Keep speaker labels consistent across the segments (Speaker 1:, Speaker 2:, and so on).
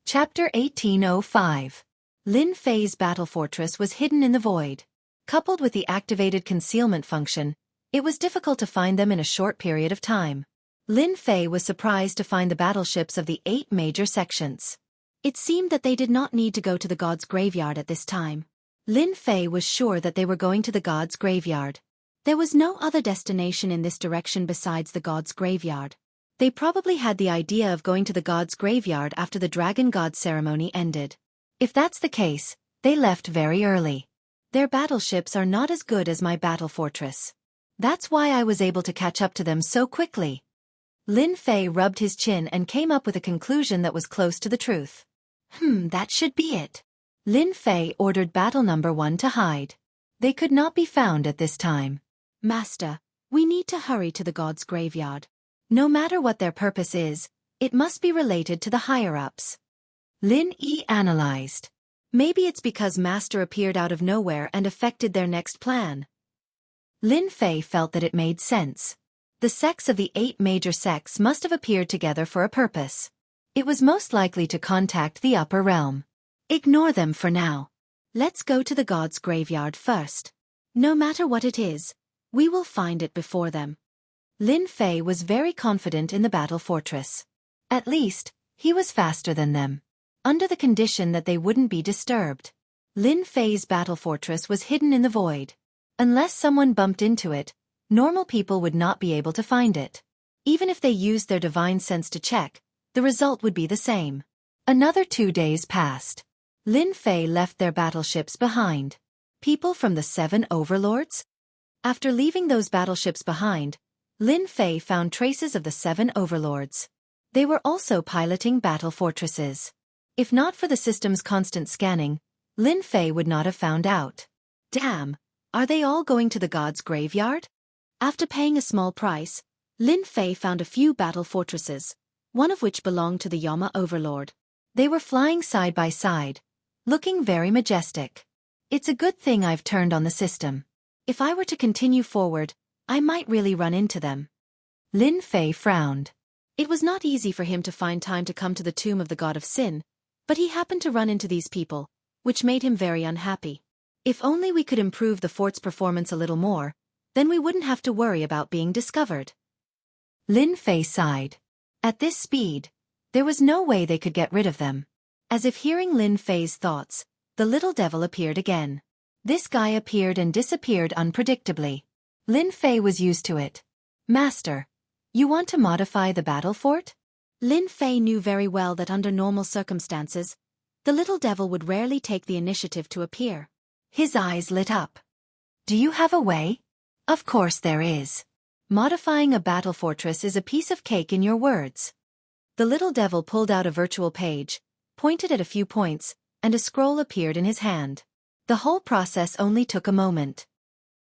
Speaker 1: Chapter 1805. Lin Fei's battle fortress was hidden in the void. Coupled with the activated concealment function, it was difficult to find them in a short period of time. Lin Fei was surprised to find the battleships of the 8 major sections. It seemed that they did not need to go to the god's graveyard at this time. Lin Fei was sure that they were going to the god's graveyard. There was no other destination in this direction besides the god's graveyard. They probably had the idea of going to the god's graveyard after the dragon god ceremony ended. If that's the case, they left very early. Their battleships are not as good as my battle fortress. That's why I was able to catch up to them so quickly. Lin Fei rubbed his chin and came up with a conclusion that was close to the truth. That should be it. Lin Fei ordered battle number 1 to hide. They could not be found at this time. Master, we need to hurry to the god's graveyard. No matter what their purpose is, it must be related to the higher-ups. Lin Yi analyzed. Maybe it's because Master appeared out of nowhere and affected their next plan. Lin Fei felt that it made sense. The sects of the 8 major sects must have appeared together for a purpose. It was most likely to contact the upper realm. Ignore them for now. Let's go to the god's graveyard first. No matter what it is, we will find it before them. Lin Fei was very confident in the battle fortress. At least, he was faster than them. Under the condition that they wouldn't be disturbed. Lin Fei's battle fortress was hidden in the void. Unless someone bumped into it, normal people would not be able to find it. Even if they used their divine sense to check, the result would be the same. Another 2 days passed. Lin Fei left their battleships behind. People from the 7 overlords? After leaving those battleships behind, Lin Fei found traces of the 7 overlords. They were also piloting battle fortresses. If not for the system's constant scanning, Lin Fei would not have found out. Damn, are they all going to the god's graveyard? After paying a small price, Lin Fei found a few battle fortresses, one of which belonged to the Yama overlord. They were flying side by side, looking very majestic. It's a good thing I've turned on the system. If I were to continue forward, I might really run into them. Lin Fei frowned. It was not easy for him to find time to come to the tomb of the god of sin, but he happened to run into these people, which made him very unhappy. If only we could improve the fort's performance a little more, then we wouldn't have to worry about being discovered. Lin Fei sighed. At this speed, there was no way they could get rid of them. As if hearing Lin Fei's thoughts, the little devil appeared again. This guy appeared and disappeared unpredictably. Lin Fei was used to it. Master, you want to modify the battle fort? Lin Fei knew very well that under normal circumstances, the little devil would rarely take the initiative to appear. His eyes lit up. Do you have a way? Of course there is. Modifying a battle fortress is a piece of cake in your words. The little devil pulled out a virtual page, pointed at a few points, and a scroll appeared in his hand. The whole process only took a moment.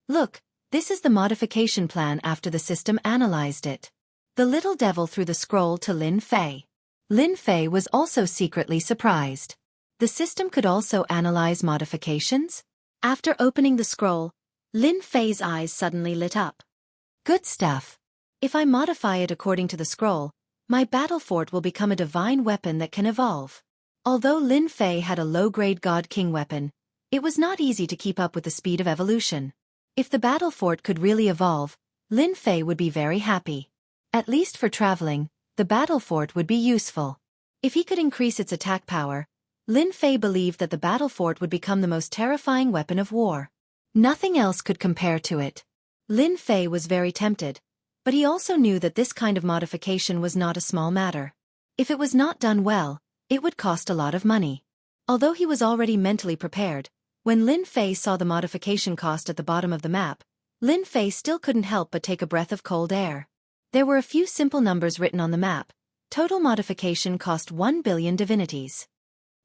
Speaker 1: Look, this is the modification plan after the system analyzed it. The little devil threw the scroll to Lin Fei. Lin Fei was also secretly surprised. The system could also analyze modifications? After opening the scroll, Lin Fei's eyes suddenly lit up. Good stuff. If I modify it according to the scroll, my battle fort will become a divine weapon that can evolve. Although Lin Fei had a low-grade god-king weapon, it was not easy to keep up with the speed of evolution. If the battle fort could really evolve, Lin Fei would be very happy. At least for traveling, the battle fort would be useful. If he could increase its attack power, Lin Fei believed that the battle fort would become the most terrifying weapon of war. Nothing else could compare to it. Lin Fei was very tempted, but he also knew that this kind of modification was not a small matter. If it was not done well, it would cost a lot of money. Although he was already mentally prepared, when Lin Fei saw the modification cost at the bottom of the map, Lin Fei still couldn't help but take a breath of cold air. There were a few simple numbers written on the map. Total modification cost 1 billion divinities.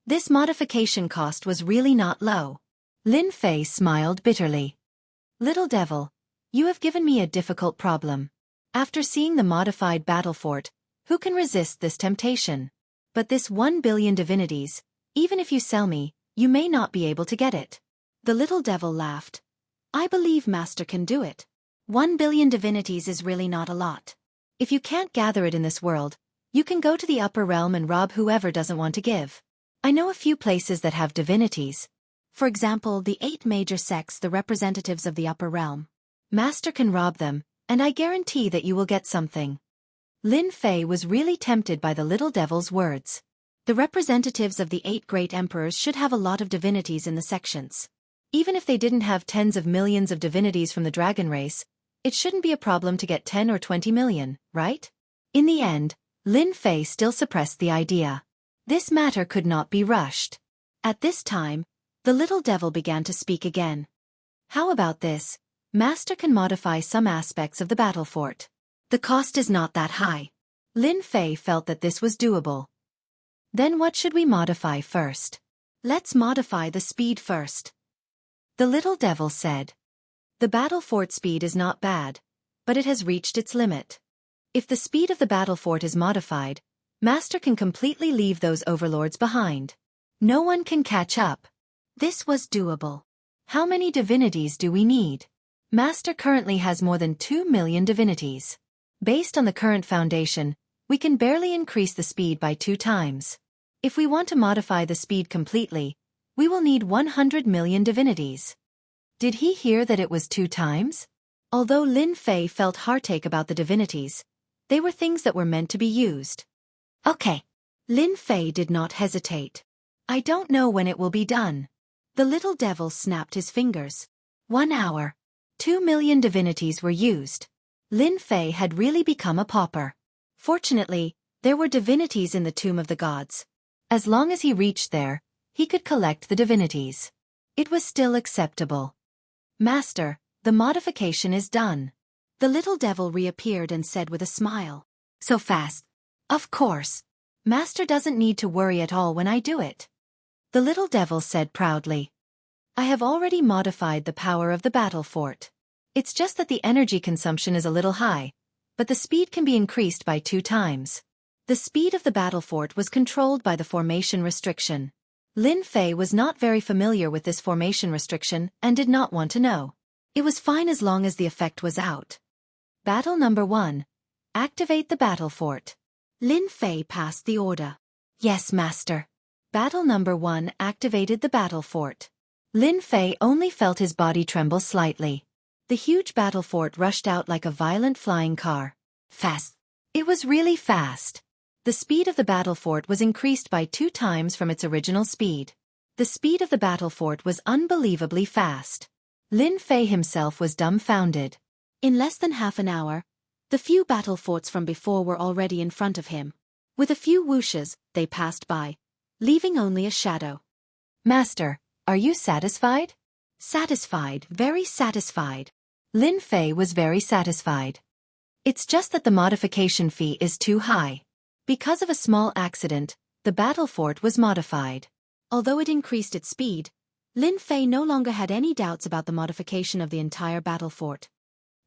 Speaker 1: This modification cost was really not low. Lin Fei smiled bitterly. Little devil, you have given me a difficult problem. After seeing the modified battle fort, who can resist this temptation? But this 1 billion divinities, even if you sell me, you may not be able to get it. The little devil laughed. I believe Master can do it. 1 billion divinities is really not a lot. If you can't gather it in this world, you can go to the upper realm and rob whoever doesn't want to give. I know a few places that have divinities. For example, the 8 major sects, the representatives of the upper realm. Master can rob them, and I guarantee that you will get something. Lin Fei was really tempted by the little devil's words. The representatives of the 8 great emperors should have a lot of divinities in the sections. Even if they didn't have tens of millions of divinities from the dragon race, it shouldn't be a problem to get 10 or 20 million, right? In the end, Lin Fei still suppressed the idea. This matter could not be rushed. At this time, the little devil began to speak again. How about this? Master can modify some aspects of the battle fort. The cost is not that high. Lin Fei felt that this was doable. Then what should we modify first? Let's modify the speed first. The little devil said. The battle fort speed is not bad, but it has reached its limit. If the speed of the battle fort is modified, Master can completely leave those overlords behind. No one can catch up. This was doable. How many divinities do we need? Master currently has more than 2 million divinities. Based on the current foundation, we can barely increase the speed by 2 times. If we want to modify the speed completely, we will need 100 million divinities. Did he hear that it was 2 times? Although Lin Fei felt heartache about the divinities, they were things that were meant to be used. Okay. Lin Fei did not hesitate. I don't know when it will be done. The little devil snapped his fingers. 1 hour. 2 million divinities were used. Lin Fei had really become a pauper. Fortunately, there were divinities in the Tomb of the Gods. As long as he reached there, he could collect the divinities. It was still acceptable. Master, the modification is done. The little devil reappeared and said with a smile. So fast. Of course. Master doesn't need to worry at all when I do it. The little devil said proudly. I have already modified the power of the battle fort. It's just that the energy consumption is a little high, but the speed can be increased by 2 times. The speed of the battle fort was controlled by the formation restriction. Lin Fei was not very familiar with this formation restriction and did not want to know. It was fine as long as the effect was out. Battle number 1. Activate the battle fort. Lin Fei passed the order. Yes, Master. Battle number 1 activated the battle fort. Lin Fei only felt his body tremble slightly. The huge battle fort rushed out like a violent flying car. Fast. It was really fast. The speed of the battle fort was increased by 2 times from its original speed. The speed of the battle fort was unbelievably fast. Lin Fei himself was dumbfounded. In less than half an hour, the few battle forts from before were already in front of him. With a few whooshes, they passed by, leaving only a shadow. Master, are you satisfied? Satisfied, very satisfied. Lin Fei was very satisfied. It's just that the modification fee is too high. Because of a small accident, the battle fort was modified. Although it increased its speed, Lin Fei no longer had any doubts about the modification of the entire battle fort.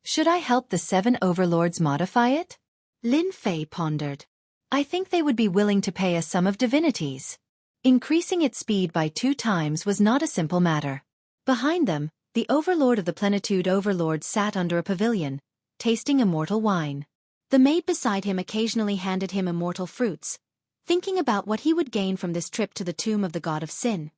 Speaker 1: Should I help the 7 overlords modify it? Lin Fei pondered. I think they would be willing to pay a sum of divinities. Increasing its speed by 2 times was not a simple matter. Behind them, the overlord of the plenitude overlord sat under a pavilion, tasting immortal wine. The maid beside him occasionally handed him immortal fruits, thinking about what he would gain from this trip to the tomb of the god of sin.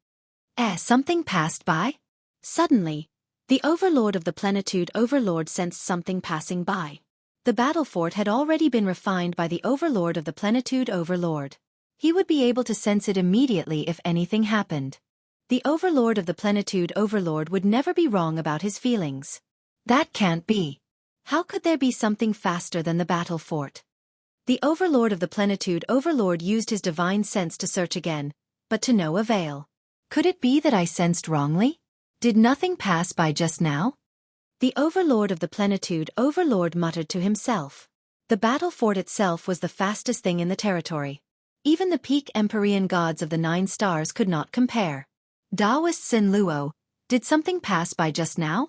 Speaker 1: Something passed by? Suddenly, the overlord of the plenitude overlord sensed something passing by. The battle fort had already been refined by the overlord of the plenitude overlord. He would be able to sense it immediately if anything happened. The overlord of the plenitude overlord would never be wrong about his feelings. That can't be. How could there be something faster than the battle fort? The overlord of the plenitude overlord used his divine sense to search again, but to no avail. Could it be that I sensed wrongly? Did nothing pass by just now? The overlord of the plenitude overlord muttered to himself. The battle fort itself was the fastest thing in the territory. Even the peak Empyrean gods of the 9 stars could not compare. Taoist Sin Luo, did something pass by just now?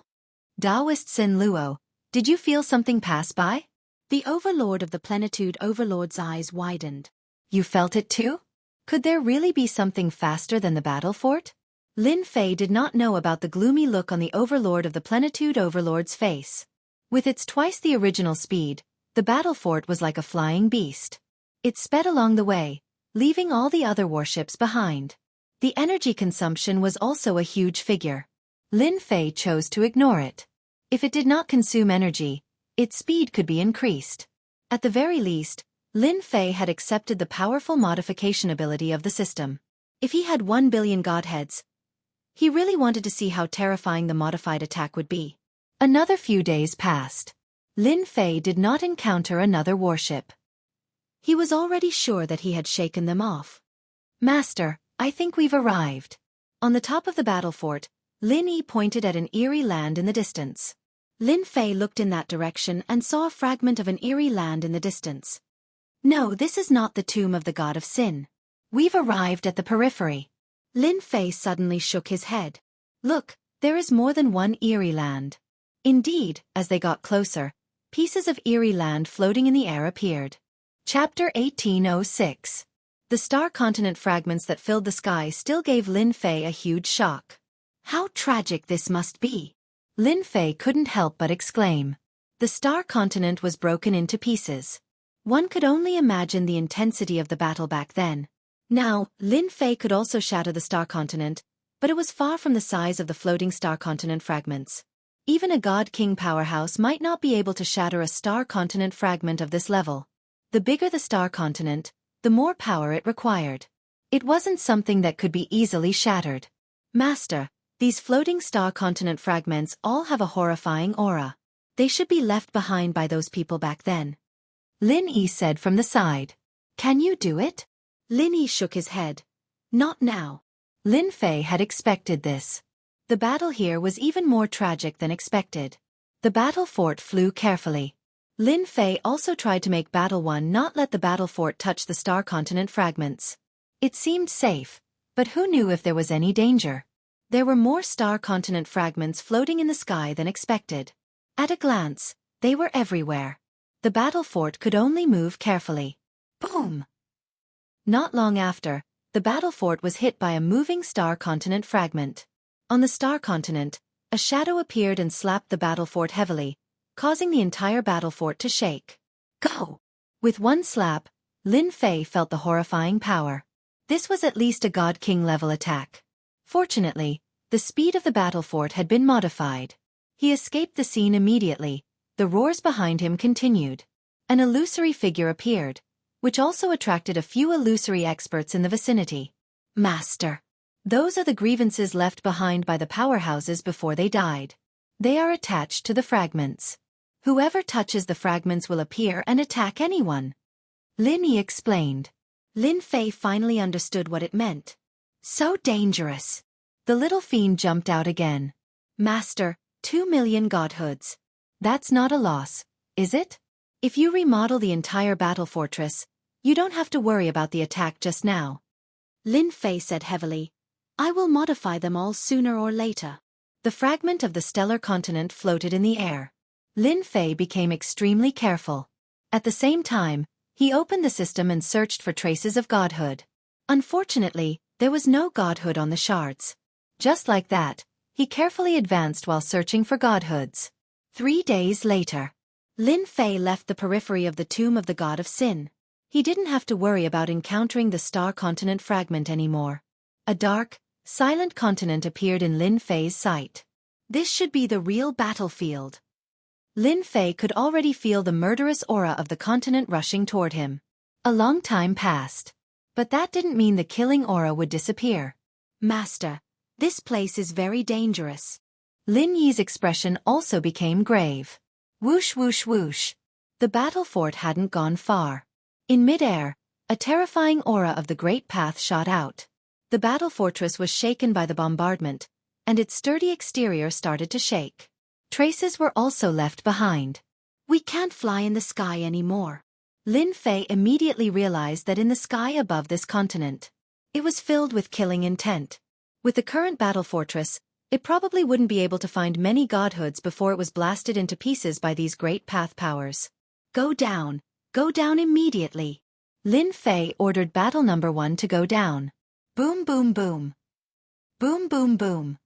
Speaker 1: Taoist Sin Luo, did you feel something pass by? The overlord of the plenitude overlord's eyes widened. You felt it too? Could there really be something faster than the battle fort? Lin Fei did not know about the gloomy look on the overlord of the plenitude overlord's face. With its twice the original speed, the battle fort was like a flying beast. It sped along the way, leaving all the other warships behind. The energy consumption was also a huge figure. Lin Fei chose to ignore it. If it did not consume energy, its speed could be increased. At the very least, Lin Fei had accepted the powerful modification ability of the system. If he had 1 billion godheads, he really wanted to see how terrifying the modified attack would be. Another few days passed. Lin Fei did not encounter another warship. He was already sure that he had shaken them off. Master, I think we've arrived. On the top of the battle fort, Lin Yi pointed at an eerie land in the distance. Lin Fei looked in that direction and saw a fragment of an eerie land in the distance. No, this is not the tomb of the god of sin. We've arrived at the periphery. Lin Fei suddenly shook his head. Look, there is more than one eerie land. Indeed, as they got closer, pieces of eerie land floating in the air appeared. Chapter 1806. The star continent fragments that filled the sky still gave Lin Fei a huge shock. How tragic this must be! Lin Fei couldn't help but exclaim. The star continent was broken into pieces. One could only imagine the intensity of the battle back then. Now, Lin Fei could also shatter the star continent, but it was far from the size of the floating star continent fragments. Even a god-king powerhouse might not be able to shatter a star continent fragment of this level. The bigger the star continent, the more power it required. It wasn't something that could be easily shattered. Master, these floating star continent fragments all have a horrifying aura. They should be left behind by those people back then. Lin Yi said from the side. Can you do it? Lin Yi shook his head. Not now. Lin Fei had expected this. The battle here was even more tragic than expected. The battle fort flew carefully. Lin Fei also tried to make Battle 1 not let the battle fort touch the star continent fragments. It seemed safe, but who knew if there was any danger? There were more star continent fragments floating in the sky than expected. At a glance, they were everywhere. The battle fort could only move carefully. Boom! Not long after, the battle fort was hit by a moving star continent fragment. On the star continent, a shadow appeared and slapped the battle fort heavily, causing the entire battle fort to shake. Go! With one slap, Lin Fei felt the horrifying power. This was at least a god-king level attack. Fortunately, the speed of the battle fort had been modified. He escaped the scene immediately. The roars behind him continued. An illusory figure appeared, which also attracted a few illusory experts in the vicinity. Master. Those are the grievances left behind by the powerhouses before they died. They are attached to the fragments. Whoever touches the fragments will appear and attack anyone. Lin Yi explained. Lin Fei finally understood what it meant. So dangerous. The little fiend jumped out again. Master, 2 million godhoods. That's not a loss, is it? If you remodel the entire battle fortress, you don't have to worry about the attack just now. Lin Fei said heavily. I will modify them all sooner or later. The fragment of the stellar continent floated in the air. Lin Fei became extremely careful. At the same time, he opened the system and searched for traces of godhood. Unfortunately, there was no godhood on the shards. Just like that, he carefully advanced while searching for godhoods. 3 days later, Lin Fei left the periphery of the tomb of the god of sin. He didn't have to worry about encountering the star continent fragment anymore. A dark, silent continent appeared in Lin Fei's sight. This should be the real battlefield. Lin Fei could already feel the murderous aura of the continent rushing toward him. A long time passed. But that didn't mean the killing aura would disappear. Master, this place is very dangerous. Lin Yi's expression also became grave. Whoosh whoosh whoosh. The battle fort hadn't gone far. In midair, a terrifying aura of the Great Path shot out. The battle fortress was shaken by the bombardment, and its sturdy exterior started to shake. Traces were also left behind. We can't fly in the sky anymore. Lin Fei immediately realized that in the sky above this continent, it was filled with killing intent. With the current battle fortress, it probably wouldn't be able to find many godhoods before it was blasted into pieces by these Great Path powers. Go down immediately. Lin Fei ordered battle number 1 to go down. Boom boom boom. Boom boom boom.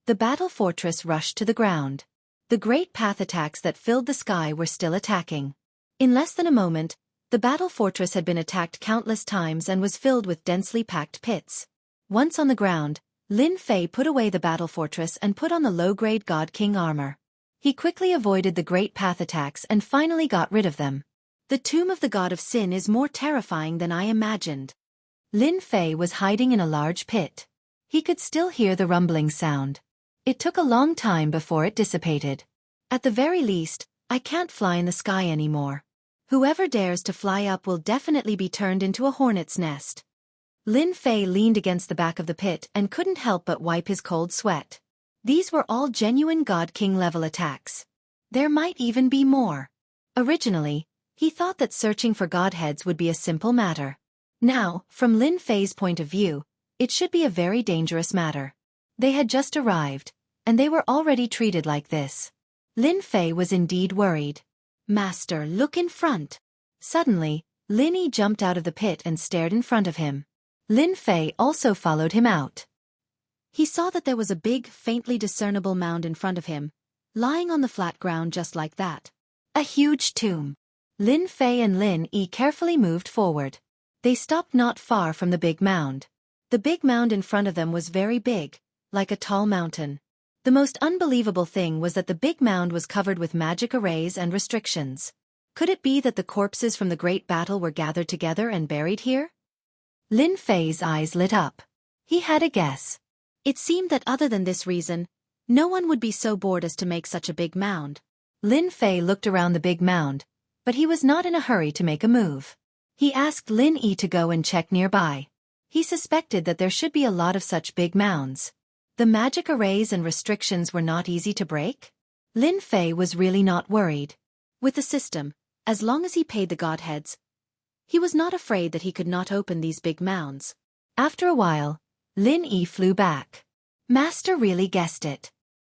Speaker 1: The battle fortress rushed to the ground. The Great Path attacks that filled the sky were still attacking. In less than a moment, The battle fortress had been attacked countless times and was filled with densely packed pits. Once on the ground, Lin Fei put away the battle fortress and put on the low-grade God King armor. He quickly avoided the great path attacks and finally got rid of them. The tomb of the God of Sin is more terrifying than I imagined. Lin Fei was hiding in a large pit. He could still hear the rumbling sound. It took a long time before it dissipated. At the very least, I can't fly in the sky anymore. Whoever dares to fly up will definitely be turned into a hornet's nest. Lin Fei leaned against the back of the pit and couldn't help but wipe his cold sweat. These were all genuine God King level attacks. There might even be more. Originally, he thought that searching for godheads would be a simple matter. Now, from Lin Fei's point of view, it should be a very dangerous matter. They had just arrived, and they were already treated like this. Lin Fei was indeed worried. Master, look in front. Suddenly, Lin Yi jumped out of the pit and stared in front of him. Lin Fei also followed him out. He saw that there was a big, faintly discernible mound in front of him, lying on the flat ground just like that. A huge tomb. Lin Fei and Lin Yi carefully moved forward. They stopped not far from the big mound. The big mound in front of them was very big, like a tall mountain. The most unbelievable thing was that the big mound was covered with magic arrays and restrictions. Could it be that the corpses from the great battle were gathered together and buried here? Lin Fei's eyes lit up. He had a guess. It seemed that other than this reason, no one would be so bored as to make such a big mound. Lin Fei looked around the big mound, but he was not in a hurry to make a move. He asked Lin Yi to go and check nearby. He suspected that there should be a lot of such big mounds. The magic arrays and restrictions were not easy to break. Lin Fei was really not worried. With the system, as long as he paid the godheads, he was not afraid that he could not open these big mounds. After a while, Lin Yi flew back. Master really guessed it.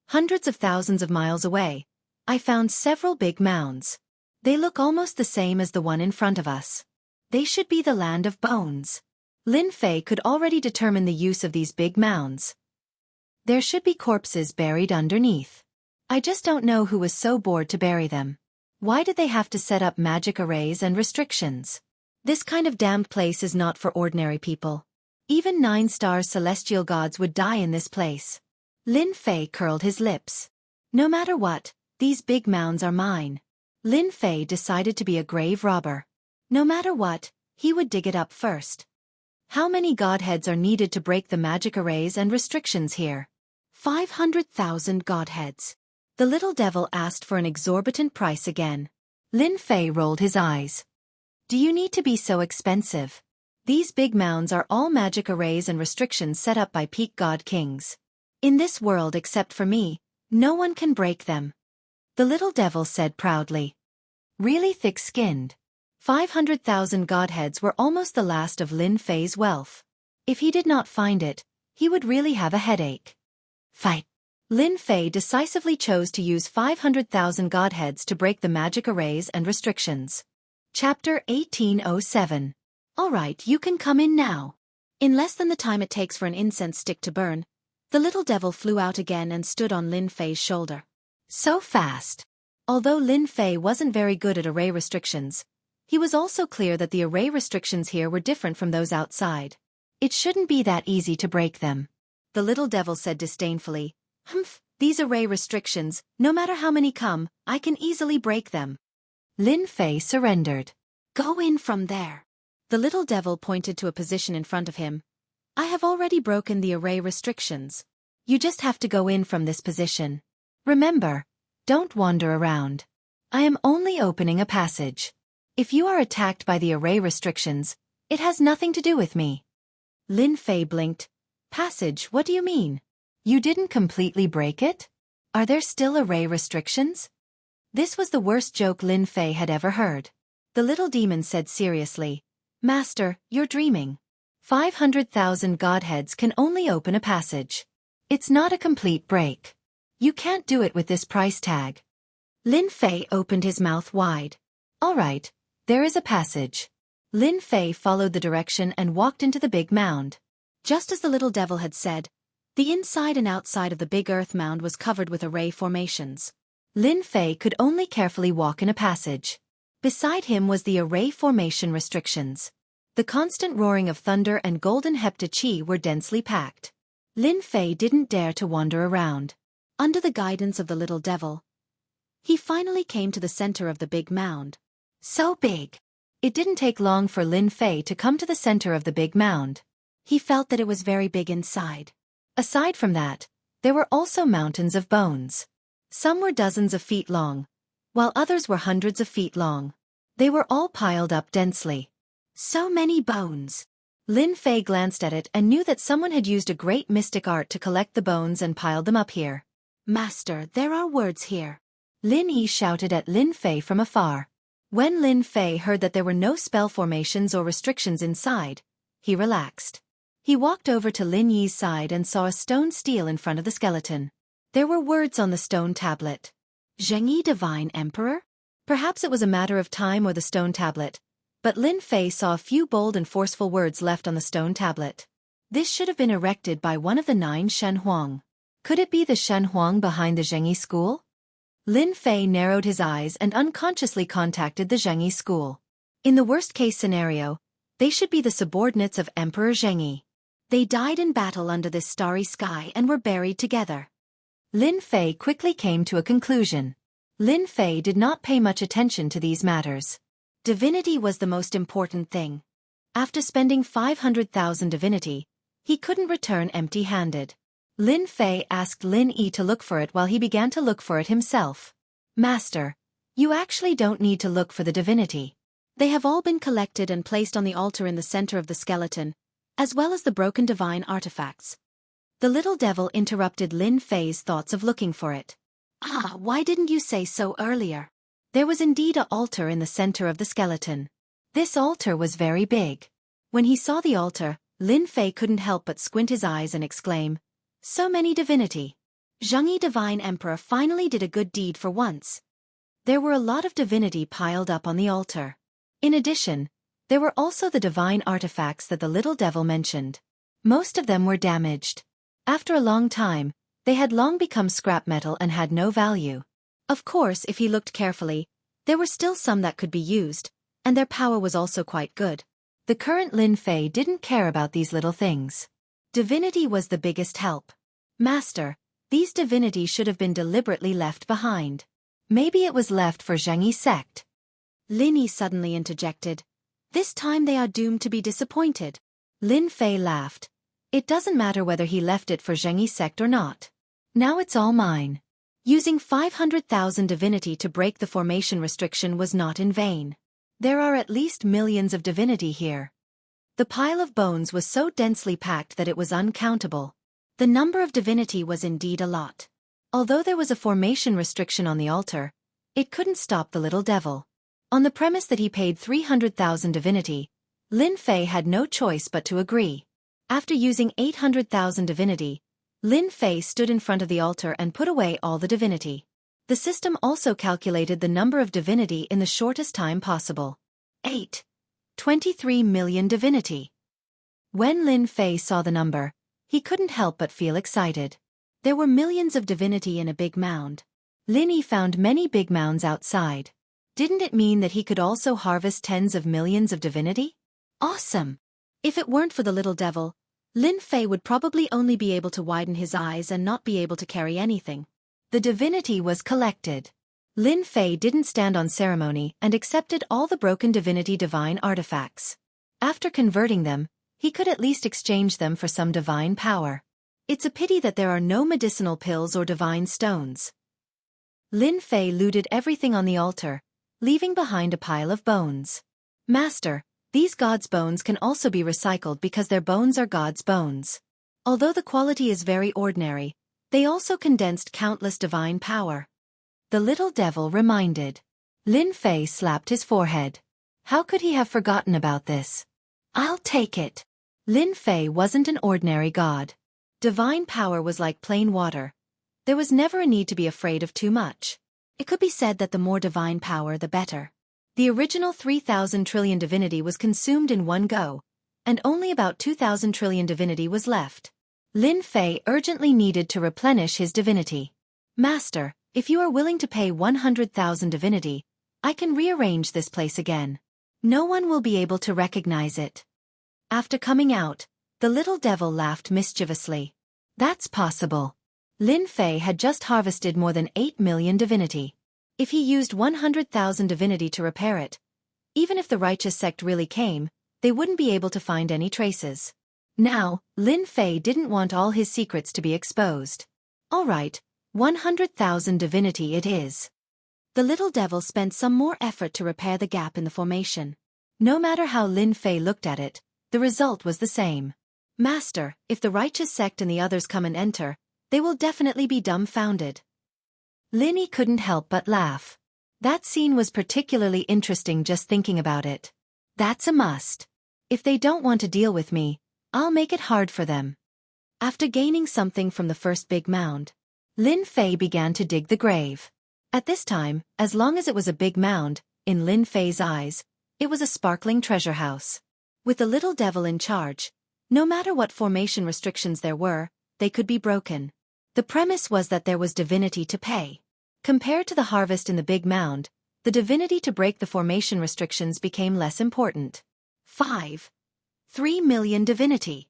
Speaker 1: Hundreds of thousands of miles away, I found several big mounds. They look almost the same as the one in front of us. They should be the land of bones. Lin Fei could already determine the use of these big mounds. There should be corpses buried underneath. I just don't know who was so bored to bury them. Why did they have to set up magic arrays and restrictions? This kind of damned place is not for ordinary people. Even 9-star celestial gods would die in this place. Lin Fei curled his lips. No matter what, these big mounds are mine. Lin Fei decided to be a grave robber. No matter what, he would dig it up first. How many godheads are needed to break the magic arrays and restrictions here? 500,000 godheads. The little devil asked for an exorbitant price again. Lin Fei rolled his eyes. Do you need to be so expensive? These big mounds are all magic arrays and restrictions set up by peak god kings. In this world except for me, no one can break them. The little devil said proudly. Really thick-skinned. 500,000 godheads were almost the last of Lin Fei's wealth. If he did not find it, he would really have a headache. Fight! Lin Fei decisively chose to use 500,000 godheads to break the magic arrays and restrictions. Chapter 1807. Alright, you can come in now. In less than the time it takes for an incense stick to burn, the little devil flew out again and stood on Lin Fei's shoulder. So fast. Although Lin Fei wasn't very good at array restrictions, he was also clear that the array restrictions here were different from those outside. It shouldn't be that easy to break them. The little devil said disdainfully, Humph, these array restrictions, no matter how many come, I can easily break them. Lin Fei surrendered. Go in from there. The little devil pointed to a position in front of him. I have already broken the array restrictions. You just have to go in from this position. Remember, don't wander around. I am only opening a passage. If you are attacked by the array restrictions, it has nothing to do with me. Lin Fei blinked. Passage, what do you mean? You didn't completely break it? Are there still array restrictions? This was the worst joke Lin Fei had ever heard. The little demon said seriously, Master, you're dreaming. 500,000 godheads can only open a passage. It's not a complete break. You can't do it with this price tag. Lin Fei opened his mouth wide. All right, there is a passage. Lin Fei followed the direction and walked into the big mound. Just as the little devil had said, the inside and outside of the big earth mound was covered with array formations. Lin Fei could only carefully walk in a passage. Beside him was the array formation restrictions. The constant roaring of thunder and golden heptachi were densely packed. Lin Fei didn't dare to wander around. Under the guidance of the little devil, he finally came to the center of the big mound. So big! It didn't take long for Lin Fei to come to the center of the big mound. He felt that it was very big inside. Aside from that, there were also mountains of bones. Some were dozens of feet long, while others were hundreds of feet long. They were all piled up densely. So many bones! Lin Fei glanced at it and knew that someone had used a great mystic art to collect the bones and piled them up here. Master, there are words here. Lin Yi shouted at Lin Fei from afar. When Lin Fei heard that there were no spell formations or restrictions inside, he relaxed. He walked over to Lin Yi's side and saw a stone stele in front of the skeleton. There were words on the stone tablet. Jianghu Divine Emperor? Perhaps it was a matter of time or the stone tablet, but Lin Fei saw a few bold and forceful words left on the stone tablet. This should have been erected by one of the 9 Shen Huang. Could it be the Shen Huang behind the Jianghu school? Lin Fei narrowed his eyes and unconsciously contacted the Jianghu school. In the worst-case scenario, they should be the subordinates of Emperor Jianghu. They died in battle under this starry sky and were buried together. Lin Fei quickly came to a conclusion. Lin Fei did not pay much attention to these matters. Divinity was the most important thing. After spending 500,000 divinity, he couldn't return empty-handed. Lin Fei asked Lin Yi to look for it while he began to look for it himself. Master, you actually don't need to look for the divinity. They have all been collected and placed on the altar in the center of the skeleton, as well as the broken divine artifacts. The little devil interrupted Lin Fei's thoughts of looking for it. Ah, why didn't you say so earlier? There was indeed an altar in the center of the skeleton. This altar was very big. When he saw the altar, Lin Fei couldn't help but squint his eyes and exclaim, "So many divinity. Jianghu Divine Emperor finally did a good deed for once." There were a lot of divinity piled up on the altar. In addition, there were also the divine artifacts that the little devil mentioned. Most of them were damaged. After a long time, they had long become scrap metal and had no value. Of course, if he looked carefully, there were still some that could be used, and their power was also quite good. The current Lin Fei didn't care about these little things. Divinity was the biggest help. Master, these divinity should have been deliberately left behind. Maybe it was left for Jianghu sect. Lin Yi suddenly interjected. This time they are doomed to be disappointed. Lin Fei laughed. It doesn't matter whether he left it for Jianghu sect or not. Now it's all mine. Using 500,000 divinity to break the formation restriction was not in vain. There are at least millions of divinity here. The pile of bones was so densely packed that it was uncountable. The number of divinity was indeed a lot. Although there was a formation restriction on the altar, it couldn't stop the little devil. On the premise that he paid 300,000 divinity, Lin Fei had no choice but to agree. After using 800,000 divinity, Lin Fei stood in front of the altar and put away all the divinity. The system also calculated the number of divinity in the shortest time possible. 23 million divinity. When Lin Fei saw the number, he couldn't help but feel excited. There were millions of divinity in a big mound. Lin Yi found many big mounds outside. Didn't it mean that he could also harvest tens of millions of divinity? Awesome! If it weren't for the little devil, Lin Fei would probably only be able to widen his eyes and not be able to carry anything. The divinity was collected. Lin Fei didn't stand on ceremony and accepted all the broken divinity divine artifacts. After converting them, he could at least exchange them for some divine power. It's a pity that there are no medicinal pills or divine stones. Lin Fei looted everything on the altar, leaving behind a pile of bones. Master, these gods' bones can also be recycled because their bones are God's bones. Although the quality is very ordinary, they also condensed countless divine power. The little devil reminded. Lin Fei slapped his forehead. How could he have forgotten about this? I'll take it. Lin Fei wasn't an ordinary god. Divine power was like plain water. There was never a need to be afraid of too much. It could be said that the more divine power, the better. The original 3,000 trillion divinity was consumed in one go, and only about 2,000 trillion divinity was left. Lin Fei urgently needed to replenish his divinity. Master, if you are willing to pay 100,000 divinity, I can rearrange this place again. No one will be able to recognize it. After coming out, the little devil laughed mischievously. That's possible. Lin Fei had just harvested more than 8 million divinity. If he used 100,000 divinity to repair it, even if the righteous sect really came, they wouldn't be able to find any traces. Now, Lin Fei didn't want all his secrets to be exposed. All right, 100,000 divinity it is. The little devil spent some more effort to repair the gap in the formation. No matter how Lin Fei looked at it, the result was the same. Master, if the righteous sect and the others come and enter, they will definitely be dumbfounded. Linny couldn't help but laugh. That scene was particularly interesting just thinking about it. That's a must. If they don't want to deal with me, I'll make it hard for them. After gaining something from the first big mound, Lin Fei began to dig the grave. At this time, as long as it was a big mound, in Lin Fei's eyes, it was a sparkling treasure house. With the little devil in charge, no matter what formation restrictions there were, they could be broken. The premise was that there was divinity to pay. Compared to the harvest in the big mound, the divinity to break the formation restrictions became less important. 5. 3 million divinity.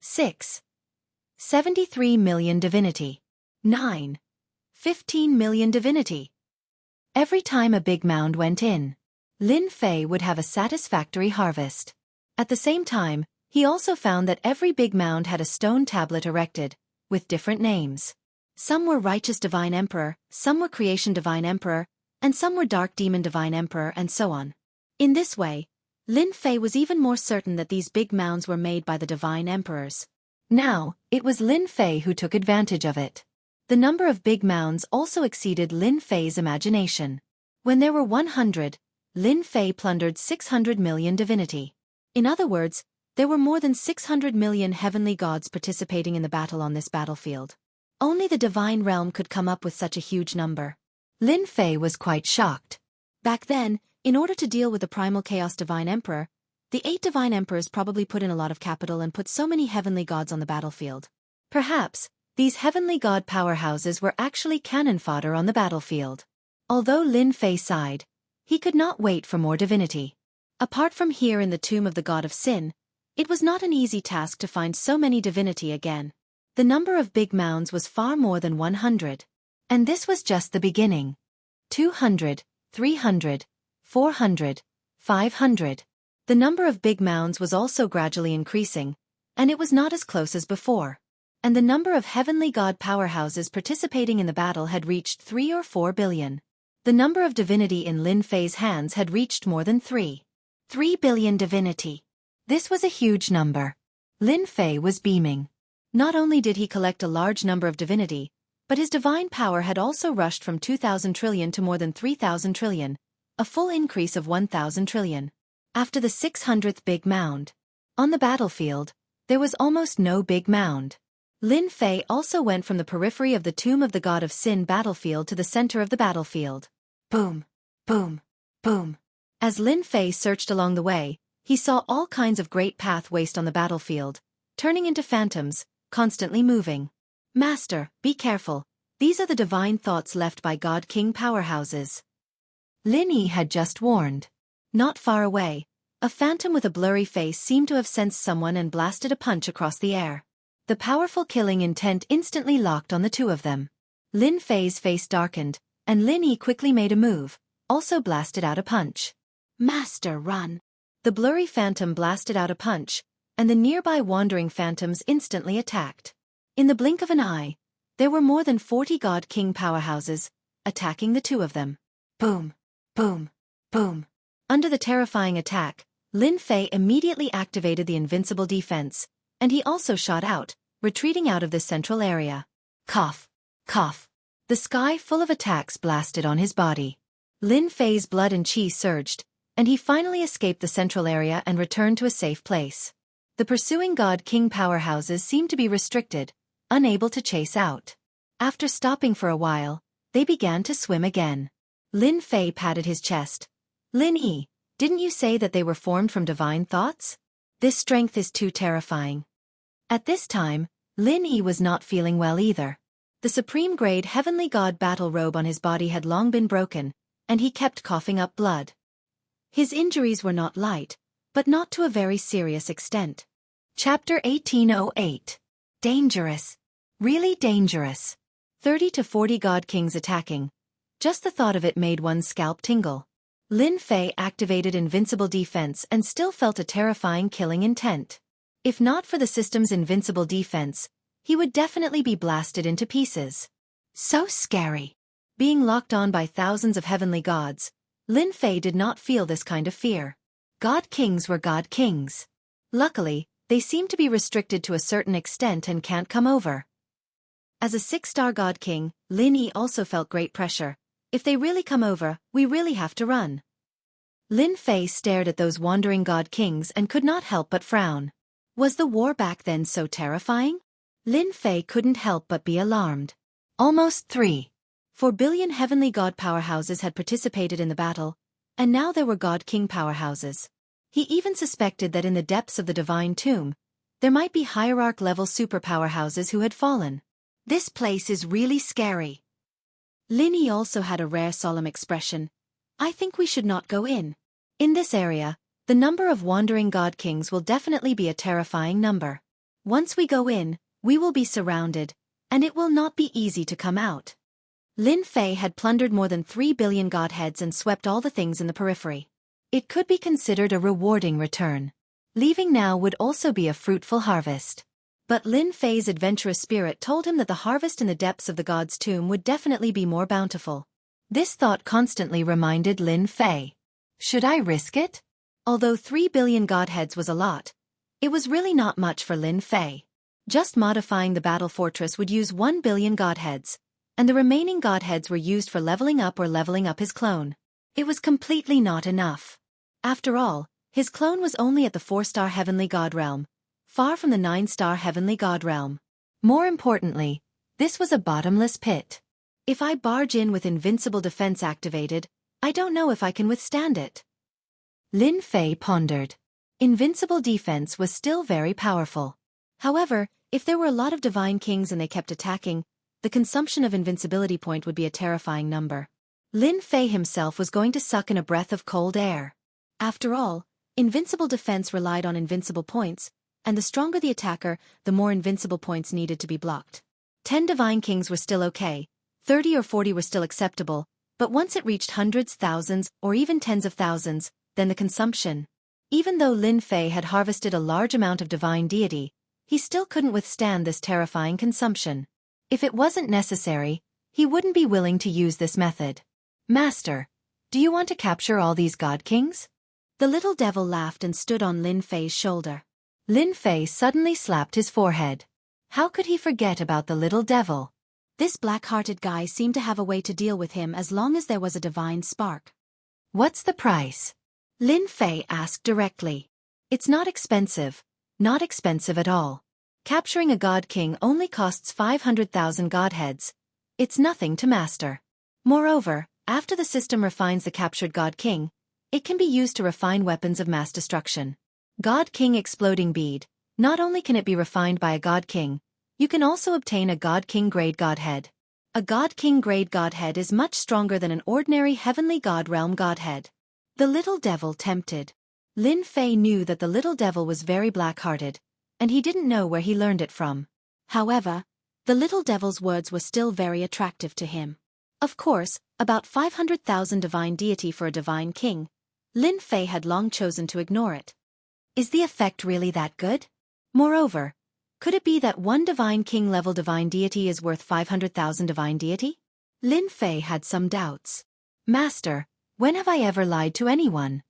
Speaker 1: 6. 73 million divinity. 9. 15 million divinity. Every time a big mound went in, Lin Fei would have a satisfactory harvest. At the same time, he also found that every big mound had a stone tablet erected, with different names. Some were Righteous Divine Emperor, some were Creation Divine Emperor, and some were Dark Demon Divine Emperor, and so on. In this way, Lin Fei was even more certain that these big mounds were made by the Divine Emperors. Now, it was Lin Fei who took advantage of it. The number of big mounds also exceeded Lin Fei's imagination. When there were 100, Lin Fei plundered 600 million divinity. In other words, there were more than 600 million heavenly gods participating in the battle on this battlefield. Only the divine realm could come up with such a huge number. Lin Fei was quite shocked. Back then, in order to deal with the primal chaos divine emperor, the 8 divine emperors probably put in a lot of capital and put so many heavenly gods on the battlefield. Perhaps, these heavenly god powerhouses were actually cannon fodder on the battlefield. Although Lin Fei sighed, he could not wait for more divinity. Apart from here in the tomb of the god of sin, it was not an easy task to find so many divinity again. The number of big mounds was far more than 100. And this was just the beginning. 200, 300, 400, 500. The number of big mounds was also gradually increasing, and it was not as close as before. And the number of heavenly god powerhouses participating in the battle had reached 3 or 4 billion. The number of divinity in Lin Fei's hands had reached more than 3 billion divinity. This was a huge number. Lin Fei was beaming. Not only did he collect a large number of divinity, but his divine power had also rushed from 2,000 trillion to more than 3,000 trillion, a full increase of 1,000 trillion. After the 600th big mound, on the battlefield, there was almost no big mound. Lin Fei also went from the periphery of the tomb of the god of sin battlefield to the center of the battlefield. Boom, boom, boom. As Lin Fei searched along the way, he saw all kinds of great path waste on the battlefield, turning into phantoms, constantly moving. Master, be careful. These are the divine thoughts left by God King powerhouses. Lin Yi had just warned. Not far away, a phantom with a blurry face seemed to have sensed someone and blasted a punch across the air. The powerful killing intent instantly locked on the two of them. Lin Fei's face darkened, and Lin Yi quickly made a move, also blasted out a punch. Master, run! The blurry phantom blasted out a punch, and the nearby wandering phantoms instantly attacked. In the blink of an eye, there were more than 40 God King powerhouses, attacking the two of them. Boom, boom, boom. Under the terrifying attack, Lin Fei immediately activated the invincible defense, and he also shot out, retreating out of this central area. Cough, cough. The sky full of attacks blasted on his body. Lin Fei's blood and qi surged, and he finally escaped the central area and returned to a safe place. The pursuing God King powerhouses seemed to be restricted, unable to chase out. After stopping for a while, they began to swim again. Lin Fei patted his chest. Lin Yi, didn't you say that they were formed from divine thoughts? This strength is too terrifying. At this time, Lin Yi was not feeling well either. The supreme grade heavenly god battle robe on his body had long been broken, and he kept coughing up blood. His injuries were not light, but not to a very serious extent. Chapter 1808. Dangerous. Really dangerous. 30 to 40 god kings attacking. Just the thought of it made one's scalp tingle. Lin Fei activated invincible defense and still felt a terrifying killing intent. If not for the system's invincible defense, he would definitely be blasted into pieces. So scary. Being locked on by thousands of heavenly gods, Lin Fei did not feel this kind of fear. God kings were god kings. Luckily, they seem to be restricted to a certain extent and can't come over. As a 6-star god king, Lin Yi also felt great pressure. If they really come over, we really have to run. Lin Fei stared at those wandering god kings and could not help but frown. Was the war back then so terrifying? Lin Fei couldn't help but be alarmed. Almost 3.4 billion heavenly god powerhouses had participated in the battle, and now there were god king powerhouses. He even suspected that in the depths of the divine tomb, there might be hierarch-level superpowerhouses who had fallen. This place is really scary. Lin Yi also had a rare solemn expression. I think we should not go in. In this area, the number of wandering god kings will definitely be a terrifying number. Once we go in, we will be surrounded, and it will not be easy to come out. Lin Fei had plundered more than 3 billion godheads and swept all the things in the periphery. It could be considered a rewarding return. Leaving now would also be a fruitful harvest. But Lin Fei's adventurous spirit told him that the harvest in the depths of the god's tomb would definitely be more bountiful. This thought constantly reminded Lin Fei. Should I risk it? Although 3 billion godheads was a lot, it was really not much for Lin Fei. Just modifying the battle fortress would use 1 billion godheads, and the remaining godheads were used for leveling up or leveling up his clone. It was completely not enough. After all, his clone was only at the 4-star heavenly god realm, far from the 9-star heavenly god realm. More importantly, this was a bottomless pit. If I barge in with invincible defense activated, I don't know if I can withstand it. Lin Fei pondered. Invincible defense was still very powerful. However, if there were a lot of divine kings and they kept attacking, the consumption of invincibility point would be a terrifying number. Lin Fei himself was going to suck in a breath of cold air. After all, invincible defense relied on invincible points, and the stronger the attacker, the more invincible points needed to be blocked. 10 divine kings were still okay, 30 or 40 were still acceptable, but once it reached hundreds, thousands, or even tens of thousands, then the consumption. Even though Lin Fei had harvested a large amount of divine deity, he still couldn't withstand this terrifying consumption. If it wasn't necessary, he wouldn't be willing to use this method. Master, do you want to capture all these god kings? The little devil laughed and stood on Lin Fei's shoulder. Lin Fei suddenly slapped his forehead. How could he forget about the little devil? This black-hearted guy seemed to have a way to deal with him as long as there was a divine spark. What's the price? Lin Fei asked directly. It's not expensive at all. Capturing a god king only costs 500,000 godheads. It's nothing to master. Moreover, after the system refines the captured god king, it can be used to refine weapons of mass destruction. God King Exploding Bead. Not only can it be refined by a God King, you can also obtain a God King grade Godhead. A God King grade Godhead is much stronger than an ordinary heavenly God realm Godhead. The little devil tempted. Lin Fei knew that the little devil was very black-hearted, and he didn't know where he learned it from. However, the little devil's words were still very attractive to him. Of course, about 500,000 divine deity for a divine king, Lin Fei had long chosen to ignore it. Is the effect really that good? Moreover, could it be that one divine king-level divine deity is worth 500,000 divine deity? Lin Fei had some doubts. Master, when have I ever lied to anyone?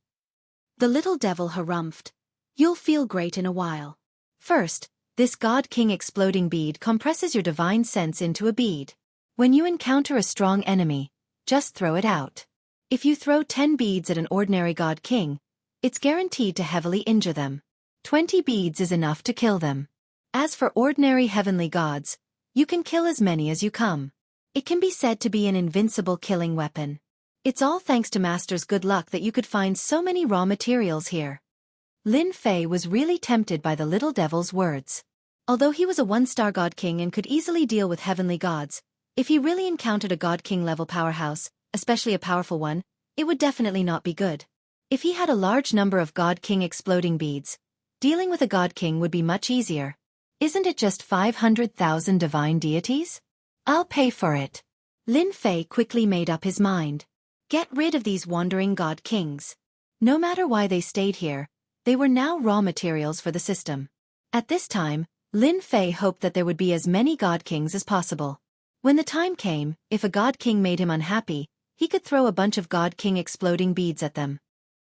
Speaker 1: The little devil harumphed. You'll feel great in a while. First, this God King Exploding Bead compresses your divine sense into a bead. When you encounter a strong enemy, just throw it out. If you throw 10 beads at an ordinary God King, it's guaranteed to heavily injure them. 20 beads is enough to kill them. As for ordinary heavenly gods, you can kill as many as you come. It can be said to be an invincible killing weapon. It's all thanks to Master's good luck that you could find so many raw materials here. Lin Fei was really tempted by the little devil's words. Although he was a 1-star God King and could easily deal with heavenly gods, if he really encountered a God King level powerhouse, especially a powerful one, it would definitely not be good. If he had a large number of God King exploding beads, dealing with a God King would be much easier. Isn't it just 500,000 divine deities? I'll pay for it. Lin Fei quickly made up his mind. Get rid of these wandering God Kings. No matter why they stayed here, they were now raw materials for the system. At this time, Lin Fei hoped that there would be as many God Kings as possible. When the time came, if a God King made him unhappy, he could throw a bunch of God King exploding beads at them.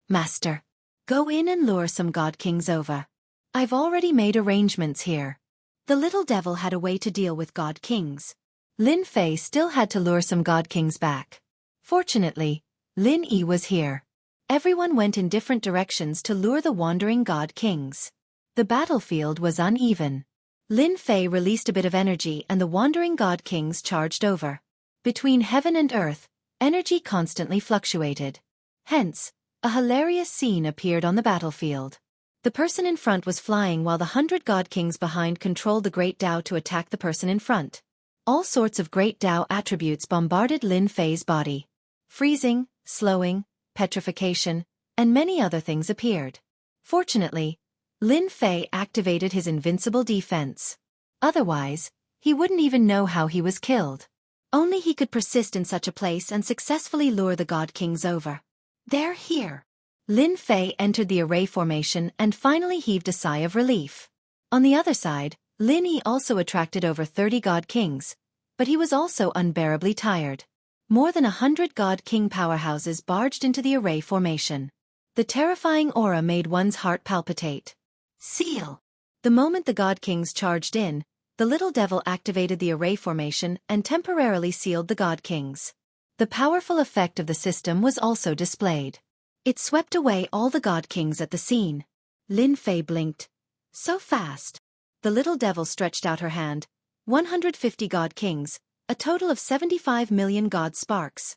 Speaker 1: Master, go in and lure some God Kings over. I've already made arrangements here. The little devil had a way to deal with God Kings. Lin Fei still had to lure some God Kings back. Fortunately, Lin Yi was here. Everyone went in different directions to lure the wandering God Kings. The battlefield was uneven. Lin Fei released a bit of energy and the wandering God Kings charged over. Between heaven and earth, energy constantly fluctuated. Hence, a hilarious scene appeared on the battlefield. The person in front was flying while the 100 God Kings behind controlled the Great Tao to attack the person in front. All sorts of Great Tao attributes bombarded Lin Fei's body. Freezing, slowing, petrification, and many other things appeared. Fortunately, Lin Fei activated his invincible defense. Otherwise, he wouldn't even know how he was killed. Only he could persist in such a place and successfully lure the God Kings over. They're here. Lin Fei entered the array formation and finally heaved a sigh of relief. On the other side, Lin Yi also attracted over 30 God Kings, but he was also unbearably tired. More than 100 God King powerhouses barged into the array formation. The terrifying aura made one's heart palpitate. Seal! The moment the God Kings charged in, the little devil activated the array formation and temporarily sealed the God Kings. The powerful effect of the system was also displayed. It swept away all the God Kings at the scene. Lin Fei blinked. So fast. The little devil stretched out her hand. 150 God Kings, a total of 75 million God Sparks.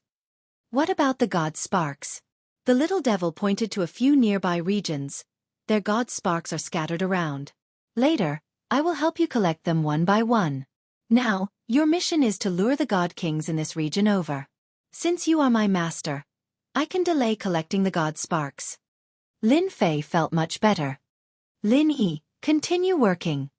Speaker 1: What about the God Sparks? The little devil pointed to a few nearby regions. Their God Sparks are scattered around. Later, I will help you collect them one by one. Now, your mission is to lure the God Kings in this region over. Since you are my master, I can delay collecting the God Sparks. Lin Fei felt much better. Lin Yi, continue working.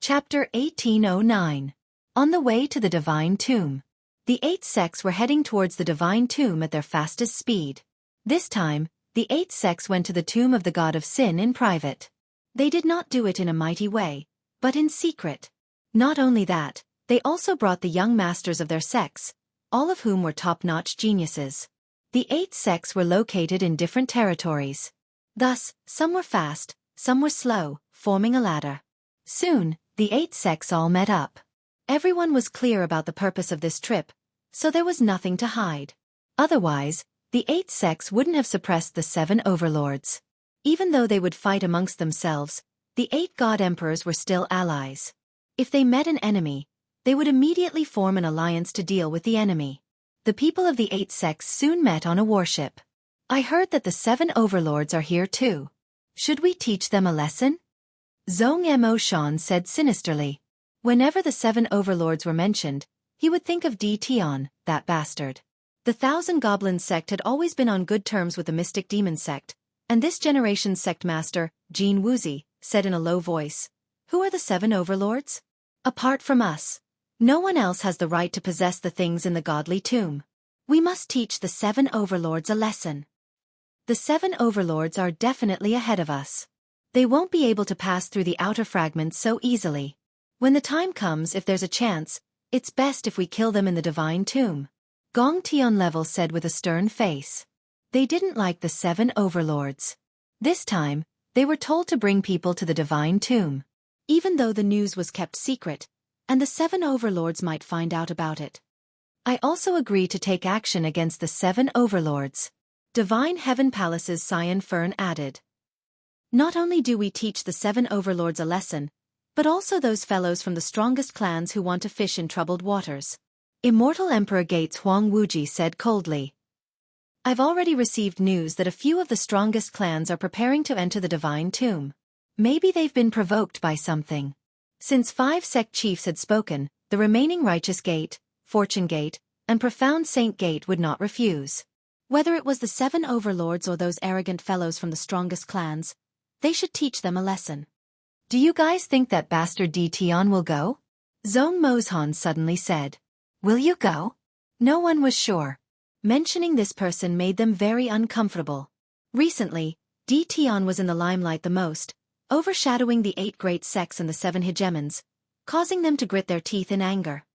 Speaker 1: Chapter 1809. On the way to the Divine Tomb. The 8 sects were heading towards the Divine Tomb at their fastest speed. This time, the 8 sects went to the tomb of the god of sin in private. They did not do it in a mighty way, but in secret. Not only that, they also brought the young masters of their sects, all of whom were top-notch geniuses. The 8 sects were located in different territories. Thus, some were fast, some were slow, forming a ladder. Soon, the 8 sects all met up. Everyone was clear about the purpose of this trip, so there was nothing to hide. Otherwise, the 8 sects wouldn't have suppressed the 7 overlords. Even though they would fight amongst themselves, the 8 god emperors were still allies. If they met an enemy, they would immediately form an alliance to deal with the enemy. The people of the 8 sects soon met on a warship. I heard that the 7 overlords are here too. Should we teach them a lesson? Zhong Mo Shan said sinisterly. Whenever the 7 overlords were mentioned, he would think of Di Tian, that bastard. The Thousand Goblins sect had always been on good terms with the Mystic Demon sect, and this generation's sect master, Jin Wuxia, said in a low voice, "Who are the 7 overlords? Apart from us, no one else has the right to possess the things in the godly tomb. We must teach the 7 overlords a lesson. The 7 overlords are definitely ahead of us. They won't be able to pass through the outer fragments so easily. When the time comes, if there's a chance, it's best if we kill them in the divine tomb." Gong Tian Level said with a stern face. They didn't like the 7 overlords. This time, they were told to bring people to the divine tomb. Even though the news was kept secret, and the 7 overlords might find out about it. I also agree to take action against the 7 overlords. Divine Heaven Palace's Cyan Fern added. Not only do we teach the 7 overlords a lesson, but also those fellows from the strongest clans who want to fish in troubled waters. Immortal Emperor Gates Huang Wuji said coldly. I've already received news that a few of the strongest clans are preparing to enter the divine tomb. Maybe they've been provoked by something. Since 5 sect chiefs had spoken, the remaining Righteous Gate, Fortune Gate, and profound Saint Gate would not refuse. Whether it was the 7 overlords or those arrogant fellows from the strongest clans, they should teach them a lesson. Do you guys think that bastard Tian will go? Zhong Mozhan suddenly said. Will you go? No one was sure. Mentioning this person made them very uncomfortable. Recently, Tian was in the limelight the most, overshadowing the 8 great sects and the 7 hegemons, causing them to grit their teeth in anger.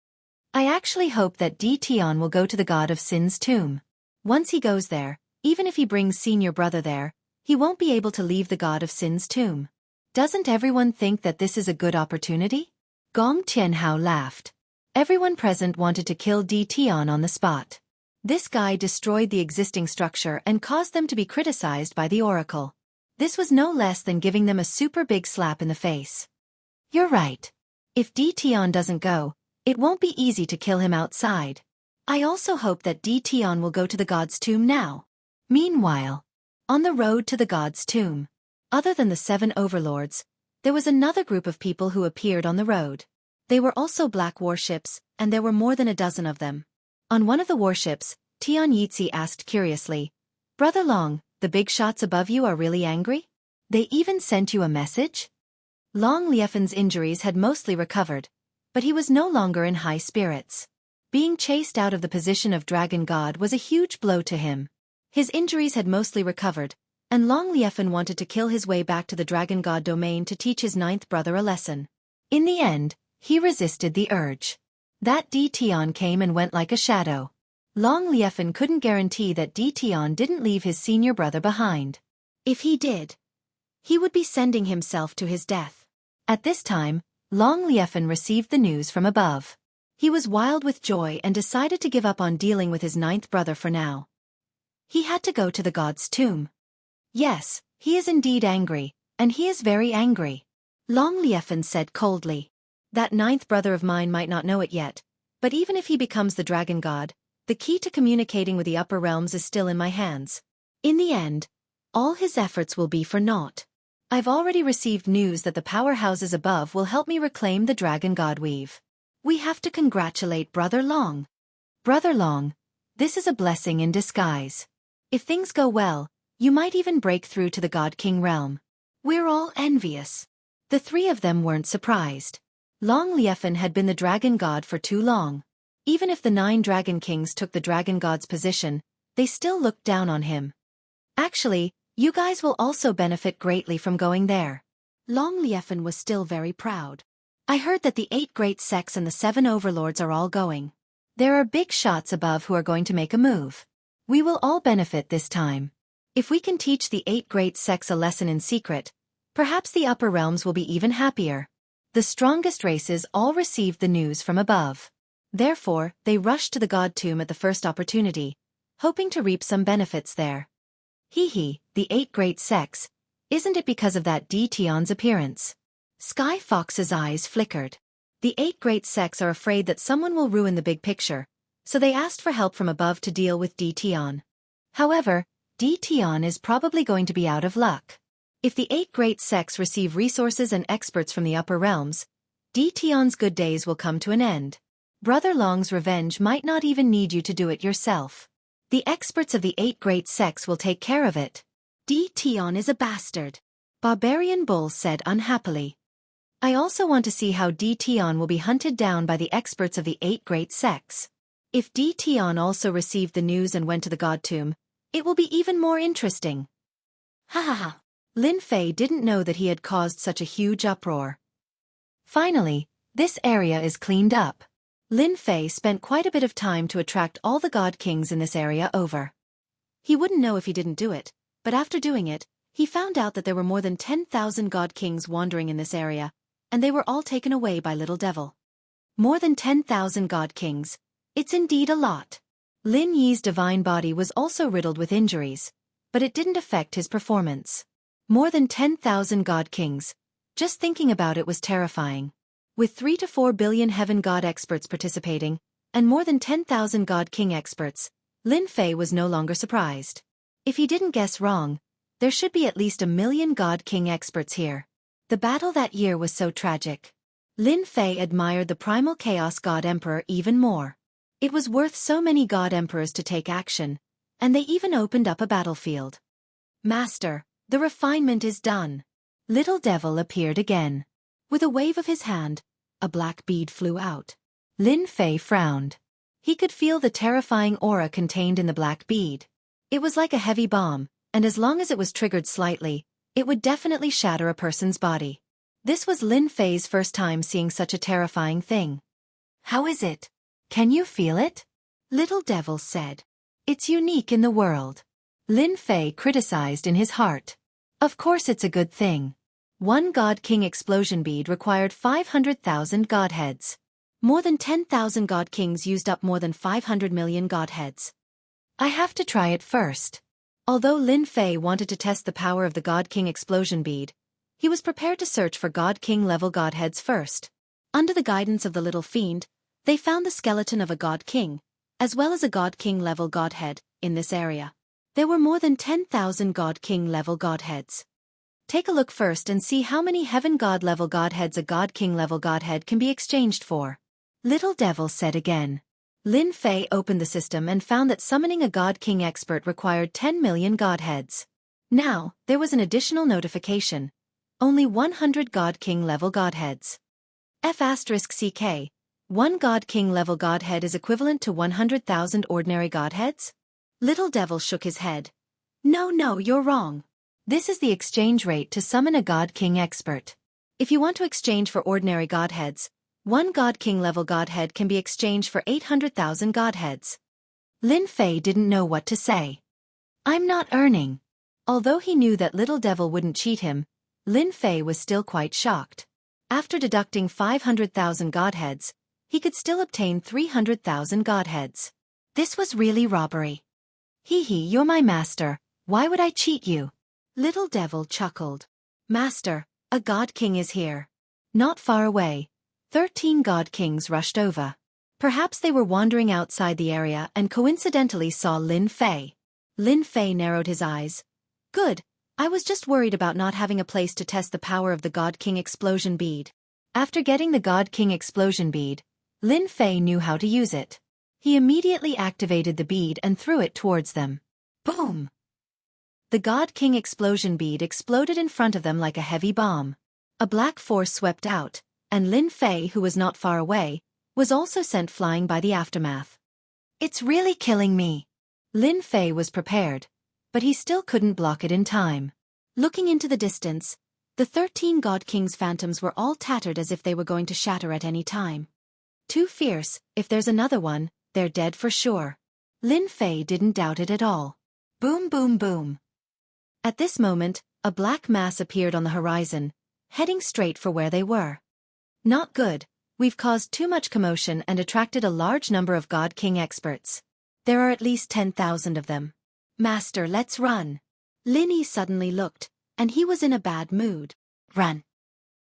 Speaker 1: I actually hope that Tian will go to the god of Sin's tomb. Once he goes there, even if he brings senior brother there, he won't be able to leave the god of Sin's tomb. Doesn't everyone think that this is a good opportunity? Gong Tianhao laughed. Everyone present wanted to kill Tian on the spot. This guy destroyed the existing structure and caused them to be criticized by the oracle. This was no less than giving them a super big slap in the face. You're right. If Tian doesn't go, it won't be easy to kill him outside. I also hope that Tian will go to the god's tomb now. Meanwhile, on the road to the god's tomb, other than the 7 overlords, there was another group of people who appeared on the road. They were also black warships, and there were more than a dozen of them. On one of the warships, Tian Yitzi asked curiously, Brother Long, the big shots above you are really angry? They even sent you a message? Long Liefen's injuries had mostly recovered, but he was no longer in high spirits. Being chased out of the position of Dragon God was a huge blow to him. His injuries had mostly recovered, and Long Liefen wanted to kill his way back to the Dragon God domain to teach his 9th brother a lesson. In the end, he resisted the urge. That Tian came and went like a shadow. Long Liefen couldn't guarantee that Tian didn't leave his senior brother behind. If he did, he would be sending himself to his death. At this time, Long Liefen received the news from above. He was wild with joy and decided to give up on dealing with his 9th brother for now. He had to go to the god's tomb. Yes, he is indeed angry, and he is very angry. Long Liefen said coldly. That 9th brother of mine might not know it yet, but even if he becomes the dragon god, the key to communicating with the upper realms is still in my hands. In the end, all his efforts will be for naught. I've already received news that the powerhouses above will help me reclaim the dragon god weave. We have to congratulate Brother Long. Brother Long, this is a blessing in disguise. If things go well, you might even break through to the God King realm. We're all envious. The 3 of them weren't surprised. Long Liefen had been the dragon god for too long. Even if the 9 dragon kings took the dragon god's position, they still looked down on him. Actually, you guys will also benefit greatly from going there. Long Liefen was still very proud. I heard that the 8 great sects and the 7 overlords are all going. There are big shots above who are going to make a move. We will all benefit this time. If we can teach the 8 great sects a lesson in secret, perhaps the upper realms will be even happier. The strongest races all received the news from above. Therefore, they rushed to the god tomb at the first opportunity, hoping to reap some benefits there. Hee, the 8 great sects, isn't it because of that Tian's appearance? Sky Fox's eyes flickered. The 8 great sects are afraid that someone will ruin the big picture, so they asked for help from above to deal with Tian. However, Tian is probably going to be out of luck. If the 8 great sects receive resources and experts from the upper realms, Tian's good days will come to an end. Brother Long's revenge might not even need you to do it yourself. The experts of the 8 great sects will take care of it. Tian is a bastard, Barbarian Bull said unhappily. I also want to see how Tian will be hunted down by the experts of the 8 great sects. If Tian also received the news and went to the god tomb, it will be even more interesting. Ha ha ha. Lin Fei didn't know that he had caused such a huge uproar. Finally, this area is cleaned up. Lin Fei spent quite a bit of time to attract all the god kings in this area over. He wouldn't know if he didn't do it, but after doing it, he found out that there were more than 10,000 god kings wandering in this area, and they were all taken away by Little Devil. More than 10,000 god kings. It's indeed a lot. Lin Yi's divine body was also riddled with injuries, but it didn't affect his performance. More than 10,000 god kings. Just thinking about it was terrifying. With 3 to 4 billion heaven god experts participating, and more than 10,000 god king experts, Lin Fei was no longer surprised. If he didn't guess wrong, there should be at least 1 million god king experts here. The battle that year was so tragic. Lin Fei admired the primal chaos god emperor even more. It was worth so many god emperors to take action, and they even opened up a battlefield. Master, the refinement is done. Little Devil appeared again. With a wave of his hand, a black bead flew out. Lin Fei frowned. He could feel the terrifying aura contained in the black bead. It was like a heavy bomb, and as long as it was triggered slightly, it would definitely shatter a person's body. This was Lin Fei's first time seeing such a terrifying thing. How is it? Can you feel it? Little Devil said. It's unique in the world. Lin Fei criticized in his heart. Of course it's a good thing. One God King explosion bead required 500,000 godheads. More than 10,000 God Kings used up more than 500 million godheads. I have to try it first. Although Lin Fei wanted to test the power of the God King explosion bead, he was prepared to search for God King level godheads first. Under the guidance of the little fiend, they found the skeleton of a God King, as well as a God King level godhead, in this area. There were more than 10,000 God King level godheads. Take a look first and see how many Heaven God level godheads a God King level godhead can be exchanged for. Little Devil said again. Lin Fei opened the system and found that summoning a God King expert required 10 million godheads. Now, there was an additional notification. Only 100 God King level godheads. F*CK. One God King level godhead is equivalent to 100,000 ordinary godheads? Little Devil shook his head. No, you're wrong. This is the exchange rate to summon a God King expert. If you want to exchange for ordinary godheads, one God King level godhead can be exchanged for 800,000 godheads. Lin Fei didn't know what to say. I'm not earning. Although he knew that Little Devil wouldn't cheat him, Lin Fei was still quite shocked. After deducting 500,000 godheads, he could still obtain 300,000 godheads. This was really robbery. You're my master, why would I cheat you? Little Devil chuckled. Master, a God King is here. Not far away, 13 God Kings rushed over. Perhaps they were wandering outside the area and coincidentally saw Lin Fei. Lin Fei narrowed his eyes. Good, I was just worried about not having a place to test the power of the God King explosion bead. After getting the God King explosion bead, Lin Fei knew how to use it. He immediately activated the bead and threw it towards them. Boom! The God King explosion bead exploded in front of them like a heavy bomb. A black force swept out, and Lin Fei, who was not far away, was also sent flying by the aftermath. It's really killing me. Lin Fei was prepared, but he still couldn't block it in time. Looking into the distance, the 13 God King's phantoms were all tattered as if they were going to shatter at any time. Too fierce, if there's another one, they're dead for sure. Lin Fei didn't doubt it at all. Boom, boom, boom. At this moment, a black mass appeared on the horizon, heading straight for where they were. Not good, we've caused too much commotion and attracted a large number of God King experts. There are at least 10,000 of them. Master, let's run. Lin Yi suddenly looked, and he was in a bad mood. Run.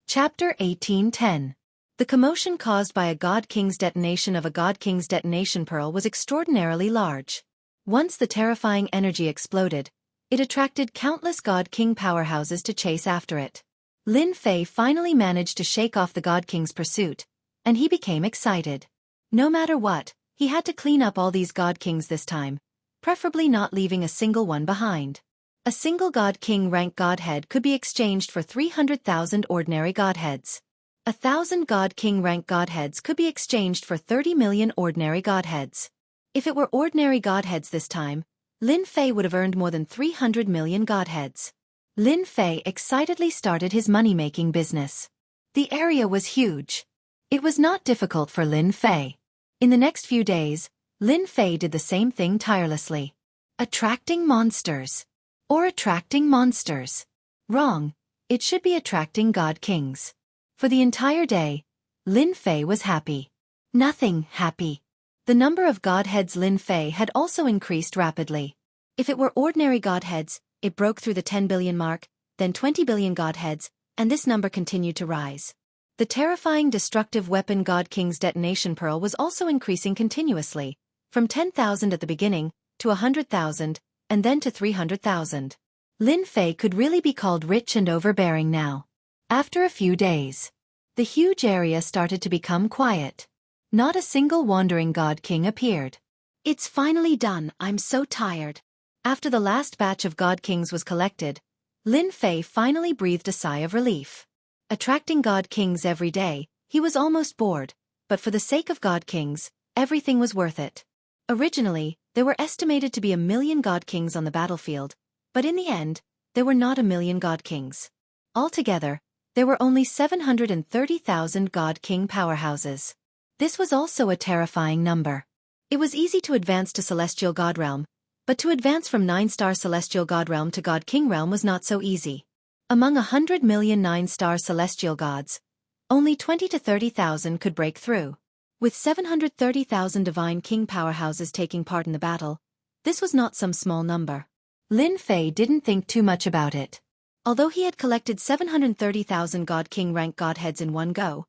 Speaker 1: Chapter 18:10. The commotion caused by a God King's detonation of a God King's detonation pearl was extraordinarily large. Once the terrifying energy exploded, it attracted countless God King powerhouses to chase after it. Lin Fei finally managed to shake off the God King's pursuit, and he became excited. No matter what, he had to clean up all these God Kings this time, preferably not leaving a single one behind. A single God King rank godhead could be exchanged for 300,000 ordinary godheads. 1,000 God King rank godheads could be exchanged for 30 million ordinary godheads. If it were ordinary godheads this time, Lin Fei would have earned more than 300 million godheads. Lin Fei excitedly started his money-making business. The area was huge. It was not difficult for Lin Fei. In the next few days, Lin Fei did the same thing tirelessly. Attracting monsters. Or attracting monsters. Wrong, it should be attracting God Kings. For the entire day, Lin Fei was happy. Nothing happy. The number of godheads Lin Fei had also increased rapidly. If it were ordinary godheads, it broke through the 10 billion mark, then 20 billion godheads, and this number continued to rise. The terrifying destructive weapon God King's detonation pearl was also increasing continuously, from 10,000 at the beginning, to 100,000, and then to 300,000. Lin Fei could really be called rich and overbearing now. After a few days, the huge area started to become quiet. Not a single wandering God King appeared.
Speaker 2: It's finally done, I'm so tired.
Speaker 1: After the last batch of God Kings was collected, Lin Fei finally breathed a sigh of relief. Attracting God Kings every day, he was almost bored, but for the sake of God Kings, everything was worth it. Originally, there were estimated to be 1,000,000 God Kings on the battlefield, but in the end, there were not 1,000,000 God Kings. Altogether, there were only 730,000 God King powerhouses. This was also a terrifying number. It was easy to advance to Celestial God Realm, but to advance from 9-star Celestial God Realm to God King Realm was not so easy. Among 100 million 9-star Celestial Gods, only 20 to 30,000 could break through. With 730,000 Divine King powerhouses taking part in the battle, this was not some small number. Lin Fei didn't think too much about it. Although he had collected 730,000 God King rank Godheads in one go,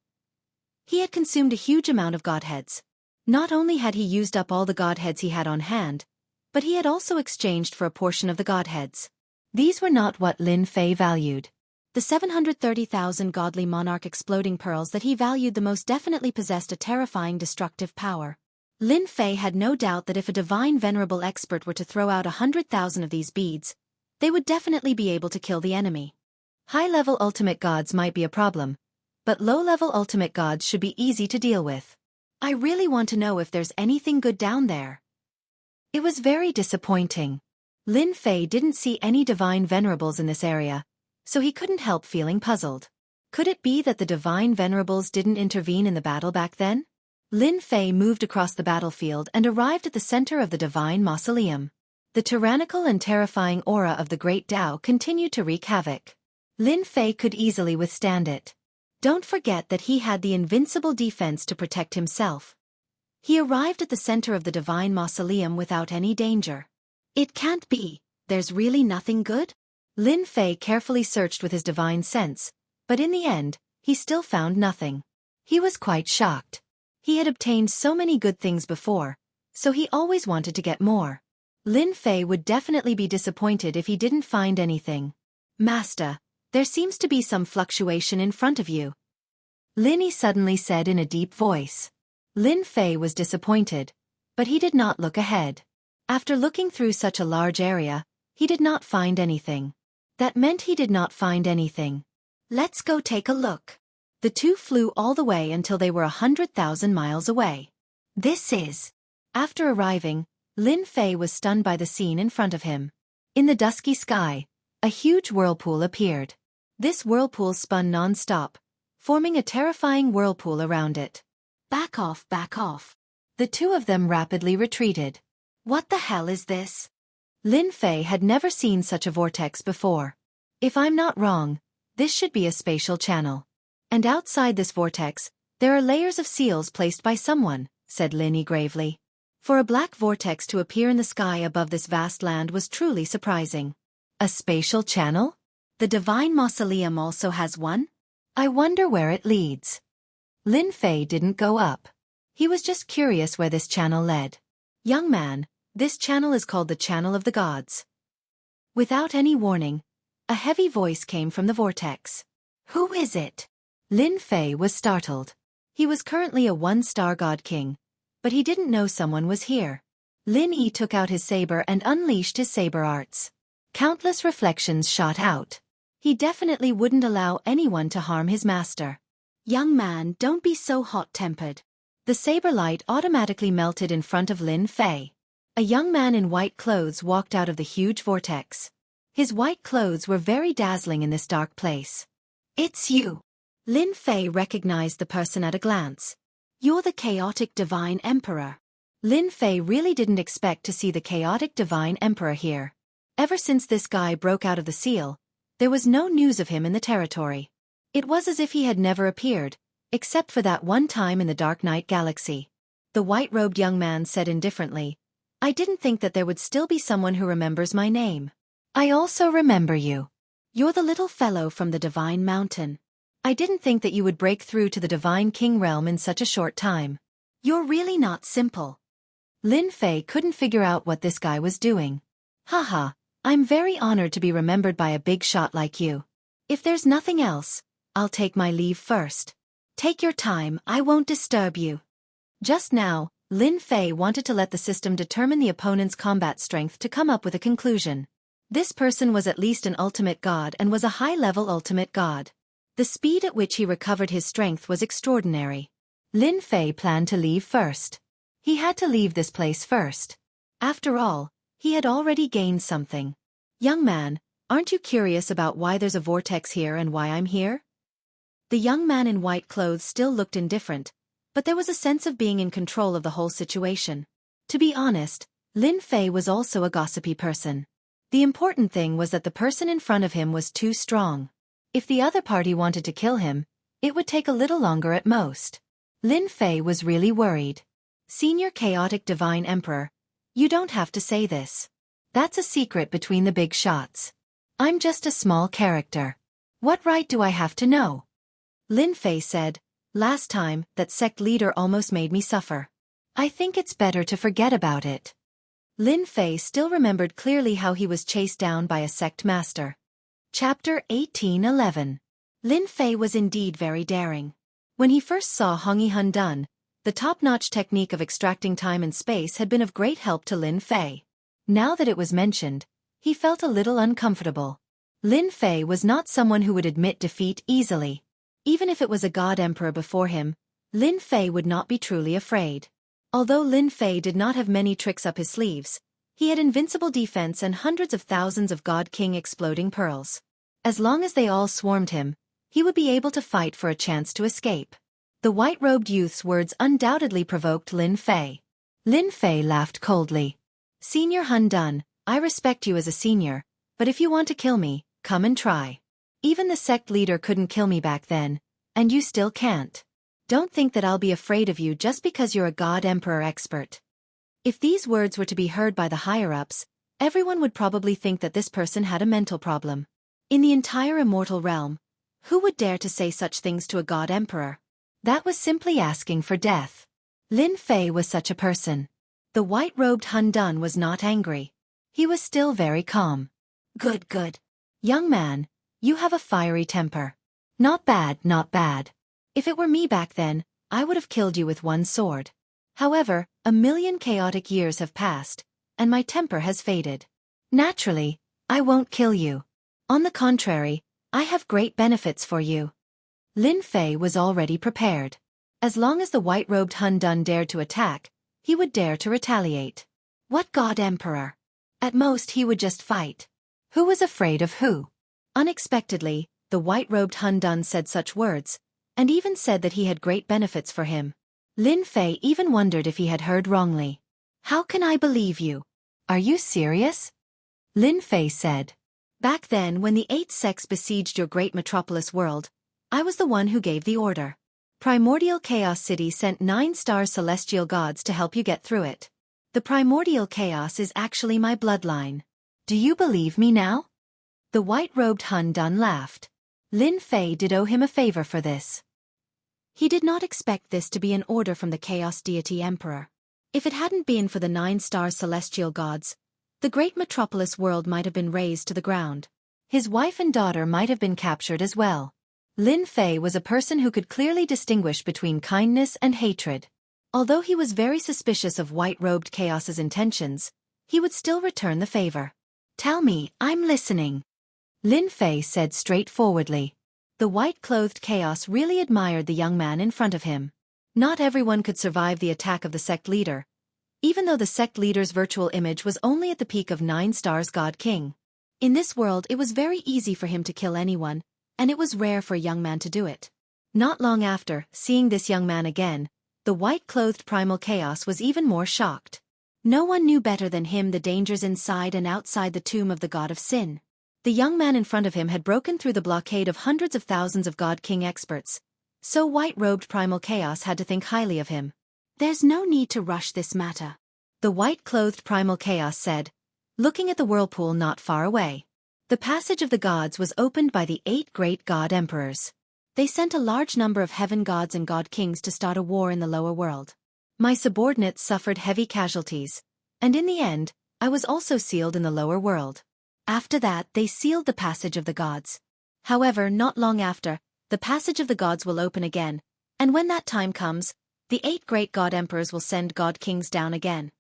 Speaker 1: he had consumed a huge amount of Godheads. Not only had he used up all the Godheads he had on hand, but he had also exchanged for a portion of the Godheads. These were not what Lin Fei valued. The 730,000 godly monarch exploding pearls that he valued the most definitely possessed a terrifying destructive power. Lin Fei had no doubt that if a divine venerable expert were to throw out 100,000 of these beads, they would definitely be able to kill the enemy. High-level ultimate gods might be a problem, but low-level ultimate gods should be easy to deal with. I really want to know if there's anything good down there. It was very disappointing. Lin Fei didn't see any divine venerables in this area, so he couldn't help feeling puzzled. Could it be that the divine venerables didn't intervene in the battle back then? Lin Fei moved across the battlefield and arrived at the center of the divine mausoleum. The tyrannical and terrifying aura of the great Tao continued to wreak havoc. Lin Fei could easily withstand it. Don't forget that he had the invincible defense to protect himself. He arrived at the center of the divine mausoleum without any danger. It can't be, there's really nothing good? Lin Fei carefully searched with his divine sense, but in the end, he still found nothing. He was quite shocked. He had obtained so many good things before, so he always wanted to get more. Lin Fei would definitely be disappointed if he didn't find anything. Master, there seems to be some fluctuation in front of you. Lin Yi suddenly said in a deep voice. Lin Fei was disappointed, but he did not look ahead. After looking through such a large area, he did not find anything. That meant he did not find anything. Let's go take a look. The two flew all the way until they were 100,000 miles away. This is... After arriving, Lin Fei was stunned by the scene in front of him. In the dusky sky, a huge whirlpool appeared. This whirlpool spun non-stop, forming a terrifying whirlpool around it. Back off, back off. The two of them rapidly retreated. What the hell is this? Lin Fei had never seen such a vortex before. If I'm not wrong, this should be a spatial channel. And outside this vortex, there are layers of seals placed by someone, said Lin Yi gravely. For a black vortex to appear in the sky above this vast land was truly surprising. A spatial channel? The divine mausoleum also has one? I wonder where it leads. Lin Fei didn't go up. He was just curious where this channel led. Young man, this channel is called the Channel of the Gods. Without any warning, a heavy voice came from the vortex. Who is it? Lin Fei was startled. He was currently a 1-star God King, but he didn't know someone was here. Lin Yi took out his saber and unleashed his saber arts. Countless reflections shot out. He definitely wouldn't allow anyone to harm his master. Young man, don't be so hot-tempered. The saber light automatically melted in front of Lin Fei. A young man in white clothes walked out of the huge vortex. His white clothes were very dazzling in this dark place. It's you. Lin Fei recognized the person at a glance. You're the chaotic divine emperor. Lin Fei really didn't expect to see the chaotic divine emperor here. Ever since this guy broke out of the seal, there was no news of him in the territory. It was as if he had never appeared, except for that one time in the Dark Night Galaxy. The white-robed young man said indifferently, I didn't think that there would still be someone who remembers my name. I also remember you. You're the little fellow from the Divine Mountain. I didn't think that you would break through to the Divine King realm in such a short time. You're really not simple. Lin Fei couldn't figure out what this guy was doing. Haha, I'm very honored to be remembered by a big shot like you. If there's nothing else, I'll take my leave first. Take your time, I won't disturb you. Just now, Lin Fei wanted to let the system determine the opponent's combat strength to come up with a conclusion. This person was at least an ultimate god and was a high-level ultimate god. The speed at which he recovered his strength was extraordinary. Lin Fei planned to leave first. He had to leave this place first. After all, he had already gained something. Young man, aren't you curious about why there's a vortex here and why I'm here? The young man in white clothes still looked indifferent, but there was a sense of being in control of the whole situation. To be honest, Lin Fei was also a gossipy person. The important thing was that the person in front of him was too strong. If the other party wanted to kill him, it would take a little longer at most. Lin Fei was really worried. Senior Chaotic Divine Emperor, you don't have to say this. That's a secret between the big shots. I'm just a small character. What right do I have to know? Lin Fei said, last time, that sect leader almost made me suffer. I think it's better to forget about it. Lin Fei still remembered clearly how he was chased down by a sect master. Chapter 1811. Lin Fei was indeed very daring. When he first saw Hongyi Hundun, the top-notch technique of extracting time and space had been of great help to Lin Fei. Now that it was mentioned, he felt a little uncomfortable. Lin Fei was not someone who would admit defeat easily. Even if it was a god emperor before him, Lin Fei would not be truly afraid. Although Lin Fei did not have many tricks up his sleeves, he had invincible defense and hundreds of thousands of God King exploding pearls. As long as they all swarmed him, he would be able to fight for a chance to escape. The white-robed youth's words undoubtedly provoked Lin Fei. Lin Fei laughed coldly. Senior Hundun, I respect you as a senior, but if you want to kill me, come and try. Even the sect leader couldn't kill me back then, and you still can't. Don't think that I'll be afraid of you just because you're a god emperor expert. If these words were to be heard by the higher-ups, everyone would probably think that this person had a mental problem. In the entire immortal realm, who would dare to say such things to a god emperor? That was simply asking for death. Lin Fei was such a person. The white-robed Hundun was not angry. He was still very calm. Good, good. Young man, you have a fiery temper. Not bad, not bad. If it were me back then, I would have killed you with one sword. However, 1,000,000 chaotic years have passed, and my temper has faded. Naturally, I won't kill you. On the contrary, I have great benefits for you. Lin Fei was already prepared. As long as the white-robed Hundun dared to attack, he would dare to retaliate. What god emperor? At most he would just fight. Who was afraid of who? Unexpectedly, the white-robed Hundun said such words, and even said that he had great benefits for him. Lin Fei even wondered if he had heard wrongly. How can I believe you? Are you serious? Lin Fei said. Back then when the 8 sects besieged your great metropolis world, I was the one who gave the order. Primordial Chaos City sent 9-star celestial gods to help you get through it. The primordial chaos is actually my bloodline. Do you believe me now? The white-robed Hundun laughed. Lin Fei did owe him a favor for this. He did not expect this to be an order from the Chaos Deity Emperor. If it hadn't been for the 9-star celestial gods, the great metropolis world might have been razed to the ground. His wife and daughter might have been captured as well. Lin Fei was a person who could clearly distinguish between kindness and hatred. Although he was very suspicious of white-robed Chaos's intentions, he would still return the favor. Tell me, I'm listening. Lin Fei said straightforwardly. The white-clothed Chaos really admired the young man in front of him. Not everyone could survive the attack of the sect leader, even though the sect leader's virtual image was only at the peak of 9 stars God King. In this world it was very easy for him to kill anyone, and it was rare for a young man to do it. Not long after, seeing this young man again, the white-clothed primal Chaos was even more shocked. No one knew better than him the dangers inside and outside the tomb of the God of Sin. The young man in front of him had broken through the blockade of hundreds of thousands of God King experts, so white-robed primal Chaos had to think highly of him. There's no need to rush this matter, the white-clothed primal Chaos said, looking at the whirlpool not far away. The passage of the gods was opened by the 8 great god emperors. They sent a large number of heaven gods and god kings to start a war in the lower world. My subordinates suffered heavy casualties, and in the end, I was also sealed in the lower world. After that they sealed the passage of the gods. However, not long after, the passage of the gods will open again, and when that time comes,
Speaker 2: The 8 great god emperors will send god kings down again.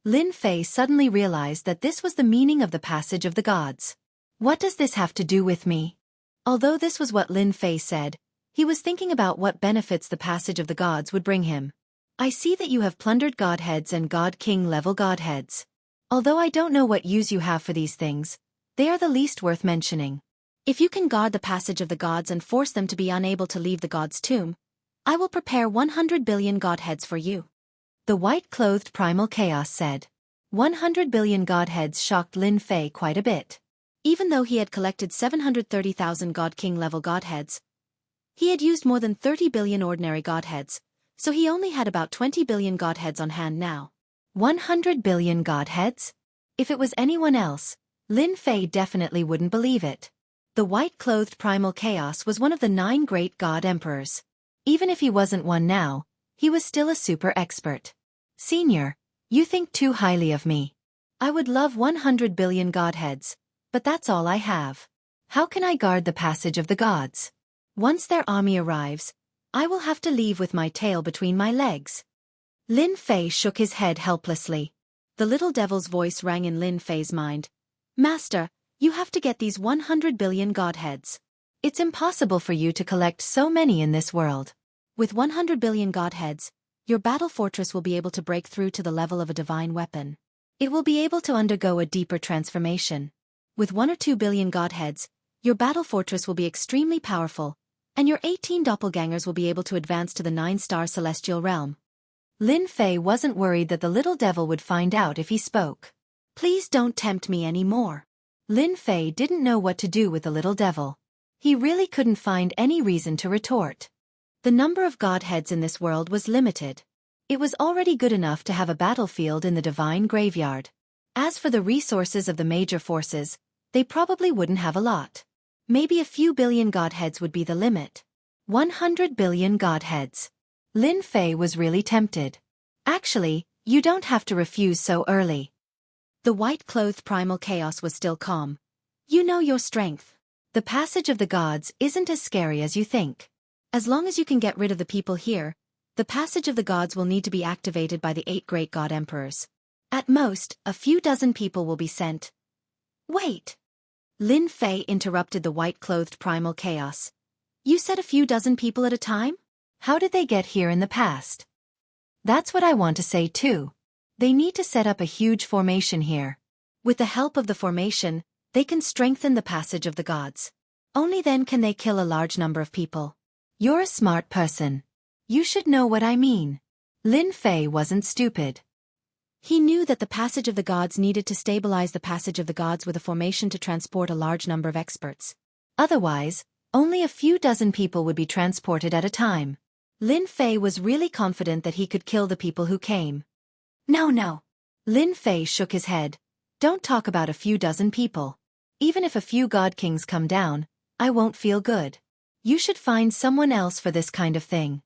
Speaker 1: Lin Fei suddenly realized that this was the meaning of the passage of the gods. What does this have to do with me? Although this was what Lin Fei said, he was thinking about what benefits the passage of the gods would bring him. I see that you have plundered godheads and god king level godheads. Although I don't know what use you have for these things, they are the least worth mentioning.
Speaker 2: If you can guard the passage of the gods and force them to be unable to leave the god's tomb, I will prepare 100 billion godheads for you.
Speaker 1: The white-clothed primal chaos said. 100 billion godheads shocked Lin Fei quite a bit.
Speaker 2: Even though he had collected 730,000 god king level godheads, he had used more than 30 billion ordinary godheads, so he only had about 20 billion godheads on hand now.
Speaker 1: 100 billion godheads? If it was anyone else, Lin Fei definitely wouldn't believe it. The white-clothed primal chaos was one of the 9 great god emperors. Even if he wasn't one now, he was still a super expert. Senior, you think too highly of me. I would love 100 billion godheads, but that's all I have. How can I guard the passage of the gods? Once their army arrives, I will have to leave with my tail between my legs. Lin Fei shook his head helplessly.
Speaker 2: The little devil's voice rang in Lin Fei's mind. Master, you have to get these 100 billion godheads.
Speaker 1: It's impossible for you to collect so many in this world.
Speaker 2: With 100 billion godheads, your battle fortress will be able to break through to the level of a divine weapon.
Speaker 1: It will be able to undergo a deeper transformation.
Speaker 2: With 1 or 2 billion godheads, your battle fortress will be extremely powerful, and your 18 doppelgangers will be able to advance to the 9-star celestial realm.
Speaker 1: Lin Fei wasn't worried that the little devil would find out if he spoke.
Speaker 2: Please don't tempt me anymore.
Speaker 1: Lin Fei didn't know what to do with the little devil. He really couldn't find any reason to retort. The number of godheads in this world was limited. It was already good enough to have a battlefield in the divine graveyard. As for the resources of the major forces, they probably wouldn't have a lot. Maybe a few billion godheads would be the limit. 100 billion godheads. Lin Fei was really tempted. Actually, you don't have to refuse so early.
Speaker 2: The white-clothed primal chaos was still calm. You know your strength.
Speaker 1: The passage of the gods isn't as scary as you think.
Speaker 2: As long as you can get rid of the people here, the passage of the gods will need to be activated by the 8 great god emperors. At most, a few dozen people will be sent. Wait! Lin Fei interrupted the white-clothed primal chaos. You said a few dozen people at a time?
Speaker 1: How did they get here in the past? That's what I want to say too. They need to set up a huge formation here.
Speaker 2: With the help of the formation, they can strengthen the passage of the gods. Only then can they kill a large number of people.
Speaker 1: You're a smart person. You should know what I mean. Lin Fei wasn't stupid.
Speaker 2: He knew that the passage of the gods needed to stabilize the passage of the gods with a formation to transport a large number of experts.
Speaker 1: Otherwise, only a few dozen people would be transported at a time. Lin Fei was really confident that he could kill the people who came.
Speaker 2: No.
Speaker 1: Lin Fei shook his head. Don't talk about a few dozen people. Even if a few god kings come down, I won't feel good. You should find someone else for this kind of thing.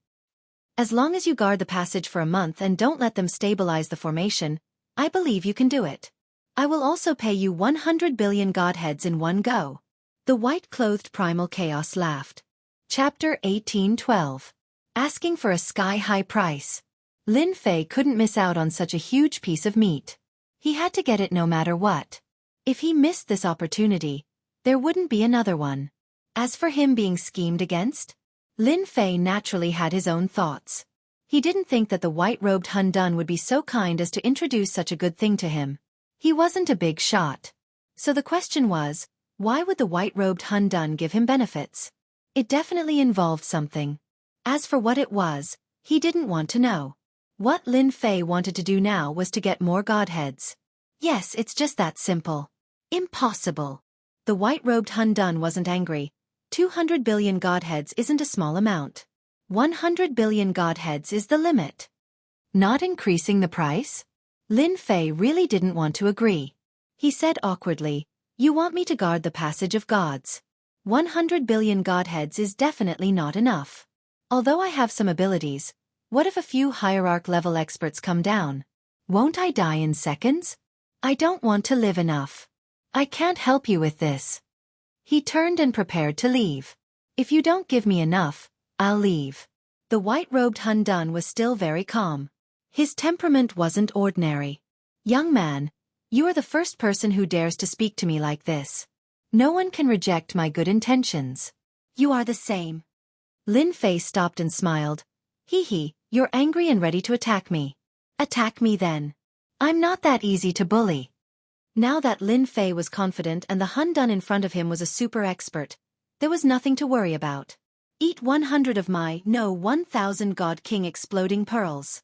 Speaker 1: As long as you guard the passage for a month and don't let them stabilize the formation, I believe you can do it. I will also pay you 100 billion godheads in one go. The white-clothed primal chaos laughed. Chapter 1812. Asking for a sky-high price. Lin Fei couldn't miss out on such a huge piece of meat. He had to get it no matter what. If he missed this opportunity, there wouldn't be another one. As for him being schemed against, Lin Fei naturally had his own thoughts. He didn't think that the white-robed Hun Dun would be so kind as to introduce such a good thing to him. He wasn't a big shot. So the question was, why would the white-robed Hun Dun give him benefits? It definitely involved something. As for what it was, he didn't want to know. What Lin Fei wanted to do now was to get more godheads. Yes, it's just that simple. Impossible. The white-robed Hun Dun wasn't angry. 200 billion godheads isn't a small amount. 100 billion godheads is the limit. Not increasing the price? Lin Fei really didn't want to agree. He said awkwardly, you want me to guard the passage of gods. 100 billion godheads is definitely not enough. Although I have some abilities, what if a few hierarch-level experts come down? Won't I die in seconds? I don't want to live enough. I can't help you with this. He turned and prepared to leave. If you don't give me enough, I'll leave. The white-robed Hun Dun was still very calm. His temperament wasn't ordinary. Young man, you are the first person who dares to speak to me like this. No one can reject my good intentions.
Speaker 2: You are the same.
Speaker 1: Lin Fei stopped and smiled. Hee, you're angry and ready to attack me. Attack me then. I'm not that easy to bully. Now that Lin Fei was confident and the Hun Dun in front of him was a super expert, there was nothing to worry about. Eat 100 of my, no 1,000 God King exploding pearls.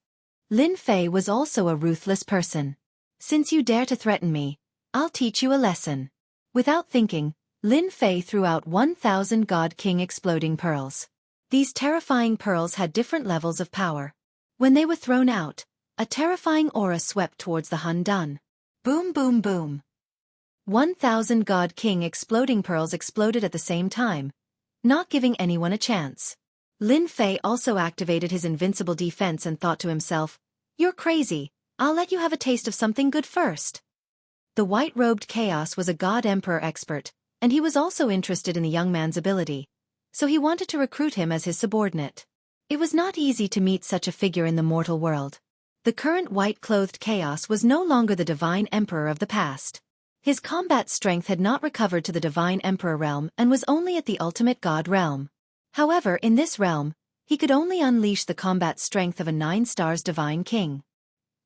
Speaker 1: Lin Fei was also a ruthless person. Since you dare to threaten me, I'll teach you a lesson. Without thinking, Lin Fei threw out 1,000 God King exploding pearls. These terrifying pearls had different levels of power. When they were thrown out, a terrifying aura swept towards the Hun Dun. Boom boom boom. 1,000 God King exploding pearls exploded at the same time, not giving anyone a chance. Lin Fei also activated his invincible defense and thought to himself, "You're crazy, I'll let you have a taste of something good first." The white-robed Chaos was a God Emperor expert, and he was also interested in the young man's ability, so he wanted to recruit him as his subordinate. It was not easy to meet such a figure in the mortal world. The current white-clothed Chaos was no longer the Divine Emperor of the past. His combat strength had not recovered to the Divine Emperor realm and was only at the Ultimate God realm. However, in this realm, he could only unleash the combat strength of a 9 stars Divine King.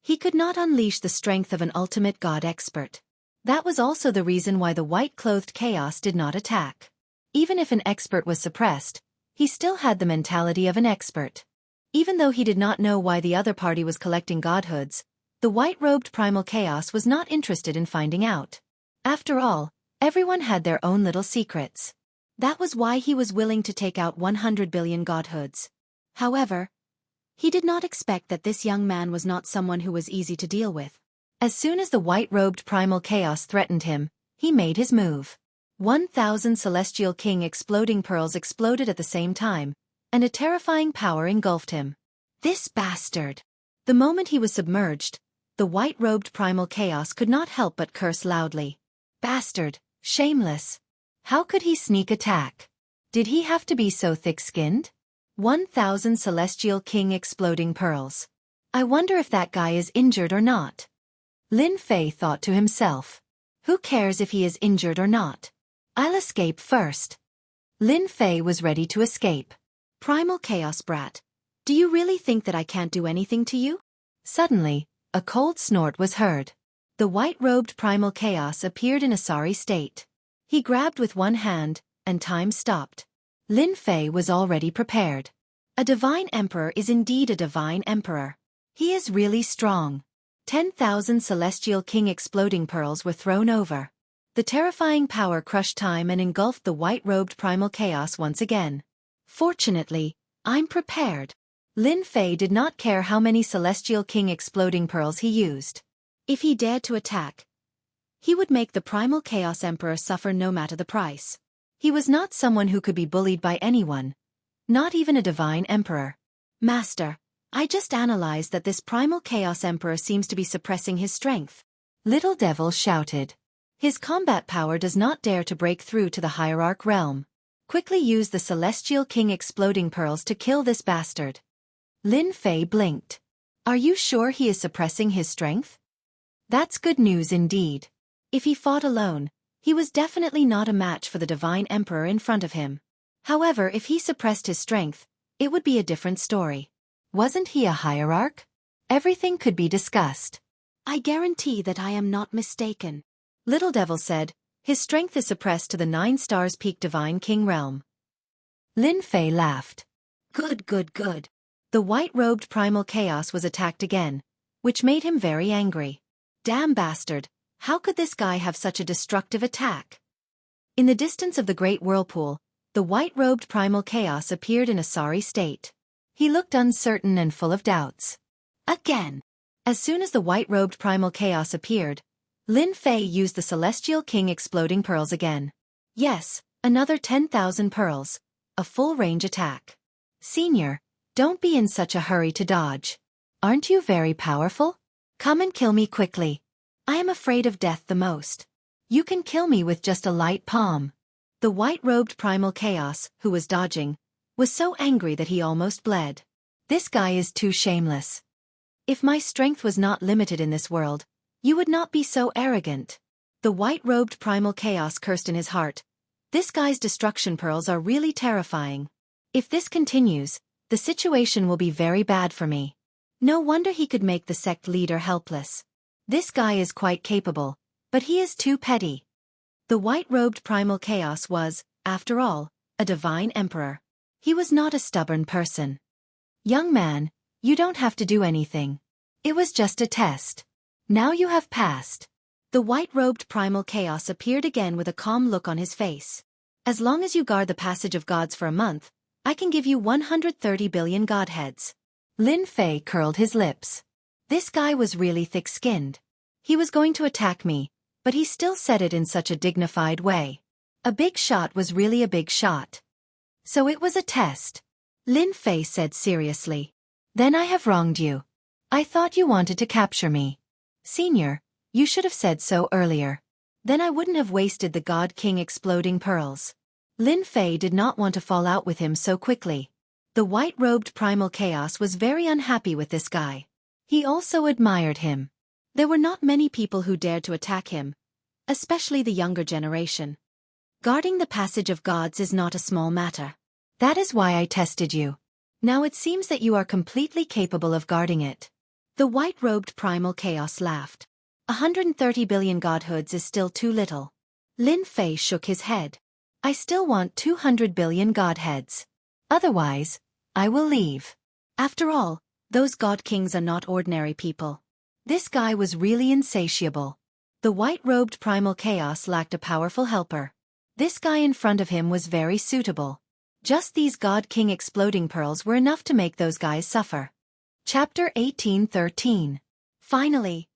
Speaker 1: He could not unleash the strength of an Ultimate God expert. That was also the reason why the white-clothed Chaos did not attack. Even if an expert was suppressed, he still had the mentality of an expert. Even though he did not know why the other party was collecting godhoods, the white-robed Primal Chaos was not interested in finding out. After all, everyone had their own little secrets. That was why he was willing to take out 100 billion godhoods. However, he did not expect that this young man was not someone who was easy to deal with. As soon as the white-robed Primal Chaos threatened him, he made his move. 1,000 Celestial King exploding pearls exploded at the same time, and a terrifying power engulfed him. This bastard! The moment he was submerged, the white-robed Primal Chaos could not help but curse loudly. Bastard! Shameless! How could he sneak attack? Did he have to be so thick-skinned? 1,000 Celestial King exploding pearls. I wonder if that guy is injured or not. Lin Fei thought to himself. Who cares if he is injured or not? I'll escape first. Lin Fei was ready to escape. Primal Chaos brat, do you really think that I can't do anything to you? Suddenly, a cold snort was heard. The white-robed Primal Chaos appeared in a sorry state. He grabbed with one hand, and time stopped. Lin Fei was already prepared. A Divine Emperor is indeed a Divine Emperor. He is really strong. 10,000 Celestial King exploding pearls were thrown over. The terrifying power crushed time and engulfed the white-robed Primal Chaos once again. Fortunately, I'm prepared. Lin Fei did not care how many Celestial King exploding pearls he used. If he dared to attack, he would make the Primal Chaos Emperor suffer no matter the price. He was not someone who could be bullied by anyone, not even a Divine Emperor. Master, I just analyzed that this Primal Chaos Emperor seems to be suppressing his strength. Little Devil shouted. His combat power does not dare to break through to the Hierarch realm. Quickly use the Celestial King exploding pearls to kill this bastard. Lin Fei blinked. Are you sure he is suppressing his strength? That's good news indeed. If he fought alone, he was definitely not a match for the Divine Emperor in front of him. However, if he suppressed his strength, it would be a different story. Wasn't he a hierarch? Everything could be discussed. I guarantee that I am not mistaken. Little Devil said, his strength is suppressed to the 9 stars peak Divine King realm. Lin Fei laughed. Good. The white-robed Primal Chaos was attacked again, which made him very angry. Damn bastard, how could this guy have such a destructive attack? In the distance of the great whirlpool, the white-robed Primal Chaos appeared in a sorry state. He looked uncertain and full of doubts. Again! As soon as the white-robed Primal Chaos appeared, Lin Fei used the Celestial King exploding pearls again. Yes, another 10,000 pearls, a full-range attack. Senior, don't be in such a hurry to dodge. Aren't you very powerful? Come and kill me quickly. I am afraid of death the most. You can kill me with just a light palm. The white-robed Primal Chaos, who was dodging, was so angry that he almost bled. This guy is too shameless. If my strength was not limited in this world, you would not be so arrogant. The white-robed primal chaos cursed in his heart. This guy's destruction pearls are really terrifying. If this continues, the situation will be very bad for me. No wonder he could make the sect leader helpless. This guy is quite capable, but he is too petty. The white-robed primal chaos was, after all, a divine emperor. He was not a stubborn person. Young man, you don't have to do anything. It was just a test. Now you have passed. The white-robed primal chaos appeared again with a calm look on his face. As long as you guard the passage of gods for a month, I can give you 130 billion godheads. Lin Fei curled his lips. This guy was really thick-skinned. He was going to attack me, but he still said it in such a dignified way. A big shot was really a big shot. So it was a test. Lin Fei said seriously. Then I have wronged you. I thought you wanted to capture me. Senior, you should have said so earlier. Then I wouldn't have wasted the God King exploding pearls. Lin Fei did not want to fall out with him so quickly. The white-robed primal chaos was very unhappy with this guy. He also admired him. There were not many people who dared to attack him, especially the younger generation. Guarding the passage of gods is not a small matter. That is why I tested you. Now it seems that you are completely capable of guarding it. The white-robed primal chaos laughed. 130 billion godhoods is still too little. Lin Fei shook his head. I still want 200 billion godheads. Otherwise, I will leave. After all, those god kings are not ordinary people. This guy was really insatiable. The white-robed primal chaos lacked a powerful helper. This guy in front of him was very suitable. Just these god king exploding pearls were enough to make those guys suffer. Chapter 18:13. Finally,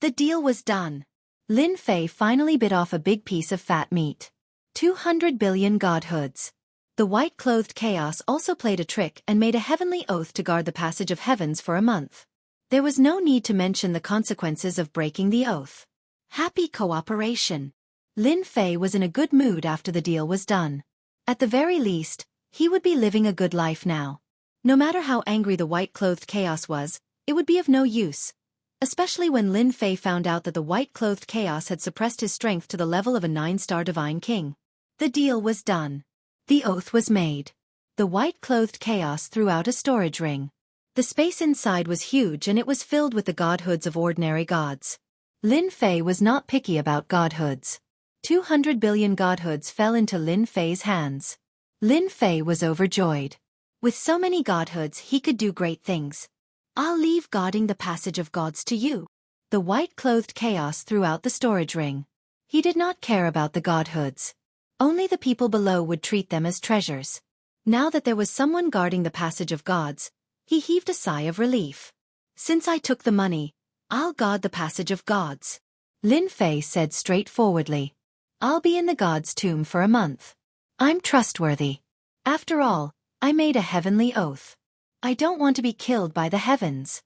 Speaker 1: the deal was done. Lin Fei finally bit off a big piece of fat meat. 200 billion godhoods. The white-clothed chaos also played a trick and made a heavenly oath to guard the passage of heavens for a month. There was no need to mention the consequences of breaking the oath. Happy cooperation. Lin Fei was in a good mood after the deal was done. At the very least, he would be living a good life now. No matter how angry the white-clothed chaos was, it would be of no use. Especially when Lin Fei found out that the white-clothed chaos had suppressed his strength to the level of a 9-star divine king. The deal was done. The oath was made. The white-clothed chaos threw out a storage ring. The space inside was huge and it was filled with the godhoods of ordinary gods. Lin Fei was not picky about godhoods. 200 billion godhoods fell into Lin Fei's hands. Lin Fei was overjoyed. With so many godhoods he could do great things. I'll leave guarding the passage of gods to you. The white-clothed chaos threw out the storage ring. He did not care about the godhoods. Only the people below would treat them as treasures. Now that there was someone guarding the passage of gods, he heaved a sigh of relief. Since I took the money, I'll guard the passage of gods. Lin Fei said straightforwardly. I'll be in the god's tomb for a month. I'm trustworthy. After all, I made a heavenly oath. I don't want to be killed by the heavens.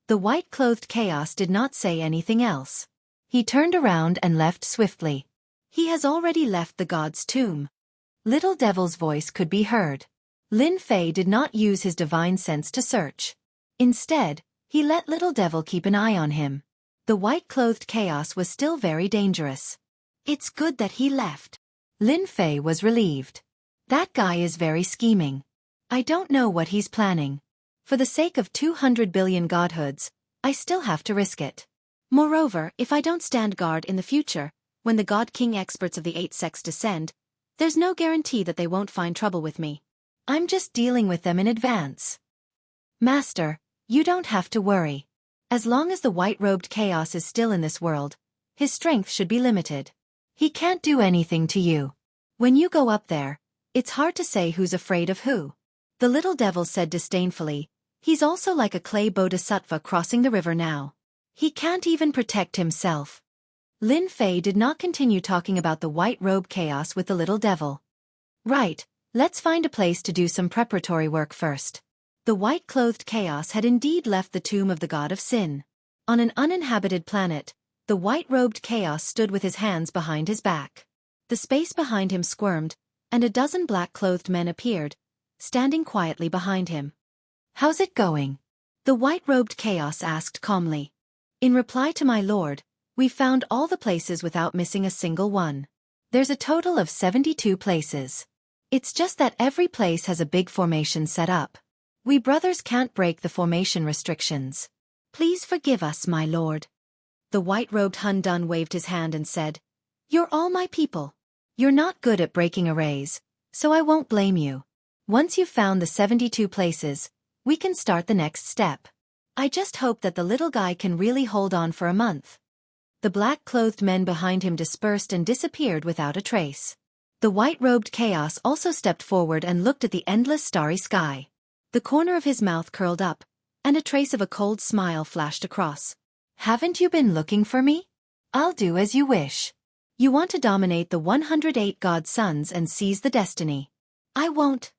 Speaker 1: The white-clothed chaos did not say anything else. He turned around and left swiftly. He has already left the god's tomb. Little Devil's voice could be heard. Lin Fei did not use his divine sense to search. Instead, he let Little Devil keep an eye on him. The white-clothed chaos was still very dangerous. It's good that he left. Lin Fei was relieved. That guy is very scheming. I don't know what he's planning. For the sake of 200 billion godhoods, I still have to risk it. Moreover, if I don't stand guard in the future, when the God King experts of the 8 sects descend, there's no guarantee that they won't find trouble with me. I'm just dealing with them in advance. Master, you don't have to worry. As long as the white-robed chaos is still in this world, his strength should be limited. He can't do anything to you. When you go up there, it's hard to say who's afraid of who. The Little Devil said disdainfully. He's also like a clay bodhisattva crossing the river now. He can't even protect himself. Lin Fei did not continue talking about the white-robe chaos with the Little Devil. Right, let's find a place to do some preparatory work first. The white-clothed chaos had indeed left the tomb of the god of sin. On an uninhabited planet, the white-robed chaos stood with his hands behind his back. The space behind him squirmed, and a dozen black-clothed men appeared, standing quietly behind him. How's it going?
Speaker 2: The white-robed chaos asked calmly. In reply to my lord, we found all the places without missing a single one.
Speaker 1: There's a total of 72 places. It's just that every place has a big formation set up. We brothers can't break the formation restrictions.
Speaker 2: Please forgive us, my lord. The white-robed Hun Dun waved his hand and said, You're all my people.
Speaker 1: You're not good at breaking arrays, so I won't blame you. Once you've found the 72 places, we can start the next step.
Speaker 2: I just hope that the little guy can really hold on for a month.
Speaker 1: The black-clothed men behind him dispersed and disappeared without a trace. The white-robed chaos also stepped forward and looked at the endless starry sky.
Speaker 2: The corner of his mouth curled up, and a trace of a cold smile flashed across.
Speaker 1: Haven't you been looking for me? I'll do as you wish. You want to dominate the 108 god sons and seize the destiny.
Speaker 2: I won't.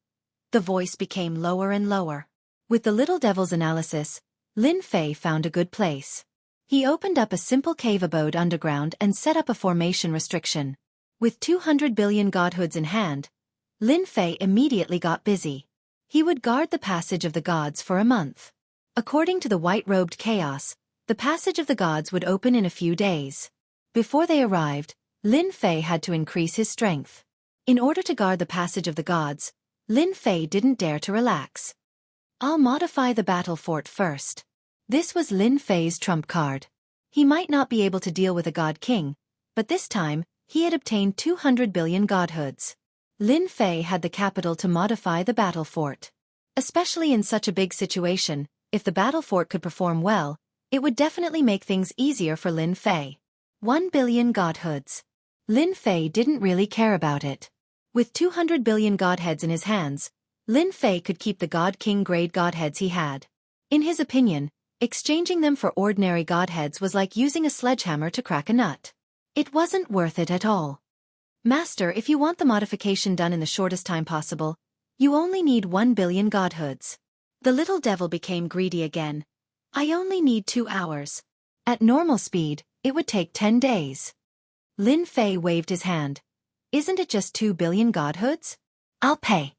Speaker 2: The voice became lower and lower.
Speaker 1: With the little devil's analysis, Lin Fei found a good place. He opened up a simple cave abode underground and set up a formation restriction. With 200 billion godhoods in hand, Lin Fei immediately got busy. He would guard the passage of the gods for a month. According to the white-robed chaos, the passage of the gods would open in a few days. Before they arrived, Lin Fei had to increase his strength. In order to guard the passage of the gods, Lin Fei didn't dare to relax. I'll modify the battle fort first. This was Lin Fei's trump card. He might not be able to deal with a god king, but this time, he had obtained 200 billion godhoods. Lin Fei had the capital to modify the battle fort. Especially in such a big situation, if the battle fort could perform well, it would definitely make things easier for Lin Fei. 1 billion godhoods. Lin Fei didn't really care about it. With 200 billion godheads in his hands, Lin Fei could keep the god king grade godheads he had. In his opinion, exchanging them for ordinary godheads was like using a sledgehammer to crack a nut. It wasn't worth it at all. Master, if you want the modification done in the shortest time possible, you only need 1 billion godhoods.
Speaker 2: The little devil became greedy again. I only need 2 hours.
Speaker 1: At normal speed, it would take 10 days. Lin Fei waved his hand. Isn't it just 2 billion godhoods? I'll pay.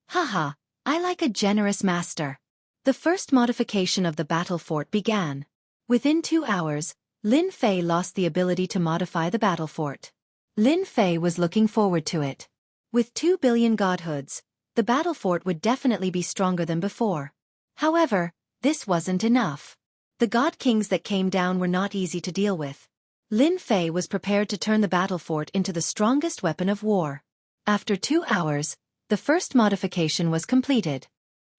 Speaker 2: Haha, I like a generous master.
Speaker 1: The first modification of the battle fort began. Within 2 hours, Lin Fei lost the ability to modify the battle fort. Lin Fei was looking forward to it. With 2 billion godhoods, the battle fort would definitely be stronger than before. However, this wasn't enough. The god kings that came down were not easy to deal with. Lin Fei was prepared to turn the battle fort into the strongest weapon of war. After 2 hours, the first modification was completed.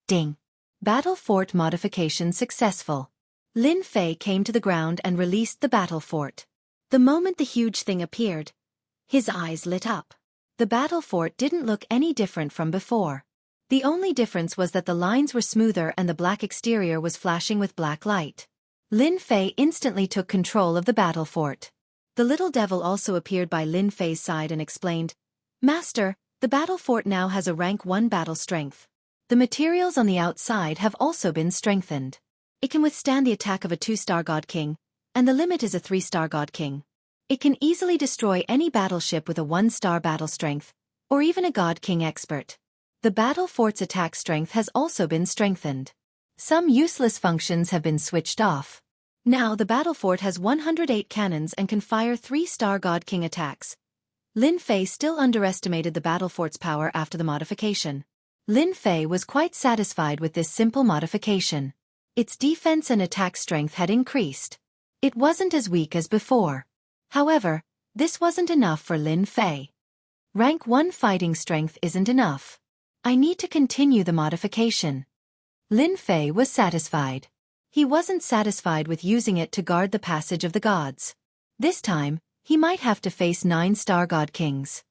Speaker 1: Ding! Battle fort modification successful. Lin Fei came to the ground and released the battle fort.
Speaker 2: The moment the huge thing appeared, his eyes lit up.
Speaker 1: The battle fort didn't look any different from before. The only difference was that the lines were smoother and the black exterior was flashing with black light. Lin Fei instantly took control of the battle fort. The little devil also appeared by Lin Fei's side and explained, Master, the battle fort now has a rank 1 battle strength. The materials on the outside have also been strengthened. It can withstand the attack of a 2-star god king, and the limit is a 3-star god king. It can easily destroy any battleship with a 1-star battle strength, or even a god king expert. The battle fort's attack strength has also been strengthened. Some useless functions have been switched off. Now the battle fort has 108 cannons and can fire 3-star god king attacks. Lin Fei still underestimated the battle fort's power after the modification. Lin Fei was quite satisfied with this simple modification. Its defense and attack strength had increased. It wasn't as weak as before. However, this wasn't enough for Lin Fei. Rank 1 fighting strength isn't enough. I need to continue the modification. Lin Fei was satisfied. He wasn't satisfied with using it to guard the passage of the gods. This time, he might have to face 9-star god kings.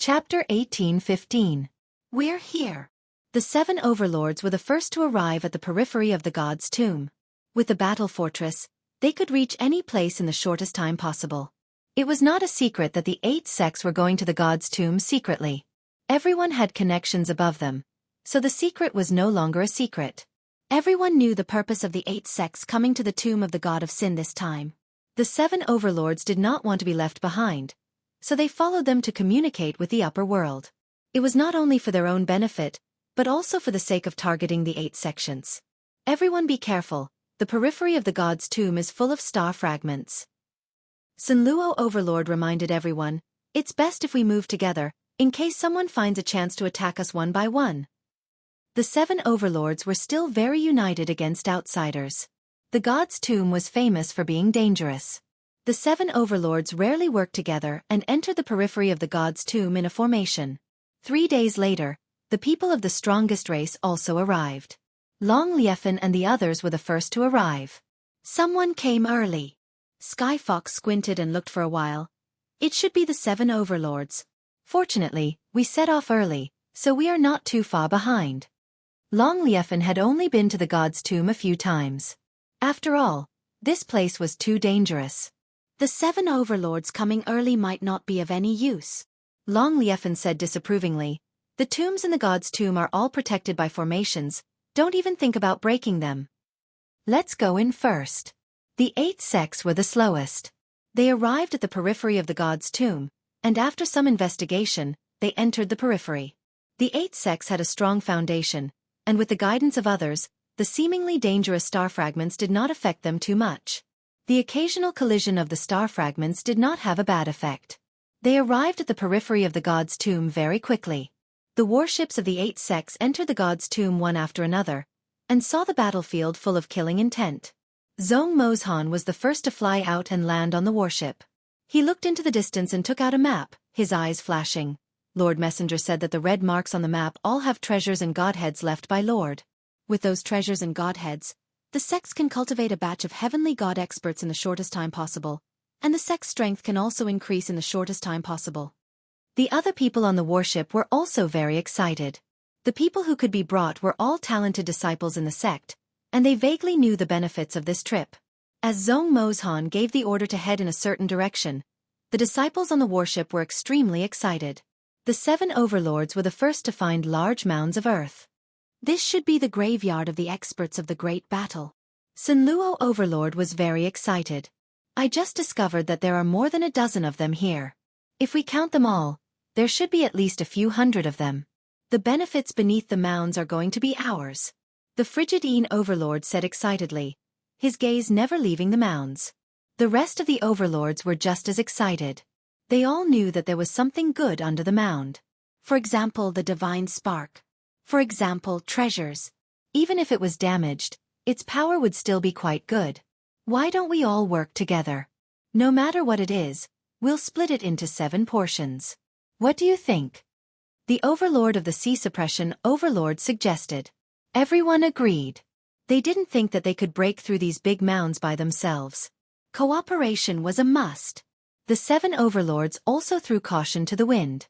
Speaker 1: Chapter 18:15. We're here. The 7 overlords were the first to arrive at the periphery of the god's tomb. With the battle fortress, they could reach any place in the shortest time possible. It was not a secret that the 8 sects were going to the god's tomb secretly. Everyone had connections above them, so the secret was no longer a secret.
Speaker 2: Everyone knew the purpose of the 8 sects coming to the tomb of the god of sin this time.
Speaker 1: The 7 overlords did not want to be left behind, so they followed them to communicate with the upper world. It was not only for their own benefit,
Speaker 2: but also for the sake of targeting the 8 sections. Everyone be careful, the periphery of the god's tomb is full of star fragments. Sunluo Overlord reminded everyone, it's best if we move together, in case someone finds a chance to attack us one by one. The 7 overlords were still very united against outsiders. The god's tomb was famous for being dangerous. The 7 overlords rarely worked together and entered the periphery of the god's tomb in a formation. 3 days later, the people of the strongest race also arrived. Long Liefen and the others were the first to arrive. Someone came early. Sky Fox squinted and looked for a while. It should be the 7 overlords. Fortunately, we set off early, so we are not too far behind. Long Liefen had only been to the god's tomb a few times. After all, this place was too dangerous. The 7 overlords coming early might not be of any use. Long Liefen said disapprovingly, the tombs in the god's tomb are all protected by formations, don't even think about breaking them. Let's go in first. The 8 sects were the slowest. They arrived at the periphery of the god's tomb, and after some investigation, they entered the periphery. The 8 sects had a strong foundation, and with the guidance of others, the seemingly dangerous star fragments did not affect them too much. The occasional collision of the star fragments did not have a bad effect. They arrived at the periphery of the god's tomb very quickly. The warships of the 8 sects entered the god's tomb one after another, and saw the battlefield full of killing intent. Zhong Mozhan was the first to fly out and land on the warship. He looked into the distance and took out a map, his eyes flashing. Lord Messenger said that the red marks on the map all have treasures and godheads left by Lord. With those treasures and godheads, the sects can cultivate a batch of heavenly god experts in the shortest time possible, and the sect's strength can also increase in the shortest time possible. The other people on the warship were also very excited. The people who could be brought were all talented disciples in the sect, and they vaguely knew the benefits of this trip. As Zhong Mozhan gave the order to head in a certain direction, the disciples on the warship were extremely excited. The 7 overlords were the first to find large mounds of earth. This should be the graveyard of the experts of the great battle. Sunluo Overlord was very excited. I just discovered that there are more than a dozen of them here. If we count them all, there should be at least a few hundred of them. The benefits beneath the mounds are going to be ours. The Frigidine Overlord said excitedly, his gaze never leaving the mounds. The rest of the overlords were just as excited. They all knew that there was something good under the mound. For example, the divine spark. For example, treasures. Even if it was damaged, its power would still be quite good. Why don't we all work together? No matter what it is, we'll split it into 7 portions. What do you think? The Overlord of the Sea Suppression Overlord suggested. Everyone agreed. They didn't think that they could break through these big mounds by themselves. Cooperation was a must. The 7 overlords also threw caution to the wind.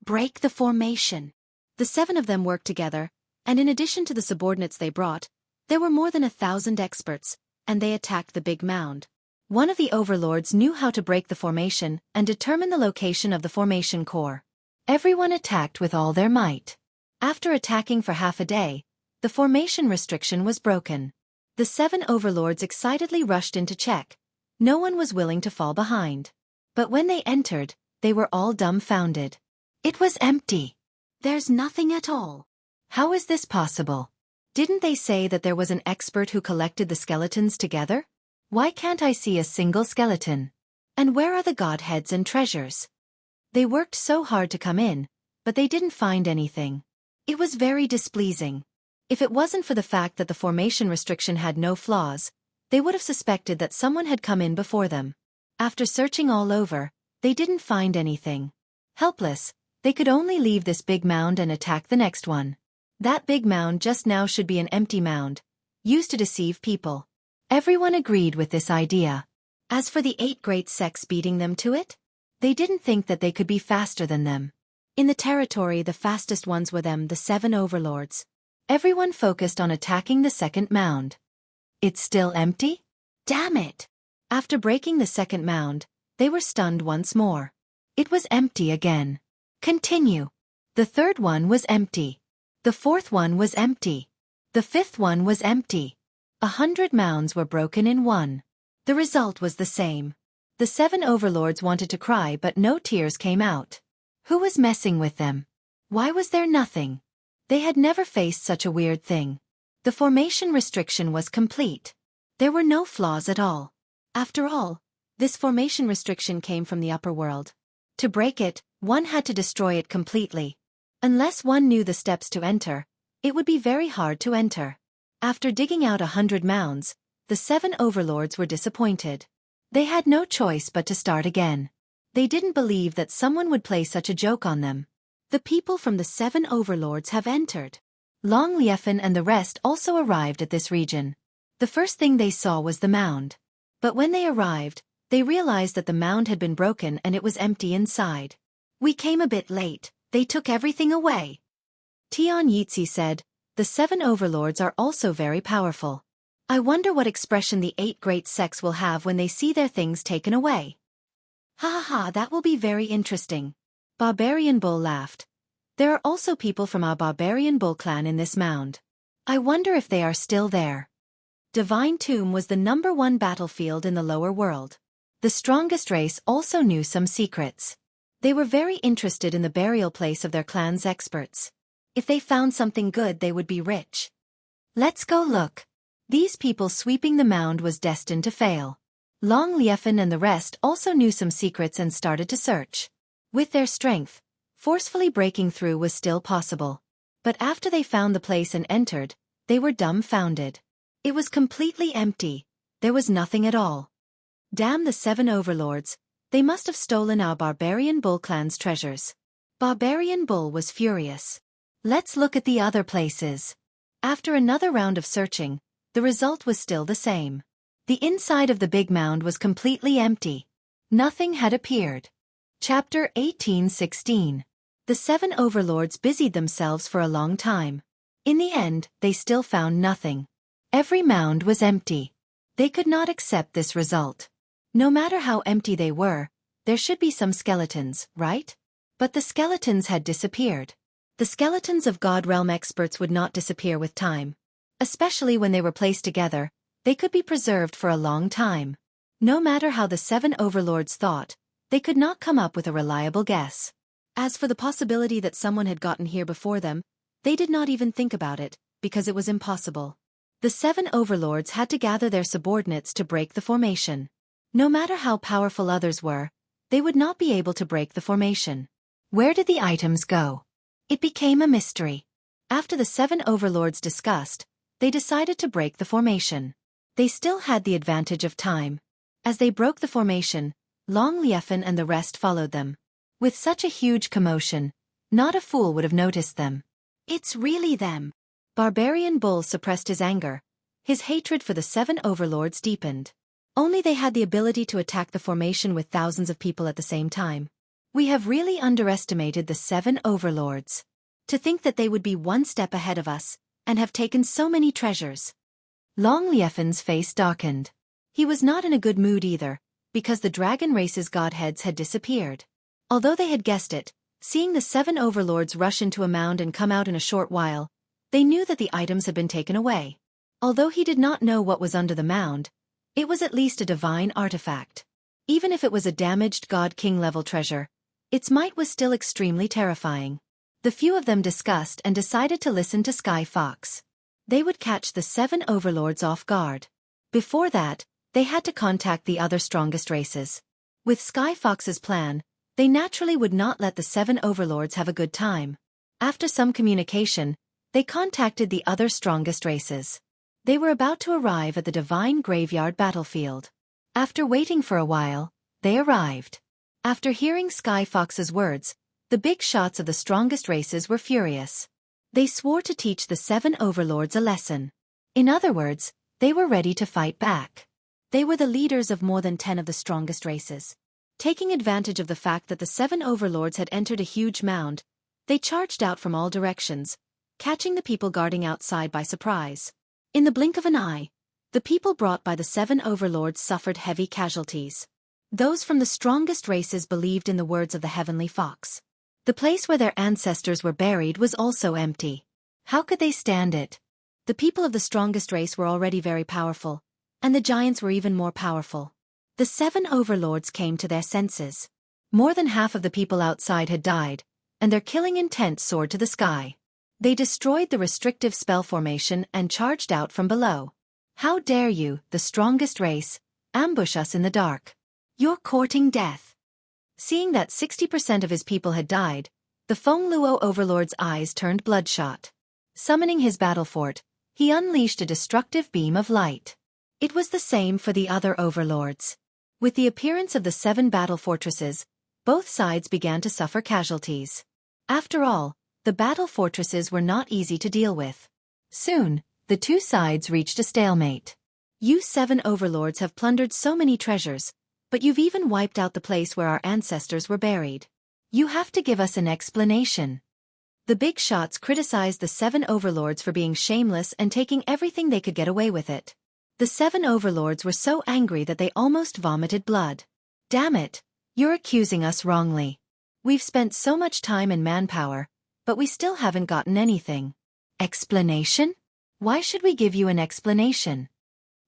Speaker 2: Break the formation. The 7 of them worked together, and in addition to the subordinates they brought, there were more than 1,000 experts, and they attacked the big mound. One of the overlords knew how to break the formation and determine the location of the formation core. Everyone attacked with all their might. After attacking for half a day, the formation restriction was broken. The 7 overlords excitedly rushed in to check. No one was willing to fall behind. But when they entered, they were all dumbfounded. It was empty. There's nothing at all. How is this possible? Didn't they say that there was an expert who collected the skeletons together? Why can't I see a single skeleton? And where are the godheads and treasures? They worked so hard to come in, but they didn't find anything. It was very displeasing. If it wasn't for the fact that the formation restriction had no flaws, they would have suspected that someone had come in before them. After searching all over, they didn't find anything. Helpless, they could only leave this big mound and attack the next one. That big mound just now should be an empty mound, used to deceive people. Everyone agreed with this idea. As for the 8 great sects beating them to it, they didn't think that they could be faster than them. In the territory, the fastest ones were them, the 7 overlords. Everyone focused on attacking the second mound. It's still empty? Damn it! After breaking the second mound, they were stunned once more. It was empty again. Continue. The third one was empty. The fourth one was empty. The fifth one was empty. 100 mounds were broken in one. The result was the same. The 7 overlords wanted to cry, but no tears came out. Who was messing with them? Why was there nothing?
Speaker 1: They had never faced such a weird thing. The formation restriction was complete. There were no flaws at all.
Speaker 2: After all, this formation restriction came from the upper world. To break it, one had to destroy it completely. Unless one knew the steps to enter, it would be very hard to enter. After digging out 100 mounds, the 7 overlords were disappointed. They had no choice but to start again. They didn't believe that someone would play such a joke on them.
Speaker 1: The people from the 7 overlords have entered. Long Liefen and the rest also arrived at this region. The first thing they saw was the mound. But when they arrived, they realized that the mound had been broken and it was empty inside.
Speaker 2: We came a bit late, they took everything away.
Speaker 1: Tian Yitzi said, the 7 overlords are also very powerful. I wonder what expression the 8 great sects will have when they see their things taken away.
Speaker 2: Ha ha ha, that will be very interesting.
Speaker 1: Barbarian Bull laughed. There are also people from our Barbarian Bull clan in this mound. I wonder if they are still there. Divine Tomb was the #1 battlefield in the lower world. The strongest race also knew some secrets. They were very interested in the burial place of their clan's experts. If they found something good, they would be rich. Let's go look. These people sweeping the mound was destined to fail. Long Liefen and the rest also knew some secrets and started to search. With their strength, forcefully breaking through was still possible. But after they found the place and entered, they were dumbfounded. It was completely empty. There was nothing at all. Damn the 7 overlords, they must have stolen our Barbarian Bull clan's treasures. Barbarian Bull was furious. Let's look at the other places. After another round of searching, the result was still the same. The inside of the big mound was completely empty. Nothing had appeared. Chapter 18:16. The 7 overlords busied themselves for a long time. In the end, they still found nothing. Every mound was empty. They could not accept this result. No matter how empty they were, there should be some skeletons, right? But the skeletons had disappeared. The skeletons of God Realm experts would not disappear with time. Especially when they were placed together, they could be preserved for a long time. No matter how the 7 overlords thought, they could not come up with a reliable guess.
Speaker 2: As for the possibility that someone had gotten here before them, they did not even think about it, because it was impossible.
Speaker 1: The 7 overlords had to gather their subordinates to break the formation. No matter how powerful others were, they would not be able to break the formation. Where did the items go? It became a mystery. After the 7 overlords discussed, they decided to break the formation. They still had the advantage of time. As they broke the formation, Long Liefen and the rest followed them. With such a huge commotion, not a fool would have noticed them.
Speaker 2: It's really them.
Speaker 1: Barbarian Bull suppressed his anger. His hatred for the 7 overlords deepened. Only they had the ability to attack the formation with thousands of people at the same time. We have really underestimated the 7 overlords. To think that they would be one step ahead of us, and have taken so many treasures. Long Liefen's face darkened. He was not in a good mood either, because the dragon race's godheads had disappeared. Although they had guessed it, seeing the 7 overlords rush into a mound and come out in a short while, they knew that the items had been taken away. Although he did not know what was under the mound, it was at least a divine artifact. Even if it was a damaged god-king level treasure, its might was still extremely terrifying. The few of them discussed and decided to listen to Sky Fox. They would catch the 7 overlords off guard. Before that, they had to contact the other strongest races. With Sky Fox's plan, they naturally would not let the 7 overlords have a good time. After some communication, they contacted the other strongest races. They were about to arrive at the Divine Graveyard battlefield. After waiting for a while, they arrived. After hearing Sky Fox's words, the big shots of the strongest races were furious. They swore to teach the 7 overlords a lesson. In other words, they were ready to fight back. They were the leaders of more than 10 of the strongest races. Taking advantage of the fact that the 7 overlords had entered a huge mound, they charged out from all directions, catching the people guarding outside by surprise. In the blink of an eye, the people brought by the 7 overlords suffered heavy casualties. Those from the strongest races believed in the words of the Heavenly Fox. The place where their ancestors were buried was also empty. How could they stand it? The people of the strongest race were already very powerful, and the giants were even more powerful. The 7 overlords came to their senses. More than half of the people outside had died, and their killing intent soared to the sky. They destroyed the restrictive spell formation and charged out from below. How dare you, the strongest race, ambush us in the dark? You're courting death. Seeing that 60% of his people had died, the Fengluo overlord's eyes turned bloodshot. Summoning his battle fort, he unleashed a destructive beam of light. It was the same for the other overlords. With the appearance of the 7 battle fortresses, both sides began to suffer casualties. After all, the battle fortresses were not easy to deal with. Soon, the two sides reached a stalemate. You 7 overlords have plundered so many treasures, but you've even wiped out the place where our ancestors were buried. You have to give us an explanation. The big shots criticized the 7 overlords for being shameless and taking everything they could get away with it. The 7 overlords were so angry that they almost vomited blood. Damn it, you're accusing us wrongly. We've spent so much time and manpower, but we still haven't gotten anything. Explanation? Why should we give you an explanation?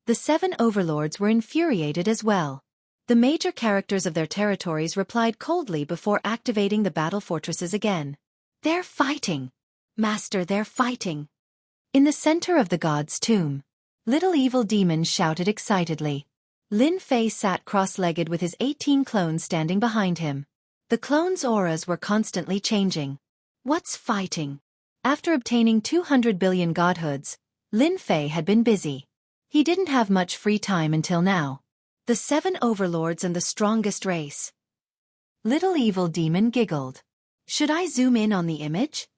Speaker 1: The 7 overlords were infuriated as well. The major characters of their territories replied coldly before activating the battle fortresses again. They're fighting. Master, they're fighting. In the center of the god's tomb, Little Evil Demon shouted excitedly. Lin Fei sat cross-legged with his 18 clones standing behind him. The clones' auras were constantly changing. What's fighting? After obtaining 200 billion godhoods, Lin Fei had been busy. He didn't have much free time until now. The 7 overlords and the strongest race. Little Evil Demon giggled. Should I zoom in on the image?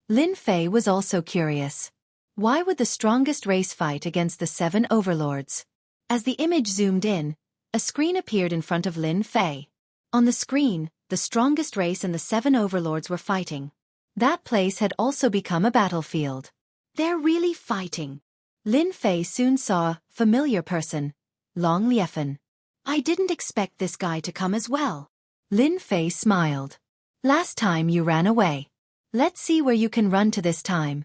Speaker 1: Lin Fei was also curious. Why would the strongest race fight against the 7 overlords? As the image zoomed in, a screen appeared in front of Lin Fei. On the screen, the strongest race and the 7 overlords were fighting. That place had also become a battlefield. They're really fighting. Lin Fei soon saw a familiar person, Long Liefen. I didn't expect this guy to come as well. Lin Fei smiled. Last time you ran away. Let's see where you can run to this time.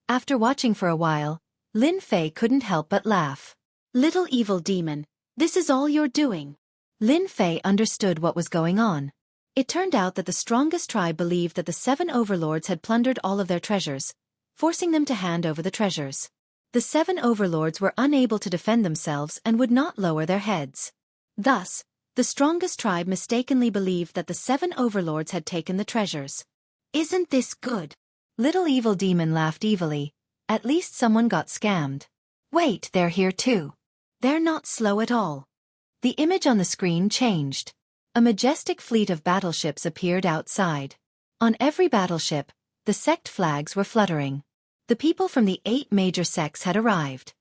Speaker 1: After watching for a while, Lin Fei couldn't help but laugh. Little Evil Demon, this is all you're doing. Lin Fei understood what was going on. It turned out that the strongest tribe believed that the 7 overlords had plundered all of their treasures, forcing them to hand over the treasures. The 7 overlords were unable to defend themselves and would not lower their heads. Thus, the strongest tribe mistakenly believed that the 7 overlords had taken the treasures. Isn't this good? Little Evil Demon laughed evilly. At least someone got scammed. Wait, they're here too. They're not slow at all. The image on the screen changed. A majestic fleet of battleships appeared outside. On every battleship, the sect flags were fluttering. The people from the 8 major sects had arrived.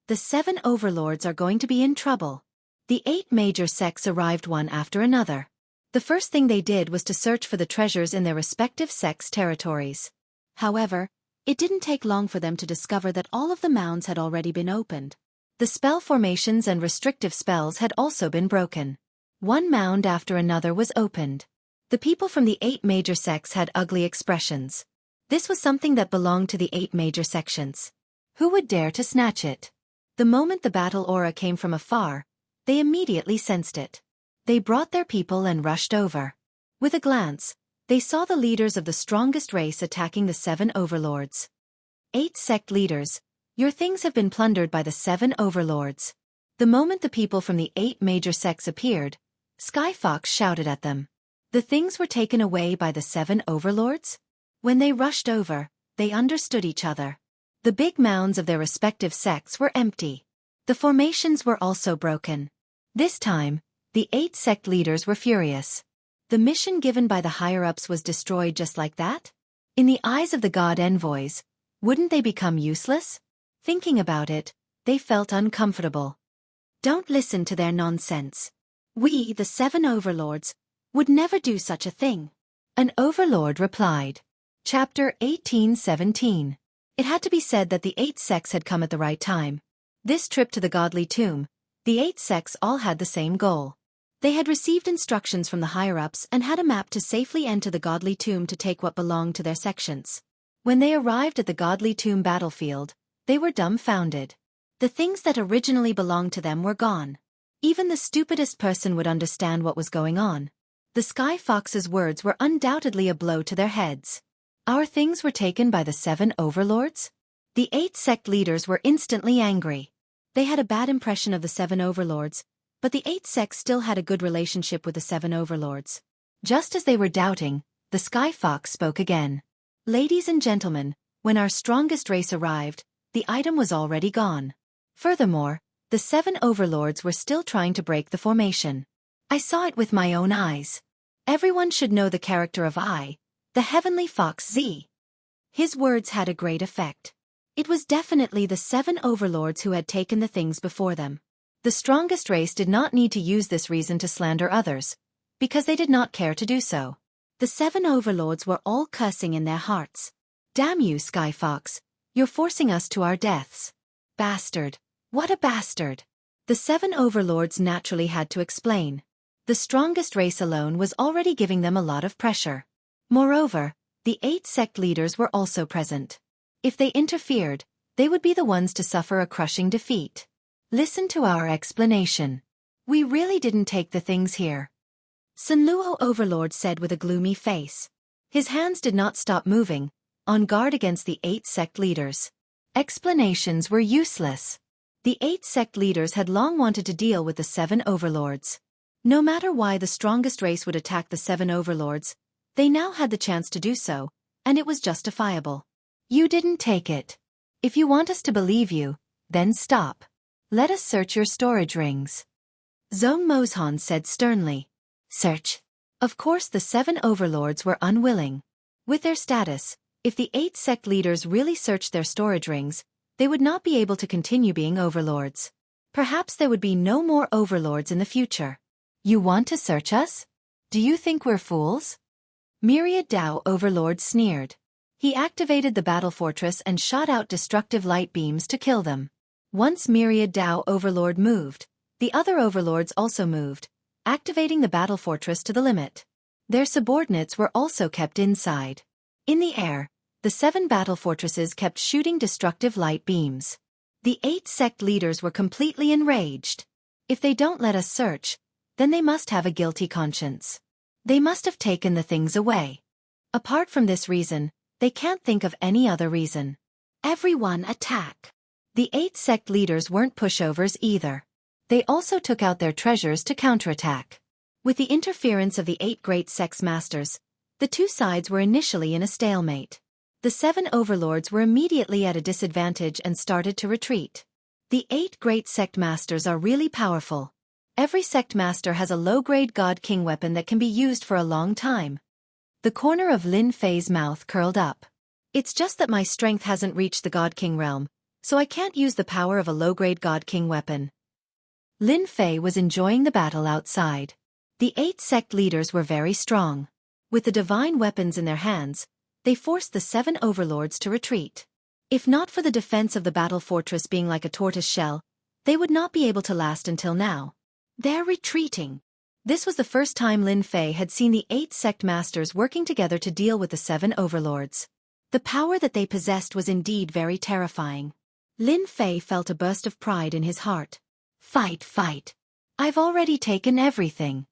Speaker 1: The 7 overlords are going to be in trouble. The 8 major sects arrived one after another. The first thing they did was to search for the treasures in their respective sects' territories. However, it didn't take long for them to discover that all of the mounds had already been opened. The spell formations and restrictive spells had also been broken. One mound after another was opened. The people from the 8 major sects had ugly expressions. This was something that belonged to the 8 major sections. Who would dare to snatch it? The moment the battle aura came from afar, they immediately sensed it. They brought their people and rushed over. With a glance, they saw the leaders of the strongest race attacking the 7 overlords. 8 sect leaders, your things have been plundered by the 7 overlords. The moment the people from the 8 major sects appeared, Sky Fox shouted at them. The things were taken away by the 7 overlords? When they rushed over, they understood each other. The big mounds of their respective sects were empty. The formations were also broken. This time, the 8 sect leaders were furious. The mission given by the higher-ups was destroyed just like that? In the eyes of the god envoys, wouldn't they become useless? Thinking about it, they felt uncomfortable. Don't listen to their nonsense. We, the 7 overlords, would never do such a thing. An overlord replied. Chapter 1817. It had to be said that the 8 sects had come at the right time. This trip to the godly tomb, the 8 sects all had the same goal. They had received instructions from the higher-ups and had a map to safely enter the godly tomb to take what belonged to their sections. When they arrived at the godly tomb battlefield, they were dumbfounded. The things that originally belonged to them were gone. Even the stupidest person would understand what was going on. The Sky Fox's words were undoubtedly a blow to their heads. Our things were taken by the 7 overlords? The 8 sect leaders were instantly angry.
Speaker 2: They had a bad impression of the 7 overlords, but the 8 sects still had a good relationship with the 7 overlords.
Speaker 1: Just as they were doubting, the Sky Fox spoke again. Ladies and gentlemen, when our strongest race arrived, the item was already gone. Furthermore, the 7 overlords were still trying to break the formation. I saw it with my own eyes. Everyone should know the character of the Heavenly Fox Z.
Speaker 2: His words had a great effect. It was definitely the 7 overlords who had taken the things before them.
Speaker 1: The strongest race did not need to use this reason to slander others, because they did not care to do so.
Speaker 2: The 7 overlords were all cursing in their hearts.
Speaker 1: Damn you, Sky Fox, you're forcing us to our deaths. Bastard. What a bastard. The 7 overlords naturally had to explain. The strongest race alone was already giving them a lot of pressure. Moreover, the 8 sect leaders were also present. If they interfered, they would be the ones to suffer a crushing defeat. Listen to our explanation. We really didn't take the things here.
Speaker 2: Sunluo Overlord said with a gloomy face.
Speaker 1: His hands did not stop moving, on guard against the 8 sect leaders. Explanations were useless. The 8 sect leaders had long wanted to deal with the 7 overlords. No matter why the strongest race would attack the 7 overlords, they now had the chance to do so, and it was justifiable. You didn't take it. If you want us to believe you, then stop. Let us search your storage rings. Zhong Mozhan said sternly. Search. Of course the 7 overlords were unwilling. With their status, if the 8 sect leaders really searched their storage rings, they would not be able to continue being overlords. Perhaps there would be no more overlords in the future. You want to search us? Do you think we're fools? Myriad Dao Overlord sneered. He activated the battle fortress and shot out destructive light beams to kill them. Once Myriad Dao Overlord moved, the other overlords also moved, activating the battle fortress to the limit. Their subordinates were also kept inside. In the air, the 7 battle fortresses kept shooting destructive light beams. The 8 sect leaders were completely enraged. If they don't let us search, then they must have a guilty conscience. They must have taken the things away. Apart from this reason, they can't think of any other reason. Everyone attack. The 8 sect leaders weren't pushovers either. They also took out their treasures to counterattack. With the interference of the 8 great sects masters, the two sides were initially in a stalemate. The 7 overlords were immediately at a disadvantage and started to retreat. The 8 great sect masters are really powerful. Every sect master has a low-grade God King weapon that can be used for a long time. The corner of Lin Fei's mouth curled up. It's just that my strength hasn't reached the God King realm, so I can't use the power of a low-grade God King weapon. Lin Fei was enjoying the battle outside. The 8 sect leaders were very strong. With the divine weapons in their hands, they forced the 7 overlords to retreat. If not for the defense of the battle fortress being like a tortoise shell, they would not be able to last until now. They're retreating. This was the first time Lin Fei had seen the 8 sect masters working together to deal with the 7 overlords. The power that they possessed was indeed very terrifying. Lin Fei felt a burst of pride in his heart. Fight, fight. I've already taken everything.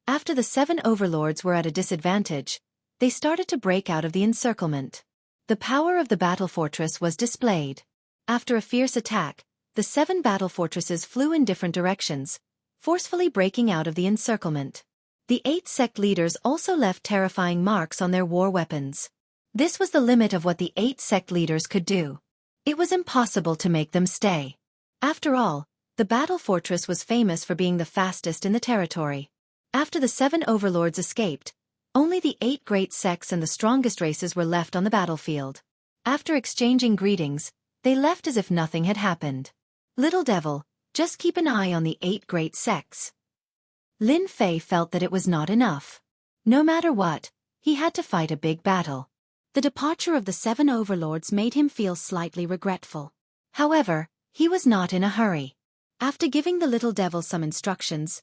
Speaker 1: After the 7 overlords were at a disadvantage, they started to break out of the encirclement. The power of the battle fortress was displayed. After a fierce attack, the 7 battle fortresses flew in different directions, forcefully breaking out of the encirclement. The 8 sect leaders also left terrifying marks on their war weapons. This was the limit of what the 8 sect leaders could do. It was impossible to make them stay. After all, the battle fortress was famous for being the fastest in the territory. After the 7 overlords escaped, only the 8 great sects and the strongest races were left on the battlefield. After exchanging greetings, they left as if nothing had happened. Little devil, just keep an eye on the 8 great sects. Lin Fei felt that it was not enough. No matter what, he had to fight a big battle.
Speaker 2: The departure of the 7 overlords made him feel slightly regretful.
Speaker 1: However, he was not in a hurry.
Speaker 2: After giving the little devil some instructions,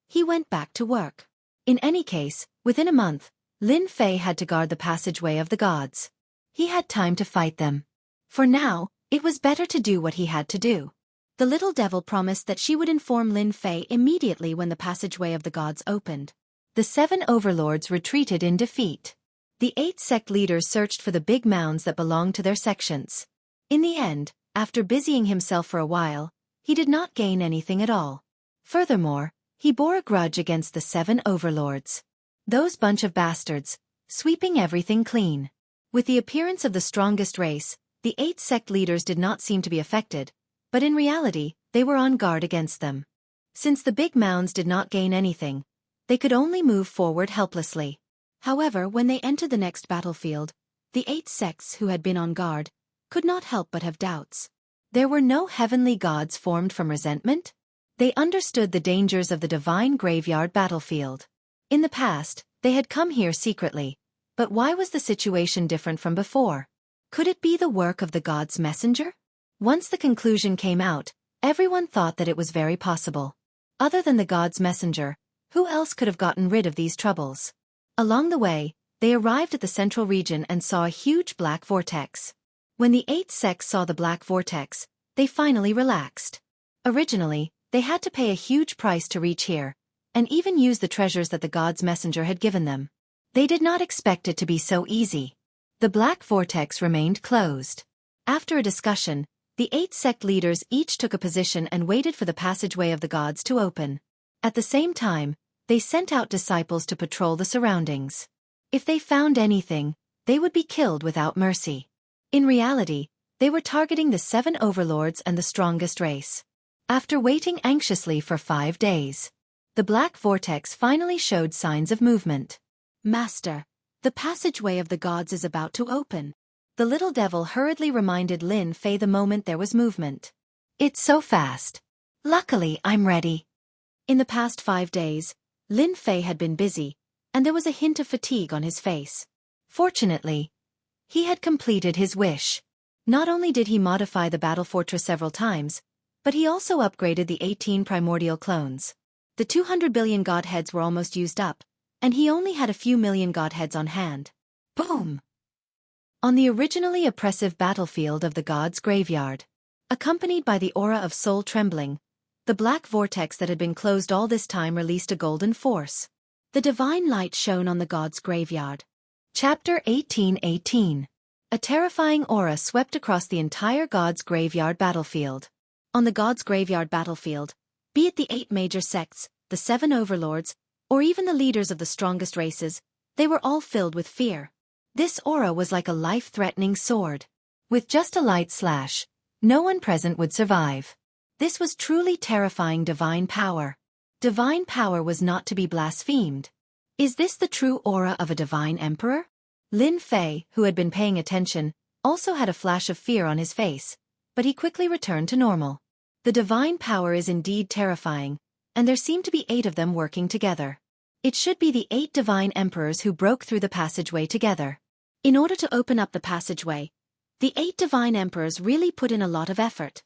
Speaker 2: he went back to work.
Speaker 1: In any case, within a month, Lin Fei had to guard the passageway of the gods. He had time to fight them. For now, it was better to do what he had to do.
Speaker 2: The little devil promised that she would inform Lin Fei immediately when the passageway of the gods opened.
Speaker 1: The 7 overlords retreated in defeat. The 8 sect leaders searched for the big mounds that belonged to their sections. In the end, after busying himself for a while, he did not gain anything at all. Furthermore, he bore a grudge against the 7 overlords. Those bunch of bastards, sweeping everything clean. With the appearance of the strongest race, the 8 sect leaders did not seem to be affected, but in reality, they were on guard against them. Since the big mounds did not gain anything, they could only move forward helplessly.
Speaker 2: However, when they entered the next battlefield, the 8 sects who had been on guard could not help but have doubts.
Speaker 1: There were no heavenly gods formed from resentment? They understood the dangers of the divine graveyard battlefield. In the past, they had come here secretly, but why was the situation different from before? Could it be the work of the god's messenger? Once the conclusion came out, everyone thought that it was very possible. Other than the god's messenger, who else could have gotten rid of these troubles? Along the way, they arrived at the central region and saw a huge black vortex. When the 8 sects saw the black vortex, they finally relaxed. Originally, they had to pay a huge price to reach here, and even use the treasures that the god's messenger had given them. They did not expect it to be so easy. The black vortex remained closed. After a discussion, the 8 sect leaders each took a position and waited for the passageway of the gods to open. At the same time, they sent out disciples to patrol the surroundings. If they found anything, they would be killed without mercy. In reality, they were targeting the 7 overlords and the strongest race. After waiting anxiously for 5 days, the black vortex finally showed signs of movement.
Speaker 2: Master, the passageway of the gods is about to open.
Speaker 1: The little devil hurriedly reminded Lin Fei the moment there was movement. It's so fast. Luckily, I'm ready.
Speaker 2: In the past 5 days, Lin Fei had been busy, and there was a hint of fatigue on his face.
Speaker 1: Fortunately, he had completed his wish. Not only did he modify the battle fortress several times, but he also upgraded the 18 primordial clones. The 200 billion godheads were almost used up, and he only had a few million godheads on hand. Boom! On the originally oppressive battlefield of the gods' graveyard, accompanied by the aura of soul trembling, the black vortex that had been closed all this time released a golden force.
Speaker 2: The divine light shone on the gods' graveyard.
Speaker 1: Chapter 18:18. A terrifying aura swept across the entire gods' graveyard battlefield.
Speaker 2: On the gods' graveyard battlefield, be it the 8 major sects, the 7 overlords, or even the leaders of the strongest races, they were all filled with fear.
Speaker 1: This aura was like a life-threatening sword. With just a light slash, no one present would survive. This was truly terrifying divine power. Divine power was not to be blasphemed. Is this the true aura of a divine emperor? Lin Fei, who had been paying attention, also had a flash of fear on his face, but he quickly returned to normal. The divine power is indeed terrifying, and there seem to be 8 of them working together. It should be the 8 divine emperors who broke through the passageway together.
Speaker 2: In order to open up the passageway, the 8 divine emperors really put in a lot of effort.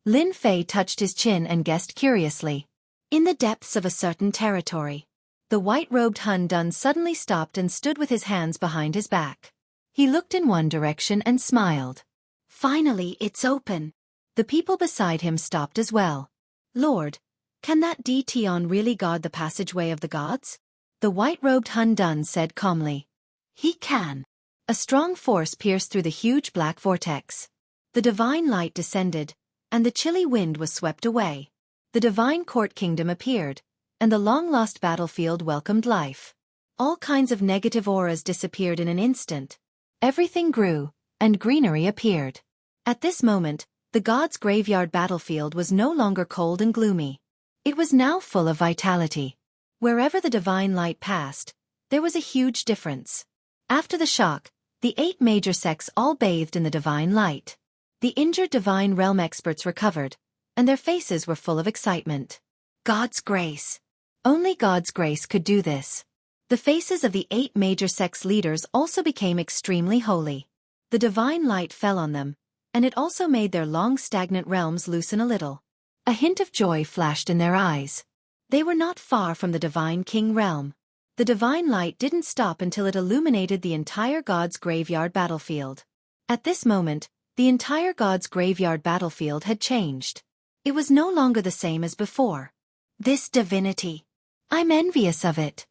Speaker 1: Lin Fei touched his chin and guessed curiously.
Speaker 2: In the depths of a certain territory,
Speaker 1: the white-robed Hun Dun suddenly stopped and stood with his hands behind his back. He looked in one direction and smiled.
Speaker 2: Finally, it's open.
Speaker 1: The people beside him stopped as well.
Speaker 2: Lord, can that Tion really guard the passageway of the gods?
Speaker 1: The white-robed Hun Dun said calmly.
Speaker 2: He can.
Speaker 1: A strong force pierced through the huge black vortex. The divine light descended, and the chilly wind was swept away. The divine court kingdom appeared, and the long-lost battlefield welcomed life. All kinds of negative auras disappeared in an instant. Everything grew, and greenery appeared. At this moment, the gods' graveyard battlefield was no longer cold and gloomy. It was now full of vitality. Wherever the divine light passed, there was a huge difference. After the shock, the 8 major sects all bathed in the divine light. The injured divine realm experts recovered, and their faces were full of excitement. God's grace. Only God's grace could do this. The faces of the 8 major sects leaders also became extremely holy. The divine light fell on them, and it also made their long stagnant realms loosen a little. A hint of joy flashed in their eyes. They were not far from the divine king realm. The divine light didn't stop until it illuminated the entire god's graveyard battlefield. At this moment, the entire god's graveyard battlefield had changed. It was no longer the same as before. This divinity. I'm envious of it.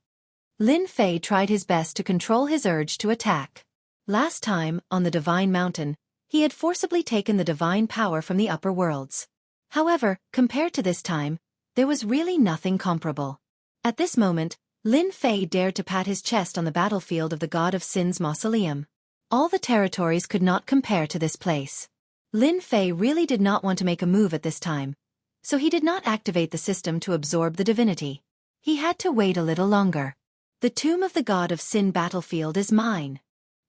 Speaker 1: Lin Fei tried his best to control his urge to attack. Last time, on the Divine Mountain, he had forcibly taken the divine power from the upper worlds. However, compared to this time, there was really nothing comparable. At this moment, Lin Fei dared to pat his chest on the battlefield of the God of Sin's mausoleum. All the territories could not compare to this place. Lin Fei really did not want to make a move at this time, so he did not activate the system to absorb the divinity. He had to wait a little longer. The tomb of the God of Sin battlefield is mine.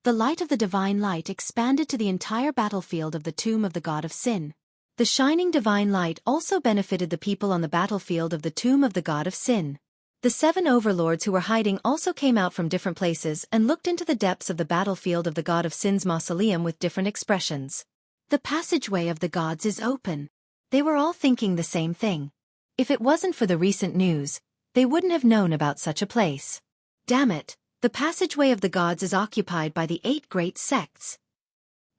Speaker 1: The light of the divine light expanded to the entire battlefield of the tomb of the God of Sin. The shining divine light also benefited the people on the battlefield of the tomb of the God of Sin. The 7 overlords who were hiding also came out from different places and looked into the depths of the battlefield of the God of Sin's mausoleum with different expressions. The passageway of the gods is open. They were all thinking the same thing. If it wasn't for the recent news, they wouldn't have known about such a place. Damn it, the passageway of the gods is occupied by the 8 great sects.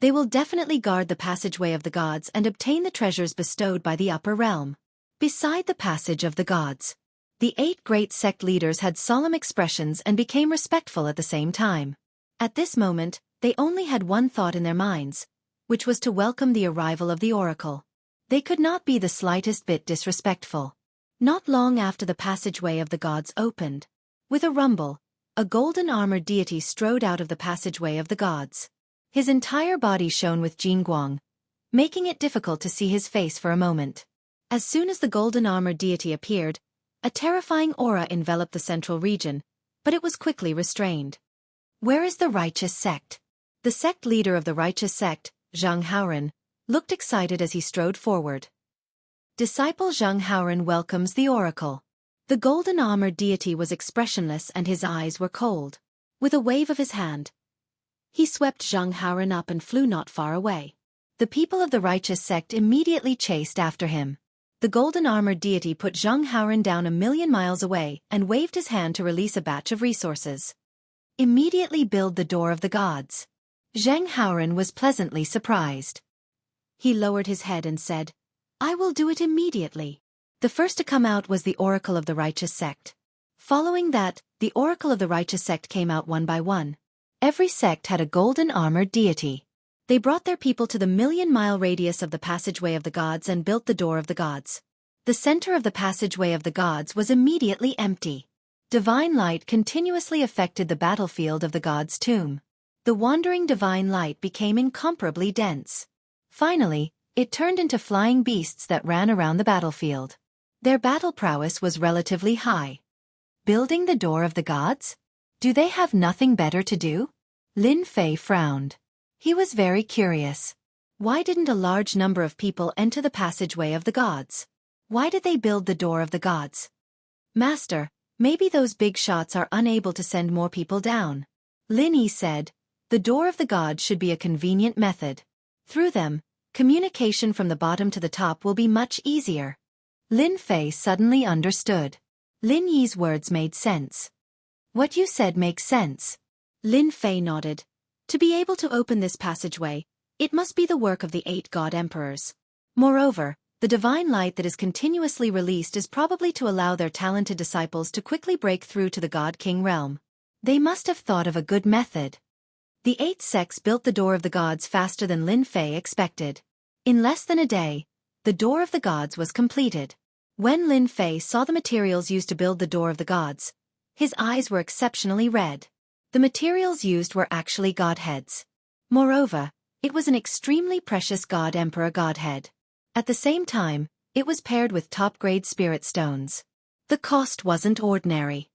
Speaker 1: They will definitely guard the passageway of the gods and obtain the treasures bestowed by the upper realm. Beside the passage of the gods, the 8 great sect leaders had solemn expressions and became respectful at the same time. At this moment, they only had one thought in their minds, which was to welcome the arrival of the oracle. They could not be the slightest bit disrespectful. Not long after the passageway of the gods opened, with a rumble, a golden-armored deity strode out of the passageway of the gods. His entire body shone with Jianghu, making it difficult to see his face for a moment. As soon as the golden-armored deity appeared, a terrifying aura enveloped the central region, but it was quickly restrained. Where is the righteous sect? The sect leader of the righteous sect, Jianghu, looked excited as he strode forward. Disciple Jianghu welcomes the oracle. The golden-armored deity was expressionless and his eyes were cold. With a wave of his hand, he swept Jianghu up and flew not far away. The people of the righteous sect immediately chased after him. The golden-armored deity put Jianghu down 1,000,000 miles away and waved his hand to release a batch of resources. Immediately build the door of the gods. Jianghu was pleasantly surprised. He lowered his head and said, I will do it immediately. The first to come out was the oracle of the righteous sect. Following that, the oracle of the righteous sect came out one by one. Every sect had a golden-armored deity. They brought their people to the 1,000,000-mile radius of the passageway of the gods and built the door of the gods. The center of the passageway of the gods was immediately empty. Divine light continuously affected the battlefield of the gods' tomb. The wandering divine light became incomparably dense. Finally, it turned into flying beasts that ran around the battlefield. Their battle prowess was relatively high. Building the door of the gods? Do they have nothing better to do? Lin Fei frowned. He was very curious. Why didn't a large number of people enter the passageway of the gods? Why did they build the door of the gods? Master, maybe those big shots are unable to send more people down. Lin Yi said, the door of the gods should be a convenient method. Through them, communication from the bottom to the top will be much easier. Lin Fei suddenly understood. Lin Yi's words made sense. What you said makes sense. Lin Fei nodded. To be able to open this passageway, it must be the work of the 8 god emperors. Moreover, the divine light that is continuously released is probably to allow their talented disciples to quickly break through to the god-king realm. They must have thought of a good method. The 8 sects built the door of the gods faster than Lin Fei expected. In less than a day, the door of the gods was completed. When Lin Fei saw the materials used to build the door of the gods, his eyes were exceptionally red. The materials used were actually godheads. Moreover, it was an extremely precious god-emperor godhead. At the same time, it was paired with top-grade spirit stones. The cost wasn't ordinary.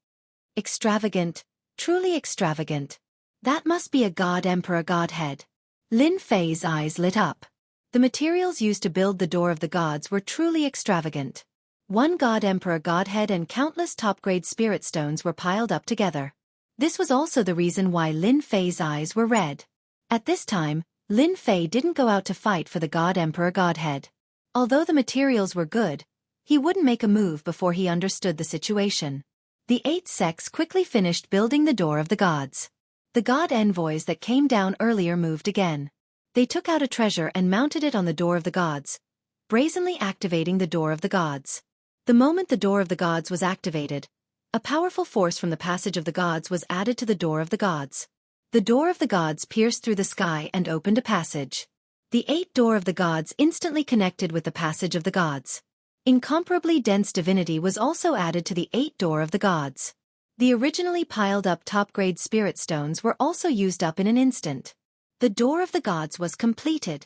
Speaker 1: Extravagant, truly extravagant. That must be a god-emperor godhead. Lin Fei's eyes lit up. The materials used to build the door of the gods were truly extravagant. One god-emperor godhead and countless top-grade spirit stones were piled up together. This was also the reason why Lin Fei's eyes were red. At this time, Lin Fei didn't go out to fight for the god-emperor godhead. Although the materials were good, he wouldn't make a move before he understood the situation. The 8 sects quickly finished building the door of the gods. The god envoys that came down earlier moved again. They took out a treasure and mounted it on the door of the gods, brazenly activating the door of the gods. The moment the door of the gods was activated, A powerful force from the passage of the gods was added to the door of the gods. The door of the gods pierced through the sky and opened a passage. The 8th door of the gods instantly connected with the passage of the gods. Incomparably dense divinity was also added to the 8th door of the gods. The originally piled-up top-grade spirit stones were also used up in an instant. The door of the gods was completed.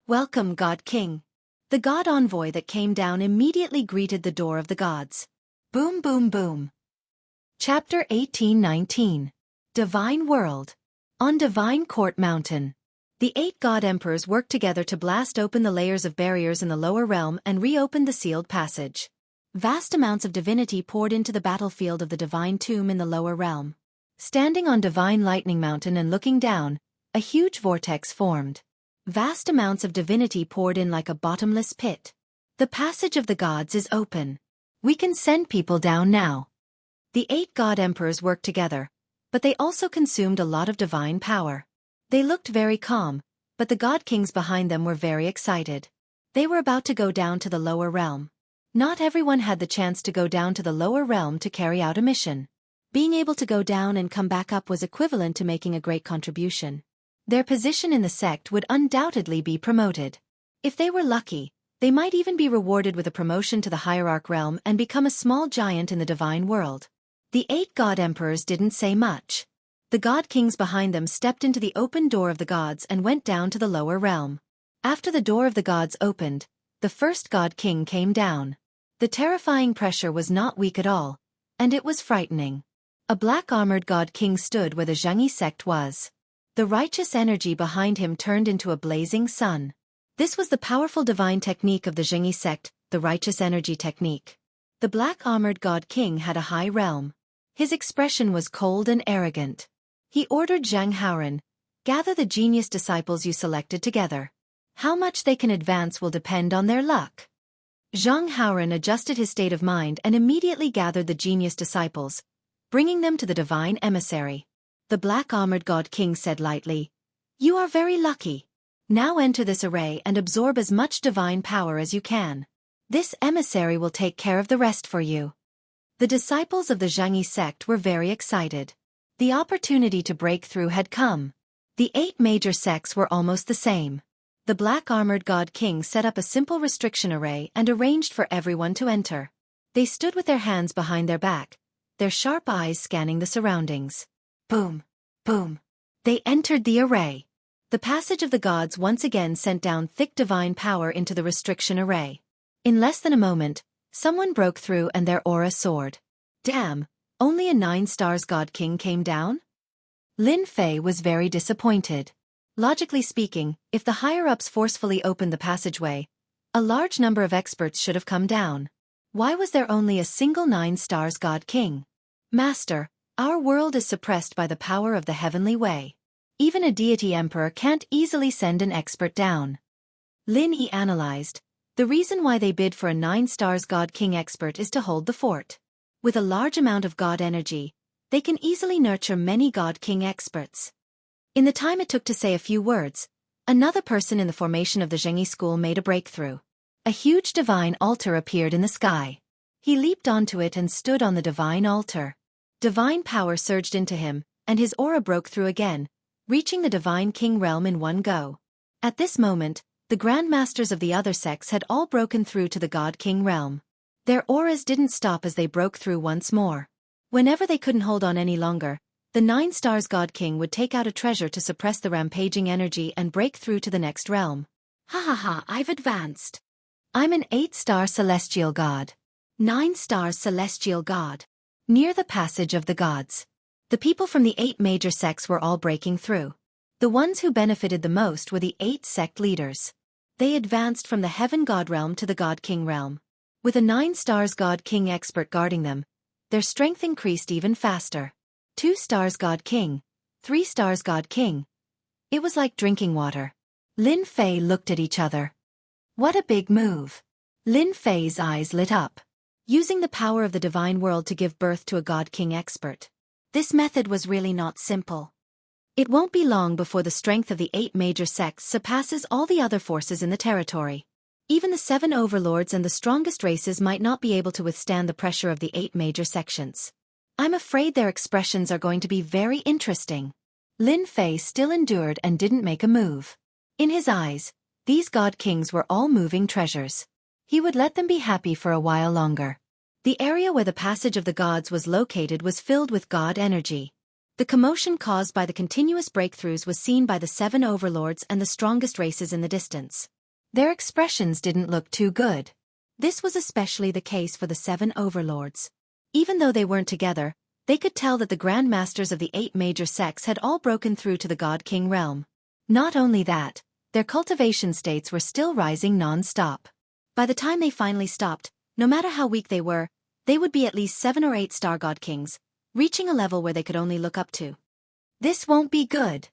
Speaker 1: Welcome, God King. The god envoy that came down immediately greeted the door of the gods. Boom boom boom. Chapter 1819. Divine World. On Divine Court Mountain. The 8 god emperors worked together to blast open the layers of barriers in the lower realm and reopen the sealed passage. Vast amounts of divinity poured into the battlefield of the divine tomb in the lower realm. Standing on Divine Lightning Mountain and looking down, a huge vortex formed. Vast amounts of divinity poured in like a bottomless pit. The passage of the gods is open. We can send people down now. The 8 god emperors worked together, but they also consumed a lot of divine power. They looked very calm, but the god kings behind them were very excited. They were about to go down to the lower realm. Not everyone had the chance to go down to the lower realm to carry out a mission. Being able to go down and come back up was equivalent to making a great contribution. Their position in the sect would undoubtedly be promoted. If they were lucky, they might even be rewarded with a promotion to the hierarch realm and become a small giant in the divine world. The 8 god emperors didn't say much. The god kings behind them stepped into the open door of the gods and went down to the lower realm. After the door of the gods opened, the first god king came down. The terrifying pressure was not weak at all, and it was frightening. A black-armored god king stood where the Jianghu sect was. The righteous energy behind him turned into a blazing sun. This was the powerful divine technique of the Jianghu sect, the righteous energy technique. The black-armored god king had a high realm. His expression was cold and arrogant. He ordered Jianghu, gather the genius disciples you selected together. How much they can advance will depend on their luck. Jianghu adjusted his state of mind and immediately gathered the genius disciples, bringing them to the divine emissary. The black-armored god king said lightly, "You are very lucky. Now enter this array and absorb as much divine power as you can. This emissary will take care of the rest for you." The disciples of the Jianghu sect were very excited. The opportunity to break through had come. The 8 major sects were almost the same. The black-armored god king set up a simple restriction array and arranged for everyone to enter. They stood with their hands behind their back, their sharp eyes scanning the surroundings. Boom, boom. They entered the array. The passage of the gods once again sent down thick divine power into the restriction array. In less than a moment, someone broke through and their aura soared. Damn, only a 9 stars god king came down? Lin Fei was very disappointed. Logically speaking, if the higher-ups forcefully opened the passageway, a large number of experts should have come down. Why was there only a single 9 stars god king? Master, our world is suppressed by the power of the heavenly way. Even a deity emperor can't easily send an expert down. Lin Yi analyzed. The reason why they bid for a 9 stars god king expert is to hold the fort. With a large amount of god energy, they can easily nurture many god king experts. In the time it took to say a few words, another person in the formation of the Jianghu school made a breakthrough. A huge divine altar appeared in the sky. He leaped onto it and stood on the divine altar. Divine power surged into him, and his aura broke through again, reaching the divine king realm in one go. At this moment, the grandmasters of the other sects had all broken through to the god king realm. Their auras didn't stop as they broke through once more. Whenever they couldn't hold on any longer, the 9 stars god king would take out a treasure to suppress the rampaging energy and break through to the next realm. Ha ha ha, I've advanced. I'm an 8-star celestial god. 9 stars celestial god. Near the passage of the gods. The people from the 8 major sects were all breaking through. The ones who benefited the most were the 8 sect leaders. They advanced from the heaven god realm to the god king realm. With a 9 stars god king expert guarding them, their strength increased even faster. 2 stars god king, 3 stars god king. It was like drinking water. Lin Fei looked at each other. What a big move. Lin Fei's eyes lit up. Using the power of the divine world to give birth to a god king expert. This method was really not simple. It won't be long before the strength of the 8 major sects surpasses all the other forces in the territory.
Speaker 2: Even the 7 overlords and the strongest races might not be able to withstand the pressure of the 8 major sections. I'm afraid their expressions are going to be very interesting.
Speaker 1: Lin Fei still endured and didn't make a move. In his eyes, these god kings were all moving treasures. He would let them be happy for a while longer.
Speaker 2: The area where the passage of the gods was located was filled with god energy. The commotion caused by the continuous breakthroughs was seen by the 7 overlords and the strongest races in the distance.
Speaker 1: Their expressions didn't look too good.
Speaker 2: This was especially the case for the 7 overlords. Even though they weren't together, they could tell that the Grand Masters of the 8 major sects had all broken through to the God King realm.
Speaker 1: Not only that, their cultivation states were still rising non-stop.
Speaker 2: By the time they finally stopped, no matter how weak they were, they would be at least 7 or 8 star God Kings, reaching a level where they could only look up to.
Speaker 1: This won't be good.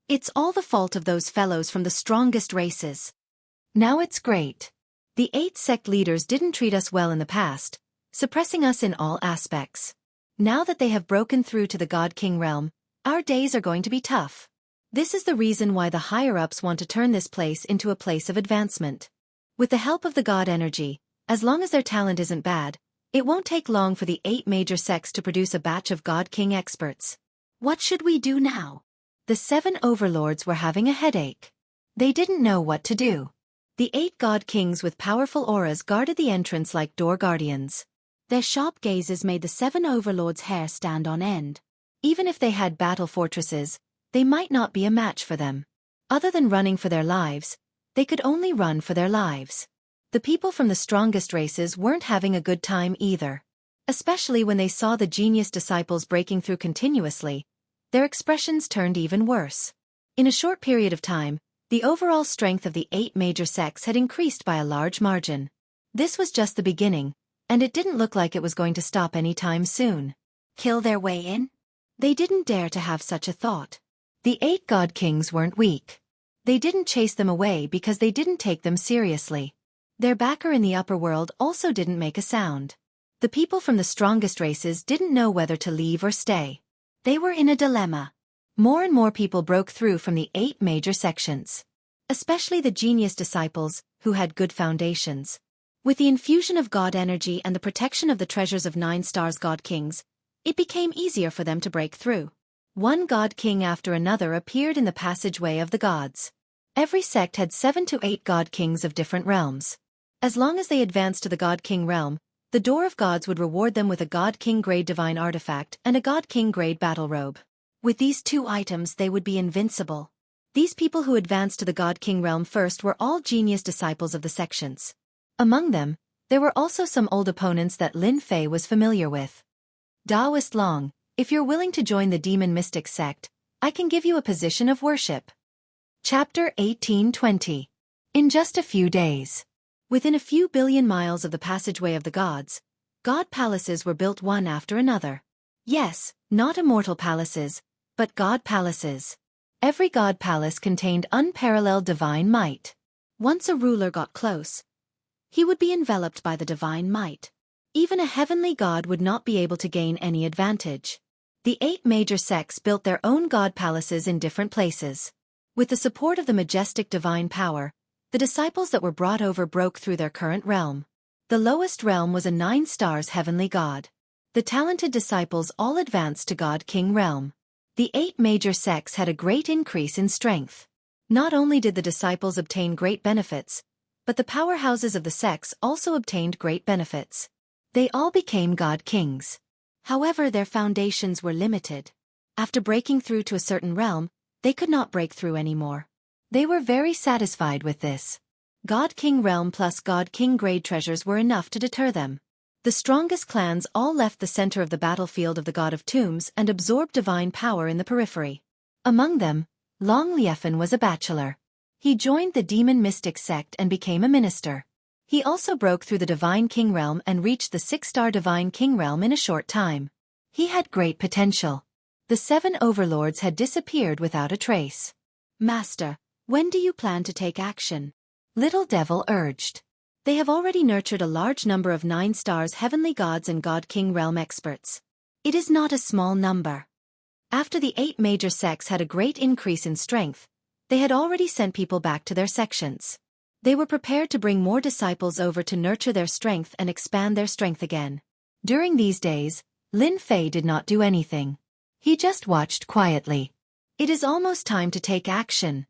Speaker 2: It's all the fault of those fellows from the strongest races.
Speaker 1: Now it's great.
Speaker 2: The 8 sect leaders didn't treat us well in the past, suppressing us in all aspects. Now that they have broken through to the God King realm, our days are going to be tough. This is the reason why the higher-ups want to turn this place into a place of advancement. With the help of the God energy, as long as their talent isn't bad, it won't take long for the 8 major sects to produce a batch of God King experts.
Speaker 1: What should we do now? The 7 overlords were having a headache. They didn't know what to do.
Speaker 2: The 8 God Kings with powerful auras guarded the entrance like door guardians. Their sharp gazes made the 7 overlords' hair stand on end.
Speaker 1: Even if they had battle fortresses, they might not be a match for them. Other than running for their lives, they could only run for their lives. The people from the strongest races weren't having a good time either. Especially when they saw the genius disciples breaking through continuously, their expressions turned even worse. In a short period of time, the overall strength of the 8 major sects had increased by a large margin. This was just the beginning, and it didn't look like it was going to stop anytime soon.
Speaker 2: Kill their way in? They didn't dare to have such a thought.
Speaker 1: The 8 God Kings weren't weak. They didn't chase them away because they didn't take them seriously. Their backer in the upper world also didn't make a sound. The people from the strongest races didn't know whether to leave or stay. They were in a dilemma. More and more people broke through from the 8 major sections. Especially the genius disciples, who had good foundations. With the infusion of God energy and the protection of the treasures of 9 stars God Kings, it became easier for them to break through. One God King after another appeared in the passageway of the gods. Every sect had 7 to 8 God Kings of different realms. As long as they advanced to the God King realm, the Door of Gods would reward them with a God King grade divine artifact and a God King grade battle robe. With these 2 items they would be invincible. These people who advanced to the God King realm first were all genius disciples of the sections. Among them, there were also some old opponents that Lin Fei was familiar with. Daoist Long, if you're willing to join the Demon Mystic sect, I can give you a position of worship. Chapter 1820. In just a few days. Within a few billion miles of the passageway of the gods, god palaces were built one after another. Yes, not immortal palaces, but god palaces. Every god palace contained unparalleled divine might. Once a ruler got close, he would be enveloped by the divine might. Even a heavenly god would not be able to gain any advantage. The 8 major sects built their own god palaces in different places. With the support of the majestic divine power, the disciples that were brought over broke through their current realm. The lowest realm was a 9 stars heavenly god. The talented disciples all advanced to God King realm. The 8 major sects had a great increase in strength. Not only did the disciples obtain great benefits, but the powerhouses of the sects also obtained great benefits. They all became God Kings. However, their foundations were limited. After breaking through to a certain realm, they could not break through anymore. They were very satisfied with this. God King realm plus God King grade treasures were enough to deter them. The strongest clans all left the center of the battlefield of the God of Tombs and absorbed divine power in the periphery. Among them, Long Liefen was a bachelor. He joined the Demon Mystic sect and became a minister. He also broke through the Divine King realm and reached the 6-star Divine King realm in a short time. He had great potential. The 7 overlords had disappeared without a trace.
Speaker 2: Master, when do you plan to take action?
Speaker 1: Little Devil urged.
Speaker 2: They have already nurtured a large number of 9 stars heavenly gods and God King realm experts. It is not a small number. After the 8 major sects had a great increase in strength, they had already sent people back to their sections. They were prepared to bring more disciples over to nurture their strength and expand their strength again.
Speaker 1: During these days, Lin Fei did not do anything. He just watched quietly.
Speaker 2: It is almost time to take action.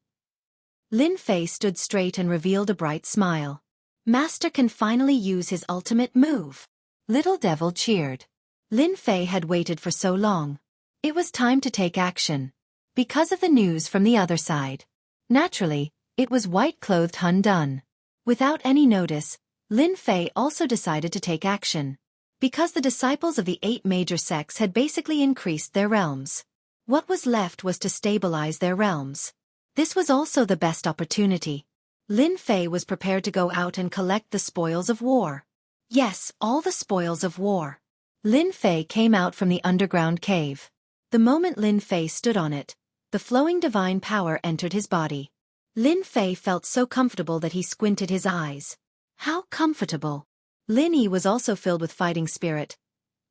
Speaker 2: Lin Fei stood straight and revealed a bright smile. Master can finally use his ultimate move.
Speaker 1: Little Devil cheered.
Speaker 2: Lin Fei had waited for so long.
Speaker 1: It was time to take action. Because of the news from the other side. Naturally, it was white-clothed Hun Dun.
Speaker 2: Without any notice, Lin Fei also decided to take action. Because the disciples of the 8 major sects had basically increased their realms. What was left was to stabilize their realms. This was also the best opportunity. Lin Fei was prepared to go out and collect the spoils of war. Yes, all the spoils of war.
Speaker 1: Lin Fei came out from the underground cave.
Speaker 2: The moment Lin Fei stood on it, the flowing divine power entered his body. Lin Fei felt so comfortable that he squinted his eyes. How comfortable! Lin Yi was also filled with fighting spirit.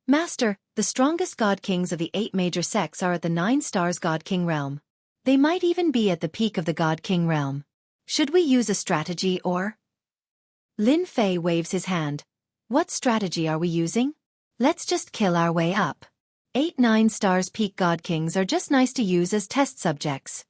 Speaker 2: Master, the strongest god kings of the 8 major sects are at the 9 stars god king realm. They might even be at the peak of the god king realm. Should we use a strategy or? Lin Fei waves his hand. What strategy are we using?
Speaker 1: Let's just kill our way up.
Speaker 2: 8-9 stars peak god kings are just nice to use as test subjects.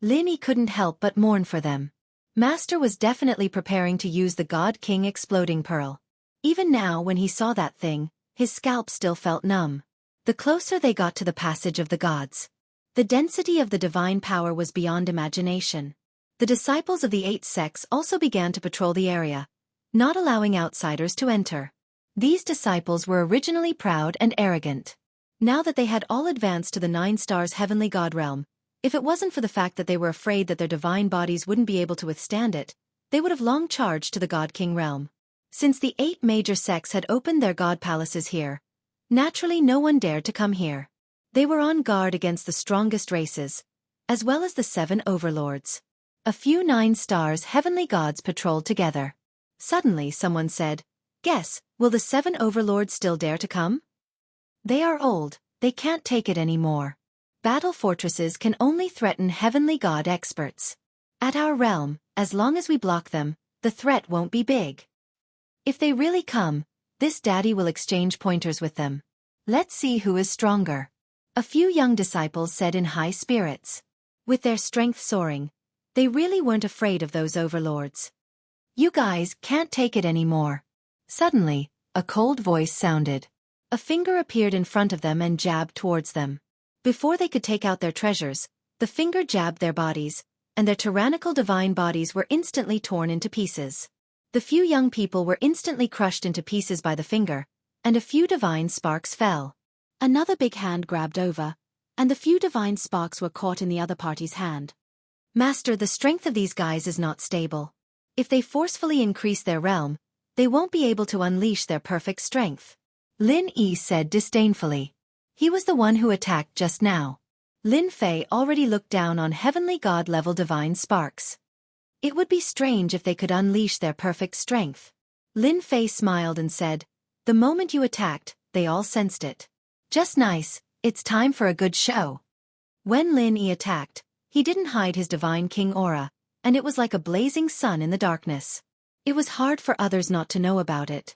Speaker 2: Lin Yi couldn't help but mourn for them. Master was definitely preparing to use the god king exploding pearl. Even now when he saw that thing, his scalp still felt numb. The closer they got to the passage of the gods, the density of the divine power was beyond imagination. The disciples of the 8 sects also began to patrol the area, not allowing outsiders to enter. These disciples were originally proud and arrogant. Now that they had all advanced to the 9 stars heavenly god realm, if it wasn't for the fact that they were afraid that their divine bodies wouldn't be able to withstand it, they would have long charged to the god king realm. Since the 8 major sects had opened their god palaces here, naturally no one dared to come here. They were on guard against the strongest races, as well as the 7 overlords. A few 9 stars heavenly gods patrolled together. Suddenly someone said, "Guess, will the 7 overlords still dare to come? They are old, they can't take it anymore. Battle fortresses can only threaten heavenly god experts. At our realm, as long as we block them, the threat won't be big. If they really come, this daddy will exchange pointers with them. Let's see who is stronger." A few young disciples said in high spirits. With their strength soaring, they really weren't afraid of those overlords. "You guys can't take it anymore."
Speaker 1: Suddenly, a cold voice sounded.
Speaker 2: A finger appeared in front of them and jabbed towards them. Before they could take out their treasures, the finger jabbed their bodies, and their tyrannical divine bodies were instantly torn into pieces. The few young people were instantly crushed into pieces by the finger, and a few divine sparks fell. Another big hand grabbed over, and the few divine sparks were caught in the other party's hand. "Master, the strength of these guys is not stable. If they forcefully increase their realm, they won't be able to unleash their perfect strength,"
Speaker 1: Lin Yi said disdainfully. He was the one who attacked just now.
Speaker 2: Lin Fei already looked down on heavenly god-level divine sparks. It would be strange if they could unleash their perfect strength. Lin Fei smiled and said, "The moment you attacked, they all sensed it. Just nice, it's time for a good show." When Lin Yi attacked, he didn't hide his divine king aura, and it was like a blazing sun in the darkness. It was hard for others not to know about it.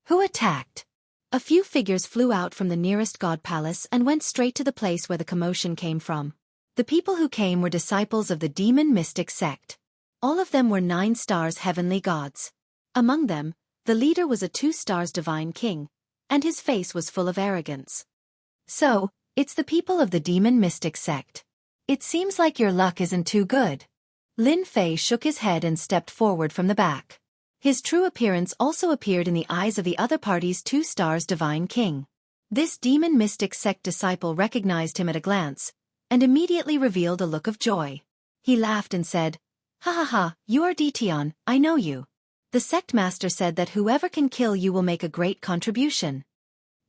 Speaker 1: Who attacked?
Speaker 2: A few figures flew out from the nearest god palace and went straight to the place where the commotion came from. The people who came were disciples of the demon mystic sect. All of them were 9 stars heavenly gods. Among them, the leader was a 2 stars divine king, and his face was full of arrogance.
Speaker 1: "So, it's the people of the demon mystic sect. It seems like your luck isn't too good."
Speaker 2: Lin Fei shook his head and stepped forward from the back. His true appearance also appeared in the eyes of the other party's 2 stars divine king. This demon mystic sect disciple recognized him at a glance, and immediately revealed a look of joy. He laughed and said, "Ha ha ha, you are Dition, I know you. The sect master said that whoever can kill you will make a great contribution."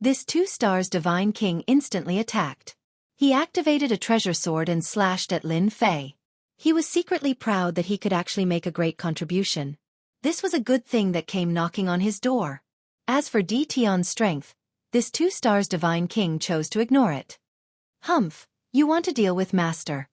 Speaker 2: This 2 stars divine king instantly attacked. He activated a treasure sword and slashed at Lin Fei. He was secretly proud that he could actually make a great contribution. This was a good thing that came knocking on his door. As for Dition's strength, this 2 stars divine king chose to ignore it. "Humph, you want to deal with master."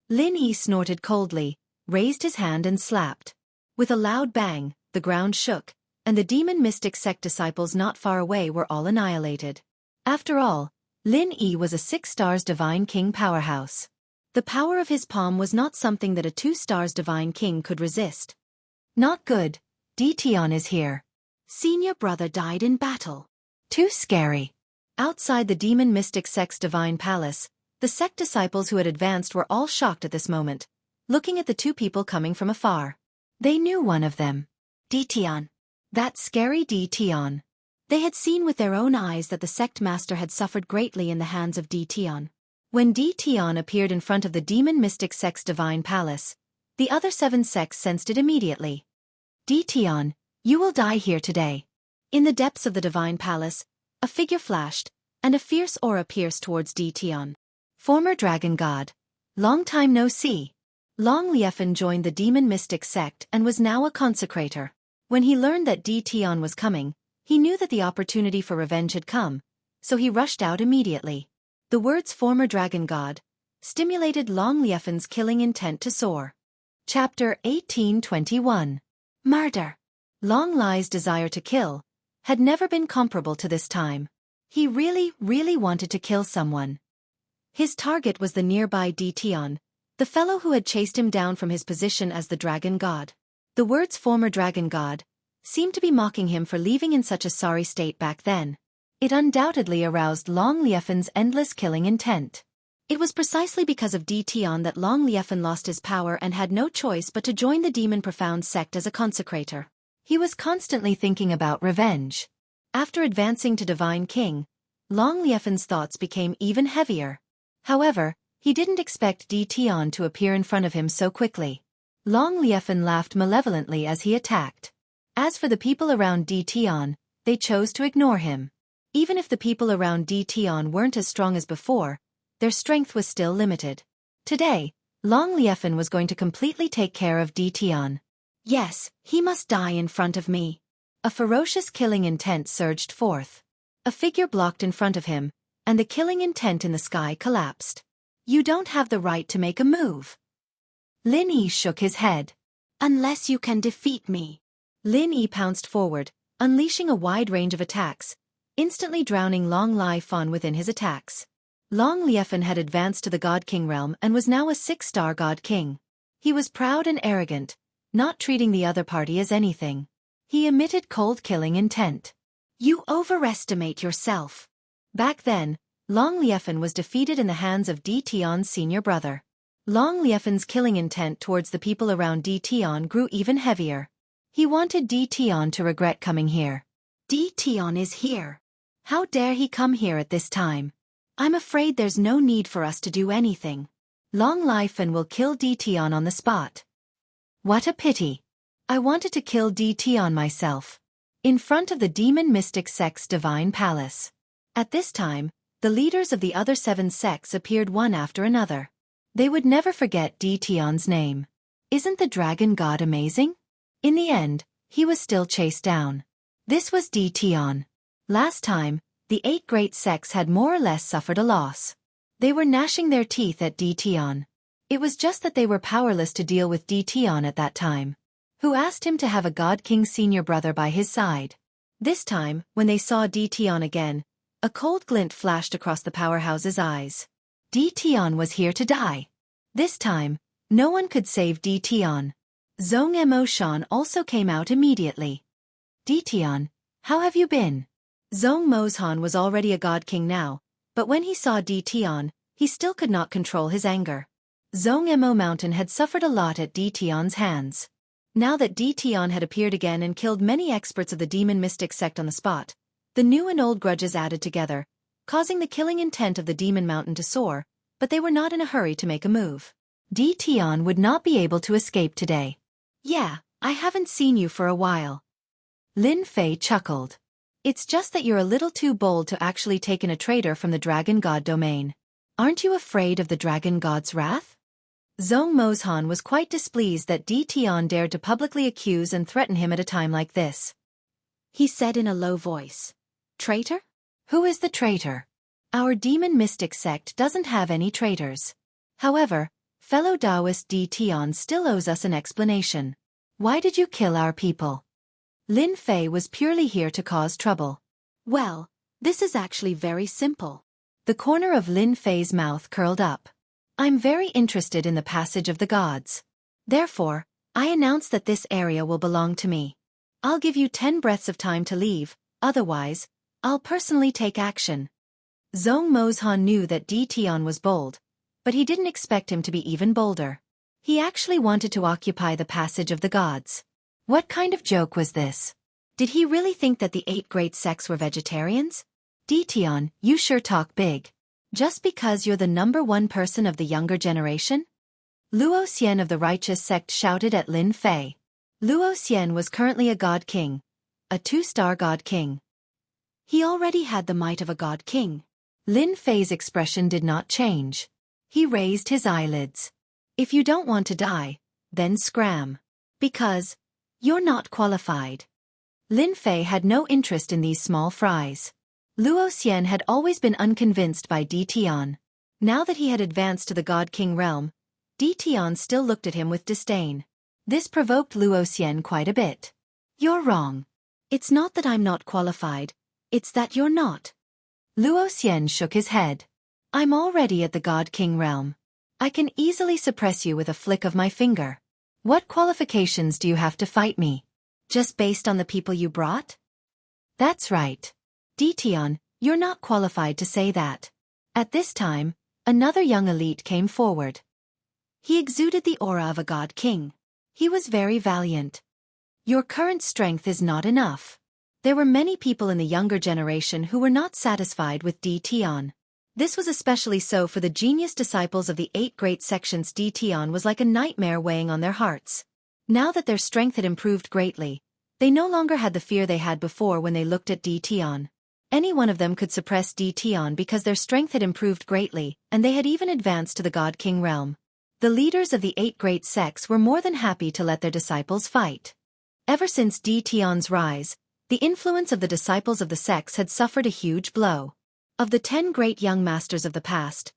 Speaker 2: Lin Yi snorted coldly, raised his hand and slapped. With a loud bang, the ground shook, and the demon mystic sect disciples not far away were all annihilated. After all, Lin Yi was a 6 stars divine king powerhouse. The power of his palm was not something that a 2 stars divine king could resist.
Speaker 1: Not good. Tian is here.
Speaker 2: Senior brother died in battle.
Speaker 1: Too scary.
Speaker 2: Outside the demon mystic sect's divine palace, the sect disciples who had advanced were all shocked at this moment, looking at the two people coming from afar.
Speaker 1: They knew one of them.
Speaker 2: Tian. That scary Tian. They had seen with their own eyes that the sect master had suffered greatly in the hands of Tian. When Tian appeared in front of the demon mystic sect's divine palace, the other 7 sects sensed it immediately.
Speaker 1: Tian, you will die here today.
Speaker 2: In the depths of the divine palace, a figure flashed, and a fierce aura pierced towards Tian.
Speaker 1: Former dragon god. Long time no see.
Speaker 2: Long Liefan joined the demon mystic sect and was now a consecrator. When he learned that Tian was coming, he knew that the opportunity for revenge had come, so he rushed out immediately. The words former dragon god stimulated Long Liefan's killing intent to soar.
Speaker 1: Chapter 1821.
Speaker 2: Murder.
Speaker 1: Long Lie's desire to kill had never been comparable to this time. He really wanted to kill someone.
Speaker 2: His target was the nearby Tian, the fellow who had chased him down from his position as the dragon god. The words former dragon god seemed to be mocking him for leaving in such a sorry state back then.
Speaker 1: It undoubtedly aroused Long Liefan's endless killing intent.
Speaker 2: It was precisely because of Tian that Long Liefan lost his power and had no choice but to join the demon profound sect as a consecrator.
Speaker 1: He was constantly thinking about revenge.
Speaker 2: After advancing to divine king, Long Liefan's thoughts became even heavier.
Speaker 1: However, he didn't expect Tian to appear in front of him so quickly. Long Liefan laughed malevolently as he attacked. As for the people around Tian, they chose to ignore him. Even if the people around Tian weren't as strong as before, their strength was still limited. Today, Long Liefan was going to completely take care of Tian.
Speaker 2: Yes, he must die in front of me.
Speaker 1: A ferocious killing intent surged forth. A figure blocked in front of him, and the killing intent in the sky collapsed.
Speaker 2: You don't have the right to make a move.
Speaker 1: Lin Yi shook his head.
Speaker 2: Unless you can defeat me.
Speaker 1: Lin Yi pounced forward, unleashing a wide range of attacks, instantly drowning Long Liefan within his attacks. Long Liefan had advanced to the God King realm and was now a 6-star God King. He was proud and arrogant, not treating the other party as anything. He emitted cold killing intent.
Speaker 2: You overestimate yourself.
Speaker 1: Back then, Long Liefan was defeated in the hands of Tian's senior brother. Long Liefan's killing intent towards the people around Tian grew even heavier. He wanted Tian to regret coming here.
Speaker 2: Tian is here.
Speaker 1: How dare he come here at this time?
Speaker 2: I'm afraid there's no need for us to do anything.
Speaker 1: Long Liefan will kill Tian on the spot. What a pity. I wanted to kill Tian myself. In front of the demon mystic sect's divine palace. At this time, the leaders of the other 7 sects appeared one after another. They would never forget Tian's name. Isn't the dragon god amazing? In the end, he was still chased down. This was Tian. Last time, the 8 great sects had more or less suffered a loss. They were gnashing their teeth at Tian. It was just that they were powerless to deal with Tian at that time. Who asked him to have a God King senior brother by his side. This time, when they saw Tian again, a cold glint flashed across the powerhouse's eyes. Tian was here to die. This time, no one could save Tian. Zhong Mo Shan also came out immediately. Tian, how have you been? Zhong Mozhan was already a God King now, but when he saw Tian, he still could not control his anger. Zhong Mo Mountain had suffered a lot at Tian's hands. Now that Tian had appeared again and killed many experts of the demon mystic sect on the spot, the new and old grudges added together, causing the killing intent of the demon mountain to soar, but they were not in a hurry to make a move. Tian would not be able to escape today.
Speaker 2: Yeah, I haven't seen you for a while.
Speaker 1: Lin Fei chuckled. It's just that you're a little too bold to actually take in a traitor from the dragon god domain. Aren't you afraid of the dragon god's wrath? Zhong Mozhan was quite displeased that Tian dared to publicly accuse and threaten him at a time like this.
Speaker 2: He said in a low voice. Traitor?
Speaker 1: Who is the traitor? Our demon mystic sect doesn't have any traitors. However, fellow Taoist Tian still owes us an explanation. Why did you kill our people? Lin Fei was purely here to cause trouble.
Speaker 2: Well, this is actually very simple.
Speaker 1: The corner of Lin Fei's mouth curled up. I'm very interested in the passage of the gods. Therefore, I announce that this area will belong to me. I'll give you 10 breaths of time to leave, otherwise, I'll personally take action. Zhong Mozhan knew that Di Tian was bold, but he didn't expect him to be even bolder. He actually wanted to occupy the passage of the gods. What kind of joke was this? Did he really think that the 8 great sects were vegetarians? Di Tian, you sure talk big. Just because you're the #1 person of the younger generation? Luo Xian of the righteous sect shouted at Lin Fei. Luo Xian was currently a god king. A 2-star god king.
Speaker 2: He already had the might of a god king.
Speaker 1: Lin Fei's expression did not change. He raised his eyelids. If you don't want to die, then scram. Because you're not qualified. Lin Fei had no interest in these small fries. Luo Xian had always been unconvinced by Di Tian. Now that he had advanced to the God King realm, Di Tian still looked at him with disdain. This provoked Luo Xian quite a bit. You're wrong.
Speaker 2: It's not that I'm not qualified, it's that you're not.
Speaker 1: Luo Xian shook his head. I'm already at the God King realm. I can easily suppress you with a flick of my finger. What qualifications do you have to fight me?
Speaker 2: Just based on the people you brought?
Speaker 1: That's right. Di Tian, you're not qualified to say that. At this time, another young elite came forward.
Speaker 2: He exuded the aura of a god king.
Speaker 1: He was very valiant. Your current strength is not enough. There were many people in the younger generation who were not satisfied with Di Tian. This was especially so for the genius disciples of the 8 great sections. Di Tian was like a nightmare weighing on their hearts. Now that their strength had improved greatly, they no longer had the fear they had before when they looked at Di Tian. Any one of them could suppress Di Tian because their strength had improved greatly, and they had even advanced to the God King realm. The leaders of the 8 great sects were more than happy to let their disciples fight. Ever since Di Tian's rise, the influence of the disciples of the sects had suffered a huge blow. Of the 10 great young masters of the past,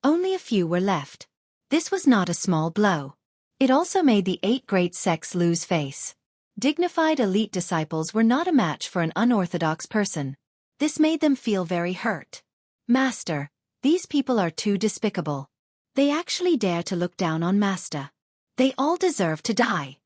Speaker 1: only a few were left. This was not a small blow. It also made the 8 great sects lose face. Dignified elite disciples were not a match for an unorthodox person. This made them feel very hurt. Master, these people are too despicable. They actually dare to look down on Master. They all deserve to die.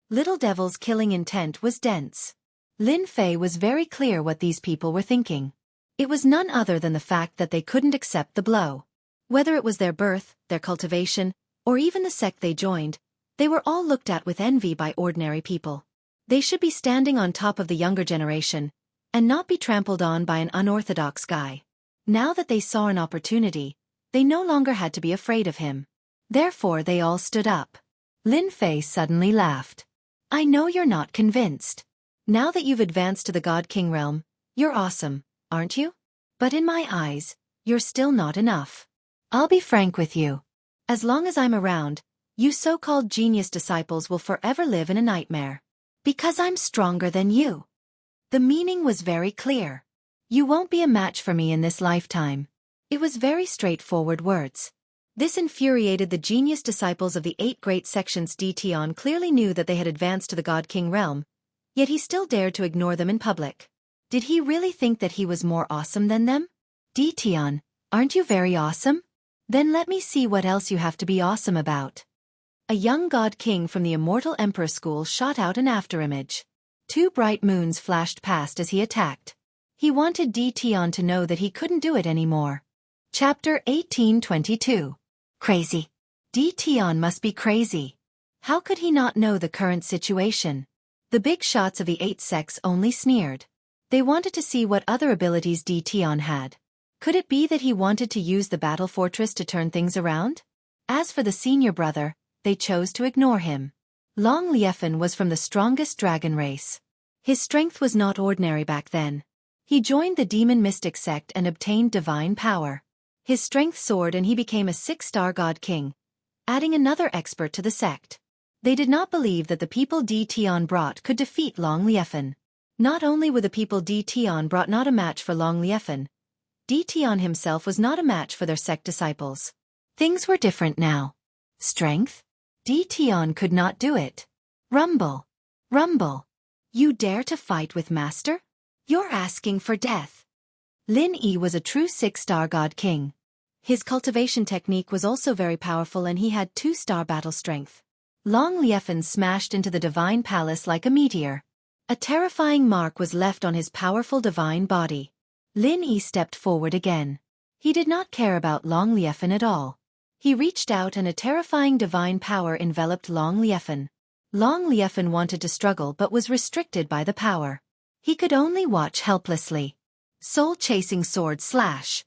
Speaker 1: Little Devil's killing intent was dense. Lin Fei was very clear what these people were thinking. It was none other than the fact that they couldn't accept the blow. Whether it was their birth, their cultivation, or even the sect they joined, they were all looked at with envy by ordinary people. They should be standing on top of the younger generation, and not be trampled on by an unorthodox guy. Now that they saw an opportunity, they no longer had to be afraid of him. Therefore they all stood up. Lin Fei suddenly laughed. I know you're not convinced. Now that you've advanced to the God King realm, you're awesome, aren't you? But in my eyes, you're still not enough. I'll be frank with you. As long as I'm around, you so-called genius disciples will forever live in a nightmare. Because I'm stronger than you. The meaning was very clear. You won't be a match for me in this lifetime. It was very straightforward words. This infuriated the genius disciples of the 8 great sections. Di Tian clearly knew that they had advanced to the God King realm, yet he still dared to ignore them in public. Did he really think that he was more awesome than them? Di Tian, aren't you very awesome? Then let me see what else you have to be awesome about. A young God King from the Immortal Emperor School shot out an afterimage. 2 bright moons flashed past as he attacked. He wanted Di Tian to know that he couldn't do it anymore. Chapter 1822. Crazy. Di Tian must be crazy. How could he not know the current situation? The big shots of the 8 sects only sneered. They wanted to see what other abilities Di Tian had. Could it be that he wanted to use the battle fortress to turn things around? As for the senior brother, they chose to ignore him. Long Liefen was from the strongest dragon race. His strength was not ordinary back then. He joined the demon mystic sect and obtained divine power. His strength soared and he became a 6-star god king, adding another expert to the sect. They did not believe that the people Di Tian brought could defeat Long Liefen. Not only were the people Di Tian brought not a match for Long Liefen, Di Tian himself was not a match for their sect disciples. Things were different now. Strength? Di Tian could not do it. Rumble! Rumble!
Speaker 2: You dare to fight with Master? You're asking for death.
Speaker 1: Lin Yi was a true 6-star god king.
Speaker 2: His cultivation technique was also very powerful and he had 2-star battle strength.
Speaker 1: Long Liefan smashed into the divine palace like a meteor. A terrifying mark was left on his powerful divine body. Lin Yi stepped forward again. He did not care about Long Liefan at all. He reached out and a terrifying divine power enveloped Long Liefan. Long Liefan wanted to struggle but was restricted by the power. He could only watch helplessly. Soul-chasing sword slash.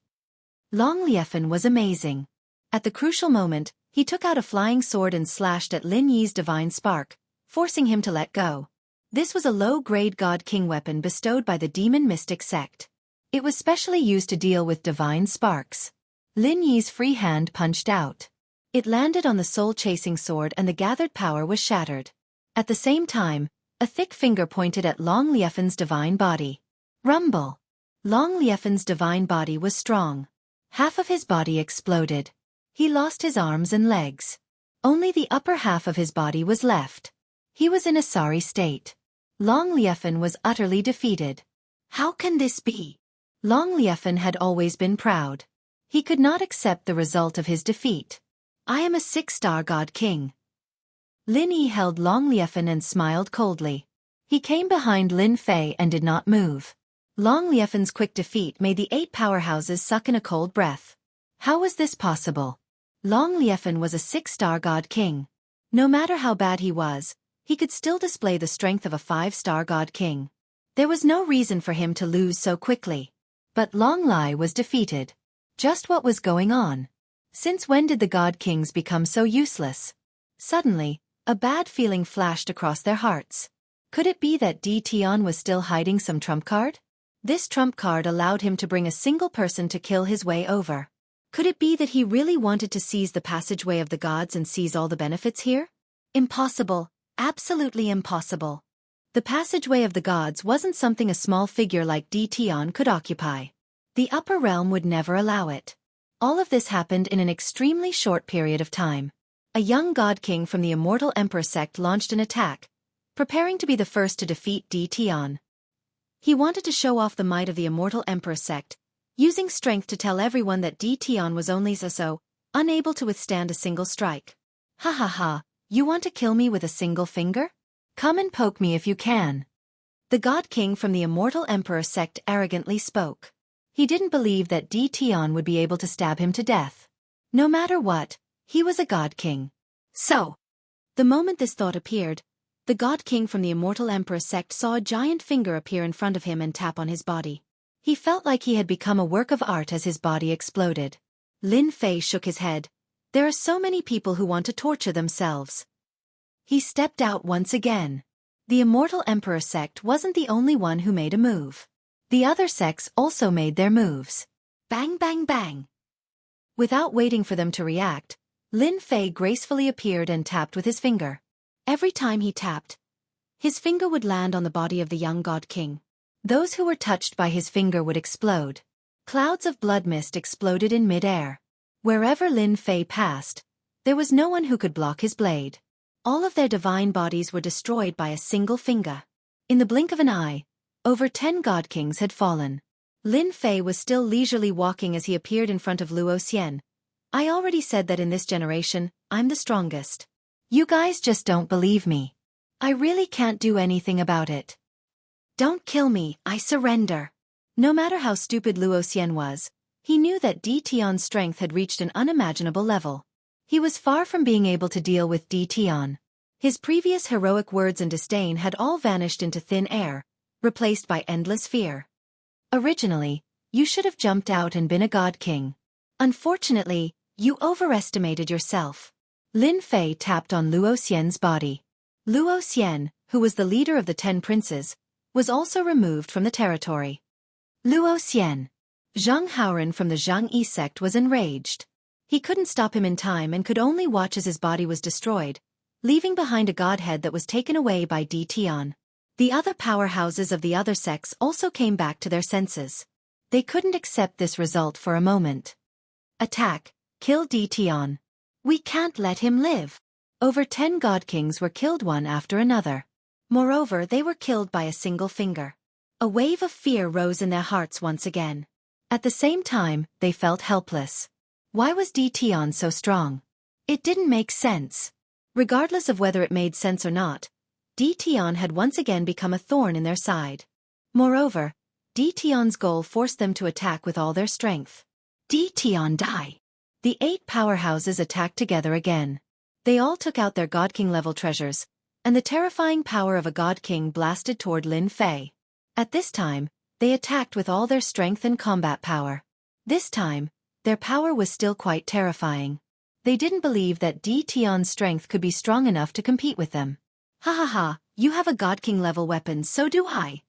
Speaker 1: Long Liefan was amazing. At the crucial moment, he took out a flying sword and slashed at Lin Yi's divine spark, forcing him to let go. This was a low-grade god-king weapon bestowed by the demon mystic sect. It was specially used to deal with divine sparks. Lin Yi's free hand punched out. It landed on the soul-chasing sword and the gathered power was shattered. At the same time, a thick finger pointed at Long Liefan's divine body. Rumble! Long Liefan's divine body was strong. Half of his body exploded. He lost his arms and legs. Only the upper half of his body was left. He was in a sorry state. Long Liefan was utterly defeated. How can this be? Long Liefan had always been proud. He could not accept the result of his defeat. I am a 6-star god king. Lin Yi held Long Liefan and smiled coldly. He came behind Lin Fei and did not move. Long Liefan's quick defeat made the 8 powerhouses suck in a cold breath. How was this possible? Long Liefan was a 6-star god king. No matter how bad he was, he could still display the strength of a 5-star god king. There was no reason for him to lose so quickly. But Long Lai was defeated. Just what was going on? Since when did the god kings become so useless? Suddenly, a bad feeling flashed across their hearts. Could it be that Di Tian was still hiding some trump card? This trump card allowed him to bring a single person to kill his way over. Could it be that he really wanted to seize the passageway of the gods and seize all the benefits here? Impossible. Absolutely impossible. The passageway of the gods wasn't something a small figure like Di Tian could occupy. The upper realm would never allow it. All of this happened in an extremely short period of time. A young god king from the Immortal Emperor sect launched an attack, preparing to be the first to defeat Di Tian. He wanted to show off the might of the Immortal Emperor sect, using strength to tell everyone that Di Tian was only so, unable to withstand a single strike. Ha ha ha, you want to kill me with a single finger? Come and poke me if you can. The god king from the Immortal Emperor sect arrogantly spoke. He didn't believe that Di Tian would be able to stab him to death. No matter what, he was a god king. So, the moment this thought appeared, the god king from the Immortal Emperor sect saw a giant finger appear in front of him and tap on his body. He felt like he had become a work of art as his body exploded. Lin Fei shook his head. There are so many people who want to torture themselves. He stepped out once again. The Immortal Emperor sect wasn't the only one who made a move. The other sects also made their moves. Bang bang bang. Without waiting for them to react, Lin Fei gracefully appeared and tapped with his finger. Every time he tapped, his finger would land on the body of the young god king. Those who were touched by his finger would explode. Clouds of blood mist exploded in mid-air. Wherever Lin Fei passed, there was no one who could block his blade. All of their divine bodies were destroyed by a single finger. In the blink of an eye, over 10 god kings had fallen. Lin Fei was still leisurely walking as he appeared in front of Luo Xian. I already said that in this generation, I'm the strongest. You guys just don't believe me. I really can't do anything about it. Don't kill me, I surrender. No matter how stupid Luo Xian was, he knew that Di Tian's strength had reached an unimaginable level. He was far from being able to deal with Di Tian. His previous heroic words and disdain had all vanished into thin air, replaced by endless fear. Originally, you should have jumped out and been a god king. Unfortunately, you overestimated yourself. Lin Fei tapped on Luo Xian's body. Luo Xian, who was the leader of the 10 princes, was also removed from the territory. Luo Xian. Zhang Haoran from the Jianghu sect was enraged. He couldn't stop him in time and could only watch as his body was destroyed, leaving behind a godhead that was taken away by Di Tian. The other powerhouses of the other sects also came back to their senses. They couldn't accept this result for a moment. Attack, kill Di Tian. We can't let him live. Over 10 god kings were killed one after another. Moreover, they were killed by a single finger. A wave of fear rose in their hearts once again. At the same time, they felt helpless. Why was Xianxia so strong? It didn't make sense. Regardless of whether it made sense or not, Xianxia had once again become a thorn in their side. Moreover, Xianxia's goal forced them to attack with all their strength. Xianxia die. The 8 powerhouses attacked together again. They all took out their God King level treasures, and the terrifying power of a God King blasted toward Lin Fei. At this time, they attacked with all their strength and combat power. This time, their power was still quite terrifying. They didn't believe that Xianxia's strength could be strong enough to compete with them. Ha ha ha, you have a God King level weapon, so do I.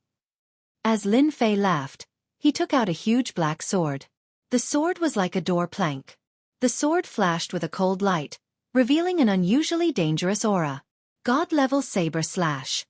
Speaker 1: As Lin Fei laughed, he took out a huge black sword. The sword was like a door plank. The sword flashed with a cold light, revealing an unusually dangerous aura. God-level saber slash.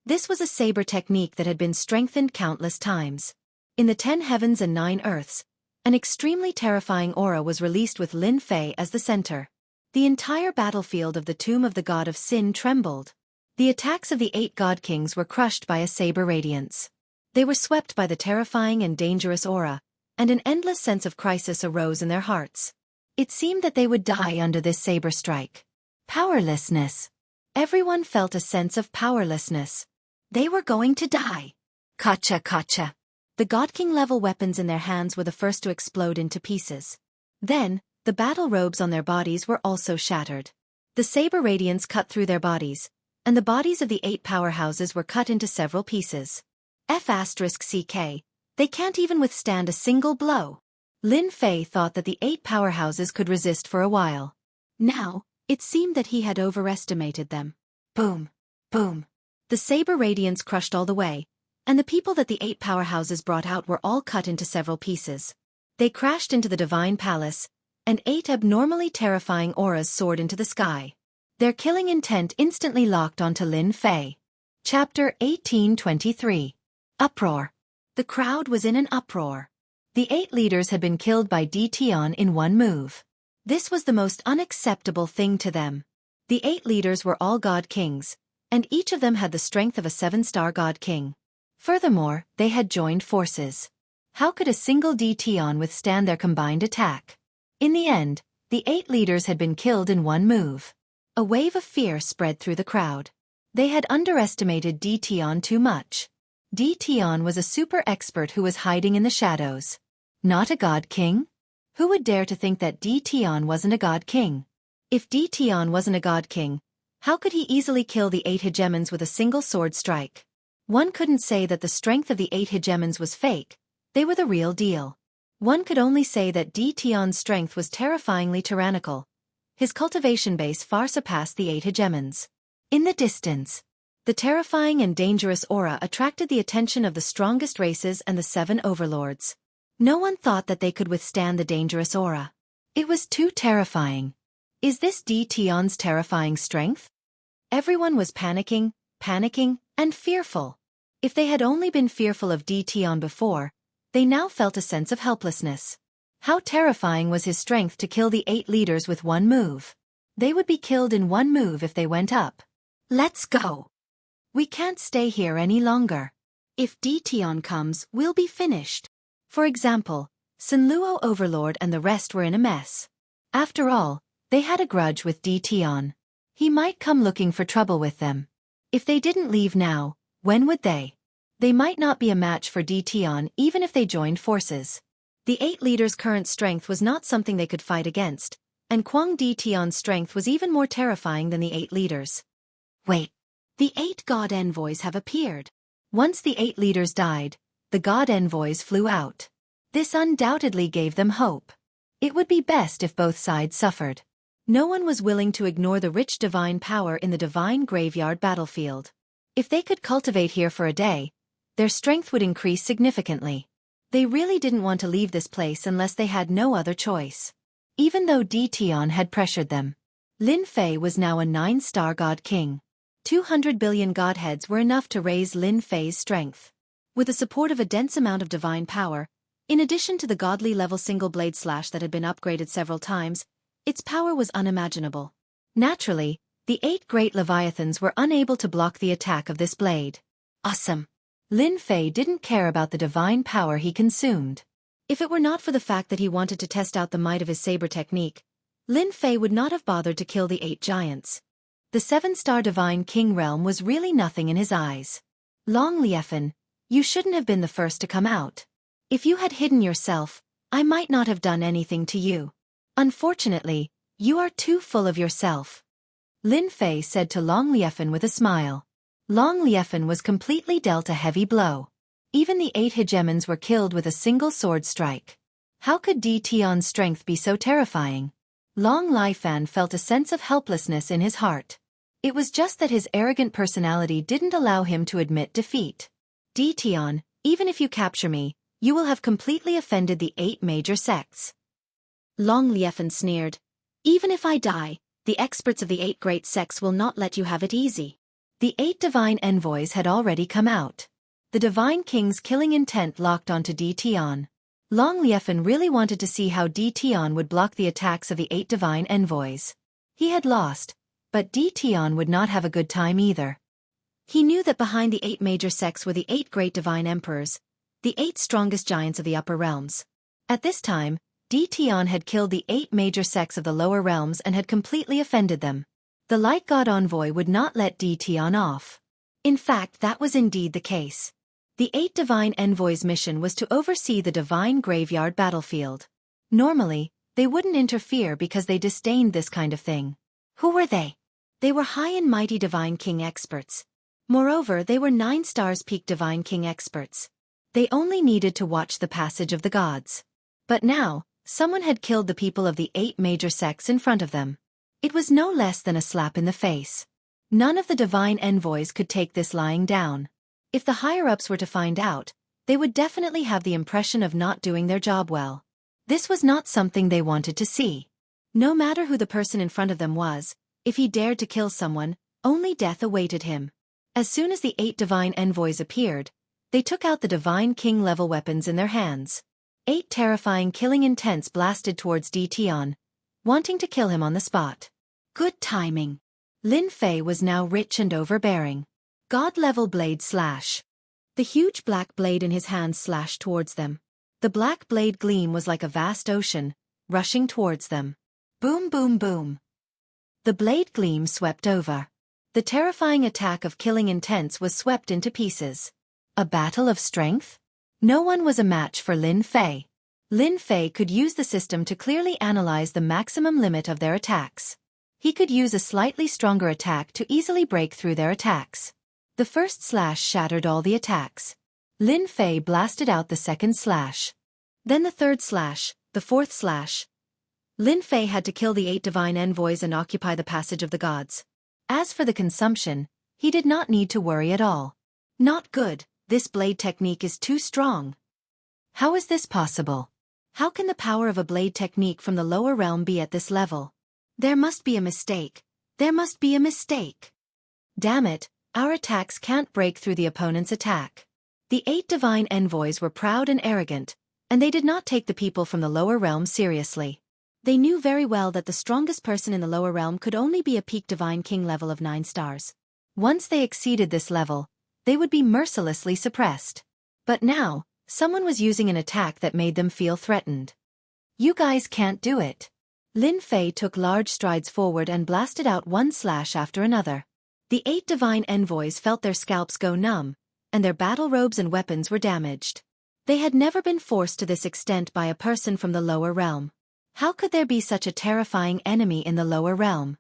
Speaker 1: This was a saber technique that had been strengthened countless times. In the 10 heavens and 9 earths, an extremely terrifying aura was released with Lin Fei as the center. The entire battlefield of the tomb of the god of sin trembled. The attacks of the 8 god kings were crushed by a saber radiance. They were swept by the terrifying and dangerous aura, and an endless sense of crisis arose in their hearts. It seemed that they would die under this saber strike. Powerlessness. Everyone felt a sense of powerlessness. They were going to die. Kacha kacha. The God King level weapons in their hands were the first to explode into pieces. Then, the battle robes on their bodies were also shattered. The saber radiance cut through their bodies, and the bodies of the 8 powerhouses were cut into several pieces. F***ck, they can't even withstand a single blow. Lin Fei thought that the 8 powerhouses could resist for a while. Now, it seemed that he had overestimated them. Boom, boom. The saber radiance crushed all the way, and the people that the 8 powerhouses brought out were all cut into several pieces. They crashed into the divine palace, and 8 abnormally terrifying auras soared into the sky. Their killing intent instantly locked onto Lin Fei. Chapter 1823. Uproar. The crowd was in an uproar. The 8 leaders had been killed by Xianxia in one move. This was the most unacceptable thing to them. The 8 leaders were all god kings, and each of them had the strength of a 7-star god king. Furthermore, they had joined forces. How could a single Xianxia withstand their combined attack? In the end, the 8 leaders had been killed in one move. A wave of fear spread through the crowd. They had underestimated Xianxia too much. Xianxia was a super expert who was hiding in the shadows. Not a god king? Who would dare to think that Xianxia wasn't a god king? If Xianxia wasn't a god king, how could he easily kill the 8 hegemons with a single sword strike? One couldn't say that the strength of the 8 hegemons was fake, they were the real deal. One could only say that Xianxia's strength was terrifyingly tyrannical. His cultivation base far surpassed the 8 hegemons. In the distance, the terrifying and dangerous aura attracted the attention of the strongest races and the 7 overlords. No one thought that they could withstand the dangerous aura. It was too terrifying. Is this Xianxia's terrifying strength? Everyone was panicking, and fearful. If they had only been fearful of Xianxia before, they now felt a sense of helplessness. How terrifying was his strength to kill the 8 leaders with one move. They would be killed in one move if they went up. Let's go. We can't stay here any longer. If Xianxia comes, we'll be finished. For example, Sunluo Overlord and the rest were in a mess. After all, they had a grudge with Xianxia. He might come looking for trouble with them. If they didn't leave now, when would they? They might not be a match for Xianxia even if they joined forces. The 8 leaders' current strength was not something they could fight against, and Kuang Xianxia's strength was even more terrifying than the 8 leaders. Wait. The 8 god envoys have appeared. Once the 8 leaders died, the god envoys flew out. This undoubtedly gave them hope. It would be best if both sides suffered. No one was willing to ignore the rich divine power in the divine graveyard battlefield. If they could cultivate here for a day, their strength would increase significantly. They really didn't want to leave this place unless they had no other choice. Even though Xianxia had pressured them. Lin Fei was now a 9-star god king. 200 billion godheads were enough to raise Lin Fei's strength. With the support of a dense amount of divine power, in addition to the godly level single blade slash that had been upgraded several times, its power was unimaginable. Naturally, the 8 great leviathans were unable to block the attack of this blade. Awesome! Lin Fei didn't care about the divine power he consumed.
Speaker 2: If it were not for the fact that he wanted to test out the might of his saber technique, Lin Fei would not have bothered to kill the 8 giants.
Speaker 1: The 7-star divine king realm was really nothing in his eyes. Long Liefan, you shouldn't have been the first to come out. If you had hidden yourself, I might not have done anything to you. Unfortunately, you are too full of yourself. Lin Fei said to Long Liefan with a smile. Long Liefan was completely dealt a heavy blow. Even the 8 hegemons were killed with a single sword strike. How could Di Tian's strength be so terrifying? Long Liefan felt a sense of helplessness in his heart. It was just that his arrogant personality didn't allow him to admit defeat. Di Tian, even if you capture me, you will have completely offended the 8 major sects.
Speaker 2: Long Liefan sneered. Even if I die, the experts of the 8 great sects will not let you have it easy.
Speaker 1: The 8 divine envoys had already come out. The divine king's killing intent locked onto Di Tian. Long Liefan really wanted to see how Di Tian would block the attacks of the 8 divine envoys. He had lost, but Di Tian would not have a good time either.
Speaker 2: He knew that behind the 8 major sects were the 8 great divine emperors, the 8 strongest giants of the upper realms.
Speaker 1: At this time, Di Tian had killed the 8 major sects of the lower realms and had completely offended them. The light god envoy would not let Di Tian off. In fact, that was indeed the case. The 8 divine envoys' mission was to oversee the divine graveyard battlefield. Normally, they wouldn't interfere because they disdained this kind of thing. Who were they?
Speaker 2: They were high and mighty divine king experts. Moreover, they were 9 stars peak divine king experts.
Speaker 1: They only needed to watch the passage of the gods. But now, someone had killed the people of the 8 major sects in front of them. It was no less than a slap in the face. None of the divine envoys could take this lying down. If the higher-ups were to find out, they would definitely have the impression of not doing their job well. This was not something they wanted to see.
Speaker 2: No matter who the person in front of them was, if he dared to kill someone, only death awaited him.
Speaker 1: As soon as the 8 divine envoys appeared, they took out the divine king-level weapons in their hands. 8 terrifying killing intents blasted towards Di Tian, wanting to kill him on the spot. Good timing. Lin Fei was now rich and overbearing. God-level blade slash.
Speaker 2: The huge black blade in his hands slashed towards them.
Speaker 1: The black blade gleam was like a vast ocean, rushing towards them. Boom boom boom. The blade gleam swept over. The terrifying attack of killing intents was swept into pieces. A battle of strength? No one was a match for Lin Fei. Lin Fei could use the system to clearly analyze the maximum limit of their attacks. He could use a slightly stronger attack to easily break through their attacks. The first slash shattered all the attacks. Lin Fei blasted out the second slash.
Speaker 2: Then the third slash, the fourth slash. Lin Fei had to kill the 8 divine envoys and occupy the passage of the gods.
Speaker 1: As for the consumption, he did not need to worry at all. Not good, this blade technique is too strong. How is this possible? How can the power of a blade technique from the lower realm be at this level? There must be a mistake. There must be a mistake. Damn it, our attacks can't break through the opponent's attack. The 8 divine envoys were proud and arrogant, and they did not take the people from the lower realm seriously.
Speaker 2: They knew very well that the strongest person in the lower realm could only be a peak divine king level of 9 stars.
Speaker 1: Once they exceeded this level, they would be mercilessly suppressed. But now, someone was using an attack that made them feel threatened. You guys can't do it. Lin Fei took large strides forward and blasted out one slash after another. The 8 divine envoys felt their scalps go numb, and their battle robes and weapons were damaged. They had never been forced to this extent by a person from the lower realm. How could there be such a terrifying enemy in the lower realm?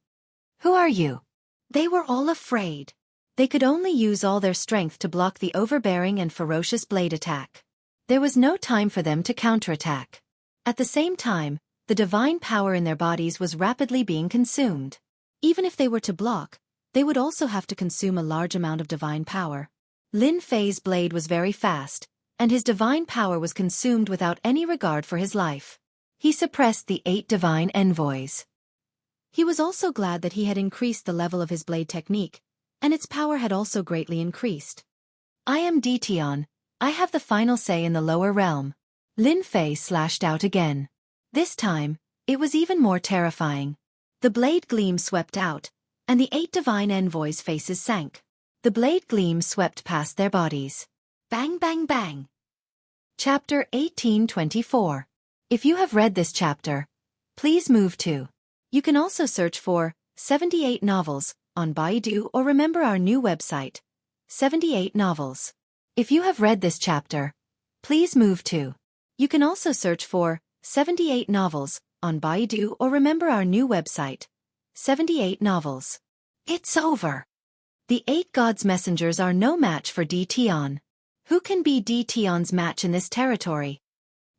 Speaker 1: Who are you? They were all afraid. They could only use all their strength to block the overbearing and ferocious blade attack. There was no time for them to counterattack. At the same time, the divine power in their bodies was rapidly being consumed. Even if they were to block, they would also have to consume a large amount of divine power. Lin Fei's blade was very fast, and his divine power was consumed without any regard for his life. He suppressed the 8 divine envoys.
Speaker 2: He was also glad that he had increased the level of his blade technique, and its power had also greatly increased.
Speaker 1: I am Di Tian. I have the final say in the lower realm. Lin Fei slashed out again. This time, it was even more terrifying.
Speaker 2: The blade gleam swept out, and the 8 divine envoys' faces sank. The blade gleam swept past their bodies. Bang, bang, bang.
Speaker 1: Chapter 1824. If you have read this chapter, please move to. You can also search for 78 novels on Baidu or remember our new website, 78 novels. If you have read this chapter, please move to. You can also search for 78 novels on Baidu or remember our new website, 78 novels. It's over. The 8 gods' messengers are no match for Tian. Who can be Tian's match in this territory?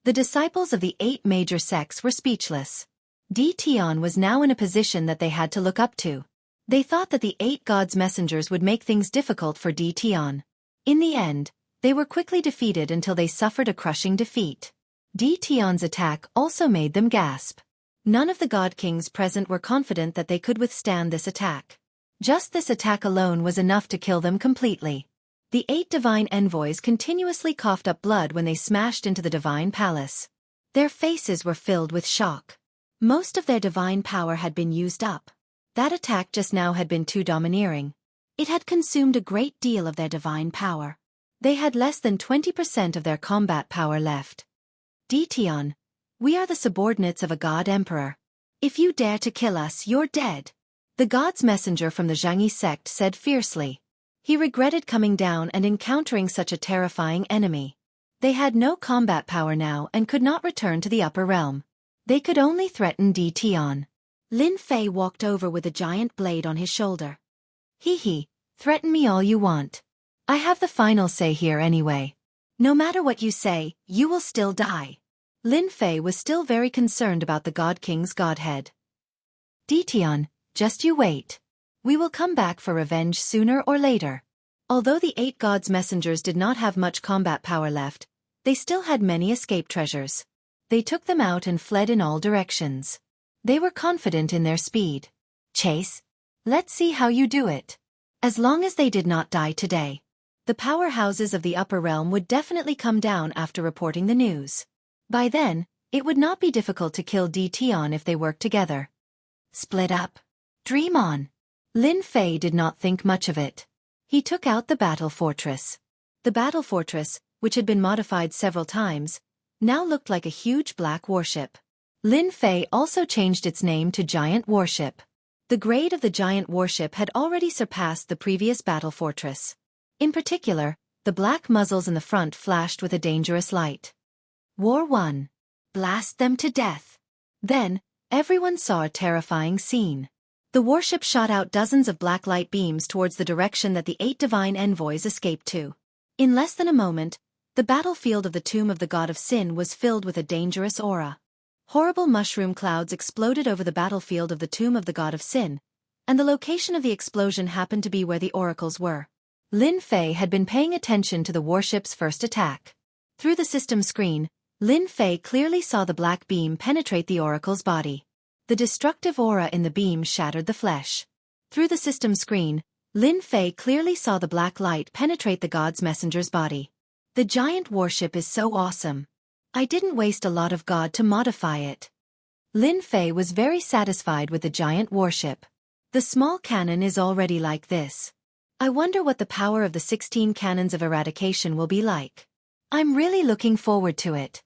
Speaker 1: The disciples of the 8 major sects were speechless. Tian was now in a position that they had to look up to. They thought that the 8 gods' messengers would make things difficult for Tian. In the end, they were quickly defeated until they suffered a crushing defeat. Tian's attack also made them gasp. None of the god kings present were confident that they could withstand this attack. Just this attack alone was enough to kill them completely. The 8 divine envoys continuously coughed up blood when they smashed into the divine palace. Their faces were filled with shock. Most of their divine power had been used up. That attack just now had been too domineering. It had consumed a great deal of their divine power. They had less than 20% of their combat power left. Tian, we are the subordinates of a god emperor. If you dare to kill us, you're dead. The god's messenger from the Jianghu sect said fiercely. He regretted coming down and encountering such a terrifying enemy. They had no combat power now and could not return to the upper realm. They could only threaten Tian. Lin Fei walked over with a giant blade on his shoulder. Hee, threaten me all you want. I have the final say here anyway. No matter what you say, you will still die. Lin Fei was still very concerned about the God King's godhead. Tian, just you wait. We will come back for revenge sooner or later. Although the 8 gods' messengers did not have much combat power left, they still had many escape treasures. They took them out and fled in all directions. They were confident in their speed. Chase, let's see how you do it. As long as they did not die today, the powerhouses of the upper realm would definitely come down after reporting the news. By then, it would not be difficult to kill Tian if they worked together. Split up. Dream on. Lin Fei did not think much of it. He took out the battle fortress. The battle fortress, which had been modified several times, now looked like a huge black warship. Lin Fei also changed its name to Giant Warship. The grade of the giant warship had already surpassed the previous battle fortress. In particular, the black muzzles in the front flashed with a dangerous light. War 1. Blast them to death. Then, everyone saw a terrifying scene. The warship shot out dozens of black light beams towards the direction that the 8 divine envoys escaped to. In less than a moment, the battlefield of the tomb of the god of sin was filled with a dangerous aura. Horrible mushroom clouds exploded over the battlefield of the tomb of the god of sin, and the location of the explosion happened to be where the oracles were. Lin Fei had been paying attention to the warship's first attack. Through the system screen, Lin Fei clearly saw the black beam penetrate the oracle's body. The destructive aura in the beam shattered the flesh. Through the system screen, Lin Fei clearly saw the black light penetrate the god's messenger's body. The giant warship is so awesome. I didn't waste a lot of god to modify it. Lin Fei was very satisfied with the giant warship. The small cannon is already like this. I wonder what the power of the 16 cannons of eradication will be like. I'm really looking forward to it.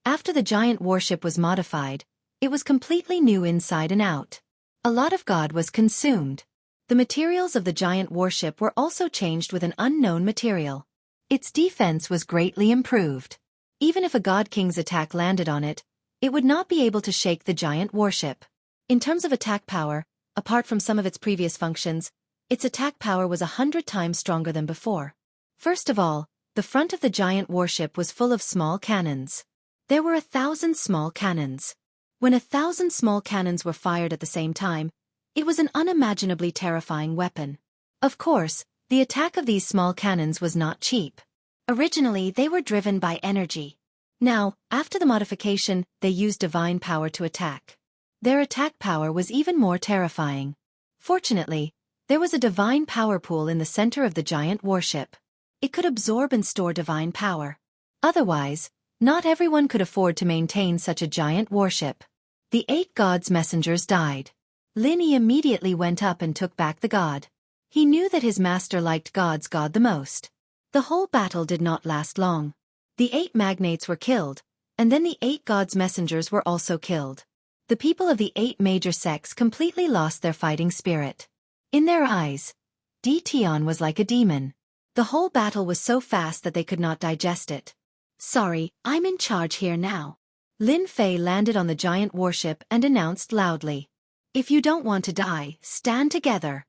Speaker 1: After the giant warship was modified, it was completely new inside and out. A lot of god was consumed. The materials of the giant warship were also changed with an unknown material. Its defense was greatly improved. Even if a god king's attack landed on it, it would not be able to shake the giant warship. In terms of attack power, apart from some of its previous functions, its attack power was 100 times stronger than before. First of all, the front of the giant warship was full of small cannons. There were 1,000 small cannons. When 1,000 small cannons were fired at the same time, it was an unimaginably terrifying weapon. Of course, the attack of these small cannons was not cheap. Originally, they were driven by energy. Now, after the modification, they used divine power to attack. Their attack power was even more terrifying. Fortunately, there was a divine power pool in the center of the giant warship. It could absorb and store divine power. Otherwise, not everyone could afford to maintain such a giant warship. The 8 gods' messengers died. Lin immediately went up and took back the god. He knew that his master liked God's god the most. The whole battle did not last long. The 8 magnates were killed, and then the 8 gods' messengers were also killed. The people of the 8 major sects completely lost their fighting spirit. In their eyes, Tian was like a demon. The whole battle was so fast that they could not digest it.
Speaker 2: Sorry, I'm in charge here now.
Speaker 1: Lin Fei landed on the giant warship and announced loudly. If you don't want to die, stand together.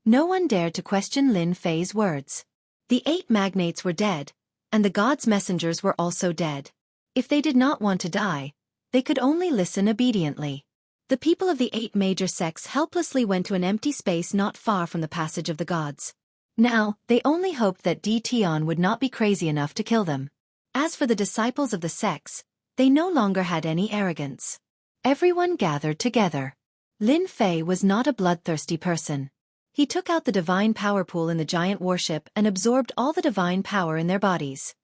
Speaker 1: No one dared to question Lin Fei's words. The 8 magnates were dead, and the gods' messengers were also dead. If they did not want to die, they could only listen obediently. The people of the 8 major sects helplessly went to an empty space not far from the passage of the gods. Now, they only hoped that Tian would not be crazy enough to kill them. As for the disciples of the sects, they no longer had any arrogance. Everyone gathered together. Lin Fei was not a bloodthirsty person. He took out the divine power pool in the giant warship and absorbed all the divine power in their bodies.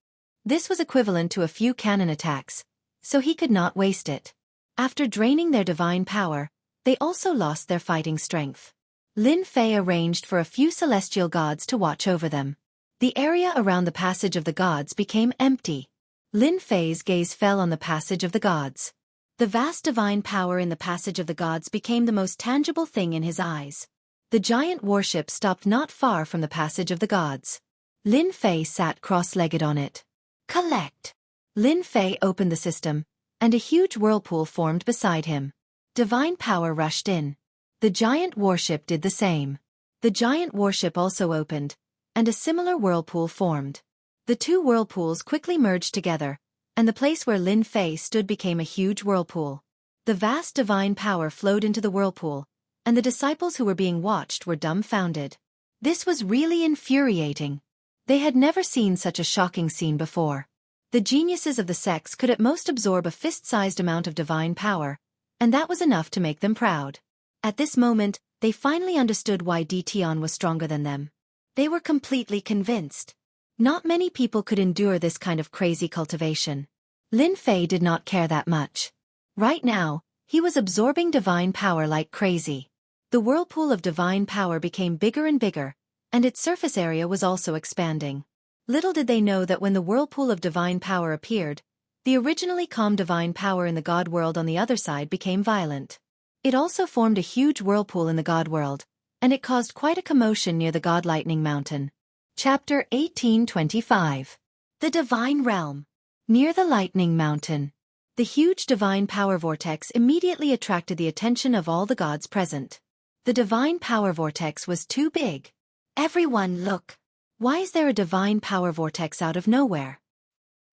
Speaker 1: This was equivalent to a few cannon attacks, so he could not waste it. After draining their divine power, they also lost their fighting strength. Lin Fei arranged for a few celestial gods to watch over them. The area around the passage of the gods became empty. Lin Fei's gaze fell on the passage of the gods. The vast divine power in the passage of the gods became the most tangible thing in his eyes. The giant warship stopped not far from the passage of the gods. Lin Fei sat cross-legged on it. Collect! Lin Fei opened the system, and a huge whirlpool formed beside him. Divine power rushed in. The giant warship did the same. The giant warship also opened, and a similar whirlpool formed. The 2 whirlpools quickly merged together, and the place where Lin Fei stood became a huge whirlpool. The vast divine power flowed into the whirlpool, and the disciples who were being watched were dumbfounded. This was really infuriating. They had never seen such a shocking scene before. The geniuses of the sects could at most absorb a fist-sized amount of divine power, and that was enough to make them proud. At this moment, they finally understood why Tian was stronger than them. They were completely convinced. Not many people could endure this kind of crazy cultivation. Lin Fei did not care that much. Right now, he was absorbing divine power like crazy. The whirlpool of divine power became bigger and bigger, and its surface area was also expanding. Little did they know that when the whirlpool of divine power appeared, the originally calm divine power in the god world on the other side became violent. It also formed a huge whirlpool in the god world, and it caused quite a commotion near the god lightning mountain. Chapter 1825. The Divine Realm. Near the lightning mountain. The huge divine power vortex immediately attracted the attention of all the gods present. The divine power vortex was too big. Everyone look! Why is there a divine power vortex out of nowhere?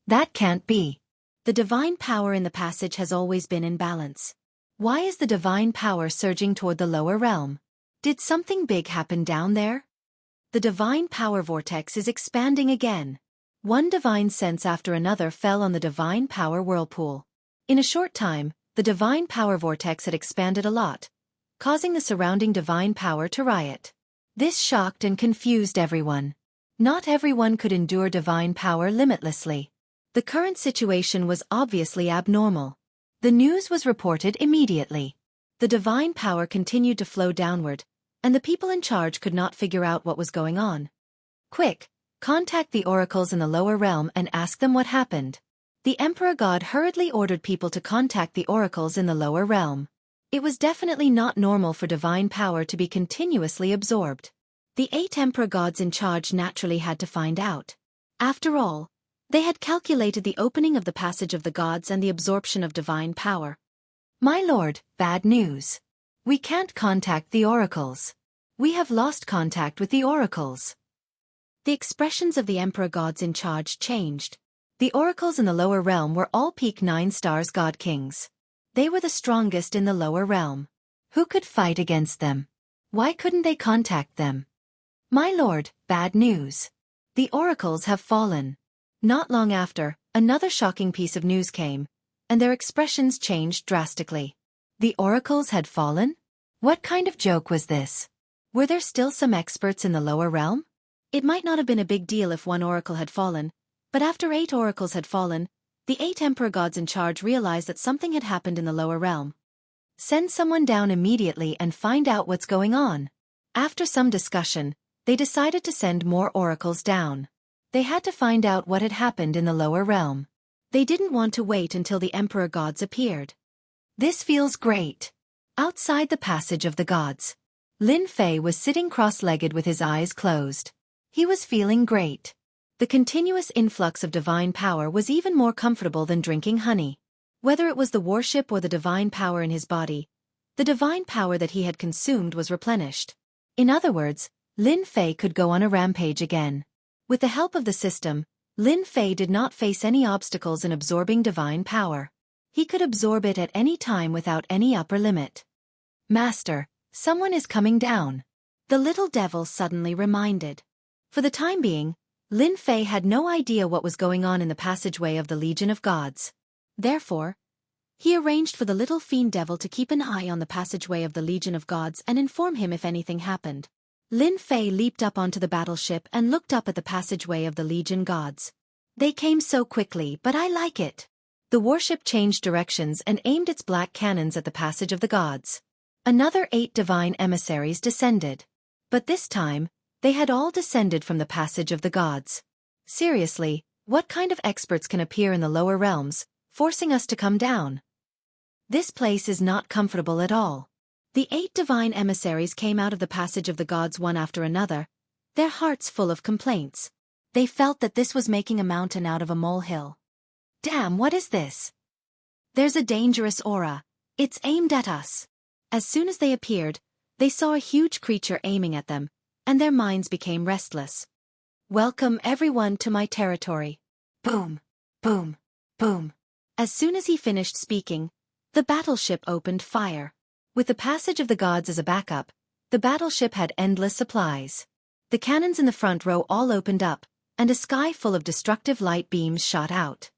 Speaker 1: That can't be. The divine power in the passage has always been in balance. Why is the divine power surging toward the lower realm? Did something big happen down there? The divine power vortex is expanding again. One divine sense after another fell on the divine power whirlpool. In a short time, the divine power vortex had expanded a lot, causing the surrounding divine power to riot. This shocked and confused everyone. Not everyone could endure divine power limitlessly. The current situation was obviously abnormal. The news was reported immediately. The divine power continued to flow downward, and the people in charge could not figure out what was going on. Quick, contact the oracles in the lower realm and ask them what happened. The Emperor God hurriedly ordered people to contact the oracles in the lower realm. It was definitely not normal for divine power to be continuously absorbed. The 8 Emperor Gods in charge naturally had to find out. After all, they had calculated the opening of the passage of the gods and the absorption of divine power. My lord, bad news. We can't contact the oracles. We have lost contact with the oracles. The expressions of the Emperor Gods in charge changed. The oracles in the lower realm were all peak 9 stars god kings. They were the strongest in the lower realm. Who could fight against them? Why couldn't they contact them? My lord, bad news. The oracles have fallen. Not long after, another shocking piece of news came, and their expressions changed drastically. The oracles had fallen? What kind of joke was this? Were there still some experts in the lower realm? It might not have been a big deal if one oracle had fallen, but after 8 oracles had fallen, the 8 Emperor Gods in charge realized that something had happened in the lower realm. Send someone down immediately and find out what's going on. After some discussion, they decided to send more oracles down. They had to find out what had happened in the lower realm.
Speaker 2: They didn't want to wait until the Emperor Gods appeared.
Speaker 1: This feels great. Outside the passage of the gods, Lin Fei was sitting cross-legged with his eyes closed. He was feeling great. The continuous influx of divine power was even more comfortable than drinking honey. Whether it was the worship or the divine power in his body, the divine power that he had consumed was replenished. In other words, Lin Fei could go on a rampage again. With the help of the system, Lin Fei did not face any obstacles in absorbing divine power. He could absorb it at any time without any upper limit. Master, someone is coming down.
Speaker 2: The little devil suddenly reminded. For the time being, Lin Fei had no idea what was going on in the passageway of the Legion of Gods. Therefore, he arranged for the little fiend devil to keep an eye on the passageway of the Legion of Gods and inform him if anything happened. Lin Fei leaped up onto the battleship and looked up at the passageway of the Legion Gods.
Speaker 1: They came so quickly, but I like it. The warship changed directions and aimed its black cannons at the passage of the gods. Another 8 divine emissaries descended. But this time, they had all descended from the passage of the gods. Seriously, what kind of experts can appear in the lower realms, forcing us to come down? This place is not comfortable at all.
Speaker 2: The 8 divine emissaries came out of the passage of the gods one after another, their hearts full of complaints. They felt that this was making a mountain out of a molehill.
Speaker 1: Damn, what is this?
Speaker 2: There's a dangerous aura. It's aimed at us. As soon as they appeared, they saw a huge creature aiming at them, and their minds became restless.
Speaker 1: Welcome everyone to my territory. Boom, boom, boom.
Speaker 2: As soon as he finished speaking, the battleship opened fire.
Speaker 1: With the passage of the gods as a backup, the battleship had endless supplies. The cannons in the front row all opened up, and a sky full of destructive light beams shot out.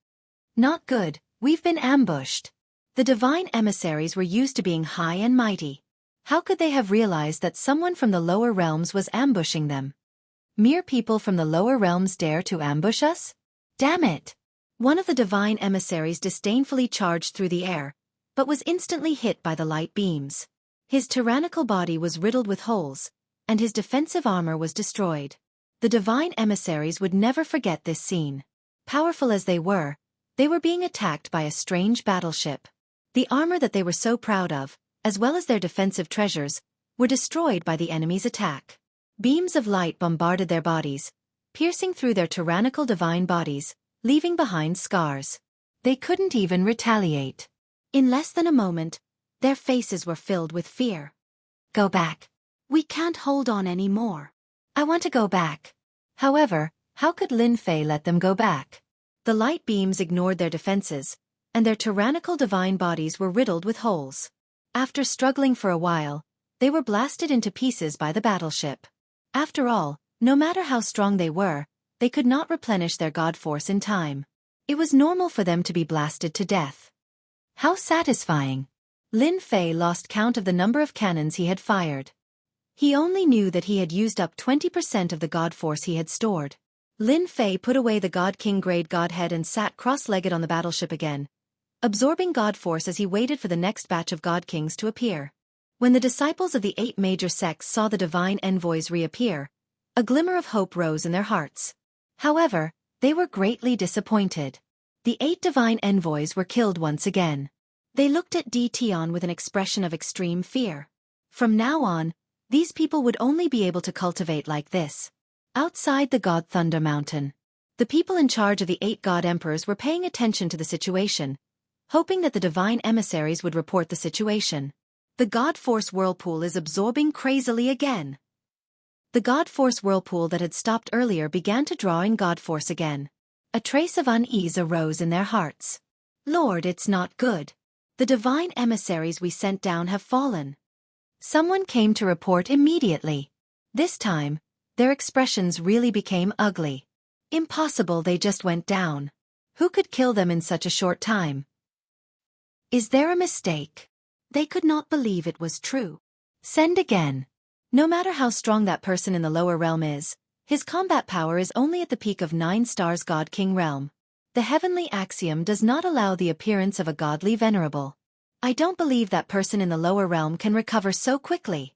Speaker 1: Not good, we've been ambushed. The divine emissaries were used to being high and mighty. How could they have realized that someone from the lower realms was ambushing them? Mere people from the lower realms dare to ambush us? Damn it! One of the divine emissaries disdainfully charged through the air, but was instantly hit by the light beams. His tyrannical body was riddled with holes, and his defensive armor was destroyed. The divine emissaries would never forget this scene. Powerful as they were being attacked by a strange battleship. The armor that they were so proud of, as well as their defensive treasures, were destroyed by the enemy's attack. Beams of light bombarded their bodies, piercing through their tyrannical divine bodies, leaving behind scars. They couldn't even retaliate.
Speaker 2: In less than a moment, their faces were filled with fear.
Speaker 1: Go back.
Speaker 2: We can't hold on anymore.
Speaker 1: I want to go back. However, how could Lin Fei let them go back? The light beams ignored their defenses, and their tyrannical divine bodies were riddled with holes. After struggling for a while, they were blasted into pieces by the battleship. After all, no matter how strong they could not replenish their god force in time. It was normal for them to be blasted to death. How satisfying! Lin Fei lost count of the number of cannons he had fired. He only knew that he had used up 20% of the god force he had stored. Lin Fei put away the God King grade godhead and sat cross-legged on the battleship again, absorbing god force as he waited for the next batch of god kings to appear. When the disciples of the 8 major sects saw the divine envoys reappear, a glimmer of hope rose in their hearts. However, they were greatly disappointed. The 8 divine envoys were killed once again. They looked at Tion with an expression of extreme fear. From now on, these people would only be able to cultivate like this. Outside the God Thunder Mountain, the people in charge of the 8 god emperors were paying attention to the situation, hoping that the divine emissaries would report the situation. The God Force whirlpool is absorbing crazily again. The God Force whirlpool that had stopped earlier began to draw in God Force again. A trace of unease arose in their hearts. Lord, it's not good. The divine emissaries we sent down have fallen. Someone came to report immediately. This time, their expressions really became ugly. Impossible, they just went down. Who could kill them in such a short time? Is there a mistake? They could not believe it was true. Send again. No matter how strong that person in the lower realm is, his combat power is only at the peak of 9 stars God King realm. The heavenly axiom does not allow the appearance of a godly venerable.
Speaker 2: I don't believe that person in the lower realm can recover so quickly.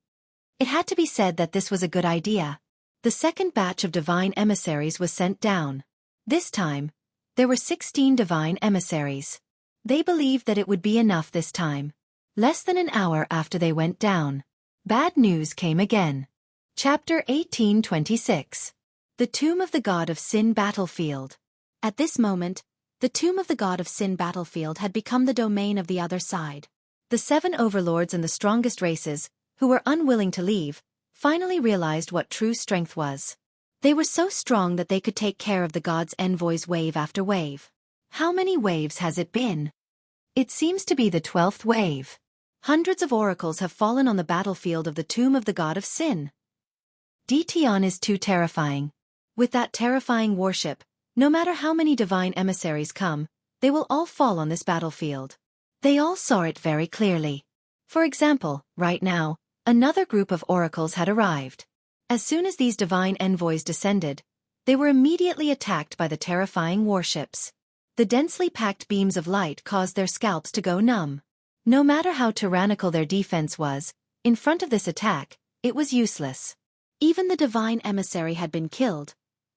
Speaker 2: It had to be said that this was a good idea. The second batch of divine emissaries was sent down. This time, there were 16 divine emissaries. They believed that it would be enough this time. Less than an hour after they went down, bad news came again. Chapter 1826. The Tomb of the God of Sin Battlefield. At this moment, the Tomb of the God of Sin Battlefield had become the domain of the other side. The 7 overlords and the strongest races, who were unwilling to leave, finally realized what true strength was. They were so strong that they could take care of the gods' envoys wave after wave. How many waves has it been?
Speaker 1: It seems to be the 12th wave.
Speaker 2: Hundreds of oracles have fallen on the battlefield of the Tomb of the God of Sin.
Speaker 1: Ditian is too terrifying.
Speaker 2: With that terrifying worship, no matter how many divine emissaries come, they will all fall on this battlefield.
Speaker 1: They all saw it very clearly. For example, right now, another group of oracles had arrived.
Speaker 2: As soon as these divine envoys descended, they were immediately attacked by the terrifying warships. The densely packed beams of light caused their scalps to go numb. No matter how tyrannical their defense was, in front of this attack, it was useless. Even the divine emissary had been killed,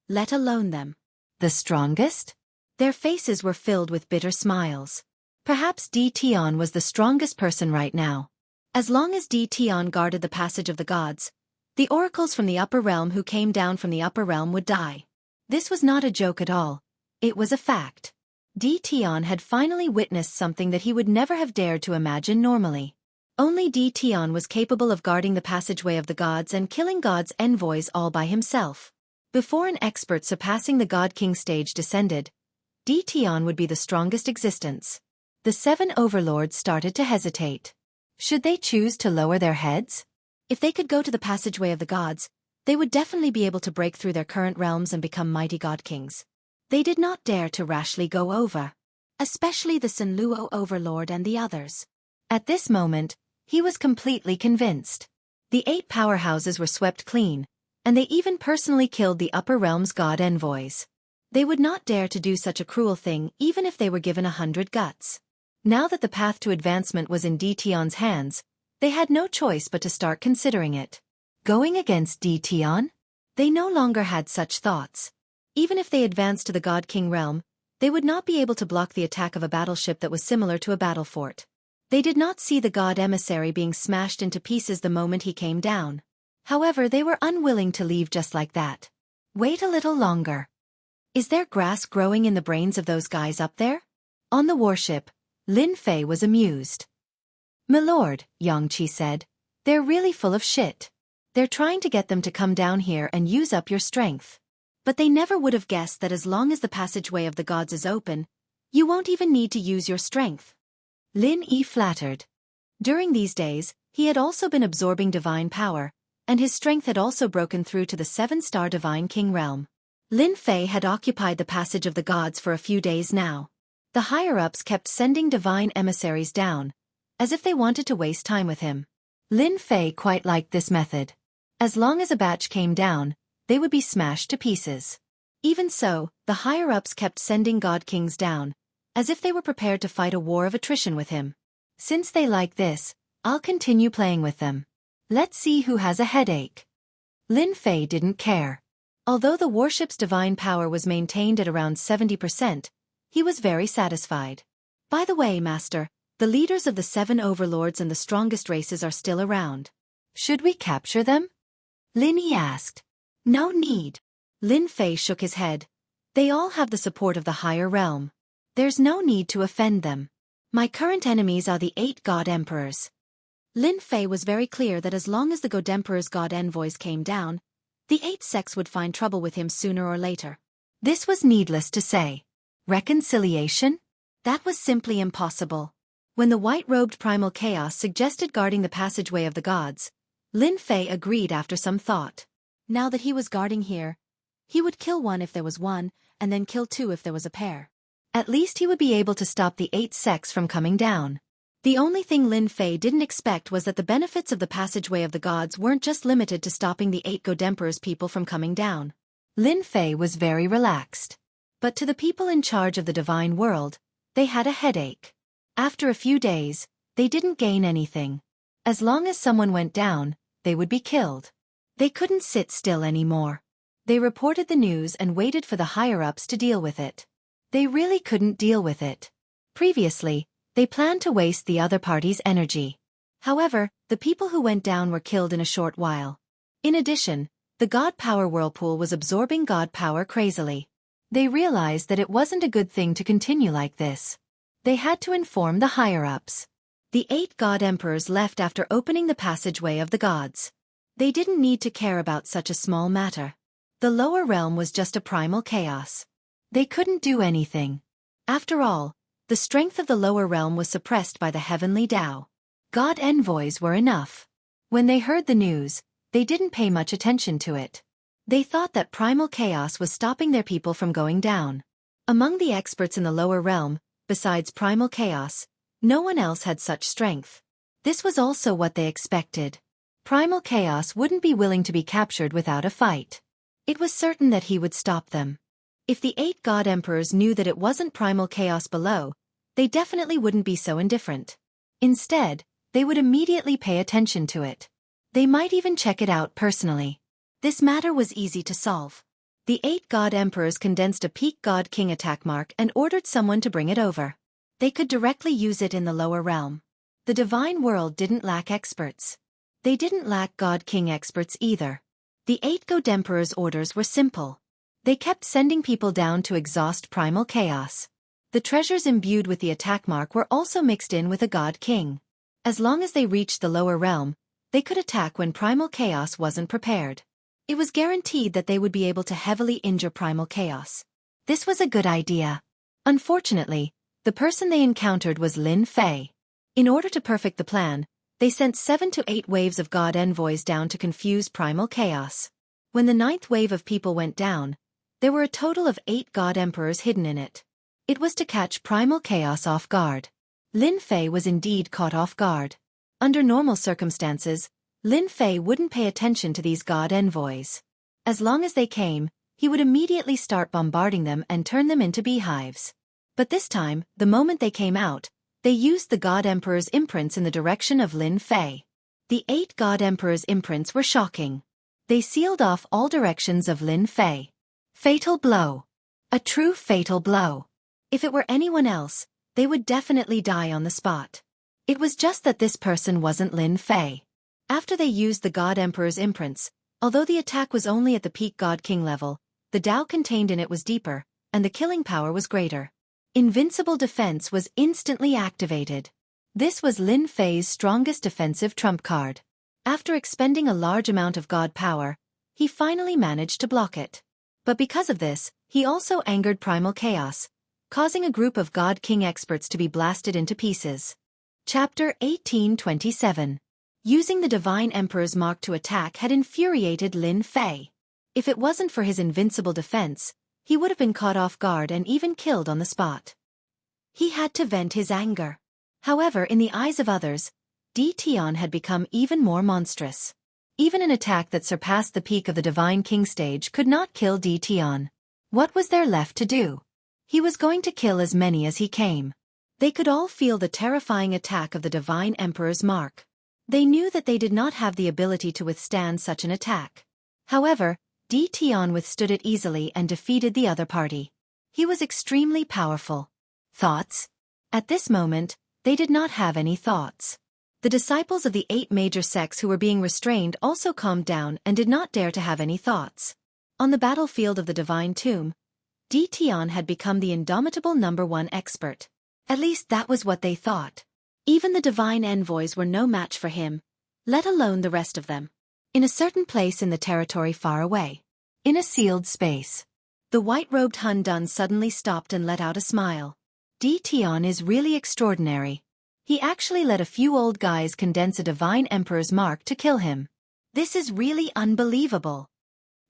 Speaker 2: let alone them.
Speaker 1: The strongest?
Speaker 2: Their faces were filled with bitter smiles. Perhaps Ditian was the strongest person right now. As long as Ditian guarded the passage of the gods, the oracles from the upper realm who came down from the upper realm would die. This was not a joke at all. It was a fact. Ditian had finally witnessed something that he would never have dared to imagine normally. Only Ditian was capable of guarding the passageway of the gods and killing gods' envoys all by himself. Before an expert surpassing the God King stage descended, Ditian would be the strongest existence.
Speaker 1: The 7 overlords started to hesitate. Should they choose to lower their heads?
Speaker 2: If they could go to the passageway of the gods, they would definitely be able to break through their current realms and become mighty god kings. They did not dare to rashly go over. Especially the Sanluo overlord and the others.
Speaker 1: At this moment, he was completely convinced.
Speaker 2: The 8 powerhouses were swept clean, and they even personally killed the upper realm's god envoys. They would not dare to do such a cruel thing even if they were given 100 guts. Now that the path to advancement was in Ditian's hands, they had no choice but to start considering it.
Speaker 1: Going against Ditian?
Speaker 2: They no longer had such thoughts. Even if they advanced to the God King realm, they would not be able to block the attack of a battleship that was similar to a battle fort. They did not see the god emissary being smashed into pieces the moment he came down. However, they were unwilling to leave just like that.
Speaker 1: Wait a little longer.
Speaker 2: Is there grass growing in the brains of those guys up there?
Speaker 1: On the warship, Lin Fei was amused.
Speaker 2: "Milord," Xianxia said, "they're really full of shit. They're trying to get them to come down here and use up your strength. But they never would have guessed that as long as the passageway of the gods is open, you won't even need to use your strength."
Speaker 1: Lin Yi flattered.
Speaker 2: During these days, he had also been absorbing divine power, and his strength had also broken through to the 7-star divine king realm. Lin Fei had occupied the passage of the gods for a few days now. The higher-ups kept sending divine emissaries down, as if they wanted to waste time with him.
Speaker 1: Lin Fei quite liked this method.
Speaker 2: As long as a batch came down, they would be smashed to pieces. Even so, the higher-ups kept sending god kings down, as if they were prepared to fight a war of attrition with him.
Speaker 1: Since they like this, I'll continue playing with them. Let's see who has a headache.
Speaker 2: Lin Fei didn't care. Although the warship's divine power was maintained at around 70%, he was very satisfied. By the way, Master, the leaders of the 7 overlords and the strongest races are still around.
Speaker 1: Should we capture them?
Speaker 2: Lin Yi asked. No need. Lin Fei shook his head. They all have the support of the higher realm. There's no need to offend them. My current enemies are the 8 god emperors. Lin Fei was very clear that as long as the god emperor's god envoys came down, the 8 sects would find trouble with him sooner or later.
Speaker 1: This was needless to say. Reconciliation?
Speaker 2: That was simply impossible. When the white-robed primal chaos suggested guarding the passageway of the gods, Lin Fei agreed after some thought. Now that he was guarding here, he would kill 1 if there was 1, and then kill 2 if there was a pair. At least he would be able to stop the 8 sects from coming down. The only thing Lin Fei didn't expect was that the benefits of the passageway of the gods weren't just limited to stopping the 8 god emperors people from coming down.
Speaker 1: Lin Fei was very relaxed.
Speaker 2: But to the people in charge of the divine world, they had a headache. After a few days,
Speaker 1: They didn't gain anything. As long as someone went down, they would be killed. They couldn't sit still anymore. They reported the news and waited for the higher-ups to deal with it. They really couldn't deal with it. Previously, they planned to waste the other party's energy. However, the people who went down were killed in a short while. In addition, the god power whirlpool was absorbing god power crazily. They realized that it wasn't a good thing to continue like this. They had to inform the higher-ups. The 8 god emperors left after opening the passageway of the gods. They didn't need to care about such a small matter. The lower realm was just a primal chaos. They couldn't do anything. After all, the strength of the lower realm was suppressed by the heavenly Tao. God envoys were enough. When they heard the news, they didn't pay much attention to it. They thought that primal chaos was stopping their people from going down. Among the experts in the lower realm, besides primal chaos, no one else had such strength. This was also what they expected. Primal chaos wouldn't be willing to be captured without a fight. It was certain that he would stop them. If the 8 god emperors knew that it wasn't primal chaos below, they definitely wouldn't be so indifferent. Instead, they would immediately pay attention to it. They might even check it out personally. This matter was easy to solve. The 8 god emperors condensed a peak god king attack mark and ordered someone to bring it over. They could directly use it in the lower realm. The divine world didn't lack experts. They didn't lack god king experts either. The 8 god emperors' orders were simple. They kept sending people down to exhaust primal chaos. The treasures imbued with the attack mark were also mixed in with a god king. As long as they reached the lower realm, they could attack when primal chaos wasn't prepared. It was guaranteed that they would be able to heavily injure primal chaos. This was a good idea. Unfortunately, the person they encountered was Lin Fei. In order to perfect the plan, they sent 7 to 8 waves of god envoys down to confuse primal chaos. When the 9th wave of people went down, there were a total of 8 god emperors hidden in it. It was to catch primal chaos off guard. Lin Fei was indeed caught off guard. Under normal circumstances, Lin Fei wouldn't pay attention to these god envoys. As long as they came, he would immediately start bombarding them and turn them into beehives. But this time, the moment they came out, they used the god emperor's imprints in the direction of Lin Fei. The 8 god emperor's imprints were shocking. They sealed off all directions of Lin Fei. Fatal blow. A true fatal blow. If it were anyone else, they would definitely die on the spot. It was just that this person wasn't Lin Fei. After they used the god emperor's imprints, although the attack was only at the peak god king level, the Tao contained in it was deeper, and the killing power was greater. Invincible defense was instantly activated. This was Lin Fei's strongest defensive trump card. After expending a large amount of god power, he finally managed to block it. But because of this, he also angered primal chaos, causing a group of god king experts to be blasted into pieces. Chapter 1827. Using the Divine Emperor's mark to attack had infuriated Lin Fei. If it wasn't for his invincible defense, he would have been caught off guard and even killed on the spot. He had to vent his anger. However, in the eyes of others, Di Tian had become even more monstrous. Even an attack that surpassed the peak of the Divine King stage could not kill Di Tian. What was there left to do? He was going to kill as many as he came. They could all feel the terrifying attack of the Divine Emperor's mark. They knew that they did not have the ability to withstand such an attack. However, Di Tian withstood it easily and defeated the other party. He was extremely powerful. Thoughts? At this moment, they did not have any thoughts. The disciples of the 8 major sects who were being restrained also calmed down and did not dare to have any thoughts. On the battlefield of the Divine Tomb, Di Tian had become the indomitable #1 expert. At least that was what they thought. Even the divine envoys were no match for him, let alone the rest of them. In a certain place in the territory far away, in a sealed space, the white-robed Hun Dun suddenly stopped and let out a smile. Di Tian is really extraordinary. He actually let a few old guys condense a divine emperor's mark to kill him. This is really unbelievable.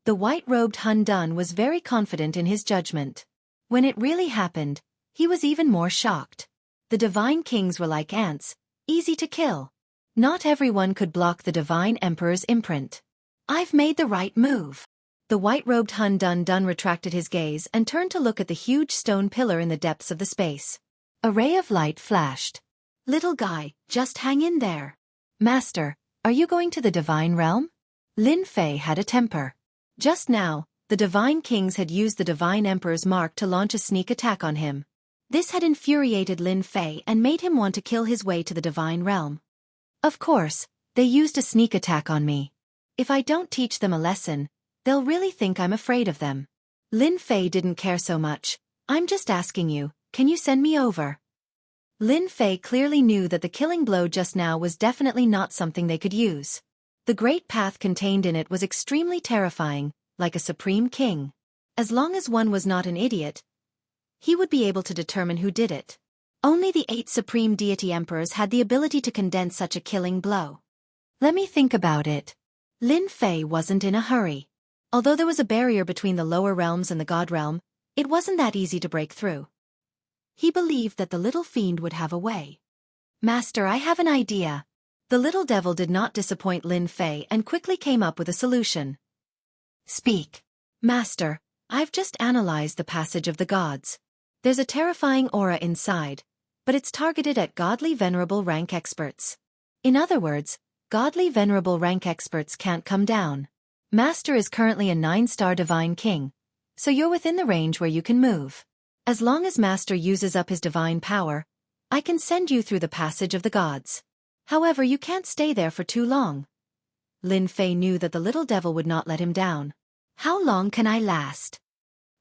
Speaker 1: The white-robed Hun Dun was very confident in his judgment. When it really happened, he was even more shocked. The divine kings were like ants, easy to kill. Not everyone could block the divine emperor's imprint. I've made the right move. The white-robed Hun Dun retracted his gaze and turned to look at the huge stone pillar in the depths of the space. A ray of light flashed.
Speaker 2: Little guy, just hang in there.
Speaker 1: Master, are you going to the divine realm? Lin Fei had a temper. Just now, the divine kings had used the divine emperor's mark to launch a sneak attack on him.
Speaker 2: This had infuriated Lin Fei and made him want to kill his way to the divine realm.
Speaker 1: Of course, they used a sneak attack on me. If I don't teach them a lesson, they'll really think I'm afraid of them.
Speaker 2: Lin Fei didn't care so much. I'm just asking you, can you send me over?
Speaker 1: Lin Fei clearly knew that the killing blow just now was definitely not something they could use. The great path contained in it was extremely terrifying, like a supreme king. As long as one was not an idiot, he would be able to determine who did it.
Speaker 2: Only the 8 supreme deity emperors had the ability to condense such a killing blow.
Speaker 1: Let me think about it.
Speaker 2: Lin Fei wasn't in a hurry. Although there was a barrier between the lower realms and the god realm, it wasn't that easy to break through. He believed that the little fiend would have a way.
Speaker 1: Master, I have an idea. The little devil did not disappoint Lin Fei and quickly came up with a solution. Speak.
Speaker 2: Master, I've just analyzed the passage of the gods. There's a terrifying aura inside, but it's targeted at godly venerable rank experts.
Speaker 1: In other words, godly venerable rank experts can't come down. Master is currently a 9-star divine king, so you're within the range where you can move. As long as Master uses up his divine power, I can send you through the passage of the gods. However, you can't stay there for too long.
Speaker 2: Lin Fei knew that the little devil would not let him down.
Speaker 1: How long can I last?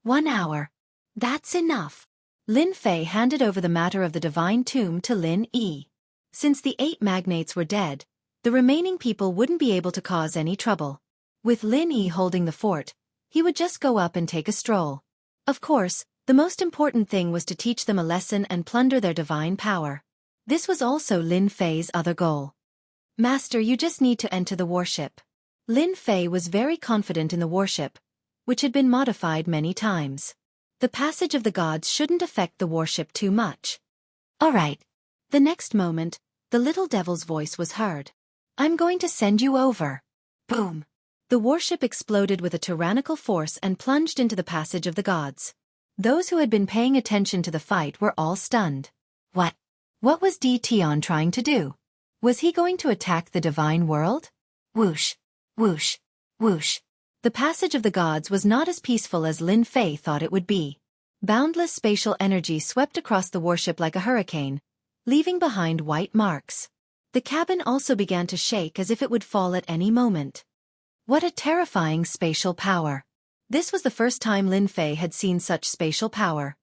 Speaker 2: 1 hour. That's enough.
Speaker 1: Lin Fei handed over the matter of the divine tomb to Lin Yi. Since the 8 magnates were dead, the remaining people wouldn't be able to cause any trouble. With Lin Yi holding the fort, he would just go up and take a stroll. Of course, the most important thing was to teach them a lesson and plunder their divine power. This was also Lin Fei's other goal. Master, you just need to enter the warship. Lin Fei was very confident in the warship, which had been modified many times. The passage of the gods shouldn't affect the warship too much.
Speaker 2: All right. The next moment, the little devil's voice was heard.
Speaker 1: I'm going to send you over.
Speaker 2: Boom.
Speaker 1: The warship exploded with a tyrannical force and plunged into the passage of the gods. Those who had been paying attention to the fight were all stunned. What was DT trying to do? Was he going to attack the divine world? Whoosh, whoosh, whoosh. The passage of the gods was not as peaceful as Lin Fei thought it would be. Boundless spatial energy swept across the warship like a hurricane, leaving behind white marks. The cabin also began to shake as if it would fall at any moment. What a terrifying spatial power. This was the first time Lin Fei had seen such spatial power.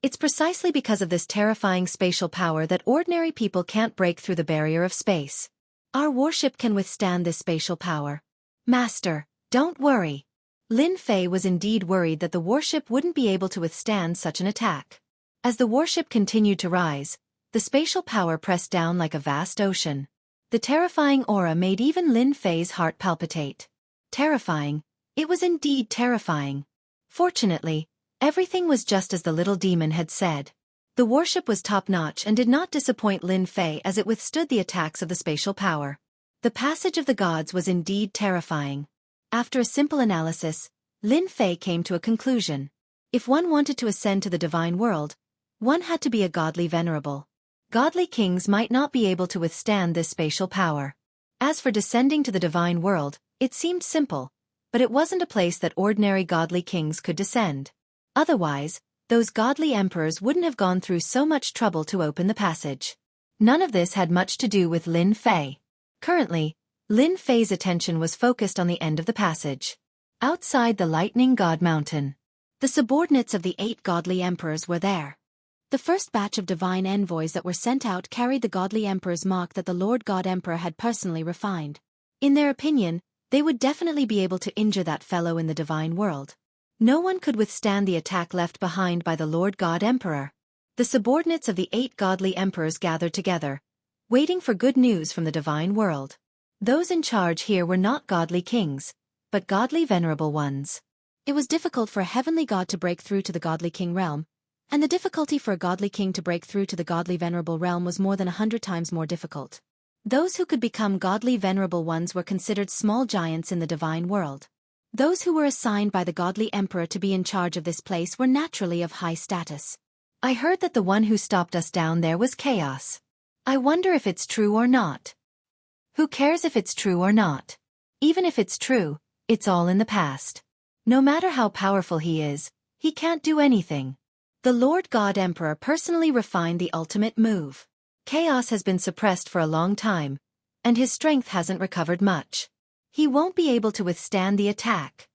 Speaker 1: It's precisely because of this terrifying spatial power that ordinary people can't break through the barrier of space. Our warship can withstand this spatial power. Master, don't worry. Lin Fei was indeed worried that the warship wouldn't be able to withstand such an attack. As the warship continued to rise, the spatial power pressed down like a vast ocean. The terrifying aura made even Lin Fei's heart palpitate. Terrifying. It was indeed terrifying. Fortunately, everything was just as the little demon had said. The warship was top-notch and did not disappoint Lin Fei as it withstood the attacks of the spatial power. The passage of the gods was indeed terrifying. After a simple analysis, Lin Fei came to a conclusion. If one wanted to ascend to the divine world, one had to be a godly venerable. Godly kings might not be able to withstand this spatial power. As for descending to the divine world, it seemed simple, but it wasn't a place that ordinary godly kings could descend. Otherwise, those godly emperors wouldn't have gone through so much trouble to open the passage. None of this had much to do with Lin Fei. Currently, Lin Fei's attention was focused on the end of the passage. Outside the Lightning God Mountain,
Speaker 2: the subordinates of the 8 godly emperors were there. The first batch of divine envoys that were sent out carried the godly emperor's mark that the Lord God Emperor had personally refined. In their opinion, they would definitely be able to injure that fellow in the divine world. No one could withstand the attack left behind by the Lord God Emperor. The subordinates of the 8 godly emperors gathered together, waiting for good news from the divine world. Those in charge here were not godly kings, but godly venerable ones. It was difficult for a heavenly god to break through to the godly king realm, and the difficulty for a godly king to break through to the godly venerable realm was more than 100 times more difficult. Those who could become godly venerable ones were considered small giants in the divine world. Those who were assigned by the godly emperor to be in charge of this place were naturally of high status.
Speaker 1: I heard that the one who stopped us down there was Chaos. I wonder if it's true or not. Who cares if it's true or not? Even if it's true, it's all in the past. No matter how powerful he is, he can't do anything. The Lord God Emperor personally refined the ultimate move. Chaos has been suppressed for a long time, and his strength hasn't recovered much. He won't be able to withstand the attack.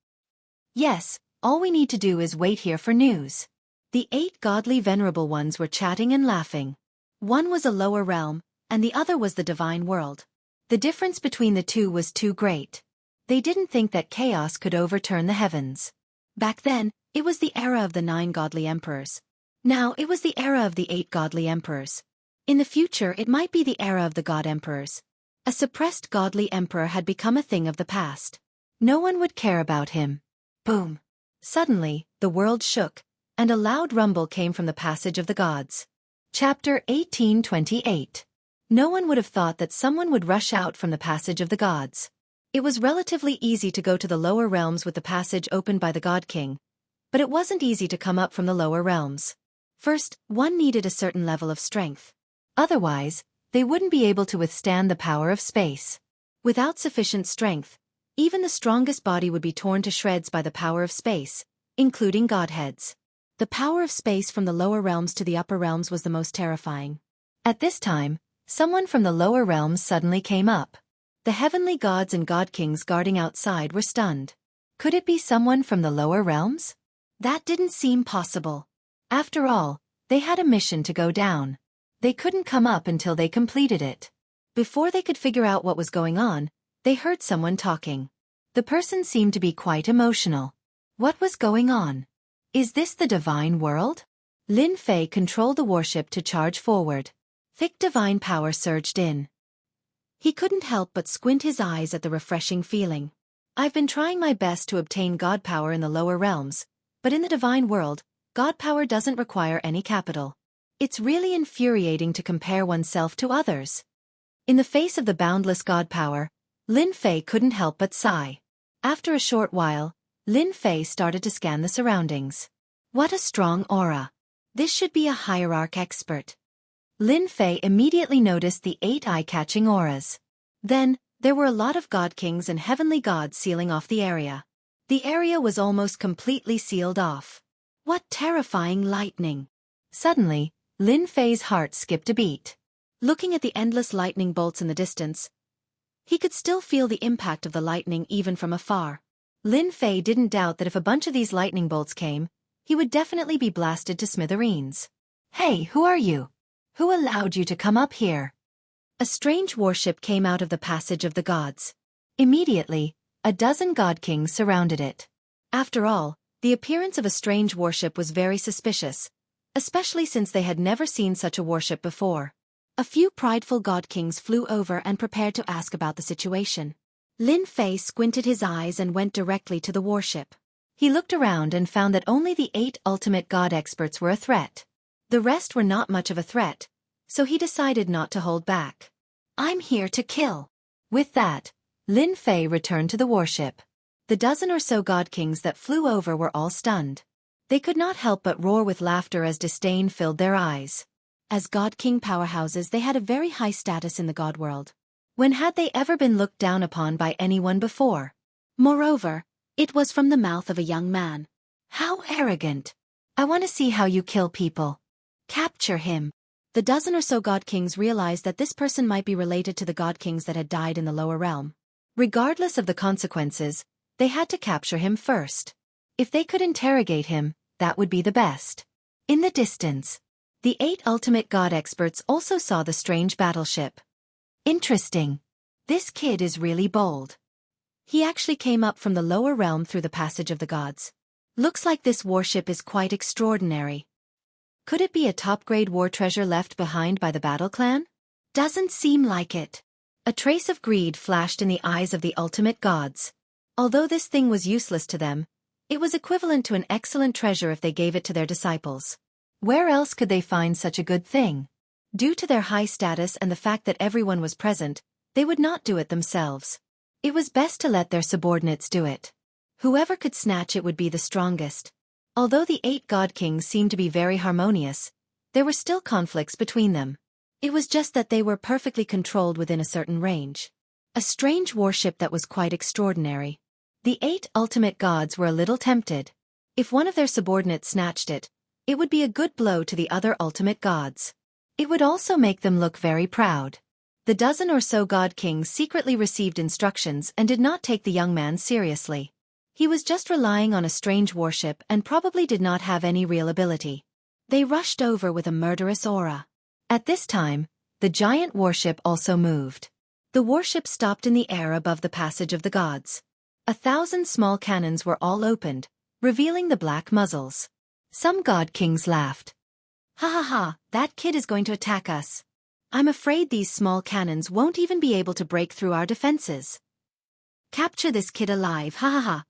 Speaker 1: Yes, all we need to do is wait here for news. The 8 godly venerable ones were chatting and laughing. One was a lower realm, and the other was the divine world. The difference between the two was too great. They didn't think that chaos could overturn the heavens. Back then, it was the era of the 9 godly emperors. Now it was the era of the 8 godly emperors. In the future it might be the era of the god emperors. A suppressed godly emperor had become a thing of the past. No one would care about him. Boom! Suddenly, the world shook, and a loud rumble came from the passage of the gods. Chapter 1828. No one would have thought that someone would rush out from the passage of the gods. It was relatively easy to go to the lower realms with the passage opened by the God King, but it wasn't easy to come up from the lower realms. First, one needed a certain level of strength. Otherwise, they wouldn't be able to withstand the power of space. Without sufficient strength, even the strongest body would be torn to shreds by the power of space, including godheads. The power of space from the lower realms to the upper realms was the most terrifying. At this time, someone from the lower realms suddenly came up. The heavenly gods and god kings guarding outside were stunned. Could it be someone from the lower realms? That didn't seem possible. After all, they had a mission to go down. They couldn't come up until they completed it. Before they could figure out what was going on, they heard someone talking. The person seemed to be quite emotional. What was going on? Is this the divine world? Lin Fei controlled the warship to charge forward. Thick divine power surged in. He couldn't help but squint his eyes at the refreshing feeling. I've been trying my best to obtain god power in the lower realms, but in the divine world, god power doesn't require any capital. It's really infuriating to compare oneself to others. In the face of the boundless god power, Lin Fei couldn't help but sigh. After a short while, Lin Fei started to scan the surroundings. What a strong aura. This should be a hierarch expert. Lin Fei immediately noticed the 8 eye-catching auras. Then, there were a lot of god kings and heavenly gods sealing off the area. The area was almost completely sealed off. What terrifying lightning! Suddenly, Lin Fei's heart skipped a beat. Looking at the endless lightning bolts in the distance, he could still feel the impact of the lightning even from afar. Lin Fei didn't doubt that if a bunch of these lightning bolts came, he would definitely be blasted to smithereens. Hey, who are you? Who allowed you to come up here? A strange warship came out of the passage of the gods. Immediately, a dozen god kings surrounded it. After all, the appearance of a strange warship was very suspicious, especially since they had never seen such a warship before. A few prideful god kings flew over and prepared to ask about the situation. Lin Fei squinted his eyes and went directly to the warship. He looked around and found that only the 8 ultimate god experts were a threat. The rest were not much of a threat, so he decided not to hold back. I'm here to kill. With that, Lin Fei returned to the warship. The dozen or so god kings that flew over were all stunned. They could not help but roar with laughter as disdain filled their eyes. As god king powerhouses, they had a very high status in the god world. When had they ever been looked down upon by anyone before? Moreover, it was from the mouth of a young man. How arrogant! I want to see how you kill people. Capture him. The dozen or so god kings realized that this person might be related to the god kings that had died in the lower realm. Regardless of the consequences, they had to capture him first. If they could interrogate him, that would be the best. In the distance, the 8 ultimate god experts also saw the strange battleship. Interesting. This kid is really bold. He actually came up from the lower realm through the passage of the gods. Looks like this warship is quite extraordinary. Could it be a top-grade war treasure left behind by the battle clan? Doesn't seem like it. A trace of greed flashed in the eyes of the ultimate gods. Although this thing was useless to them, it was equivalent to an excellent treasure if they gave it to their disciples. Where else could they find such a good thing? Due to their high status and the fact that everyone was present, they would not do it themselves. It was best to let their subordinates do it. Whoever could snatch it would be the strongest. Although the 8 god kings seemed to be very harmonious, there were still conflicts between them.
Speaker 2: It was just that they were perfectly controlled within a certain range. A strange warship that was quite extraordinary. The 8 ultimate gods were a little tempted. If one of their subordinates snatched it, it would be a good blow to the other ultimate gods. It would also make them look very proud. The dozen or so god kings secretly received instructions and did not take the young man seriously. He was just relying on a strange warship and probably did not have any real ability. They rushed over with a murderous aura. At this time, the giant warship also moved. The warship stopped in the air above the passage of the gods. 1,000 small cannons were all opened, revealing the black muzzles. Some god kings laughed. Ha ha ha, that kid is going to attack us. I'm afraid these small cannons won't even be able to break through our defenses. Capture this kid alive, ha ha ha.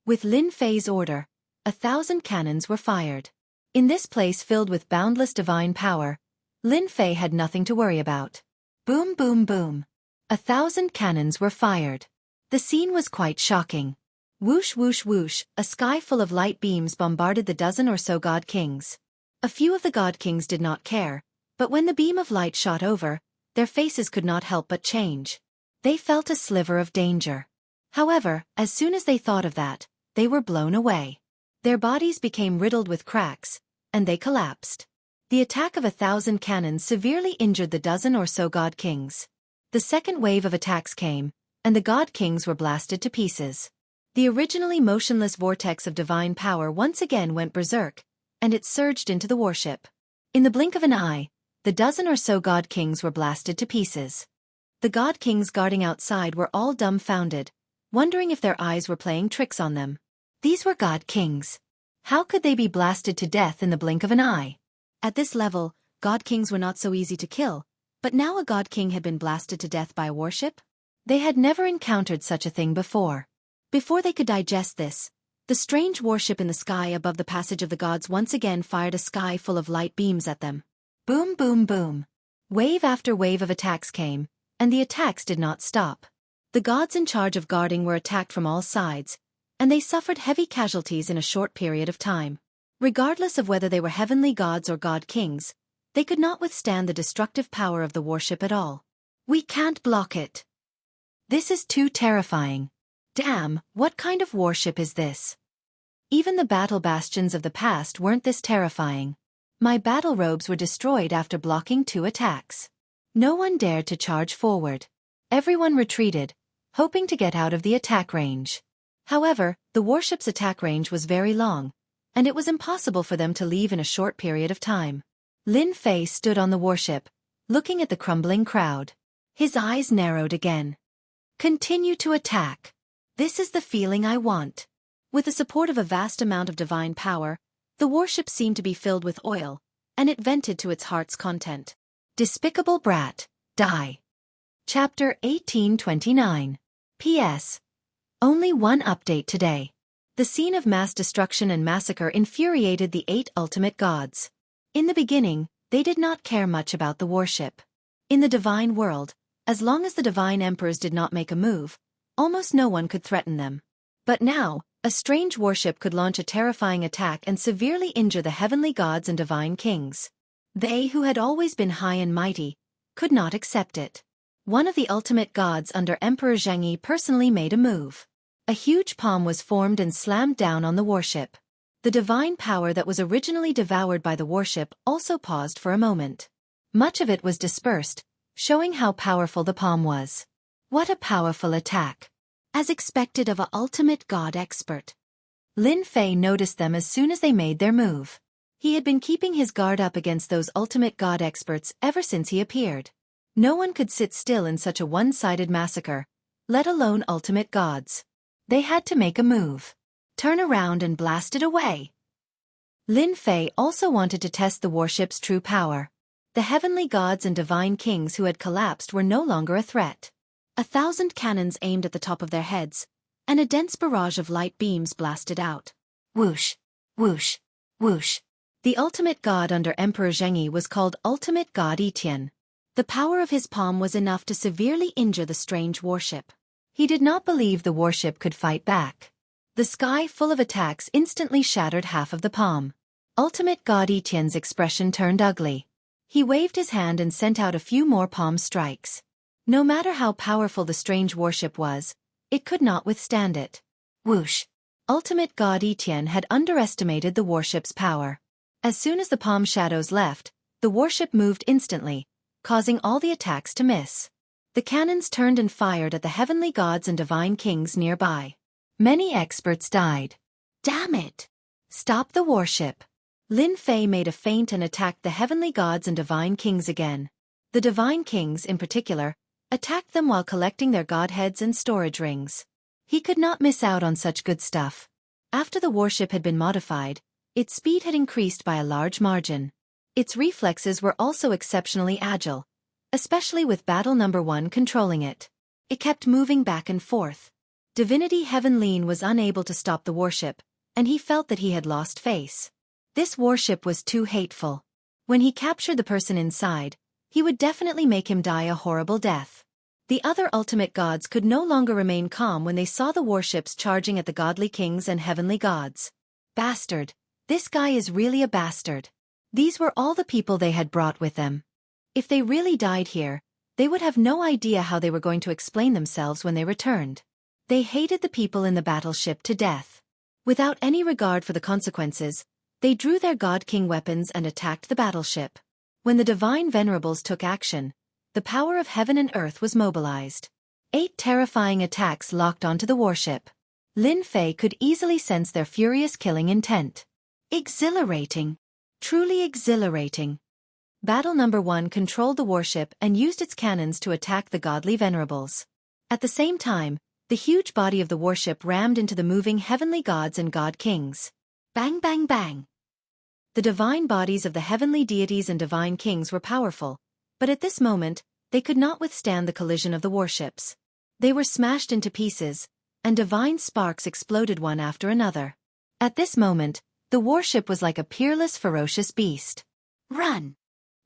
Speaker 2: With Lin Fei's order, 1,000 cannons were fired. In this place filled with boundless divine power, Lin Fei had nothing to worry about. Boom boom boom. 1,000 cannons were fired. The scene was quite shocking. Whoosh whoosh whoosh, a sky full of light beams bombarded the dozen or so god kings. A few of the god kings did not care, but when the beam of light shot over, their faces could not help but change. They felt a sliver of danger. However, as soon as they thought of that, they were blown away. Their bodies became riddled with cracks, and they collapsed. The attack of 1,000 cannons severely injured the dozen or so god kings. The second wave of attacks came, and the god kings were blasted to pieces. The originally motionless vortex of divine power once again went berserk, and it surged into the warship. In the blink of an eye, the dozen or so god kings were blasted to pieces. The god kings guarding outside were all dumbfounded, wondering if their eyes were playing tricks on them. These were god kings. How could they be blasted to death in the blink of an eye? At this level, god kings were not so easy to kill, but now a god king had been blasted to death by a warship? They had never encountered such a thing before. Before they could digest this, the strange warship in the sky above the passage of the gods once again fired a sky full of light beams at them. Boom boom boom. Wave after wave of attacks came, and the attacks did not stop. The gods in charge of guarding were attacked from all sides, and they suffered heavy casualties in a short period of time. Regardless of whether they were heavenly gods or god kings, they could not withstand the destructive power of the warship at all. We can't block it. This is too terrifying. Damn, what kind of warship is this? Even the battle bastions of the past weren't this terrifying. My battle robes were destroyed after blocking 2 attacks. No one dared to charge forward. Everyone retreated, hoping to get out of the attack range. However, the warship's attack range was very long, and it was impossible for them to leave in a short period of time. Lin Fei stood on the warship, looking at the crumbling crowd. His eyes narrowed again. Continue to attack. This is the feeling I want. With the support of a vast amount of divine power, the warship seemed to be filled with oil, and it vented to its heart's content. Despicable brat, die. Chapter 1829. P.S. Only one update today. The scene of mass destruction and massacre infuriated the 8 ultimate gods. In the beginning, they did not care much about the warship. In the divine world, as long as the divine emperors did not make a move, almost no one could threaten them. But now, a strange warship could launch a terrifying attack and severely injure the heavenly gods and divine kings. They who had always been high and mighty could not accept it. One of the ultimate gods under Emperor Jianghu personally made a move. A huge palm was formed and slammed down on the warship. The divine power that was originally devoured by the warship also paused for a moment. Much of it was dispersed, showing how powerful the palm was. What a powerful attack! As expected of an ultimate god expert. Lin Fei noticed them as soon as they made their move. He had been keeping his guard up against those ultimate god experts ever since he appeared. No one could sit still in such a one-sided massacre, let alone ultimate gods. They had to make a move. Turn around and blast it away. Lin Fei also wanted to test the warship's true power. The heavenly gods and divine kings who had collapsed were no longer a threat. 1,000 cannons aimed at the top of their heads, and a dense barrage of light beams blasted out. Whoosh, whoosh, whoosh. The ultimate god under Emperor Jianghu was called Ultimate God Etienne. The power of his palm was enough to severely injure the strange warship. He did not believe the warship could fight back. The sky full of attacks instantly shattered half of the palm. Ultimate God Etienne's expression turned ugly.
Speaker 1: He waved his hand and sent out a few more palm strikes. No matter how powerful the strange warship was, it could not withstand it. Whoosh! Ultimate God Etienne had underestimated the warship's power. As soon as the palm shadows left, the warship moved instantly, causing all the attacks to miss. The cannons turned and fired at the heavenly gods and divine kings nearby. Many experts died. Damn it! Stop the warship! Lin Fei made a feint and attacked the heavenly gods and divine kings again. The divine kings, in particular, attacked them while collecting their godheads and storage rings. He could not miss out on such good stuff. After the warship had been modified, its speed had increased by a large margin. Its reflexes were also exceptionally agile, especially with Battle Number 1 controlling it. It kept moving back and forth. Divinity Heaven Lin was unable to stop the warship, and he felt that he had lost face. This warship was too hateful. When he captured the person inside, he would definitely make him die a horrible death. The other ultimate gods could no longer remain calm when they saw the warships charging at the godly kings and heavenly gods. Bastard! This guy is really a bastard. These were all the people they had brought with them. If they really died here, they would have no idea how they were going to explain themselves when they returned. They hated the people in the battleship to death. Without any regard for the consequences, they drew their god-king weapons and attacked the battleship. When the divine venerables took action, the power of heaven and earth was mobilized. 8 terrifying attacks locked onto the warship. Lin Fei could easily sense their furious killing intent. Exhilarating. Truly exhilarating. Battle Number 1 controlled the warship and used its cannons to attack the godly venerables. At the same time, the huge body of the warship rammed into the moving heavenly gods and god kings. Bang bang bang. The divine bodies of the heavenly deities and divine kings were powerful, but at this moment, they could not withstand the collision of the warships. They were smashed into pieces, and divine sparks exploded one after another. At this moment, the warship was like a peerless, ferocious beast. Run!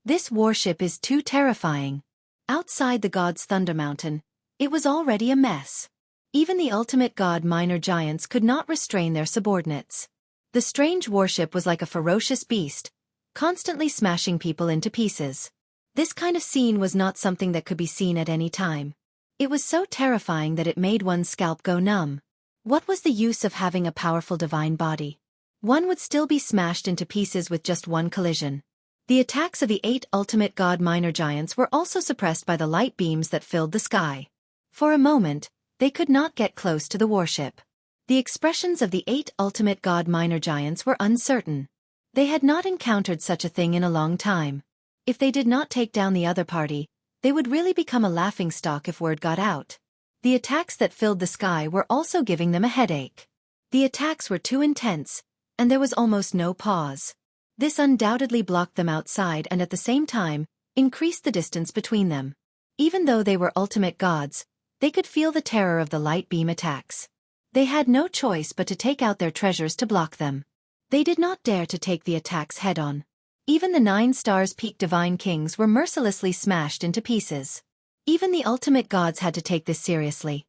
Speaker 1: This warship is too terrifying. Outside the god's Thunder Mountain, it was already a mess. Even the ultimate god minor giants could not restrain their subordinates. The strange warship was like a ferocious beast, constantly smashing people into pieces. This kind of scene was not something that could be seen at any time. It was so terrifying that it made one's scalp go numb. What was the use of having a powerful divine body? One would still be smashed into pieces with just one collision. The attacks of the 8 ultimate god minor giants were also suppressed by the light beams that filled the sky. For a moment, they could not get close to the warship. The expressions of the 8 ultimate god minor giants were uncertain. They had not encountered such a thing in a long time. If they did not take down the other party, they would really become a laughingstock if word got out. The attacks that filled the sky were also giving them a headache. The attacks were too intense, and there was almost no pause. This undoubtedly blocked them outside and at the same time, increased the distance between them. Even though they were ultimate gods, they could feel the terror of the light beam attacks. They had no choice but to take out their treasures to block them. They did not dare to take the attacks head-on. Even the 9 stars peak divine kings were mercilessly smashed into pieces. Even the ultimate gods had to take this seriously.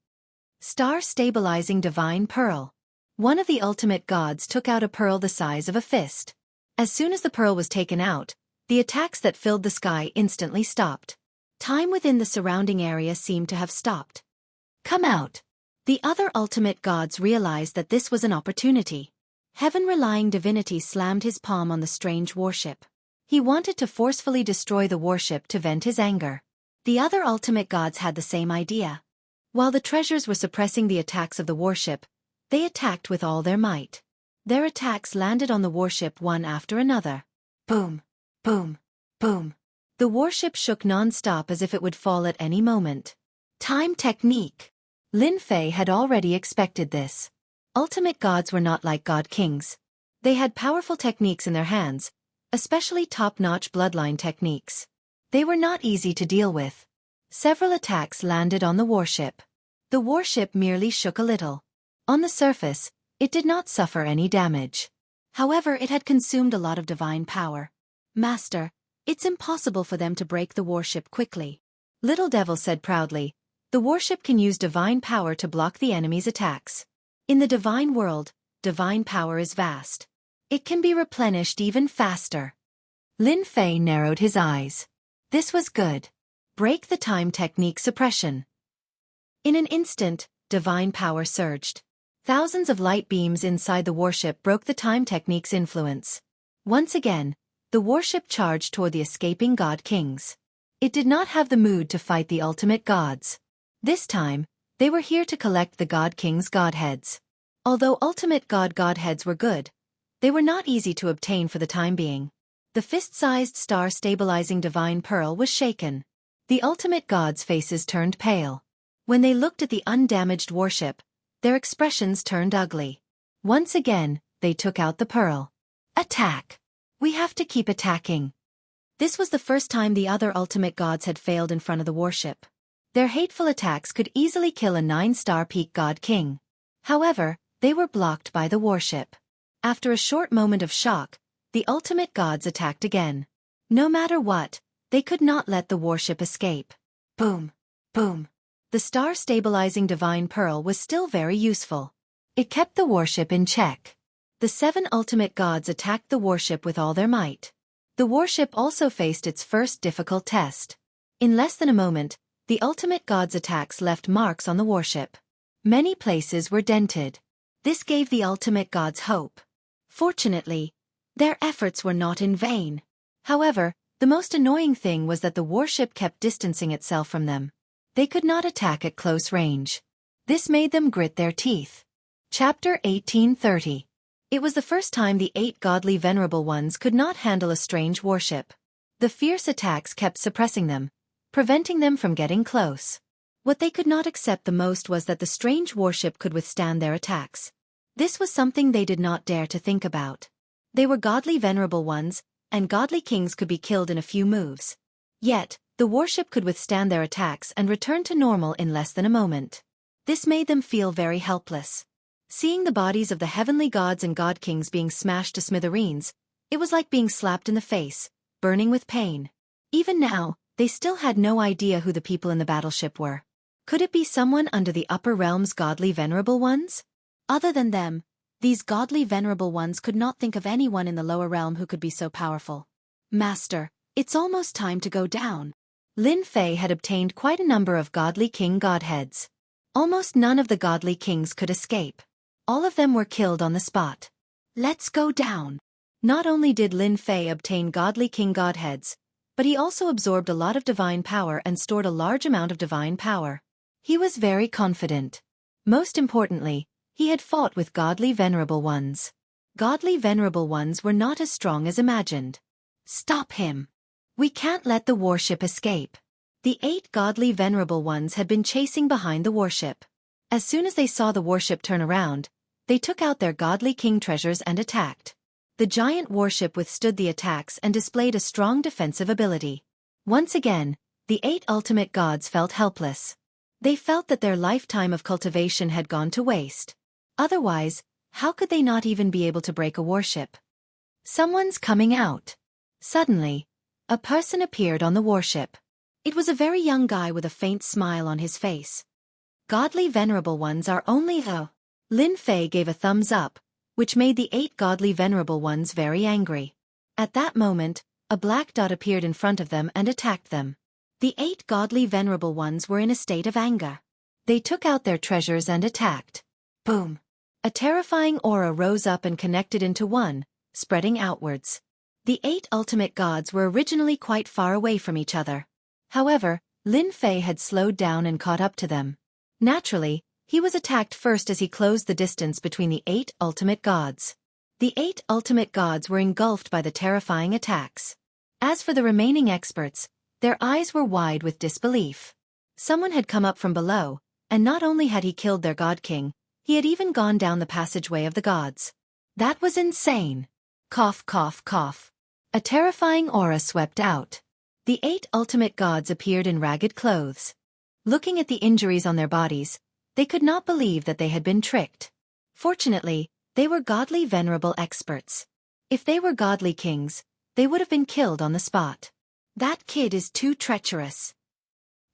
Speaker 1: Star-stabilizing divine pearl. One of the ultimate gods took out a pearl the size of a fist. As soon as the pearl was taken out, the attacks that filled the sky instantly stopped. Time within the surrounding area seemed to have stopped. Come out! The other ultimate gods realized that this was an opportunity. Heaven-relying divinity slammed his palm on the strange warship. He wanted to forcefully destroy the warship to vent his anger. The other ultimate gods had the same idea. While the treasures were suppressing the attacks of the warship, they attacked with all their might. Their attacks landed on the warship one after another. Boom! Boom! Boom! The warship shook non-stop as if it would fall at any moment. Time technique! Lin Fei had already expected this. Ultimate gods were not like god kings. They had powerful techniques in their hands, especially top-notch bloodline techniques. They were not easy to deal with. Several attacks landed on the warship. The warship merely shook a little. On the surface, it did not suffer any damage. However, it had consumed a lot of divine power. Master, it's impossible for them to break the warship quickly. Little Devil said proudly. The warship can use divine power to block the enemy's attacks. In the divine world, divine power is vast. It can be replenished even faster. Lin Fei narrowed his eyes. This was good. Break the time technique suppression. In an instant, divine power surged. Thousands of light beams inside the warship broke the time technique's influence. Once again, the warship charged toward the escaping god kings. It did not have the mood to fight the ultimate gods. This time, they were here to collect the god king's godheads. Although ultimate godheads were good, they were not easy to obtain for the time being. The fist-sized star-stabilizing divine pearl was shaken. The ultimate gods' faces turned pale. When they looked at the undamaged warship, their expressions turned ugly. Once again, they took out the pearl. Attack! We have to keep attacking. This was the first time the other ultimate gods had failed in front of the warship. Their hateful attacks could easily kill a 9-star peak god king. However, they were blocked by the warship. After a short moment of shock, the ultimate gods attacked again. No matter what, they could not let the warship escape. Boom! Boom! The star-stabilizing divine pearl was still very useful. It kept the warship in check. The 7 ultimate gods attacked the warship with all their might. The warship also faced its first difficult test. In less than a moment, the ultimate gods' attacks left marks on the warship. Many places were dented. This gave the ultimate gods hope. Fortunately, their efforts were not in vain. However, the most annoying thing was that the warship kept distancing itself from them. They could not attack at close range. This made them grit their teeth. Chapter 1830. It was the first time the 8 godly venerable ones could not handle a strange warship. The fierce attacks kept suppressing them, preventing them from getting close. What they could not accept the most was that the strange warship could withstand their attacks. This was something they did not dare to think about. They were godly venerable ones, and godly kings could be killed in a few moves. Yet, the warship could withstand their attacks and return to normal in less than a moment. This made them feel very helpless. Seeing the bodies of the heavenly gods and god kings being smashed to smithereens, it was like being slapped in the face, burning with pain. Even now, they still had no idea who the people in the battleship were. Could it be someone under the upper realm's godly venerable ones? Other than them, these godly venerable ones could not think of anyone in the lower realm who could be so powerful. Master, it's almost time to go down. Lin Fei had obtained quite a number of godly king godheads. Almost none of the godly kings could escape. All of them were killed on the spot. Let's go down. Not only did Lin Fei obtain godly king godheads, but he also absorbed a lot of divine power and stored a large amount of divine power. He was very confident. Most importantly, he had fought with godly venerable ones. Godly venerable ones were not as strong as imagined. Stop him. We can't let the warship escape. The 8 godly venerable ones had been chasing behind the warship. As soon as they saw the warship turn around, they took out their godly king treasures and attacked. The giant warship withstood the attacks and displayed a strong defensive ability. Once again, the 8 ultimate gods felt helpless. They felt that their lifetime of cultivation had gone to waste. Otherwise, how could they not even be able to break a warship? Someone's coming out. Suddenly, a person appeared on the warship. It was a very young guy with a faint smile on his face. Godly venerable ones are only the... Lin Fei gave a thumbs up, which made the 8 godly venerable ones very angry. At that moment, a black dot appeared in front of them and attacked them. The 8 godly venerable ones were in a state of anger. They took out their treasures and attacked. Boom! A terrifying aura rose up and connected into one, spreading outwards. The 8 ultimate gods were originally quite far away from each other. However, Lin Fei had slowed down and caught up to them. Naturally, he was attacked first as he closed the distance between the 8 ultimate gods. The 8 ultimate gods were engulfed by the terrifying attacks. As for the remaining experts, their eyes were wide with disbelief. Someone had come up from below, and not only had he killed their god king, he had even gone down the passageway of the gods. That was insane. Cough, cough, cough. A terrifying aura swept out. The 8 ultimate gods appeared in ragged clothes. Looking at the injuries on their bodies, they could not believe that they had been tricked. Fortunately, they were godly venerable experts. If they were godly kings, they would have been killed on the spot. That kid is too treacherous.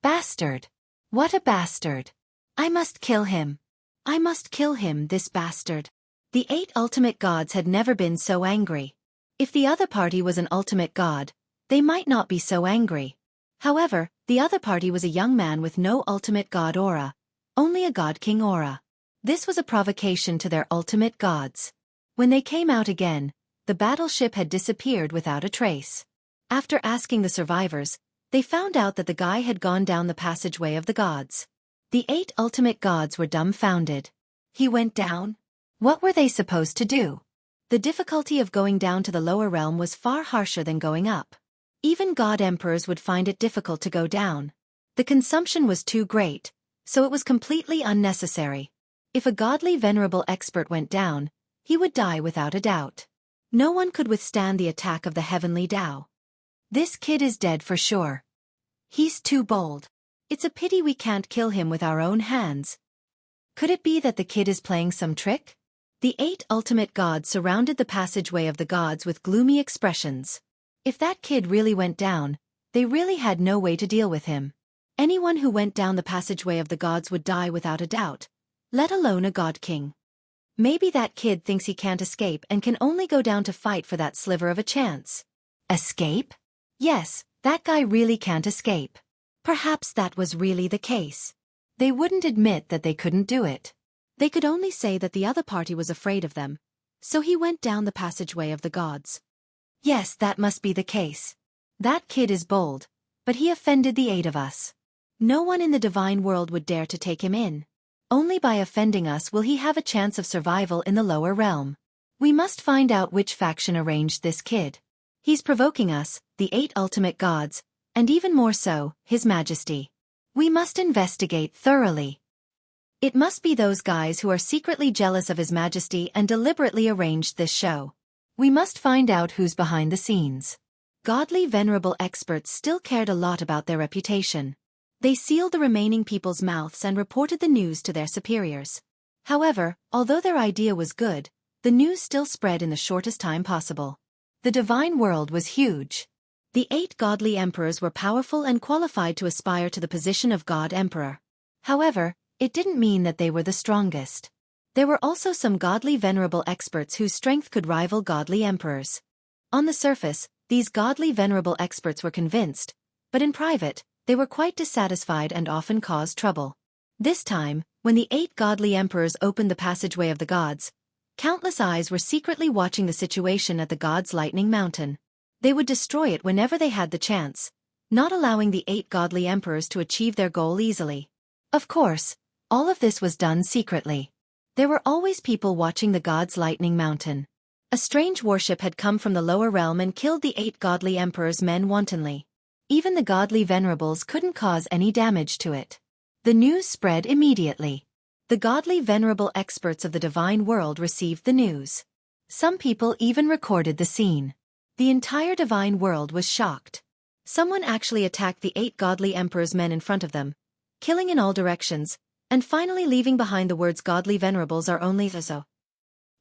Speaker 1: Bastard! What a bastard! I must kill him. I must kill him, this bastard. The 8 ultimate gods had never been so angry.
Speaker 2: If the other party was an ultimate god, they might not be so angry. However, the other party was a young man with no ultimate god aura, only a god king aura. This was a provocation to their ultimate gods. When they came out again, the battleship had disappeared without a trace. After asking the survivors, they found out that the guy had gone down the passageway of the gods. The 8 ultimate gods were dumbfounded. He went down? What were they supposed to do? The difficulty of going down to the lower realm was far harsher than going up. Even god emperors would find it difficult to go down. The consumption was too great, so it was completely unnecessary. If a godly venerable expert went down, he would die without a doubt. No one could withstand the attack of the heavenly Tao. This kid is dead for sure. He's too bold. It's a pity we can't kill him with our own hands. Could it be that the kid is playing some trick? The 8 ultimate gods surrounded the passageway of the gods with gloomy expressions. If that kid really went down, they really had no way to deal with him. Anyone who went down the passageway of the gods would die without a doubt, let alone a god king. Maybe that kid thinks he can't escape and can only go down to fight for that sliver of a chance. Escape? Yes, that guy really can't escape. Perhaps that was really the case. They wouldn't admit that they couldn't do it. They could only say that the other party was afraid of them, so he went down the passageway of the gods. Yes, that must be the case. That kid is bold, but he offended the 8 of us. No one in the divine world would dare to take him in. Only by offending us will he have a chance of survival in the lower realm. We must find out which faction arranged this kid. He's provoking us, the 8 ultimate gods, and even more so, His Majesty. We must investigate thoroughly. It must be those guys who are secretly jealous of His Majesty and deliberately arranged this show. We must find out who's behind the scenes. Godly venerable experts still cared a lot about their reputation. They sealed the remaining people's mouths and reported the news to their superiors. However, although their idea was good, the news still spread in the shortest time possible. The divine world was huge. The 8 godly emperors were powerful and qualified to aspire to the position of god emperor. However, it didn't mean that they were the strongest. There were also some godly venerable experts whose strength could rival godly emperors. On the surface, these godly venerable experts were convinced, but in private, they were quite dissatisfied and often caused trouble. This time, when the 8 godly emperors opened the passageway of the gods, countless eyes were secretly watching the situation at the gods' lightning mountain. They would destroy it whenever they had the chance, not allowing the 8 godly emperors to achieve their goal easily. Of course, all of this was done secretly. There were always people watching the gods' lightning mountain. A strange warship had come from the lower realm and killed the 8 godly emperors' men wantonly. Even the godly venerables couldn't cause any damage to it. The news spread immediately. The godly venerable experts of the divine world received the news. Some people even recorded the scene. The entire divine world was shocked. Someone actually attacked the 8 godly emperors' men in front of them, killing in all directions, and finally leaving behind the words godly venerables are only so.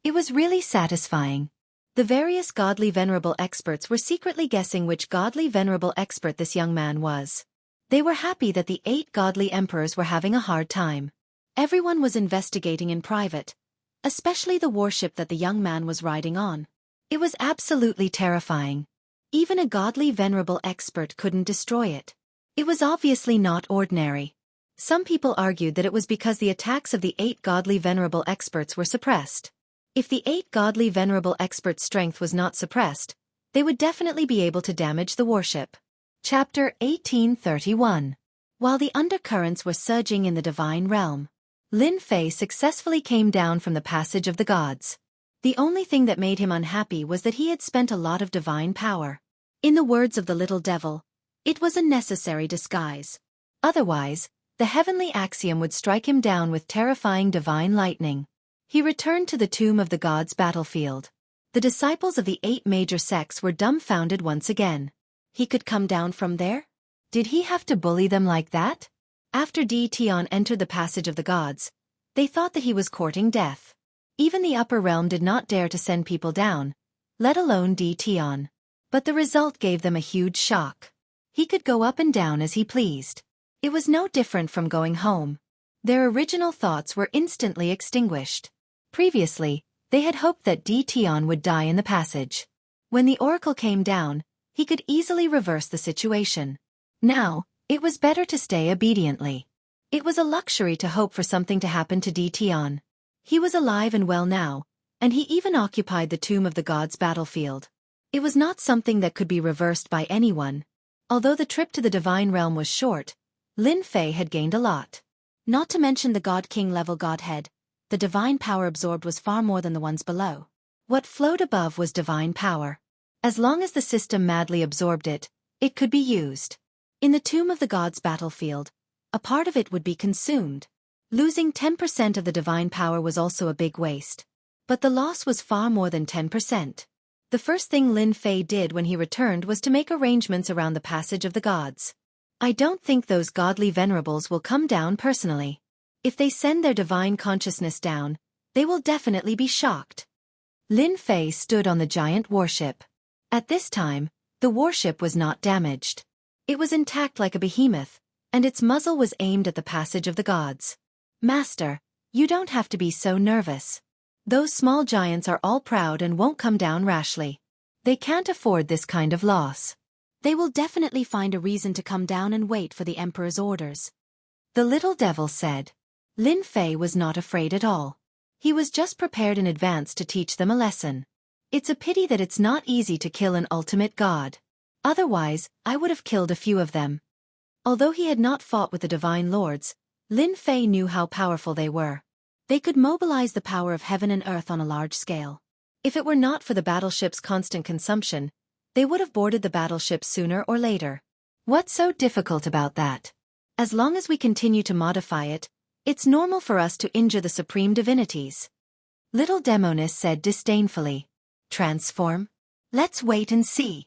Speaker 2: It was really satisfying. The various godly venerable experts were secretly guessing which godly venerable expert this young man was. They were happy that the 8 godly emperors were having a hard time. Everyone was investigating in private, especially the warship that the young man was riding on. It was absolutely terrifying. Even a godly venerable expert couldn't destroy it. It was obviously not ordinary. Some people argued that it was because the attacks of the 8 godly venerable experts were suppressed. If the 8 godly venerable experts' strength was not suppressed, they would definitely be able to damage the warship. Chapter 1831. While the undercurrents were surging in the divine realm, Lin Fei successfully came down from the passage of the gods. The only thing that made him unhappy was that he had spent a lot of divine power. In the words of the little devil, it was a necessary disguise. Otherwise, the heavenly axiom would strike him down with terrifying divine lightning. He returned to the tomb of the gods' battlefield. The disciples of the 8 major sects were dumbfounded once again. He could come down from there? Did he have to bully them like that? After Di Tian entered the passage of the gods, they thought that he was courting death. Even the upper realm did not dare to send people down, let alone Di Tian. But the result gave them a huge shock. He could go up and down as he pleased. It was no different from going home. Their original thoughts were instantly extinguished. Previously, they had hoped that Di Tian would die in the passage.
Speaker 1: When the oracle came down, he could easily reverse the situation. Now, it was better to stay obediently. It was a luxury to hope for something to happen to Tian. He was alive and well now, and he even occupied the tomb of the gods' battlefield. It was not something that could be reversed by anyone. Although the trip to the divine realm was short, Lin Fei had gained a lot.
Speaker 2: Not to mention the God-King level godhead, the divine power absorbed was far more than the ones below.
Speaker 1: What flowed above was divine power. As long as the system madly absorbed it, it could be used.
Speaker 2: In the tomb of the gods' battlefield, a part of it would be consumed.
Speaker 1: Losing 10% of the divine power was also a big waste. But the loss was far more than 10%. The first thing Lin Fei did when he returned was to make arrangements around the passage of the gods. I don't think those godly venerables will come down personally. If they send their divine consciousness down, they will definitely be shocked. Lin Fei stood on the giant warship. At this time, the warship was not damaged. It was intact like a behemoth, and its muzzle was aimed at the passage of the gods. Master, you don't have to be so nervous. Those small giants are all proud and won't come down rashly. They can't afford this kind of loss.
Speaker 2: They will definitely find a reason to come down and wait for the emperor's orders.
Speaker 1: The little devil said. Lin Fei was not afraid at all. He was just prepared in advance to teach them a lesson. It's a pity that it's not easy to kill an ultimate god. Otherwise, I would have killed a few of them. Although he had not fought with the divine lords, Lin Fei knew how powerful they were.
Speaker 2: They could mobilize the power of heaven and earth on a large scale.
Speaker 1: If it were not for the battleship's constant consumption, they would have boarded the battleship sooner or later. What's so difficult about that? As long as we continue to modify it, it's normal for us to injure the supreme divinities. Little Demonis said disdainfully. Transform? Let's wait and see.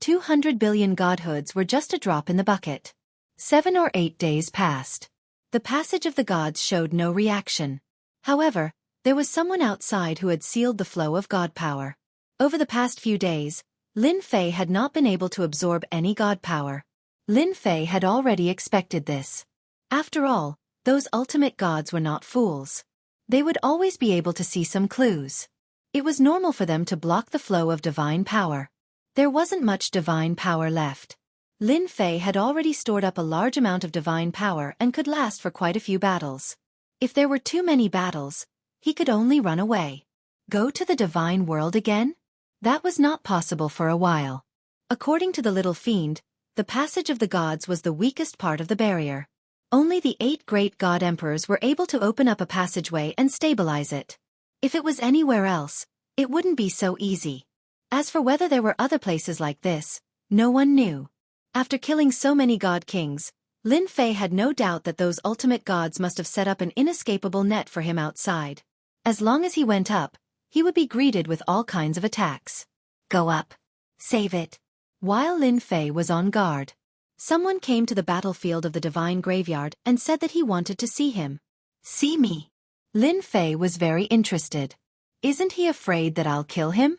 Speaker 1: 200 billion godhoods were just a drop in the bucket. 7 or 8 days passed. The passage of the gods showed no reaction. However, there was someone outside who had sealed the flow of god power. Over the past few days, Lin Fei had not been able to absorb any god power. Lin Fei had already expected this. After all, those ultimate gods were not fools. They would always be able to see some clues. It was normal for them to block the flow of divine power. There wasn't much divine power left. Lin Fei had already stored up a large amount of divine power and could last for quite a few battles. If there were too many battles, he could only run away. Go to the divine world again? That was not possible for a while. According to the little fiend, the passage of the gods was the weakest part of the barrier. Only the 8 great god emperors were able to open up a passageway and stabilize it. If it was anywhere else, it wouldn't be so easy. As for whether there were other places like this, no one knew. After killing so many god kings, Lin Fei had no doubt that those ultimate gods must have set up an inescapable net for him outside. As long as he went up, he would be greeted with all kinds of attacks. Go up. Save it. While Lin Fei was on guard, someone came to the battlefield of the divine graveyard and said that he wanted to see him. See me. Lin Fei was very interested. Isn't he afraid that I'll kill him?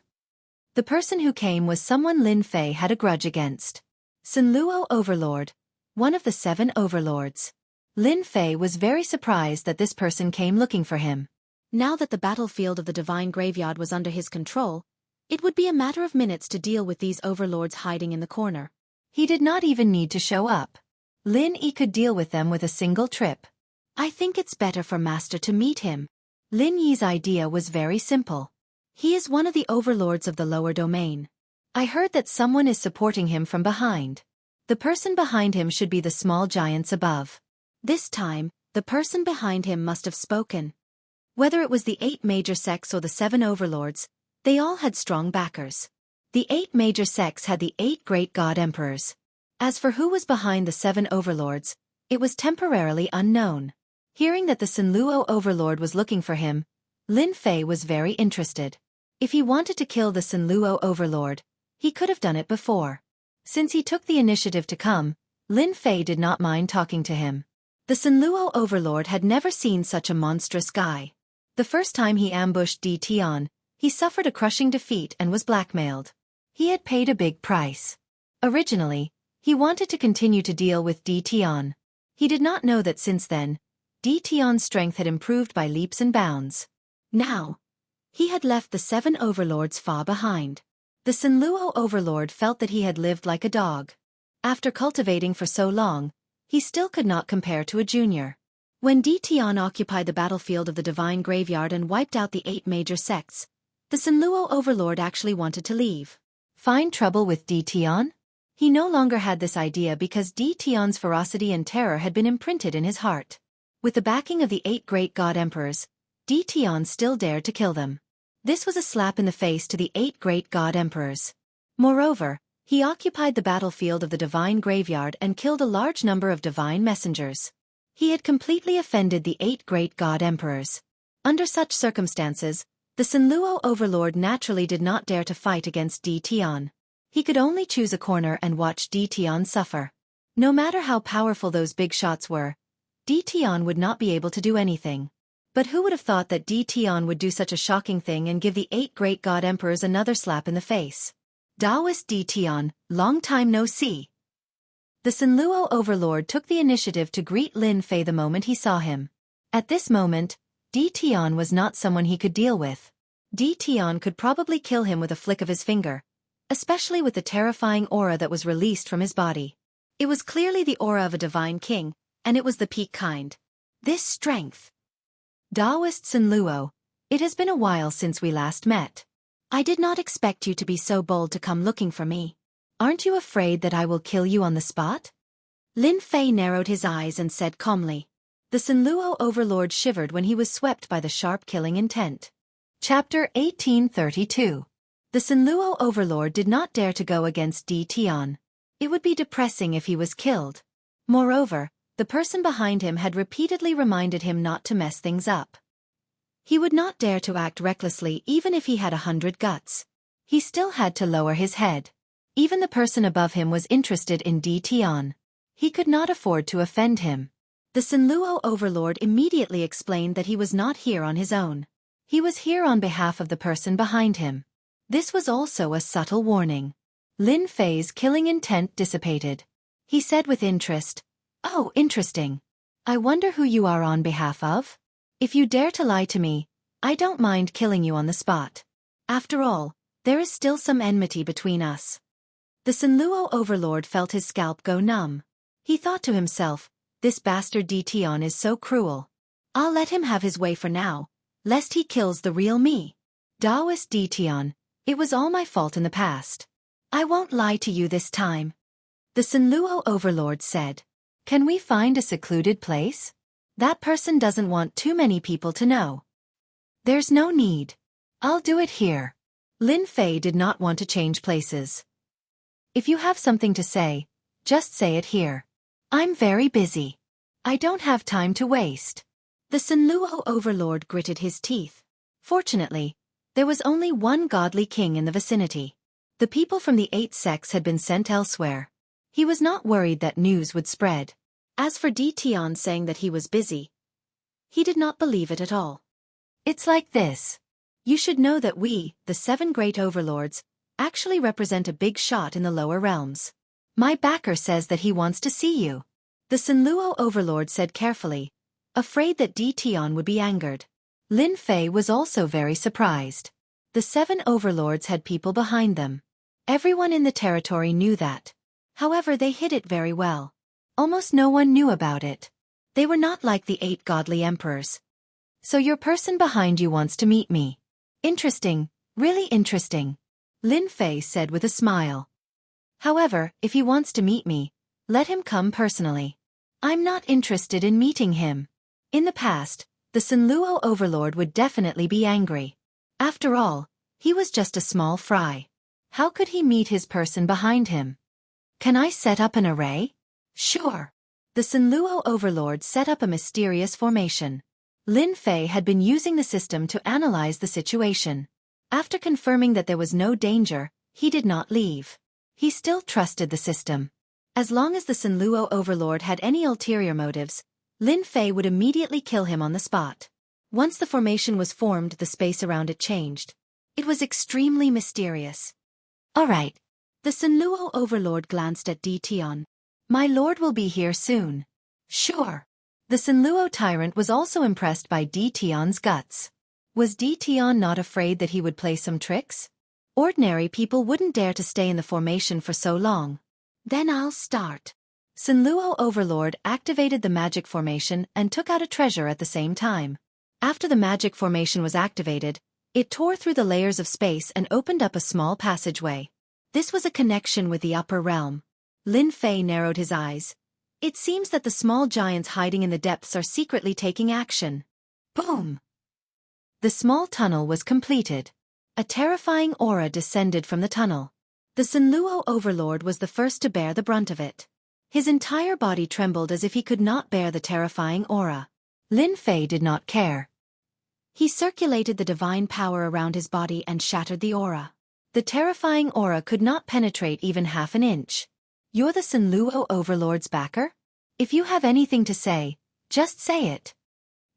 Speaker 1: The person who came was someone Lin Fei had a grudge against. Sun Luo Overlord, one of the 7 overlords. Lin Fei was very surprised that this person came looking for him.
Speaker 2: Now that the battlefield of the divine graveyard was under his control, it would be a matter of minutes to deal with these overlords hiding in the corner.
Speaker 1: He did not even need to show up. Lin Yi could deal with them with a single trip.
Speaker 2: I think it's better for Master to meet him.
Speaker 1: Lin Yi's idea was very simple.
Speaker 2: He is one of the overlords of the lower domain.
Speaker 1: I heard that someone is supporting him from behind. The person behind him should be the small giants above.
Speaker 2: This time, the person behind him must have spoken.
Speaker 1: Whether it was the 8 major sects or the 7 overlords, they all had strong backers. The 8 major sects had the 8 great god emperors. As for who was behind the 7 overlords, it was temporarily unknown. Hearing that the Sun Luo overlord was looking for him, Lin Fei was very interested. If he wanted to kill the Sun Luo overlord, he could have done it before. Since he took the initiative to come, Lin Fei did not mind talking to him. The Sun Luo overlord had never seen such a monstrous guy. The first time he ambushed Tian, he suffered a crushing defeat and was blackmailed. He had paid a big price. Originally, he wanted to continue to deal with Tian. He did not know that since then, Tian's strength had improved by leaps and bounds. Now, he had left the 7 overlords far behind. The Sinluo overlord felt that he had lived like a dog. After cultivating for so long, he still could not compare to a junior.
Speaker 2: When Tian occupied the battlefield of the Divine Graveyard and wiped out the 8 major sects, the Sinluo overlord actually wanted to leave.
Speaker 1: Find trouble with Tian? He no longer had this idea because Tian's ferocity and terror had been imprinted in his heart. With the backing of the 8 great god emperors, Tian still dared to kill them. This was a slap in the face to the 8 great god emperors. Moreover, he occupied the battlefield of the Divine Graveyard and killed a large number of divine messengers. He had completely offended the 8 great god emperors. Under such circumstances, the Sinluo overlord naturally did not dare to fight against Tian. He could only choose a corner and watch Tian suffer. No matter how powerful those big shots were, Tian would not be able to do anything. But who would have thought that Tian would do such a shocking thing and give the 8 great god emperors another slap in the face? Taoist Tian, long time no see. The Sinluo overlord took the initiative to greet Lin Fei the moment he saw him. At this moment, Tian was not someone he could deal with. Tian could probably kill him with a flick of his finger, especially with the terrifying aura that was released from his body. It was clearly the aura of a divine king, and it was the peak kind. This strength. Taoist Sinluo, it has been a while since we last met. I did not expect you to be so bold to come looking for me. Aren't you afraid that I will kill you on the spot? Lin Fei narrowed his eyes and said calmly. The Sinluo overlord shivered when he was swept by the sharp killing intent. Chapter 1832. The Sinluo overlord did not dare to go against Tian. It would be depressing if he was killed. Moreover, the person behind him had repeatedly reminded him not to mess things up. He would not dare to act recklessly even if he had 100 guts. He still had to lower his head. Even the person above him was interested in Tian. He could not afford to offend him. The Sinluo overlord immediately explained that he was not here on his own. He was here on behalf of the person behind him. This was also a subtle warning. Lin Fei's killing intent dissipated. He said with interest, "Oh, interesting. I wonder who you are on behalf of? If you dare to lie to me, I don't mind killing you on the spot. After all, there is still some enmity between us." The Sinluo overlord felt his scalp go numb. He thought to himself, this bastard Tian is so cruel. I'll let him have his way for now, lest he kills the real me. Taoist Tian, it was all my fault in the past. I won't lie to you this time. The Sinluo overlord said. Can we find a secluded place? That person doesn't want too many people to know. There's no need. I'll do it here. Lin Fei did not want to change places. If you have something to say, just say it here. I'm very busy. I don't have time to waste. The Sinluo overlord gritted his teeth. Fortunately, there was only one godly king in the vicinity. The people from the 8 sects had been sent elsewhere. He was not worried that news would spread. As for Tian saying that he was busy, he did not believe it at all. It's like this. You should know that we, the 7 great overlords, actually represent a big shot in the lower realms. My backer says that he wants to see you. The Sinluo overlord said carefully, afraid that Tian would be angered. Lin Fei was also very surprised. The 7 overlords had people behind them. Everyone in the territory knew that. However, they hid it very well. Almost no one knew about it. They were not like the 8 godly emperors. So your person behind you wants to meet me. Interesting, really interesting. Lin Fei said with a smile. However, if he wants to meet me, let him come personally. I'm not interested in meeting him. In the past, the Sinluo overlord would definitely be angry. After all, he was just a small fry. How could he meet his person behind him? Can I set up an array? Sure. The Sinluo overlord set up a mysterious formation. Lin Fei had been using the system to analyze the situation. After confirming that there was no danger, he did not leave. He still trusted the system. As long as the Sinluo overlord had any ulterior motives, Lin Fei would immediately kill him on the spot. Once the formation was formed, the space around it changed. It was extremely mysterious. All right. The Sinluo overlord glanced at Tian. My lord will be here soon. Sure. The Sinluo tyrant was also impressed by Tian's guts. Was Tian not afraid that he would play some tricks? Ordinary people wouldn't dare to stay in the formation for so long.
Speaker 2: Then I'll start.
Speaker 1: Sinluo Overlord activated the magic formation and took out a treasure at the same time. After the magic formation was activated, it tore through the layers of space and opened up a small passageway. This was a connection with the upper realm. Lin Fei narrowed his eyes. It seems that the small giants hiding in the depths are secretly taking action. Boom! The small tunnel was completed. A terrifying aura descended from the tunnel. The Sinluo Overlord was the first to bear the brunt of it. His entire body trembled as if he could not bear the terrifying aura. Lin Fei did not care.
Speaker 2: He circulated the divine power around his body and shattered the aura.
Speaker 1: The terrifying aura could not penetrate even half an inch. You're the Sinluo Overlord's backer? If you have anything to say, just say it.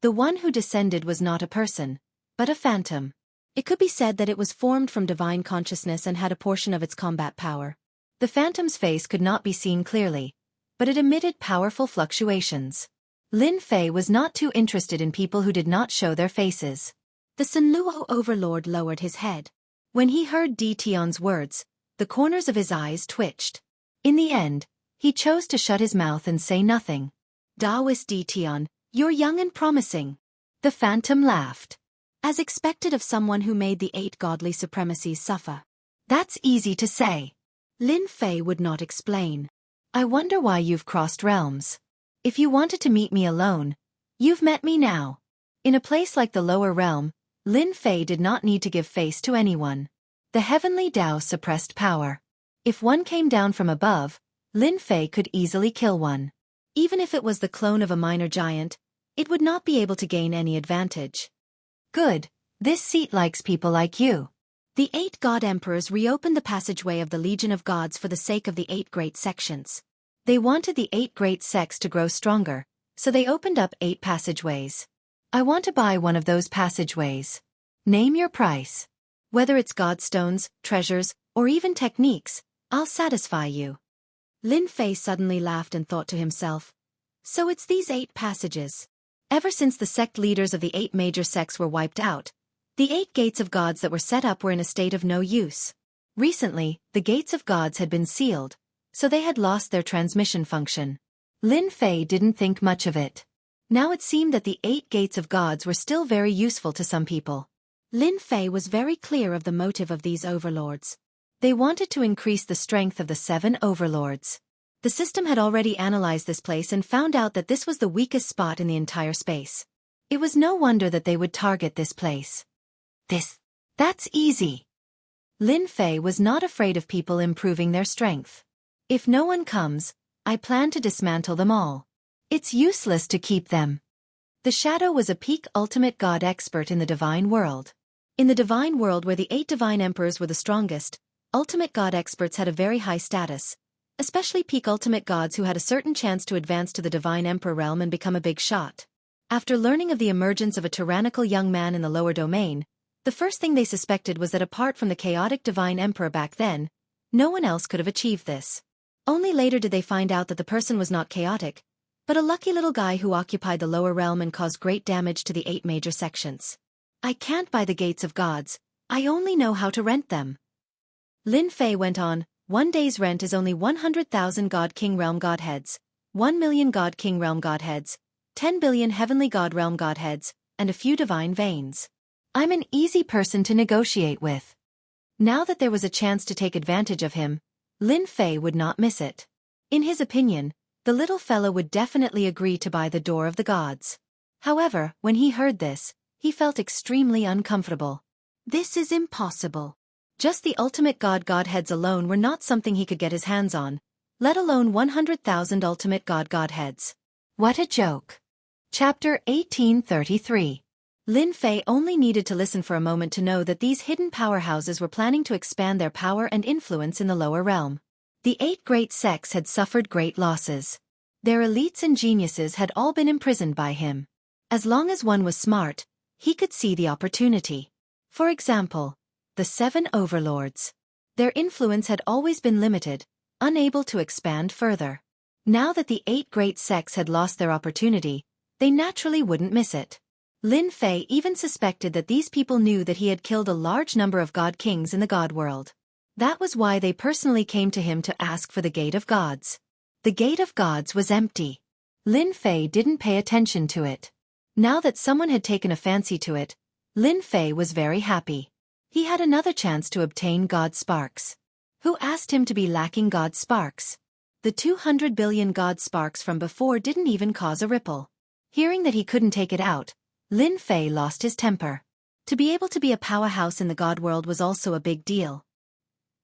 Speaker 1: The one who descended was not a person, but a phantom.
Speaker 2: It could be said that it was formed from divine consciousness and had a portion of its combat power.
Speaker 1: The phantom's face could not be seen clearly, but it emitted powerful fluctuations. Lin Fei was not too interested in people who did not show their faces.
Speaker 2: The Sinluo Overlord lowered his head.
Speaker 1: When he heard Di Tion's words, the corners of his eyes twitched. In the end, he chose to shut his mouth and say nothing.
Speaker 2: Daoist Di Tion, you're young and promising.
Speaker 1: The phantom laughed.
Speaker 2: As expected of someone who made the 8 godly supremacies suffer.
Speaker 1: That's easy to say.
Speaker 2: Lin Fei would not explain.
Speaker 1: I wonder why you've crossed realms. If you wanted to meet me alone, you've met me now. In a place like the lower realm, Lin Fei did not need to give face to anyone. The heavenly Tao suppressed power. If one came down from above, Lin Fei could easily kill one.
Speaker 2: Even if it was the clone of a minor giant, it would not be able to gain any advantage.
Speaker 1: Good, this seat likes people like you.
Speaker 2: The 8 god emperors reopened the passageway of the Legion of Gods for the sake of the 8 great sections.
Speaker 1: They wanted the 8 great sects to grow stronger, so they opened up 8 passageways. I want to buy one of those passageways. Name your price. Whether it's godstones, treasures, or even techniques, I'll satisfy you.
Speaker 2: Lin Fei suddenly laughed and thought to himself, so it's these 8 passages.
Speaker 1: Ever since the sect leaders of the 8 major sects were wiped out, the 8 gates of gods that were set up were in a state of no use. Recently, the gates of gods had been sealed, so they had lost their transmission function. Lin Fei didn't think much of it. Now it seemed that the 8 gates of gods were still very useful to some people.
Speaker 2: Lin Fei was very clear of the motive of these overlords.
Speaker 1: They wanted to increase the strength of the 7 overlords. The system had already analyzed this place and found out that this was the weakest spot in the entire space. It was no wonder that they would target this place. That's easy. Lin Fei was not afraid of people improving their strength. If no one comes, I plan to dismantle them all. It's useless to keep them. The Shadow was a peak ultimate god expert in the divine world. In the divine world where the 8 divine emperors were the strongest, ultimate god experts had a very high status, especially peak ultimate gods who had a certain chance to advance to the divine emperor realm and become a big shot. After learning of the emergence of a tyrannical young man in the lower domain, the first thing they suspected was that apart from the chaotic divine emperor back then, no one else could have achieved this. Only later did they find out that the person was not chaotic, but a lucky little guy who occupied the lower realm and caused great damage to the 8 major sections. I can't buy the gates of gods, I only know how to rent them. Lin Fei went on, 1 day's rent is only 100,000 God King Realm Godheads, 1 million God King Realm Godheads, 10 billion Heavenly God Realm Godheads, and a few divine veins. I'm an easy person to negotiate with. Now that there was a chance to take advantage of him, Lin Fei would not miss it. In his opinion, the little fellow would definitely agree to buy the door of the gods. However, when he heard this, he felt extremely uncomfortable. This is impossible. Just the ultimate godheads alone were not something he could get his hands on, let alone 100,000 ultimate godheads. What a joke. Chapter 1833. Lin Fei only needed to listen for a moment to know that these hidden powerhouses were planning to expand their power and influence in the lower realm. The 8 great sects had suffered great losses. Their elites and geniuses had all been imprisoned by him. As long as one was smart, he could see the opportunity. For example, the 7 overlords. Their influence had always been limited, unable to expand further. Now that the 8 great sects had lost their opportunity, they naturally wouldn't miss it. Lin Fei even suspected that these people knew that he had killed a large number of god kings in the god world. That was why they personally came to him to ask for the Gate of Gods. The Gate of Gods was empty. Lin Fei didn't pay attention to it. Now that someone had taken a fancy to it, Lin Fei was very happy. He had another chance to obtain God Sparks. Who asked him to be lacking God Sparks? The 200 billion God Sparks from before didn't even cause a ripple. Hearing that he couldn't take it out, Lin Fei lost his temper. To be able to be a powerhouse in the god world was also a big deal.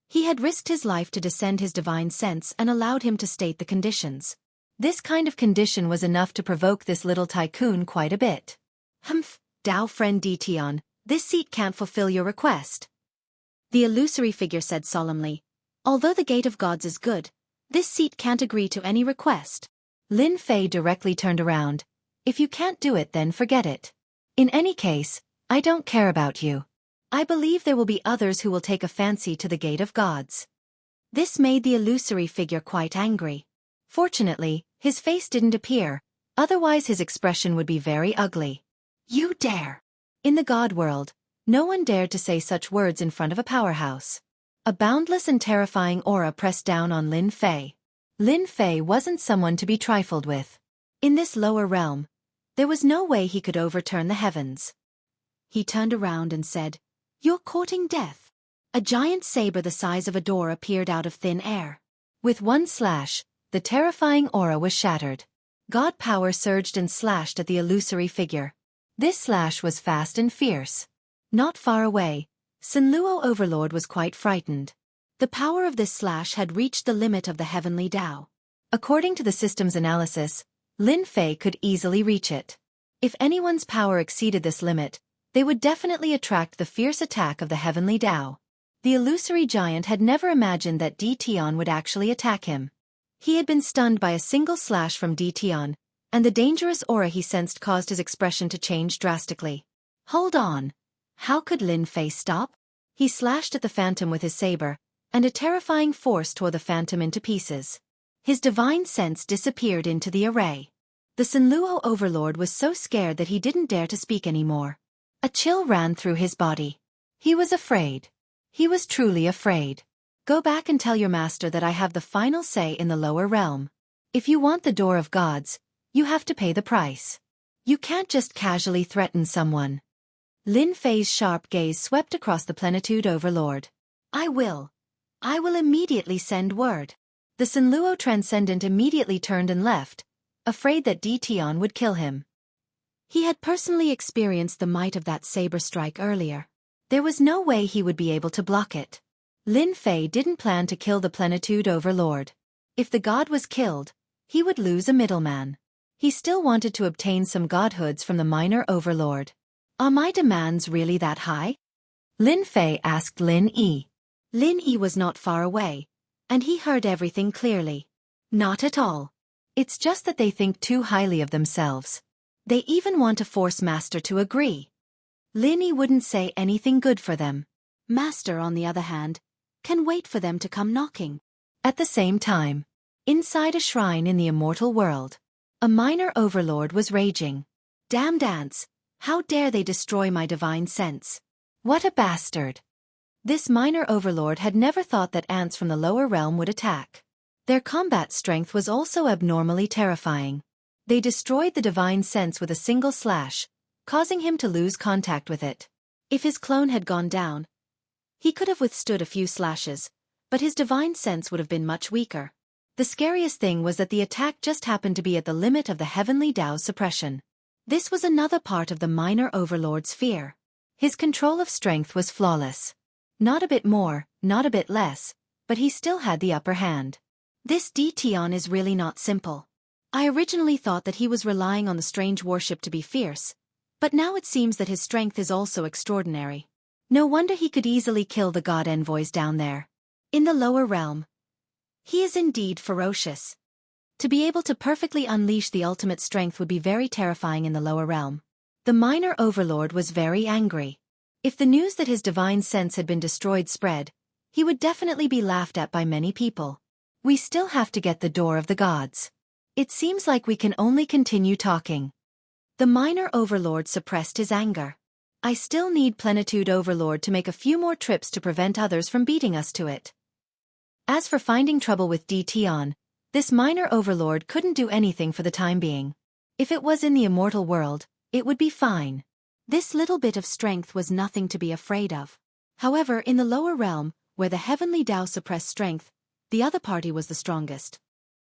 Speaker 1: He had risked his life to descend his divine sense and allowed him to state the conditions. This kind of condition was enough to provoke this little tycoon quite a bit. Humph, Dao friend Dtion, this seat can't fulfill your request. The illusory figure said solemnly. Although the Gate of Gods is good, this seat can't agree to any request. Lin Fei directly turned around. If you can't do it, then forget it. In any case, I don't care about you. I believe there will be others who will take a fancy to the Gate of Gods. This made the illusory figure quite angry. Fortunately, his face didn't appear, otherwise his expression would be very ugly. You dare! In the god world, no one dared to say such words in front of a powerhouse. A boundless and terrifying aura pressed down on Lin Fei. Lin Fei wasn't someone to be trifled with. In this lower realm, there was no way he could overturn the heavens. He turned around and said, "You're courting death." A giant saber the size of a door appeared out of thin air. With one slash, the terrifying aura was shattered. God power surged and slashed at the illusory figure. This slash was fast and fierce. Not far away, Sinluo Overlord was quite frightened. The power of this slash had reached the limit of the heavenly Tao. According to the system's analysis, Lin Fei could easily reach it. If anyone's power exceeded this limit, they would definitely attract the fierce attack of the heavenly Tao. The illusory giant had never imagined that Dtion would actually attack him. He had been stunned by a single slash from Dtion, and the dangerous aura he sensed caused his expression to change drastically. Hold on. How could Lin Fei stop? He slashed at the phantom with his saber, and a terrifying force tore the phantom into pieces. His divine sense disappeared into the array. The Sinluo Overlord was so scared that he didn't dare to speak anymore. A chill ran through his body. He was afraid. He was truly afraid. Go back and tell your master that I have the final say in the lower realm. If you want the Door of Gods, you have to pay the price. You can't just casually threaten someone. Lin Fei's sharp gaze swept across the Plenitude Overlord. I will immediately send word. The Sinluo Transcendent immediately turned and left, afraid that Dtion would kill him. He had personally experienced the might of that saber strike earlier. There was no way he would be able to block it. Lin Fei didn't plan to kill the Plenitude Overlord. If the god was killed, he would lose a middleman. He still wanted to obtain some godhoods from the minor overlord. Are my demands really that high? Lin Fei asked Lin Yi. Lin Yi was not far away, and he heard everything clearly. Not at all. It's just that they think too highly of themselves. They even want to force Master to agree. Lin Yi wouldn't say anything good for them. Master, on the other hand, can wait for them to come knocking. At the same time, inside a shrine in the immortal world, a minor overlord was raging. Damned ants, how dare they destroy my divine sense? What a bastard! This minor overlord had never thought that ants from the lower realm would attack. Their combat strength was also abnormally terrifying. They destroyed the divine sense with a single slash, causing him to lose contact with it. If his clone had gone down, he could have withstood a few slashes, but his divine sense would have been much weaker. The scariest thing was that the attack just happened to be at the limit of the heavenly Tao's suppression. This was another part of the minor overlord's fear. His control of strength was flawless. Not a bit more, not a bit less, but he still had the upper hand. This Dtion is really not simple. I originally thought that he was relying on the strange warship to be fierce, but now it seems that his strength is also extraordinary. No wonder he could easily kill the god envoys down there. In the lower realm, he is indeed ferocious. To be able to perfectly unleash the ultimate strength would be very terrifying in the lower realm. The minor overlord was very angry. If the news that his divine sense had been destroyed spread, he would definitely be laughed at by many people. We still have to get the Door of the Gods. It seems like we can only continue talking.
Speaker 2: The minor overlord suppressed his anger. I still need Plenitude Overlord to make a few more trips to prevent others from beating us to it. As for finding trouble with Tion, this minor overlord couldn't do anything for the time being. If it was in the immortal world, it would be fine. This little bit of strength was nothing to be afraid of. However, in the lower realm, where the heavenly Tao suppressed strength, the other party was the strongest.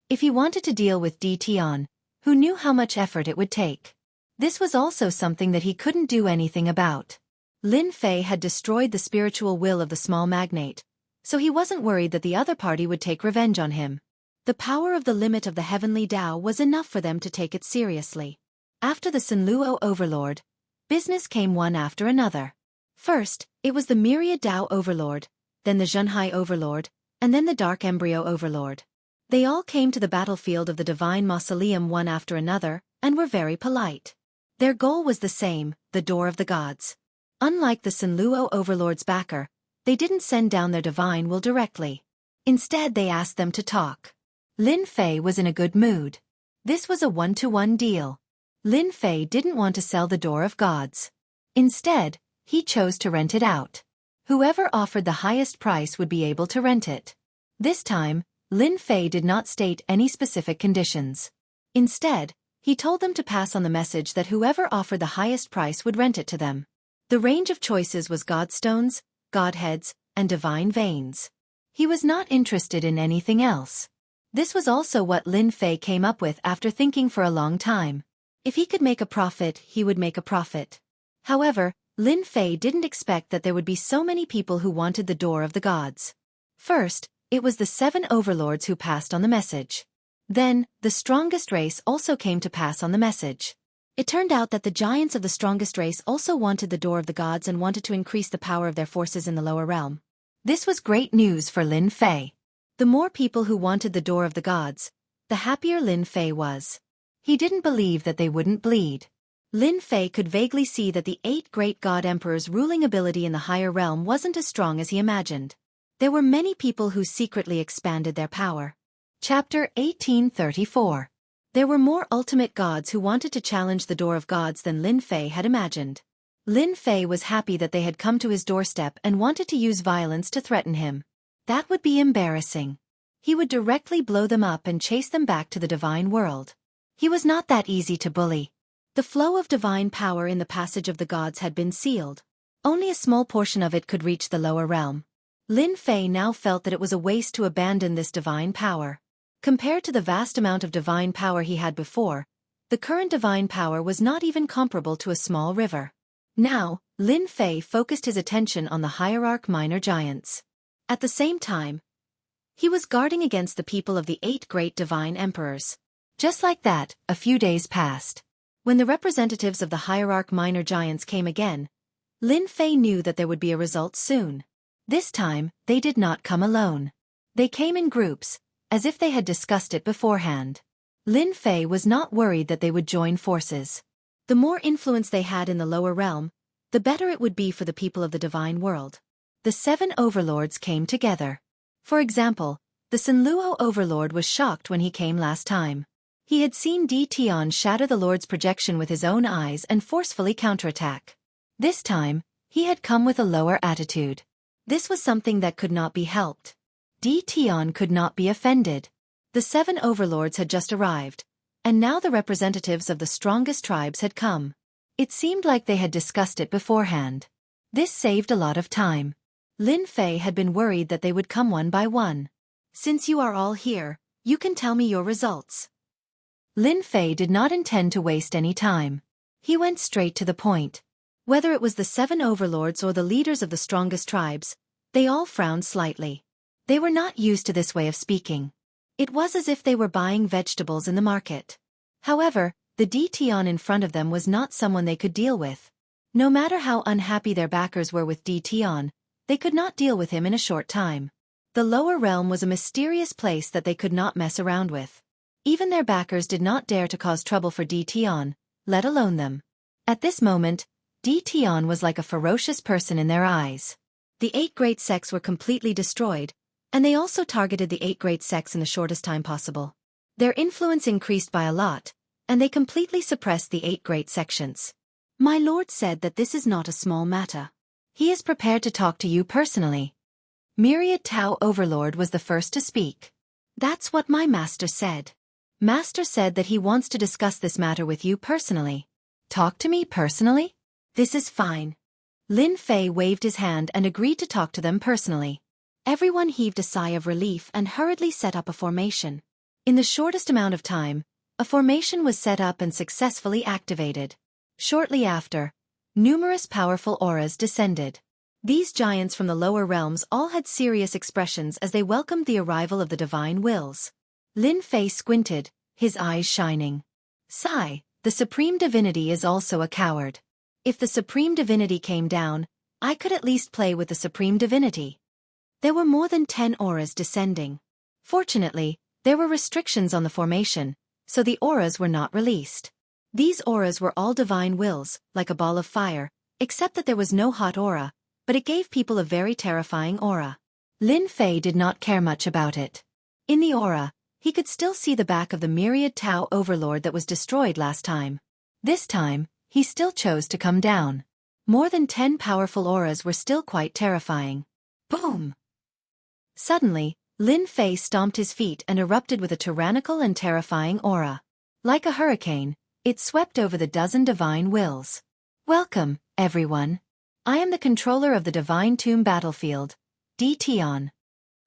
Speaker 2: If he wanted to deal with Tion, who knew how much effort it would take? This was also something that he couldn't do anything about. Lin Fei had destroyed the spiritual will of the small magnate, so he wasn't worried that the other party would take revenge on him. The power of the limit of the heavenly Tao was enough for them to take it seriously. After the Sanluo Overlord, business came one after another. First, it was the Myriad Tao Overlord, then the Zhenhai Overlord, and then the Dark Embryo Overlord. They all came to the battlefield of the Divine Mausoleum one after another, and were very polite. Their goal was the same, the Door of the Gods. Unlike the Sanluo Overlord's backer, they didn't send down their divine will directly. Instead they asked them to talk. Lin Fei was in a good mood. This was a one-to-one deal. Lin Fei didn't want to sell the Door of Gods. Instead, he chose to rent it out. Whoever offered the highest price would be able to rent it. This time, Lin Fei did not state any specific conditions. Instead, he told them to pass on the message that whoever offered the highest price would rent it to them. The range of choices was Godstones, Godheads, and Divine Veins. He was not interested in anything else. This was also what Lin Fei came up with after thinking for a long time. If he could make a profit, he would make a profit. However, Lin Fei didn't expect that there would be so many people who wanted the Door of the Gods. First, it was the 7 overlords who passed on the message. Then, the strongest race also came to pass on the message. It turned out that the giants of the strongest race also wanted the Door of the Gods and wanted to increase the power of their forces in the lower realm. This was great news for Lin Fei. The more people who wanted the Door of the Gods, the happier Lin Fei was. He didn't believe that they wouldn't bleed. Lin Fei could vaguely see that the 8 great god emperors' ruling ability in the higher realm wasn't as strong as he imagined. There were many people who secretly expanded their power. Chapter 1834. There were more ultimate gods who wanted to challenge the Door of Gods than Lin Fei had imagined. Lin Fei was happy that they had come to his doorstep and wanted to use violence to threaten him. That would be embarrassing. He would directly blow them up and chase them back to the divine world. He was not that easy to bully. The flow of divine power in the passage of the gods had been sealed. Only a small portion of it could reach the lower realm. Lin Fei now felt that it was a waste to abandon this divine power. Compared to the vast amount of divine power he had before, the current divine power was not even comparable to a small river. Now, Lin Fei focused his attention on the hierarch minor giants. At the same time, he was guarding against the people of the 8 great divine emperors. Just like that, a few days passed. When the representatives of the hierarch minor giants came again, Lin Fei knew that there would be a result soon. This time, they did not come alone. They came in groups, as if they had discussed it beforehand. Lin Fei was not worried that they would join forces. The more influence they had in the lower realm, the better it would be for the people of the divine world. The 7 overlords came together. For example, the Sanluo overlord was shocked when he came last time. He had seen Tion shatter the lord's projection with his own eyes and forcefully counterattack. This time, he had come with a lower attitude. This was something that could not be helped. Tion could not be offended. The 7 overlords had just arrived, and now the representatives of the strongest tribes had come. It seemed like they had discussed it beforehand. This saved a lot of time. Lin Fei had been worried that they would come one by one. Since you are all here, you can tell me your results. Lin Fei did not intend to waste any time. He went straight to the point. Whether it was the 7 overlords or the leaders of the strongest tribes, they all frowned slightly. They were not used to this way of speaking. It was as if they were buying vegetables in the market. However, the Tion in front of them was not someone they could deal with. No matter how unhappy their backers were with Tion, they could not deal with him in a short time. The lower realm was a mysterious place that they could not mess around with. Even their backers did not dare to cause trouble for Tion, let alone them. At this moment, Tion was like a ferocious person in their eyes. The 8 great sects were completely destroyed, and they also targeted the 8 great sects in the shortest time possible. Their influence increased by a lot, and they completely suppressed the 8 great sections. My lord said that this is not a small matter.
Speaker 1: He is prepared to talk to you personally. Myriad Tao Overlord was the first to speak.
Speaker 2: That's what my master said.
Speaker 1: Master said that he wants to discuss this matter with you personally. Talk to me personally?
Speaker 2: This is fine.
Speaker 1: Lin Fei waved his hand and agreed to talk to them personally.
Speaker 2: Everyone heaved a sigh of relief and hurriedly set up a formation.
Speaker 1: In the shortest amount of time, a formation was set up and successfully activated. Shortly after, numerous powerful auras descended. These giants from the lower realms all had serious expressions as they welcomed the arrival of the divine wills. Lin Fei squinted, his eyes shining. Sigh, the supreme divinity is also a coward. If the supreme divinity came down, I could at least play with the supreme divinity.
Speaker 2: There were more than 10 auras descending.
Speaker 1: Fortunately, there were restrictions on the formation, so the auras were not released. These auras were all divine wills, like a ball of fire, except that there was no hot aura, but it gave people a very terrifying aura. Lin Fei did not care much about it. In the aura, he could still see the back of the Myriad Tao Overlord that was destroyed last time. This time, he still chose to come down. More than 10 powerful auras were still quite terrifying. Boom! Suddenly, Lin Fei stomped his feet and erupted with a tyrannical and terrifying aura. Like a hurricane, it swept over the dozen divine wills. Welcome, everyone. I am the controller of the Divine Tomb Battlefield, DTon.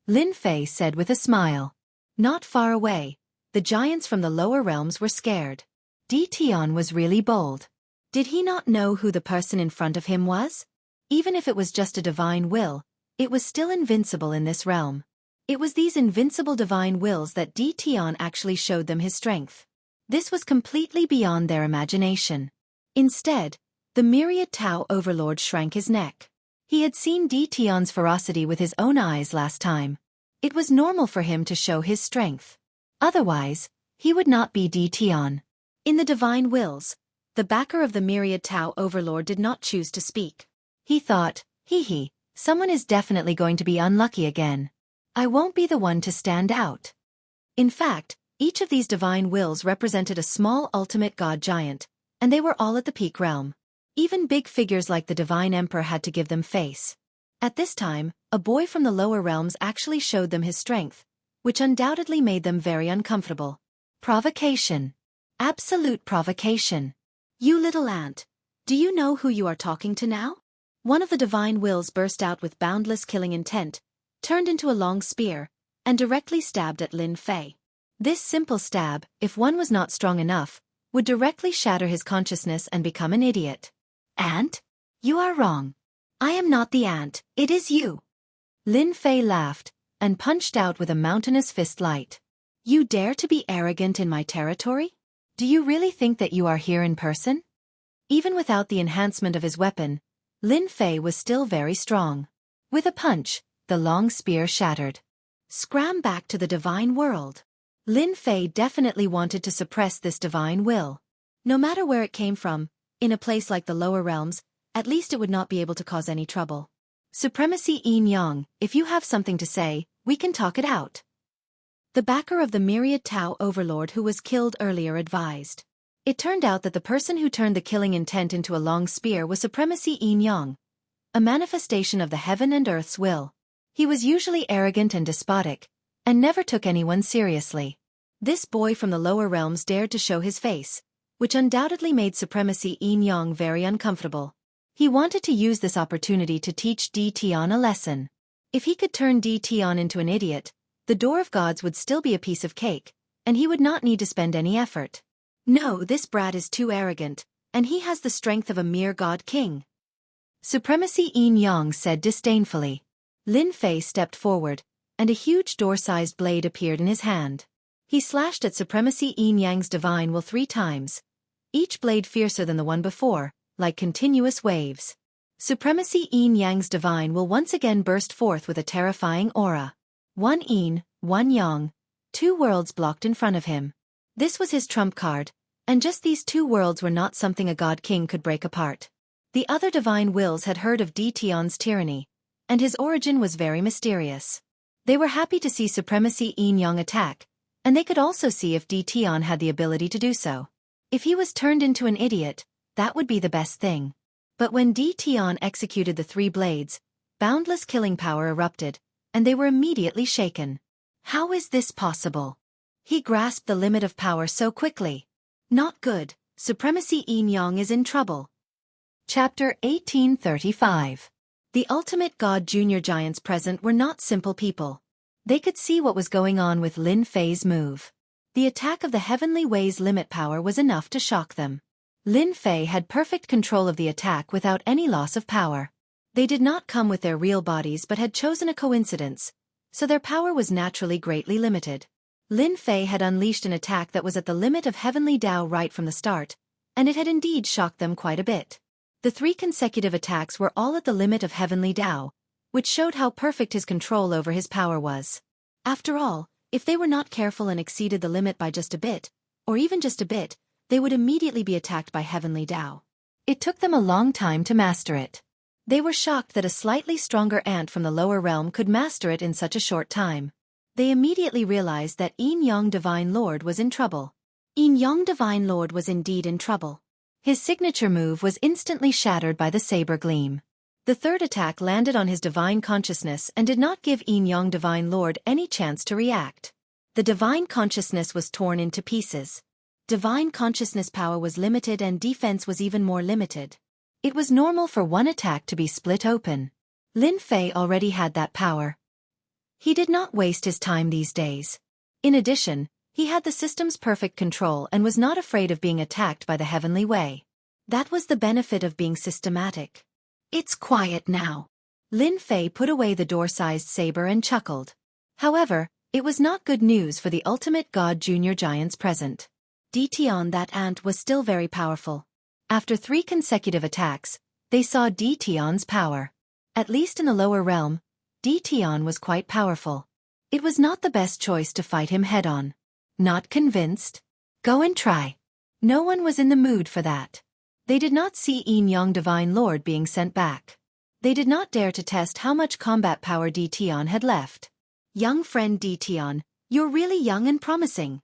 Speaker 1: Lin Fei said with a smile. Not far away, the giants from the lower realms were scared. DTon was really bold. Did he not know who the person in front of him was? Even if it was just a divine will, it was still invincible in this realm. It was these invincible divine wills that DTon actually showed them his strength. This was completely beyond their imagination. Instead, the Myriad Tao Overlord shrank his neck. He had seen DTon's ferocity with his own eyes last time. It was normal for him to show his strength. Otherwise, he would not be DTon. In the divine wills, the backer of the Myriad Tao Overlord did not choose to speak. He thought, hee, someone is definitely going to be unlucky again. I won't be the one to stand out. In fact, each of these divine wills represented a small ultimate god giant, and they were all at the peak realm. Even big figures like the Divine Emperor had to give them face. At this time, a boy from the lower realms actually showed them his strength, which undoubtedly made them very uncomfortable. Provocation. Absolute provocation.
Speaker 2: You little ant, do you know who you are talking to now? One of the divine wills burst out with boundless killing intent, turned into a long spear, and directly stabbed at Lin Fei.
Speaker 1: This simple stab, if one was not strong enough, would directly shatter his consciousness and become an idiot. Ant? You are wrong. I am not the ant, it is you. Lin Fei laughed, and punched out with a mountainous fist light. You dare to be arrogant in my territory? Do you really think that you are here in person? Even without the enhancement of his weapon, Lin Fei was still very strong. With a punch, the long spear shattered. Scram back to the divine world. Lin Fei definitely wanted to suppress this divine will. No matter where it came from, in a place like the lower realms, at least it would not be able to cause any trouble. Supremacy Yin Yang, if you have something to say, we can talk it out. The backer of the Myriad Tao Overlord who was killed earlier advised. It turned out that the person who turned the killing intent into a long spear was Supremacy Yin Yang, a manifestation of the heaven and earth's will. He was usually arrogant and despotic, and never took anyone seriously. This boy from the lower realms dared to show his face, which undoubtedly made Supremacy Yin Yang very uncomfortable. He wanted to use this opportunity to teach DTon a lesson. If he could turn DTon into an idiot, the door of gods would still be a piece of cake, and he would not need to spend any effort. No, this brat is too arrogant, and he has the strength of a mere god king. Supremacy Yin Yang said disdainfully. Lin Fei stepped forward, and a huge door-sized blade appeared in his hand. He slashed at Supremacy Yin Yang's divine will 3 times, each blade fiercer than the one before, like continuous waves. Supremacy Yin Yang's divine will once again burst forth with a terrifying aura. 1 Yin, 1 Yang, 2 worlds blocked in front of him. This was his trump card, and just these 2 worlds were not something a god king could break apart. The other divine wills had heard of DTon's tyranny, and his origin was very mysterious. They were happy to see Supremacy Yin Yang attack, and they could also see if DTon had the ability to do so. If he was turned into an idiot, that would be the best thing. But when Tian executed the 3 blades, boundless killing power erupted, and they were immediately shaken. How is this possible? He grasped the limit of power so quickly. Not good. Supremacy Yin Yang is in trouble. Chapter 1835. The ultimate god junior giants present were not simple people. They could see what was going on with Lin Fei's move. The attack of the Heavenly Way's limit power was enough to shock them. Lin Fei had perfect control of the attack without any loss of power. They did not come with their real bodies but had chosen a coincidence, so their power was naturally greatly limited. Lin Fei had unleashed an attack that was at the limit of Heavenly Dao right from the start, and it had indeed shocked them quite a bit. The 3 consecutive attacks were all at the limit of Heavenly Dao, which showed how perfect his control over his power was. After all, if they were not careful and exceeded the limit by just a bit, or even just a bit, they would immediately be attacked by Heavenly Dao. It took them a long time to master it. They were shocked that a slightly stronger ant from the lower realm could master it in such a short time. They immediately realized that Yin Yang Divine Lord was in trouble. Yin Yang Divine Lord was indeed in trouble. His signature move was instantly shattered by the saber gleam. The 3rd attack landed on his divine consciousness and did not give Yin Yang Divine Lord any chance to react. The divine consciousness was torn into pieces. Divine consciousness power was limited and defense was even more limited. It was normal for one attack to be split open. Lin Fei already had that power. He did not waste his time these days. In addition, he had the system's perfect control and was not afraid of being attacked by the Heavenly Way. That was the benefit of being systematic. It's quiet now. Lin Fei put away the door-sized saber and chuckled. However, it was not good news for the ultimate god junior giants present. Tian, that ant, was still very powerful. After 3 consecutive attacks, they saw Tian's power. At least in the lower realm, Tian was quite powerful. It was not the best choice to fight him head-on. Not convinced? Go and try. No one was in the mood for that. They did not see Yin Yang Divine Lord being sent back. They did not dare to test how much combat power Tian had left. Young friend Tian, you're really young and promising.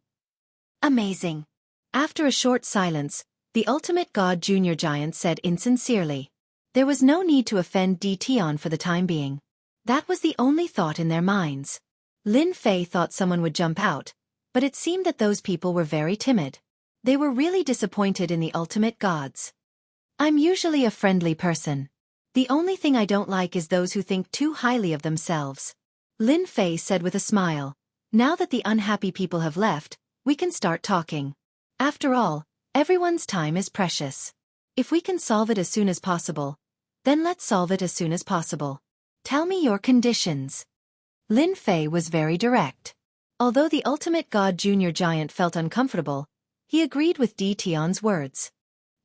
Speaker 1: Amazing. After a short silence, the ultimate god junior giant said insincerely. There was no need to offend Tian for the time being. That was the only thought in their minds. Lin Fei thought someone would jump out, but it seemed that those people were very timid. They were really disappointed in the ultimate gods. I'm usually a friendly person. The only thing I don't like is those who think too highly of themselves. Lin Fei said with a smile. Now that the unhappy people have left, we can start talking. After all, everyone's time is precious. If we can solve it as soon as possible, then let's solve it as soon as possible. Tell me your conditions. Lin Fei was very direct. Although the ultimate god junior giant felt uncomfortable, he agreed with Tian's words.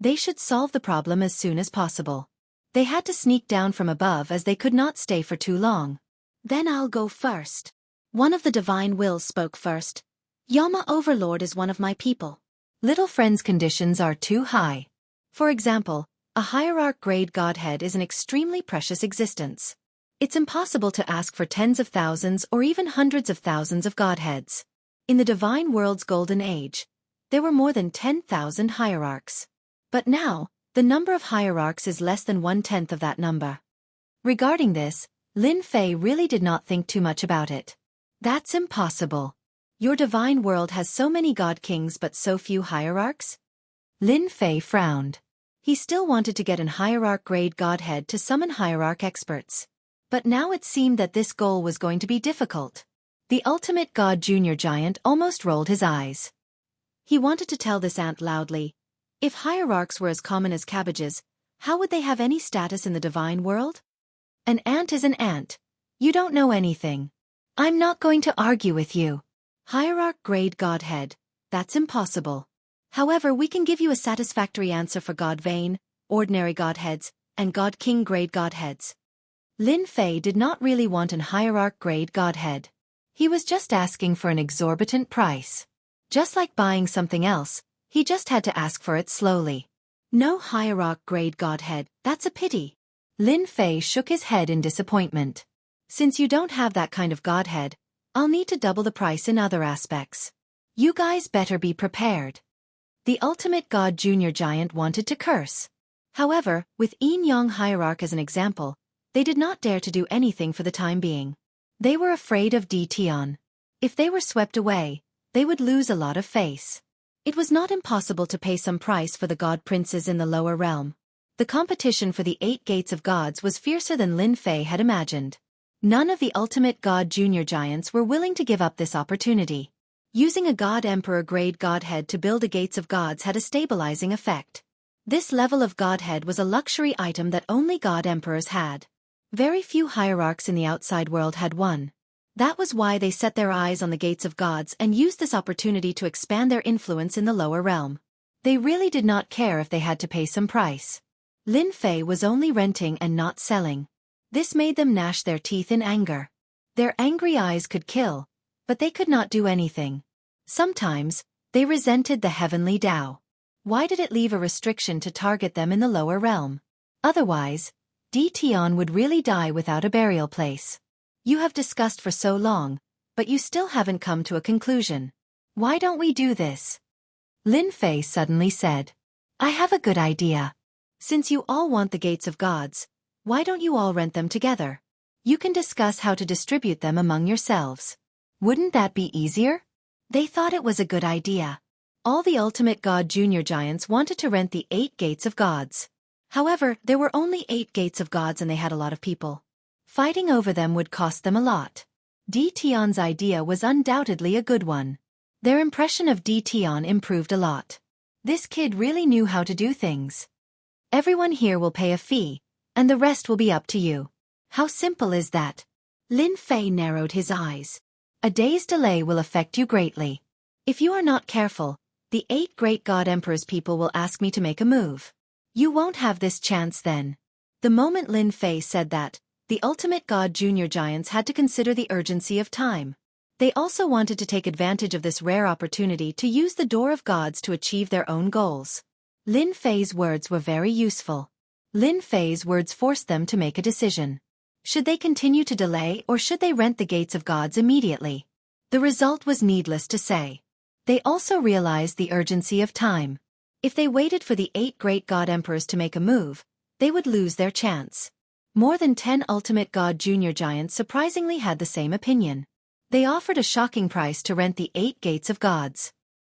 Speaker 1: They should solve the problem as soon as possible. They had to sneak down from above as they could not stay for too long. Then I'll go first. One of the divine wills spoke first. Yama Overlord is one of my people. Little friend's conditions are too high. For example, a hierarch grade godhead is an extremely precious existence. It's impossible to ask for tens of thousands or even hundreds of thousands of godheads. In the divine world's golden age, there were more than 10,000 hierarchs. But now, the number of hierarchs is less than 1/10 of that number. Regarding this, Lin Fei really did not think too much about it. That's impossible. Your divine world has so many god kings but so few hierarchs? Lin Fei frowned. He still wanted to get an hierarch grade godhead to summon hierarch experts. But now it seemed that this goal was going to be difficult. The ultimate god junior giant almost rolled his eyes. He wanted to tell this ant loudly, if hierarchs were as common as cabbages, how would they have any status in the divine world? An ant is an ant. You don't know anything. I'm not going to argue with you. Hierarch grade godhead, that's impossible. However, we can give you a satisfactory answer for god vein, ordinary godheads, and god king grade godheads. Lin Fei did not really want an hierarch grade godhead. He was just asking for an exorbitant price. Just like buying something else, he just had to ask for it slowly. No hierarch grade godhead, that's a pity. Lin Fei shook his head in disappointment. Since you don't have that kind of godhead, I'll need to double the price in other aspects. You guys better be prepared. The ultimate god junior giant wanted to curse. However, with Yin Yang hierarch as an example, they did not dare to do anything for the time being. They were afraid of Tion. If they were swept away, they would lose a lot of face. It was not impossible to pay some price for the god princes in the lower realm. The competition for the 8 gates of gods was fiercer than Lin Fei had imagined. None of the ultimate god junior giants were willing to give up this opportunity. Using a god emperor grade godhead to build a gates of gods had a stabilizing effect. This level of godhead was a luxury item that only god emperors had. Very few hierarchs in the outside world had one. That was why they set their eyes on the gates of gods and used this opportunity to expand their influence in the lower realm. They really did not care if they had to pay some price. Lin Fei was only renting and not selling. This made them gnash their teeth in anger. Their angry eyes could kill, but they could not do anything. Sometimes, they resented the heavenly Tao. Why did it leave a restriction to target them in the lower realm? Otherwise, Tion would really die without a burial place. You have discussed for so long, but you still haven't come to a conclusion. Why don't we do this? Lin Fei suddenly said. I have a good idea. Since you all want the gates of gods, why don't you all rent them together? You can discuss how to distribute them among yourselves. Wouldn't that be easier? They thought it was a good idea. All the ultimate god junior giants wanted to rent the 8 gates of gods. However, there were only 8 gates of gods and they had a lot of people. Fighting over them would cost them a lot. Tion's idea was undoubtedly a good one. Their impression of Tion improved a lot. This kid really knew how to do things. Everyone here will pay a fee, and the rest will be up to you. How simple is that? Lin Fei narrowed his eyes. A day's delay will affect you greatly. If you are not careful, the 8 great god emperors people will ask me to make a move. You won't have this chance then. The moment Lin Fei said that, the ultimate god junior giants had to consider the urgency of time. They also wanted to take advantage of this rare opportunity to use the door of gods to achieve their own goals. Lin Fei's words were very useful. Lin Fei's words forced them to make a decision. Should they continue to delay or should they rent the gates of gods immediately? The result was needless to say. They also realized the urgency of time. If they waited for the 8 great god emperors to make a move, they would lose their chance. More than 10 ultimate god junior giants surprisingly had the same opinion. They offered a shocking price to rent the 8 gates of gods.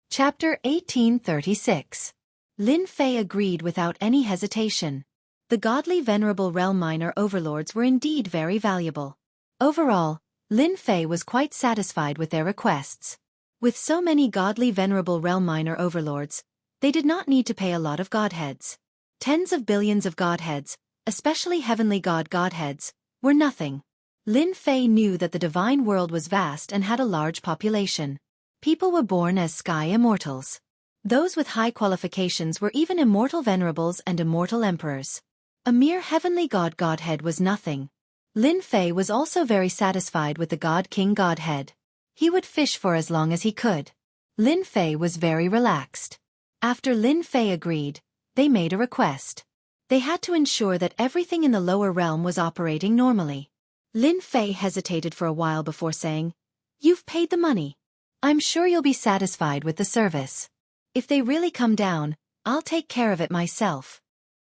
Speaker 1: Chapter 1836. Lin Fei agreed without any hesitation. The godly venerable realm minor overlords were indeed very valuable. Overall, Lin Fei was quite satisfied with their requests. With so many godly venerable realm minor overlords, they did not need to pay a lot of godheads. Tens of billions of godheads, especially heavenly godheads, were nothing. Lin Fei knew that the divine world was vast and had a large population. People were born as sky immortals. Those with high qualifications were even immortal venerables and immortal emperors. A mere heavenly godhead was nothing. Lin Fei was also very satisfied with the god king godhead. He would fish for as long as he could. Lin Fei was very relaxed. After Lin Fei agreed, they made a request. They had to ensure that everything in the lower realm was operating normally. Lin Fei hesitated for a while before saying, "You've paid the money. I'm sure you'll be satisfied with the service. If they really come down, I'll take care of it myself."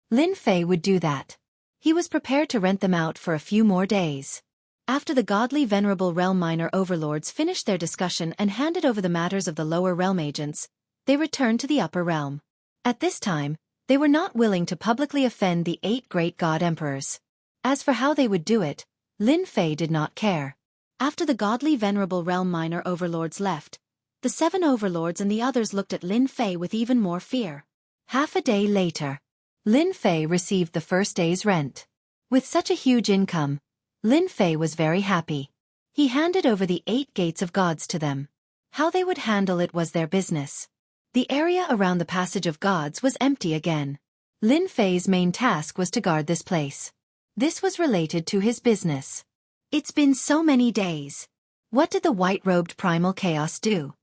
Speaker 1: Lin Fei would do that. He was prepared to rent them out for a few more days. After the godly venerable realm minor overlords finished their discussion and handed over the matters of the lower realm agents, they returned to the upper realm. At this time, they were not willing to publicly offend the 8 great god emperors. As for how they would do it, Lin Fei did not care. After the godly venerable realm minor overlords left, the 7 overlords and the others looked at Lin Fei with even more fear. Half a day later, Lin Fei received the first day's rent. With such a huge income, Lin Fei was very happy. He handed over the 8 gates of gods to them. How they would handle it was their business. The area around the passage of gods was empty again. Lin Fei's main task was to guard this place. This was related to his business. It's been so many days. What did the white-robed primal chaos do?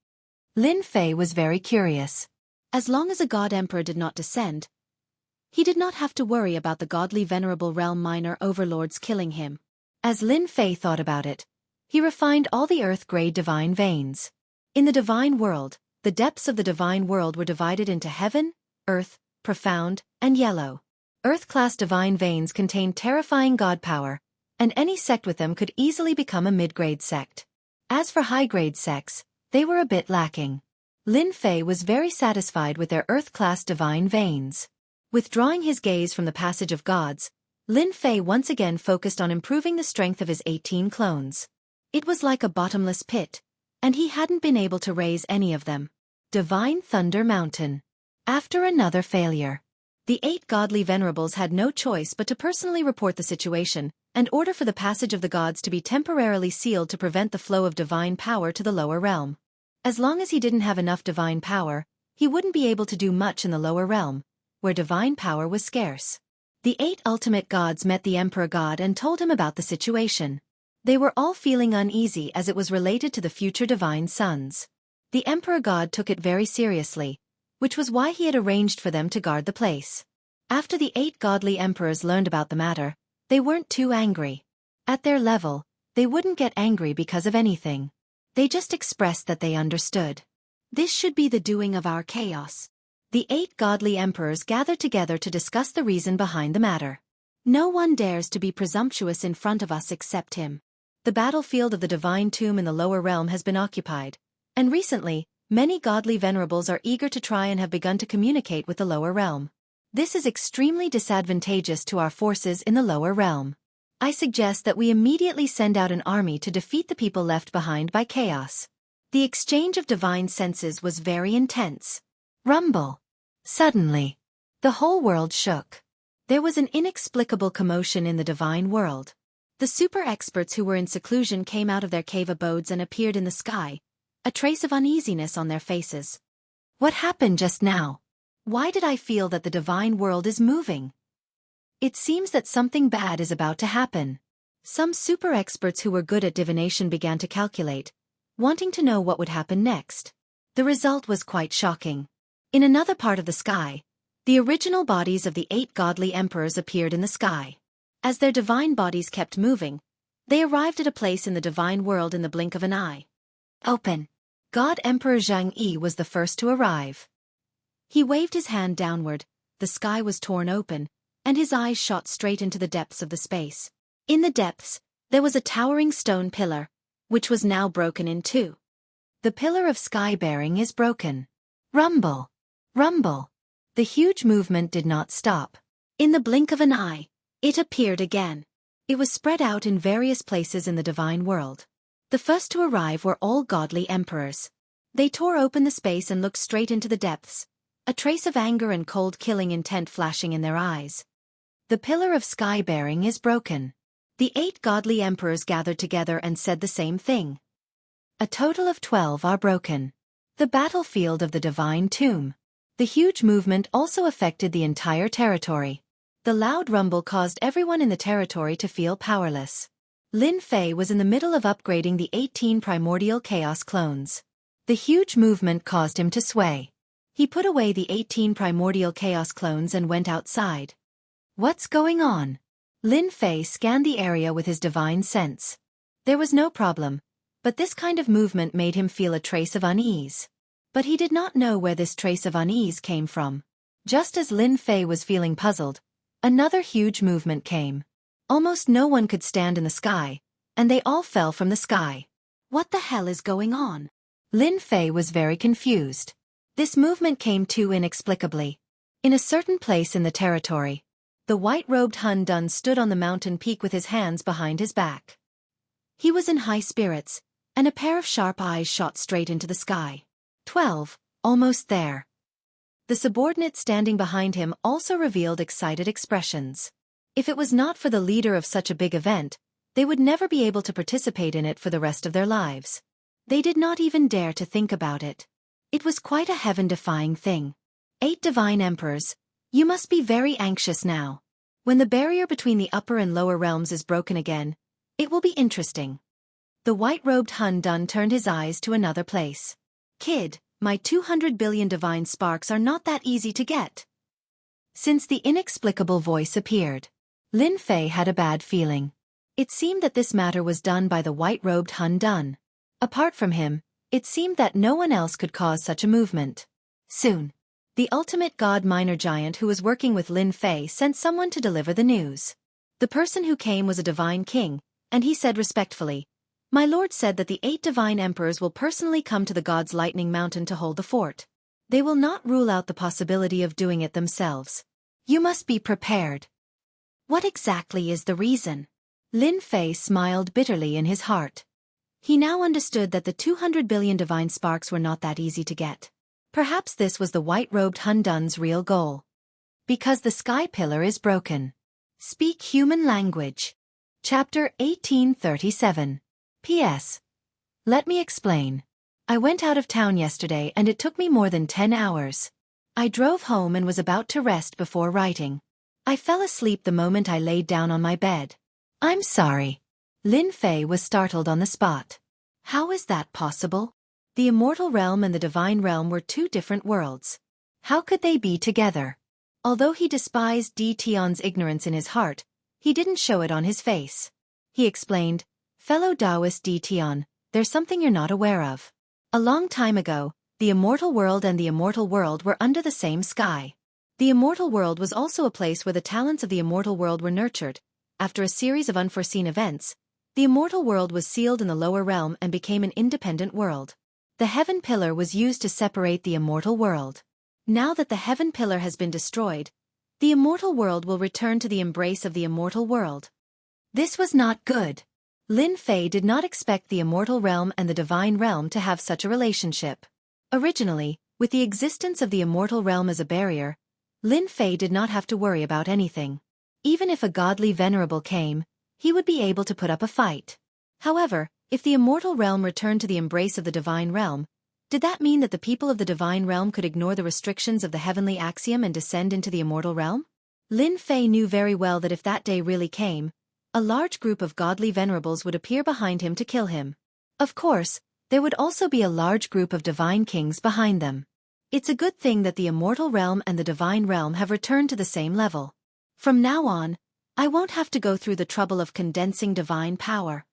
Speaker 1: Lin Fei was very curious. As long as a god emperor did not descend, he did not have to worry about the godly venerable realm minor overlords killing him. As Lin Fei thought about it, he refined all the earth-grade divine veins. In the divine world, The depths of the divine world were divided into heaven, earth, profound, and yellow. Earth-class divine veins contained terrifying god power, and any sect with them could easily become a mid-grade sect. As for high-grade sects, they were a bit lacking. Lin Fei was very satisfied with their earth-class divine veins. Withdrawing his gaze from the passage of gods, Lin Fei once again focused on improving the strength of his 18 clones. It was like a bottomless pit, and he hadn't been able to raise any of them. Divine Thunder Mountain. After another failure, the 8 godly venerables had no choice but to personally report the situation and order for the passage of the gods to be temporarily sealed to prevent the flow of divine power to the lower realm. As long as he didn't have enough divine power, he wouldn't be able to do much in the lower realm, where divine power was scarce. The 8 ultimate gods met the Emperor God and told him about the situation. They were all feeling uneasy as it was related to the future divine sons. The Emperor God took it very seriously, which was why he had arranged for them to guard the place. After the 8 godly emperors learned about the matter, they weren't too angry. At their level, they wouldn't get angry because of anything. They just expressed that they understood. This should be the doing of our chaos. The 8 godly emperors gathered together to discuss the reason behind the matter. No one dares to be presumptuous in front of us except him. The battlefield of the divine tomb in the lower realm has been occupied, and recently, many godly venerables are eager to try and have begun to communicate with the lower realm. This is extremely disadvantageous to our forces in the lower realm. I suggest that we immediately send out an army to defeat the people left behind by chaos. The exchange of divine senses was very intense. Rumble. Suddenly, the whole world shook. There was an inexplicable commotion in the divine world. The super experts who were in seclusion came out of their cave abodes and appeared in the sky, a trace of uneasiness on their faces. What happened just now? Why did I feel that the divine world is moving? It seems that something bad is about to happen. Some super experts who were good at divination began to calculate, wanting to know what would happen next. The result was quite shocking. In another part of the sky, the original bodies of the 8 godly emperors appeared in the sky. As their divine bodies kept moving, they arrived at a place in the divine world in the blink of an eye. Open. God Emperor Jianghu was the first to arrive. He waved his hand downward, the sky was torn open, and his eyes shot straight into the depths of the space. In the depths, there was a towering stone pillar, which was now broken in 2. The pillar of sky bearing is broken. Rumble. Rumble. The huge movement did not stop. In the blink of an eye, it appeared again. It was spread out in various places in the divine world. The first to arrive were all godly emperors. They tore open the space and looked straight into the depths, a trace of anger and cold killing intent flashing in their eyes. The pillar of sky bearing is broken. The 8 godly emperors gathered together and said the same thing. A total of 12 are broken. The battlefield of the divine tomb. The huge movement also affected the entire territory. The loud rumble caused everyone in the territory to feel powerless. Lin Fei was in the middle of upgrading the 18 primordial chaos clones. The huge movement caused him to sway. He put away the 18 primordial chaos clones and went outside. What's going on? Lin Fei scanned the area with his divine sense. There was no problem, but this kind of movement made him feel a trace of unease. But he did not know where this trace of unease came from. Just as Lin Fei was feeling puzzled, another huge movement came. Almost no one could stand in the sky, and they all fell from the sky. What the hell is going on? Lin Fei was very confused. This movement came too inexplicably. In a certain place in the territory, the white-robed Hun Dun stood on the mountain peak with his hands behind his back. He was in high spirits, and a pair of sharp eyes shot straight into the sky. 12, almost there. The subordinate standing behind him also revealed excited expressions. If it was not for the leader of such a big event, they would never be able to participate in it for the rest of their lives. They did not even dare to think about it. It was quite a heaven-defying thing. 8 divine emperors, you must be very anxious now. When the barrier between the upper and lower realms is broken again, it will be interesting. The white-robed Hun Dun turned his eyes to another place. Kid, my 200 billion divine sparks are not that easy to get. Since the inexplicable voice appeared, Lin Fei had a bad feeling. It seemed that this matter was done by the white-robed Hun Dun. Apart from him, It seemed that no one else could cause such a movement. Soon, the ultimate god minor giant who was working with Lin Fei sent someone to deliver the news. The person who came was a divine king, and he said respectfully, "My lord said that the 8 divine emperors will personally come to the god's lightning mountain to hold the fort. They will not rule out the possibility of doing it themselves. You must be prepared."
Speaker 2: What exactly is the reason?
Speaker 1: Lin Fei smiled bitterly in his heart.
Speaker 2: He now understood that the 200 billion divine sparks were not that easy to get.
Speaker 1: Perhaps this was the white-robed Hun Dun's real goal. Because the sky pillar is broken. Speak human language. Chapter 1837. P.S. Let me explain. I went out of town yesterday and it took me more than 10 hours. I drove home and was about to rest before writing. I fell asleep the moment I laid down on my bed. I'm sorry. Lin Fei was startled on the spot.
Speaker 2: How is that possible?
Speaker 1: The immortal realm and the divine realm were 2 different worlds. How could they be together? Although he despised Di Tian's ignorance in his heart, he didn't show it on his face. He explained, "Fellow Taoist Di Tian, there's something you're not aware of. A long time ago, the immortal world and the immortal world were under the same sky. The immortal world was also a place where the talents of the immortal world were nurtured. After a series of unforeseen events, the immortal world was sealed in the lower realm and became an independent world. The heaven pillar was used to separate the immortal world. Now that the heaven pillar has been destroyed, the immortal world will return to the embrace of the immortal world." This was not good. Lin Fei did not expect the immortal realm and the divine realm to have such a relationship. Originally, with the existence of the immortal realm as a barrier, Lin Fei did not have to worry about anything. Even if a godly venerable came, he would be able to put up a fight. However, if the immortal realm returned to the embrace of the divine realm, did that mean that the people of the divine realm could ignore the restrictions of the heavenly axiom and descend into the immortal realm? Lin Fei knew very well that if that day really came, a large group of godly venerables would appear behind him to kill him. Of course, there would also be a large group of divine kings behind them. It's a good thing that the immortal realm and the divine realm have returned to the same level. From now on, I won't have to go through the trouble of condensing divine power.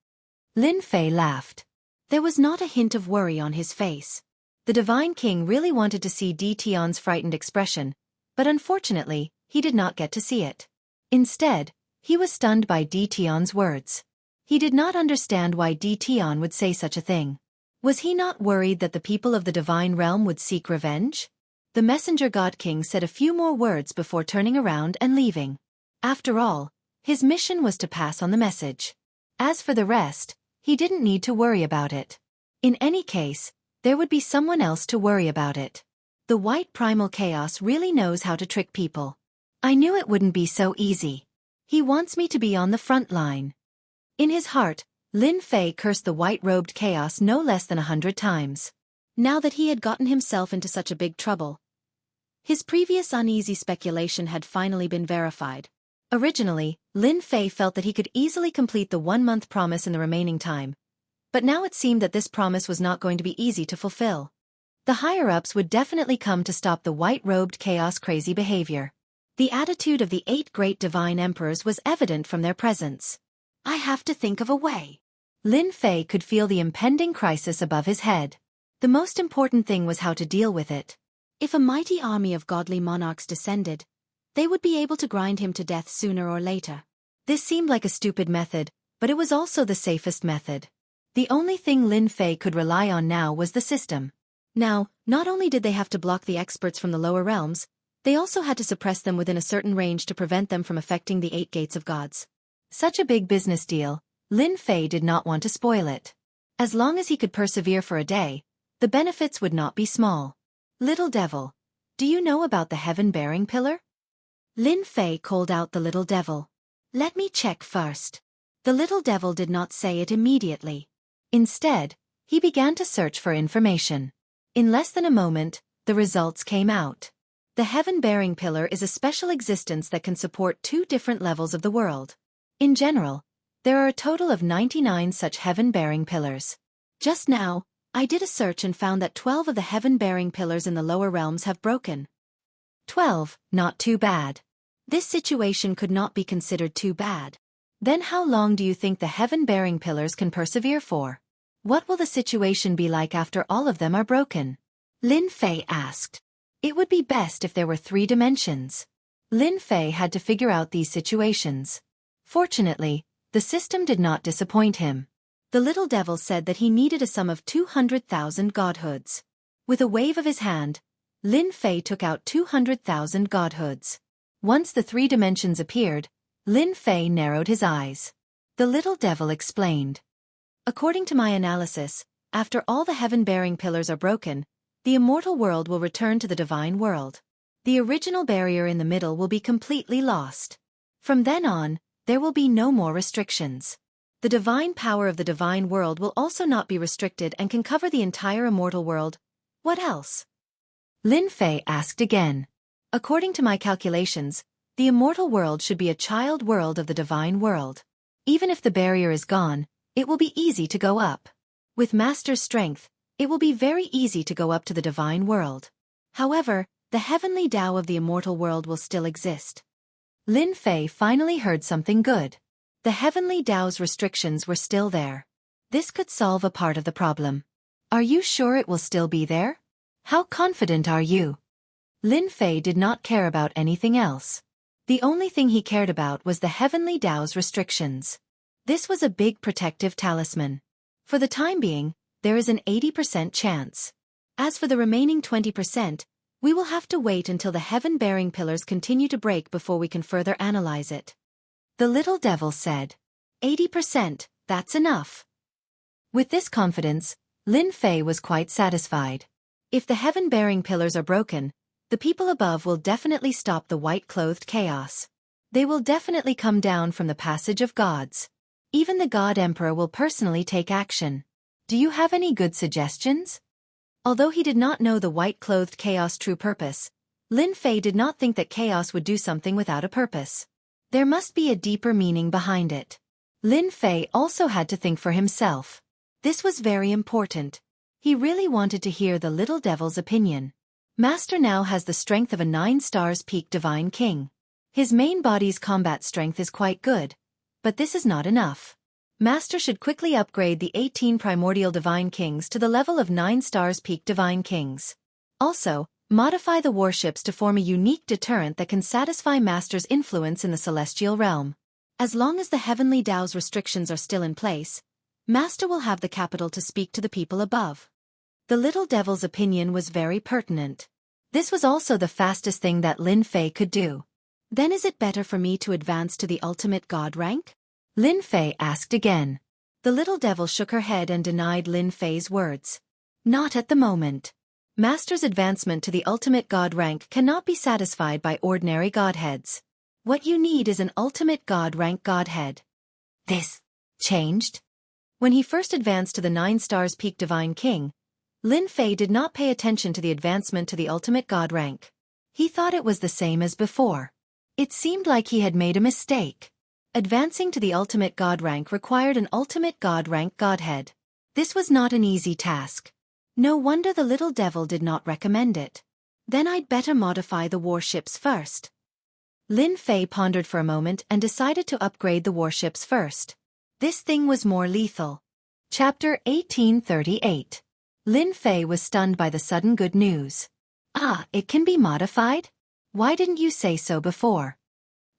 Speaker 1: Lin Fei laughed. There was not a hint of worry on his face. The divine king really wanted to see Di Tian's frightened expression, but unfortunately, he did not get to see it. Instead, he was stunned by Di Tian's words. He did not understand why Di Tian would say such a thing. Was he not worried that the people of the divine realm would seek revenge? The messenger god king said a few more words before turning around and leaving. After all, his mission was to pass on the message. As for the rest, he didn't need to worry about it. In any case, there would be someone else to worry about it. The white primal chaos really knows how to trick people. I knew it wouldn't be so easy. He wants me to be on the front line. In his heart, Lin Fei cursed the white-robed chaos no less than 100 times. Now that he had gotten himself into such a big trouble, his previous uneasy speculation had finally been verified. Originally, Lin Fei felt that he could easily complete the 1-month promise in the remaining time, but now it seemed that this promise was not going to be easy to fulfill. The higher-ups would definitely come to stop the white-robed chaos crazy behavior. The attitude of the 8 great divine emperors was evident from their presence. I have to think of a way. Lin Fei could feel the impending crisis above his head. The most important thing was how to deal with it. If a mighty army of godly monarchs descended, they would be able to grind him to death sooner or later. This seemed like a stupid method, but it was also the safest method. The only thing Lin Fei could rely on now was the system. Now, not only did they have to block the experts from the lower realms, they also had to suppress them within a certain range to prevent them from affecting the 8 gates of gods. Such a big business deal, Lin Fei did not want to spoil it. As long as he could persevere for a day, the benefits would not be small. Little devil, do you know about the heaven-bearing pillar? Lin Fei called out the little devil. Let me check first. The little devil did not say it immediately. Instead, he began to search for information. In less than a moment, the results came out. The heaven-bearing pillar is a special existence that can support 2 different levels of the world. In general, there are a total of 99 such heaven-bearing pillars. Just now, I did a search and found that 12 of the heaven-bearing pillars in the lower realms have broken. 12, not too bad. This situation could not be considered too bad. Then how long do you think the heaven-bearing pillars can persevere for? What will the situation be like after all of them are broken? Lin Fei asked. It would be best if there were 3 dimensions. Lin Fei had to figure out these situations. Fortunately, the system did not disappoint him. The little devil said that he needed a sum of 200,000 godhoods. With a wave of his hand, Lin Fei took out 200,000 godhoods. Once the 3 dimensions appeared, Lin Fei narrowed his eyes. The little devil explained. According to my analysis, after all the heaven-bearing pillars are broken, the immortal world will return to the divine world. The original barrier in the middle will be completely lost. From then on, there will be no more restrictions. The divine power of the divine world will also not be restricted and can cover the entire immortal world. What else? Lin Fei asked again. According to my calculations, the immortal world should be a child world of the divine world. Even if the barrier is gone, it will be easy to go up. With Master's strength, it will be very easy to go up to the divine world. However, the heavenly Tao of the immortal world will still exist. Lin Fei finally heard something good. The heavenly Tao's restrictions were still there. This could solve a part of the problem. Are you sure it will still be there? How confident are you? Lin Fei did not care about anything else. The only thing he cared about was the heavenly Tao's restrictions. This was a big protective talisman. For the time being, there is an 80% chance. As for the remaining 20%, we will have to wait until the heaven-bearing pillars continue to break before we can further analyze it. The little devil said. 80%, that's enough. With this confidence, Lin Fei was quite satisfied. If the heaven-bearing pillars are broken, the people above will definitely stop the white-clothed chaos. They will definitely come down from the passage of gods. Even the God Emperor will personally take action. Do you have any good suggestions? Although he did not know the white-clothed chaos' true purpose, Lin Fei did not think that chaos would do something without a purpose. There must be a deeper meaning behind it. Lin Fei also had to think for himself. This was very important. He really wanted to hear the little devil's opinion. Master now has the strength of a 9-stars peak divine king. His main body's combat strength is quite good, but this is not enough. Master should quickly upgrade the 18 primordial divine kings to the level of 9 stars peak divine kings. Also, modify the warships to form a unique deterrent that can satisfy Master's influence in the celestial realm. As long as the heavenly Tao's restrictions are still in place, Master will have the capital to speak to the people above. The little devil's opinion was very pertinent. This was also the fastest thing that Lin Fei could do. Then is it better for me to advance to the ultimate god rank? Lin Fei asked again. The little devil shook her head and denied Lin Fei's words. Not at the moment. Master's advancement to the ultimate god rank cannot be satisfied by ordinary godheads. What you need is an ultimate god rank godhead. This changed. When he first advanced to the 9 stars peak divine king, Lin Fei did not pay attention to the advancement to the ultimate god rank. He thought it was the same as before. It seemed like he had made a mistake. Advancing to the ultimate god rank required an ultimate god rank godhead. This was not an easy task. No wonder the little devil did not recommend it. Then I'd better modify the warships first. Lin Fei pondered for a moment and decided to upgrade the warships first. This thing was more lethal. Chapter 1838. Lin Fei was stunned by the sudden good news. Ah, it can be modified? Why didn't you say so before?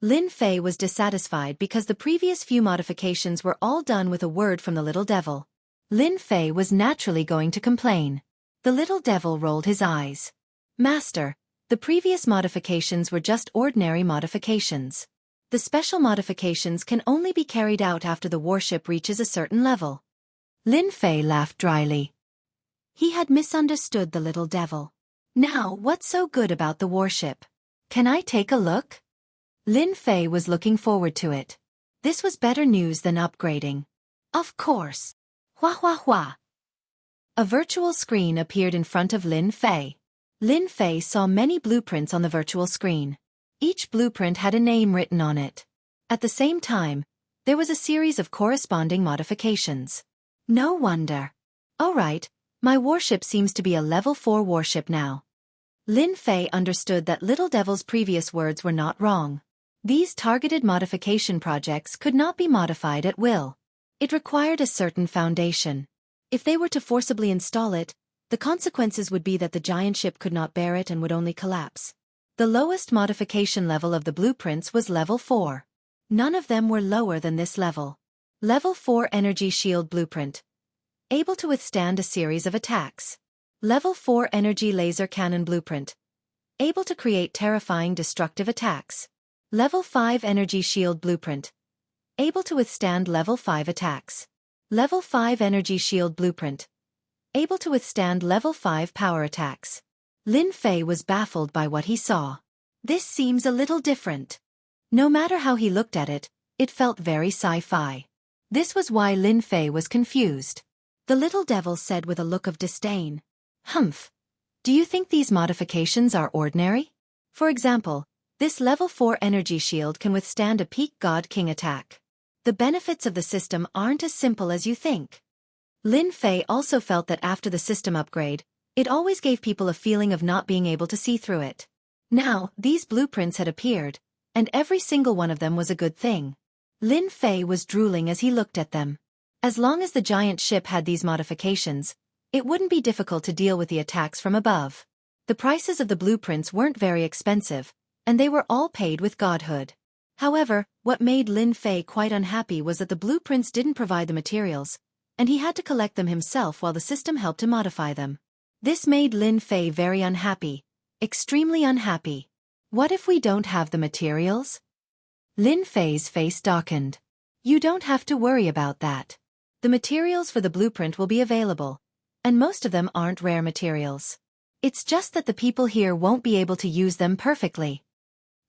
Speaker 1: Lin Fei was dissatisfied because the previous few modifications were all done with a word from the little devil. Lin Fei was naturally going to complain. The little devil rolled his eyes. Master, the previous modifications were just ordinary modifications. The special modifications can only be carried out after the warship reaches a certain level. Lin Fei laughed dryly. He had misunderstood the little devil. Now, what's so good about the warship? Can I take a look? Lin Fei was looking forward to it. This was better news than upgrading. Of course. Hua hua hua. A virtual screen appeared in front of Lin Fei. Lin Fei saw many blueprints on the virtual screen. Each blueprint had a name written on it. At the same time, there was a series of corresponding modifications. No wonder. Alright, my warship seems to be a level 4 warship now. Lin Fei understood that Little Devil's previous words were not wrong. These targeted modification projects could not be modified at will. It required a certain foundation.
Speaker 2: If they were to forcibly install it, the consequences would be that the giant ship could not bear it and would only collapse.
Speaker 1: The lowest modification level of the blueprints was level 4. None of them were lower than this level. Level 4 Energy Shield Blueprint. Able to withstand a series of attacks. Level 4 Energy Laser Cannon Blueprint. Able to create terrifying destructive attacks. Level 5 Energy Shield Blueprint. Able to withstand level 5 attacks. Level 5 Energy Shield Blueprint. Able to withstand level 5 power attacks. Lin Fei was baffled by what he saw. This seems a little different. No matter how he looked at it, it felt very sci-fi. This was why Lin Fei was confused.
Speaker 2: The little devil said with a look of disdain.
Speaker 1: Humph. Do you think these modifications are ordinary? For example, this level 4 energy shield can withstand a peak God King attack. The benefits of the system aren't as simple as you think. Lin Fei also felt that after the system upgrade, it always gave people a feeling of not being able to see through it. Now, these blueprints had appeared, and every single one of them was a good thing. Lin Fei was drooling as he looked at them. As long as the giant ship had these modifications, it wouldn't be difficult to deal with the attacks from above. The prices of the blueprints weren't very expensive, and they were all paid with godhood. However, what made Lin Fei quite unhappy was that the blueprints didn't provide the materials, and he had to collect them himself while the system helped to modify them. This made Lin Fei very unhappy, extremely unhappy. What if we don't have the materials? Lin Fei's face darkened. You don't have to worry about that. The materials for the blueprint will be available, and most of them aren't rare materials. It's just that the people here won't be able to use them perfectly.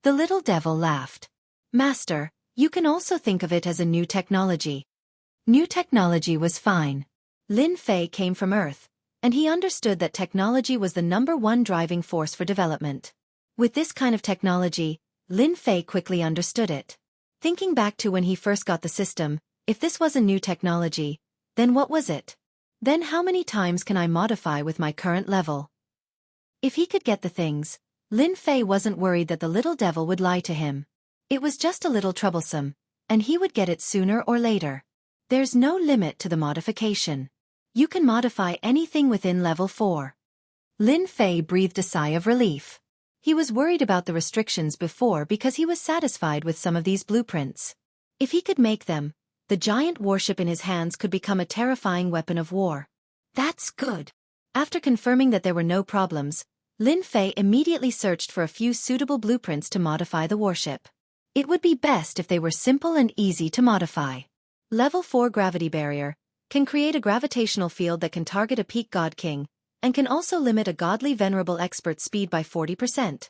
Speaker 1: The little devil laughed. Master, you can also think of it as a new technology. New technology was fine. Lin Fei came from Earth, and he understood that technology was the #1 driving force for development. With this kind of technology, Lin Fei quickly understood it. Thinking back to when he first got the system, if this was a new technology, then what was it? Then how many times can I modify with my current level? If he could get the things, Lin Fei wasn't worried that the little devil would lie to him. It was just a little troublesome, and he would get it sooner or later. There's no limit to the modification. You can modify anything within level 4. Lin Fei breathed a sigh of relief. He was worried about the restrictions before because he was satisfied with some of these blueprints. If he could make them, the giant warship in his hands could become a terrifying weapon of war. That's good. After confirming that there were no problems, Lin Fei immediately searched for a few suitable blueprints to modify the warship. It would be best if they were simple and easy to modify. Level 4 Gravity Barrier can create a gravitational field that can target a peak God King, and can also limit a godly venerable expert's speed by 40%.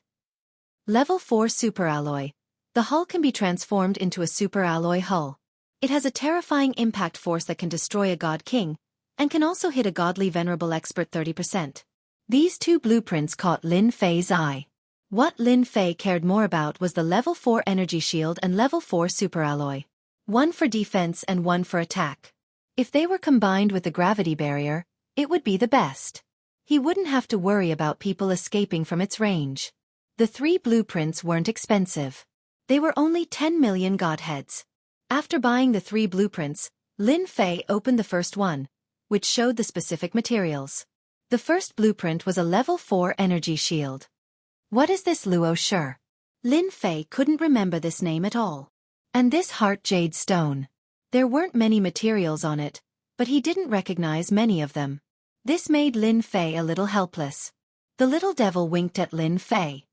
Speaker 1: Level 4 Super Alloy. The hull can be transformed into a super alloy hull. It has a terrifying impact force that can destroy a God King, and can also hit a godly venerable expert 30%. These two blueprints caught Lin Fei's eye. What Lin Fei cared more about was the level 4 energy shield and level 4 super alloy. One for defense and one for attack. If they were combined with the gravity barrier, it would be the best. He wouldn't have to worry about people escaping from its range. The 3 blueprints weren't expensive. They were only 10 million godheads. After buying the 3 blueprints, Lin Fei opened the first one, which showed the specific materials. The first blueprint was a level 4 energy shield. What is this Luo Shi? Lin Fei couldn't remember this name at all. And this heart jade stone. There weren't many materials on it, but he didn't recognize many of them. This made Lin Fei a little helpless. The little devil winked at Lin Fei.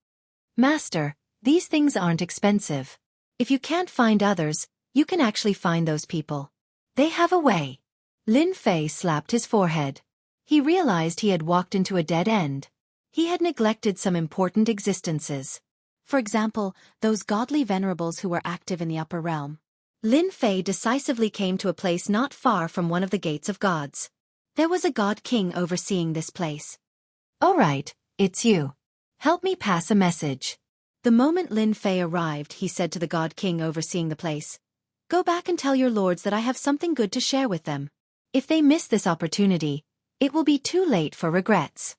Speaker 1: Master, these things aren't expensive. If you can't find others, you can actually find those people. They have a way. Lin Fei slapped his forehead. He realized he had walked into a dead end. He had neglected some important existences.
Speaker 2: For example, those godly venerables who were active in the upper realm.
Speaker 1: Lin Fei decisively came to a place not far from one of the gates of gods. There was a god king overseeing this place. All right, it's you. Help me pass a message. The moment Lin Fei arrived, he said to the god king overseeing the place, "Go back and tell your lords that I have something good to share with them. If they miss this opportunity, it will be too late for regrets."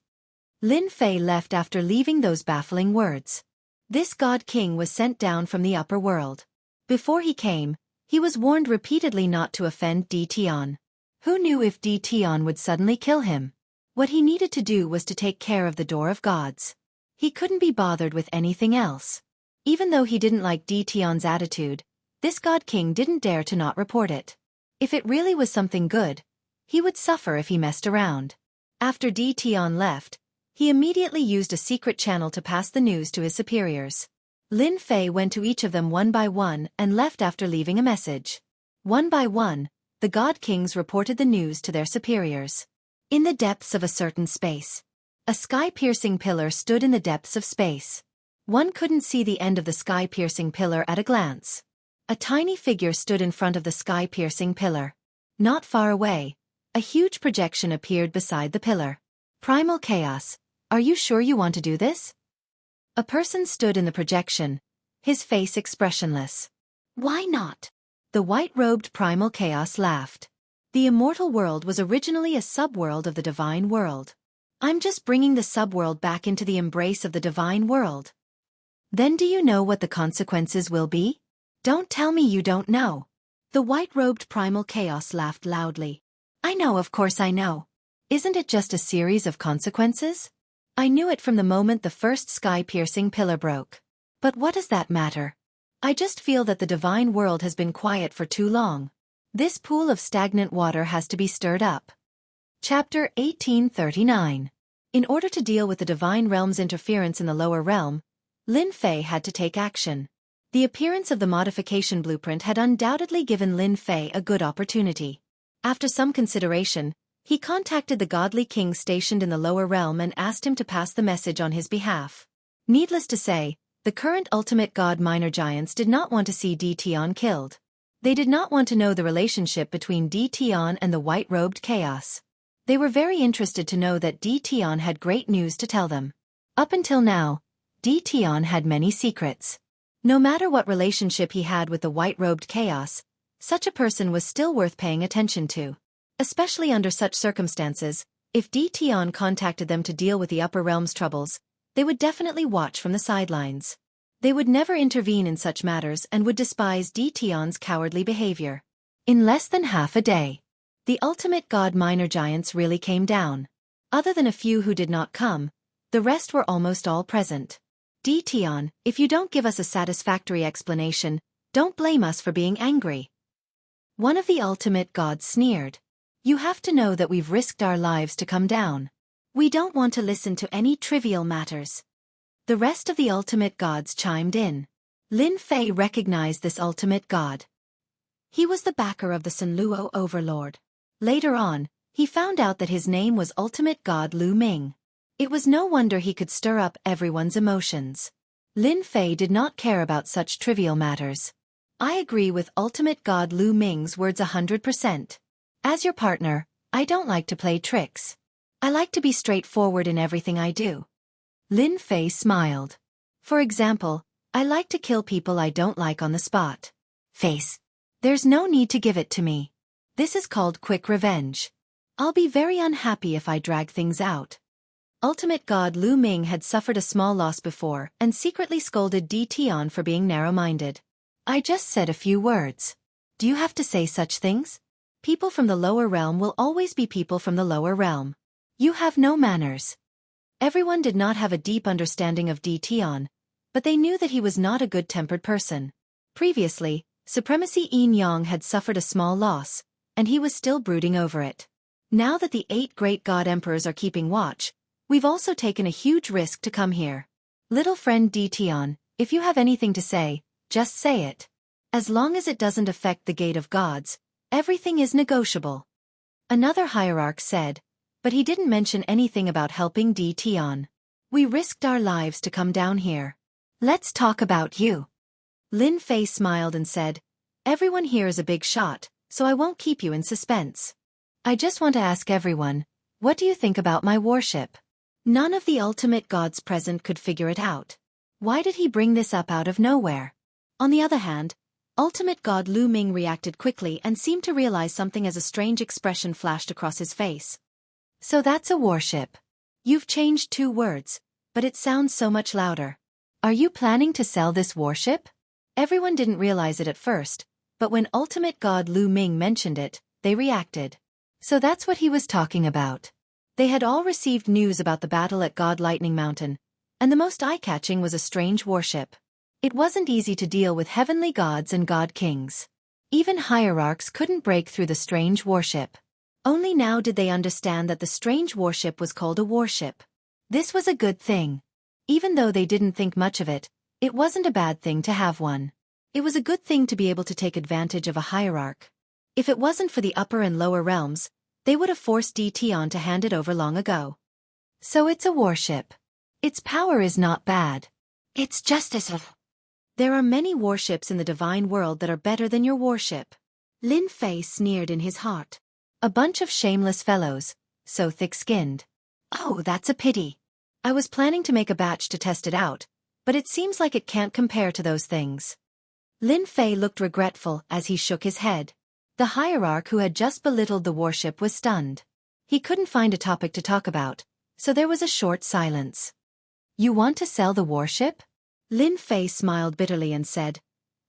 Speaker 1: Lin Fei left after leaving those baffling words. This god king was sent down from the upper world. Before he came, he was warned repeatedly not to offend Di Tian. Who knew if Tion would suddenly kill him? What he needed to do was to take care of the door of gods. He couldn't be bothered with anything else. Even though he didn't like Tion's attitude, this god king didn't dare to not report it. If it really was something good, he would suffer if he messed around. After Tion left, he immediately used a secret channel to pass the news to his superiors. Lin Fei went to each of them one by one and left after leaving a message. One by one, the god kings reported the news to their superiors. In the depths of a certain space, a sky-piercing pillar stood in the depths of space. One couldn't see the end of the sky-piercing pillar at a glance. A tiny figure stood in front of the sky-piercing pillar. Not far away, a huge projection appeared beside the pillar. Primal Chaos, are you sure you want to do this? A person stood in the projection, his face expressionless.
Speaker 2: Why not?
Speaker 1: The white-robed Primal Chaos laughed. The immortal world was originally a subworld of the divine world. I'm just bringing the subworld back into the embrace of the divine world. Then do you know what the consequences will be? Don't tell me you don't know.
Speaker 2: The white-robed Primal Chaos laughed loudly.
Speaker 1: I know, of course I know. Isn't it just a series of consequences? I knew it from the moment the first sky-piercing pillar broke. But what does that matter? I just feel that the divine world has been quiet for too long. This pool of stagnant water has to be stirred up. Chapter 1839. In order to deal with the divine realm's interference in the lower realm, Lin Fei had to take action. The appearance of the modification blueprint had undoubtedly given Lin Fei a good opportunity. After some consideration, he contacted the godly king stationed in the lower realm and asked him to pass the message on his behalf. Needless to say, the current ultimate god minor giants did not want to see Tion killed. They did not want to know the relationship between Tion and the white-robed chaos. They were very interested to know that Tion had great news to tell them. Up until now, Tion had many secrets. No matter what relationship he had with the white-robed chaos, such a person was still worth paying attention to. Especially under such circumstances, if Tion contacted them to deal with the upper realm's troubles, they would definitely watch from the sidelines. They would never intervene in such matters and would despise Tion's cowardly behavior. In less than half a day, the ultimate god minor giants really came down. Other than a few who did not come, the rest were almost all present. Tion, if you don't give us a satisfactory explanation, don't blame us for being angry. One of the ultimate gods sneered. You have to know that we've risked our lives to come down.
Speaker 2: We don't want to listen to any trivial matters.
Speaker 1: The rest of the ultimate gods chimed in. Lin Fei recognized this ultimate god.
Speaker 2: He was the backer of the Sunluo overlord.
Speaker 1: Later on, he found out that his name was ultimate god Lu Ming. It was no wonder he could stir up everyone's emotions. Lin Fei did not care about such trivial matters. I agree with ultimate god Lu Ming's words 100%. As your partner, I don't like to play tricks. I like to be straightforward in everything I do. Lin Fei smiled. For example, I like to kill people I don't like on the spot. Face. There's no need to give it to me. This is called quick revenge. I'll be very unhappy if I drag things out. Ultimate god Lu Ming had suffered a small loss before and secretly scolded Tion for being narrow-minded. I just said a few words. Do you have to say such things? People from the lower realm will always be people from the lower realm. You have no manners. Everyone did not have a deep understanding of Tion, but they knew that he was not a good-tempered person. Previously, Supremacy Yin Yang had suffered a small loss, and he was still brooding over it. Now that the 8 great god emperors are keeping watch, we've also taken a huge risk to come here. Little friend Tion, if you have anything to say, just say it. As long as it doesn't affect the gate of gods, everything is negotiable. Another hierarch said, but he didn't mention anything about helping Tion. We risked our lives to come down here. Let's talk about you. Lin Fei smiled and said, everyone here is a big shot, so I won't keep you in suspense. I just want to ask everyone, what do you think about my warship? None of the ultimate gods present could figure it out. Why did he bring this up out of nowhere? On the other hand, ultimate god Lu Ming reacted quickly and seemed to realize something as a strange expression flashed across his face. So that's a warship. You've changed 2 words, but it sounds so much louder. Are you planning to sell this warship? Everyone didn't realize it at first, but when ultimate god Lu Ming mentioned it, they reacted. So that's what he was talking about. They had all received news about the battle at God Lightning Mountain, and the most eye-catching was a strange warship. It wasn't easy to deal with heavenly gods and god kings. Even hierarchs couldn't break through the strange warship. Only now did they understand that the strange warship was called a warship. This was a good thing. Even though they didn't think much of it, it wasn't a bad thing to have one. It was a good thing to be able to take advantage of a hierarch. If it wasn't for the upper and lower realms, they would have forced DT on to hand it over long ago. So it's a warship. Its power is not bad. It's just as if. There are many warships in the divine world that are better than your warship. Lin Fei sneered in his heart. A bunch of shameless fellows, so thick-skinned. Oh, that's a pity. I was planning to make a batch to test it out, but it seems like it can't compare to those things. Lin Fei looked regretful as he shook his head. The hierarch who had just belittled the warship was stunned. He couldn't find a topic to talk about, so there was a short silence. You want to sell the warship? Lin Fei smiled bitterly and said,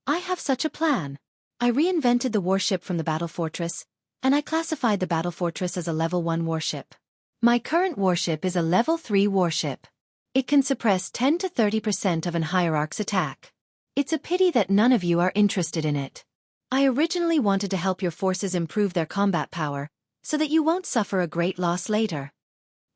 Speaker 1: I have such a plan. I reinvented the warship from the battle fortress, and I classified the battle fortress as a level 1 warship. My current warship is a level 3 warship. It can suppress 10 to 30% of an hierarch's attack. It's a pity that none of you are interested in it. I originally wanted to help your forces improve their combat power, so that you won't suffer a great loss later.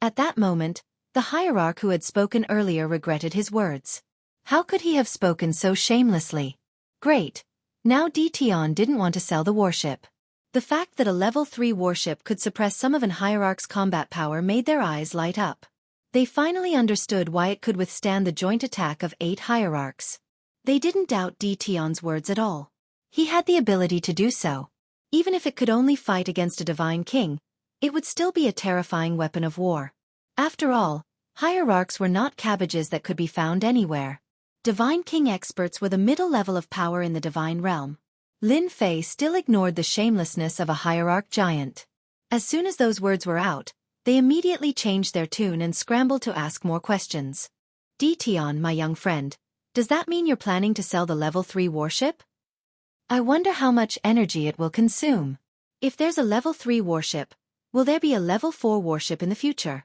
Speaker 1: At that moment, the hierarch who had spoken earlier regretted his words. How could he have spoken so shamelessly? Great. Now DT didn't want to sell the warship. The fact that a level 3 warship could suppress some of an hierarch's combat power made their eyes light up. They finally understood why it could withstand the joint attack of 8 hierarchs. They didn't doubt DT's words at all. He had the ability to do so. Even if it could only fight against a divine king, it would still be a terrifying weapon of war. After all, hierarchs were not cabbages that could be found anywhere. Divine king experts were the middle level of power in the divine realm. Lin Fei still ignored the shamelessness of a hierarch giant. As soon as those words were out, they immediately changed their tune and scrambled to ask more questions. DT, my young friend, does that mean you're planning to sell the level 3 warship? I wonder how much energy it will consume. If there's a level 3 warship, will there be a level 4 warship in the future?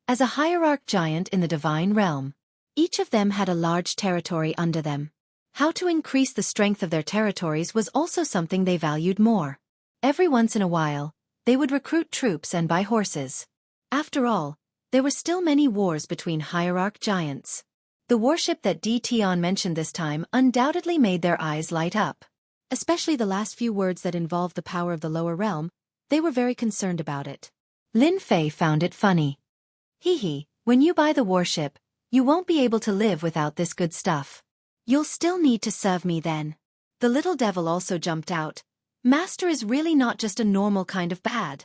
Speaker 1: As a hierarch giant in the divine realm, each of them had a large territory under them. How to increase the strength of their territories was also something they valued more. Every once in a while, they would recruit troops and buy horses. After all, there were still many wars between hierarch giants. The warship that DT mentioned this time undoubtedly made their eyes light up. Especially the last few words that involved the power of the lower realm, they were very concerned about it. Lin Fei found it funny. Hee, when you buy the warship, you won't be able to live without this good stuff. You'll still need to serve me then. The little devil also jumped out. Master is really not just a normal kind of bad.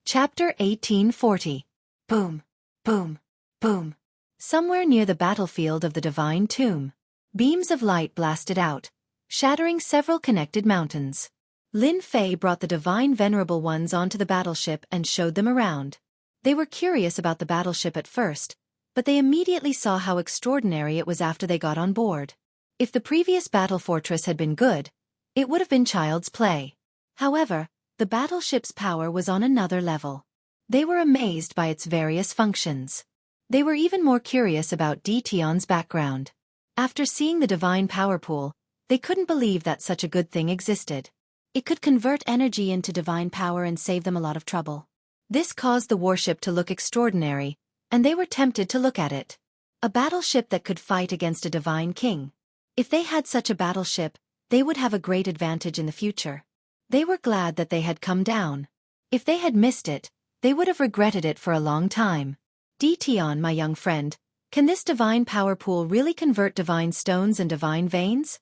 Speaker 1: Chapter 1840. Boom, boom, boom. Somewhere near the battlefield of the Divine Tomb, beams of light blasted out, shattering several connected mountains. Lin Fei brought the Divine Venerable Ones onto the battleship and showed them around. They were curious about the battleship at first, but they immediately saw how extraordinary it was after they got on board. If the previous battle fortress had been good, it would have been child's play. However, the battleship's power was on another level. They were amazed by its various functions. They were even more curious about DT's background. After seeing the divine power pool, they couldn't believe that such a good thing existed. It could convert energy into divine power and save them a lot of trouble. This caused the warship to look extraordinary, and they were tempted to look at it. A battleship that could fight against a divine king. If they had such a battleship, they would have a great advantage in the future. They were glad that they had come down. If they had missed it, they would have regretted it for a long time. DT, my young friend, can this divine power pool really convert divine stones and divine veins?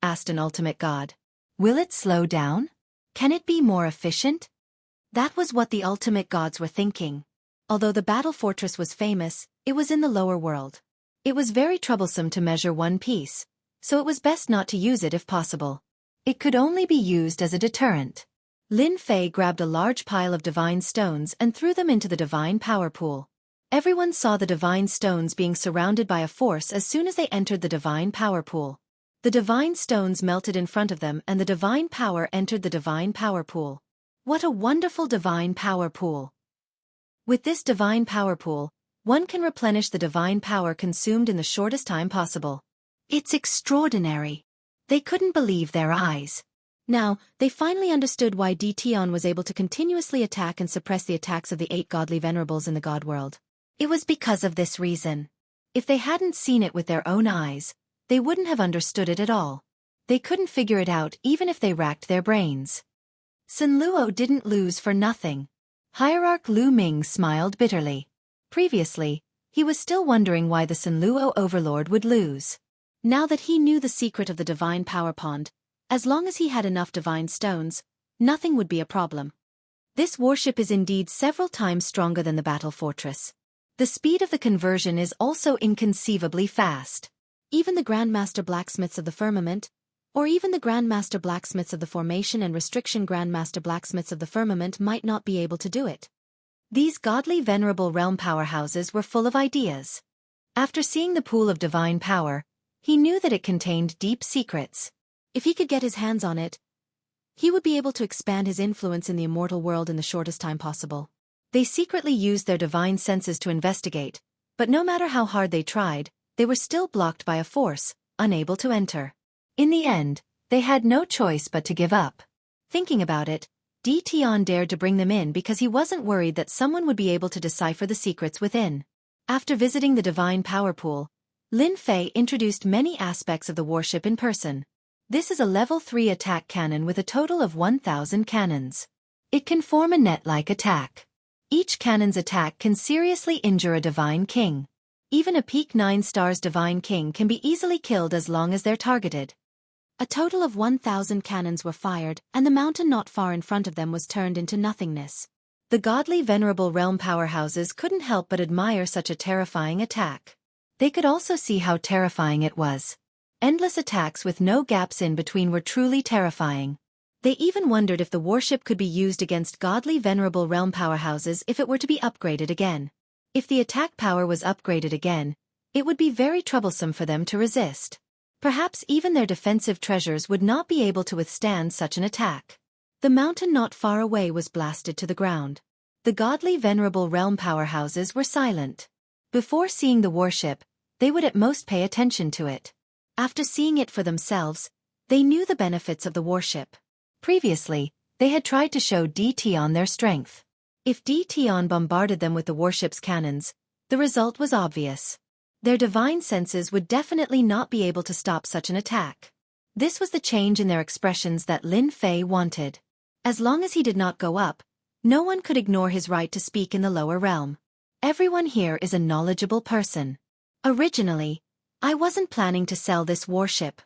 Speaker 1: Asked an ultimate god. Will it slow down? Can it be more efficient? That was what the ultimate gods were thinking. Although the battle fortress was famous, it was in the lower world. It was very troublesome to measure one piece, so it was best not to use it if possible. It could only be used as a deterrent. Lin Fei grabbed a large pile of divine stones and threw them into the divine power pool. Everyone saw the divine stones being surrounded by a force as soon as they entered the divine power pool. The divine stones melted in front of them and the divine power entered the divine power pool.
Speaker 2: What a wonderful divine power pool. With this divine power pool, one can replenish the divine power consumed in the shortest time possible. It's extraordinary. They couldn't believe their eyes. Now, they finally understood why Tion was able to continuously attack and suppress the attacks of the 8 godly venerables in the god world. It was because of this reason. If they hadn't seen it with their own eyes, they wouldn't have understood it at all. They couldn't figure it out even if they racked their brains. Sun Luo didn't lose for nothing. Hierarch Lu Ming smiled bitterly. Previously, he was still wondering why the Sun Luo overlord would lose. Now that he knew the secret of the divine power pond, as long as he had enough divine stones, nothing would be a problem. This warship is indeed several times stronger than the battle fortress. The speed of the conversion is also inconceivably fast. Even the Grandmaster Blacksmiths of the Firmament, or even the Grandmaster Blacksmiths of the Formation and Restriction Grandmaster Blacksmiths of the Firmament might not be able to do it. These godly venerable realm powerhouses were full of ideas. After seeing the pool of divine power, he knew that it contained deep secrets. If he could get his hands on it, he would be able to expand his influence in the immortal world in the shortest time possible. They secretly used their divine senses to investigate, but no matter how hard they tried, they were still blocked by a force, unable to enter. In the end, they had no choice but to give up. Thinking about it, Tion dared to bring them in because he wasn't worried that someone would be able to decipher the secrets within. After visiting the divine power pool, Lin Fei introduced many aspects of the warship in person. This is a level 3 attack cannon with a total of 1,000 cannons. It can form a net-like attack. Each cannon's attack can seriously injure a divine king. Even a peak 9 stars divine king can be easily killed as long as they're targeted. A total of 1,000 cannons were fired, and the mountain not far in front of them was turned into nothingness. The godly venerable realm powerhouses couldn't help but admire such a terrifying attack. They could also see how terrifying it was. Endless attacks with no gaps in between were truly terrifying. They even wondered if the warship could be used against godly venerable realm powerhouses if it were to be upgraded again. If the attack power was upgraded again, it would be very troublesome for them to resist. Perhaps even their defensive treasures would not be able to withstand such an attack. The mountain not far away was blasted to the ground. The godly venerable realm powerhouses were silent. Before seeing the warship, they would at most pay attention to it. After seeing it for themselves, they knew the benefits of the warship. Previously, they had tried to show Tion their strength. If Tion bombarded them with the warship's cannons, the result was obvious. Their divine senses would definitely not be able to stop such an attack. This was the change in their expressions that Lin Fei wanted. As long as he did not go up, no one could ignore his right to speak in the lower realm. Everyone here is a knowledgeable person. Originally, I wasn't planning to sell this warship.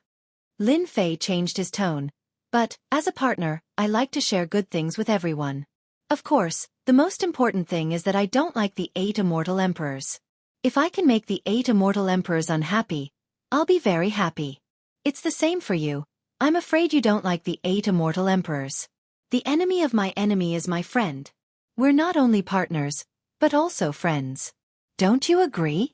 Speaker 2: Lin Fei changed his tone. But, as a partner, I like to share good things with everyone. Of course, the most important thing is that I don't like the 8 immortal emperors. If I can make the 8 immortal emperors unhappy, I'll be very happy. It's the same for you. I'm afraid you don't like the 8 immortal emperors. The enemy of my enemy is my friend. We're not only partners, but also friends. Don't you agree?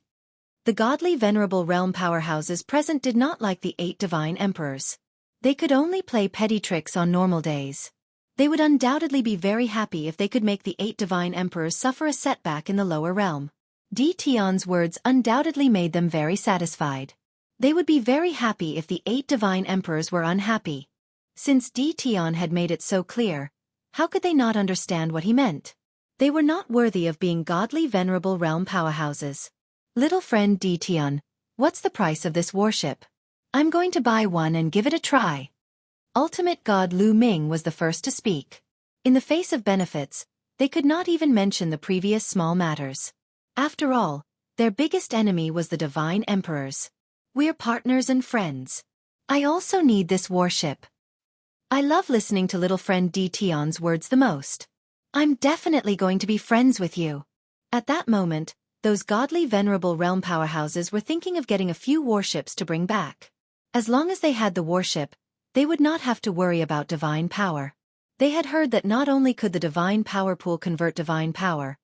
Speaker 2: The godly venerable realm powerhouses present did not like the 8 divine emperors. They could only play petty tricks on normal days. They would undoubtedly be very happy if they could make the 8 divine emperors suffer a setback in the lower realm. Tion's words undoubtedly made them very satisfied. They would be very happy if the 8 divine emperors were unhappy. Since Tion had made it so clear, how could they not understand what he meant? They were not worthy of being godly venerable realm powerhouses. Little friend Tion, what's the price of this warship? I'm going to buy one and give it a try. Ultimate God Lu Ming was the first to speak. In the face of benefits, they could not even mention the previous small matters. After all, their biggest enemy was the divine emperors. We're partners and friends. I also need this warship. I love listening to little friend Tion's words the most. I'm definitely going to be friends with you. At that moment, those godly venerable realm powerhouses were thinking of getting a few warships to bring back. As long as they had the warship, they would not have to worry about divine power. They had heard that not only could the divine power pool convert divine power,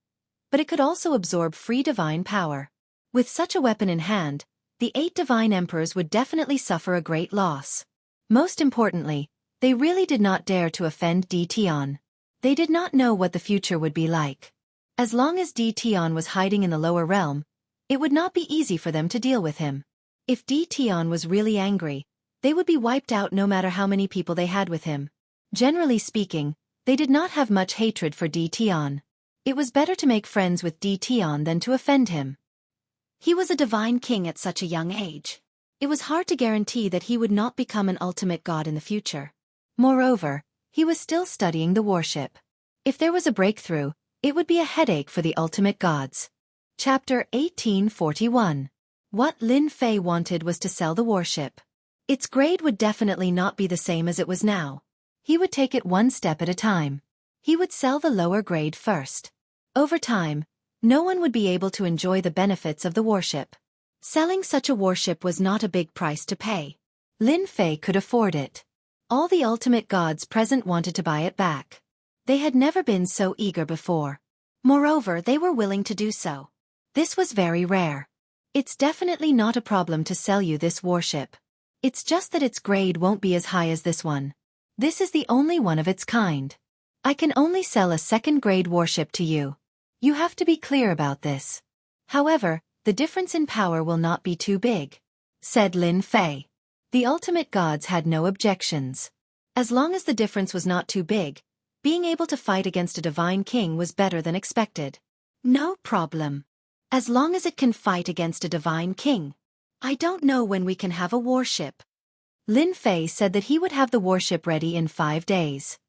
Speaker 2: but it could also absorb free divine power. With such a weapon in hand, the 8 divine emperors would definitely suffer a great loss. Most importantly, they really did not dare to offend Tion.
Speaker 1: They did not know what the future would be like. As long as Tion was hiding in the lower realm, it would not be easy for them to deal with him. If Tion was really angry, they would be wiped out no matter how many people they had with him. Generally speaking, they did not have much hatred for Tion. It was better to make friends with Tion than to offend him.
Speaker 2: He was a divine king at such a young age. It was hard to guarantee that he would not become an ultimate god in the future.
Speaker 1: Moreover, he was still studying the warship. If there was a breakthrough, it would be a headache for the ultimate gods. Chapter 1841. What Lin Fei wanted was to sell the warship. Its grade would definitely not be the same as it was now. He would take it one step at a time. He would sell the lower grade first. Over time, no one would be able to enjoy the benefits of the warship.
Speaker 2: Selling such a warship was not a big price to pay.
Speaker 1: Lin Fei could afford it. All the ultimate gods present wanted to buy it back. They had never been so eager before.
Speaker 2: Moreover, they were willing to do so.
Speaker 1: This was very rare. It's definitely not a problem to sell you this warship. It's just that its grade won't be as high as this one. This is the only one of its kind. I can only sell a second-grade warship to you. You have to be clear about this. However, the difference in power will not be too big, said Lin Fei. The ultimate gods had no objections. As long as the difference was not too big, being able to fight against a divine king was better than expected.
Speaker 2: No problem. As long as it can fight against a divine king. I don't know when we can have a warship.
Speaker 1: Lin Fei said that he would have the warship ready in 5 days.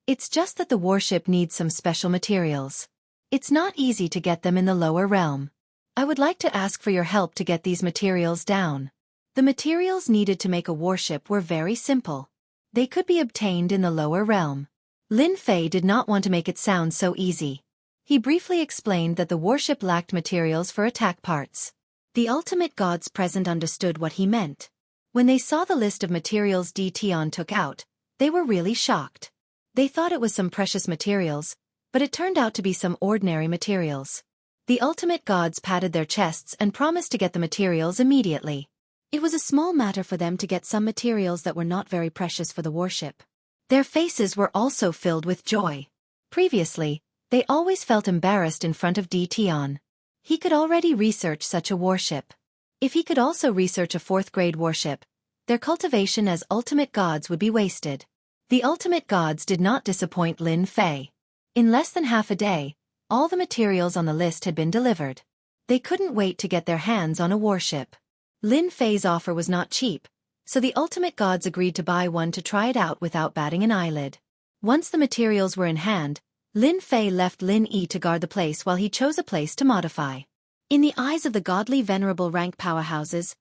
Speaker 1: It's just that the warship needs some special materials. It's not easy to get them in the lower realm. I would like to ask for your help to get these materials down. The materials needed to make a warship were very simple. They could be obtained in the lower realm. Lin Fei did not want to make it sound so easy. He briefly explained that the warship lacked materials for attack parts.
Speaker 2: The ultimate gods present understood what he meant.
Speaker 1: When they saw the list of materials Tion took out, they were really shocked. They thought it was some precious materials, but it turned out to be some ordinary materials. The ultimate gods patted their chests and promised to get the materials immediately.
Speaker 2: It was a small matter for them to get some materials that were not very precious for the warship.
Speaker 1: Their faces were also filled with joy. Previously, they always felt embarrassed in front of Tion. He could already research such a warship. If he could also research a 4th-grade warship, their cultivation as ultimate gods would be wasted. The ultimate gods did not disappoint Lin Fei. In less than half a day, all the materials on the list had been delivered. They couldn't wait to get their hands on a warship. Lin Fei's offer was not cheap, so the ultimate gods agreed to buy one to try it out without batting an eyelid. Once the materials were in hand, Lin Fei left Lin Yi to guard the place while he chose a place to modify.
Speaker 2: In the eyes of the godly venerable rank powerhouses,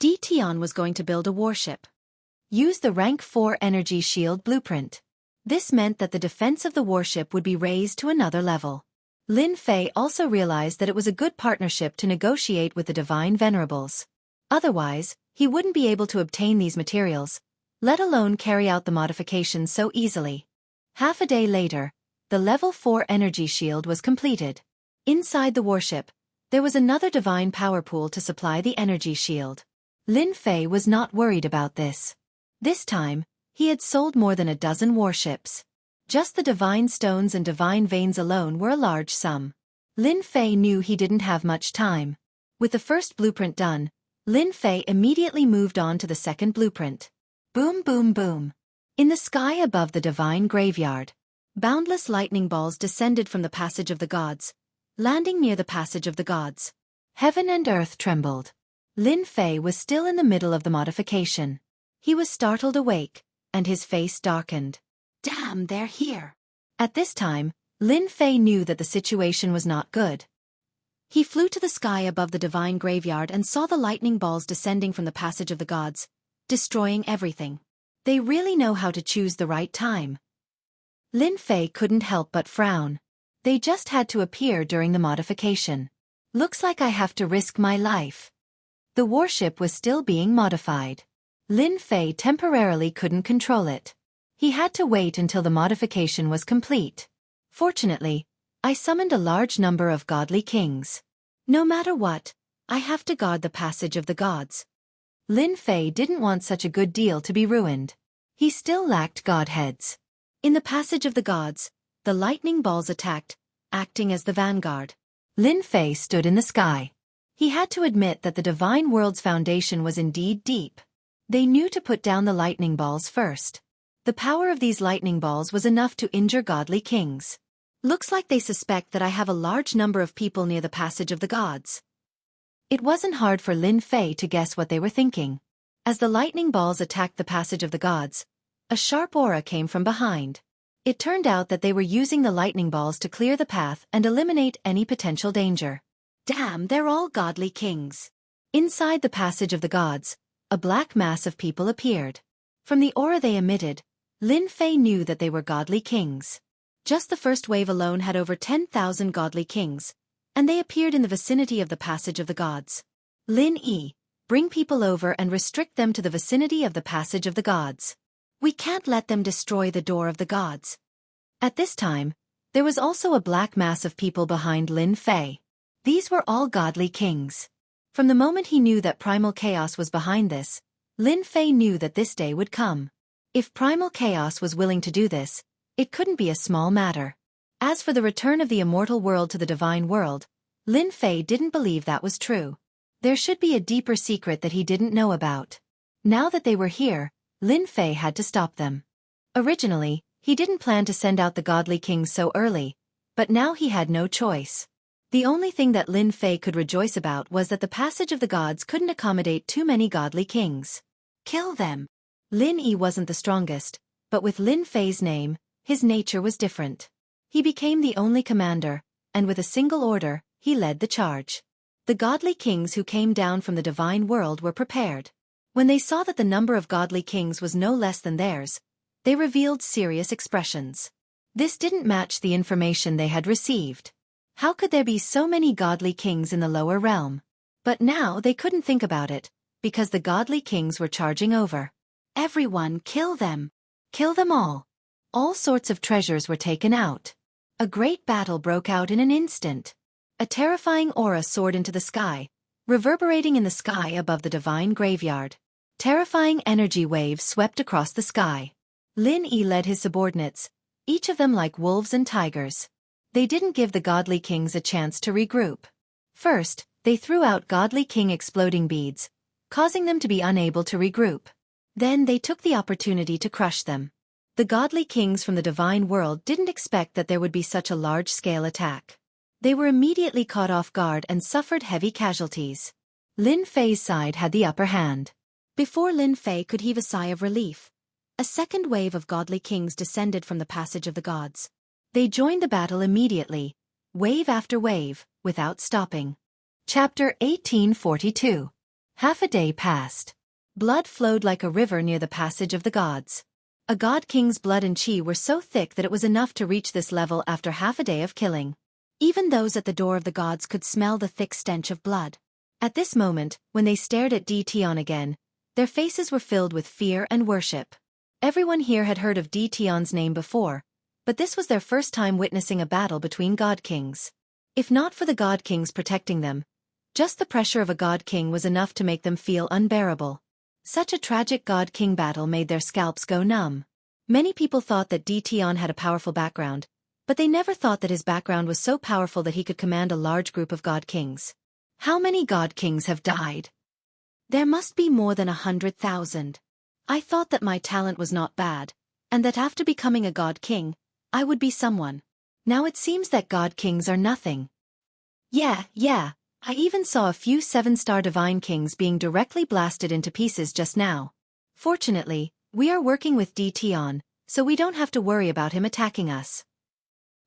Speaker 2: Tion was going to build a warship.
Speaker 1: Use the rank 4 energy shield blueprint. This meant that the defense of the warship would be raised to another level. Lin Fei also realized that it was a good partnership to negotiate with the divine venerables. Otherwise, he wouldn't be able to obtain these materials, let alone carry out the modifications so easily. Half a day later, the level 4 energy shield was completed. Inside the warship, there was another divine power pool to supply the energy shield. Lin Fei was not worried about this. This time, he had sold more than a dozen warships. Just the divine stones and divine veins alone were a large sum. Lin Fei knew he didn't have much time. With the first blueprint done, Lin Fei immediately moved on to the second blueprint. Boom, boom, boom. In the sky above the divine graveyard, boundless lightning balls descended from the passage of the gods, landing near the passage of the gods. Heaven and earth trembled. Lin Fei was still in the middle of the modification. He was startled awake, and his face darkened.
Speaker 2: Damn, they're here.
Speaker 1: At this time, Lin Fei knew that the situation was not good.
Speaker 2: He flew to the sky above the divine graveyard and saw the lightning balls descending from the passage of the gods, destroying everything.
Speaker 1: They really know how to choose the right time. Lin Fei couldn't help but frown. They just had to appear during the modification. Looks like I have to risk my life. The warship was still being modified. Lin Fei temporarily couldn't control it. He had to wait until the modification was complete. Fortunately, I summoned a large number of godly kings. No matter what, I have to guard the passage of the gods. Lin Fei didn't want such a good deal to be ruined. He still lacked godheads. In the passage of the gods,
Speaker 2: the lightning balls attacked, acting as the vanguard.
Speaker 1: Lin Fei stood in the sky. He had to admit that the divine world's foundation was indeed deep. They knew to put down the lightning balls first. The power of these lightning balls was enough to injure godly kings.
Speaker 2: Looks like they suspect that I have a large number of people near the passage of the gods.
Speaker 1: It wasn't hard for Lin Fei to guess what they were thinking. As the lightning balls attacked the passage of the gods, a sharp aura came from behind. It turned out that they were using the lightning balls to clear the path and eliminate any potential danger.
Speaker 2: Damn, they're all godly kings.
Speaker 1: Inside the passage of the gods, a black mass of people appeared. From the aura they emitted, Lin Fei knew that they were godly kings.
Speaker 2: Just the first wave alone had over 10,000 godly kings, and they appeared in the vicinity of the passage of the gods.
Speaker 1: Lin Yi, bring people over and restrict them to the vicinity of the passage of the gods.
Speaker 2: We can't let them destroy the door of the gods.
Speaker 1: At this time, there was also a black mass of people behind Lin Fei. These were all godly kings. From the moment he knew that primal chaos was behind this, Lin Fei knew that this day would come. If primal chaos was willing to do this, it couldn't be a small matter. As for the return of the immortal world to the divine world, Lin Fei didn't believe that was true. There should be a deeper secret that he didn't know about. Now that they were here, Lin Fei had to stop them. Originally, he didn't plan to send out the godly kings so early, but now he had no choice. The only thing that Lin Fei could rejoice about was that the passage of the gods couldn't accommodate too many godly kings.
Speaker 2: Kill them.
Speaker 1: Lin Yi wasn't the strongest, but with Lin Fei's name, his nature was different. He became the only commander, and with a single order, he led the charge. The godly kings who came down from the divine world were prepared. When they saw that the number of godly kings was no less than theirs, they revealed serious expressions. This didn't match the information they had received. How could there be so many godly kings in the lower realm? But now they couldn't think about it, because the godly kings were charging over.
Speaker 2: Everyone, kill them.
Speaker 1: Kill them all. All sorts of treasures were taken out. A great battle broke out in an instant. A terrifying aura soared into the sky, reverberating in the sky above the divine graveyard. Terrifying energy waves swept across the sky. Lin Yi led his subordinates, each of them like wolves and tigers. They didn't give the godly kings a chance to regroup. First, they threw out godly king exploding beads, causing them to be unable to regroup. Then they took the opportunity to crush them. The godly kings from the divine world didn't expect that there would be such a large-scale attack. They were immediately caught off guard and suffered heavy casualties. Lin Fei's side had the upper hand.
Speaker 2: Before Lin Fei could heave a sigh of relief, a second wave of godly kings descended from the passage of the gods.
Speaker 1: They joined the battle immediately, wave after wave, without stopping. Chapter 1842. Half a day passed. Blood flowed like a river near the passage of the gods. A god king's blood and chi were so thick that it was enough to reach this level after half a day of killing.
Speaker 2: Even those at the door of the gods could smell the thick stench of blood.
Speaker 1: At this moment, when they stared at Tion again, their faces were filled with fear and worship. Everyone here had heard of Tion's name before, but this was their first time witnessing a battle between god kings. If not for the god kings protecting them, just the pressure of a god king was enough to make them feel unbearable. Such a tragic god-king battle made their scalps go numb. Many people thought that Tion had a powerful background, but they never thought that his background was so powerful that he could command a large group of god kings. How many god kings have died?
Speaker 2: There must be more than 100,000. I thought that my talent was not bad, and that after becoming a god king, I would be someone.
Speaker 1: Now it seems that god kings are nothing. Yeah. I even saw a few 7-star divine kings being directly blasted into pieces just now. Fortunately, we are working with Tion, so we don't have to worry about him attacking us.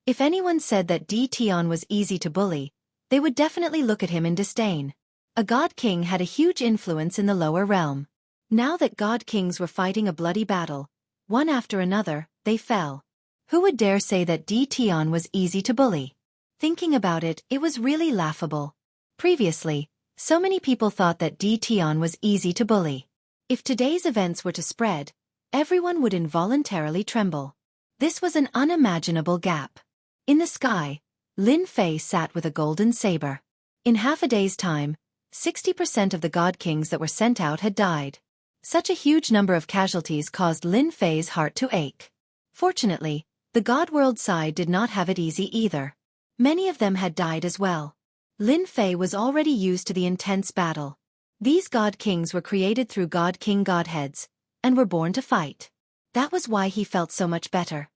Speaker 1: If anyone said that Tion was easy to bully, they would definitely look at him in disdain. A god king had a huge influence in the lower realm. Now that god kings were fighting a bloody battle, one after another, they fell. Who would dare say that Tion was easy to bully? Thinking about it, it was really laughable. Previously, so many people thought that Tion was easy to bully. If today's events were to spread, everyone would involuntarily tremble. This was an unimaginable gap. In the sky, Lin Fei sat with a golden saber. In half a day's time, 60% of the god kings that were sent out had died. Such a huge number of casualties caused Lin Fei's heart to ache. Fortunately, The God World side did not have it easy either. Many of them had died as well. Lin Fei was already used to the intense battle. These God Kings were created through God King Godheads, and were born to fight. That was why he felt so much better.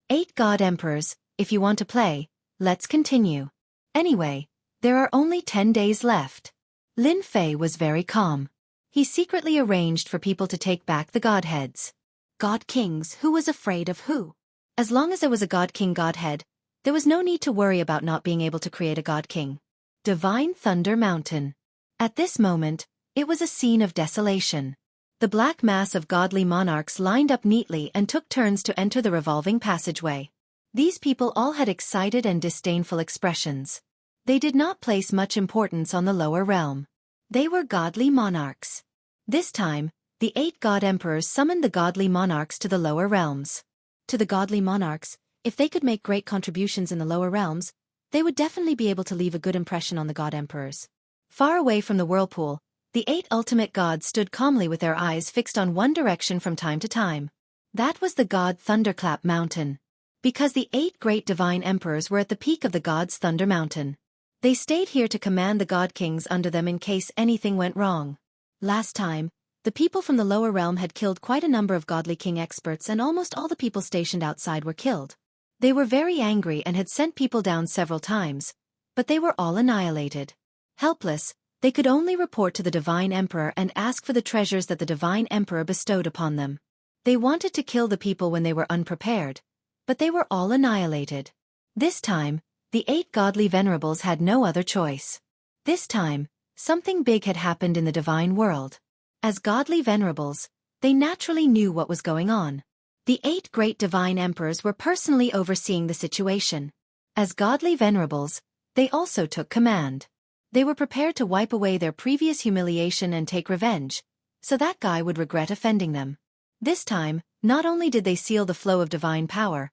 Speaker 1: 8 God Emperors, if you want to play, let's continue. Anyway, there are only 10 days left. Lin Fei was very calm. He secretly arranged for people to take back the Godheads.
Speaker 2: God Kings, who was afraid of who?
Speaker 1: As long as there was a God King Godhead, there was no need to worry about not being able to create a God King. Divine Thunder Mountain. At this moment, it was a scene of desolation. The black mass of godly monarchs lined up neatly and took turns to enter the revolving passageway. These people all had excited and disdainful expressions. They did not place much importance on the lower realm. They were godly monarchs. This time, the 8 God Emperors summoned the godly monarchs to the lower realms.
Speaker 2: To the godly monarchs, if they could make great contributions in the lower realms, they would definitely be able to leave a good impression on the God Emperors.
Speaker 1: Far away from the whirlpool, the 8 ultimate gods stood calmly with their eyes fixed on one direction from time to time. That was the God Thunderclap Mountain. Because the 8 great divine emperors were at the peak of the God's Thunder Mountain. They stayed here to command the God Kings under them in case anything went wrong.
Speaker 2: Last time, the people from the lower realm had killed quite a number of godly king experts, and almost all the people stationed outside were killed.
Speaker 1: They were very angry and had sent people down several times, but they were all annihilated. Helpless, they could only report to the Divine Emperor and ask for the treasures that the Divine Emperor bestowed upon them. They wanted to kill the people when they were unprepared, but they were all annihilated. This time, the 8 godly venerables had no other choice. This time, something big had happened in the divine world. As godly venerables, they naturally knew what was going on. The 8 great divine emperors were personally overseeing the situation. As godly venerables, they also took command. They were prepared to wipe away their previous humiliation and take revenge, so that guy would regret offending them. This time, not only did they seal the flow of divine power,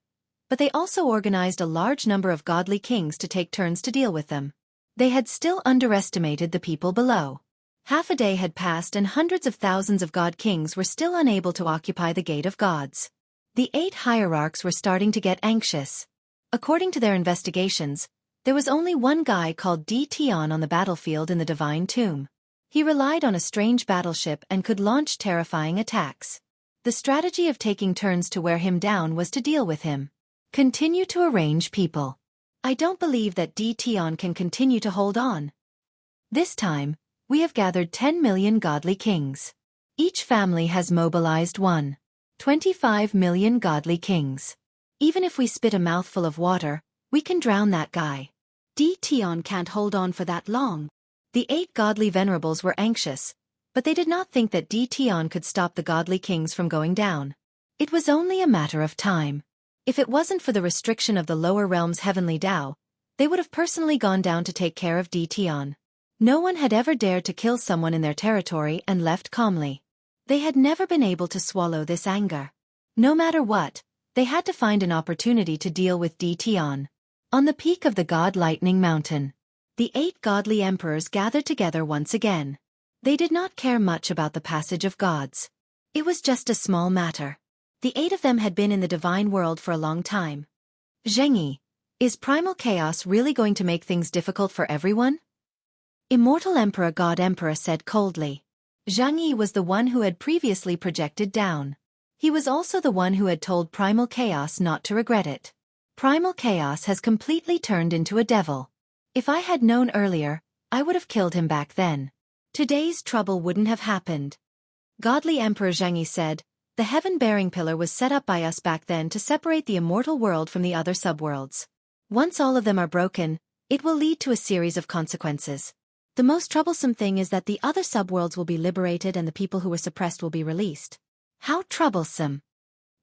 Speaker 1: but they also organized a large number of godly kings to take turns to deal with them. They had still underestimated the people below. Half a day had passed and hundreds of thousands of god kings were still unable to occupy the Gate of Gods. The 8 hierarchs were starting to get anxious. According to their investigations, there was only one guy called Tion on the battlefield in the Divine Tomb. He relied on a strange battleship and could launch terrifying attacks. The strategy of taking turns to wear him down was to deal with him. Continue to arrange people. I don't believe that Tion can continue to hold on. This time, we have gathered 10 million godly kings. Each family has mobilized 25 million godly kings. Even if we spit a mouthful of water, we can drown that guy.
Speaker 2: Tion can't hold on for that long.
Speaker 1: The 8 godly venerables were anxious, but they did not think that Tion could stop the godly kings from going down. It was only a matter of time. If it wasn't for the restriction of the lower realm's heavenly Tao, they would have personally gone down to take care of Tion. No one had ever dared to kill someone in their territory and left calmly. They had never been able to swallow this anger. No matter what, they had to find an opportunity to deal with Tion. On the peak of the God Lightning Mountain, the 8 godly emperors gathered together once again. They did not care much about the passage of gods. It was just a small matter. The 8 of them had been in the divine world for a long time. Jianghu, is primal chaos really going to make things difficult for everyone? Immortal Emperor God Emperor said coldly. Jianghu was the one who had previously projected down. He was also the one who had told primal chaos not to regret it. Primal chaos has completely turned into a devil. If I had known earlier, I would have killed him back then. Today's trouble wouldn't have happened. Godly Emperor Jianghu said, the heaven-bearing pillar was set up by us back then to separate the immortal world from the other subworlds. Once all of them are broken, it will lead to a series of consequences.
Speaker 2: The most troublesome thing is that the other subworlds will be liberated and the people who were suppressed will be released.
Speaker 1: How troublesome.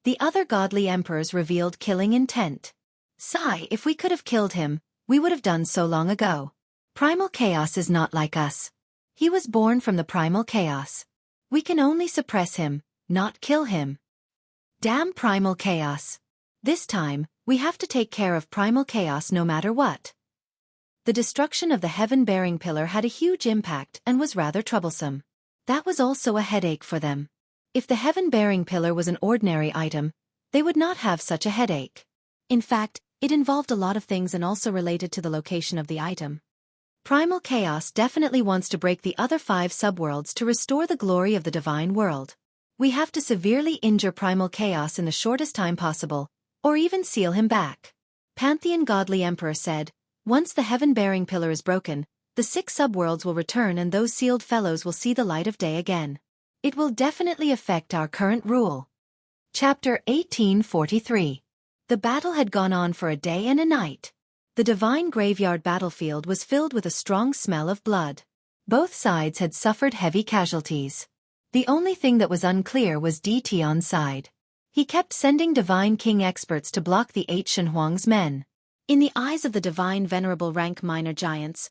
Speaker 1: The other godly emperors revealed killing intent. Sigh, if we could have killed him, we would have done so long ago. Primal chaos is not like us. He was born from the primal chaos. We can only suppress him, not kill him. Damn primal chaos. This time, we have to take care of primal chaos no matter what. The destruction of the heaven-bearing pillar had a huge impact and was rather troublesome. That was also a headache for them. If the heaven-bearing pillar was an ordinary item, they would not have such a headache.
Speaker 2: In fact, it involved a lot of things and also related to the location of the item. Primal Chaos definitely wants to break the other 5 subworlds to restore the glory of the divine world. We have to severely injure Primal Chaos in the shortest time possible, or even seal him back. Pantheon Godly Emperor said, once the heaven-bearing pillar is broken, the 6 subworlds will return and those sealed fellows will see the light of day again. It will definitely affect our current rule. Chapter 1843. The battle had gone on for a day and a night. The divine graveyard battlefield was filled with a strong smell of blood. Both sides had suffered heavy casualties. The only thing that was unclear was Tion's side. He kept sending Divine King experts to block the 8 Shenhuang's men. In the eyes of the divine venerable rank minor giants,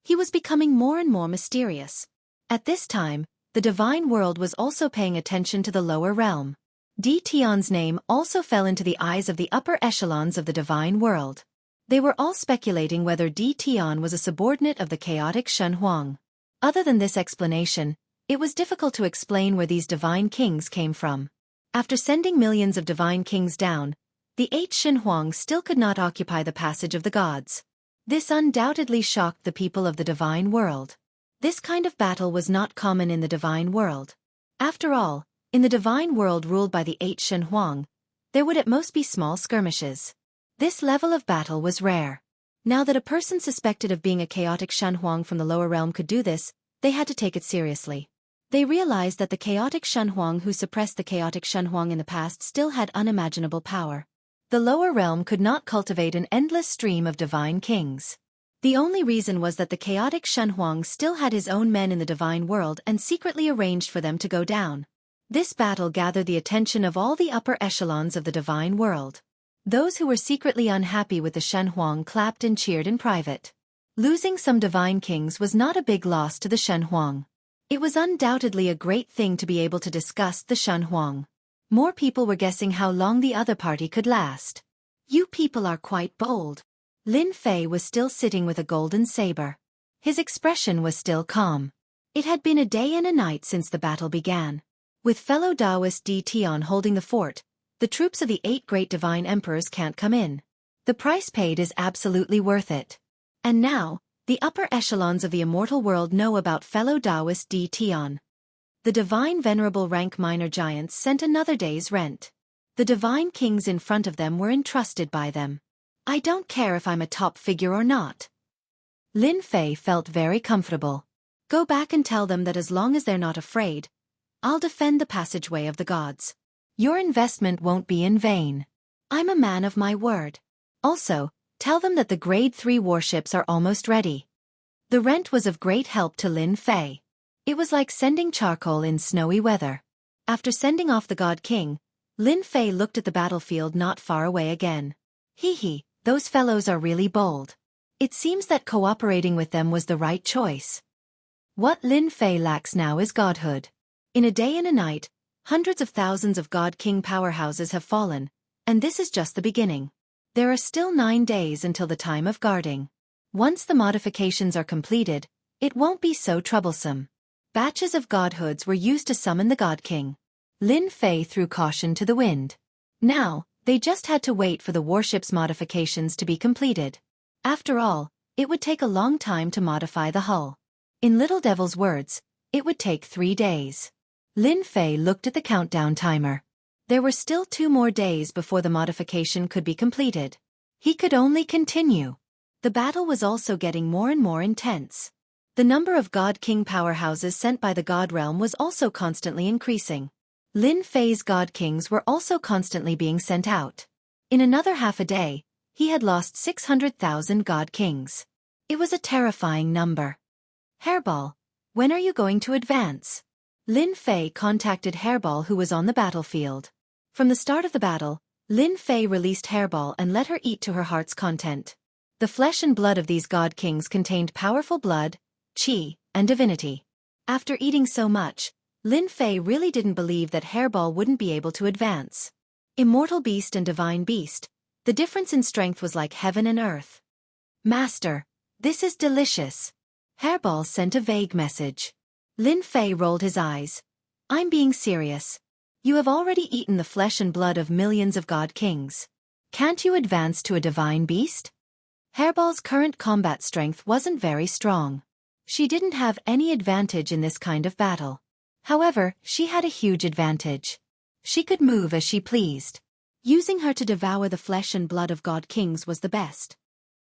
Speaker 2: he was becoming more and more mysterious. At this time, the divine world was also paying attention to the lower realm. Tion's name also fell into the eyes of the upper echelons of the divine world. They were all speculating whether Tion was a subordinate of the chaotic Shenhuang. Other than this explanation, it was difficult to explain where these divine kings came from. After sending millions of divine kings down, the 8 Shenhuang still could not occupy the passage of the gods. This undoubtedly shocked the people of the divine world. This kind of battle was not common in the divine world. After all, in the divine world ruled by the 8 Shenhuang, there would at most be small skirmishes. This level of battle was rare. Now that a person suspected of being a chaotic Shenhuang from the lower realm could do this, they had to take it seriously. They realized that the chaotic Shenhuang who suppressed the chaotic Shenhuang in the past still had unimaginable power. The lower realm could not cultivate an endless stream of divine kings. The only reason was that the chaotic Shenhuang still had his own men in the divine world and secretly arranged for them to go down. This battle gathered the attention of all the upper echelons of the divine world. Those who were secretly unhappy with the Shenhuang clapped and cheered in private. Losing some divine kings was not a big loss to the Shenhuang. It was undoubtedly a great thing to be able to disgust the Shenhuang. More people were guessing how long the other party could last. You people are quite bold. Lin Fei was still sitting with a golden saber. His expression was still calm. It had been a day and a night since the battle began. With fellow Taoist Tion holding the fort, the troops of the 8 great divine emperors can't come in. The price paid is absolutely worth it. And now, the upper echelons of the immortal world know about fellow Taoist Tion. The divine venerable rank minor giants sent another day's rent. The divine kings in front of them were entrusted by them. I don't care if I'm a top figure or not. Lin Fei felt very comfortable. Go back and tell them that as long as they're not afraid, I'll defend the passageway of the gods. Your investment won't be in vain. I'm a man of my word. Also, tell them that the grade 3 warships are almost ready. The rent was of great help to Lin Fei. It was like sending charcoal in snowy weather. After sending off the God King, Lin Fei looked at the battlefield not far away again. Hee, those fellows are really bold. It seems that cooperating with them was the right choice. What Lin Fei lacks now is godhood. In a day and a night, hundreds of thousands of God King powerhouses have fallen, and this is just the beginning. There are still 9 days until the time of guarding. Once the modifications are completed, it won't be so troublesome. Batches of godhoods were used to summon the God King. Lin Fei threw caution to the wind. Now, they just had to wait for the warship's modifications to be completed. After all, it would take a long time to modify the hull. In Little Devil's words, it would take 3 days. Lin Fei looked at the countdown timer. There were still 2 more days before the modification could be completed. He could only continue. The battle was also getting more and more intense. The number of God King powerhouses sent by the God Realm was also constantly increasing. Lin Fei's God Kings were also constantly being sent out. In another half a day, he had lost 600,000 God Kings. It was a terrifying number. Hairball, when are you going to advance? Lin Fei contacted Hairball who was on the battlefield. From the start of the battle, Lin Fei released Hairball and let her eat to her heart's content. The flesh and blood of these God Kings contained powerful blood, qi, and divinity. After eating so much, Lin Fei really didn't believe that Hairball wouldn't be able to advance. Immortal beast and divine beast, the difference in strength was like heaven and earth. Master, this is delicious. Hairball sent a vague message. Lin Fei rolled his eyes. I'm being serious. You have already eaten the flesh and blood of millions of God Kings.
Speaker 1: Can't you advance to a divine beast? Hairball's current combat strength wasn't very strong. She didn't have any advantage in this kind of battle. However, she had a huge advantage. She could move as she pleased.
Speaker 2: Using her to devour the flesh and blood of god kings was the best.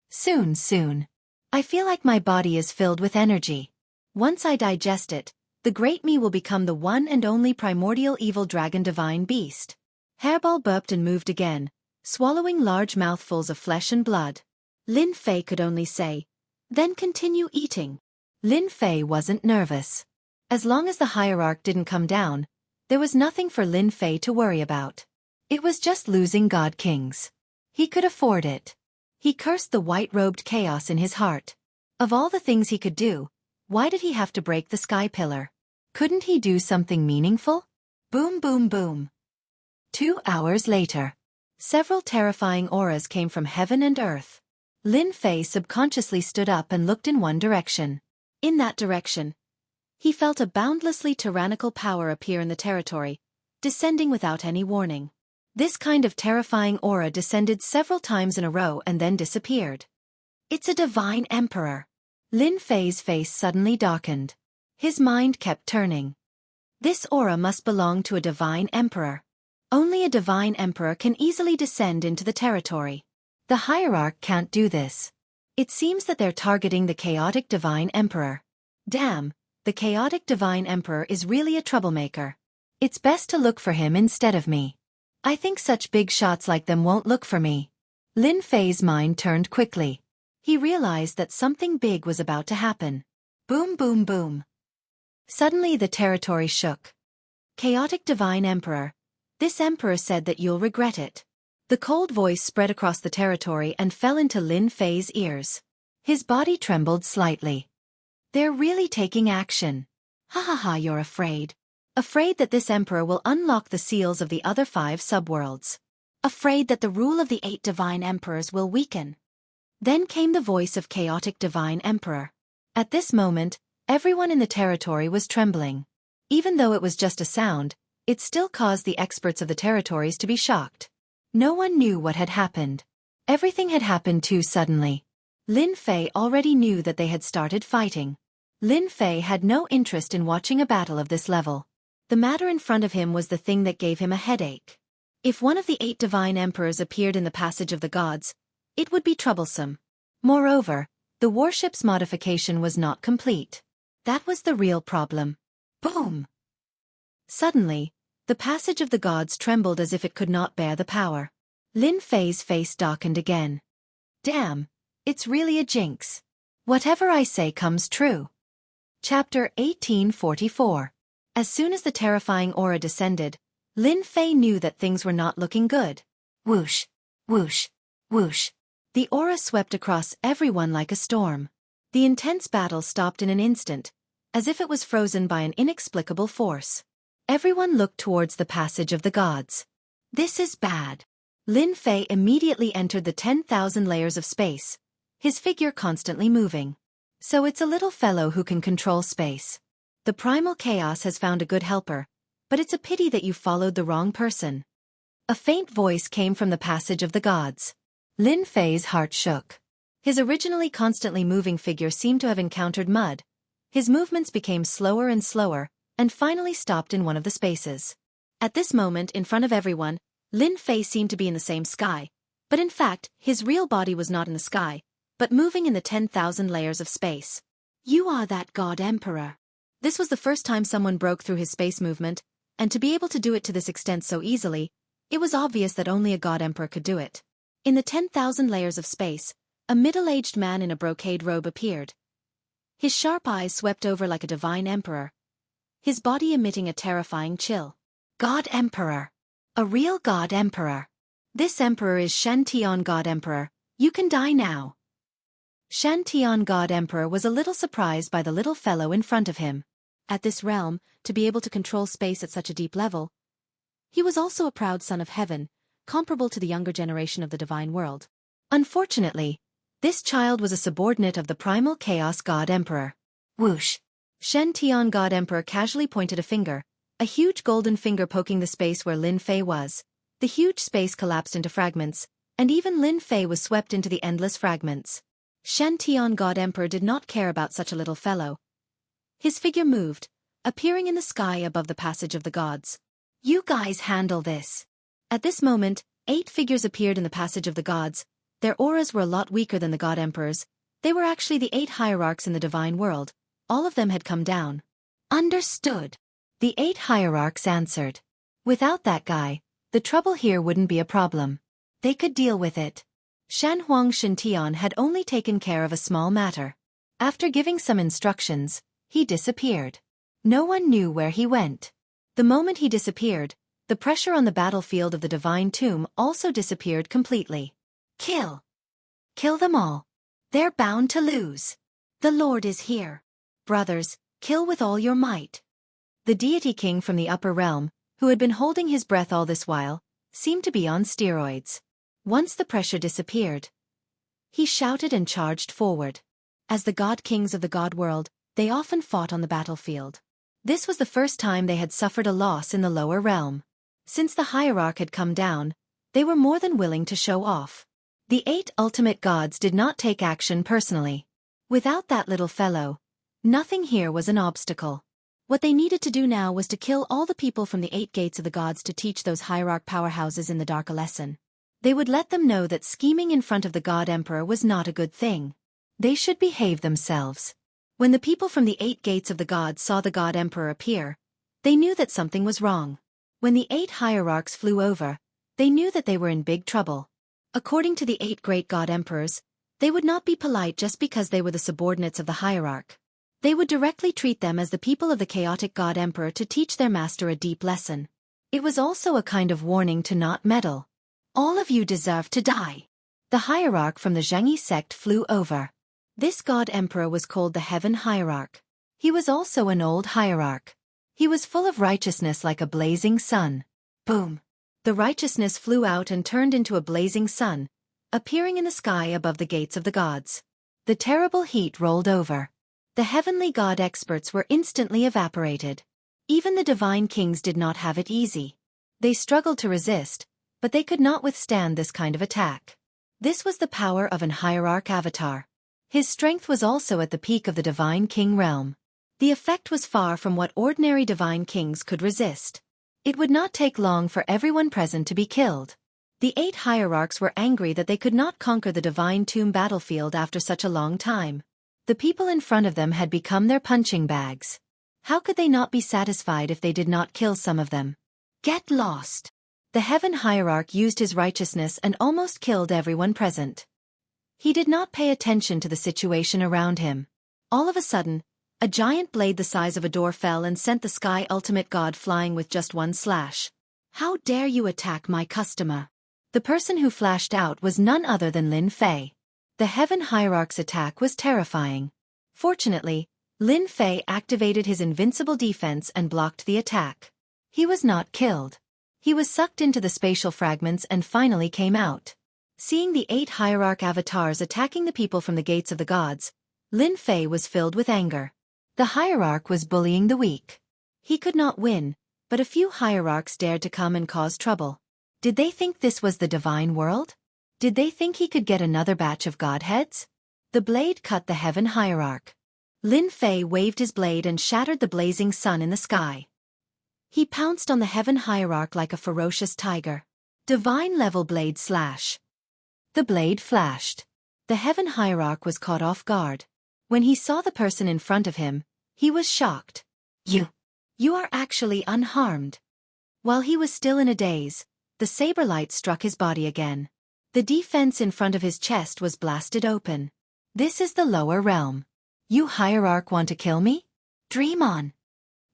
Speaker 1: Soon. I feel like my body is filled with energy. Once I digest it, the great me will become the one and only primordial evil dragon divine beast. Hairball burped and moved again, swallowing large mouthfuls of flesh and blood.
Speaker 2: Lin Fei could only say, then continue eating.
Speaker 1: Lin Fei wasn't nervous. As long as the hierarch didn't come down, there was nothing for Lin Fei to worry about. It was just losing god kings. He could afford it. He cursed the white-robed chaos in his heart. Of all the things he could do, why did he have to break the sky pillar? Couldn't he do something meaningful? Boom boom boom. 2 hours later. Several terrifying auras came from heaven and earth. Lin Fei subconsciously stood up and looked in one direction.
Speaker 2: In that direction, he felt a boundlessly tyrannical power appear in the territory, descending without any warning.
Speaker 1: This kind of terrifying aura descended several times in a row and then disappeared. It's a divine emperor. Lin Fei's face suddenly darkened. His mind kept turning. This aura must belong to a divine emperor. Only a divine emperor can easily descend into the territory. The hierarch can't do this. It seems that they're targeting the chaotic divine emperor. Damn, the chaotic divine emperor is really a troublemaker. It's best to look for him instead of me. I think such big shots like them won't look for me. Lin Fei's mind turned quickly. He realized that something big was about to happen. Boom boom boom. Suddenly the territory shook. Chaotic divine emperor. This emperor said that you'll regret it. The cold voice spread across the territory and fell into Lin Fei's ears. His body trembled slightly. They're really taking action. Ha ha ha, you're afraid. Afraid that this emperor will unlock the seals of the other 5 subworlds.
Speaker 2: Afraid that the rule of the 8 divine emperors will weaken.
Speaker 1: Then came the voice of chaotic divine emperor. At this moment, everyone in the territory was trembling. Even though it was just a sound, it still caused the experts of the territories to be shocked. No one knew what had happened. Everything had happened too suddenly. Lin Fei already knew that they had started fighting. Lin Fei had no interest in watching a battle of this level. The matter in front of him was the thing that gave him a headache. If one of the 8 divine emperors appeared in the passage of the gods, it would be troublesome. Moreover, the warship's modification was not complete. That was the real problem. Boom! Suddenly, the passage of the gods trembled as if it could not bear the power. Lin Fei's face darkened again. Damn, it's really a jinx. Whatever I say comes true. Chapter 1844. As soon as the terrifying aura descended, Lin Fei knew that things were not looking good. Whoosh, whoosh, whoosh. The aura swept across everyone like a storm. The intense battle stopped in an instant, as if it was frozen by an inexplicable force. Everyone looked towards the passage of the gods. This is bad. Lin Fei immediately entered the 10,000 layers of space, his figure constantly moving. So it's a little fellow who can control space. The primal chaos has found a good helper, but it's a pity that you followed the wrong person. A faint voice came from the passage of the gods. Lin Fei's heart shook. His originally constantly moving figure seemed to have encountered mud. His movements became slower and slower, and finally stopped in one of the spaces. At this moment, in front of everyone, Lin Fei seemed to be in the same sky, but in fact, his real body was not in the sky, but moving in the 10,000 layers of space. You are that god emperor. This was the first time someone broke through his space movement, and to be able to do it to this extent so easily, it was obvious that only a god emperor could do it. In the 10,000 layers of space, a middle-aged man in a brocade robe appeared. His sharp eyes swept over like a divine emperor, his body emitting a terrifying chill. God Emperor. A real God Emperor. This emperor is Xianxia God Emperor. You can die now. Xianxia God Emperor was a little surprised by the little fellow in front of him. At this realm, to be able to control space at such a deep level, he was also a proud son of heaven, comparable to the younger generation of the divine world. Unfortunately, this child was a subordinate of the primal chaos God Emperor. Whoosh! Xianxia God Emperor casually pointed a finger, a huge golden finger poking the space where Lin Fei was. The huge space collapsed into fragments,
Speaker 2: and even Lin Fei was swept into the endless fragments. Shen Tian God Emperor did not care about such a little fellow. His figure moved, appearing in the sky above the passage of the gods. You guys handle this. At this moment, 8 figures appeared in the passage of the gods. Their auras were a lot weaker than the God Emperors. They were actually the 8 hierarchs in the divine world. All of them had come down.
Speaker 1: Understood. The 8 hierarchs answered. Without that guy, the trouble here wouldn't be a problem. They could deal with it. Shanhuang Shintian had only taken care of a small matter. After giving some instructions, he disappeared. No one knew where he went. The moment he disappeared, the pressure on the battlefield of the divine tomb also disappeared completely. Kill. Kill them all. They're bound to lose. The Lord is here. Brothers, kill with all your might. The deity king from the upper realm, who had been holding his breath all this while, seemed to be on steroids. Once the pressure disappeared, he shouted and charged forward. As the god kings of the god world, they often fought on the battlefield. This was the first time they had suffered a loss in the lower realm. Since the hierarch had come down, they were more than willing to show off. The 8 ultimate gods did not take action personally. Without that little fellow, nothing here was an obstacle. What they needed to do now was to kill all the people from the 8 gates of the gods to teach those hierarch powerhouses in the dark a lesson. They would let them know that scheming in front of the God Emperor was not a good thing. They should behave themselves. When the people from the 8 gates of the gods saw the God Emperor appear, they knew that something was wrong. When the 8 hierarchs flew over, they knew that they were in big trouble. According to the 8 great God Emperors, they would not be polite just because they were the subordinates of the hierarch. They would directly treat them as the people of the chaotic God Emperor to teach their master a deep lesson. It was also a kind of warning to not meddle. All of you deserve to die. The hierarch from the Jianghu sect flew over. This God Emperor was called the Heaven Hierarch. He was also an old hierarch. He was full of righteousness like a blazing sun. Boom! The righteousness flew out and turned into a blazing sun, appearing in the sky above the gates of the gods. The terrible heat rolled over. The heavenly god experts were instantly evaporated. Even the divine kings did not have it easy. They struggled to resist, but they could not withstand this kind of attack. This was the power of an hierarch avatar. His strength was also at the peak of the divine king realm. The effect was far from what ordinary divine kings could resist. It would not take long for everyone present to be killed. The 8 hierarchs were angry that they could not conquer the divine tomb battlefield after such a long time. The people in front of them had become their punching bags. How could they not be satisfied if they did not kill some of them? Get lost! The Heaven Hierarch used his righteousness and almost killed everyone present. He did not pay attention to the situation around him. All of a sudden, a giant blade the size of a door fell and sent the Sky Ultimate God flying with just one slash. How dare you attack my customer? The person who flashed out was none other than Lin Fei. The Heaven Hierarch's attack was terrifying. Fortunately, Lin Fei activated his invincible defense and blocked the attack. He was not killed. He was sucked into the spatial fragments and finally came out. Seeing the 8 hierarch avatars attacking the people from the gates of the gods, Lin Fei was filled with anger. The hierarch was bullying the weak. He could not win, but a few hierarchs dared to come and cause trouble. Did they think this was the divine world? Did they think he could get another batch of godheads? The blade cut the Heaven Hierarch. Lin Fei waved his blade and shattered the blazing sun in the sky. He pounced on the Heaven Hierarch like a ferocious tiger. Divine level blade slash. The blade flashed. The Heaven Hierarch was caught off guard. When he saw the person in front of him, he was shocked. You are actually unharmed. While he was still in a daze, the saber light struck his body again. The defense in front of his chest was blasted open. This is the lower realm. You hierarch want to kill me? Dream on.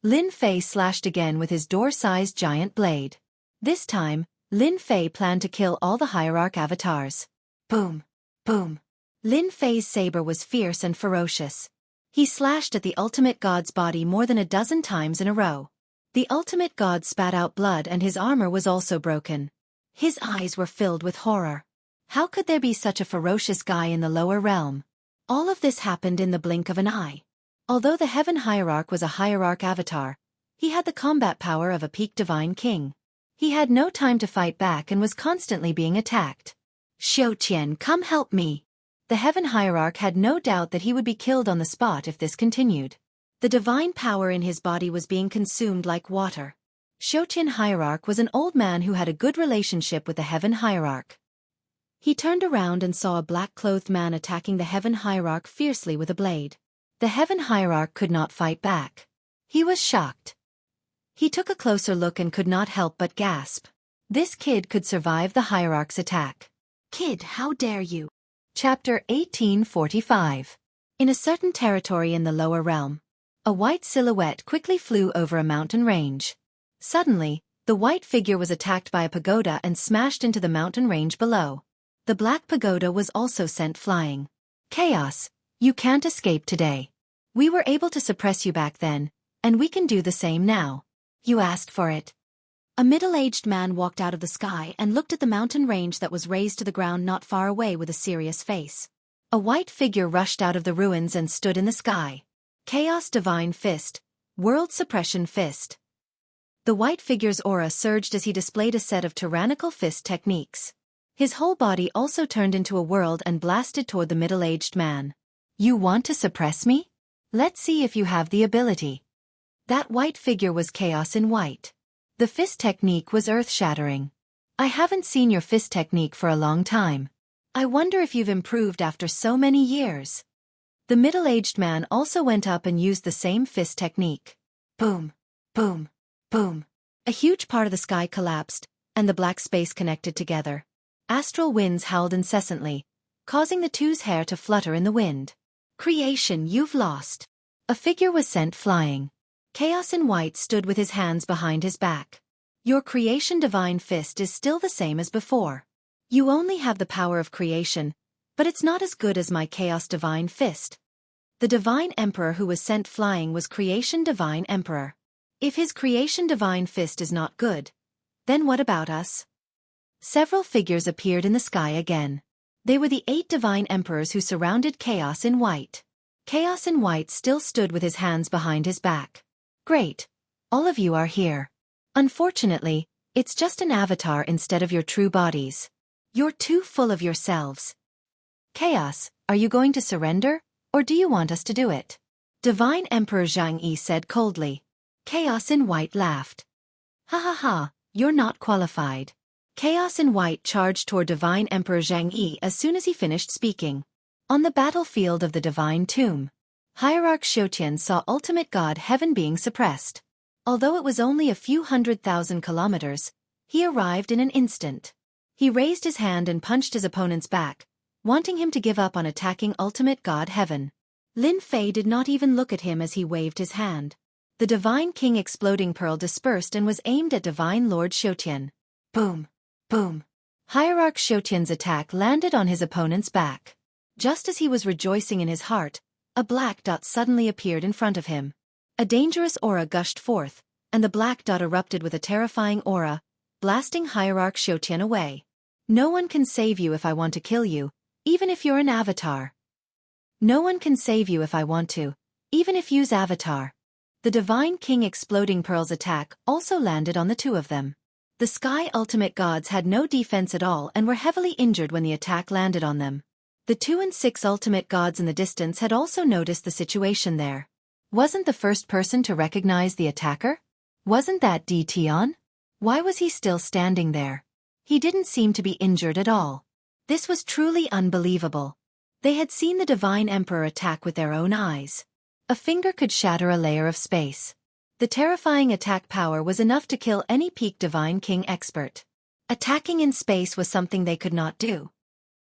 Speaker 1: Lin Fei slashed again with his door-sized giant blade. This time, Lin Fei planned to kill all the hierarch avatars. Boom! Boom! Lin Fei's saber was fierce and ferocious. He slashed at the ultimate god's body more than a dozen times in a row. The ultimate god spat out blood and his armor was also broken. His eyes were filled with horror. How could there be such a ferocious guy in the lower realm? All of this happened in the blink of an eye. Although the Heaven Hierarch was a hierarch avatar, he had the combat power of a peak divine king. He had no time to fight back and was constantly being attacked.
Speaker 2: Xiaoqian, come help me. The Heaven Hierarch had no doubt that he would be killed on the spot if this continued. The divine power in his body was being consumed like water. Xiaoqian Hierarch was an old man who had a good relationship with the Heaven Hierarch. He turned around and saw a black-clothed man attacking the Heaven Hierarch fiercely with a blade. The Heaven Hierarch could not fight back. He was shocked. He took a closer look and could not help but gasp. This kid could survive the Hierarch's attack. Kid, how dare you?
Speaker 1: Chapter 1845.
Speaker 2: In a certain territory in the lower realm, a white silhouette quickly flew over a mountain range. Suddenly, the white figure was attacked by a pagoda and smashed into the mountain range below. The black pagoda was also sent flying. Chaos, you can't escape today. We were able to suppress you back then, and we can do the same now. You asked for it. A middle-aged man walked out of the sky and looked at the mountain range that was raised to the ground not far away with a serious face. A white figure rushed out of the ruins and stood in the sky. Chaos Divine Fist, World Suppression Fist. The white figure's aura surged as he displayed a set of tyrannical fist techniques. His whole body also turned into a world and blasted toward the middle-aged man.
Speaker 1: You want to suppress me? Let's see if you have the ability.
Speaker 2: That white figure was Chaos in white. The fist technique was earth-shattering.
Speaker 1: I haven't seen your fist technique for a long time.
Speaker 2: I wonder if you've improved after so many years. The middle-aged man also went up and used the same fist technique. Boom, boom, boom. A huge part of the sky collapsed, and the black space connected together. Astral winds howled incessantly, causing the two's hair to flutter in the wind. Creation, you've lost. A figure was sent flying. Chaos in white stood with his hands behind his back. Your creation divine fist is still the same as before. You only have the power of creation, but it's not as good as my chaos divine fist. The divine emperor who was sent flying was creation divine emperor. If his creation divine fist is not good, then what about us? Several figures appeared in the sky again. They were the 8 divine emperors who surrounded Chaos in white. Chaos in white still stood with his hands behind his back. Great. All of you are here. Unfortunately, it's just an avatar instead of your true bodies. You're too full of yourselves. Chaos, are you going to surrender, or do you want us to do it? Divine Emperor Jianghu said coldly. Chaos in white laughed. Ha ha ha, you're not qualified. Chaos in white charged toward Divine Emperor Jianghu as soon as he finished speaking. On the battlefield of the Divine Tomb, Hierarch Xiaoqian saw ultimate god heaven being suppressed. Although it was only a few 100,000 kilometers, he arrived in an instant. He raised his hand and punched his opponent's back, wanting him to give up on attacking ultimate god heaven. Lin Fei did not even look at him as he waved his hand. The Divine King Exploding Pearl dispersed and was aimed at Divine Lord Xiaoqian. Boom! Boom! Hierarch Xiaoqian's attack landed on his opponent's back. Just as he was rejoicing in his heart, a black dot suddenly appeared in front of him. A dangerous aura gushed forth, and the black dot erupted with a terrifying aura, blasting Hierarch Xiaoqian away. No one can save you if I want to kill you, even if you're an avatar. No one can save you if I want to, even if use avatar. The Divine King Exploding Pearl's attack also landed on the two of them. The Sky Ultimate Gods had no defense at all and were heavily injured when the attack landed on them. The 2 and 6 ultimate gods in the distance had also noticed the situation there. Wasn't the first person to recognize the attacker? Wasn't that Tion? Why was he still standing there? He didn't seem to be injured at all. This was truly unbelievable. They had seen the Divine Emperor attack with their own eyes. A finger could shatter a layer of space. The terrifying attack power was enough to kill any peak Divine King expert. Attacking in space was something they could not do.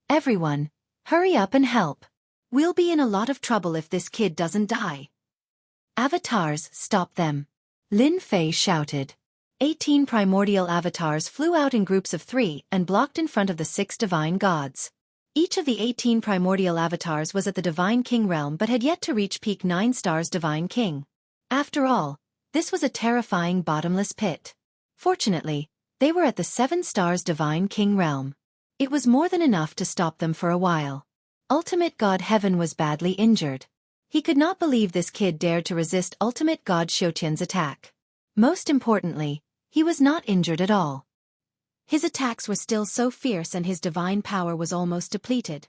Speaker 2: Everyone, hurry up and help. We'll be in a lot of trouble if this kid doesn't die. Avatars, stop them. Lin Fei shouted. 18 primordial avatars flew out in groups of 3 and blocked in front of the 6 divine gods. Each of the 18 primordial avatars was at the Divine King realm but had yet to reach peak 9 stars Divine King. After all, this was a terrifying bottomless pit. Fortunately, they were at the 7 stars Divine King realm. It was more than enough to stop them for a while. Ultimate God Heaven was badly injured. He could not believe this kid dared to resist Ultimate God Xiaoqian's attack. Most importantly, he was not injured at all. His attacks were still so fierce and his divine power was almost depleted.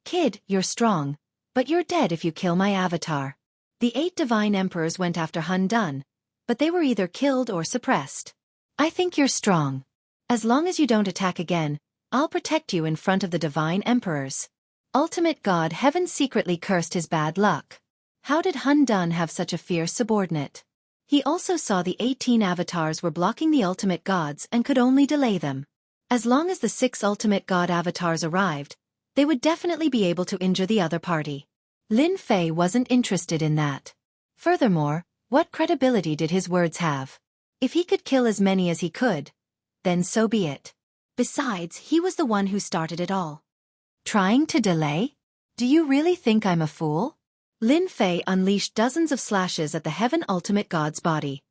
Speaker 1: Kid, you're strong, but you're dead if you kill my avatar. The 8 divine emperors went after Hun Dun, but they were either killed or suppressed. I think you're strong. As long as you don't attack again, I'll protect you in front of the divine emperors. Ultimate God Heaven secretly cursed his bad luck. How did Hun Dun have such a fierce subordinate? He also saw the 18 avatars were blocking the ultimate gods and could only delay them. As long as the 6 ultimate god avatars arrived, they would definitely be able to injure the other party. Lin Fei wasn't interested in that. Furthermore, what credibility did his words have? If he could kill as many as he could, then so be it.
Speaker 2: Besides, he was the one who started it all.
Speaker 1: Trying to delay? Do you really think I'm a fool? Lin Fei unleashed dozens of slashes at the Heaven Ultimate God's body.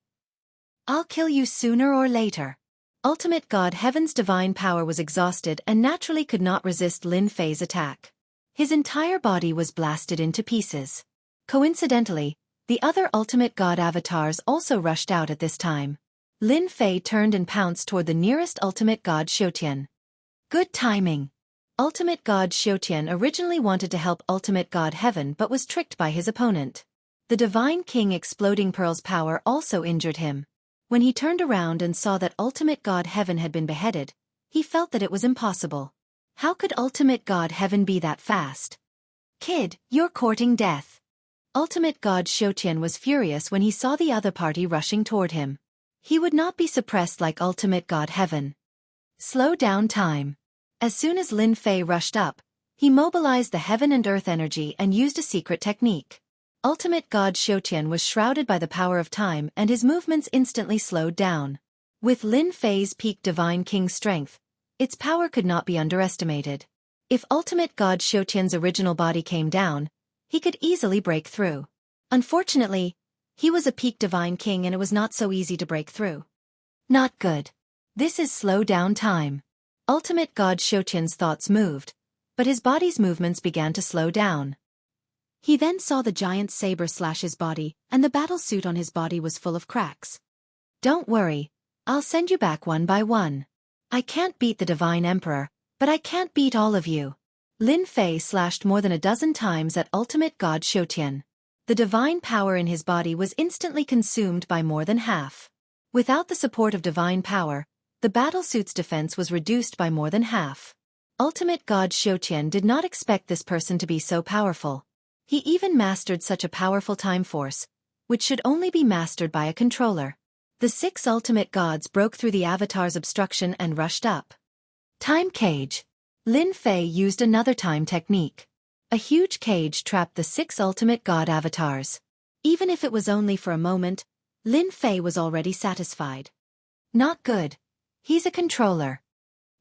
Speaker 1: I'll kill you sooner or later. Ultimate God Heaven's divine power was exhausted and naturally could not resist Lin Fei's attack. His entire body was blasted into pieces. Coincidentally, the other Ultimate God avatars also rushed out at this time. Lin Fei turned and pounced toward the nearest Ultimate God Xiaotian. Good timing. Ultimate God Xiaotian originally wanted to help Ultimate God Heaven but was tricked by his opponent. The Divine King Exploding Pearl's power also injured him. When he turned around and saw that Ultimate God Heaven had been beheaded, he felt that it was impossible. How could Ultimate God Heaven be that fast? Kid, you're courting death. Ultimate God Xiaotian was furious when he saw the other party rushing toward him. He would not be suppressed like Ultimate God Heaven. Slow down time. As soon as Lin Fei rushed up, he mobilized the heaven and earth energy and used a secret technique. Ultimate God Xiaotian was shrouded by the power of time and his movements instantly slowed down. With Lin Fei's peak Divine King strength, its power could not be underestimated. If Ultimate God Xiaotian's original body came down, he could easily break through. Unfortunately, he was a peak Divine King and it was not so easy to break through. Not good. This is slow down time. Ultimate God Xiaotian's thoughts moved, but his body's movements began to slow down.
Speaker 2: He then saw the giant saber slash his body, and the battle suit on his body was full of cracks.
Speaker 1: Don't worry, I'll send you back one by one. I can't beat the Divine Emperor, but I can't beat all of you. Lin Fei slashed more than a dozen times at Ultimate God Xiaotian. The divine power in his body was instantly consumed by more than half. Without the support of divine power, the battlesuit's defense was reduced by more than half. Ultimate God Xiaotian did not expect this person to be so powerful. He even mastered such a powerful time force, which should only be mastered by a controller. The 6 ultimate gods broke through the avatar's obstruction and rushed up. Time cage. Lin Fei used another time technique. A huge cage trapped the 6 ultimate god avatars. Even if it was only for a moment, Lin Fei was already satisfied. Not good. He's a controller.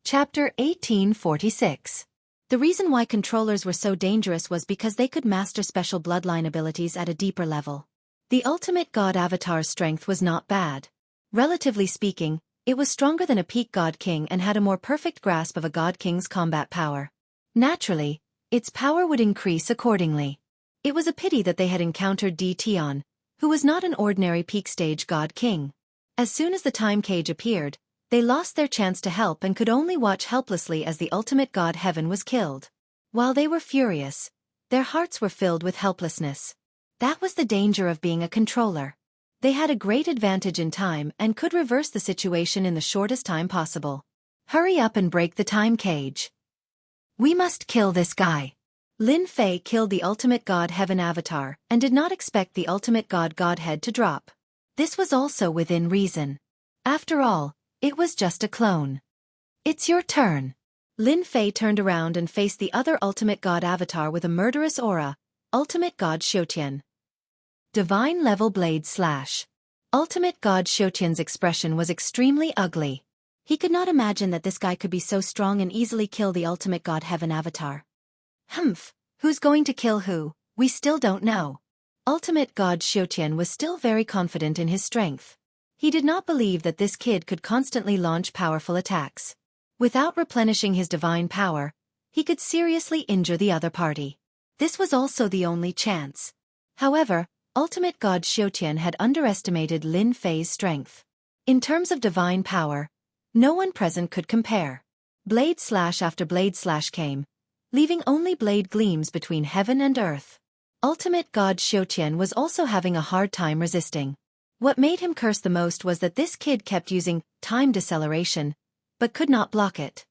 Speaker 1: Chapter 1846. The reason why controllers were so dangerous was because they could master special bloodline abilities at a deeper level. The ultimate god avatar's strength was not bad. Relatively speaking, it was stronger than a peak god king and had a more perfect grasp of a god king's combat power. Naturally, its power would increase accordingly. It was a pity that they had encountered D. Tian, who was not an ordinary peak stage god king. As soon as the time cage appeared, they lost their chance to help and could only watch helplessly as the ultimate god Heaven was killed. While they were furious, their hearts were filled with helplessness. That was the danger of being a controller. They had a great advantage in time and could reverse the situation in the shortest time possible. Hurry up and break the time cage. We must kill this guy. Lin Fei killed the ultimate god Heaven avatar and did not expect the ultimate god Godhead to drop. This was also within reason. After all, it was just a clone. It's your turn. Lin Fei turned around and faced the other ultimate god avatar with a murderous aura, Ultimate God Xiaotian. Divine Level Blade Slash. Ultimate God Xiaotian's expression was extremely ugly.
Speaker 2: He could not imagine that this guy could be so strong and easily kill the ultimate god Heaven avatar.
Speaker 1: Humph, who's going to kill who? We still don't know. Ultimate God Xiaotian was still very confident in his strength. He did not believe that this kid could constantly launch powerful attacks. Without replenishing his divine power, he could seriously injure the other party. This was also the only chance. However, Ultimate God Xiaotian had underestimated Lin Fei's strength. In terms of divine power, No one present could compare. Blade slash after blade slash came, leaving only blade gleams between heaven and earth. Ultimate God Xiaoqian was also having a hard time resisting. What made him curse the most was that this kid kept using time deceleration, but could not block it.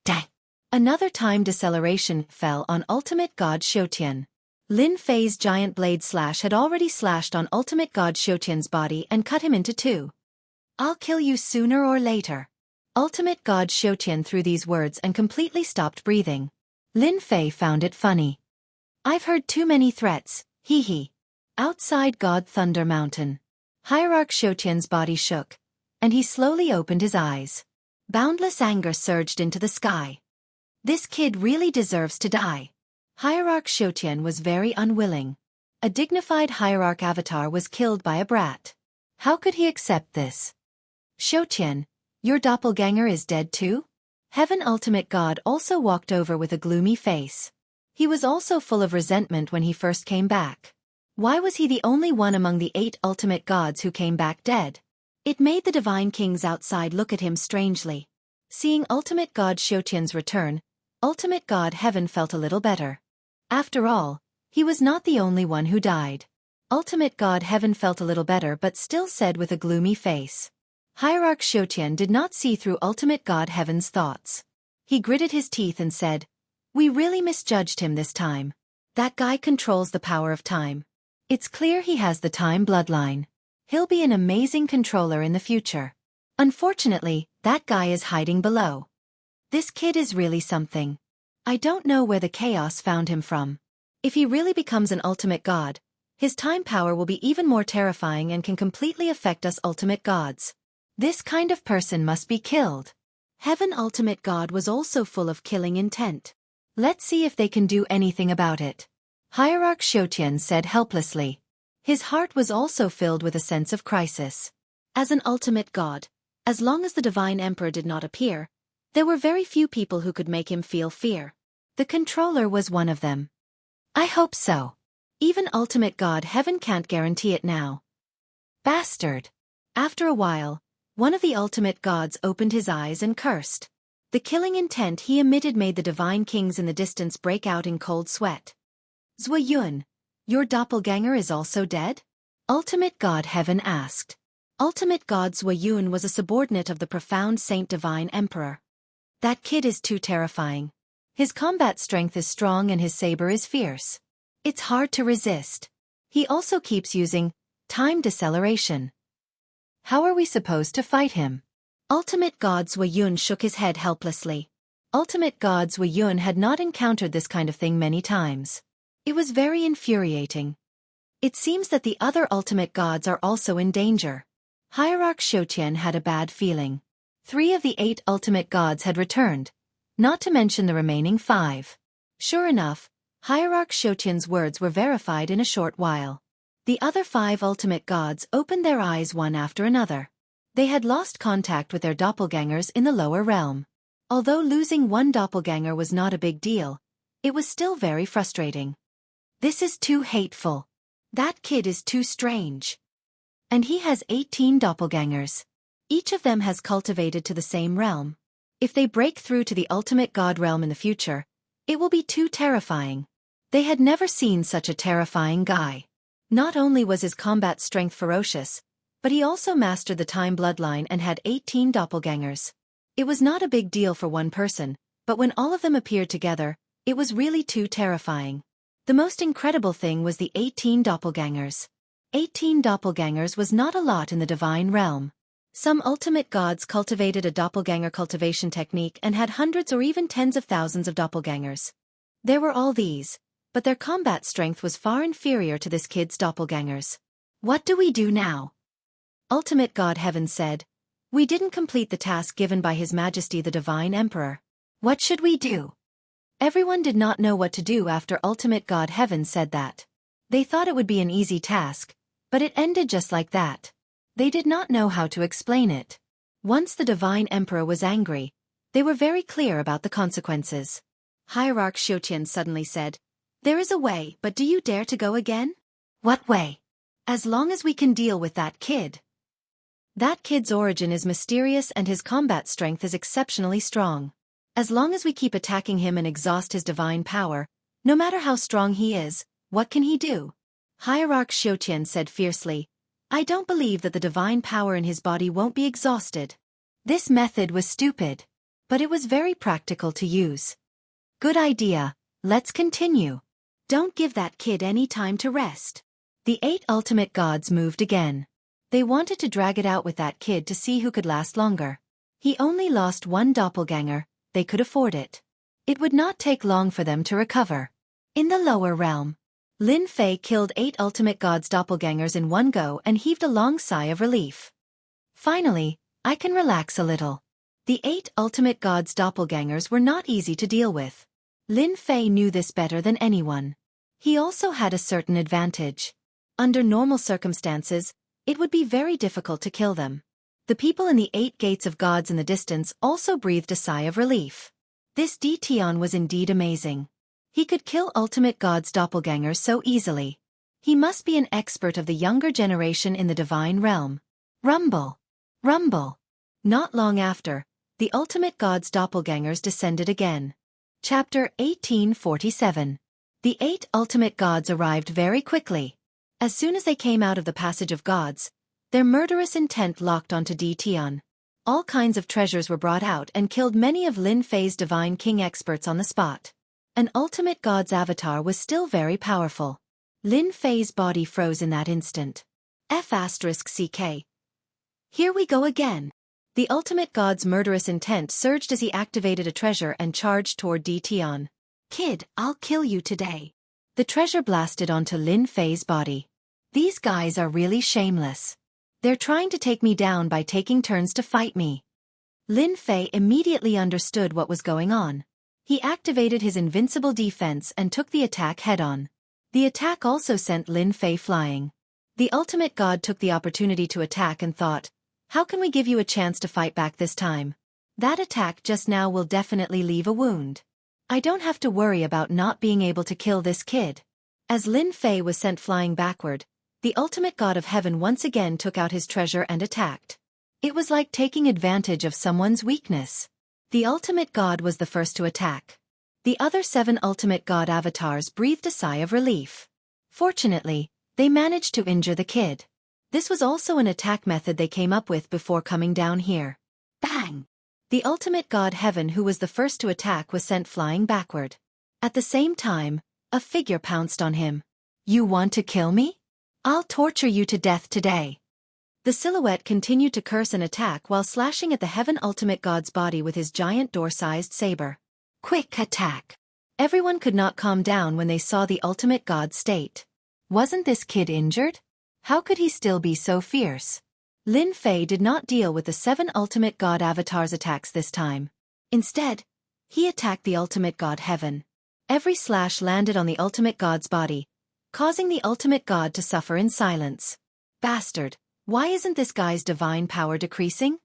Speaker 1: Dang! Another time deceleration fell on Ultimate God Xiaoqian. Lin Fei's giant blade slash had already slashed on Ultimate God Xiaoqian's body and cut him into two. I'll kill you sooner or later. Ultimate God Xiaoqian threw these words and completely stopped breathing. Lin Fei found it funny. I've heard too many threats, hee hee. Outside God Thunder Mountain. Hierarch Xiaoqian's body shook, and he slowly opened his eyes. Boundless anger surged into the sky. This kid really deserves to die. Hierarch Xiaoqian was very unwilling. A dignified hierarch avatar was killed by a brat. How could he accept this? Xiaoqian, your doppelganger is dead too? Heaven Ultimate God also walked over with a gloomy face. He was also full of resentment when he first came back. Why was he the only one among the 8 ultimate gods who came back dead? It made the divine kings outside look at him strangely. Seeing Ultimate God Xiaoqian's return, Ultimate God Heaven felt a little better. After all, he was not the only one who died. Ultimate God Heaven felt a little better but still said with a gloomy face. Hierarch Xiaoqian did not see through Ultimate God Heaven's thoughts. He gritted his teeth and said, "We really misjudged him this time. That guy controls the power of time. It's clear he has the time bloodline. He'll be an amazing controller in the future. Unfortunately, that guy is hiding below. This kid is really something. I don't know where the chaos found him from. If he really becomes an ultimate god, his time power will be even more terrifying and can completely affect us ultimate gods. This kind of person must be killed." Heaven Ultimate God was also full of killing intent. Let's see if they can do anything about it. Hierarch Xiaoqian said helplessly. His heart was also filled with a sense of crisis. As an ultimate god, as long as the Divine Emperor did not appear, there were very few people who could make him feel fear. The controller was one of them. I hope so. Even Ultimate God Heaven can't guarantee it now. Bastard! After a while, one of the ultimate gods opened his eyes and cursed. The killing intent he emitted made the divine kings in the distance break out in cold sweat. Zui Yun, your doppelganger is also dead? Ultimate God Heaven asked. Ultimate God Zui Yun was a subordinate of the profound Saint Divine Emperor. That kid is too terrifying. His combat strength is strong and his saber is fierce. It's hard to resist. He also keeps using time deceleration. How are we supposed to fight him? Ultimate God Zui Yun shook his head helplessly. Ultimate God Zui Yun had not encountered this kind of thing many times. It was very infuriating. It seems that the other ultimate gods are also in danger. Hierarch Xiaoqian had a bad feeling. 3 of the 8 ultimate gods had returned, not to mention the remaining 5. Sure enough, Hierarch Xiaoqian's words were verified in a short while. The other 5 ultimate gods opened their eyes one after another. They had lost contact with their doppelgangers in the lower realm. Although losing one doppelganger was not a big deal, it was still very frustrating. This is too hateful. That kid is too strange. And he has 18 doppelgangers. Each of them has cultivated to the same realm. If they break through to the ultimate god realm in the future, it will be too terrifying. They had never seen such a terrifying guy. Not only was his combat strength ferocious, but he also mastered the time bloodline and had 18 doppelgangers. It was not a big deal for one person, but when all of them appeared together, it was really too terrifying. The most incredible thing was the 18 doppelgangers. 18 doppelgangers was not a lot in the divine realm. Some ultimate gods cultivated a doppelganger cultivation technique and had hundreds or even tens of thousands of doppelgangers. There were all these, but their combat strength was far inferior to this kid's doppelgangers. What do we do now? Ultimate God Heaven said, "We didn't complete the task given by His Majesty the Divine Emperor. What should we do?" Everyone did not know what to do after Ultimate God Heaven said that. They thought it would be an easy task, but it ended just like that. They did not know how to explain it. Once the Divine Emperor was angry, they were very clear about the consequences. Hierarch Xiaoqian suddenly said, "There is a way, but do you dare to go again?" "What way?" "As long as we can deal with that kid." That kid's origin is mysterious and his combat strength is exceptionally strong. As long as we keep attacking him and exhaust his divine power, no matter how strong he is, what can he do? Hierarch Xiaoqian said fiercely, I don't believe that the divine power in his body won't be exhausted. This method was stupid, but it was very practical to use. Good idea, let's continue. Don't give that kid any time to rest. The 8 ultimate gods moved again. They wanted to drag it out with that kid to see who could last longer. He only lost one doppelganger, they could afford it. It would not take long for them to recover. In the lower realm, Lin Fei killed 8 ultimate gods' doppelgangers in one go and heaved a long sigh of relief. Finally, I can relax a little. The 8 ultimate gods' doppelgangers were not easy to deal with. Lin Fei knew this better than anyone. He also had a certain advantage. Under normal circumstances, it would be very difficult to kill them. The people in the 8 gates of gods in the distance also breathed a sigh of relief. This Tian was indeed amazing. He could kill ultimate gods' doppelgangers so easily. He must be an expert of the younger generation in the divine realm. Rumble! Rumble! Not long after, the ultimate gods' doppelgangers descended again. Chapter 1847. The 8 ultimate gods arrived very quickly. As soon as they came out of the passage of gods, their murderous intent locked onto Tian. All kinds of treasures were brought out and killed many of Lin Fei's divine king experts on the spot. An ultimate god's avatar was still very powerful. Lin Fei's body froze in that instant. F***CK. Here we go again. The ultimate god's murderous intent surged as he activated a treasure and charged toward Tian. Kid, I'll kill you today. The treasure blasted onto Lin Fei's body. These guys are really shameless. They're trying to take me down by taking turns to fight me. Lin Fei immediately understood what was going on. He activated his invincible defense and took the attack head-on. The attack also sent Lin Fei flying. The ultimate god took the opportunity to attack and thought, how can we give you a chance to fight back this time? That attack just now will definitely leave a wound. I don't have to worry about not being able to kill this kid. As Lin Fei was sent flying backward, the ultimate god of heaven once again took out his treasure and attacked. It was like taking advantage of someone's weakness. The ultimate god was the first to attack. The other 7 ultimate god avatars breathed a sigh of relief. Fortunately, they managed to injure the kid. This was also an attack method they came up with before coming down here. Bang! The ultimate god heaven who was the first to attack was sent flying backward. At the same time, a figure pounced on him. You want to kill me? I'll torture you to death today. The silhouette continued to curse and attack while slashing at the heaven ultimate god's body with his giant door-sized saber. Quick attack! Everyone could not calm down when they saw the ultimate god's state. Wasn't this kid injured? How could he still be so fierce? Lin Fei did not deal with the 7 ultimate god avatars' attacks this time. Instead, he attacked the ultimate god heaven. Every slash landed on the ultimate god's body, causing the ultimate god to suffer in silence. Bastard! Why isn't this guy's divine power decreasing?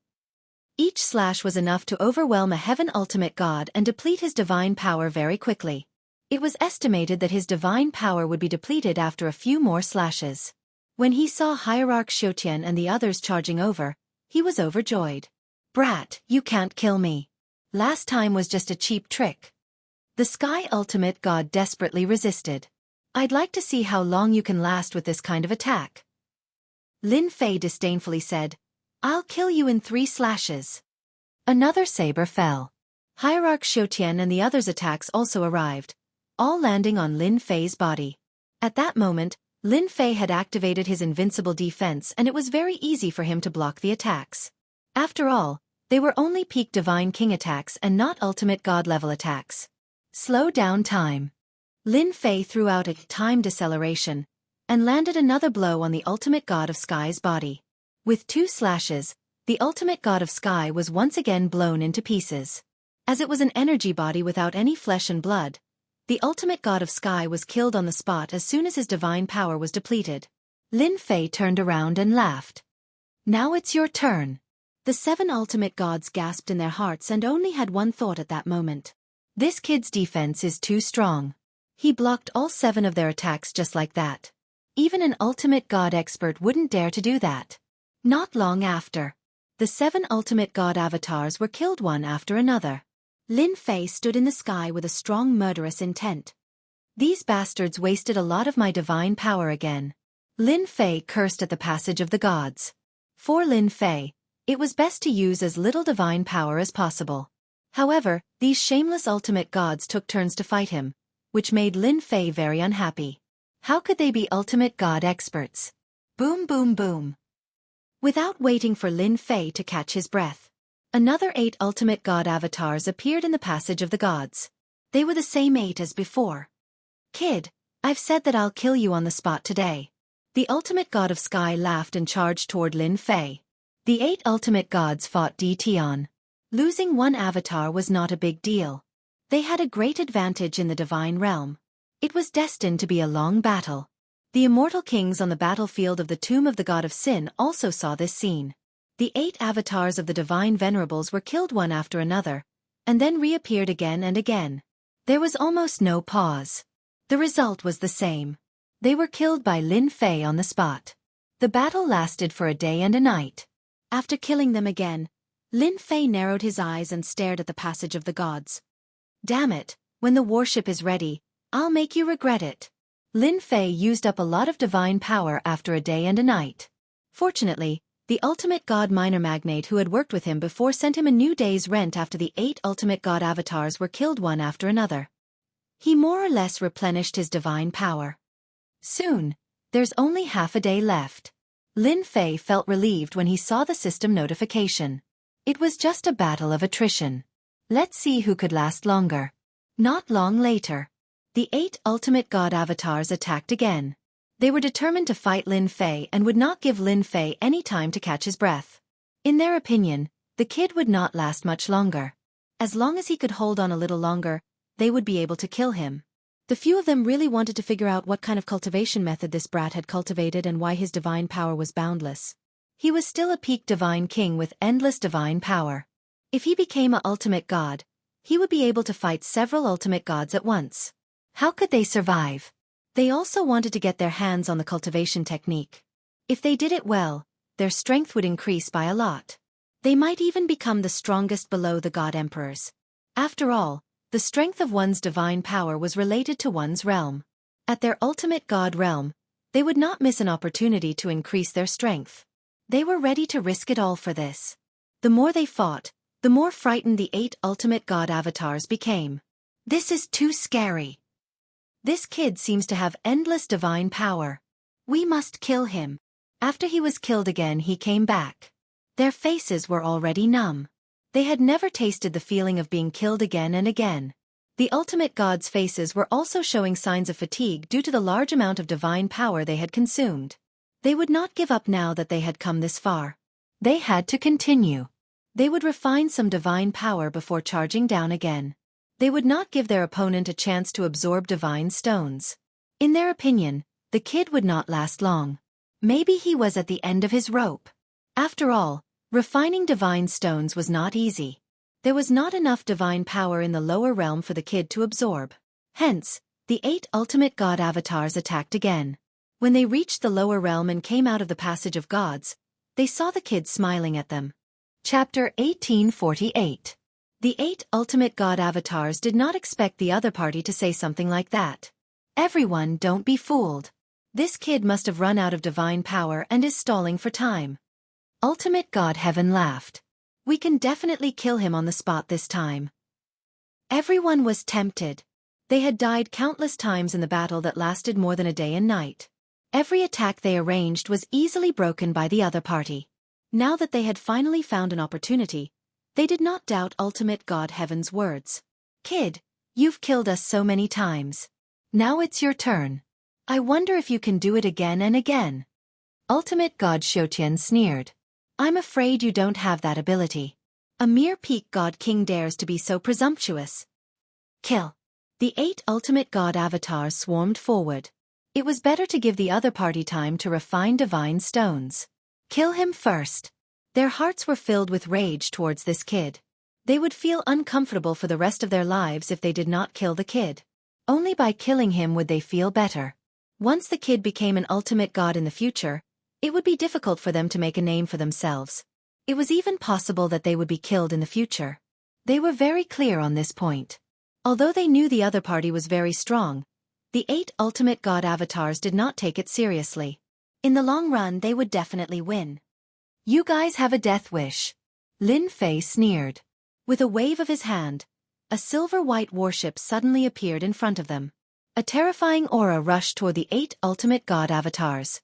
Speaker 1: Each slash was enough to overwhelm a heaven ultimate god and deplete his divine power very quickly. It was estimated that his divine power would be depleted after a few more slashes. When he saw Hierarch Xiaoqian and the others charging over, he was overjoyed. Brat, you can't kill me. Last time was just a cheap trick. The Sky Ultimate God desperately resisted. I'd like to see how long you can last with this kind of attack. Lin Fei disdainfully said, I'll kill you in 3 slashes. Another saber fell. Hierarch Xiaoqian and the others' attacks also arrived, all landing on Lin Fei's body. At that moment, Lin Fei had activated his invincible defense and it was very easy for him to block the attacks. After all, they were only peak Divine King attacks and not ultimate god-level attacks. Slow down time. Lin Fei threw out a time deceleration and landed another blow on the ultimate god of sky's body. With 2 slashes, the ultimate god of sky was once again blown into pieces. As it was an energy body without any flesh and blood, the ultimate god of sky was killed on the spot as soon as his divine power was depleted. Lin Fei turned around and laughed. Now it's your turn. The 7 ultimate gods gasped in their hearts and only had one thought at that moment. This kid's defense is too strong. He blocked all 7 of their attacks just like that. Even an ultimate god expert wouldn't dare to do that.
Speaker 2: Not long after, the 7 ultimate god avatars were killed one after another. Lin Fei stood in the sky with a strong murderous intent. These bastards wasted a lot of my divine power again. Lin Fei cursed at the passage of the gods. For Lin Fei, it was best to use as little divine power as possible. However, these shameless ultimate gods took turns to fight him, which made Lin Fei very unhappy. How could they be ultimate god experts? Boom boom boom. Without waiting for Lin Fei to catch his breath, another 8 ultimate god avatars appeared in the passage of the gods. They were the same 8 as before. Kid, I've said that I'll kill you on the spot today. The ultimate god of sky laughed and charged toward Lin Fei. The 8 ultimate gods fought on. Losing one avatar was not a big deal. They had a great advantage in the divine realm. It was destined to be a long battle. The immortal kings on the battlefield of the tomb of the god of sin also saw this scene. The 8 avatars of the divine venerables were killed one after another, and then reappeared again and again. There was almost no pause. The result was the same. They were killed by Lin Fei on the spot. The battle lasted for a day and a night. After killing them again, Lin Fei narrowed his eyes and stared at the passage of the gods. Damn it, when the warship is ready, I'll make you regret it. Lin Fei used up a lot of divine power after a day and a night. Fortunately, the ultimate god minor magnate who had worked with him before sent him a new day's rent after the 8 ultimate god avatars were killed one after another. He more or less replenished his divine power. Soon, there's only half a day left. Lin Fei felt relieved when he saw the system notification. It was just a battle of attrition. Let's see who could last longer. Not long later, the 8 ultimate god avatars attacked again. They were determined to fight Lin Fei and would not give Lin Fei any time to catch his breath. In their opinion, the kid would not last much longer. As long as he could hold on a little longer, they would be able to kill him. The few of them really wanted to figure out what kind of cultivation method this brat had cultivated and why his divine power was boundless. He was still a peak divine king with endless divine power. If he became an ultimate god, he would be able to fight several ultimate gods at once. How could they survive? They also wanted to get their hands on the cultivation technique. If they did it well, their strength would increase by a lot. They might even become the strongest below the god emperors. After all, the strength of one's divine power was related to one's realm. At their ultimate god realm, they would not miss an opportunity to increase their strength. They were ready to risk it all for this. The more they fought, the more frightened the 8 ultimate god avatars became. This is too scary. This kid seems to have endless divine power. We must kill him. After he was killed again, he came back. Their faces were already numb. They had never tasted the feeling of being killed again and again. The ultimate gods' faces were also showing signs of fatigue due to the large amount of divine power they had consumed. They would not give up now that they had come this far. They had to continue. They would refine some divine power before charging down again. They would not give their opponent a chance to absorb divine stones. In their opinion, the kid would not last long. Maybe he was at the end of his rope. After all, refining divine stones was not easy. There was not enough divine power in the lower realm for the kid to absorb. Hence, the 8 ultimate god avatars attacked again. When they reached the lower realm and came out of the passage of gods, they saw the kid smiling at them. Chapter 1848. The 8 ultimate god avatars did not expect the other party to say something like that. Everyone, don't be fooled. This kid must have run out of divine power and is stalling for time. Ultimate God Heaven laughed. We can definitely kill him on the spot this time. Everyone was tempted. They had died countless times in the battle that lasted more than a day and night. Every attack they arranged was easily broken by the other party. Now that they had finally found an opportunity, they did not doubt Ultimate God Heaven's words. Kid, you've killed us so many times. Now it's your turn. I wonder if you can do it again and again. Ultimate God Xiaoqian sneered. I'm afraid you don't have that ability. A mere peak god king dares to be so presumptuous. Kill. The 8 ultimate god avatars swarmed forward. It was better to give the other party time to refine divine stones. Kill him first. Their hearts were filled with rage towards this kid. They would feel uncomfortable for the rest of their lives if they did not kill the kid. Only by killing him would they feel better. Once the kid became an ultimate god in the future, It would be difficult for them to make a name for themselves. It was even possible that they would be killed in the future. They were very clear on this point. Although they knew the other party was very strong, the 8 ultimate god avatars did not take it seriously. In the long run, they would definitely win.
Speaker 1: You guys have a death wish. Lin Fei sneered.
Speaker 2: With a wave of his hand, a silver-white warship suddenly appeared in front of them. A terrifying aura rushed toward the 8 ultimate god avatars.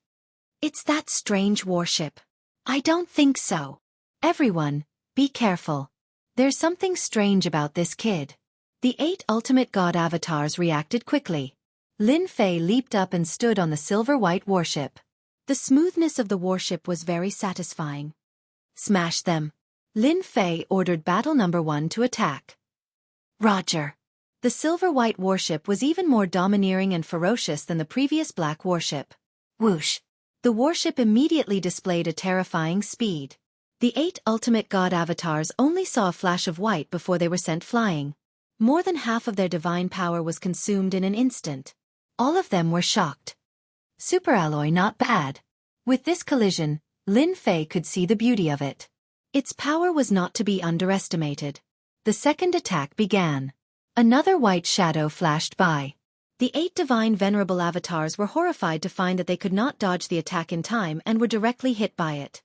Speaker 1: It's that strange warship. I don't think so. Everyone, be careful. There's something strange about this kid. The 8 ultimate god avatars reacted quickly. Lin Fei leaped up and stood on the silver-white warship.
Speaker 2: The smoothness of the warship was very satisfying.
Speaker 1: Smash them. Lin Fei ordered battle number 1 to attack. Roger.
Speaker 2: The silver-white warship was even more domineering and ferocious than the previous black warship.
Speaker 1: Whoosh.
Speaker 2: The warship immediately displayed a terrifying speed. The 8 ultimate god avatars only saw a flash of white before they were sent flying. More than half of their divine power was consumed in an instant.
Speaker 1: All of them were shocked. Super alloy not bad. With this collision, Lin Fei could see the beauty of it.
Speaker 2: Its power was not to be underestimated.
Speaker 1: The second attack began. Another white shadow flashed by.
Speaker 2: The 8 divine venerable avatars were horrified to find that they could not dodge the attack in time and were directly hit by it.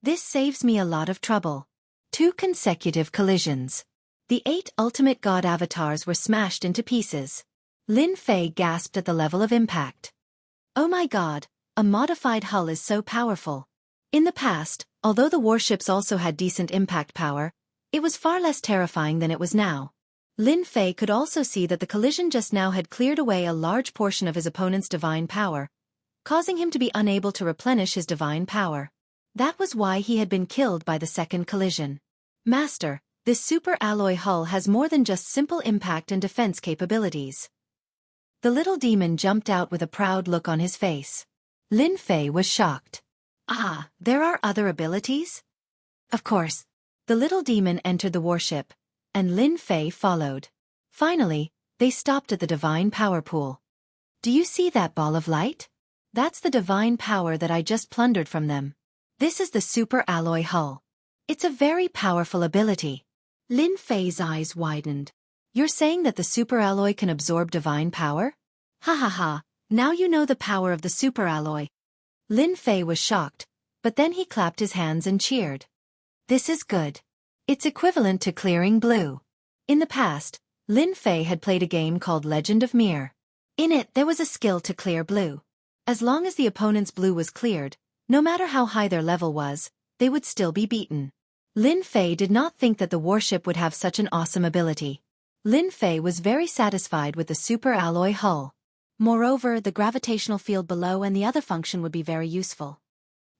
Speaker 1: This saves me a lot of trouble. 2 consecutive collisions.
Speaker 2: The 8 ultimate god avatars were smashed into pieces.
Speaker 1: Lin Fei gasped at the level of impact.
Speaker 2: Oh my god, a modified hull is so powerful. In the past, although the warships also had decent impact power, it was far less terrifying than it was now. Lin Fei could also see that the collision just now had cleared away a large portion of his opponent's divine power, causing him to be unable to replenish his divine power. That was why he had been killed by the second collision. Master, this super alloy hull has more than just simple impact and defense capabilities.
Speaker 1: The little demon jumped out with a proud look on his face. Lin Fei was shocked.
Speaker 2: Ah, there are other abilities?
Speaker 1: Of course.
Speaker 2: The little demon entered the warship, and Lin Fei followed. Finally, they stopped at the divine power pool.
Speaker 1: Do you see that ball of light?
Speaker 2: That's the divine power that I just plundered from them.
Speaker 1: This is the super alloy hull. It's a very powerful ability.
Speaker 2: Lin Fei's eyes widened.
Speaker 1: You're saying that the super alloy can absorb divine power?
Speaker 2: Ha ha ha, now you know the power of the super alloy.
Speaker 1: Lin Fei was shocked, but then he clapped his hands and cheered. This is good. It's equivalent to clearing blue.
Speaker 2: In the past, Lin Fei had played a game called Legend of Mir.
Speaker 1: In it, there was a skill to clear blue.
Speaker 2: As long as the opponent's blue was cleared, no matter how high their level was, they would still be beaten.
Speaker 1: Lin Fei did not think that the warship would have such an awesome ability. Lin Fei was very satisfied with the super alloy hull.
Speaker 2: Moreover, the gravitational field below and the other function would be very useful.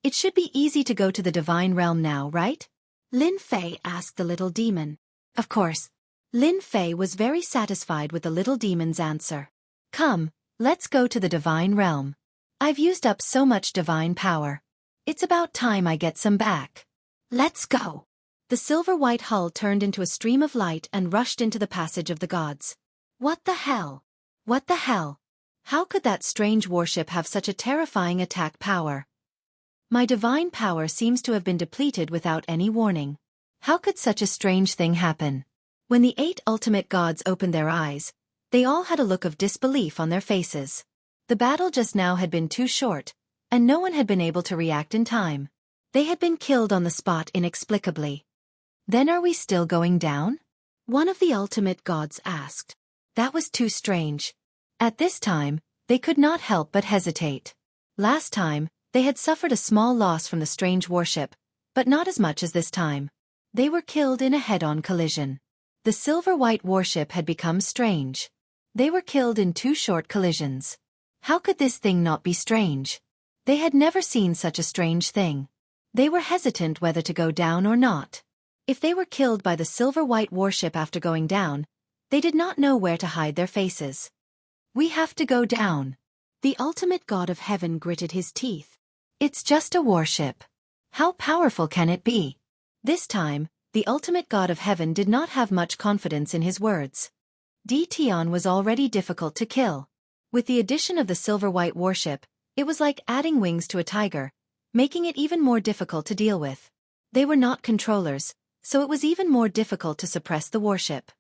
Speaker 2: It should be easy to go to the divine realm now, right?
Speaker 1: Lin Fei asked the little demon.
Speaker 2: Of course. Lin Fei was very satisfied with the little demon's answer.
Speaker 1: Come, let's go to the divine realm. I've used up so much divine power. It's about time I get some back. Let's go.
Speaker 2: The silver-white hull turned into a stream of light and rushed into the passage of the gods.
Speaker 1: What the hell?
Speaker 2: What the hell? How could that strange warship have such a terrifying attack power? My divine power seems to have been depleted without any warning.
Speaker 1: How could such a strange thing happen?
Speaker 2: When the 8 ultimate gods opened their eyes, they all had a look of disbelief on their faces. The battle just now had been too short, and no one had been able to react in time. They had been killed on the spot inexplicably.
Speaker 1: Then are we still going down?
Speaker 2: One of the ultimate gods asked.
Speaker 1: That was too strange. At this time, they could not help but hesitate.
Speaker 2: Last time, they had suffered a small loss from the strange warship, but not as much as this time. They were killed in a head-on collision.
Speaker 1: The silver-white warship had become strange. They were killed in 2 short collisions. How could this thing not be strange? They had never seen such a strange thing. They were hesitant whether to go down or not.
Speaker 2: If they were killed by the silver-white warship after going down, they did not know where to hide their faces.
Speaker 1: We have to go down.
Speaker 2: The ultimate god of heaven gritted his teeth.
Speaker 1: It's just a warship. How powerful can it be?
Speaker 2: This time, the ultimate god of heaven did not have much confidence in his words. Tian was already difficult to kill. With the addition of the silver-white warship, it was like adding wings to a tiger,
Speaker 1: making it even more difficult to deal with. They were not controllers, so it was even more difficult to suppress the warship.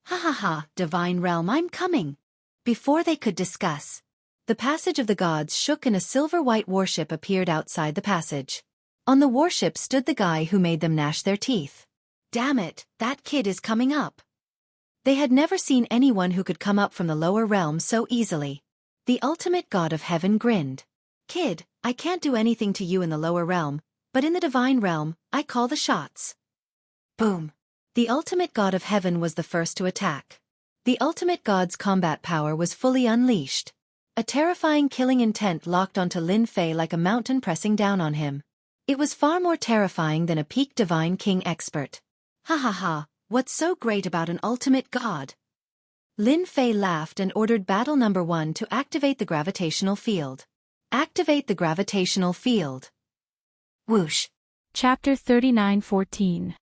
Speaker 2: Ha ha ha, divine realm, I'm coming.
Speaker 1: Before they could discuss, the passage of the gods shook and a silver-white warship appeared outside the passage. On the warship stood the guy who made them gnash their teeth.
Speaker 2: Damn it, that kid is coming up.
Speaker 1: They had never seen anyone who could come up from the lower realm so easily. The ultimate god of heaven grinned. Kid, I can't do anything to you in the lower realm, but in the divine realm, I call the shots. Boom. The ultimate god of heaven was the first to attack. The ultimate god's combat power was fully unleashed. A terrifying killing intent locked onto Lin Fei like a mountain pressing down on him. It was far more terrifying than a peak divine king expert.
Speaker 2: Ha ha ha, what's so great about an ultimate god?
Speaker 1: Lin Fei laughed and ordered battle number 1 to activate the gravitational field. Activate the gravitational field. Whoosh.
Speaker 3: Chapter 39:14.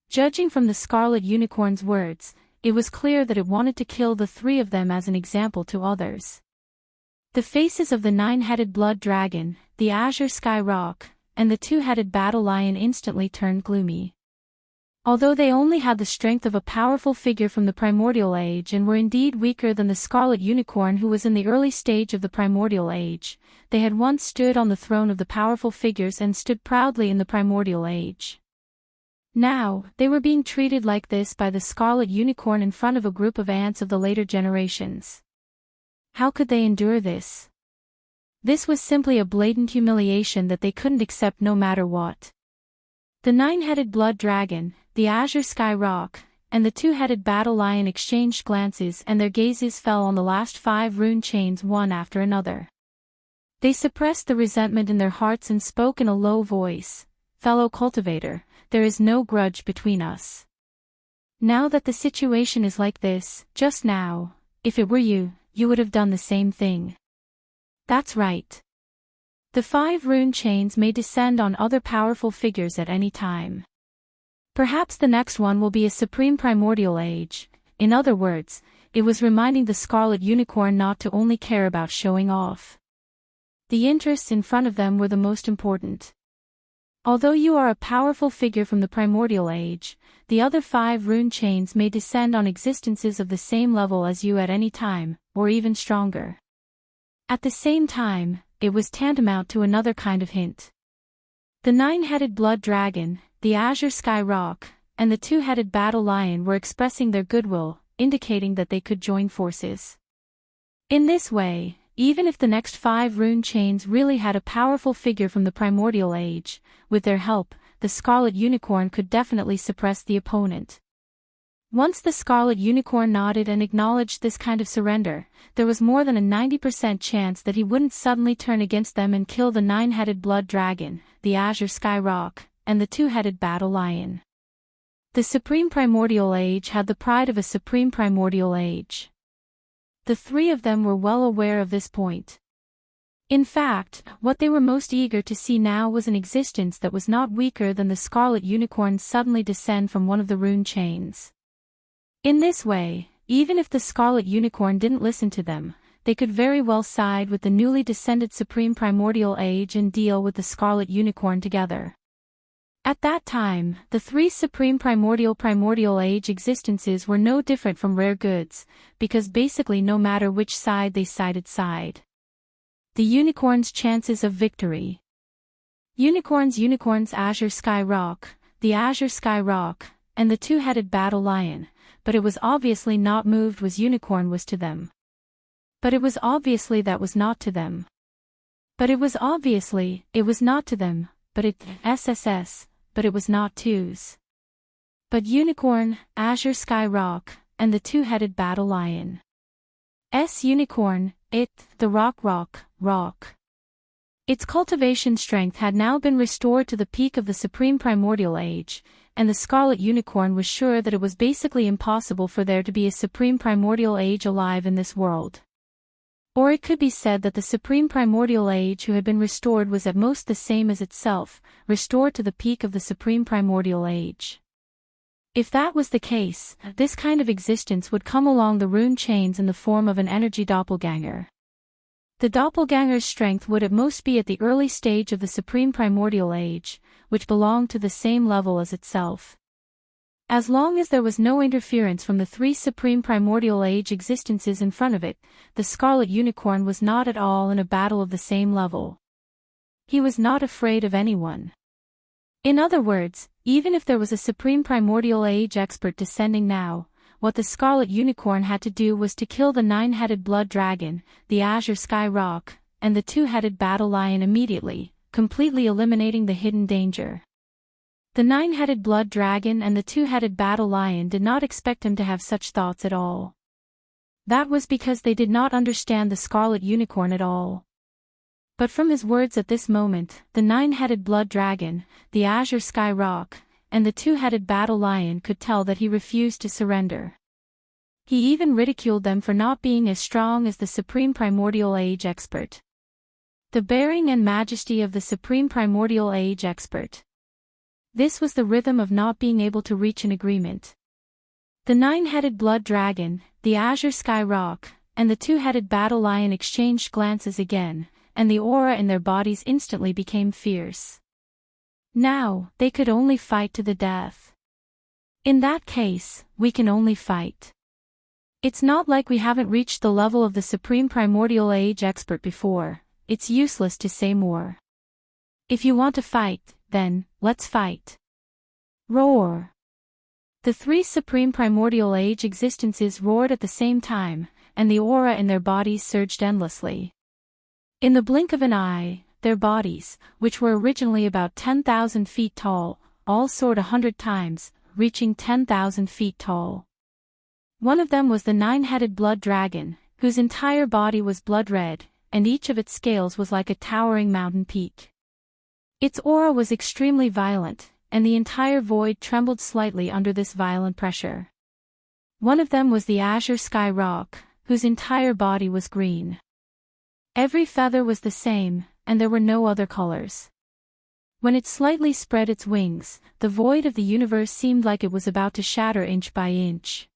Speaker 3: Judging from the Scarlet Unicorn's words, it was clear that it wanted to kill the three of them as an example to others. The faces of the nine-headed blood dragon, the azure sky rock, and the two-headed battle lion instantly turned gloomy. Although they only had the strength of a powerful figure from the primordial age and were indeed weaker than the Scarlet Unicorn who was in the early stage of the primordial age, they had once stood on the throne of the powerful figures and stood proudly in the primordial age. Now, they were being treated like this by the Scarlet Unicorn in front of a group of ants of the later generations. How could they endure this? This was simply a blatant humiliation that they couldn't accept no matter what. The nine-headed blood dragon, the azure sky rock, and the two-headed battle lion exchanged glances and their gazes fell on the last 5 rune chains one after another. They suppressed the resentment in their hearts and spoke in a low voice, "Fellow cultivator, there is no grudge between us. Now that the situation is like this, just now, if it were you, you would have done the same thing." That's right. The 5 rune chains may descend on other powerful figures at any time. Perhaps the next one will be a supreme primordial age. In other words, it was reminding the Scarlet Unicorn not to only care about showing off. The interests in front of them were the most important. Although you are a powerful figure from the primordial age, the other 5 rune chains may descend on existences of the same level as you at any time, or even stronger. At the same time, it was tantamount to another kind of hint. The nine-headed blood dragon, the azure sky rock, and the two-headed battle lion were expressing their goodwill, indicating that they could join forces. In this way, even if the next 5 rune chains really had a powerful figure from the primordial age, with their help, the Scarlet Unicorn could definitely suppress the opponent. Once the Scarlet Unicorn nodded and acknowledged this kind of surrender, there was more than a 90% chance that he wouldn't suddenly turn against them and kill the nine-headed blood dragon, the azure sky rock, and the two-headed battle lion. The Supreme Primordial Age had the pride of a Supreme Primordial Age. The three of them were well aware of this point. In fact, what they were most eager to see now was an existence that was not weaker than the Scarlet Unicorn suddenly descend from one of the rune chains. In this way, even if the Scarlet Unicorn didn't listen to them, they could very well side with the newly descended Supreme Primordial Age and deal with the Scarlet Unicorn together. At that time, the 3 Supreme Primordial Age existences were no different from rare goods, because basically no matter which side they sided. The Unicorn's chances of victory. Unicorns Azure Sky Rock, the Azure Sky Rock, and the two-headed battle lion, but it was obviously not moved was Unicorn was to them. But it was obviously that was not to them. But it was obviously, it was not to them, but it, SSS, but it was not twos. But Unicorn, Azure Sky Rock, and the two-headed battle lion. Unicorn, it, the rock. Its cultivation strength had now been restored to the peak of the Supreme Primordial Age, and the Scarlet Unicorn was sure that it was basically impossible for there to be a Supreme Primordial Age alive in this world. Or it could be said that the Supreme Primordial Age who had been restored was at most the same as itself, restored to the peak of the Supreme Primordial Age. If that was the case, this kind of existence would come along the rune chains in the form of an energy doppelganger. The doppelganger's strength would at most be at the early stage of the Supreme Primordial Age, which belonged to the same level as itself. As long as there was no interference from the three Supreme Primordial Age existences in front of it, the Scarlet Unicorn was not at all in a battle of the same level. He was not afraid of anyone. In other words, even if there was a Supreme Primordial Age expert descending now, what the Scarlet Unicorn had to do was to kill the nine-headed blood dragon, the azure sky rock, and the two-headed battle lion immediately, completely eliminating the hidden danger. The nine-headed blood dragon and the two-headed battle lion did not expect him to have such thoughts at all. That was because they did not understand the Scarlet Unicorn at all. But from his words at this moment, the nine-headed blood dragon, the azure sky rock, and the two-headed battle lion could tell that he refused to surrender. He even ridiculed them for not being as strong as the Supreme Primordial Age expert. The bearing and majesty of the Supreme Primordial Age expert. This was the rhythm of not being able to reach an agreement. The nine-headed blood dragon, the azure sky rock, and the two-headed battle lion exchanged glances again, and the aura in their bodies instantly became fierce. Now, they could only fight to the death. In that case, we can only fight. It's not like we haven't reached the level of the Supreme Primordial Age expert before, it's useless to say more. If you want to fight, then, let's fight. Roar! The three Supreme Primordial Age existences roared at the same time, and the aura in their bodies surged endlessly. In the blink of an eye, their bodies, which were originally about 10,000 feet tall, all soared 100 times, reaching 10,000 feet tall. One of them was the nine-headed blood dragon, whose entire body was blood red, and each of its scales was like a towering mountain peak. Its aura was extremely violent, and the entire void trembled slightly under this violent pressure. One of them was the azure sky rock, whose entire body was green. Every feather was the same, and there were no other colors. When it slightly spread its wings, the void of the universe seemed like it was about to shatter inch by inch.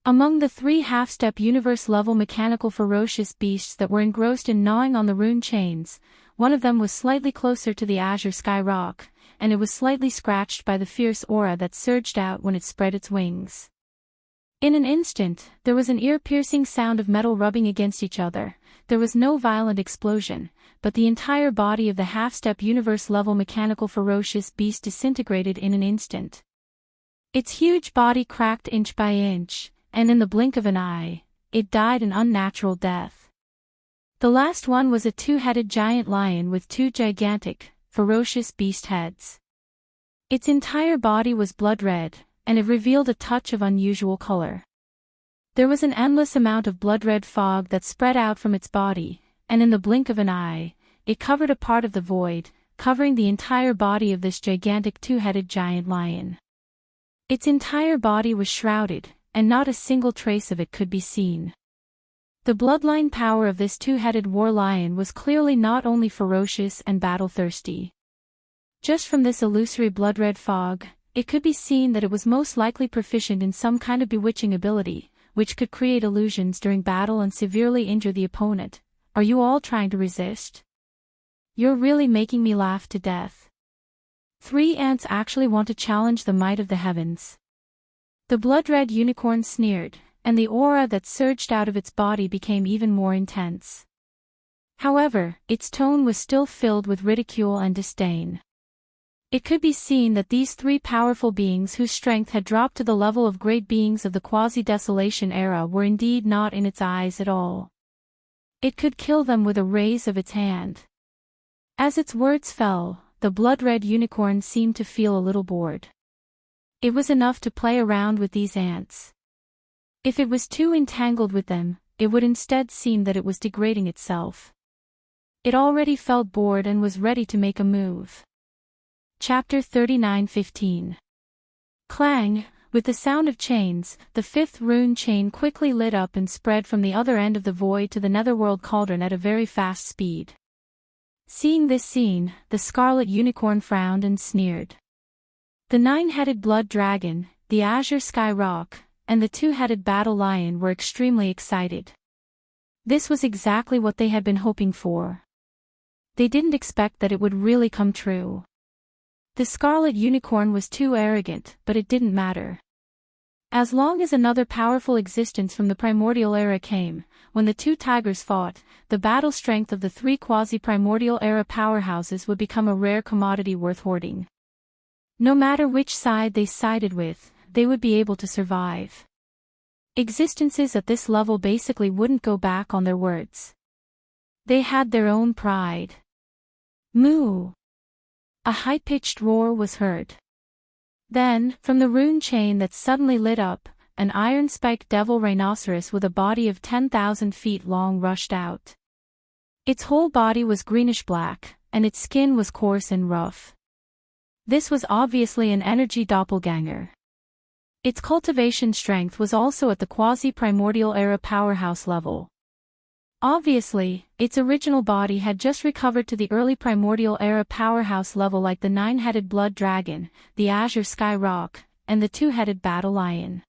Speaker 3: Among the three half-step universe-level mechanical ferocious beasts that were engrossed in gnawing on the rune chains, one of them was slightly closer to the azure sky rock, and it was slightly scratched by the fierce aura that surged out when it spread its wings. In an instant, there was an ear-piercing sound of metal rubbing against each other. There was no violent explosion, but the entire body of the half-step universe-level mechanical ferocious beast disintegrated in an instant. Its huge body cracked inch by inch, and in the blink of an eye, it died an unnatural death. The last one was a two-headed giant lion with two gigantic, ferocious beast heads. Its entire body was blood red, and it revealed a touch of unusual color. There was an endless amount of blood-red fog that spread out from its body, and in the blink of an eye, it covered a part of the void, covering the entire body of this gigantic two-headed giant lion. Its entire body was shrouded, and not a single trace of it could be seen. The bloodline power of this two-headed war lion was clearly not only ferocious and battle-thirsty. Just from this illusory blood-red fog, it could be seen that it was most likely proficient in some kind of bewitching ability, which could create illusions during battle and severely injure the opponent. Are you all trying to resist? You're really making me laugh to death. 3 ants actually want to challenge the might of the heavens. The blood-red unicorn sneered, and the aura that surged out of its body became even more intense. However, its tone was still filled with ridicule and disdain. It could be seen that these 3 powerful beings whose strength had dropped to the level of great beings of the quasi-desolation era were indeed not in its eyes at all. It could kill them with a raise of its hand. As its words fell, the blood-red unicorn seemed to feel a little bored. It was enough to play around with these ants. If it was too entangled with them, it would instead seem that it was degrading itself. It already felt bored and was ready to make a move. Chapter 39:15. Clang! With the sound of chains, the 5th rune chain quickly lit up and spread from the other end of the void to the netherworld cauldron at a very fast speed. Seeing this scene, the scarlet unicorn frowned and sneered. The 9-headed blood dragon, the azure sky rock, and the 2-headed battle lion were extremely excited. This was exactly what they had been hoping for. They didn't expect that it would really come true. The Scarlet Unicorn was too arrogant, but it didn't matter. As long as another powerful existence from the primordial era came, when the two tigers fought, the battle strength of the three quasi-primordial era powerhouses would become a rare commodity worth hoarding. No matter which side they sided with, they would be able to survive. Existences at this level basically wouldn't go back on their words. They had their own pride. Moo! A high-pitched roar was heard. Then, from the rune chain that suddenly lit up, an iron-spiked devil rhinoceros with a body of 10,000 feet long rushed out. Its whole body was greenish-black, and its skin was coarse and rough. This was obviously an energy doppelganger. Its cultivation strength was also at the quasi-primordial era powerhouse level. Obviously, its original body had just recovered to the early primordial era powerhouse level like the nine-headed blood dragon, the azure sky rock, and the two-headed battle lion.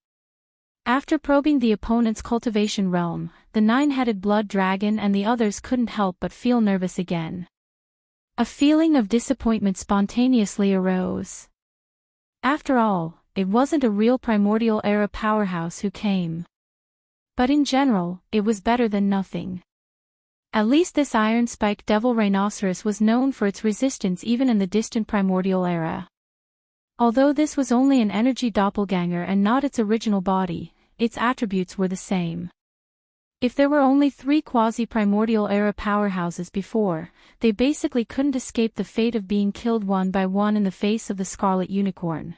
Speaker 3: After probing the opponent's cultivation realm, the nine-headed blood dragon and the others couldn't help but feel nervous again. A feeling of disappointment spontaneously arose. After all, it wasn't a real primordial era powerhouse who came. But in general, it was better than nothing. At least this iron-spiked devil rhinoceros was known for its resistance even in the distant primordial era. Although this was only an energy doppelganger and not its original body, its attributes were the same. If there were only 3 quasi-primordial era powerhouses before, they basically couldn't escape the fate of being killed one by one in the face of the Scarlet Unicorn.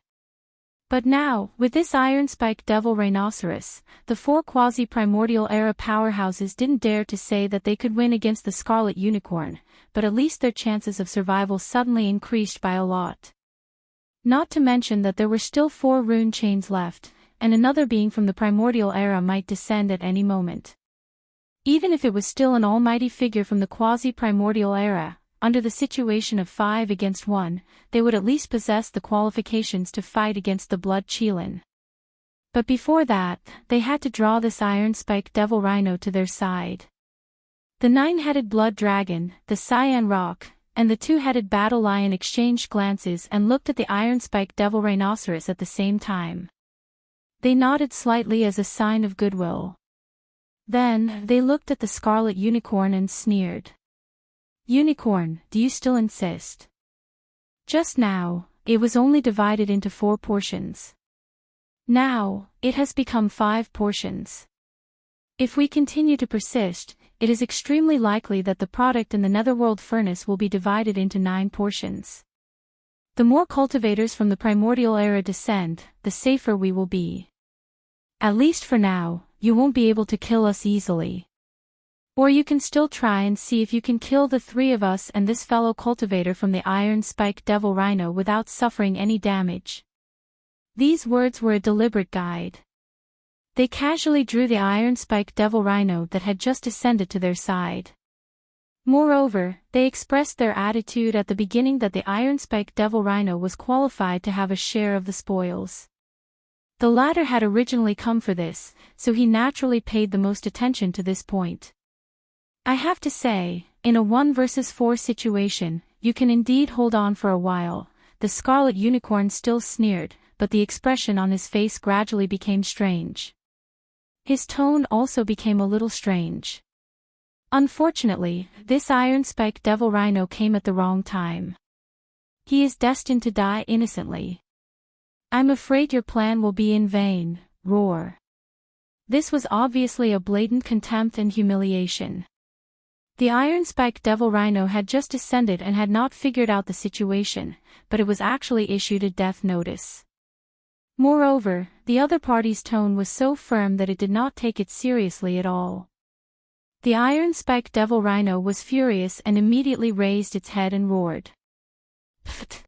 Speaker 3: But now, with this iron-spiked devil rhinoceros, the 4 quasi-primordial era powerhouses didn't dare to say that they could win against the Scarlet Unicorn, but at least their chances of survival suddenly increased by a lot. Not to mention that there were still 4 rune chains left, and another being from the primordial era might descend at any moment. Even if it was still an almighty figure from the quasi-primordial era, under the situation of 5 against 1, they would at least possess the qualifications to fight against the Blood Qilin. But before that, they had to draw this iron-spiked devil rhino to their side. The 9-headed blood dragon, the cyan rock, and the 2-headed battle lion exchanged glances and looked at the iron-spiked devil rhinoceros at the same time. They nodded slightly as a sign of goodwill. Then, they looked at the Scarlet Unicorn and sneered. "Unicorn, do you still insist?" Just now, it was only divided into 4 portions. Now, it has become 5 portions. If we continue to persist, it is extremely likely that the product in the netherworld furnace will be divided into 9 portions. The more cultivators from the primordial era descend, the safer we will be. At least for now, you won't be able to kill us easily. Or you can still try and see if you can kill the 3 of us and this fellow cultivator from the iron-spiked devil rhino without suffering any damage. These words were a deliberate guide. They casually drew the iron-spiked devil rhino that had just descended to their side. Moreover, they expressed their attitude at the beginning that the iron-spiked devil rhino was qualified to have a share of the spoils. The latter had originally come for this, so he naturally paid the most attention to this point. I have to say, in a 1 versus 4 situation, you can indeed hold on for a while. The Scarlet Unicorn still sneered, but the expression on his face gradually became strange. His tone also became a little strange. Unfortunately, this iron-spiked devil rhino came at the wrong time. He is destined to die innocently. I'm afraid your plan will be in vain, roar. This was obviously a blatant contempt and humiliation. The iron-spiked devil rhino had just descended and had not figured out the situation, but it was actually issued a death notice. Moreover, the other party's tone was so firm that it did not take it seriously at all. The iron-spiked devil rhino was furious and immediately raised its head and roared. Pfft!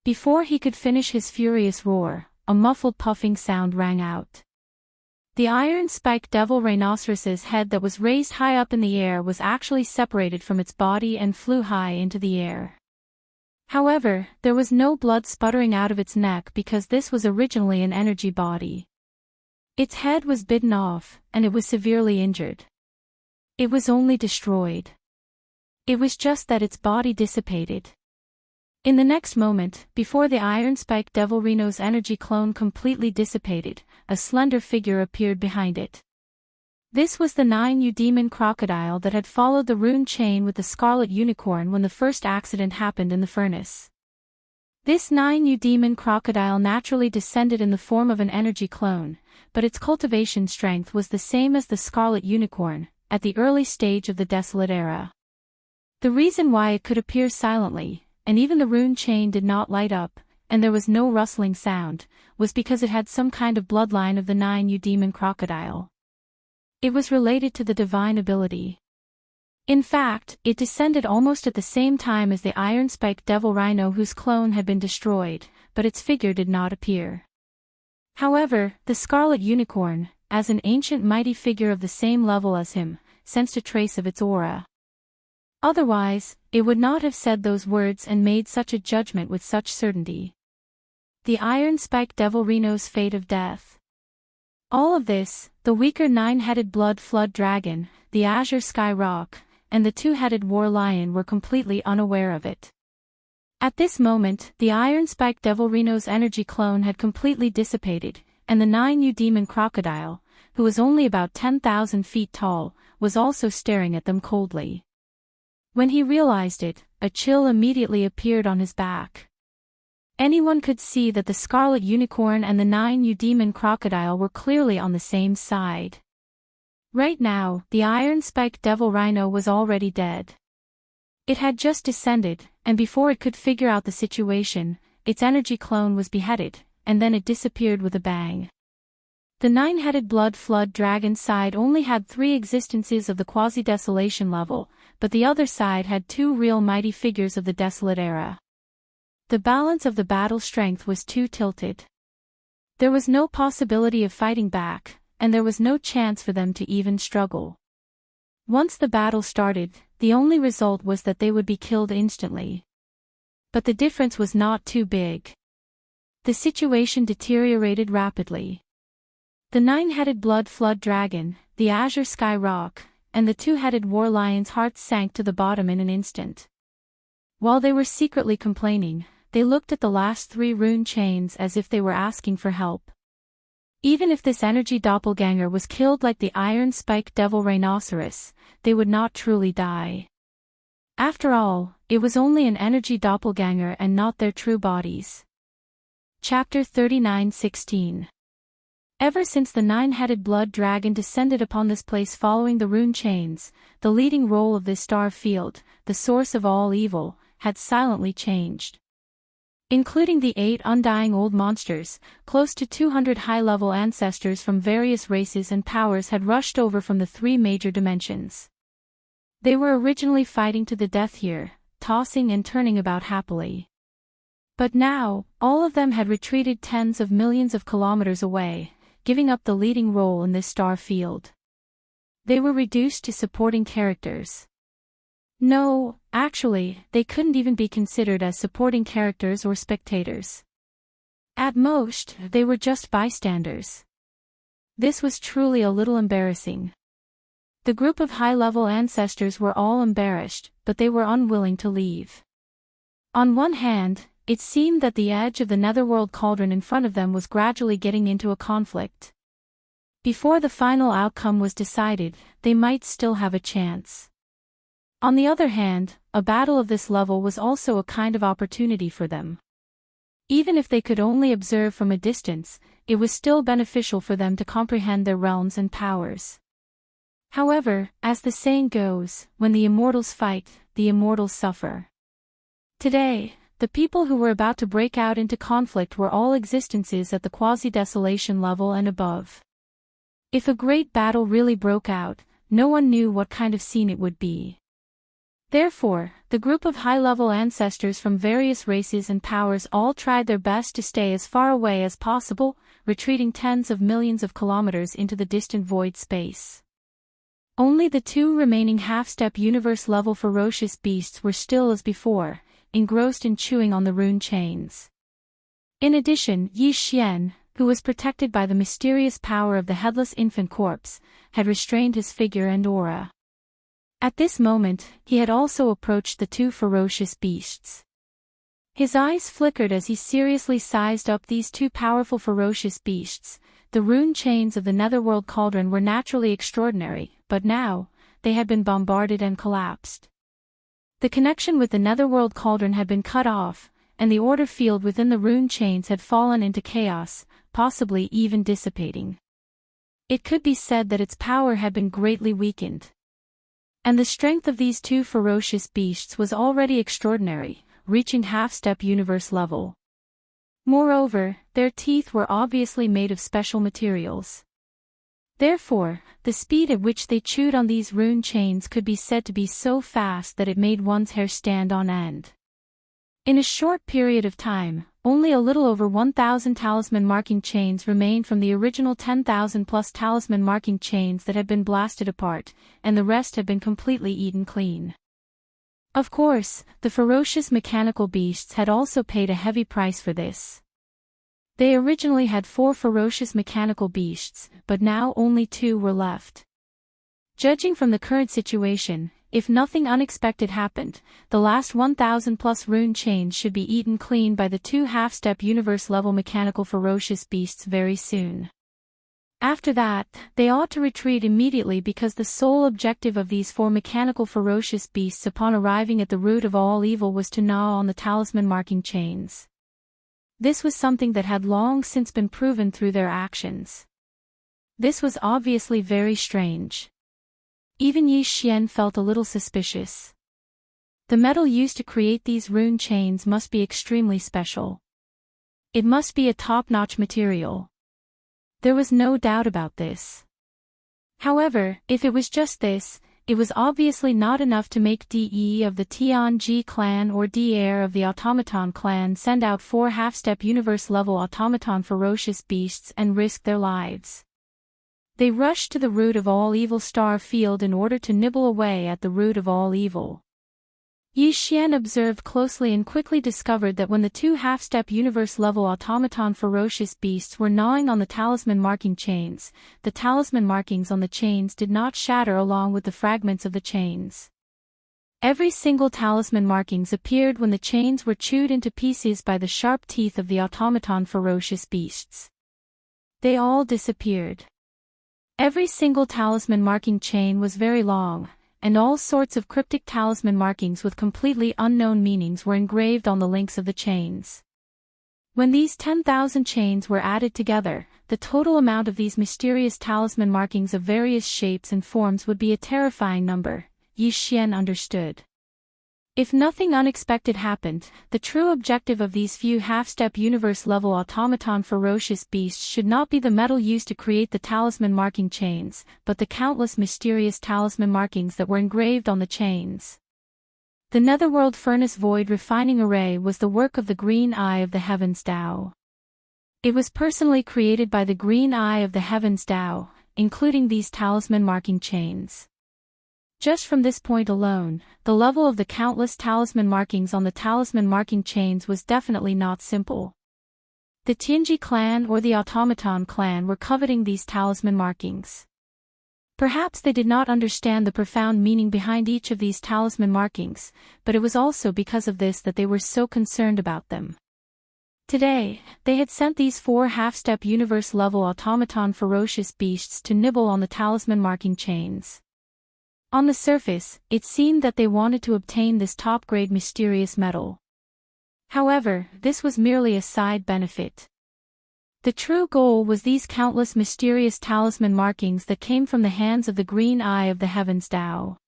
Speaker 3: Before he could finish his furious roar, a muffled puffing sound rang out. The iron-spiked devil rhinoceros's head that was raised high up in the air was actually separated from its body and flew high into the air. However, there was no blood sputtering out of its neck because this was originally an energy body. Its head was bitten off, and it was severely injured. It was only destroyed. It was just that its body dissipated. In the next moment, before the Iron Spike Devil Reno's energy clone completely dissipated, a slender figure appeared behind it. This was the 9U demon crocodile that had followed the rune chain with the scarlet unicorn when the first accident happened in the furnace. This 9U demon crocodile naturally descended in the form of an energy clone, but its cultivation strength was the same as the scarlet unicorn, at the early stage of the Desolate Era. The reason why it could appear silently, and even the rune chain did not light up, and there was no rustling sound, was because it had some kind of bloodline of the 9U demon crocodile. It was related to the divine ability. In fact, it descended almost at the same time as the Iron Spike Devil Rhino whose clone had been destroyed, but its figure did not appear. However, the Scarlet Unicorn, as an ancient mighty figure of the same level as him, sensed a trace of its aura. Otherwise, it would not have said those words and made such a judgment with such certainty. The Iron Spike Devil Reno's fate of death. All of this, the weaker 9-headed blood flood dragon, the azure sky rock, and the 2-headed war lion were completely unaware of it. At this moment, the Iron Spike Devil Reno's energy clone had completely dissipated, and the 9U demon crocodile, who was only about 10,000 feet tall, was also staring at them coldly. When he realized it, a chill immediately appeared on his back. Anyone could see that the Scarlet Unicorn and the 9U demon crocodile were clearly on the same side. Right now, the Iron Spike Devil Rhino was already dead. It had just descended, and before it could figure out the situation, its energy clone was beheaded, and then it disappeared with a bang. The 9-headed blood flood dragon side only had 3 existences of the quasi-desolation level, but the other side had 2 real mighty figures of the Desolate Era. The balance of the battle strength was too tilted. There was no possibility of fighting back, and there was no chance for them to even struggle. Once the battle started, the only result was that they would be killed instantly. But the difference was not too big. The situation deteriorated rapidly. The 9-headed blood flood dragon, the azure sky rock, and the 2-headed war lion's hearts sank to the bottom in an instant. While they were secretly complaining, they looked at the last 3 rune chains as if they were asking for help. Even if this energy doppelganger was killed like the Iron Spike Devil Rhinoceros, they would not truly die. After all, it was only an energy doppelganger and not their true bodies. Chapter 39:16. Ever since the 9-headed blood dragon descended upon this place following the rune chains, the leading role of this star field, the source of all evil, had silently changed. Including the 8 undying old monsters, close to 200 high-level ancestors from various races and powers had rushed over from the 3 major dimensions. They were originally fighting to the death here, tossing and turning about happily. But now, all of them had retreated tens of millions of kilometers away, giving up the leading role in this star field. They were reduced to supporting characters. No, actually, they couldn't even be considered as supporting characters or spectators. At most, they were just bystanders. This was truly a little embarrassing. The group of high-level ancestors were all embarrassed, but they were unwilling to leave. On one hand, it seemed that the edge of the netherworld cauldron in front of them was gradually getting into a conflict. Before the final outcome was decided, they might still have a chance. On the other hand, a battle of this level was also a kind of opportunity for them. Even if they could only observe from a distance, it was still beneficial for them to comprehend their realms and powers. However, as the saying goes, when the immortals fight, the immortals suffer. Today, the people who were about to break out into conflict were all existences at the quasi-desolation level and above. If a great battle really broke out, no one knew what kind of scene it would be. Therefore, the group of high-level ancestors from various races and powers all tried their best to stay as far away as possible, retreating tens of millions of kilometers into the distant void space. Only the 2 remaining half-step universe-level ferocious beasts were still as before, engrossed in chewing on the rune chains. In addition, Yi Xian, who was protected by the mysterious power of the headless infant corpse, had restrained his figure and aura. At this moment, he had also approached the two ferocious beasts. His eyes flickered as he seriously sized up these two powerful ferocious beasts. The rune chains of the Netherworld Cauldron were naturally extraordinary, but now, they had been bombarded and collapsed. The connection with the Netherworld Cauldron had been cut off, and the order field within the rune chains had fallen into chaos, possibly even dissipating. It could be said that its power had been greatly weakened. And the strength of these two ferocious beasts was already extraordinary, reaching half-step universe level. Moreover, their teeth were obviously made of special materials. Therefore, the speed at which they chewed on these rune chains could be said to be so fast that it made one's hair stand on end. In a short period of time, only a little over 1,000 talisman marking chains remained from the original 10,000 plus talisman marking chains that had been blasted apart, and the rest had been completely eaten clean. Of course, the ferocious mechanical beasts had also paid a heavy price for this. They originally had 4 ferocious mechanical beasts, but now only 2 were left. Judging from the current situation, if nothing unexpected happened, the last 1,000 plus rune chains should be eaten clean by the 2 half-step universe-level mechanical ferocious beasts very soon. After that, they ought to retreat immediately because the sole objective of these 4 mechanical ferocious beasts upon arriving at the root of all evil was to gnaw on the talisman marking chains. This was something that had long since been proven through their actions. This was obviously very strange. Even Xianxia felt a little suspicious. The metal used to create these rune chains must be extremely special. It must be a top-notch material. There was no doubt about this. However, if it was just this, it was obviously not enough to make De of the Tianji clan or De of the Automaton clan send out 4 half-step universe-level automaton ferocious beasts and risk their lives. They rushed to the root of all evil star field in order to nibble away at the root of all evil. Xianxia observed closely and quickly discovered that when the 2 half-step universe-level automaton ferocious beasts were gnawing on the talisman marking chains, the talisman markings on the chains did not shatter along with the fragments of the chains. Every single talisman markings appeared when the chains were chewed into pieces by the sharp teeth of the automaton ferocious beasts. They all disappeared. Every single talisman marking chain was very long, and all sorts of cryptic talisman markings with completely unknown meanings were engraved on the links of the chains. When these 10,000 chains were added together, the total amount of these mysterious talisman markings of various shapes and forms would be a terrifying number, Xianxia understood. If nothing unexpected happened, the true objective of these few half-step universe-level automaton ferocious beasts should not be the metal used to create the talisman marking chains, but the countless mysterious talisman markings that were engraved on the chains. The Netherworld Furnace Void Refining Array was the work of the Green Eye of the Heavens Tao. It was personally created by the Green Eye of the Heavens Tao, including these talisman marking chains. Just from this point alone, the level of the countless talisman markings on the talisman marking chains was definitely not simple. The Tianji clan or the Automaton clan were coveting these talisman markings. Perhaps they did not understand the profound meaning behind each of these talisman markings, but it was also because of this that they were so concerned about them. Today, they had sent these 4 half-step universe-level automaton ferocious beasts to nibble on the talisman marking chains. On the surface, it seemed that they wanted to obtain this top-grade mysterious metal. However, this was merely a side benefit. The true goal was these countless mysterious talisman markings that came from the hands of the Green Eye of the Heavens Tao.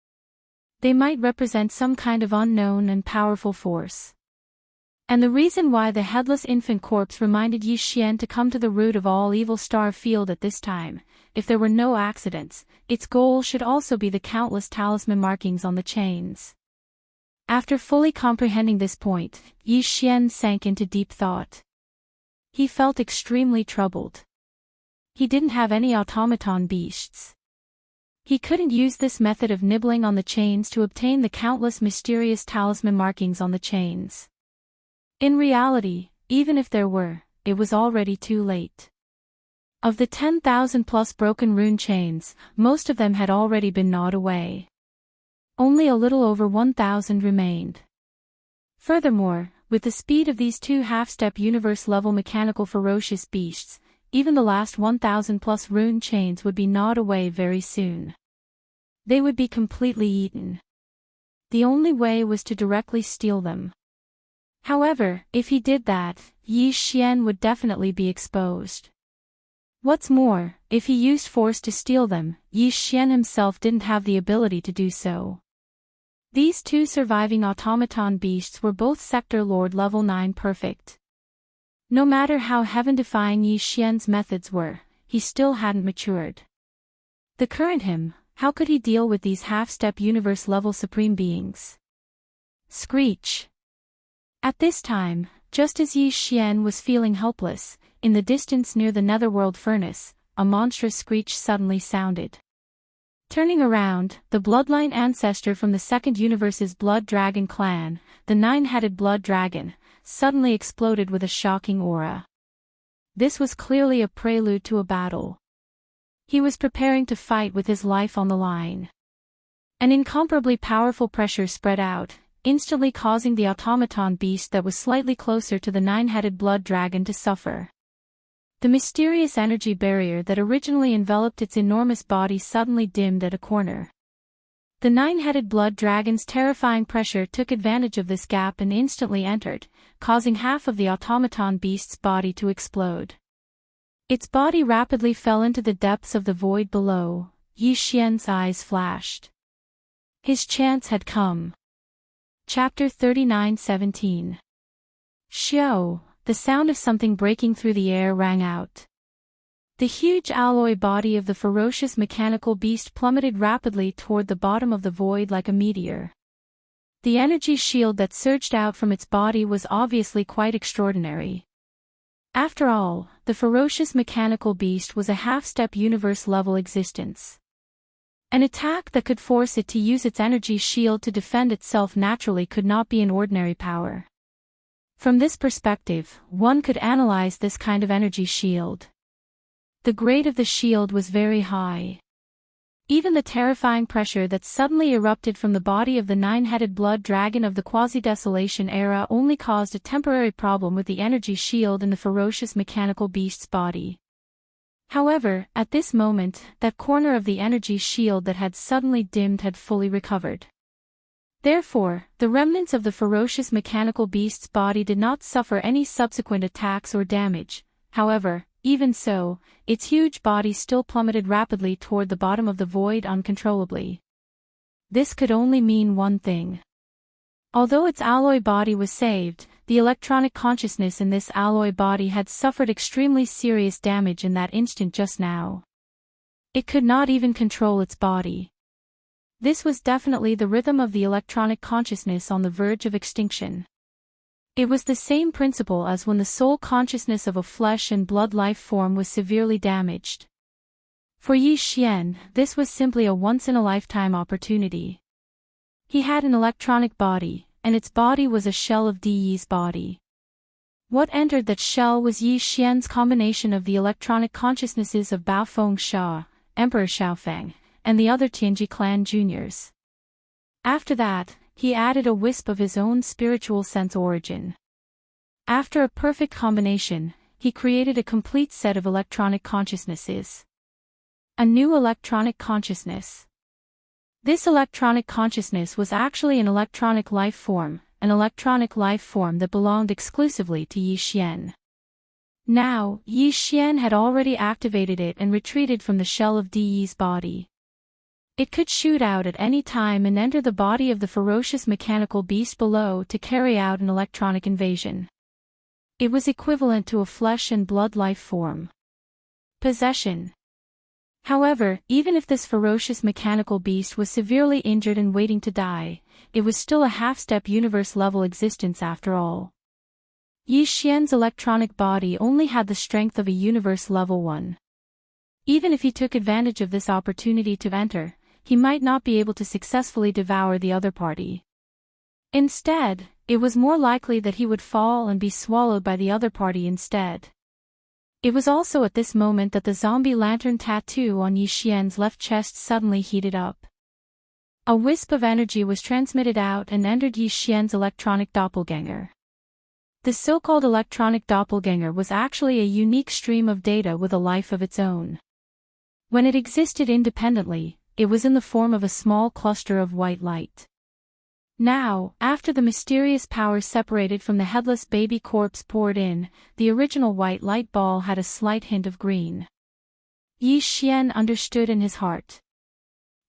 Speaker 3: They might represent some kind of unknown and powerful force. And the reason why the headless infant corpse reminded Xianxia to come to the root of all evil star field at this time, if there were no accidents, its goal should also be the countless talisman markings on the chains. After fully comprehending this point, Xianxia sank into deep thought. He felt extremely troubled. He didn't have any automaton beasts. He couldn't use this method of nibbling on the chains to obtain the countless mysterious talisman markings on the chains. In reality, even if there were, it was already too late. Of the 10,000 plus broken rune chains, most of them had already been gnawed away. Only a little over 1,000 remained. Furthermore, with the speed of these two half-step universe-level mechanical ferocious beasts, even the last 1,000+ rune chains would be gnawed away very soon. They would be completely eaten. The only way was to directly steal them. However, if he did that, Yi Xian would definitely be exposed. What's more, if he used force to steal them, Yi Xian himself didn't have the ability to do so. These two surviving automaton beasts were both Sector Lord level 9 perfect. No matter how heaven-defying Yi Xian's methods were, he still hadn't matured. The current him, how could he deal with these half-step universe-level supreme beings? Screech! At this time, just as Yi Xian was feeling helpless, in the distance near the netherworld furnace, a monstrous screech suddenly sounded. Turning around, the bloodline ancestor from the second universe's blood dragon clan, the nine-headed blood dragon, suddenly exploded with a shocking aura. This was clearly a prelude to a battle. He was preparing to fight with his life on the line. An incomparably powerful pressure spread out, instantly causing the automaton beast that was slightly closer to the nine-headed blood dragon to suffer. The mysterious energy barrier that originally enveloped its enormous body suddenly dimmed at a corner. The nine-headed blood dragon's terrifying pressure took advantage of this gap and instantly entered, causing half of the automaton beast's body to explode. Its body rapidly fell into the depths of the void below. Yi Xian's eyes flashed. His chance had come. Chapter 39:17. Xiao, the sound of something breaking through the air rang out. The huge alloy body of the ferocious mechanical beast plummeted rapidly toward the bottom of the void like a meteor. The energy shield that surged out from its body was obviously quite extraordinary. After all, the ferocious mechanical beast was a half-step universe-level existence. An attack that could force it to use its energy shield to defend itself naturally could not be an ordinary power. From this perspective, one could analyze this kind of energy shield. The grade of the shield was very high. Even the terrifying pressure that suddenly erupted from the body of the nine-headed blood dragon of the quasi-desolation era only caused a temporary problem with the energy shield in the ferocious mechanical beast's body. However, at this moment, that corner of the energy shield that had suddenly dimmed had fully recovered. Therefore, the remnants of the ferocious mechanical beast's body did not suffer any subsequent attacks or damage. However, even so, its huge body still plummeted rapidly toward the bottom of the void uncontrollably. This could only mean one thing. Although its alloy body was saved, the electronic consciousness in this alloy body had suffered extremely serious damage in that instant just now. It could not even control its body. This was definitely the rhythm of the electronic consciousness on the verge of extinction. It was the same principle as when the soul consciousness of a flesh and blood life form was severely damaged. For Yi Xian, this was simply a once-in-a-lifetime opportunity. He had an electronic body, and its body was a shell of Yi's body. What entered that shell was Yi Xian's combination of the electronic consciousnesses of Baofeng Sha, Emperor Xiaofeng, and the other Tianji clan juniors. After that, he added a wisp of his own spiritual sense origin. After a perfect combination, he created a complete set of electronic consciousnesses. A new electronic consciousness. This electronic consciousness was actually an electronic life form that belonged exclusively to Yi Xian. Now, Yi Xian had already activated it and retreated from the shell of Yi's body. It could shoot out at any time and enter the body of the ferocious mechanical beast below to carry out an electronic invasion. It was equivalent to a flesh and blood life form. Possession. However, even if this ferocious mechanical beast was severely injured and waiting to die, it was still a half-step universe-level existence after all. Yi Xian's electronic body only had the strength of a universe-level one. Even if he took advantage of this opportunity to enter, he might not be able to successfully devour the other party. Instead, it was more likely that he would fall and be swallowed by the other party instead. It was also at this moment that the zombie lantern tattoo on Yi Xian's left chest suddenly heated up. A wisp of energy was transmitted out and entered Yi Xian's electronic doppelganger. The so-called electronic doppelganger was actually a unique stream of data with a life of its own. When it existed independently, it was in the form of a small cluster of white light. Now, after the mysterious power separated from the headless baby corpse poured in, the original white light ball had a slight hint of green. Yi Xian understood in his heart.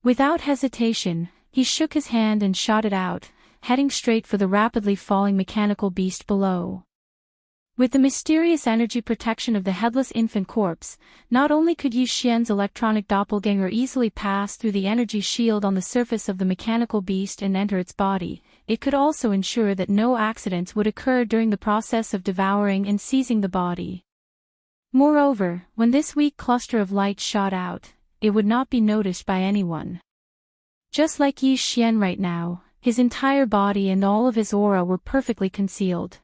Speaker 3: Without hesitation, he shook his hand and shot it out, heading straight for the rapidly falling mechanical beast below. With the mysterious energy protection of the headless infant corpse, not only could Yi Xian's electronic doppelganger easily pass through the energy shield on the surface of the mechanical beast and enter its body, it could also ensure that no accidents would occur during the process of devouring and seizing the body. Moreover, when this weak cluster of light shot out, it would not be noticed by anyone. Just like Yi Xian right now, his entire body and all of his aura were perfectly concealed.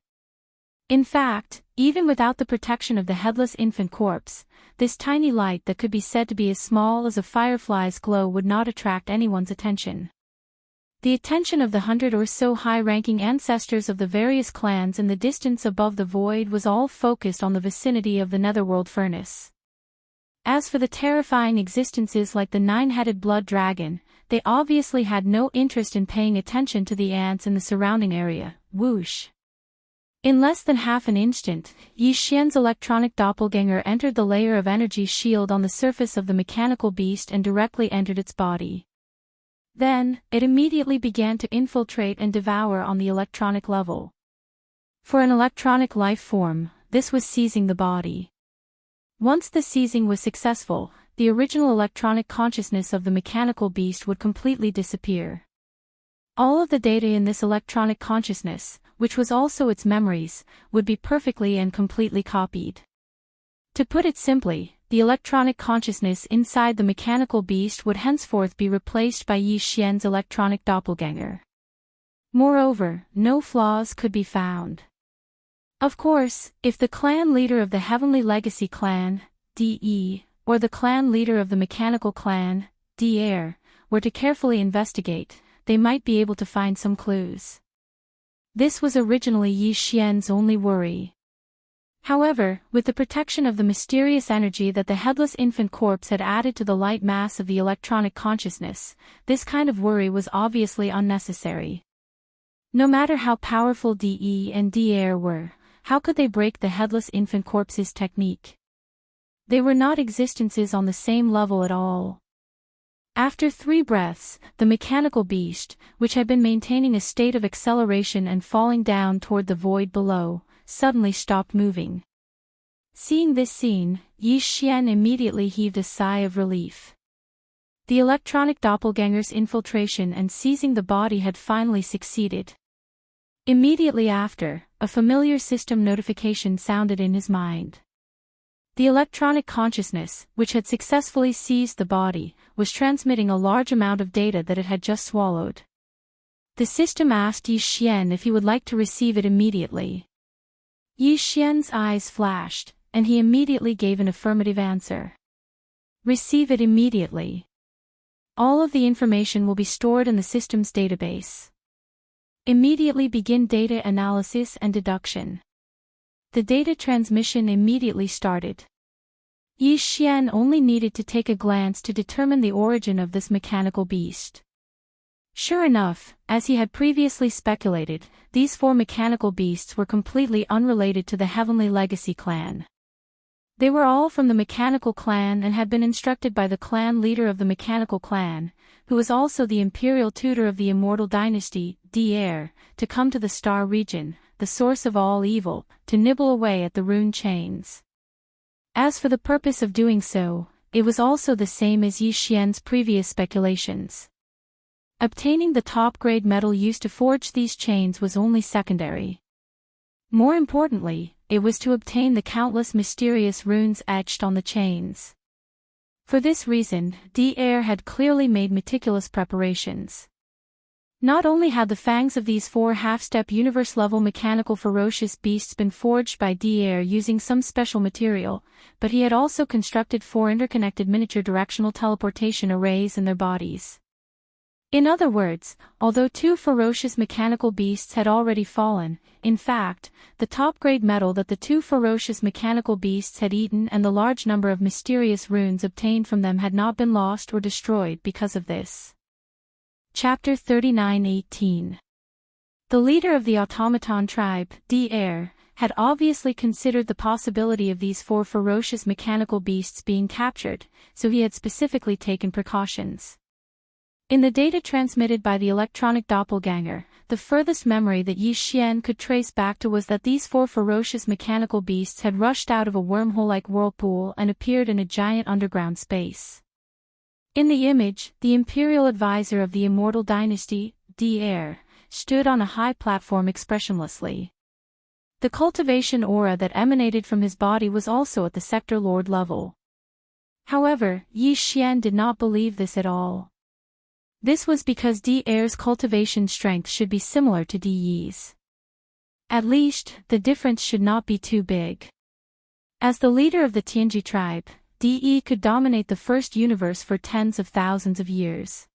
Speaker 3: In fact, even without the protection of the headless infant corpse, this tiny light that could be said to be as small as a firefly's glow would not attract anyone's attention. The attention of the 100 or so high-ranking ancestors of the various clans in the distance above the void was all focused on the vicinity of the netherworld furnace. As for the terrifying existences like the nine-headed blood dragon, they obviously had no interest in paying attention to the ants in the surrounding area. Whoosh! In less than half an instant, Yi Xian's electronic doppelganger entered the layer of energy shield on the surface of the mechanical beast and directly entered its body. Then, it immediately began to infiltrate and devour on the electronic level. For an electronic life form, this was seizing the body. Once the seizing was successful, the original electronic consciousness of the mechanical beast would completely disappear. All of the data in this electronic consciousness, which was also its memories, would be perfectly and completely copied. To put it simply, the electronic consciousness inside the mechanical beast would henceforth be replaced by Yi Xian's electronic doppelganger. Moreover, no flaws could be found. Of course, if the clan leader of the Heavenly Legacy clan, DE, or the clan leader of the mechanical clan, DR, were to carefully investigate, they might be able to find some clues. This was originally Yi Xian's only worry. However, with the protection of the mysterious energy that the headless infant corpse had added to the light mass of the electronic consciousness, this kind of worry was obviously unnecessary. No matter how powerful DE and DR were, how could they break the headless infant corpse's technique? They were not existences on the same level at all. After 3 breaths, the mechanical beast, which had been maintaining a state of acceleration and falling down toward the void below, suddenly stopped moving. Seeing this scene, Yi Xian immediately heaved a sigh of relief. The electronic doppelganger's infiltration and seizing the body had finally succeeded. Immediately after, a familiar system notification sounded in his mind. The electronic consciousness, which had successfully seized the body, was transmitting a large amount of data that it had just swallowed. The system asked Yi Xian if he would like to receive it immediately. Yi Xian's eyes flashed, and he immediately gave an affirmative answer. Receive it immediately. All of the information will be stored in the system's database. Immediately begin data analysis and deduction. The data transmission immediately started. Yi Xian only needed to take a glance to determine the origin of this mechanical beast. Sure enough, as he had previously speculated, these 4 mechanical beasts were completely unrelated to the Heavenly Legacy clan. They were all from the mechanical clan and had been instructed by the clan leader of the mechanical clan, who was also the imperial tutor of the immortal dynasty, DR, to come to the star region, the source of all evil, to nibble away at the rune chains. As for the purpose of doing so, it was also the same as Yi Xian's previous speculations. Obtaining the top-grade metal used to forge these chains was only secondary. More importantly, it was to obtain the countless mysterious runes etched on the chains. For this reason, DR had clearly made meticulous preparations. Not only had the fangs of these 4 half-step universe-level mechanical ferocious beasts been forged by DR using some special material, but he had also constructed 4 interconnected miniature directional teleportation arrays in their bodies. In other words, although two ferocious mechanical beasts had already fallen, in fact, the top-grade metal that the two ferocious mechanical beasts had eaten and the large number of mysterious runes obtained from them had not been lost or destroyed because of this. Chapter 39:18. The leader of the automaton tribe, D'er, had obviously considered the possibility of these four ferocious mechanical beasts being captured, so he had specifically taken precautions. In the data transmitted by the electronic doppelganger, the furthest memory that Yi Xian could trace back to was that these four ferocious mechanical beasts had rushed out of a wormhole-like whirlpool and appeared in a giant underground space. In the image, the imperial advisor of the immortal dynasty, D'er, stood on a high platform expressionlessly. The cultivation aura that emanated from his body was also at the sector lord level. However, Yi Xian did not believe this at all. This was because D'er's cultivation strength should be similar to Di's. At least, the difference should not be too big. As the leader of the Tianji tribe, De could dominate the first universe for tens of thousands of years.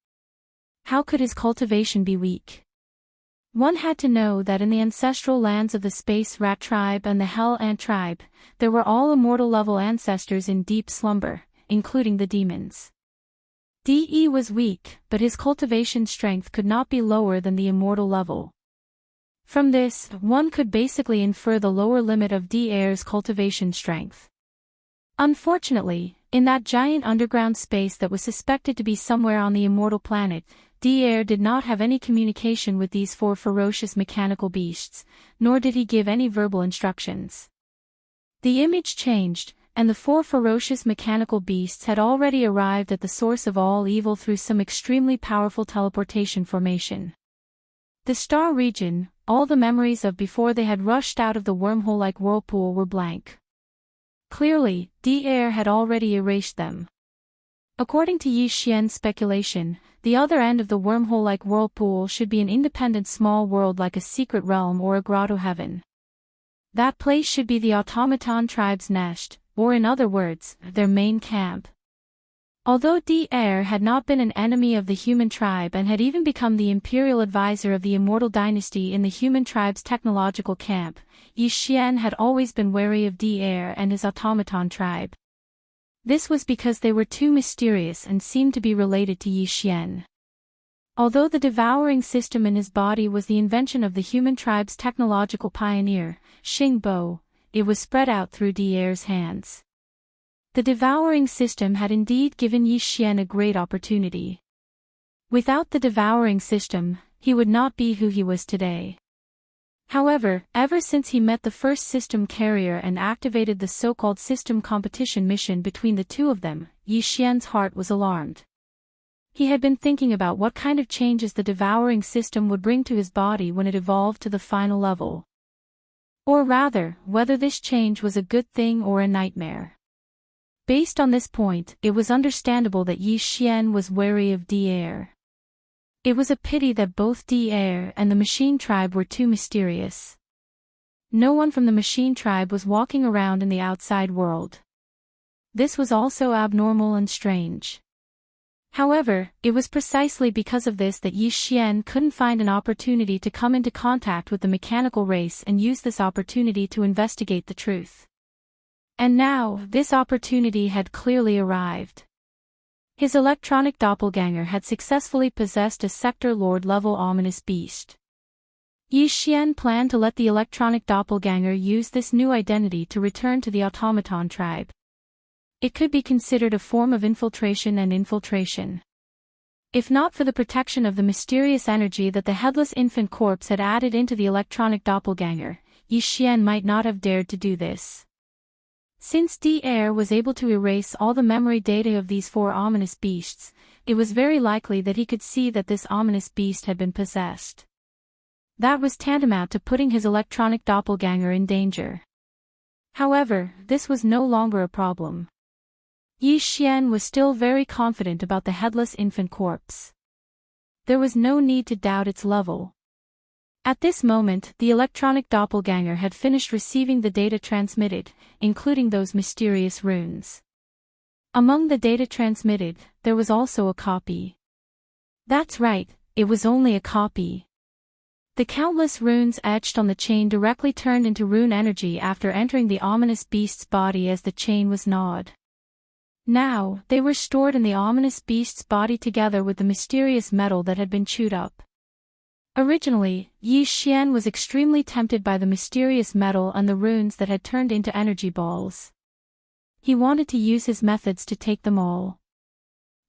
Speaker 3: How could his cultivation be weak? One had to know that in the ancestral lands of the Space Rat tribe and the Hell Ant tribe, there were all immortal-level ancestors in deep slumber, including the demons. De was weak, but his cultivation strength could not be lower than the immortal level. From this, one could basically infer the lower limit of D'er's cultivation strength. Unfortunately, in that giant underground space that was suspected to be somewhere on the immortal planet, D'er did not have any communication with these four ferocious mechanical beasts, nor did he give any verbal instructions. The image changed, and the four ferocious mechanical beasts had already arrived at the source of all evil through some extremely powerful teleportation formation. The star region, all the memories of before they had rushed out of the wormhole-like whirlpool were blank. Clearly, D'er had already erased them. According to Yi Xian's speculation, the other end of the wormhole-like whirlpool should be an independent small world like a secret realm or a grotto heaven. That place should be the automaton tribe's nest, or in other words, their main camp. Although D'er had not been an enemy of the human tribe and had even become the imperial advisor of the immortal dynasty in the human tribe's technological camp, Yi Xian had always been wary of D'er and his automaton tribe. This was because they were too mysterious and seemed to be related to Yi Xian. Although the devouring system in his body was the invention of the human tribe's technological pioneer, Xing Bo, it was spread out through D'er's hands. The devouring system had indeed given Yi Xian a great opportunity. Without the devouring system, he would not be who he was today. However, ever since he met the first system carrier and activated the so-called system competition mission between the two of them, Yi Xian's heart was alarmed. He had been thinking about what kind of changes the devouring system would bring to his body when it evolved to the final level. Or rather, whether this change was a good thing or a nightmare. Based on this point, it was understandable that Yi Xian was wary of D'er. It was a pity that both D'er and the machine tribe were too mysterious. No one from the machine tribe was walking around in the outside world. This was also abnormal and strange. However, it was precisely because of this that Yi Xian couldn't find an opportunity to come into contact with the mechanical race and use this opportunity to investigate the truth. And now, this opportunity had clearly arrived. His electronic doppelganger had successfully possessed a sector lord-level ominous beast. Yi Xian planned to let the electronic doppelganger use this new identity to return to the automaton tribe. It could be considered a form of infiltration and infiltration. If not for the protection of the mysterious energy that the headless infant corpse had added into the electronic doppelganger, Yi Xian might not have dared to do this. Since D'er was able to erase all the memory data of these four ominous beasts, it was very likely that he could see that this ominous beast had been possessed. That was tantamount to putting his electronic doppelganger in danger. However, this was no longer a problem. Yi Xian was still very confident about the headless infant corpse. There was no need to doubt its level. At this moment, the electronic doppelganger had finished receiving the data transmitted, including those mysterious runes. Among the data transmitted, there was also a copy. That's right, it was only a copy. The countless runes etched on the chain directly turned into rune energy after entering the ominous beast's body as the chain was gnawed. Now, they were stored in the ominous beast's body together with the mysterious metal that had been chewed up. Originally, Yi Xian was extremely tempted by the mysterious metal and the runes that had turned into energy balls. He wanted to use his methods to take them all.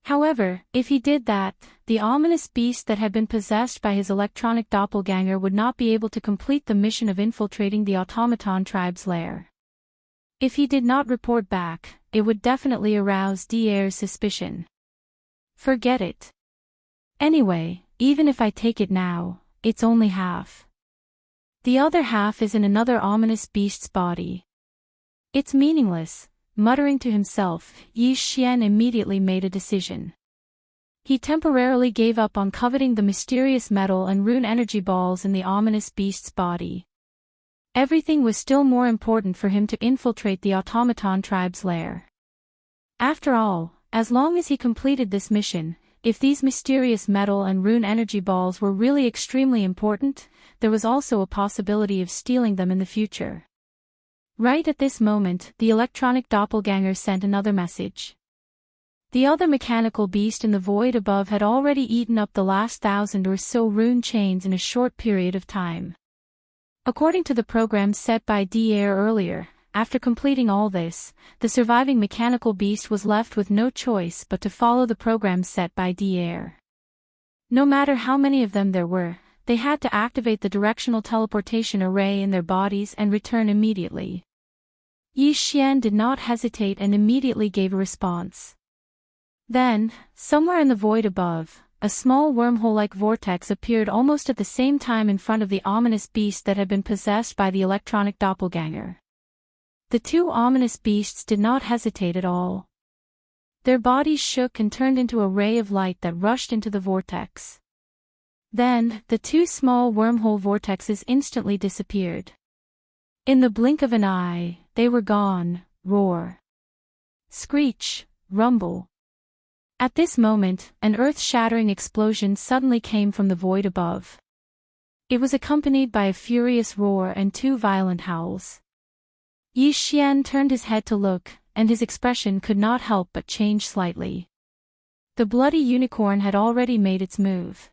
Speaker 3: However, if he did that, the ominous beast that had been possessed by his electronic doppelganger would not be able to complete the mission of infiltrating the automaton tribe's lair. If he did not report back, it would definitely arouse D'Air's suspicion. Forget it. Anyway, even if I take it now, it's only half. The other half is in another ominous beast's body. It's meaningless. Muttering to himself, Yi Xian immediately made a decision. He temporarily gave up on coveting the mysterious metal and rune energy balls in the ominous beast's body. Everything was still more important for him to infiltrate the automaton tribe's lair. After all, as long as he completed this mission, if these mysterious metal and rune energy balls were really extremely important, there was also a possibility of stealing them in the future. Right at this moment, the electronic doppelganger sent another message. The other mechanical beast in the void above had already eaten up the last 1,000 or so rune chains in a short period of time. According to the program set by D'Air earlier, after completing all this, the surviving mechanical beast was left with no choice but to follow the program set by D'Air. No matter how many of them there were, they had to activate the directional teleportation array in their bodies and return immediately. Yi Xian did not hesitate and immediately gave a response. Then, somewhere in the void above, a small wormhole-like vortex appeared almost at the same time in front of the ominous beast that had been possessed by the electronic doppelganger. The two ominous beasts did not hesitate at all. Their bodies shook and turned into a ray of light that rushed into the vortex. Then, the two small wormhole vortexes instantly disappeared. In the blink of an eye, they were gone. Roar, screech, rumble. At this moment, an earth-shattering explosion suddenly came from the void above. It was accompanied by a furious roar and two violent howls. Yi Xian turned his head to look, and his expression could not help but change slightly. The bloody unicorn had already made its move.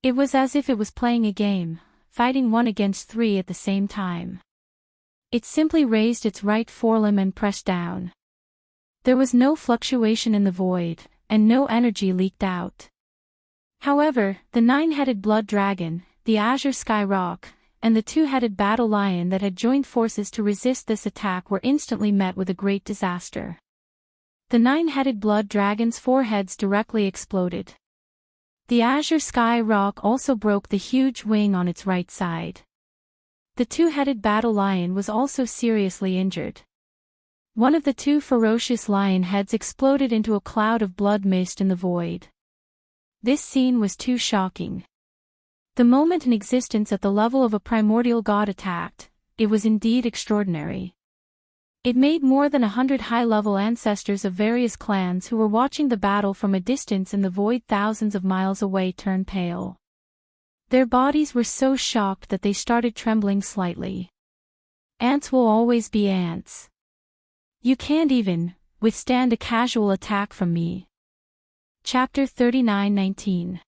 Speaker 3: It was as if it was playing a game, fighting 1 against 3 at the same time. It simply raised its right forelimb and pressed down. There was no fluctuation in the void, and no energy leaked out. However, the 9-headed blood dragon, the azure sky rock, and the 2-headed battle lion that had joined forces to resist this attack were instantly met with a great disaster. The 9-headed blood dragon's 4 heads directly exploded. The azure sky rock also broke the huge wing on its right side. The 2-headed battle lion was also seriously injured. One of the 2 ferocious lion heads exploded into a cloud of blood mist in the void. This scene was too shocking. The moment an existence at the level of a primordial god attacked, it was indeed extraordinary. It made more than 100 high-level ancestors of various clans who were watching the battle from a distance in the void thousands of miles away turn pale. Their bodies were so shocked that they started trembling slightly. Ants will always be ants. You can't even withstand a casual attack from me. Chapter 39:19.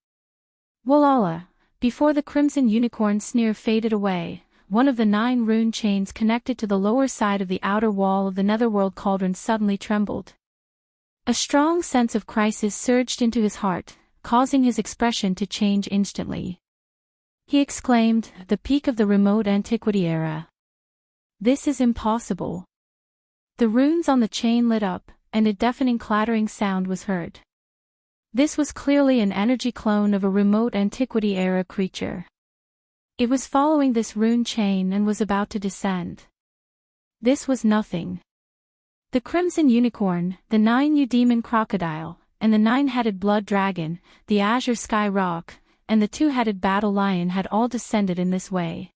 Speaker 3: Walala, before the crimson unicorn sneer faded away, one of the 9 rune chains connected to the lower side of the outer wall of the netherworld cauldron suddenly trembled. A strong sense of crisis surged into his heart, causing his expression to change instantly. He exclaimed, "The peak of the remote antiquity era. This is impossible." The runes on the chain lit up, and a deafening clattering sound was heard. This was clearly an energy clone of a remote antiquity era creature. It was following this rune chain and was about to descend. This was nothing. The crimson unicorn, the 9 eudemon crocodile, and the 9-headed blood dragon, the azure sky rock, and the 2-headed battle lion had all descended in this way.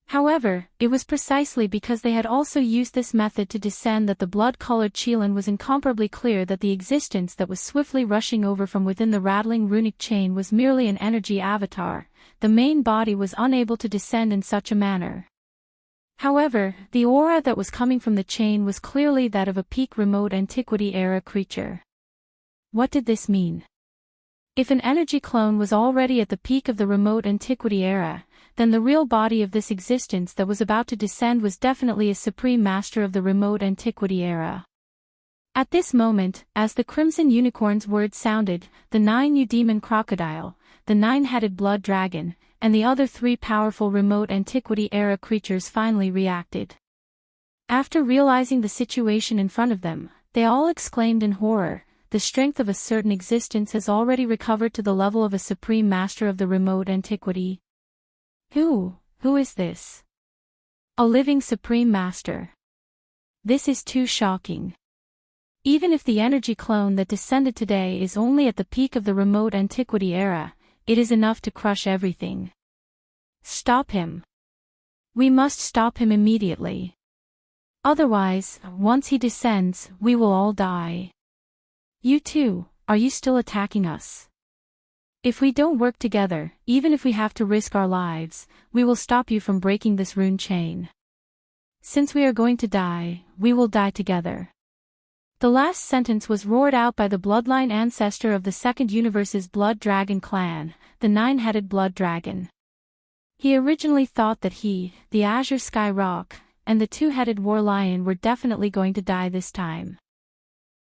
Speaker 3: However, it was precisely because they had also used this method to descend that the blood-colored Qilin was incomparably clear that the existence that was swiftly rushing over from within the rattling runic chain was merely an energy avatar. The main body was unable to descend in such a manner. However, the aura that was coming from the chain was clearly that of a peak remote antiquity era creature. What did this mean? If an energy clone was already at the peak of the remote antiquity era, then the real body of this existence that was about to descend was definitely a supreme master of the remote antiquity era. At this moment, as the Crimson Unicorn's words sounded, the 9 Eudemon crocodile, the 9-headed blood dragon, and the other 3 powerful remote antiquity era creatures finally reacted. After realizing the situation in front of them, they all exclaimed in horror, "The strength of a certain existence has already recovered to the level of a supreme master of the remote antiquity." Who is this? A living supreme master. This is too shocking. Even if the energy clone that descended today is only at the peak of the remote antiquity era, it is enough to crush everything. Stop him. We must stop him immediately. Otherwise, once he descends, we will all die. You too, are you still attacking us? If we don't work together, even if we have to risk our lives, we will stop you from breaking this rune chain. Since we are going to die, we will die together. The last sentence was roared out by the bloodline ancestor of the Second Universe's Blood Dragon clan, the 9-headed Blood Dragon. He originally thought that he, the Azure Sky Rock, and the 2-headed War Lion were definitely going to die this time.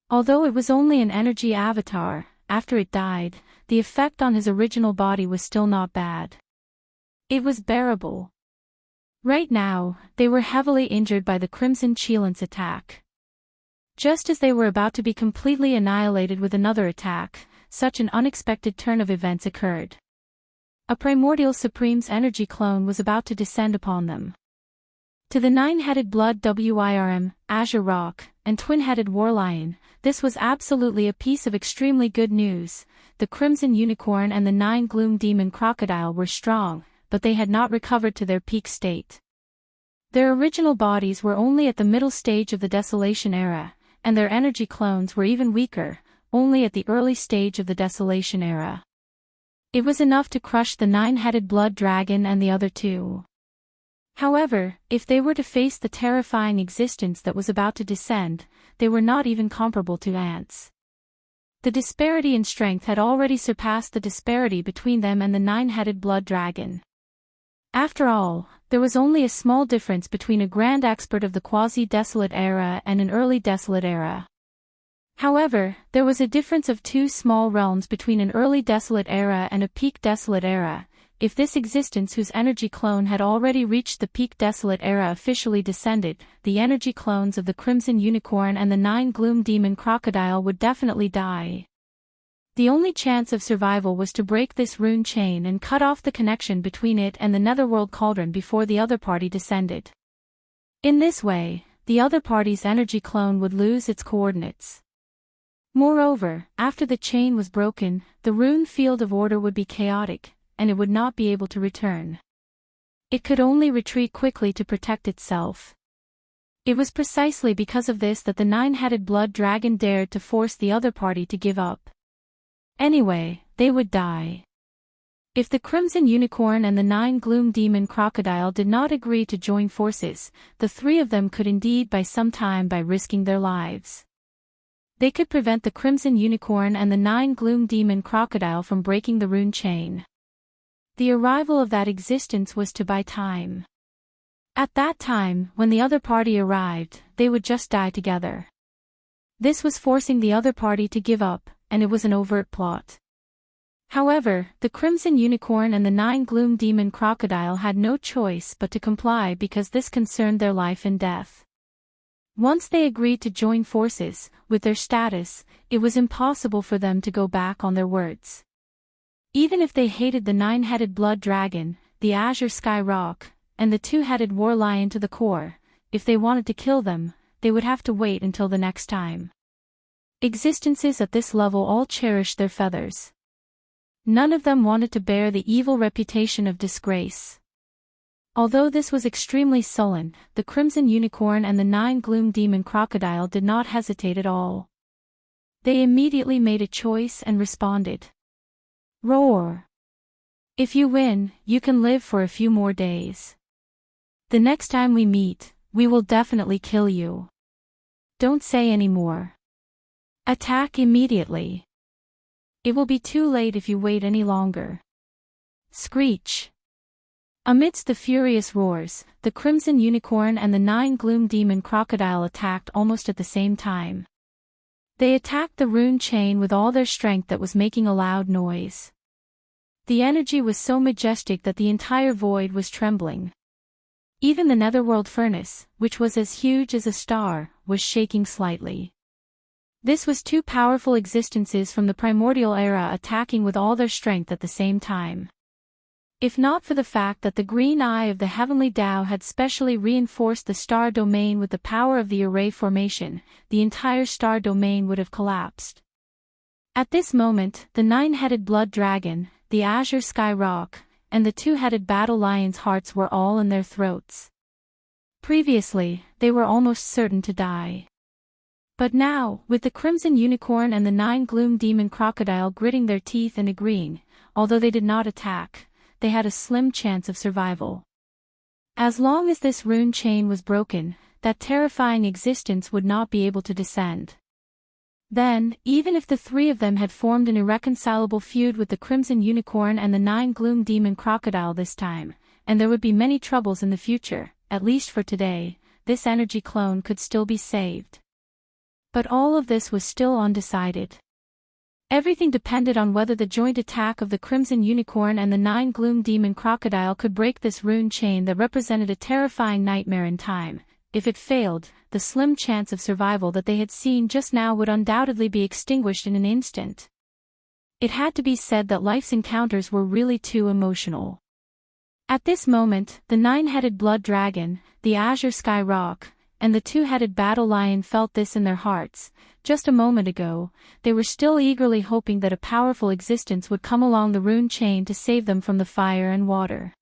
Speaker 3: Although it was only an energy avatar, after it died, the effect on his original body was still not bad. It was bearable. Right now, they were heavily injured by the Crimson Qilin's attack. Just as they were about to be completely annihilated with another attack, such an unexpected turn of events occurred. A Primordial Supreme's energy clone was about to descend upon them. To the 9-headed Blood Wyrm, Azure Rock, and twin-headed War Lion, this was absolutely a piece of extremely good news. The Crimson Unicorn and the 9 Gloom Demon Crocodile were strong, but they had not recovered to their peak state. Their original bodies were only at the middle stage of the Desolation era, and their energy clones were even weaker, only at the early stage of the Desolation era. It was enough to crush the 9-headed Blood Dragon and the other 2. However, if they were to face the terrifying existence that was about to descend, they were not even comparable to ants. The disparity in strength had already surpassed the disparity between them and the 9-headed Blood Dragon. After all, there was only a small difference between a grand expert of the quasi-desolate era and an early desolate era. However, there was a difference of 2 small realms between an early desolate era and a peak desolate era. If this existence whose energy clone had already reached the peak desolate era officially descended, the energy clones of the Crimson Unicorn and the 9 Gloom Demon Crocodile would definitely die. The only chance of survival was to break this rune chain and cut off the connection between it and the Netherworld Cauldron before the other party descended. In this way, the other party's energy clone would lose its coordinates. Moreover, after the chain was broken, the rune field of order would be chaotic, and it would not be able to return. It could only retreat quickly to protect itself. It was precisely because of this that the 9-headed Blood Dragon dared to force the other party to give up. Anyway, they would die. If the Crimson Unicorn and the 9 Gloom Demon Crocodile did not agree to join forces, the 3 of them could indeed buy some time by risking their lives. They could prevent the Crimson Unicorn and the 9 Gloom Demon Crocodile from breaking the rune chain. The arrival of that existence was to buy time. At that time, when the other party arrived, they would just die together. This was forcing the other party to give up, and it was an overt plot. However, the Crimson Unicorn and the 9 Gloom Demon Crocodile had no choice but to comply because this concerned their life and death. Once they agreed to join forces, with their status, it was impossible for them to go back on their words. Even if they hated the 9-headed Blood Dragon, the Azure Sky Rock, and the 2-headed War Lion to the core, if they wanted to kill them, they would have to wait until the next time. Existences at this level all cherished their feathers. None of them wanted to bear the evil reputation of disgrace. Although this was extremely sullen, the Crimson Unicorn and the 9 Gloom Demon Crocodile did not hesitate at all. They immediately made a choice and responded. Roar! If you win, you can live for a few more days. The next time we meet, we will definitely kill you. Don't say any more. Attack immediately. It will be too late if you wait any longer. Screech. Amidst the furious roars, the Crimson Unicorn and the 9 Gloom Demon Crocodile attacked almost at the same time. They attacked the rune chain with all their strength that was making a loud noise. The energy was so majestic that the entire void was trembling. Even the netherworld furnace, which was as huge as a star, was shaking slightly. This was two powerful existences from the primordial era attacking with all their strength at the same time. If not for the fact that the green eye of the heavenly Tao had specially reinforced the star domain with the power of the array formation, the entire star domain would have collapsed. At this moment, the 9-headed blood dragon, the azure sky rock, and the 2-headed battle lion's hearts were all in their throats. Previously, they were almost certain to die. But now, with the Crimson Unicorn and the 9 Gloom Demon Crocodile gritting their teeth and agreeing, although they did not attack, they had a slim chance of survival. As long as this rune chain was broken, that terrifying existence would not be able to descend. Then, even if the three of them had formed an irreconcilable feud with the Crimson Unicorn and the 9 Gloom Demon Crocodile this time, and there would be many troubles in the future, at least for today, this energy clone could still be saved. But all of this was still undecided. Everything depended on whether the joint attack of the Crimson Unicorn and the 9 Gloom Demon Crocodile could break this rune chain that represented a terrifying nightmare in time. If it failed, the slim chance of survival that they had seen just now would undoubtedly be extinguished in an instant. It had to be said that life's encounters were really too emotional. At this moment, the 9-headed blood dragon, the azure sky rock, and the 2-headed battle lion felt this in their hearts. Just a moment ago, they were still eagerly hoping that a powerful existence would come along the rune chain to save them from the fire and water.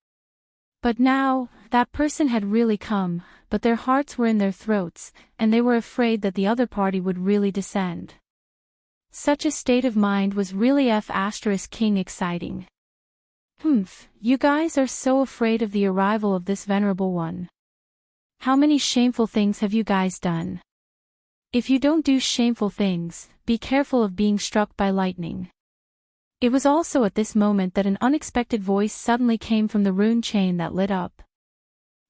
Speaker 3: But now, that person had really come, but their hearts were in their throats, and they were afraid that the other party would really descend. Such a state of mind was really King exciting. You guys are so afraid of the arrival of this venerable one. How many shameful things have you guys done? If you don't do shameful things, be careful of being struck by lightning. It was also at this moment that an unexpected voice suddenly came from the rune chain that lit up.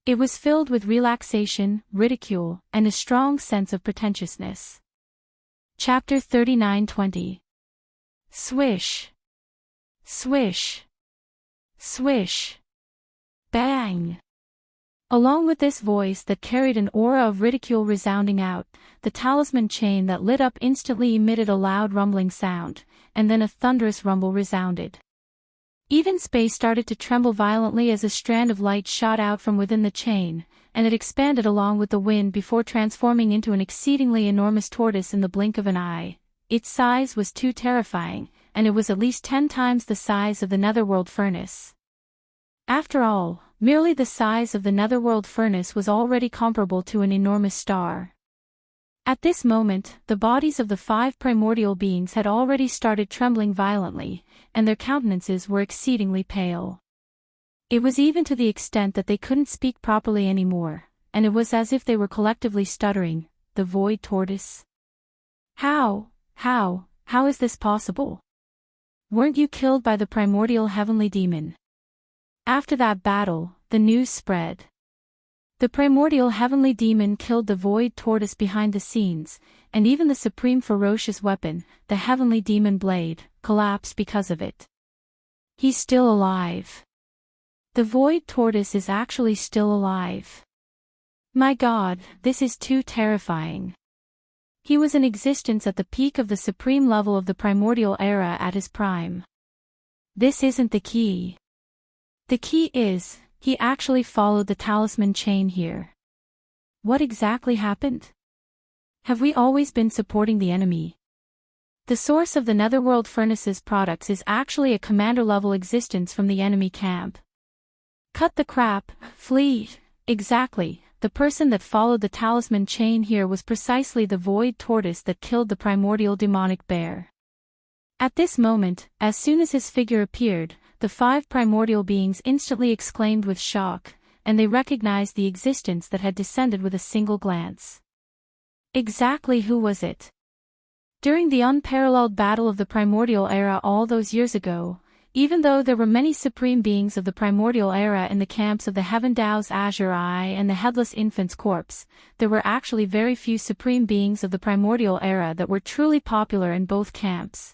Speaker 3: It was filled with relaxation, ridicule, and a strong sense of pretentiousness. Chapter 39:20. Swish. Swish. Swish. Bang. Along with this voice that carried an aura of ridicule resounding out, the talisman chain that lit up instantly emitted a loud rumbling sound, and then a thunderous rumble resounded. Even space started to tremble violently as a strand of light shot out from within the chain, and it expanded along with the wind before transforming into an exceedingly enormous tortoise in the blink of an eye. Its size was too terrifying, and it was at least 10 times the size of the netherworld furnace. After all, merely the size of the netherworld furnace was already comparable to an enormous star. At this moment, the bodies of the 5 primordial beings had already started trembling violently, and their countenances were exceedingly pale. It was even to the extent that they couldn't speak properly anymore, and it was as if they were collectively stuttering. The void tortoise. How is this possible? Weren't you killed by the primordial heavenly demon? After that battle, the news spread. The primordial heavenly demon killed the void tortoise behind the scenes, and even the supreme ferocious weapon, the heavenly demon blade, collapsed because of it. He's still alive. The void tortoise is actually still alive. My God, this is too terrifying. He was in existence at the peak of the supreme level of the primordial era at his prime. This isn't the key. The key is, he actually followed the talisman chain here. What exactly happened? Have we always been supporting the enemy? The source of the netherworld furnace's products is actually a commander-level existence from the enemy camp. Cut the crap, flee. Exactly, the person that followed the talisman chain here was precisely the void tortoise that killed the primordial demonic bear. At this moment, as soon as his figure appeared, the 5 primordial beings instantly exclaimed with shock, and they recognized the existence that had descended with a single glance. Exactly who was it? During the unparalleled battle of the primordial era all those years ago, even though there were many supreme beings of the primordial era in the camps of the Heaven Dao's Azure Eye and the Headless Infant's corpse, there were actually very few supreme beings of the primordial era that were truly popular in both camps.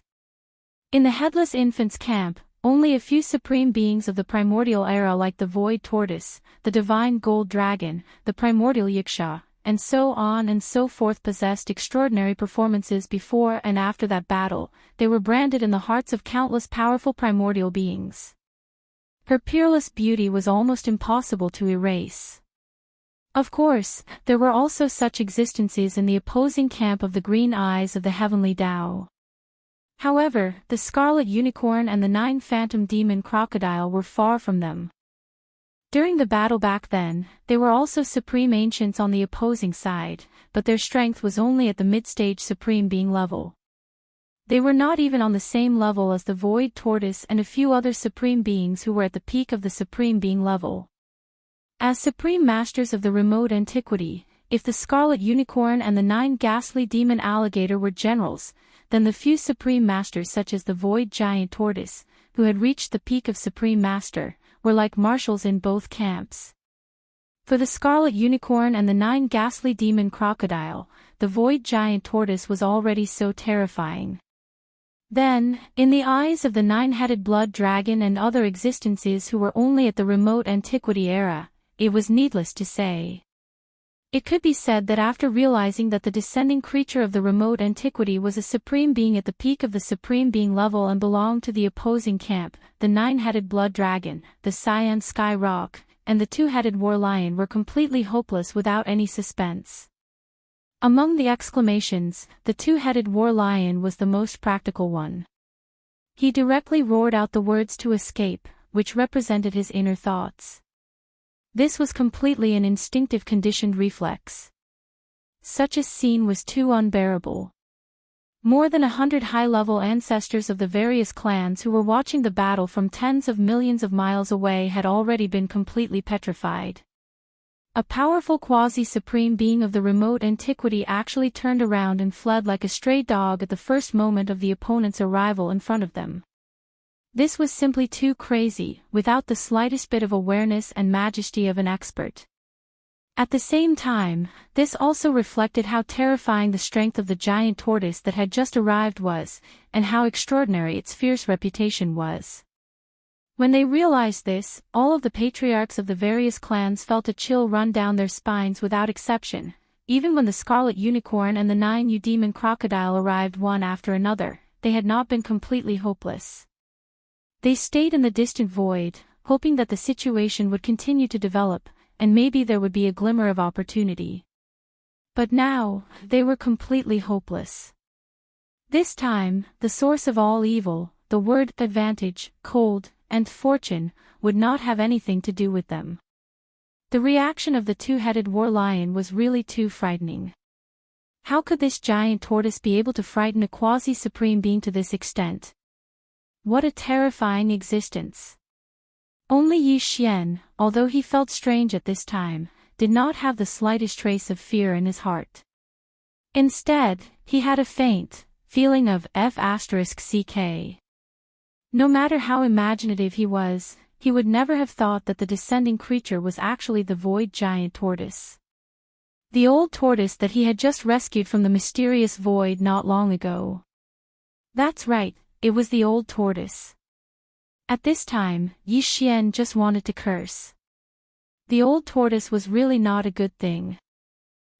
Speaker 3: In the Headless Infant's camp, only a few supreme beings of the primordial era like the Void Tortoise, the Divine Gold Dragon, the Primordial Xianxia, and so on and so forth possessed extraordinary performances before and after that battle. They were branded in the hearts of countless powerful primordial beings. Her peerless beauty was almost impossible to erase. Of course, there were also such existences in the opposing camp of the Green Eyes of the Heavenly Tao. However, the Scarlet Unicorn and the 9 Phantom Demon Crocodile were far from them. During the battle back then, they were also supreme ancients on the opposing side, but their strength was only at the mid-stage supreme being level. They were not even on the same level as the Void Tortoise and a few other supreme beings who were at the peak of the supreme being level. As supreme masters of the remote antiquity, if the Scarlet Unicorn and the 9 ghastly demon alligator were generals, then the few supreme masters such as the Void Giant Tortoise, who had reached the peak of supreme master, were like marshals in both camps. For the Scarlet Unicorn and the 9 ghastly demon crocodile, the Void Giant Tortoise was already so terrifying. Then, in the eyes of the 9-headed blood dragon and other existences who were only at the remote antiquity era, it was needless to say. It could be said that after realizing that the descending creature of the remote antiquity was a supreme being at the peak of the supreme being level and belonged to the opposing camp, the 9-headed blood dragon, the cyan sky rock, and the 2-headed war lion were completely hopeless without any suspense. Among the exclamations, the 2-headed war lion was the most practical one. He directly roared out the words to escape, which represented his inner thoughts. This was completely an instinctive conditioned reflex. Such a scene was too unbearable. More than 100 high-level ancestors of the various clans who were watching the battle from tens of millions of miles away had already been completely petrified. A powerful quasi-supreme being of the remote antiquity actually turned around and fled like a stray dog at the first moment of the opponent's arrival in front of them. This was simply too crazy, without the slightest bit of awareness and majesty of an expert. At the same time, this also reflected how terrifying the strength of the giant tortoise that had just arrived was, and how extraordinary its fierce reputation was. When they realized this, all of the patriarchs of the various clans felt a chill run down their spines without exception. Even when the Scarlet Unicorn and the 9 demon crocodile arrived one after another, they had not been completely hopeless. They stayed in the distant void, hoping that the situation would continue to develop, and maybe there would be a glimmer of opportunity. But now, they were completely hopeless. This time, the source of all evil, the word advantage, cold, and fortune, would not have anything to do with them. The reaction of the 2-headed war lion was really too frightening. How could this giant tortoise be able to frighten a quasi-supreme being to this extent? What a terrifying existence. Only Yi Xian, although he felt strange at this time, did not have the slightest trace of fear in his heart. Instead, he had a faint feeling of F***ck. No matter how imaginative he was, he would never have thought that the descending creature was actually the Void Giant Tortoise. The old tortoise that he had just rescued from the mysterious void not long ago. That's right. It was the old tortoise. At this time, Yi Xian just wanted to curse. The old tortoise was really not a good thing.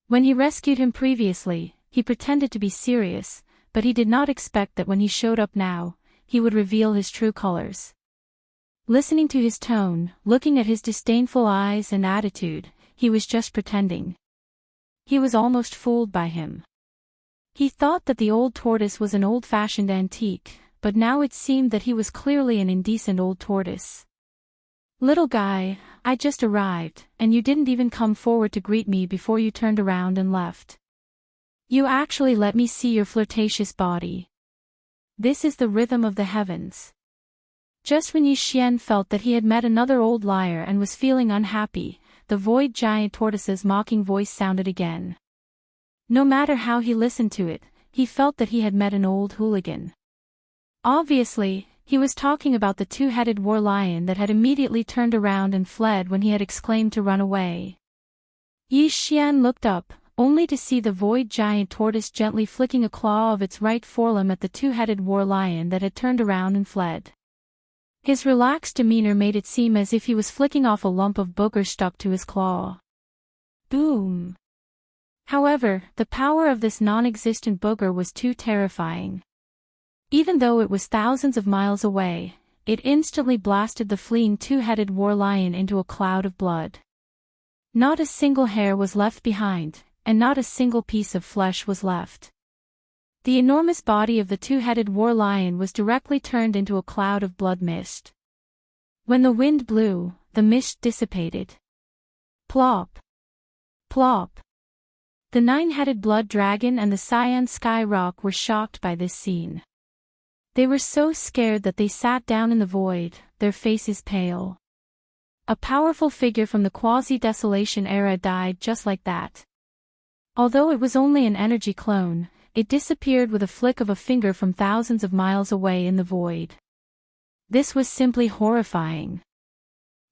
Speaker 3: When he rescued him previously, he pretended to be serious, but he did not expect that when he showed up now, he would reveal his true colors. Listening to his tone, looking at his disdainful eyes and attitude, he was just pretending. He was almost fooled by him. He thought that the old tortoise was an old-fashioned antique, but now it seemed that he was clearly an indecent old tortoise. Little guy, I just arrived, and you didn't even come forward to greet me before you turned around and left. You actually let me see your flirtatious body. This is the rhythm of the heavens. Just when Yi Xian felt that he had met another old liar and was feeling unhappy, the void giant tortoise's mocking voice sounded again. No matter how he listened to it, he felt that he had met an old hooligan. Obviously, he was talking about the two-headed war lion that had immediately turned around and fled when he had exclaimed to run away. Yi Xian looked up, only to see the void giant tortoise gently flicking a claw of its right forelimb at the two-headed war lion that had turned around and fled. His relaxed demeanor made it seem as if he was flicking off a lump of booger stuck to his claw. Boom! However, the power of this non-existent booger was too terrifying. Even though it was thousands of miles away, it instantly blasted the fleeing two-headed war lion into a cloud of blood. Not a single hair was left behind, and not a single piece of flesh was left. The enormous body of the two-headed war lion was directly turned into a cloud of blood mist. When the wind blew, the mist dissipated. Plop! Plop! The nine-headed blood dragon and the Xianxia rock were shocked by this scene. They were so scared that they sat down in the void, their faces pale. A powerful figure from the quasi-desolation era died just like that. Although it was only an energy clone, it disappeared with a flick of a finger from thousands of miles away in the void. This was simply horrifying.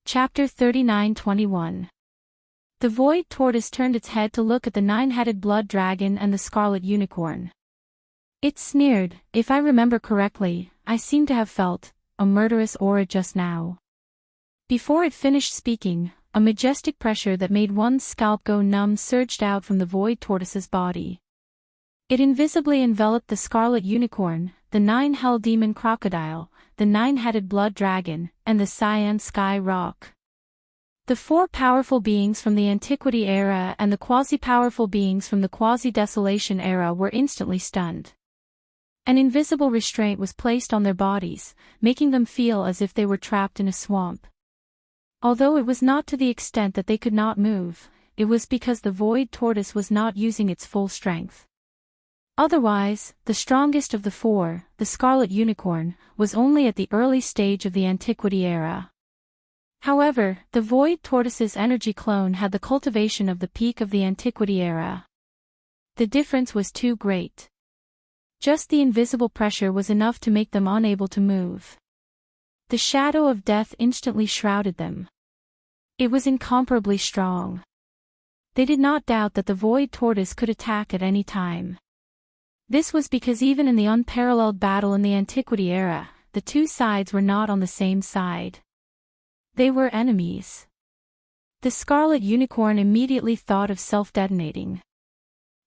Speaker 3: Chapter 39:21. The void tortoise turned its head to look at the nine-headed blood dragon and the scarlet unicorn. It sneered, "If I remember correctly, I seem to have felt a murderous aura just now." Before it finished speaking, a majestic pressure that made one's scalp go numb surged out from the void tortoise's body. It invisibly enveloped the scarlet unicorn, the nine-hell demon crocodile, the nine-headed blood dragon, and the Xianxia rock. The four powerful beings from the Antiquity era and the quasi-powerful beings from the quasi-desolation era were instantly stunned. An invisible restraint was placed on their bodies, making them feel as if they were trapped in a swamp. Although it was not to the extent that they could not move, it was because the void tortoise was not using its full strength. Otherwise, the strongest of the four, the scarlet unicorn, was only at the early stage of the Antiquity era. However, the void tortoise's energy clone had the cultivation of the peak of the Antiquity era. The difference was too great. Just the invisible pressure was enough to make them unable to move. The shadow of death instantly shrouded them. It was incomparably strong. They did not doubt that the void tortoise could attack at any time. This was because even in the unparalleled battle in the Antiquity era, the two sides were not on the same side. They were enemies. The scarlet unicorn immediately thought of self-detonating.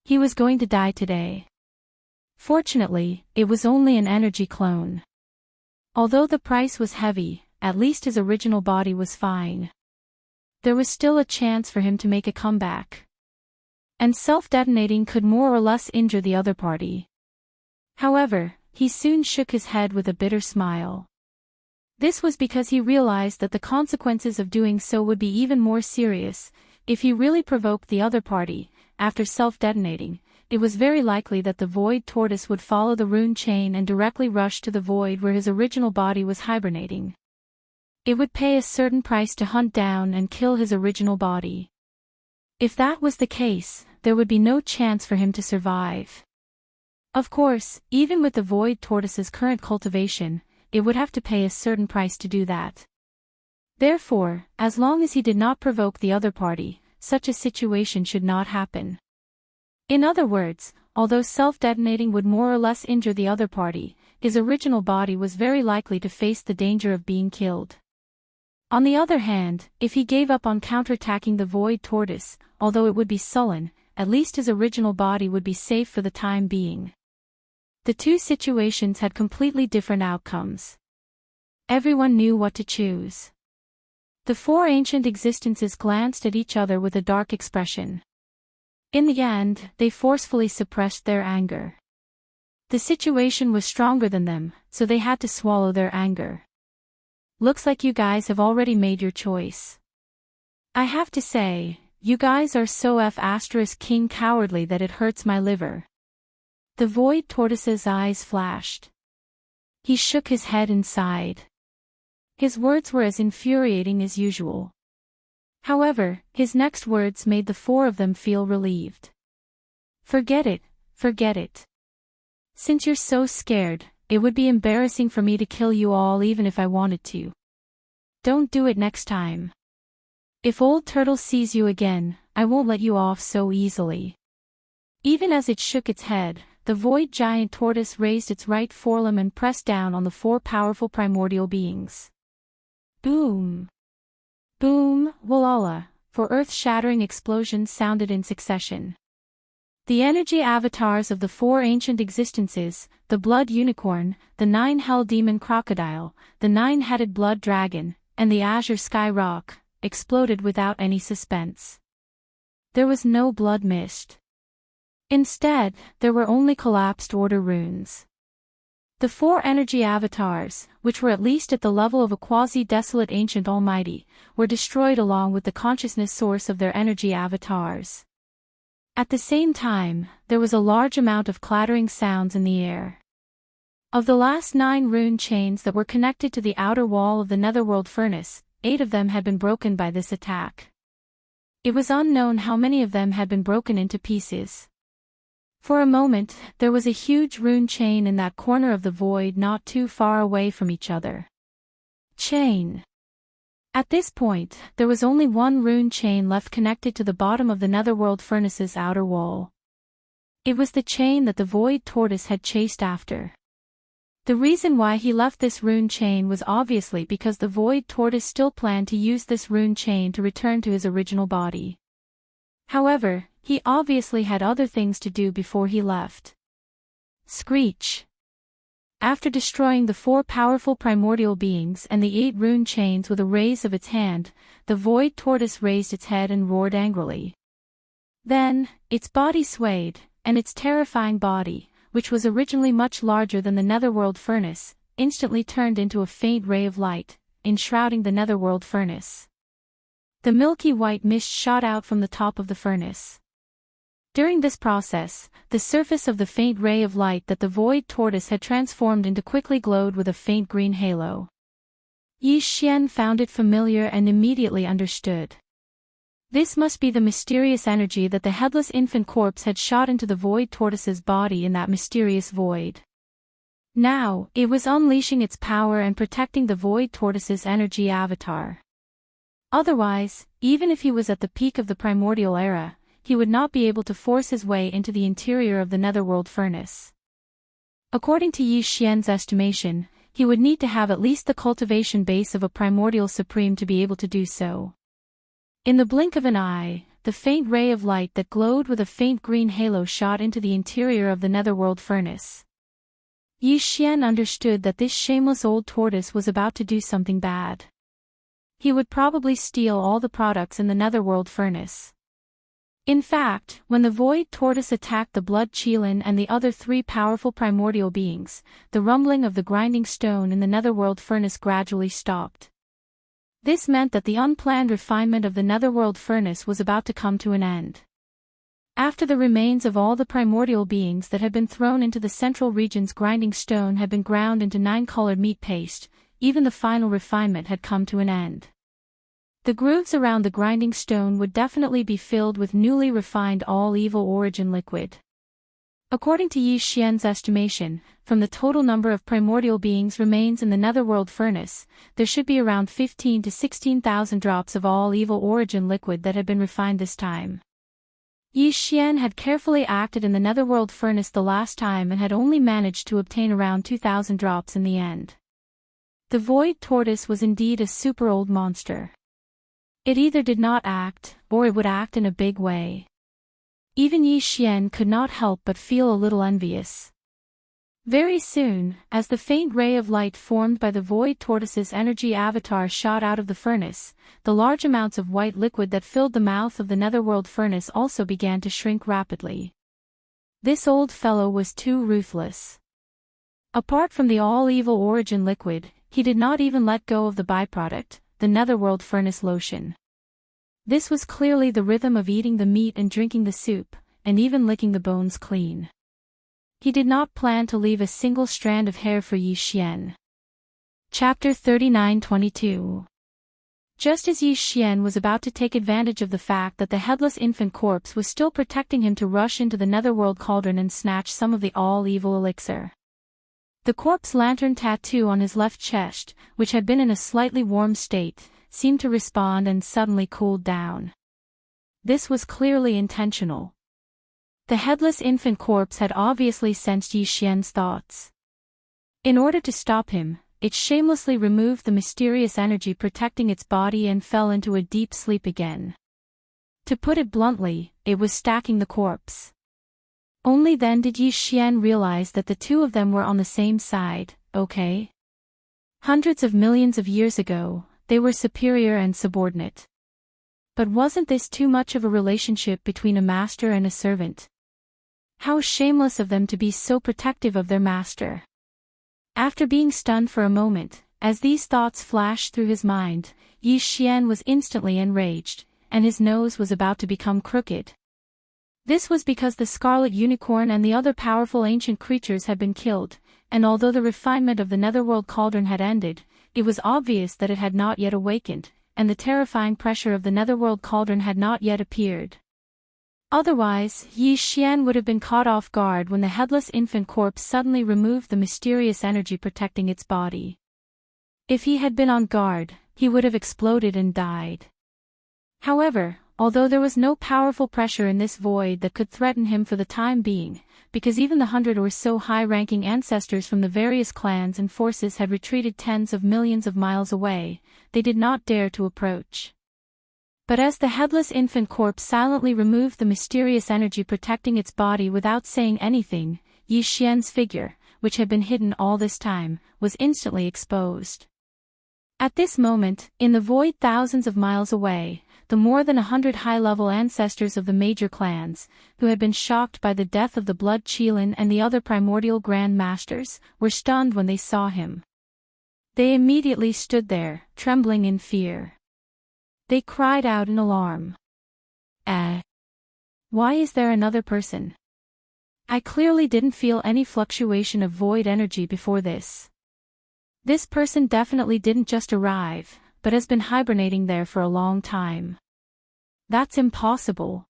Speaker 3: He was going to die today. Fortunately, it was only an energy clone. Although the price was heavy, at least his original body was fine. There was still a chance for him to make a comeback. And self-detonating could more or less injure the other party. However, he soon shook his head with a bitter smile. This was because he realized that the consequences of doing so would be even more serious. If he really provoked the other party, after self-detonating, it was very likely that the void tortoise would follow the rune chain and directly rush to the void where his original body was hibernating. It would pay a certain price to hunt down and kill his original body. If that was the case, there would be no chance for him to survive. Of course, even with the void tortoise's current cultivation, it would have to pay a certain price to do that. Therefore, as long as he did not provoke the other party, such a situation should not happen. In other words, although self-detonating would more or less injure the other party, his original body was very likely to face the danger of being killed. On the other hand, if he gave up on counterattacking the void tortoise, although it would be sullen, at least his original body would be safe for the time being. The two situations had completely different outcomes. Everyone knew what to choose. The four ancient existences glanced at each other with a dark expression. In the end, they forcefully suppressed their anger. The situation was stronger than them, so they had to swallow their anger. Looks like you guys have already made your choice. I have to say, you guys are so King cowardly that it hurts my liver. The void tortoise's eyes flashed. He shook his head and sighed. His words were as infuriating as usual. However, his next words made the four of them feel relieved. Forget it, forget it. Since you're so scared, it would be embarrassing for me to kill you all even if I wanted to. Don't do it next time. If Old Turtle sees you again, I won't let you off so easily. Even as it shook its head, the void giant tortoise raised its right forelimb and pressed down on the four powerful primordial beings. Boom! Boom, Walala, for earth-shattering explosions sounded in succession. The energy avatars of the four ancient existences, the blood unicorn, the nine hell demon crocodile, the nine-headed blood dragon, and the azure sky rock, exploded without any suspense. There was no blood mist. Instead, there were only collapsed order runes. The four energy avatars, which were at least at the level of a quasi-desolate ancient almighty, were destroyed along with the consciousness source of their energy avatars. At the same time, there was a large amount of clattering sounds in the air. Of the last 9 rune chains that were connected to the outer wall of the netherworld furnace, 8 of them had been broken by this attack. It was unknown how many of them had been broken into pieces. For a moment, there was a huge rune chain in that corner of the void not too far away from each other. Chain. At this point, there was only one rune chain left connected to the bottom of the netherworld furnace's outer wall. It was the chain that the void tortoise had chased after. The reason why he left this rune chain was obviously because the void tortoise still planned to use this rune chain to return to his original body. However, he obviously had other things to do before he left. Screech. After destroying the 4 powerful primordial beings and the 8 rune chains with a raise of its hand, the void tortoise raised its head and roared angrily. Then, its body swayed, and its terrifying body, which was originally much larger than the netherworld furnace, instantly turned into a faint ray of light, enshrouding the netherworld furnace. The milky white mist shot out from the top of the furnace. During this process, the surface of the faint ray of light that the void tortoise had transformed into quickly glowed with a faint green halo. Yi Xian found it familiar and immediately understood. This must be the mysterious energy that the headless infant corpse had shot into the void tortoise's body in that mysterious void. Now, it was unleashing its power and protecting the void tortoise's energy avatar. Otherwise, even if he was at the peak of the primordial era, he would not be able to force his way into the interior of the netherworld furnace. According to Yi Xian's estimation, he would need to have at least the cultivation base of a primordial supreme to be able to do so. In the blink of an eye, the faint ray of light that glowed with a faint green halo shot into the interior of the netherworld furnace. Yi Xian understood that this shameless old tortoise was about to do something bad. He would probably steal all the products in the netherworld furnace. In fact, when the void tortoise attacked the blood Qilin and the other 3 powerful primordial beings, the rumbling of the grinding stone in the netherworld furnace gradually stopped. This meant that the unplanned refinement of the netherworld furnace was about to come to an end. After the remains of all the primordial beings that had been thrown into the central region's grinding stone had been ground into 9-colored meat paste, even the final refinement had come to an end. The grooves around the grinding stone would definitely be filled with newly refined all-evil origin liquid. According to Yi Xian's estimation, from the total number of primordial beings remains in the netherworld furnace, there should be around 15 to 16,000 drops of all-evil origin liquid that had been refined this time. Yi Xian had carefully acted in the netherworld furnace the last time and had only managed to obtain around 2,000 drops in the end. The void tortoise was indeed a super old monster. It either did not act, or it would act in a big way. Even Yi Xian could not help but feel a little envious. Very soon, as the faint ray of light formed by the void tortoise's energy avatar shot out of the furnace, the large amounts of white liquid that filled the mouth of the netherworld furnace also began to shrink rapidly. This old fellow was too ruthless. Apart from the all-evil origin liquid, he did not even let go of the byproduct, the netherworld furnace lotion. This was clearly the rhythm of eating the meat and drinking the soup, and even licking the bones clean. He did not plan to leave a single strand of hair for Yi Xian. Chapter 39-22. Just as Yi Xian was about to take advantage of the fact that the headless infant corpse was still protecting him to rush into the netherworld cauldron and snatch some of the all-evil elixir. The corpse lantern tattoo on his left chest, which had been in a slightly warm state, seemed to respond and suddenly cooled down. This was clearly intentional. The headless infant corpse had obviously sensed Yi Xian's thoughts. In order to stop him, it shamelessly removed the mysterious energy protecting its body and fell into a deep sleep again. To put it bluntly, it was stacking the corpse. Only then did Yi Xian realize that the two of them were on the same side, okay? Hundreds of millions of years ago, they were superior and subordinate. But wasn't this too much of a relationship between a master and a servant? How shameless of them to be so protective of their master. After being stunned for a moment, as these thoughts flashed through his mind, Yi Xian was instantly enraged, and his nose was about to become crooked. This was because the scarlet unicorn and the other powerful ancient creatures had been killed, and although the refinement of the netherworld cauldron had ended, it was obvious that it had not yet awakened, and the terrifying pressure of the netherworld cauldron had not yet appeared. Otherwise, Yi Xian would have been caught off guard when the headless infant corpse suddenly removed the mysterious energy protecting its body. If he had been on guard, he would have exploded and died. However, although there was no powerful pressure in this void that could threaten him for the time being, because even the 100 or so high-ranking ancestors from the various clans and forces had retreated tens of millions of miles away, they did not dare to approach. But as the headless infant corpse silently removed the mysterious energy protecting its body without saying anything, Yi Xian's figure, which had been hidden all this time, was instantly exposed. At this moment, in the void thousands of miles away, the more than 100 high-level ancestors of the major clans, who had been shocked by the death of the Blood Qilin and the other primordial Grand Masters, were stunned when they saw him. They immediately stood there, trembling in fear. They cried out in alarm. Why is there another person? I clearly didn't feel any fluctuation of void energy before this. This person definitely didn't just arrive, but has been hibernating there for a long time. That's impossible.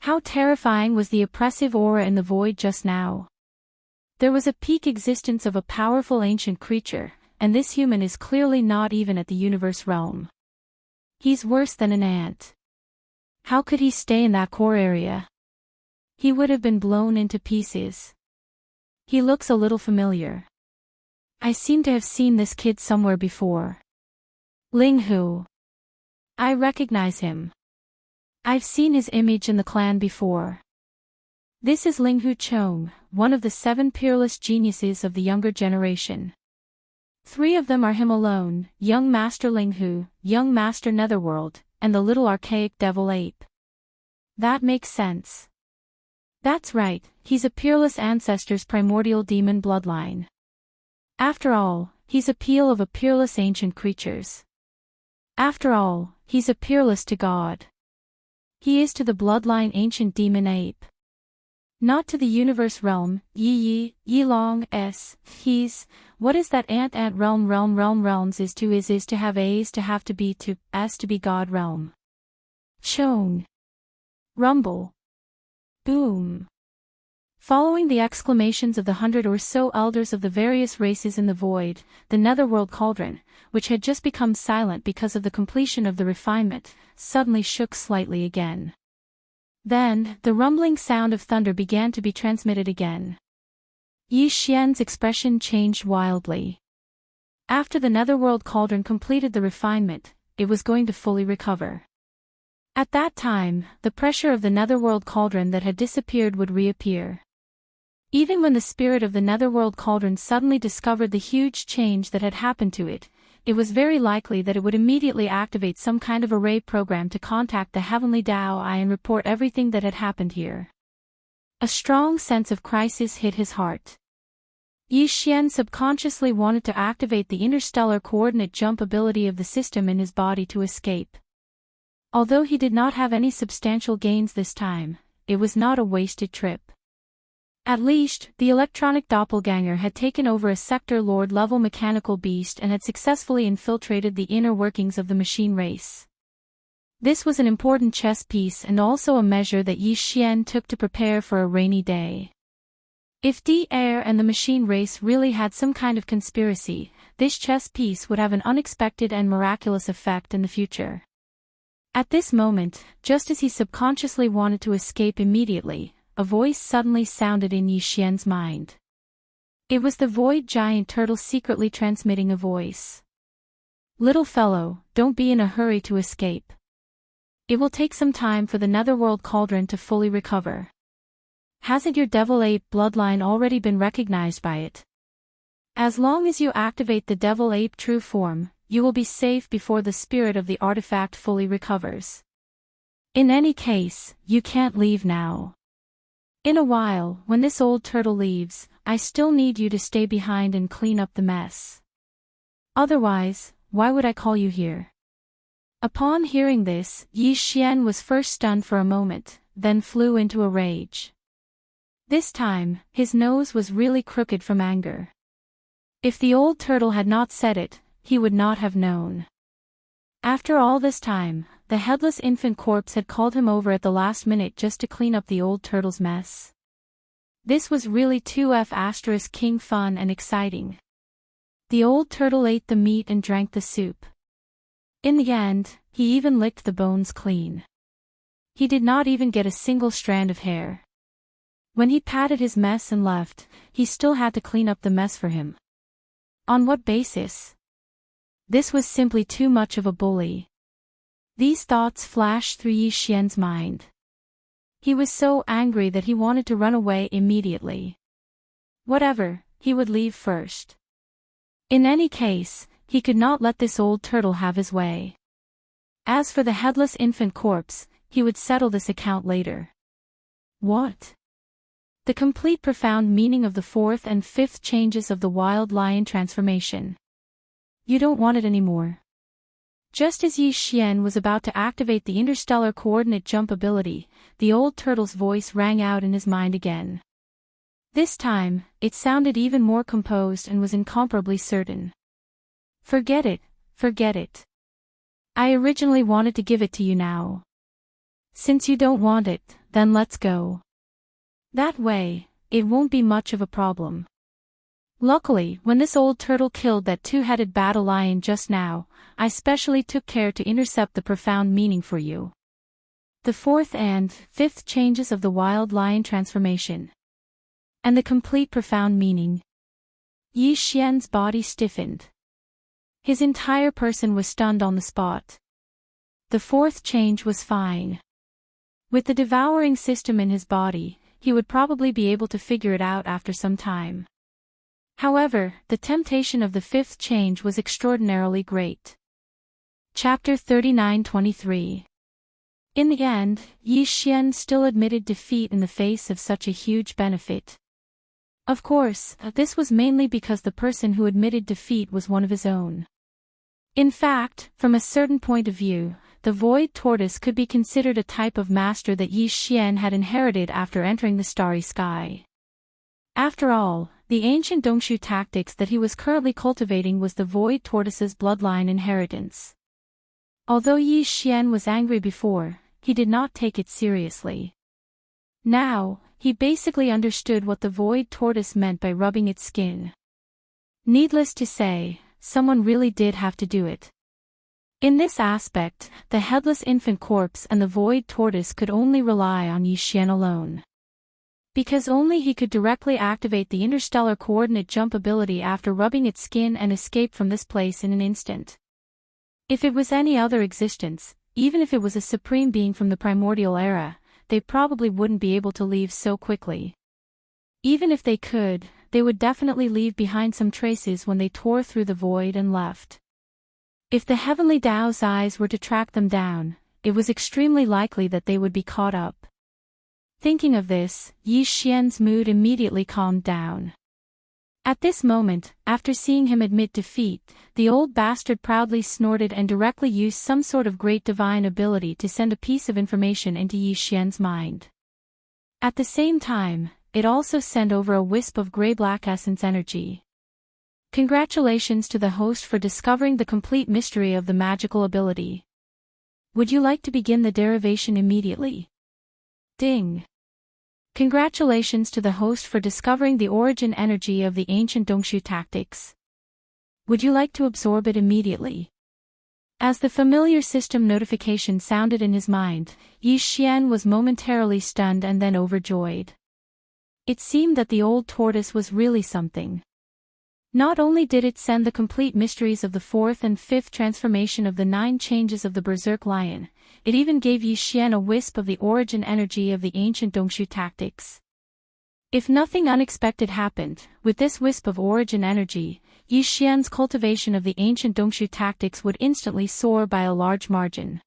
Speaker 3: How terrifying was the oppressive aura in the void just now? There was a peak existence of a powerful ancient creature, and this human is clearly not even at the universe realm. He's worse than an ant. How could he stay in that core area? He would have been blown into pieces. He looks a little familiar. I seem to have seen this kid somewhere before. Linghu. I recognize him. I've seen his image in the clan before. This is Linghu Chong, one of the 7 peerless geniuses of the younger generation. 3 of them are him alone, young Master Linghu, young Master Netherworld, and the little archaic devil ape. That makes sense. That's right, he's a peerless ancestor's primordial demon bloodline. After all, he's a peel of a peerless ancient creatures. After all, he's a peerless to God. He is to the bloodline ancient demon ape. Not to the universe realm, Yi Long S. He's, what is that ant realms is to have A's to have to be to, as to be God realm. Chong. Rumble. Boom. Following the exclamations of the 100 or so elders of the various races in the void, the netherworld cauldron, which had just become silent because of the completion of the refinement, suddenly shook slightly again. Then, the rumbling sound of thunder began to be transmitted again. Yi Xian's expression changed wildly. After the netherworld cauldron completed the refinement, it was going to fully recover. At that time, the pressure of the netherworld cauldron that had disappeared would reappear. Even when the spirit of the netherworld cauldron suddenly discovered the huge change that had happened to it, it was very likely that it would immediately activate some kind of array program to contact the heavenly Dao Eye and report everything that had happened here. A strong sense of crisis hit his heart. Yi Xian subconsciously wanted to activate the interstellar coordinate jump ability of the system in his body to escape. Although he did not have any substantial gains this time, it was not a wasted trip. At least, the electronic doppelganger had taken over a Sector Lord-level mechanical beast and had successfully infiltrated the inner workings of the machine race. This was an important chess piece and also a measure that Yi Xian took to prepare for a rainy day. If the air and the machine race really had some kind of conspiracy, this chess piece would have an unexpected and miraculous effect in the future. At this moment, just as he subconsciously wanted to escape immediately, a voice suddenly sounded in Yi Xian's mind. It was the void giant turtle secretly transmitting a voice. "Little fellow, don't be in a hurry to escape. It will take some time for the netherworld cauldron to fully recover. Hasn't your devil ape bloodline already been recognized by it? As long as you activate the devil ape true form, you will be safe before the spirit of the artifact fully recovers. In any case, you can't leave now. In a while, when this old turtle leaves, I still need you to stay behind and clean up the mess. Otherwise, why would I call you here?" Upon hearing this, Yi Xian was first stunned for a moment, then flew into a rage. This time, his nose was really crooked from anger. If the old turtle had not said it, he would not have known. After all this time, the headless infant corpse had called him over at the last minute just to clean up the old turtle's mess. This was really 2F** king fun and exciting. The old turtle ate the meat and drank the soup. In the end, he even licked the bones clean. He did not even get a single strand of hair. When he patted his mess and left, he still had to clean up the mess for him. On what basis? This was simply too much of a bully. These thoughts flashed through Yi Xian's mind. He was so angry that he wanted to run away immediately. Whatever, he would leave first. In any case, he could not let this old turtle have his way. As for the headless infant corpse, he would settle this account later. What? The complete profound meaning of the fourth and fifth changes of the wild lion transformation. You don't want it anymore. Just as Yi Xian was about to activate the interstellar coordinate jump ability, the old turtle's voice rang out in his mind again. This time, it sounded even more composed and was incomparably certain. Forget it, forget it. I originally wanted to give it to you now. Since you don't want it, then let's go. That way, it won't be much of a problem. Luckily, when this old turtle killed that two-headed battle lion just now, I specially took care to intercept the profound meaning for you. The fourth and fifth changes of the wild lion transformation. And the complete profound meaning. Yi Xian's body stiffened. His entire person was stunned on the spot. The fourth change was fine. With the devouring system in his body, he would probably be able to figure it out after some time. However, the temptation of the fifth change was extraordinarily great. Chapter 39-23. In the end, Yi Xian still admitted defeat in the face of such a huge benefit. Of course, this was mainly because the person who admitted defeat was one of his own. In fact, from a certain point of view, the Void Tortoise could be considered a type of master that Yi Xian had inherited after entering the Starry Sky. After all, the ancient Dongshu tactics that he was currently cultivating was the Void Tortoise's bloodline inheritance. Although Yi Xian was angry before, he did not take it seriously. Now, he basically understood what the Void Tortoise meant by rubbing its skin. Needless to say, someone really did have to do it. In this aspect, the headless infant corpse and the Void Tortoise could only rely on Yi Xian alone. Because only he could directly activate the interstellar coordinate jump ability after rubbing its skin and escape from this place in an instant. If it was any other existence, even if it was a supreme being from the primordial era, they probably wouldn't be able to leave so quickly. Even if they could, they would definitely leave behind some traces when they tore through the void and left. If the heavenly Tao's eyes were to track them down, it was extremely likely that they would be caught up. Thinking of this, Yi Xian's mood immediately calmed down. At this moment, after seeing him admit defeat, the old bastard proudly snorted and directly used some sort of great divine ability to send a piece of information into Yi Xian's mind. At the same time, it also sent over a wisp of gray-black essence energy. Congratulations to the host for discovering the complete mystery of the magical ability. Would you like to begin the derivation immediately? Ding. Congratulations to the host for discovering the origin energy of the ancient Dongshu tactics. Would you like to absorb it immediately? As the familiar system notification sounded in his mind, Yi Xian was momentarily stunned and then overjoyed. It seemed that the old tortoise was really something. Not only did it send the complete mysteries of the fourth and fifth transformation of the 9 changes of the Berserk Lion, it even gave Yi Xian a wisp of the origin energy of the ancient Dongshu tactics. If nothing unexpected happened, with this wisp of origin energy, Yi Xian's cultivation of the ancient Dongshu tactics would instantly soar by a large margin.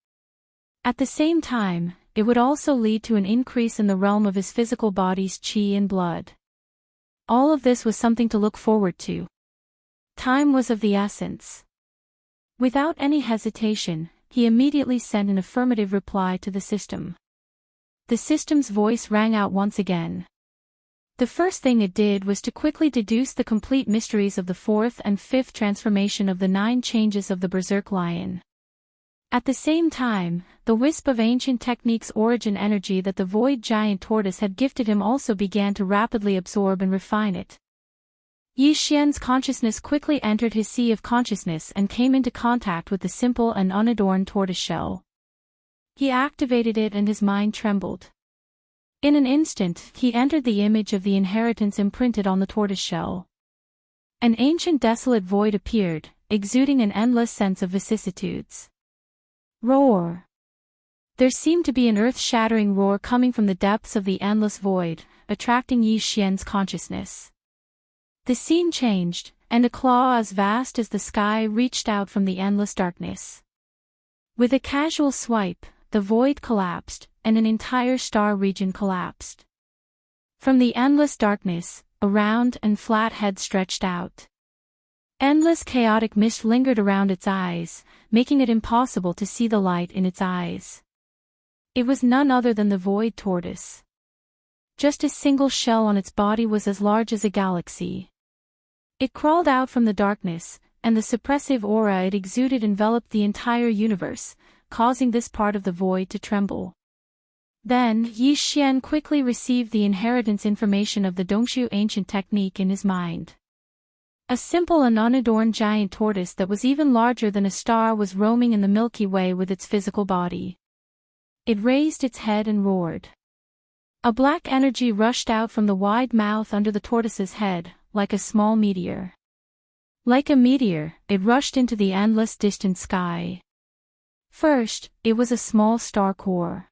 Speaker 3: At the same time, it would also lead to an increase in the realm of his physical body's qi and blood. All of this was something to look forward to. Time was of the essence. Without any hesitation, he immediately sent an affirmative reply to the system. The system's voice rang out once again. The first thing it did was to quickly deduce the complete mysteries of the fourth and fifth transformation of the 9 changes of the Berserk Lion. At the same time, the wisp of ancient techniques origin energy that the void giant tortoise had gifted him also began to rapidly absorb and refine it. Yi Xian's consciousness quickly entered his sea of consciousness and came into contact with the simple and unadorned tortoiseshell. He activated it and his mind trembled. In an instant, he entered the image of the inheritance imprinted on the tortoiseshell. An ancient desolate void appeared, exuding an endless sense of vicissitudes. Roar! There seemed to be an earth-shattering roar coming from the depths of the endless void, attracting Yi Xian's consciousness. The scene changed, and a claw as vast as the sky reached out from the endless darkness. With a casual swipe, the void collapsed, and an entire star region collapsed. From the endless darkness, a round and flat head stretched out. Endless chaotic mist lingered around its eyes, making it impossible to see the light in its eyes. It was none other than the void tortoise. Just a single shell on its body was as large as a galaxy. It crawled out from the darkness, and the suppressive aura it exuded enveloped the entire universe, causing this part of the void to tremble. Then, Yi Xian quickly received the inheritance information of the Dongshu ancient technique in his mind. A simple and unadorned giant tortoise that was even larger than a star was roaming in the Milky Way with its physical body. It raised its head and roared. A black energy rushed out from the wide mouth under the tortoise's head, like a small meteor. Like a meteor, it rushed into the endless distant sky. First, it was a small star core.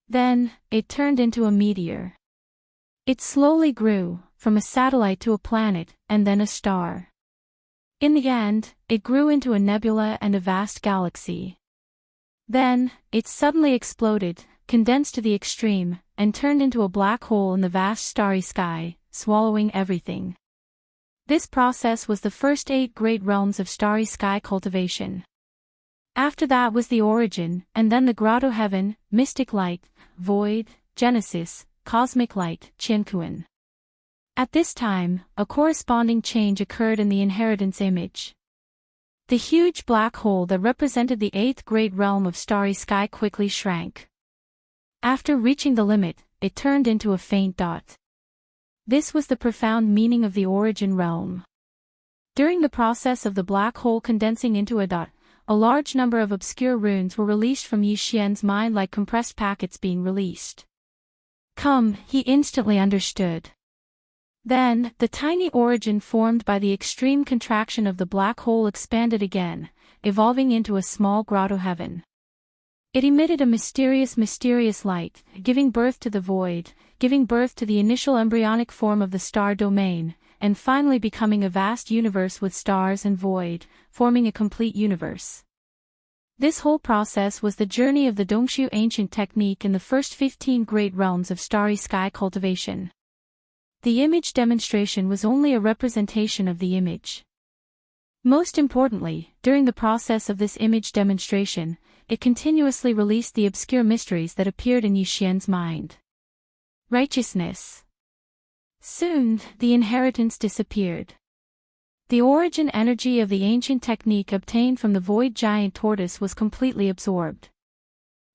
Speaker 3: Then, it turned into a meteor. It slowly grew, from a satellite to a planet, and then a star. In the end, it grew into a nebula and a vast galaxy. Then, it suddenly exploded, condensed to the extreme, and turned into a black hole in the vast starry sky, swallowing everything. This process was the first 8 great realms of starry sky cultivation. After that was the origin, and then the grotto heaven, mystic light, void, genesis, cosmic light, Qianquan. At this time, a corresponding change occurred in the inheritance image. The huge black hole that represented the 8th great realm of starry sky quickly shrank. After reaching the limit, it turned into a faint dot. This was the profound meaning of the origin realm. During the process of the black hole condensing into a dot, a large number of obscure runes were released from Yi Xian's mind like compressed packets being released. Come, he instantly understood. Then, the tiny origin formed by the extreme contraction of the black hole expanded again, evolving into a small grotto heaven. It emitted a mysterious light, giving birth to the void, giving birth to the initial embryonic form of the star domain, and finally becoming a vast universe with stars and void, forming a complete universe. This whole process was the journey of the Dongshu ancient technique in the first 15 great realms of starry sky cultivation. the image demonstration was only a representation of the image. Most importantly, during the process of this image demonstration, it continuously released the obscure mysteries that appeared in Yixian's mind. Righteousness. Soon, the inheritance disappeared. The origin energy of the ancient technique obtained from the void giant tortoise was completely absorbed.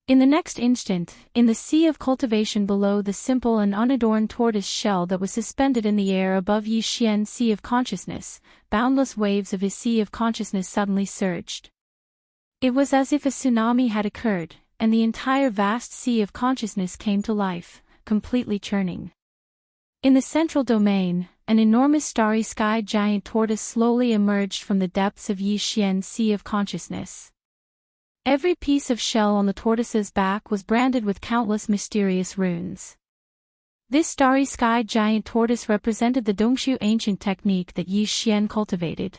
Speaker 3: In the next instant, in the sea of cultivation below the simple and unadorned tortoise shell that was suspended in the air above Yixian's sea of consciousness, boundless waves of his sea of consciousness suddenly surged. It was as if a tsunami had occurred, and the entire vast sea of consciousness came to life, completely churning. In the central domain, an enormous starry-skied giant tortoise slowly emerged from the depths of Yixian's sea of consciousness. Every piece of shell on the tortoise's back was branded with countless mysterious runes. This starry-skied giant tortoise represented the Dongshu ancient technique that Yixian cultivated.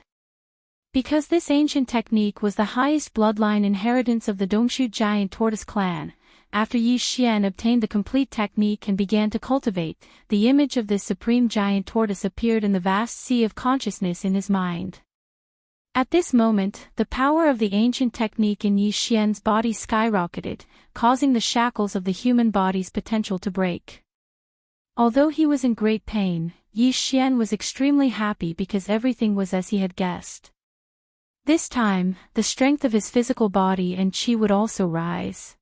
Speaker 3: Because this ancient technique was the highest bloodline inheritance of the Dongshu giant tortoise clan, after Yixian obtained the complete technique and began to cultivate, the image of this supreme giant tortoise appeared in the vast sea of consciousness in his mind. At this moment, the power of the ancient technique in Yixian's body skyrocketed, causing the shackles of the human body's potential to break. Although he was in great pain, Yixian was extremely happy because everything was as he had guessed. This time, the strength of his physical body and qi would also rise.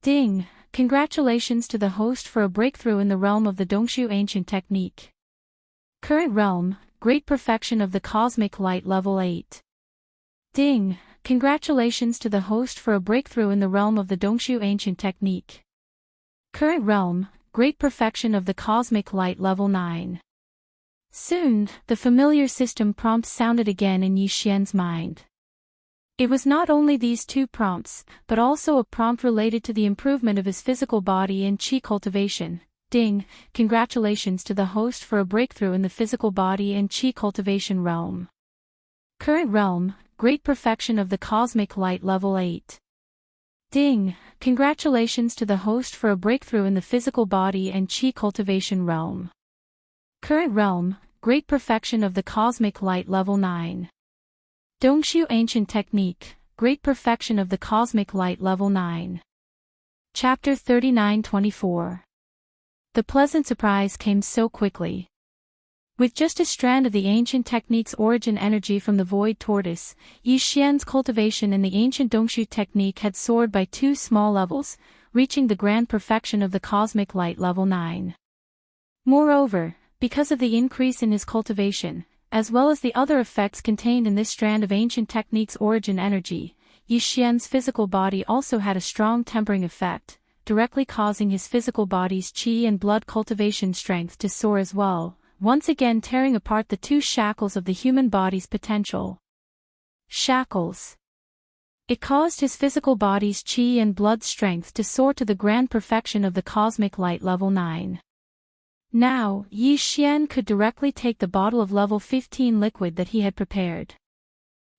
Speaker 3: Ding! Congratulations to the host for a breakthrough in the realm of the Dongshu ancient technique. Current realm, Great Perfection of the Cosmic Light Level 8. Ding! Congratulations to the host for a breakthrough in the realm of the Dongshu ancient technique. Current realm, Great Perfection of the Cosmic Light Level 9. Soon, the familiar system prompt sounded again in Yixian's mind. It was not only these two prompts, but also a prompt related to the improvement of his physical body and qi cultivation. Ding! Congratulations to the host for a breakthrough in the physical body and qi cultivation realm. Current realm, Great Perfection of the Cosmic Light Level 8. Ding! Congratulations to the host for a breakthrough in the physical body and qi cultivation realm. Current realm, Great Perfection of the Cosmic Light Level 9. Dongshu Ancient Technique, Great Perfection of the Cosmic Light Level 9. Chapter 39-24. The pleasant surprise came so quickly. With just a strand of the ancient technique's origin energy from the void tortoise, Yixian's cultivation in the ancient Dongshu technique had soared by 2 small levels, reaching the grand perfection of the Cosmic Light Level 9. Moreover, because of the increase in his cultivation, as well as the other effects contained in this strand of ancient technique's origin energy, Yixian's physical body also had a strong tempering effect, directly causing his physical body's qi and blood cultivation strength to soar as well, once again tearing apart the 2 shackles of the human body's potential. Shackles. It caused his physical body's qi and blood strength to soar to the grand perfection of the Cosmic Light Level 9. Now, Yixian could directly take the bottle of level 15 liquid that he had prepared.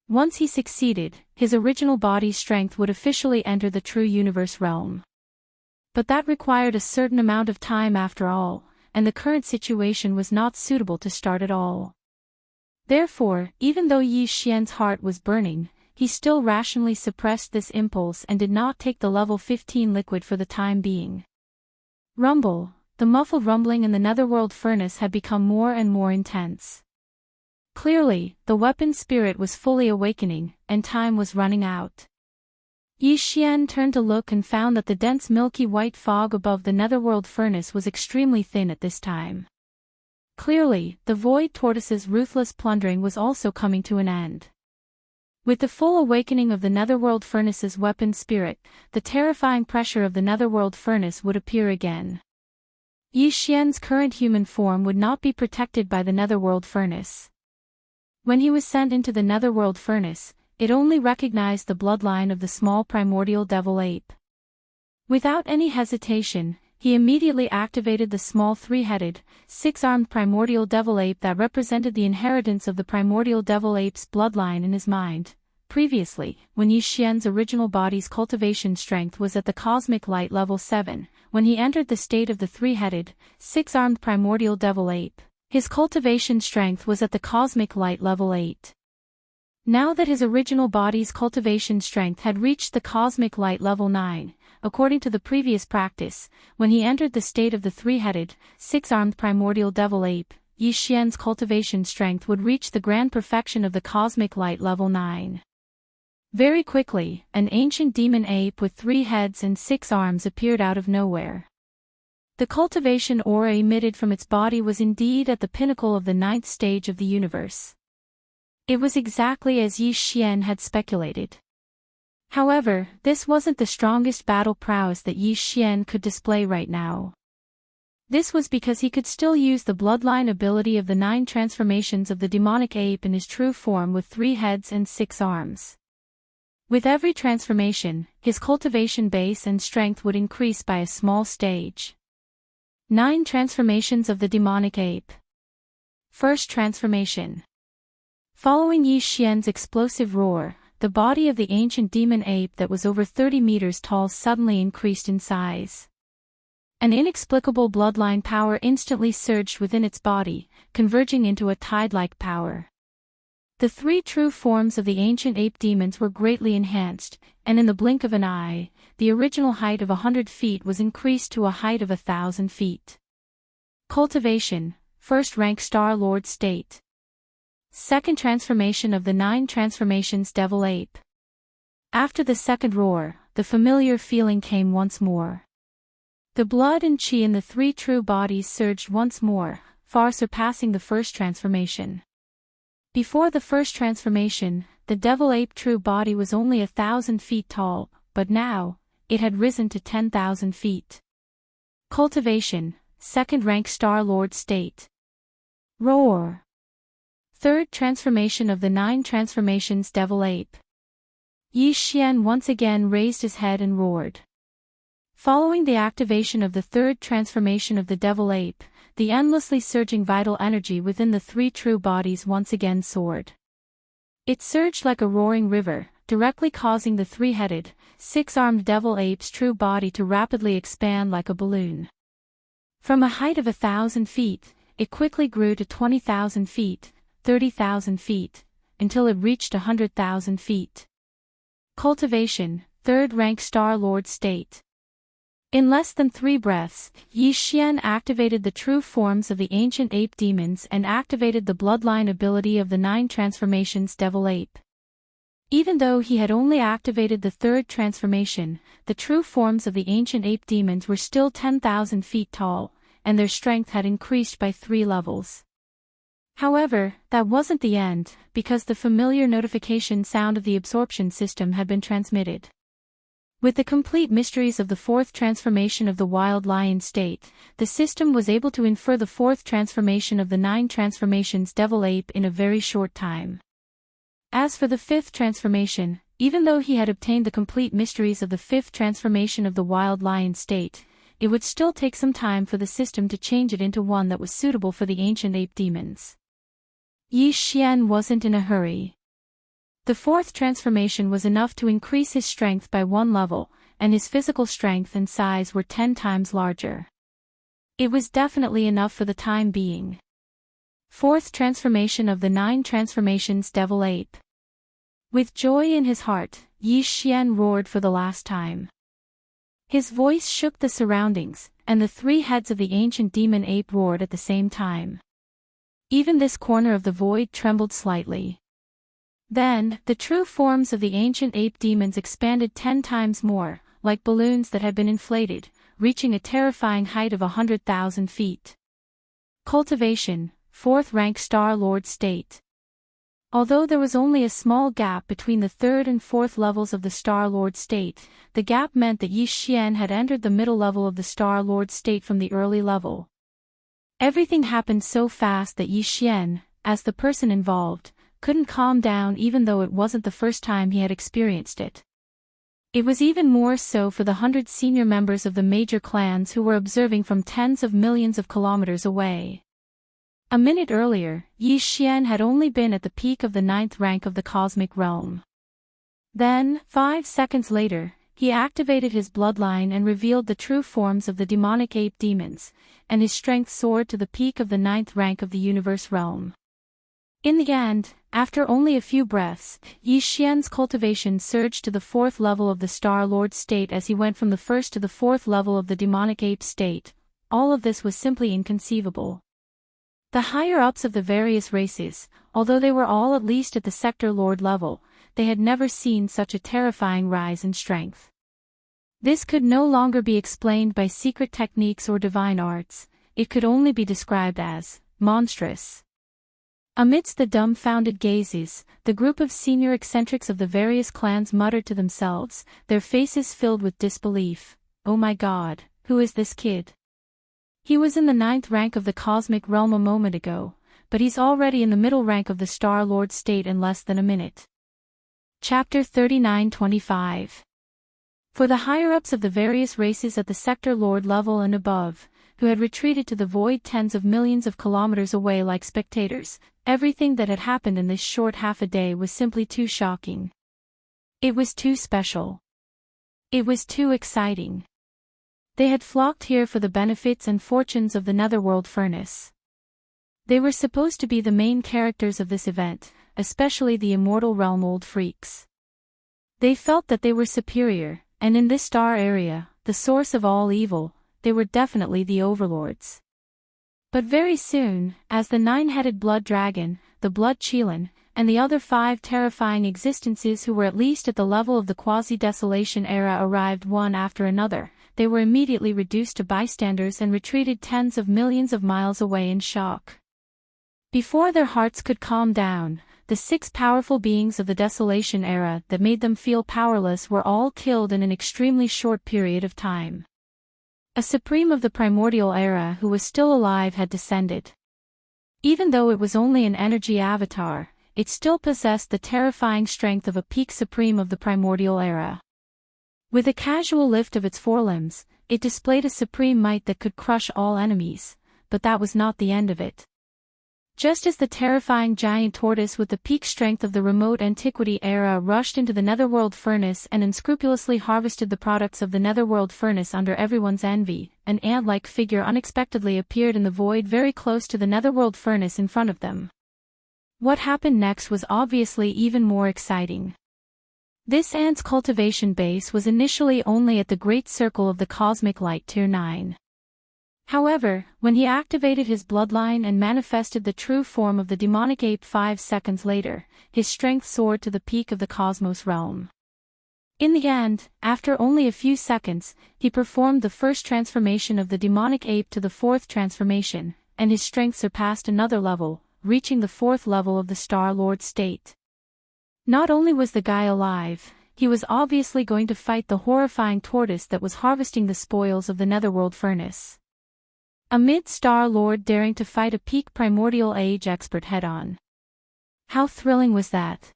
Speaker 3: Once he succeeded, his original body's strength would officially enter the true universe realm. But that required a certain amount of time after all, and the current situation was not suitable to start at all. Therefore, even though Yixian's heart was burning, he still rationally suppressed this impulse and did not take the level 15 liquid for the time being. Rumble. The muffled rumbling in the netherworld furnace had become more and more intense. Clearly, the weapon spirit was fully awakening, and time was running out. Yixian turned to look and found that the dense milky white fog above the netherworld furnace was extremely thin at this time. Clearly, the void tortoise's ruthless plundering was also coming to an end. With the full awakening of the netherworld furnace's weapon spirit, the terrifying pressure of the netherworld furnace would appear again. Yixian's current human form would not be protected by the netherworld furnace. When he was sent into the netherworld furnace, it only recognized the bloodline of the small primordial devil ape. Without any hesitation, he immediately activated the small 3-headed, 6-armed primordial devil ape that represented the inheritance of the primordial devil ape's bloodline in his mind. previously, when Yi Xian's original body's cultivation strength was at the cosmic light level 7, when he entered the state of the three-headed, six-armed primordial devil ape, his cultivation strength was at the cosmic light level 8. Now that his original body's cultivation strength had reached the cosmic light level 9, according to the previous practice, when he entered the state of the three-headed, six-armed primordial devil ape, Yi Xian's cultivation strength would reach the grand perfection of the cosmic light level 9. Very quickly, an ancient demon ape with 3 heads and 6 arms appeared out of nowhere. The cultivation aura emitted from its body was indeed at the pinnacle of the 9th stage of the universe. It was exactly as Yi Xian had speculated. However, this wasn't the strongest battle prowess that Yi Xian could display right now. This was because he could still use the bloodline ability of the 9 transformations of the demonic ape in his true form with 3 heads and 6 arms. With every transformation, his cultivation base and strength would increase by a small stage. 9 transformations of the demonic ape. First transformation. Following Yi Xian's explosive roar, the body of the ancient demon ape that was over 30 meters tall suddenly increased in size. An inexplicable bloodline power instantly surged within its body, converging into a tide-like power. The 3 true forms of the ancient ape demons were greatly enhanced, and in the blink of an eye, the original height of 100 feet was increased to a height of 1,000 feet. Cultivation, first rank Star Lord state. Second transformation of the 9 transformations devil ape. After the second roar, the familiar feeling came once more. The blood and chi in the 3 true bodies surged once more, far surpassing the first transformation. Before the first transformation, the devil ape true body was only 1,000 feet tall, but now, it had risen to 10,000 feet. Cultivation, second rank Star Lord state. Roar. Third transformation of the 9 transformations devil ape. Yi Xian once again raised his head and roared. Following the activation of the third transformation of the devil ape, the endlessly surging vital energy within the 3 true bodies once again soared. It surged like a roaring river, directly causing the 3-headed, 6-armed devil ape's true body to rapidly expand like a balloon. From a height of 1,000 feet, it quickly grew to 20,000 feet, 30,000 feet, until it reached 100,000 feet. Cultivation, third rank Star Lord state. In less than 3 breaths, Yi Xian activated the true forms of the ancient ape demons and activated the bloodline ability of the 9 transformations devil ape. Even though he had only activated the third transformation, the true forms of the ancient ape demons were still 10,000 feet tall, and their strength had increased by 3 levels. However, that wasn't the end, because the familiar notification sound of the absorption system had been transmitted. With the complete mysteries of the 4th transformation of the wild lion state, the system was able to infer the 4th transformation of the 9 transformations devil ape in a very short time. As for the 5th transformation, even though he had obtained the complete mysteries of the 5th transformation of the wild lion state, it would still take some time for the system to change it into one that was suitable for the ancient ape demons. Yi Xian wasn't in a hurry. The 4th transformation was enough to increase his strength by 1 level, and his physical strength and size were 10 times larger. It was definitely enough for the time being. 4th transformation of the 9 transformations devil ape. With joy in his heart, Yi Xian roared for the last time. His voice shook the surroundings, and the 3 heads of the ancient demon ape roared at the same time. Even this corner of the void trembled slightly. Then, the true forms of the ancient ape demons expanded 10 times more, like balloons that had been inflated, reaching a terrifying height of 100,000 feet. Cultivation, 4th rank Star Lord state. Although there was only a small gap between the 3rd and 4th levels of the Star Lord state, the gap meant that Yi Xian had entered the middle level of the Star Lord state from the early level. Everything happened so fast that Yi Xian, as the person involved, couldn't calm down even though it wasn't the first time he had experienced it. It was even more so for the 100 senior members of the major clans who were observing from tens of millions of kilometers away. A minute earlier, Yi Xian had only been at the peak of the 9th rank of the cosmic realm. Then, 5 seconds later, he activated his bloodline and revealed the true forms of the demonic ape demons, and his strength soared to the peak of the 9th rank of the universe realm. In the end, after only a few breaths, Yi Xian's cultivation surged to the 4th level of the Star Lord state as he went from the 1st to the 4th level of the demonic ape state. All of this was simply inconceivable. The higher-ups of the various races, although they were all at least at the Sector Lord level, they had never seen such a terrifying rise in strength. This could no longer be explained by secret techniques or divine arts, it could only be described as monstrous. Amidst the dumbfounded gazes, the group of senior eccentrics of the various clans muttered to themselves, their faces filled with disbelief. "Oh my God, who is this kid? He was in the 9th rank of the cosmic realm a moment ago, but he's already in the middle rank of the Star Lord state in less than a minute." Chapter 39-25. For the higher-ups of the various races at the Sector Lord level and above, who had retreated to the void tens of millions of kilometers away like spectators, everything that had happened in this short half a day was simply too shocking. It was too special. It was too exciting. They had flocked here for the benefits and fortunes of the Netherworld Furnace. They were supposed to be the main characters of this event, especially the Immortal Realm old freaks. They felt that they were superior, and in this star area, the source of all evil, they were definitely the overlords. But very soon, as the 9-headed blood dragon, the blood Qilin, and the other 5 terrifying existences who were at least at the level of the quasi-desolation era arrived one after another, they were immediately reduced to bystanders and retreated tens of millions of miles away in shock. Before their hearts could calm down, the 6 powerful beings of the desolation era that made them feel powerless were all killed in an extremely short period of time. A supreme of the primordial era who was still alive had descended. Even though it was only an energy avatar, it still possessed the terrifying strength of a peak supreme of the primordial era. With a casual lift of its forelimbs, it displayed a supreme might that could crush all enemies, but that was not the end of it. Just as the terrifying giant tortoise with the peak strength of the remote antiquity era rushed into the Netherworld Furnace and unscrupulously harvested the products of the Netherworld Furnace under everyone's envy, an ant-like figure unexpectedly appeared in the void very close to the Netherworld Furnace in front of them. What happened next was obviously even more exciting. This ant's cultivation base was initially only at the Great Circle of the Cosmic Light Tier 9. However, when he activated his bloodline and manifested the true form of the demonic ape 5 seconds later, his strength soared to the peak of the cosmos realm. In the end, after only a few seconds, he performed the first transformation of the demonic ape to the 4th transformation, and his strength surpassed another level, reaching the 4th level of the Star Lord state. Not only was the guy alive, he was obviously going to fight the horrifying tortoise that was harvesting the spoils of the Netherworld Furnace. Amid Star Lord daring to fight a peak primordial age expert head-on. How thrilling was that?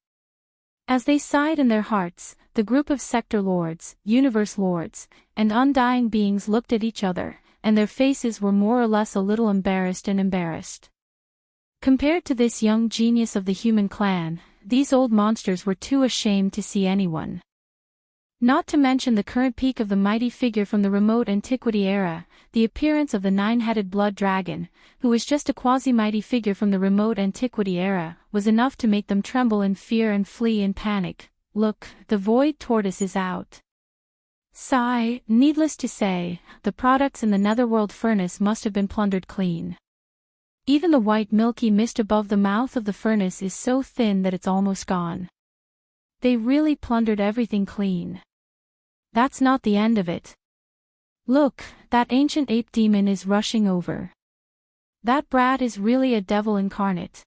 Speaker 3: As they sighed in their hearts, the group of Sector Lords, Universe Lords, and Undying Beings looked at each other, and their faces were more or less a little embarrassed. Compared to this young genius of the human clan, these old monsters were too ashamed to see anyone. Not to mention the current peak of the mighty figure from the remote antiquity era, the appearance of the 9-headed blood dragon, who was just a quasi-mighty figure from the remote antiquity era, was enough to make them tremble in fear and flee in panic. Look, the void tortoise is out. Sigh, needless to say, the products in the Netherworld Furnace must have been plundered clean. Even the white milky mist above the mouth of the furnace is so thin that it's almost gone. They really plundered everything clean. That's not the end of it. Look, that ancient ape demon is rushing over. That brat is really a devil incarnate.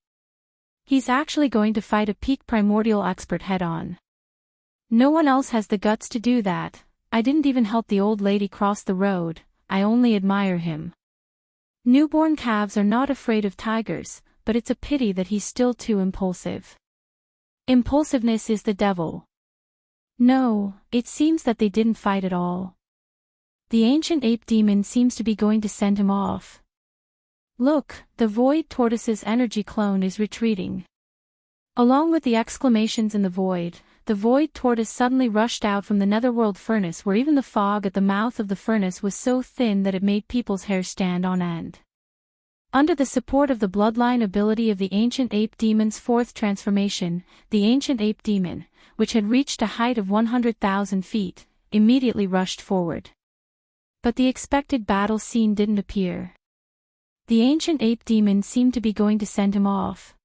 Speaker 3: He's actually going to fight a peak primordial expert head-on. No one else has the guts to do that. I didn't even help the old lady cross the road, I only admire him. Newborn calves are not afraid of tigers, but it's a pity that he's still too impulsive. Impulsiveness is the devil. No, it seems that they didn't fight at all. The ancient ape demon seems to be going to send him off. Look, the void tortoise's energy clone is retreating. Along with the exclamations in the void, the void tortoise suddenly rushed out from the netherworld furnace, where even the fog at the mouth of the furnace was so thin that it made people's hair stand on end. Under the support of the bloodline ability of the ancient ape demon's fourth transformation, the ancient ape demon, which had reached a height of 100,000 feet, immediately rushed forward. But the expected battle scene didn't appear. The ancient ape demon seemed to be going to send him off.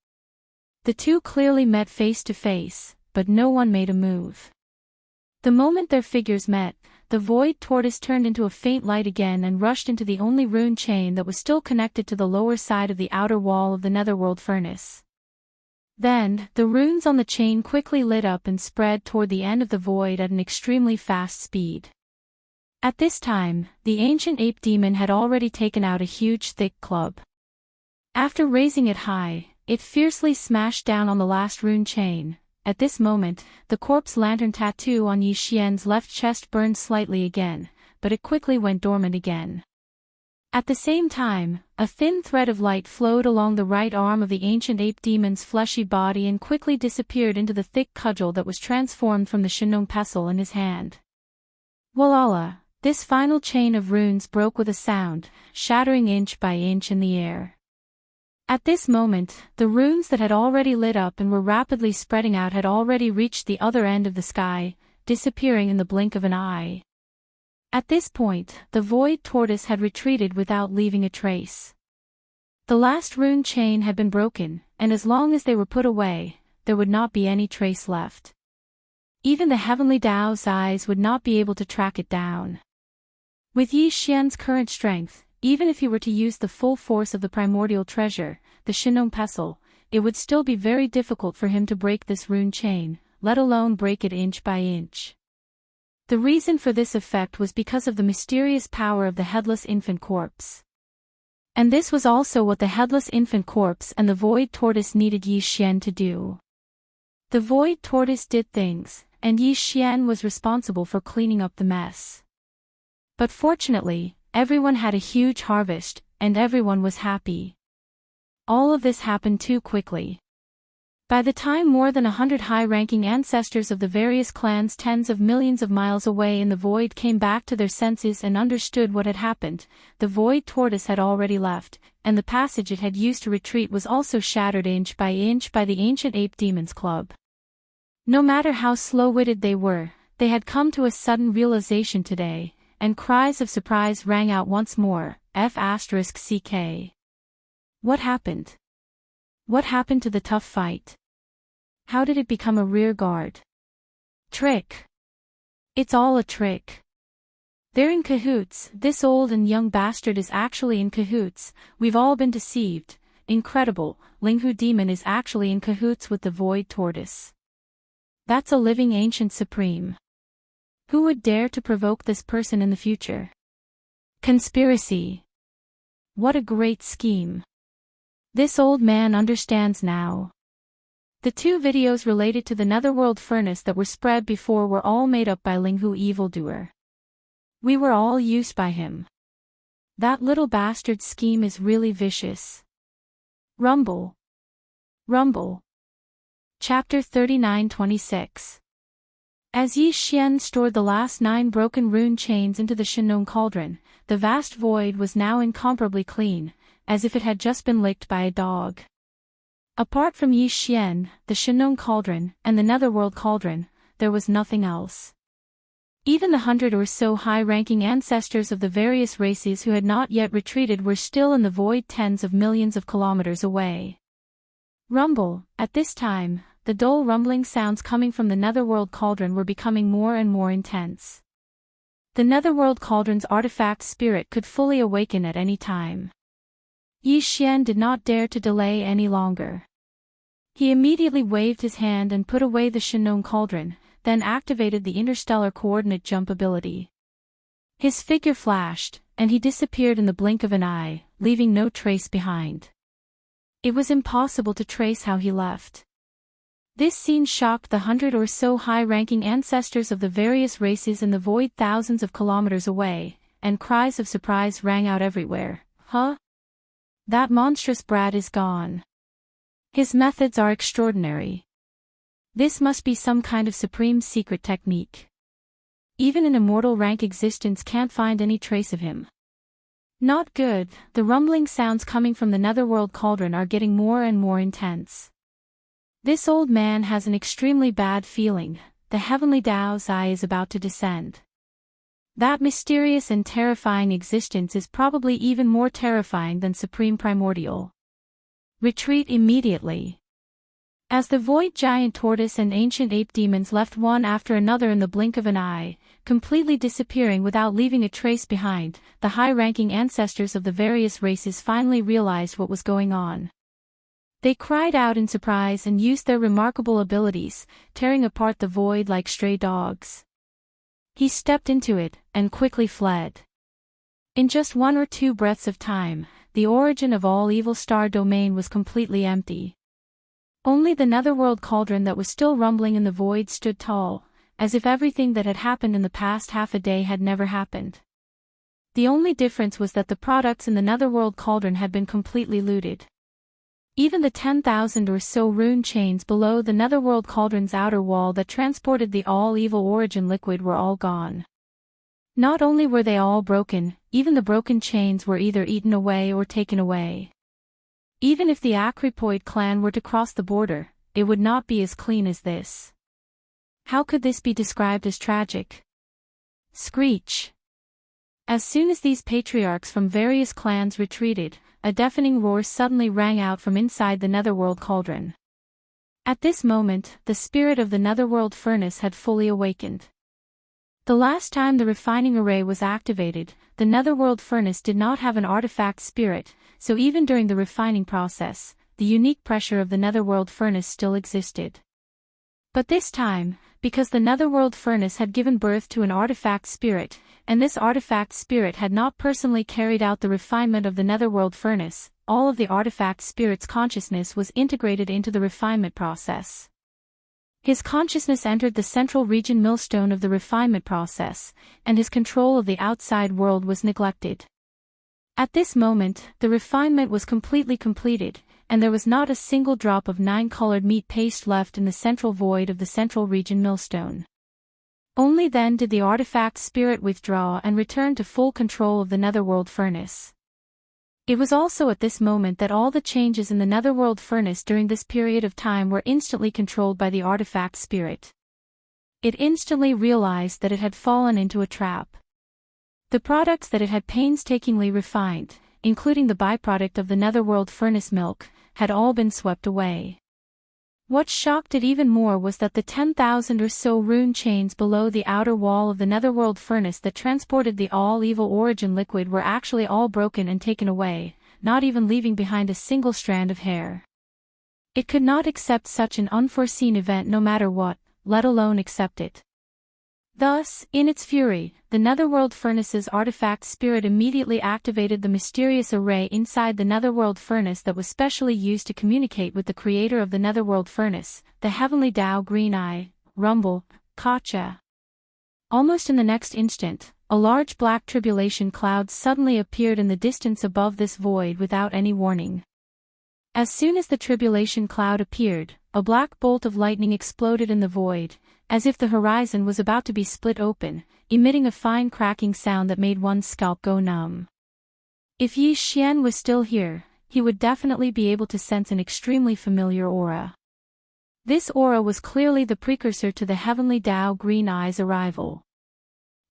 Speaker 3: The two clearly met face to face, but no one made a move. The moment their figures met, the void tortoise turned into a faint light again and rushed into the only rune chain that was still connected to the lower side of the outer wall of the netherworld furnace. Then, the runes on the chain quickly lit up and spread toward the end of the void at an extremely fast speed. At this time, the ancient ape demon had already taken out a huge thick club. After raising it high, it fiercely smashed down on the last rune chain. At this moment, the corpse lantern tattoo on Yi Xian's left chest burned slightly again, but it quickly went dormant again. At the same time, a thin thread of light flowed along the right arm of the ancient ape demon's fleshy body and quickly disappeared into the thick cudgel that was transformed from the Shinong pestle in his hand. Voila! This final chain of runes broke with a sound, shattering inch by inch in the air. At this moment, the runes that had already lit up and were rapidly spreading out had already reached the other end of the sky, disappearing in the blink of an eye. At this point, the void tortoise had retreated without leaving a trace. The last rune chain had been broken, and as long as they were put away, there would not be any trace left. Even the heavenly Tao's eyes would not be able to track it down. With Yi Xian's current strength, even if he were to use the full force of the primordial treasure, the Shinong pestle, it would still be very difficult for him to break this rune chain, let alone break it inch by inch. The reason for this effect was because of the mysterious power of the headless infant corpse. And this was also what the headless infant corpse and the void tortoise needed Yi Xian to do. The void tortoise did things, and Yi Xian was responsible for cleaning up the mess. But fortunately, everyone had a huge harvest, and everyone was happy. All of this happened too quickly. By the time more than 100 high-ranking ancestors of the various clans tens of millions of miles away in the void came back to their senses and understood what had happened, the void tortoise had already left, and the passage it had used to retreat was also shattered inch by the ancient ape demon's club. No matter how slow-witted they were, they had come to a sudden realization today, and cries of surprise rang out once more, F***CK. What happened? What happened to the tough fight? How did it become a rear guard? Trick. It's all a trick. They're in cahoots, this old and young bastard is actually in cahoots, we've all been deceived, incredible, Linghu demon is actually in cahoots with the void tortoise. That's a living ancient supreme. Who would dare to provoke this person in the future? Conspiracy. What a great scheme. This old man understands now. The two videos related to the netherworld furnace that were spread before were all made up by Linghu evildoer. We were all used by him. That little bastard's scheme is really vicious. Rumble. Rumble. Chapter 39-26. As Yi Xian stored the last 9 broken rune chains into the Shinong cauldron, the vast void was now incomparably clean, as if it had just been licked by a dog. Apart from Yi Xian, the Shinong cauldron, and the netherworld cauldron, there was nothing else. Even the 100 or so high-ranking ancestors of the various races who had not yet retreated were still in the void tens of millions of kilometers away. Rumble. At this time, the dull rumbling sounds coming from the netherworld cauldron were becoming more and more intense. The netherworld cauldron's artifact spirit could fully awaken at any time. Yi Xian did not dare to delay any longer. He immediately waved his hand and put away the Shinong cauldron, then activated the interstellar coordinate jump ability. His figure flashed, and he disappeared in the blink of an eye, leaving no trace behind. It was impossible to trace how he left. This scene shocked the 100 or so high-ranking ancestors of the various races in the void thousands of kilometers away, and cries of surprise rang out everywhere. Huh? That monstrous brat is gone. His methods are extraordinary. This must be some kind of supreme secret technique. Even an immortal rank existence can't find any trace of him. Not good. The rumbling sounds coming from the netherworld cauldron are getting more and more intense. This old man has an extremely bad feeling. The heavenly Tao's eye is about to descend. That mysterious and terrifying existence is probably even more terrifying than Supreme Primordial. Retreat immediately. As the void giant tortoise and ancient ape demons left one after another in the blink of an eye, completely disappearing without leaving a trace behind, the high-ranking ancestors of the various races finally realized what was going on. They cried out in surprise and used their remarkable abilities, tearing apart the void like stray dogs. He stepped into it, and quickly fled. In just 1 or 2 breaths of time, the origin of all evil star domain was completely empty. Only the netherworld cauldron that was still rumbling in the void stood tall, as if everything that had happened in the past half a day had never happened. The only difference was that the products in the netherworld cauldron had been completely looted. Even the 10,000 or so rune chains below the netherworld cauldron's outer wall that transported the all-evil origin liquid were all gone. Not only were they all broken, even the broken chains were either eaten away or taken away. Even if the Acrypoid clan were to cross the border, it would not be as clean as this. How could this be described as tragic? Screech. As soon as these patriarchs from various clans retreated, a deafening roar suddenly rang out from inside the netherworld cauldron. At this moment, the spirit of the netherworld furnace had fully awakened. The last time the refining array was activated, the netherworld furnace did not have an artifact spirit, so even during the refining process, the unique pressure of the netherworld furnace still existed. But this time, because the netherworld furnace had given birth to an artifact spirit, and this artifact spirit had not personally carried out the refinement of the netherworld furnace, all of the artifact spirit's consciousness was integrated into the refinement process. His consciousness entered the central region millstone of the refinement process, and his control of the outside world was neglected. At this moment, the refinement was completely completed, and there was not a single drop of 9-colored meat paste left in the central void of the central region millstone. Only then did the artifact spirit withdraw and return to full control of the netherworld furnace. It was also at this moment that all the changes in the netherworld furnace during this period of time were instantly controlled by the artifact spirit. It instantly realized that it had fallen into a trap. The products that it had painstakingly refined, including the byproduct of the netherworld furnace milk, had all been swept away. What shocked it even more was that the 10,000 or so rune chains below the outer wall of the netherworld furnace that transported the all-evil origin liquid were actually all broken and taken away, not even leaving behind a single strand of hair. It could not accept such an unforeseen event no matter what, let alone accept it. Thus, in its fury, the netherworld furnace's artifact spirit immediately activated the mysterious array inside the netherworld furnace that was specially used to communicate with the creator of the netherworld furnace, the heavenly Tao Green Eye, Rumble, Kacha. Almost in the next instant, a large black tribulation cloud suddenly appeared in the distance above this void without any warning. As soon as the tribulation cloud appeared, a black bolt of lightning exploded in the void, as if the horizon was about to be split open, emitting a fine cracking sound that made one's scalp go numb. If Yi Xian was still here, he would definitely be able to sense an extremely familiar aura. This aura was clearly the precursor to the heavenly Tao Green Eye's arrival.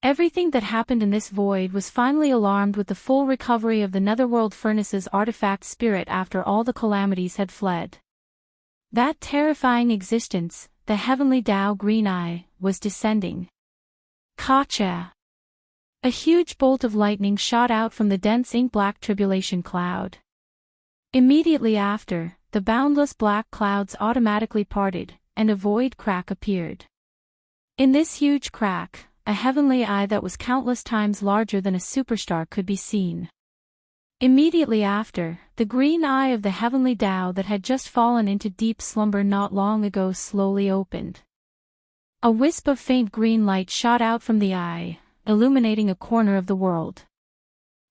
Speaker 3: Everything that happened in this void was finally alarmed with the full recovery of the netherworld furnace's artifact spirit after all the calamities had fled. That terrifying existence, the heavenly Tao Green Eye, was descending. Kacha! A huge bolt of lightning shot out from the dense ink-black tribulation cloud. Immediately after, the boundless black clouds automatically parted, and a void crack appeared. In this huge crack, a heavenly eye that was countless times larger than a superstar could be seen. Immediately after, the green eye of the heavenly Tao that had just fallen into deep slumber not long ago slowly opened. A wisp of faint green light shot out from the eye, illuminating a corner of the world.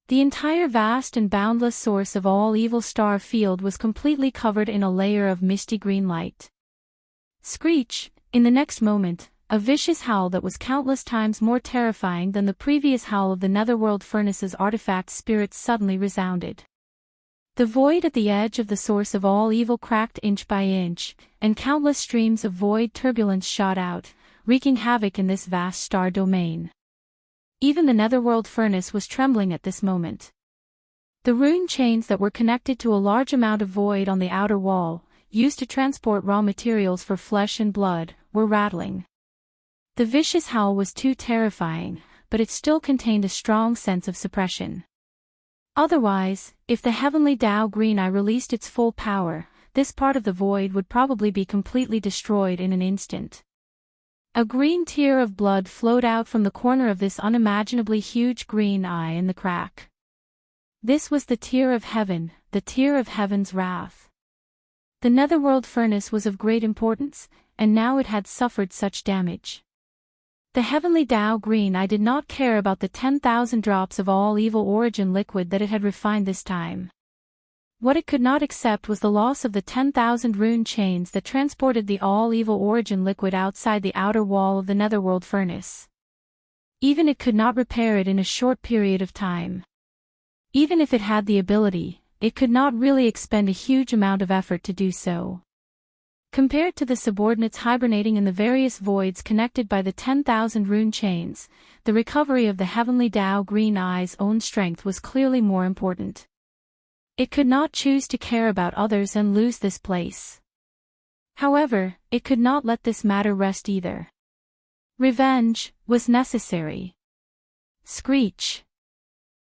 Speaker 3: The entire vast and boundless source of all evil star field was completely covered in a layer of misty green light. Screech! In the next moment, a vicious howl that was countless times more terrifying than the previous howl of the Netherworld Furnace's artifact spirits suddenly resounded. The void at the edge of the source of all evil cracked inch by inch, and countless streams of void turbulence shot out, wreaking havoc in this vast star domain. Even the Netherworld Furnace was trembling at this moment. The rune chains that were connected to a large amount of void on the outer wall, used to transport raw materials for flesh and blood, were rattling. The vicious howl was too terrifying, but it still contained a strong sense of suppression. Otherwise, if the heavenly Tao Green Eye released its full power, this part of the void would probably be completely destroyed in an instant. A green tear of blood flowed out from the corner of this unimaginably huge green eye in the crack. This was the tear of heaven, the tear of heaven's wrath. The Netherworld Furnace was of great importance, and now it had suffered such damage. The heavenly Tao Green Eye did not care about the 10,000 drops of all evil origin liquid that it had refined this time. What it could not accept was the loss of the 10,000 rune chains that transported the all-evil origin liquid outside the outer wall of the Netherworld Furnace. Even it could not repair it in a short period of time. Even if it had the ability, it could not really expend a huge amount of effort to do so. Compared to the subordinates hibernating in the various voids connected by the 10,000 rune chains, the recovery of the heavenly Tao Green Eye's own strength was clearly more important. It could not choose to care about others and lose this place. However, it could not let this matter rest either. Revenge was necessary. Screech.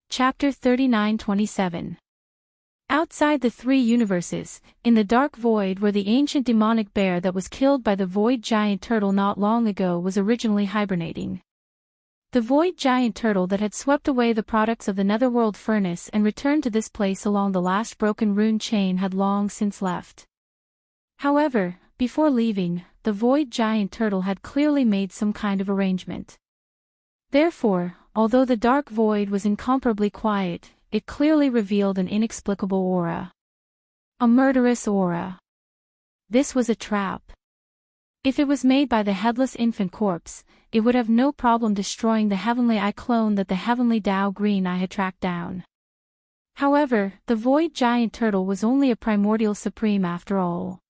Speaker 3: Chapter 39-27. Outside the three universes, in the dark void where the ancient demonic bear that was killed by the void giant turtle not long ago was originally hibernating. The void giant turtle that had swept away the products of the Netherworld Furnace and returned to this place along the last broken rune chain had long since left. However, before leaving, the void giant turtle had clearly made some kind of arrangement. Therefore, although the dark void was incomparably quiet, it clearly revealed an inexplicable aura. A murderous aura. This was a trap. If it was made by the headless infant corpse, it would have no problem destroying the Heavenly Eye clone that the Heavenly Tao Green Eye had tracked down. However, the void giant turtle was only a primordial supreme after all.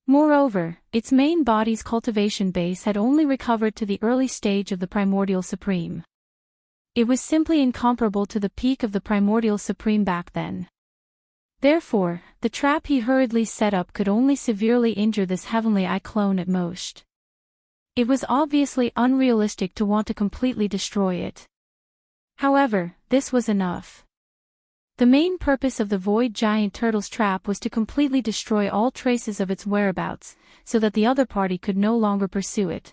Speaker 3: Moreover, its main body's cultivation base had only recovered to the early stage of the primordial supreme. It was simply incomparable to the peak of the primordial supreme back then. Therefore, the trap he hurriedly set up could only severely injure this Heavenly Eye clone at most. It was obviously unrealistic to want to completely destroy it. However, this was enough. The main purpose of the void giant turtle's trap was to completely destroy all traces of its whereabouts, so that the other party could no longer pursue it.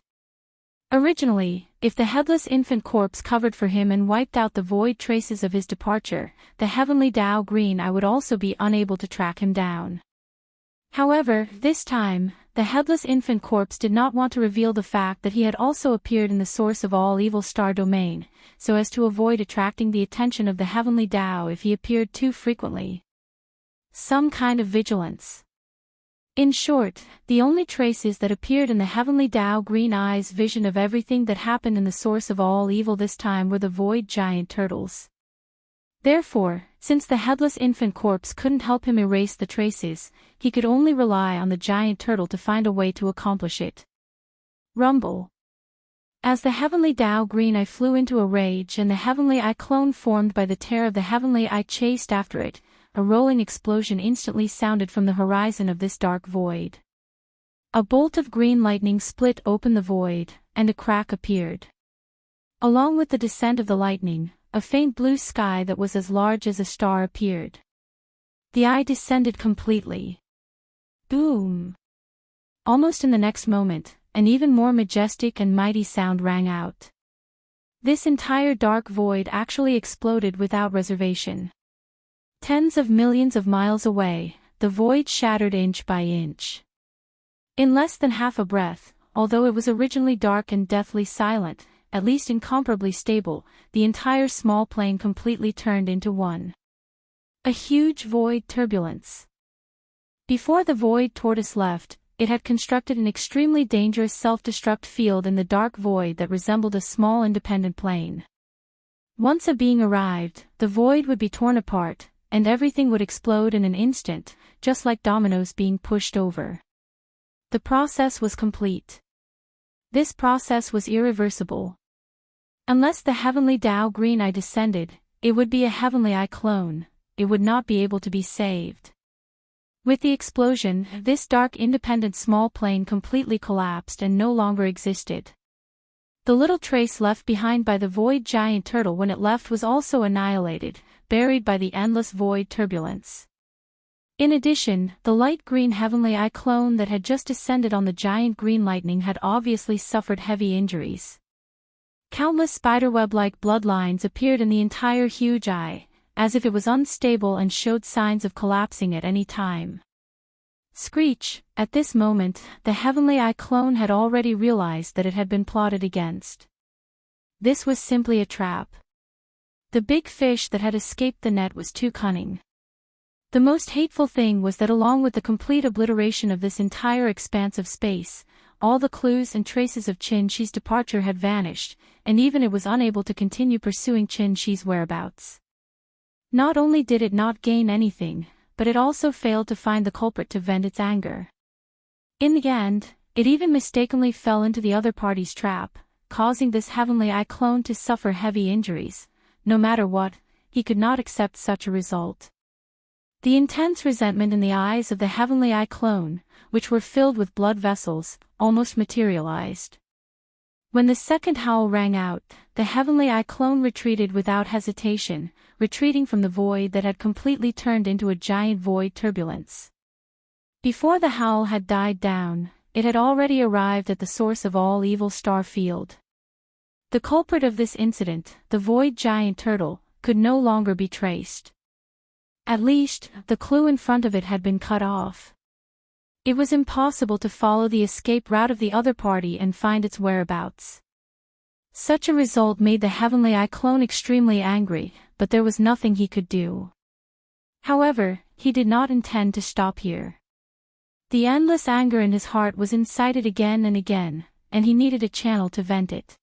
Speaker 3: Originally, if the headless infant corpse covered for him and wiped out the void traces of his departure, the Heavenly Tao Green Eye would also be unable to track him down. However, this time, the headless infant corpse did not want to reveal the fact that he had also appeared in the source of all evil star domain, so as to avoid attracting the attention of the Heavenly Tao if he appeared too frequently. Some kind of vigilance. In short, the only traces that appeared in the Heavenly Tao Green Eye's vision of everything that happened in the source of all evil this time were the void giant turtles. Therefore, since the headless infant corpse couldn't help him erase the traces, he could only rely on the giant turtle to find a way to accomplish it. Rumble. As the Heavenly Tao Green Eye flew into a rage and the Heavenly Eye clone formed by the tear of the Heavenly Eye chased after it, a rolling explosion instantly sounded from the horizon of this dark void. A bolt of green lightning split open the void, and a crack appeared. Along with the descent of the lightning, a faint blue sky that was as large as a star appeared. The eye descended completely. Boom! Almost in the next moment, an even more majestic and mighty sound rang out. This entire dark void actually exploded without reservation. Tens of millions of miles away, the void shattered inch by inch. In less than half a breath, although it was originally dark and deathly silent, at least incomparably stable, the entire small plane completely turned into one. A huge void turbulence. Before the void tortoise left, it had constructed an extremely dangerous self-destruct field in the dark void that resembled a small independent plane. Once a being arrived, the void would be torn apart, and everything would explode in an instant, just like dominoes being pushed over. The process was complete. This process was irreversible. Unless the heavenly Tao Green Eye descended, it would be a heavenly eye clone, it would not be able to be saved. With the explosion, this dark independent small plane completely collapsed and no longer existed. The little trace left behind by the void giant turtle when it left was also annihilated, buried by the endless void turbulence. In addition, the light green heavenly eye clone that had just descended on the giant green lightning had obviously suffered heavy injuries. Countless spiderweb-like bloodlines appeared in the entire huge eye, as if it was unstable and showed signs of collapsing at any time. Screech, at this moment, the heavenly eye clone had already realized that it had been plotted against. This was simply a trap. The big fish that had escaped the net was too cunning. The most hateful thing was that along with the complete obliteration of this entire expanse of space, all the clues and traces of Xianxia's departure had vanished, and even it was unable to continue pursuing Xianxia's whereabouts. Not only did it not gain anything, but it also failed to find the culprit to vent its anger. In the end, it even mistakenly fell into the other party's trap, causing this heavenly eye clone to suffer heavy injuries. No matter what, he could not accept such a result. The intense resentment in the eyes of the heavenly eye clone, which were filled with blood vessels, almost materialized. When the second howl rang out, the heavenly eye clone retreated without hesitation, retreating from the void that had completely turned into a giant void turbulence. Before the howl had died down, it had already arrived at the source of all evil star field. The culprit of this incident, the void giant turtle, could no longer be traced. At least, the clue in front of it had been cut off. It was impossible to follow the escape route of the other party and find its whereabouts. Such a result made the heavenly eye clone extremely angry, but there was nothing he could do. However, he did not intend to stop here. The endless anger in his heart was incited again and again, and he needed a channel to vent it.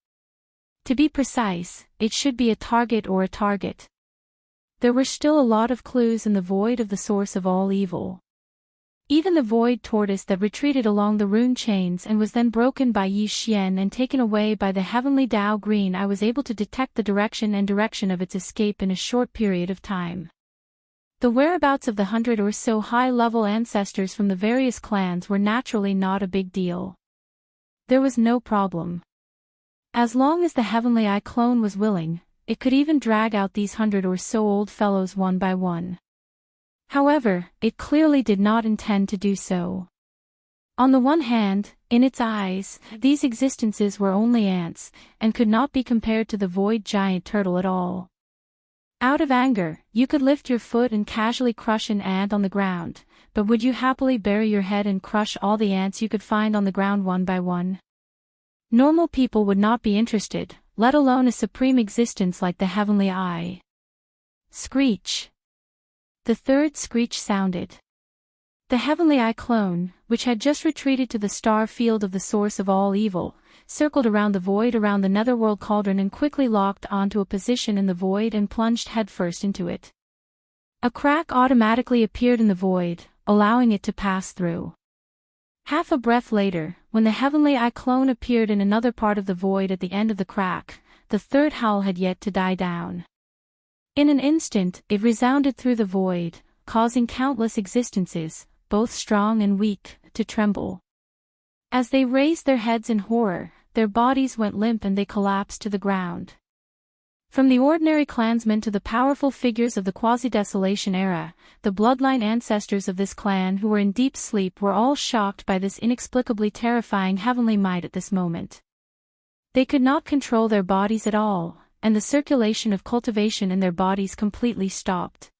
Speaker 3: To be precise, it should be a target or a target. There were still a lot of clues in the void of the source of all evil. Even the void tortoise that retreated along the rune chains and was then broken by Yi Xian and taken away by the heavenly Tao Green Eye was able to detect the direction of its escape in a short period of time. The whereabouts of the 100 or so high-level ancestors from the various clans were naturally not a big deal. There was no problem. As long as the heavenly eye clone was willing, it could even drag out these 100 or so old fellows one by one. However, it clearly did not intend to do so. On the one hand, in its eyes, these existences were only ants, and could not be compared to the void giant turtle at all. Out of anger, you could lift your foot and casually crush an ant on the ground, but would you happily bury your head and crush all the ants you could find on the ground one by one? Normal people would not be interested, let alone a supreme existence like the heavenly eye. Screech. The third screech sounded. The heavenly eye clone, which had just retreated to the star field of the source of all evil, circled around the void around the netherworld cauldron and quickly locked onto a position in the void and plunged headfirst into it. A crack automatically appeared in the void, allowing it to pass through. Half a breath later, when the heavenly eye clone appeared in another part of the void at the end of the crack, the third howl had yet to die down. In an instant, it resounded through the void, causing countless existences, both strong and weak, to tremble. As they raised their heads in horror, their bodies went limp and they collapsed to the ground. From the ordinary clansmen to the powerful figures of the quasi-desolation era, the bloodline ancestors of this clan who were in deep sleep were all shocked by this inexplicably terrifying heavenly might at this moment. They could not control their bodies at all, and the circulation of cultivation in their bodies completely stopped.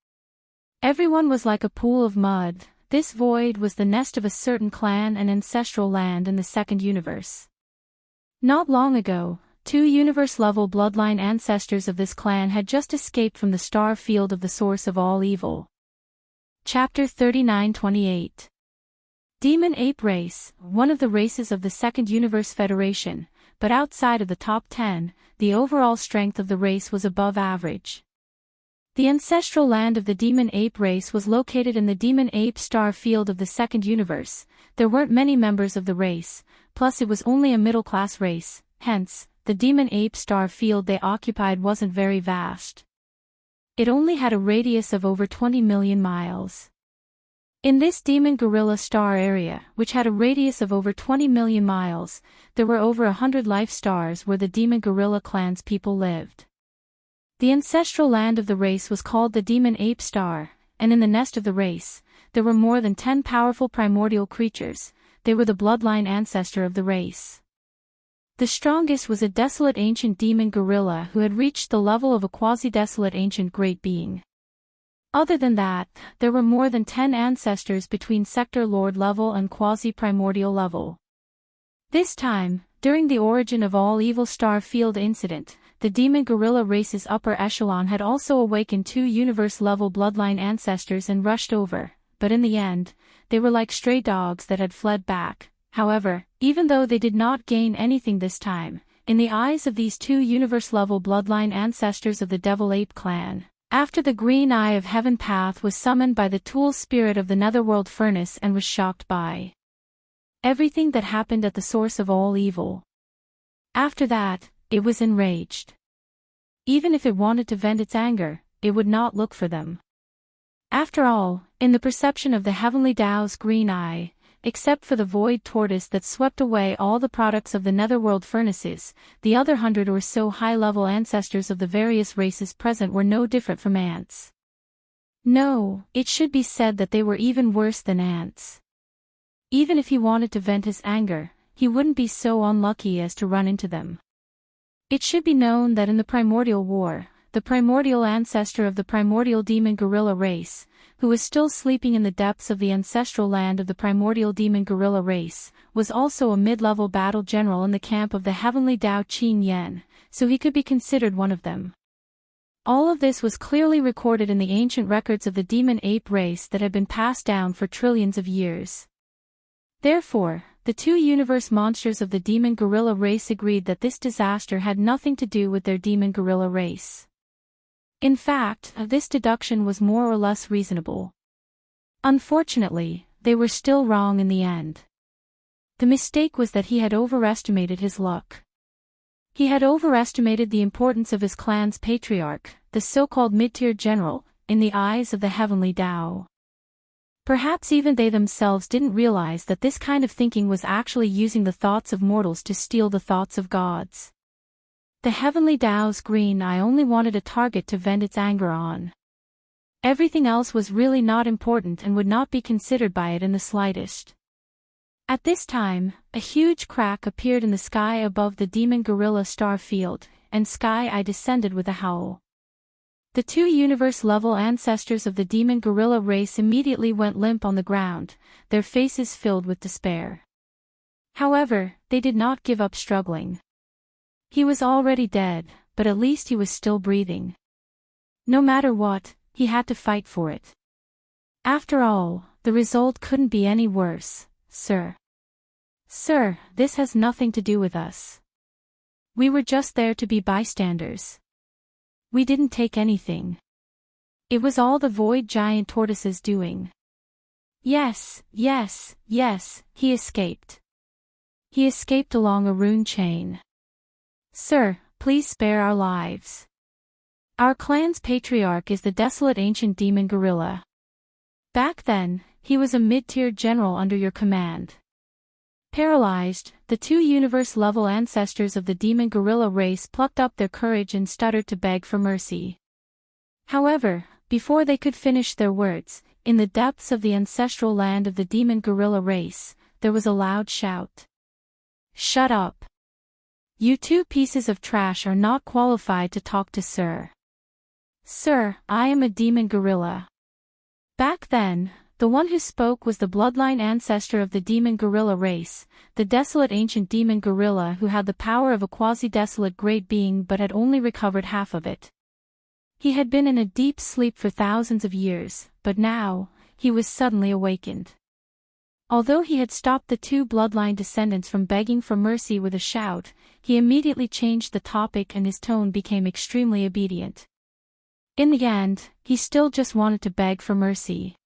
Speaker 3: Everyone was like a pool of mud. This void was the nest of a certain clan and ancestral land in the second universe. Not long ago, 2 universe-level bloodline ancestors of this clan had just escaped from the star field of the source of all evil. Chapter 39-28. Demon Ape Race, one of the races of the Second Universe Federation, but outside of the top 10, the overall strength of the race was above average. The ancestral land of the Demon Ape race was located in the Demon Ape star field of the Second Universe. There weren't many members of the race, plus it was only a middle-class race, hence, the Demon Ape star field they occupied wasn't very vast. It only had a radius of over 20 million miles. In this Demon Gorilla star area, which had a radius of over 20 million miles, there were over 100 life stars where the Demon Gorilla clan's people lived. The ancestral land of the race was called the Demon Ape Star, and in the nest of the race, there were more than 10 powerful primordial creatures. They were the bloodline ancestor of the race. The strongest was a desolate ancient demon gorilla who had reached the level of a quasi-desolate ancient great being. Other than that, there were more than 10 ancestors between sector lord level and quasi-primordial level. This time, during the origin of all evil star field incident, the demon gorilla race's upper echelon had also awakened 2 universe-level bloodline ancestors and rushed over, but in the end, they were like stray dogs that had fled back. However, even though they did not gain anything this time, in the eyes of these 2 universe-level bloodline ancestors of the Devil Ape clan, after the Green Eye of Heaven path was summoned by the Tool Spirit of the Netherworld Furnace and was shocked by everything that happened at the source of all evil. After that, it was enraged. Even if it wanted to vent its anger, it would not look for them. After all, in the perception of the Heavenly Tao's Green Eye, except for the void tortoise that swept away all the products of the Netherworld Furnaces, the other 100 or so high-level ancestors of the various races present were no different from ants. No, it should be said that they were even worse than ants. Even if he wanted to vent his anger, he wouldn't be so unlucky as to run into them. It should be known that in the Primordial War, the primordial ancestor of the primordial demon gorilla race, who was still sleeping in the depths of the ancestral land of the primordial demon gorilla race, was also a mid-level battle general in the camp of the heavenly Dao Qin Yen, so he could be considered one of them. All of this was clearly recorded in the ancient records of the demon ape race that had been passed down for trillions of years. Therefore, the 2 universe monsters of the demon gorilla race agreed that this disaster had nothing to do with their demon gorilla race. In fact, this deduction was more or less reasonable. Unfortunately, they were still wrong in the end. The mistake was that he had overestimated his luck. He had overestimated the importance of his clan's patriarch, the so-called mid-tier general, in the eyes of the heavenly Tao. Perhaps even they themselves didn't realize that this kind of thinking was actually using the thoughts of mortals to steal the thoughts of gods. The heavenly Tao's Green Eye only wanted a target to vent its anger on. Everything else was really not important and would not be considered by it in the slightest. At this time, a huge crack appeared in the sky above the demon gorilla star field, and Sky Eye descended with a howl. The 2 universe-level ancestors of the demon gorilla race immediately went limp on the ground, their faces filled with despair. However, they did not give up struggling. He was already dead, but at least he was still breathing. No matter what, he had to fight for it. After all, the result couldn't be any worse, sir. Sir, this has nothing to do with us. We were just there to be bystanders. We didn't take anything. It was all the void giant tortoise's doing. Yes, yes, yes, he escaped. He escaped along a rune chain. Sir, please spare our lives. Our clan's patriarch is the desolate ancient demon gorilla. Back then, he was a mid-tier general under your command. Paralyzed, the 2 universe-level ancestors of the demon gorilla race plucked up their courage and stuttered to beg for mercy. However, before they could finish their words, in the depths of the ancestral land of the demon gorilla race, there was a loud shout. Shut up! You 2 pieces of trash are not qualified to talk to Sir. Sir, I am a demon gorilla. Back then, the one who spoke was the bloodline ancestor of the demon gorilla race, the desolate ancient demon gorilla who had the power of a quasi-desolate great being but had only recovered half of it. He had been in a deep sleep for thousands of years, but now, he was suddenly awakened. Although he had stopped the two bloodline descendants from begging for mercy with a shout, he immediately changed the topic and his tone became extremely obedient. In the end, he still just wanted to beg for mercy.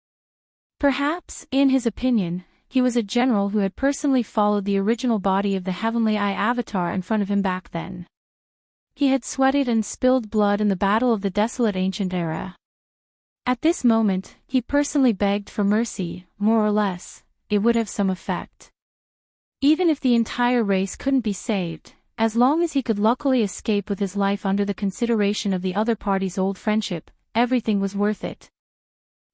Speaker 3: Perhaps, in his opinion, he was a general who had personally followed the original body of the Heavenly Eye avatar in front of him back then. He had sweated and spilled blood in the battle of the desolate ancient era. At this moment, he personally begged for mercy, more or less. It would have some effect. Even if the entire race couldn't be saved, as long as he could luckily escape with his life under the consideration of the other party's old friendship, everything was worth it.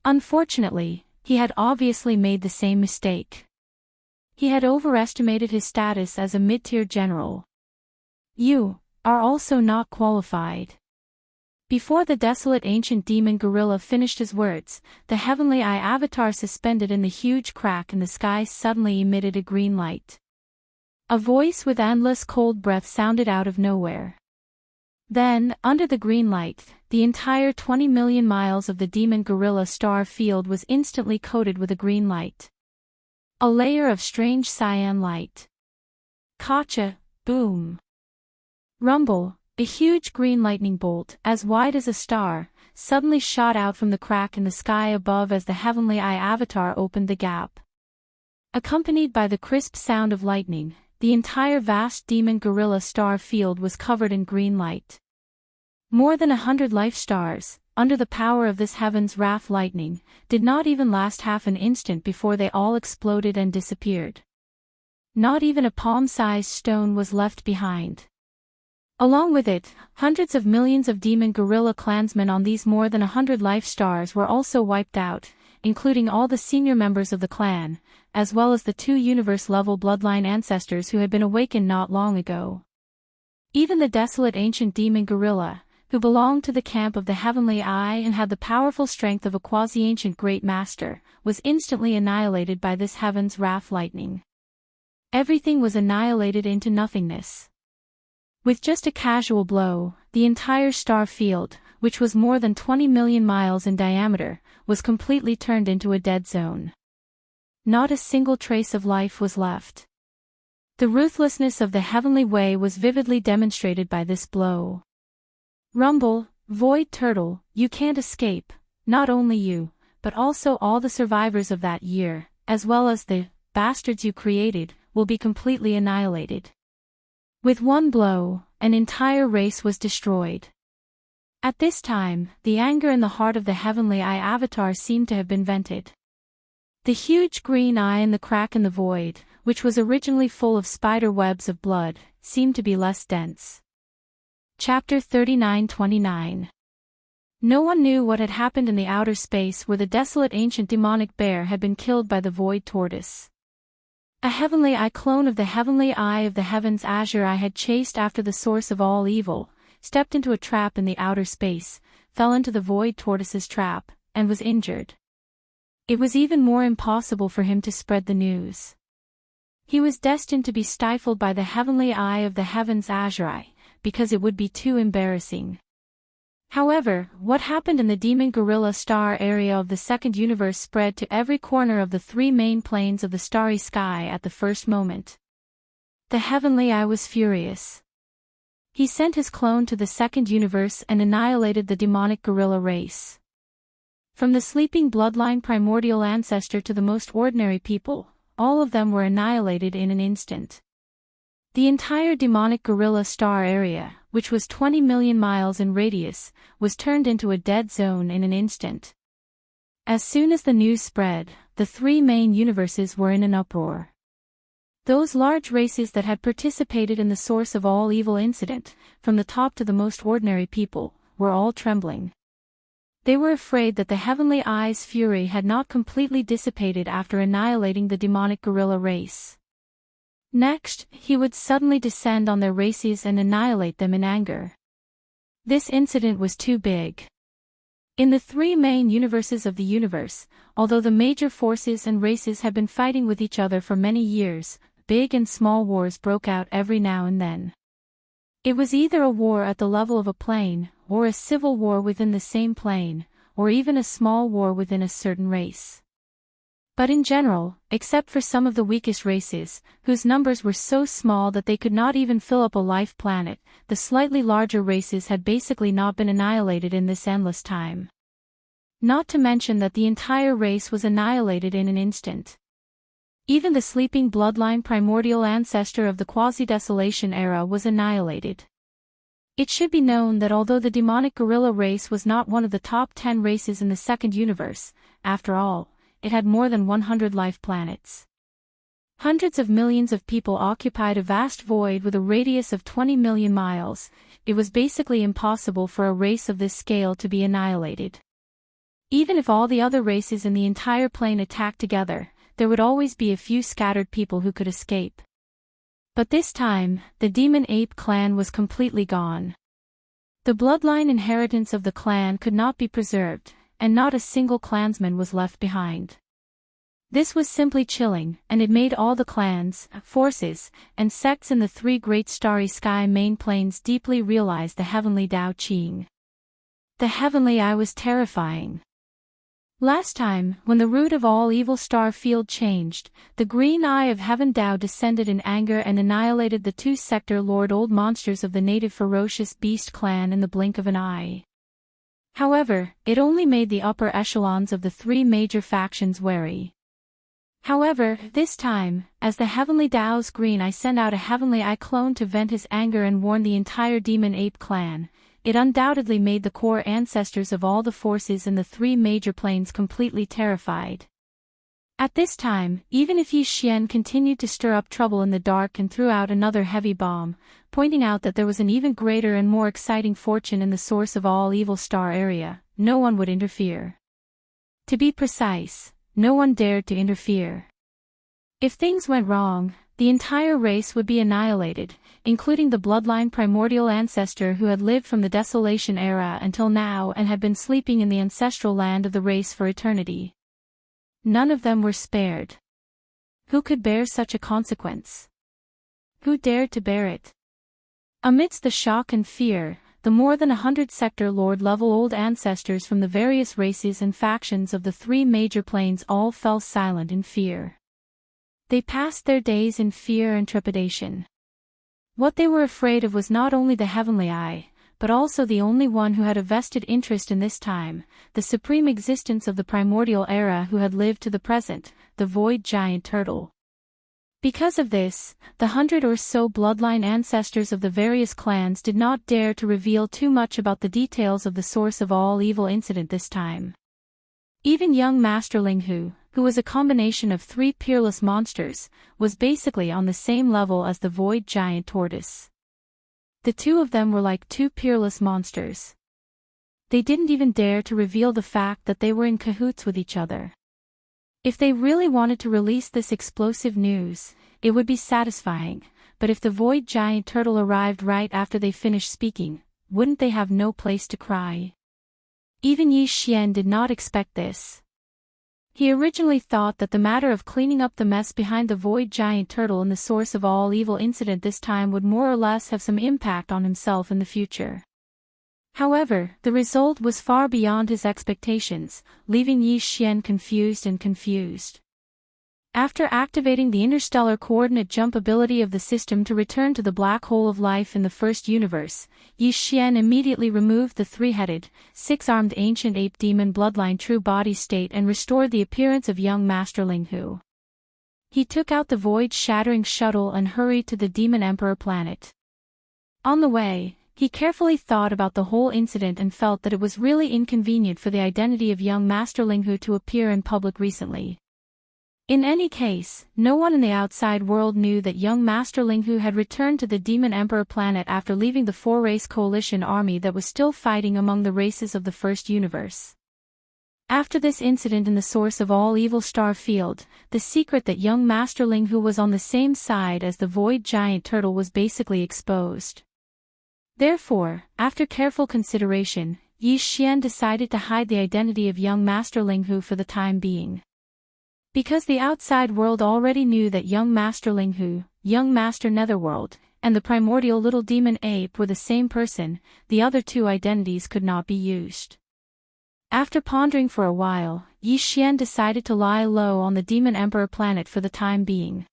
Speaker 3: Unfortunately, he had obviously made the same mistake. He had overestimated his status as a mid-tier general. You are also not qualified. Before the desolate ancient demon gorilla finished his words, the Heavenly Eye avatar suspended in the huge crack in the sky suddenly emitted a green light. A voice with endless cold breath sounded out of nowhere. Then, under the green light, the entire 20 million miles of the demon gorilla star field was instantly coated with a green light. A layer of strange cyan light. Gotcha, boom. Rumble. A huge green lightning bolt, as wide as a star, suddenly shot out from the crack in the sky above as the Heavenly Eye avatar opened the gap. Accompanied by the crisp sound of lightning, the entire vast demon gorilla star field was covered in green light. More than 100 life stars, under the power of this heaven's wrath lightning, did not even last half an instant before they all exploded and disappeared. Not even a palm-sized stone was left behind. Along with it, hundreds of millions of demon gorilla clansmen on these more than 100 life stars were also wiped out, including all the senior members of the clan, as well as the two universe-level bloodline ancestors who had been awakened not long ago. Even the desolate ancient demon gorilla, who belonged to the camp of the Heavenly Eye and had the powerful strength of a quasi-ancient great master, was instantly annihilated by this heaven's wrath lightning. Everything was annihilated into nothingness. With just a casual blow, the entire star field, which was more than 20 million miles in diameter, was completely turned into a dead zone. Not a single trace of life was left. The ruthlessness of the heavenly way was vividly demonstrated by this blow. Rumble, Void Turtle, you can't escape, not only you, but also all the survivors of that year, as well as the bastards you created, will be completely annihilated. With one blow, an entire race was destroyed. At this time, the anger in the heart of the Heavenly Eye avatar seemed to have been vented. The huge green eye in the crack in the void, which was originally full of spider webs of blood, seemed to be less dense. Chapter 39-29. No one knew what had happened in the outer space where the desolate ancient demonic bear had been killed by the void tortoise. A Heavenly Eye clone of the Heavenly Eye of the Heavens Azure Eye had chased after the source of all evil, stepped into a trap in the outer space, fell into the void tortoise's trap, and was injured. It was even more impossible for him to spread the news. He was destined to be stifled by the Heavenly Eye of the Heavens Azure Eye, because it would be too embarrassing. However, what happened in the demon gorilla star area of the second universe spread to every corner of the three main planes of the starry sky at the first moment. The Heavenly Eye was furious. He sent his clone to the second universe and annihilated the demonic gorilla race. From the sleeping bloodline primordial ancestor to the most ordinary people, all of them were annihilated in an instant. The entire demonic gorilla star area, which was 20 million miles in radius, was turned into a dead zone in an instant. As soon as the news spread, the three main universes were in an uproar. Those large races that had participated in the source of all evil incident, from the top to the most ordinary people, were all trembling. They were afraid that the Heavenly Eye's fury had not completely dissipated after annihilating the demonic gorilla race. Next, he would suddenly descend on their races and annihilate them in anger. This incident was too big. In the three main universes of the universe, although the major forces and races had been fighting with each other for many years, big and small wars broke out every now and then. It was either a war at the level of a plane, or a civil war within the same plane, or even a small war within a certain race. But in general, except for some of the weakest races, whose numbers were so small that they could not even fill up a life planet, the slightly larger races had basically not been annihilated in this endless time. Not to mention that the entire race was annihilated in an instant. Even the sleeping bloodline primordial ancestor of the quasi-desolation era was annihilated. It should be known that although the demonic gorilla race was not one of the top 10 races in the second universe, after all, it had more than 100 life planets. Hundreds of millions of people occupied a vast void with a radius of 20 million miles. It was basically impossible for a race of this scale to be annihilated. Even if all the other races in the entire plane attacked together, there would always be a few scattered people who could escape. But this time, the demon ape clan was completely gone. The bloodline inheritance of the clan could not be preserved, and not a single clansman was left behind. This was simply chilling, and it made all the clans, forces, and sects in the three great starry sky main planes deeply realize the heavenly Dao Qing. The heavenly eye was terrifying. Last time, when the root of all evil star field changed, the green eye of heaven Dao descended in anger and annihilated the two sector lord old monsters of the native ferocious beast clan in the blink of an eye. However, it only made the upper echelons of the three major factions wary. However, this time, as the heavenly Dao's green eye sent out a heavenly eye clone to vent his anger and warn the entire demon ape clan, it undoubtedly made the core ancestors of all the forces in the three major planes completely terrified. At this time, even if Yi Xian continued to stir up trouble in the dark and threw out another heavy bomb, pointing out that there was an even greater and more exciting fortune in the source of all evil star area, no one would interfere. To be precise, no one dared to interfere. If things went wrong, the entire race would be annihilated, including the bloodline primordial ancestor who had lived from the desolation era until now and had been sleeping in the ancestral land of the race for eternity. None of them were spared. Who could bear such a consequence? Who dared to bear it? Amidst the shock and fear, the more than 100 sector lord-level old ancestors from the various races and factions of the three major planes all fell silent in fear. They passed their days in fear and trepidation. What they were afraid of was not only the heavenly eye, but also the only one who had a vested interest in this time, the supreme existence of the primordial era who had lived to the present, the void giant turtle. Because of this, the 100 or so bloodline ancestors of the various clans did not dare to reveal too much about the details of the source of all evil incident this time. Even young Master Linghu, who was a combination of three peerless monsters, was basically on the same level as the void giant tortoise. The two of them were like two peerless monsters. They didn't even dare to reveal the fact that they were in cahoots with each other. If they really wanted to release this explosive news, it would be satisfying, but if the void giant turtle arrived right after they finished speaking, wouldn't they have no place to cry? Even Yi Xian did not expect this. He originally thought that the matter of cleaning up the mess behind the void giant turtle and the source of all evil incident this time would more or less have some impact on himself in the future. However, the result was far beyond his expectations, leaving Yi Xian confused. After activating the interstellar coordinate jump ability of the system to return to the black hole of life in the first universe, Yi Xian immediately removed the three-headed, six-armed ancient ape demon bloodline true body state and restored the appearance of young Master Linghu. He took out the void-shattering shuttle and hurried to the Demon Emperor planet. On the way, he carefully thought about the whole incident and felt that it was really inconvenient for the identity of young Master Linghu to appear in public recently. In any case, no one in the outside world knew that young Master Linghu had returned to the Demon Emperor planet after leaving the four-race coalition army that was still fighting among the races of the first universe. After this incident in the source of all evil star field, the secret that young Master Linghu was on the same side as the void giant turtle was basically exposed. Therefore, after careful consideration, Yi Xian decided to hide the identity of young Master Linghu for the time being. Because the outside world already knew that young Master Linghu, young Master Netherworld, and the primordial little demon ape were the same person, the other two identities could not be used. After pondering for a while, Xian decided to lie low on the Demon Emperor planet for the time being.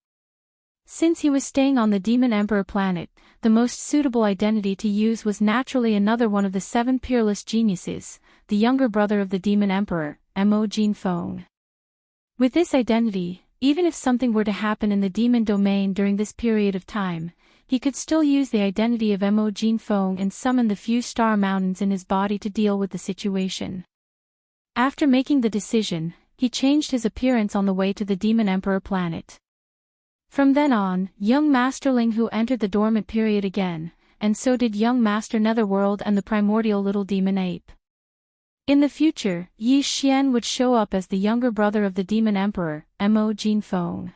Speaker 3: Since he was staying on the Demon Emperor planet, the most suitable identity to use was naturally another one of the 7 peerless geniuses, the younger brother of the Demon Emperor, Mo Jinfeng. With this identity, even if something were to happen in the demon domain during this period of time, he could still use the identity of Mo Jinfeng and summon the few star mountains in his body to deal with the situation. After making the decision, he changed his appearance on the way to the Demon Emperor planet. From then on, young Master Jianghu entered the dormant period again, and so did young Master Netherworld and the primordial little demon ape. In the future, Xian would show up as the younger brother of the Demon Emperor, Mo Jinfeng.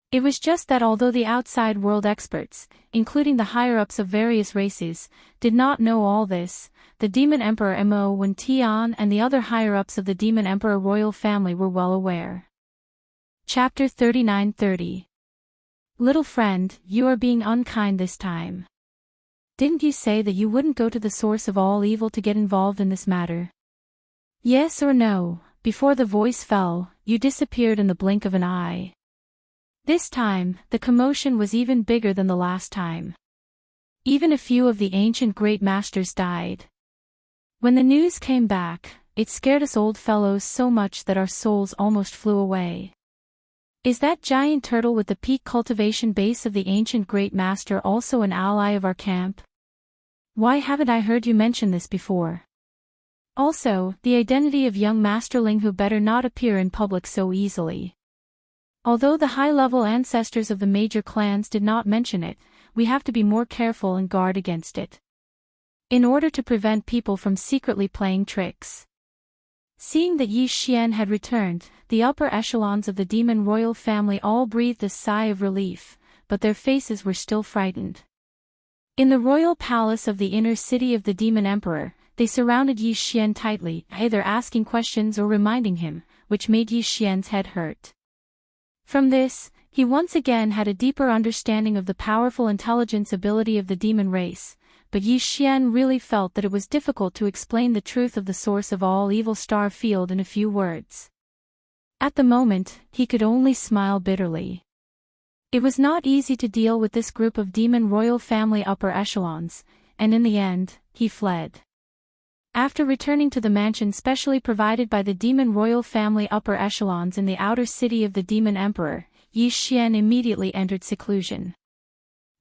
Speaker 3: It was just that although the outside world experts, including the higher-ups of various races, did not know all this, the Demon Emperor Mo Tian and the other higher-ups of the Demon Emperor royal family were well aware. Chapter 39:30. Little friend, you are being unkind this time. Didn't you say that you wouldn't go to the source of all evil to get involved in this matter? Yes or no? Before the voice fell, you disappeared in the blink of an eye. This time, the commotion was even bigger than the last time. Even a few of the ancient great masters died. When the news came back, it scared us old fellows so much that our souls almost flew away. Is that giant turtle with the peak cultivation base of the ancient great master also an ally of our camp? Why haven't I heard you mention this before? Also, the identity of young Master Jianghu better not appear in public so easily. Although the high-level ancestors of the major clans did not mention it, we have to be more careful and guard against it. In order to prevent people from secretly playing tricks. Seeing that Xian had returned, the upper echelons of the demon royal family all breathed a sigh of relief, but their faces were still frightened. In the royal palace of the inner city of the Demon Emperor, they surrounded Xian tightly, either asking questions or reminding him, which made Xian's head hurt. From this, he once again had a deeper understanding of the powerful intelligence ability of the demon race, but Xian really felt that it was difficult to explain the truth of the source of all evil star field in a few words. At the moment, he could only smile bitterly. It was not easy to deal with this group of demon royal family upper echelons, and in the end, he fled. After returning to the mansion specially provided by the demon royal family upper echelons in the outer city of the Demon Emperor, Xian immediately entered seclusion.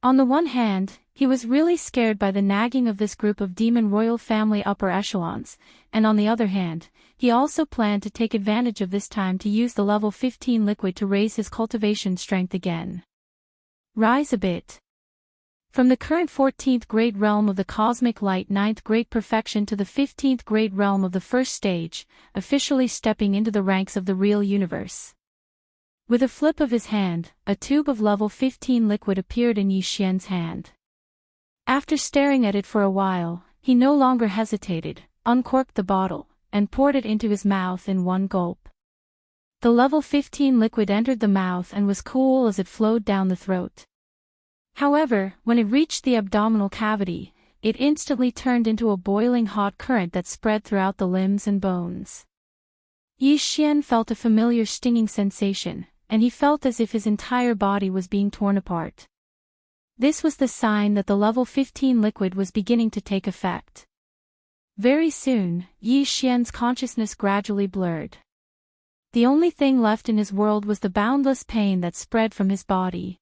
Speaker 3: On the one hand, he was really scared by the nagging of this group of demon royal family upper echelons, and on the other hand, he also planned to take advantage of this time to use the level 15 liquid to raise his cultivation strength again. Rise a bit. From the current 14th grade realm of the cosmic light 9th grade perfection to the 15th grade realm of the first stage, officially stepping into the ranks of the real universe. With a flip of his hand, a tube of level 15 liquid appeared in Xian's hand. After staring at it for a while, he no longer hesitated, uncorked the bottle, and poured it into his mouth in one gulp. The level 15 liquid entered the mouth and was cool as it flowed down the throat. However, when it reached the abdominal cavity, it instantly turned into a boiling hot current that spread throughout the limbs and bones. Xian felt a familiar stinging sensation, and he felt as if his entire body was being torn apart. This was the sign that the level 15 liquid was beginning to take effect. Very soon, Xian's consciousness gradually blurred. The only thing left in his world was the boundless pain that spread from his body.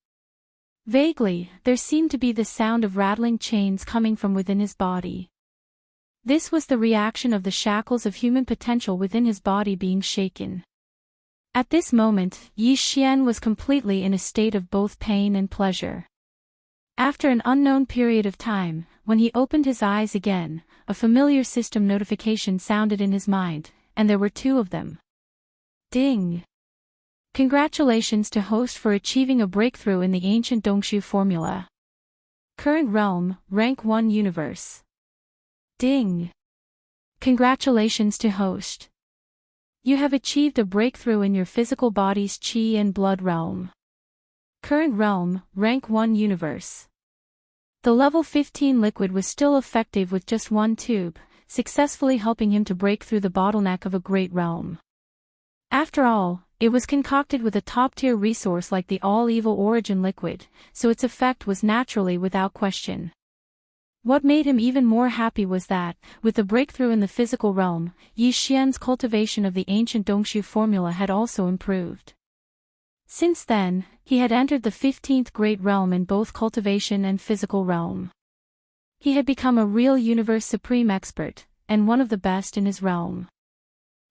Speaker 3: Vaguely, there seemed to be the sound of rattling chains coming from within his body. This was the reaction of the shackles of human potential within his body being shaken. At this moment, Xian was completely in a state of both pain and pleasure. After an unknown period of time, when he opened his eyes again, a familiar system notification sounded in his mind, and there were two of them. Ding! Congratulations to host for achieving a breakthrough in the ancient Dongshu formula. Current realm, rank 1 universe. Ding! Congratulations to host. You have achieved a breakthrough in your physical body's chi and blood realm. Current realm, rank 1 universe. The level 15 liquid was still effective with just one tube, successfully helping him to break through the bottleneck of a great realm. After all, it was concocted with a top-tier resource like the all-evil origin liquid, so its effect was naturally without question. What made him even more happy was that, with the breakthrough in the physical realm, Yi Xian's cultivation of the ancient Dongshu formula had also improved. Since then, he had entered the 15th great realm in both cultivation and physical realm. He had become a real universe supreme expert, and one of the best in his realm.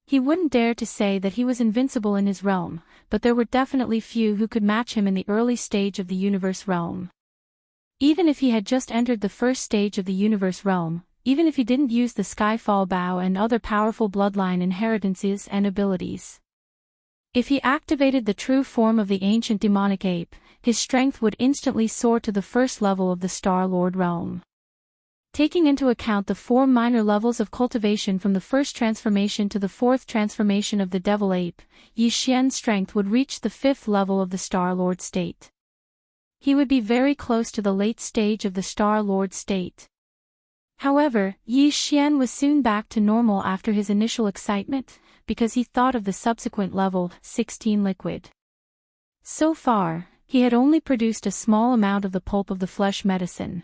Speaker 3: He wouldn't dare to say that he was invincible in his realm, but there were definitely few who could match him in the early stage of the universe realm. Even if he had just entered the first stage of the universe realm, even if he didn't use the Skyfall Bow and other powerful bloodline inheritances and abilities. If he activated the true form of the ancient demonic ape, his strength would instantly soar to the first level of the Star Lord realm. Taking into account the 4 minor levels of cultivation from the first transformation to the 4th transformation of the Devil Ape, Yi Xian's strength would reach the 5th level of the Star Lord state. He would be very close to the late stage of the Star Lord state. However, Yi Xian was soon back to normal after his initial excitement, because he thought of the subsequent level 16 liquid. So far, he had only produced a small amount of the pulp of the flesh medicine.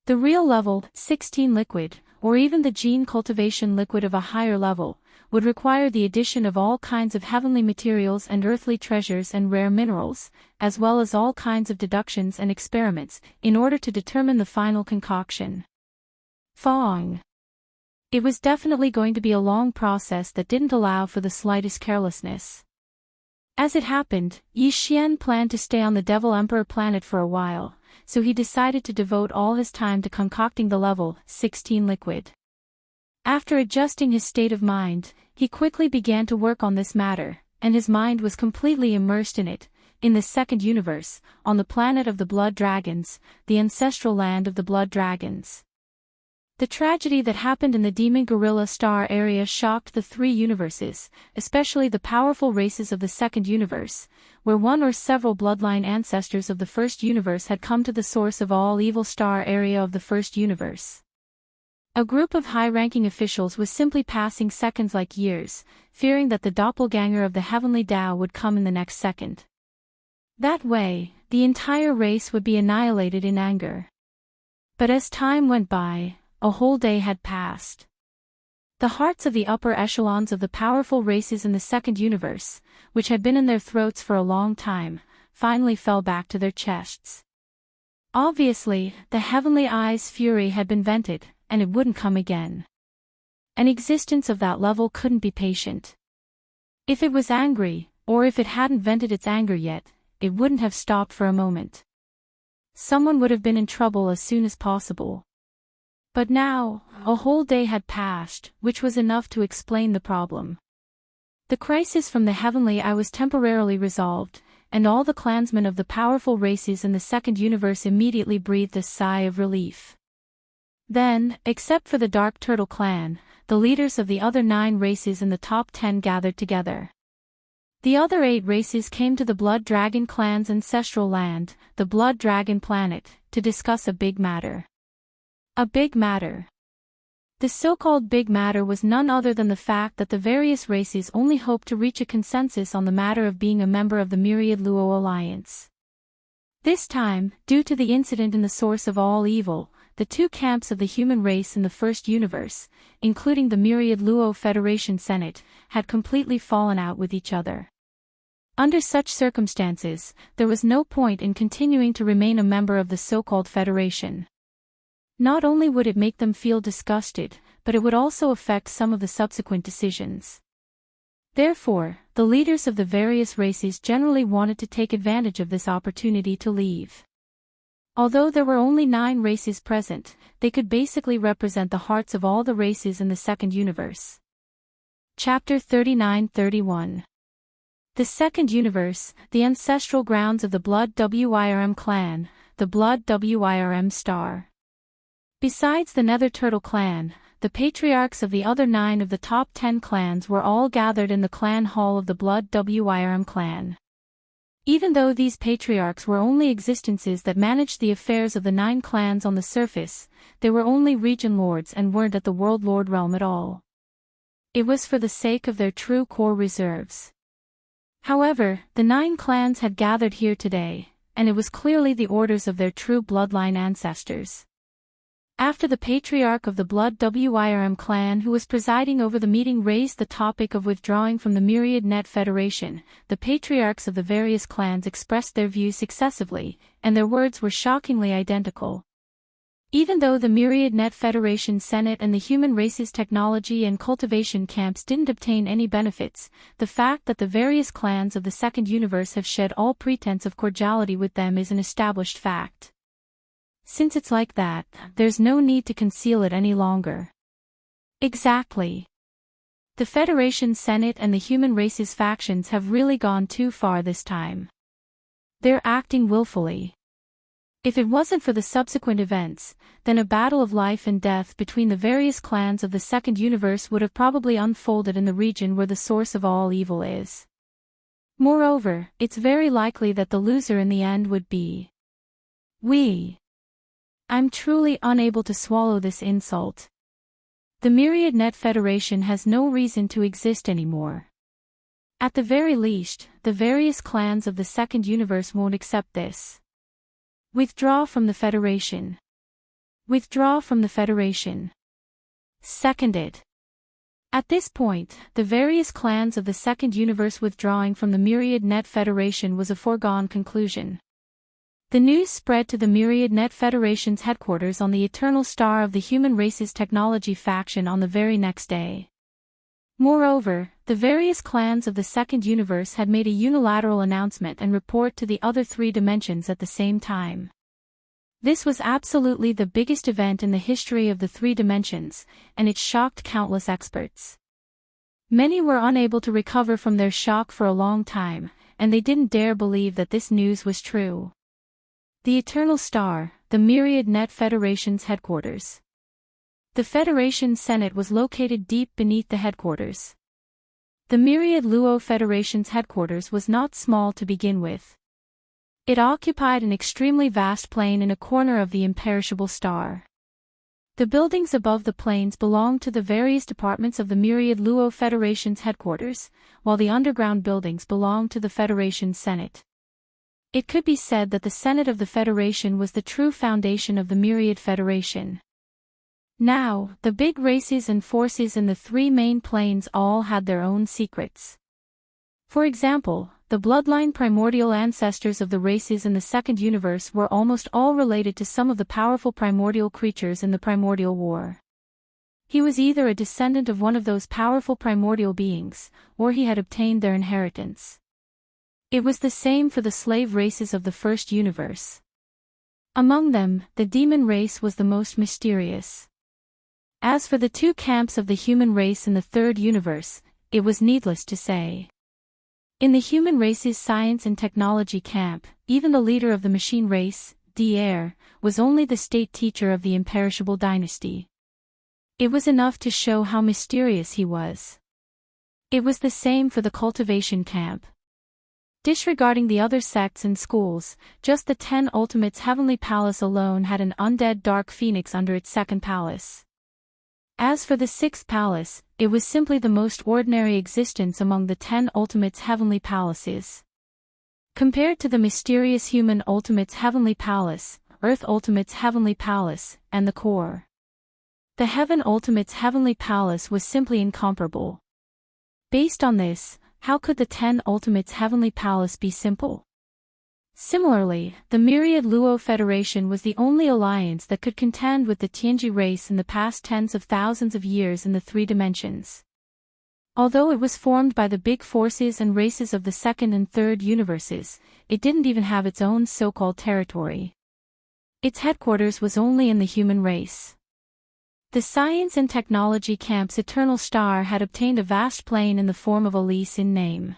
Speaker 3: The real level 16 liquid, or even the gene cultivation liquid of a higher level, would require the addition of all kinds of heavenly materials and earthly treasures and rare minerals, as well as all kinds of deductions and experiments, in order to determine the final concoction. Fong. It was definitely going to be a long process that didn't allow for the slightest carelessness. As it happened, Yi Xian planned to stay on the Devil Emperor planet for a while, so he decided to devote all his time to concocting the level 16 liquid. After adjusting his state of mind, he quickly began to work on this matter, and his mind was completely immersed in it, in the second universe, on the planet of the Blood Dragons, the ancestral land of the Blood Dragons. The tragedy that happened in the Demon Gorilla Star area shocked the 3 universes, especially the powerful races of the second universe, where one or several bloodline ancestors of the first universe had come to the source of all evil star area of the first universe. A group of high-ranking officials was simply passing seconds like years, fearing that the doppelganger of the heavenly Tao would come in the next second. That way, the entire race would be annihilated in anger. But as time went by, a whole day had passed. The hearts of the upper echelons of the powerful races in the second universe, which had been in their throats for a long time, finally fell back to their chests. Obviously, the Heavenly Eye's fury had been vented, and it wouldn't come again. An existence of that level couldn't be patient. If it was angry, or if it hadn't vented its anger yet, it wouldn't have stopped for a moment. Someone would have been in trouble as soon as possible. But now, a whole day had passed, which was enough to explain the problem. The crisis from the Heavenly Eye was temporarily resolved, and all the clansmen of the powerful races in the second universe immediately breathed a sigh of relief. Then, except for the Dark Turtle clan, the leaders of the other 9 races in the top 10 gathered together. The other 8 races came to the Blood Dragon clan's ancestral land, the Blood Dragon planet, to discuss a big matter. A big matter. The so-called big matter was none other than the fact that the various races only hoped to reach a consensus on the matter of being a member of the Myriad Luo Alliance. This time, due to the incident in the source of all evil, the 2 camps of the human race in the first universe, including the Myriad Luo Federation Senate, had completely fallen out with each other. Under such circumstances, there was no point in continuing to remain a member of the so-called Federation. Not only would it make them feel disgusted, but it would also affect some of the subsequent decisions. Therefore, the leaders of the various races generally wanted to take advantage of this opportunity to leave. Although there were only 9 races present, they could basically represent the hearts of all the races in the second universe. Chapter 39-31. The second universe, the ancestral grounds of the Blood Wirm clan, the Blood Wirm star. Besides the Nether Turtle clan, the patriarchs of the other 9 of the top 10 clans were all gathered in the clan hall of the Blood Wirm clan. Even though these patriarchs were only existences that managed the affairs of the 9 clans on the surface, they were only region lords and weren't at the world lord realm at all. It was for the sake of their true core reserves. However, the 9 clans had gathered here today, and it was clearly the orders of their true bloodline ancestors. After the patriarch of the Blood Wirm clan who was presiding over the meeting raised the topic of withdrawing from the Myriad Net Federation, the patriarchs of the various clans expressed their views successively, and their words were shockingly identical. Even though the Myriad Net Federation Senate and the human races technology and cultivation camps didn't obtain any benefits, the fact that the various clans of the Second Universe have shed all pretense of cordiality with them is an established fact. Since it's like that, there's no need to conceal it any longer. Exactly. The Federation Senate and the human races factions have really gone too far this time. They're acting willfully. If it wasn't for the subsequent events, then a battle of life and death between the various clans of the Second Universe would have probably unfolded in the region where the source of all evil is. Moreover, it's very likely that the loser in the end would be we. I'm truly unable to swallow this insult. The Myriad Net Federation has no reason to exist anymore. At the very least, the various clans of the Second Universe won't accept this. Withdraw from the Federation. Withdraw from the Federation. Seconded. At this point, the various clans of the Second Universe withdrawing from the Myriad Net Federation was a foregone conclusion. The news spread to the Myriad Net Federation's headquarters on the Eternal Star of the Human Races Technology faction on the very next day. Moreover, the various clans of the Second Universe had made a unilateral announcement and report to the other 3 dimensions at the same time. This was absolutely the biggest event in the history of the 3 dimensions, and it shocked countless experts. Many were unable to recover from their shock for a long time, and they didn't dare believe that this news was true. The Eternal Star, the Myriad Net Federation's headquarters. The Federation Senate was located deep beneath the headquarters. The Myriad Luo Federation's headquarters was not small to begin with. It occupied an extremely vast plain in a corner of the imperishable star. The buildings above the plains belonged to the various departments of the Myriad Luo Federation's headquarters, while the underground buildings belonged to the Federation Senate. It could be said that the Senate of the Federation was the true foundation of the Myriad Federation. Now, the big races and forces in the 3 main planes all had their own secrets. For example, the bloodline primordial ancestors of the races in the Second Universe were almost all related to some of the powerful primordial creatures in the Primordial War. He was either a descendant of one of those powerful primordial beings, or he had obtained their inheritance. It was the same for the slave races of the First Universe. Among them, the demon race was the most mysterious. As for the 2 camps of the human race in the Third Universe, it was needless to say. In the human race's science and technology camp, even the leader of the machine race, D'Air, was only the state teacher of the imperishable dynasty. It was enough to show how mysterious he was. It was the same for the cultivation camp. Disregarding the other sects and schools, just the 10 Ultimates Heavenly Palace alone had an undead dark phoenix under its 2nd palace. As for the 6th palace, it was simply the most ordinary existence among the 10 Ultimates Heavenly Palaces. Compared to the mysterious human Ultimates Heavenly Palace, Earth Ultimates Heavenly Palace, and the core, the Heaven Ultimates Heavenly Palace was simply incomparable. Based on this, how could the 10 Ultimates Heavenly Palace be simple? Similarly, the Myriad Luo Federation was the only alliance that could contend with the Tianji race in the past tens of thousands of years in the 3 dimensions. Although it was formed by the big forces and races of the Second and Third Universes, it didn't even have its own so-called territory. Its headquarters was only in the human race. The Science and Technology Camp's Eternal Star had obtained a vast plain in the form of a lease in name.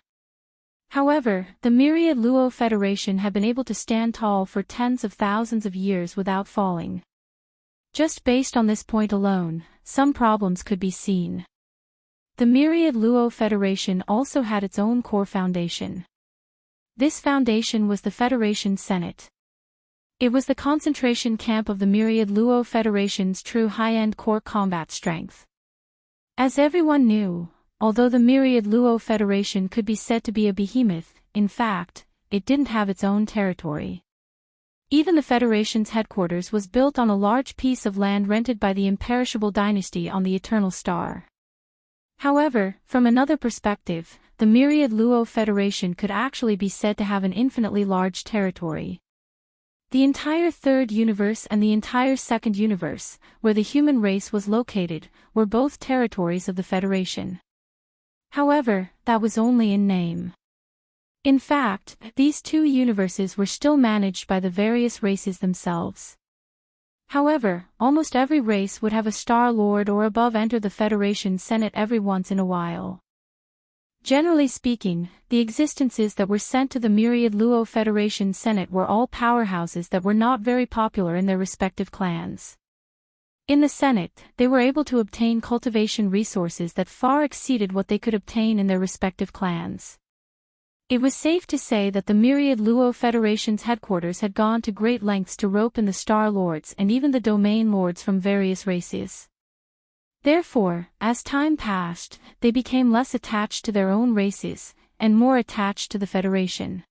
Speaker 3: However, the Myriad Luo Federation had been able to stand tall for tens of thousands of years without falling. Just based on this point alone, some problems could be seen. The Myriad Luo Federation also had its own core foundation. This foundation was the Federation Senate. It was the concentration camp of the myriad Luo Federation's true high-end core combat strength. As everyone knew, although the myriad Luo Federation could be said to be a behemoth, in fact, it didn't have its own territory. Even the Federation's headquarters was built on a large piece of land rented by the imperishable dynasty on the Eternal Star. However, from another perspective, the myriad Luo Federation could actually be said to have an infinitely large territory. The entire third universe and the entire second universe, where the human race was located, were both territories of the Federation. However, that was only in name. In fact, these two universes were still managed by the various races themselves. However, almost every race would have a Star Lord or above enter the Federation Senate every once in a while. Generally speaking, the existences that were sent to the myriad Luo Federation Senate were all powerhouses that were not very popular in their respective clans. In the Senate, they were able to obtain cultivation resources that far exceeded what they could obtain in their respective clans. It was safe to say that the myriad Luo Federation's headquarters had gone to great lengths to rope in the Star Lords and even the Domain Lords from various races. Therefore, as time passed, they became less attached to their own races, and more attached to the Federation.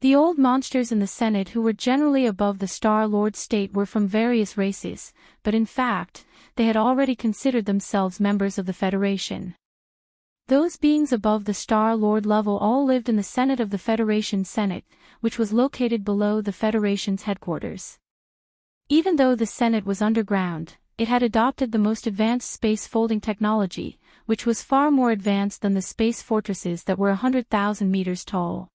Speaker 3: The old monsters in the Senate who were generally above the Star Lord state were from various races, but in fact, they had already considered themselves members of the Federation. Those beings above the Star Lord level all lived in the Senate of the Federation Senate, which was located below the Federation's headquarters. Even though the Senate was underground, it had adopted the most advanced space folding technology, which was far more advanced than the space fortresses that were 100,000 meters tall.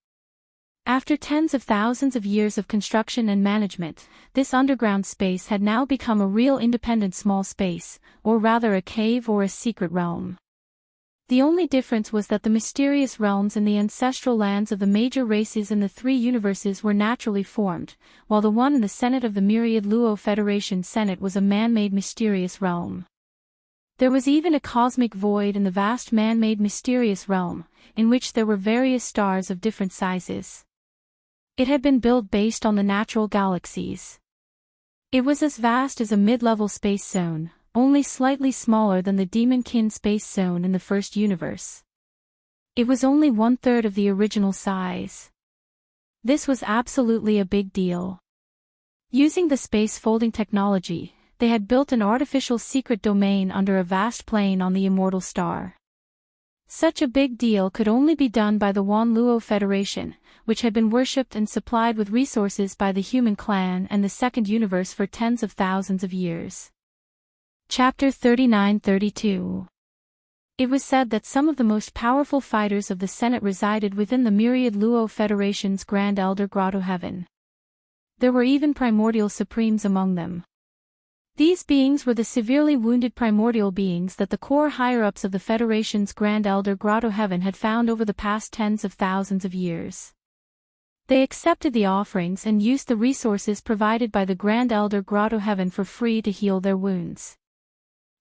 Speaker 3: After tens of thousands of years of construction and management, this underground space had now become a real independent small space, or rather a cave or a secret realm. The only difference was that the mysterious realms and the ancestral lands of the major races in the three universes were naturally formed, while the one in the Senate of the myriad Luo Federation Senate was a man-made mysterious realm. There was even a cosmic void in the vast man-made mysterious realm, in which there were various stars of different sizes. It had been built based on the natural galaxies. It was as vast as a mid-level space zone, only slightly smaller than the Demonkin space zone in the first universe. It was only 1/3 of the original size. This was absolutely a big deal. Using the space folding technology, they had built an artificial secret domain under a vast plane on the immortal star. Such a big deal could only be done by the Wan Luo Federation, which had been worshipped and supplied with resources by the human clan and the second universe for tens of thousands of years. Chapter 39-32. It was said that some of the most powerful fighters of the Senate resided within the myriad Luo Federation's Grand Elder Grotto Heaven. There were even primordial supremes among them. These beings were the severely wounded primordial beings that the core higher-ups of the Federation's Grand Elder Grotto Heaven had found over the past tens of thousands of years. They accepted the offerings and used the resources provided by the Grand Elder Grotto Heaven for free to heal their wounds.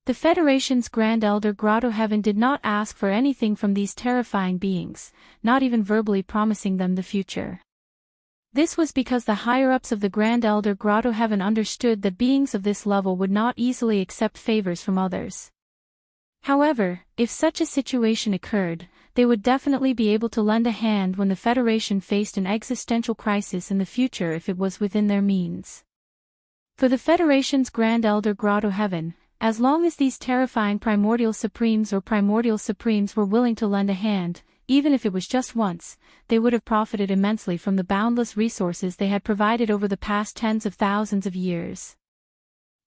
Speaker 3: The Federation's Grand Elder Grotto Heaven did not ask for anything from these terrifying beings, not even verbally promising them the future. This was because the higher-ups of the Grand Elder Grotto Heaven understood that beings of this level would not easily accept favors from others. However, if such a situation occurred, they would definitely be able to lend a hand when the Federation faced an existential crisis in the future if it was within their means. For the Federation's Grand Elder Grotto Heaven, as long as these terrifying primordial supremes or primordial supremes were willing to lend a hand, even if it was just once, they would have profited immensely from the boundless resources they had provided over the past tens of thousands of years.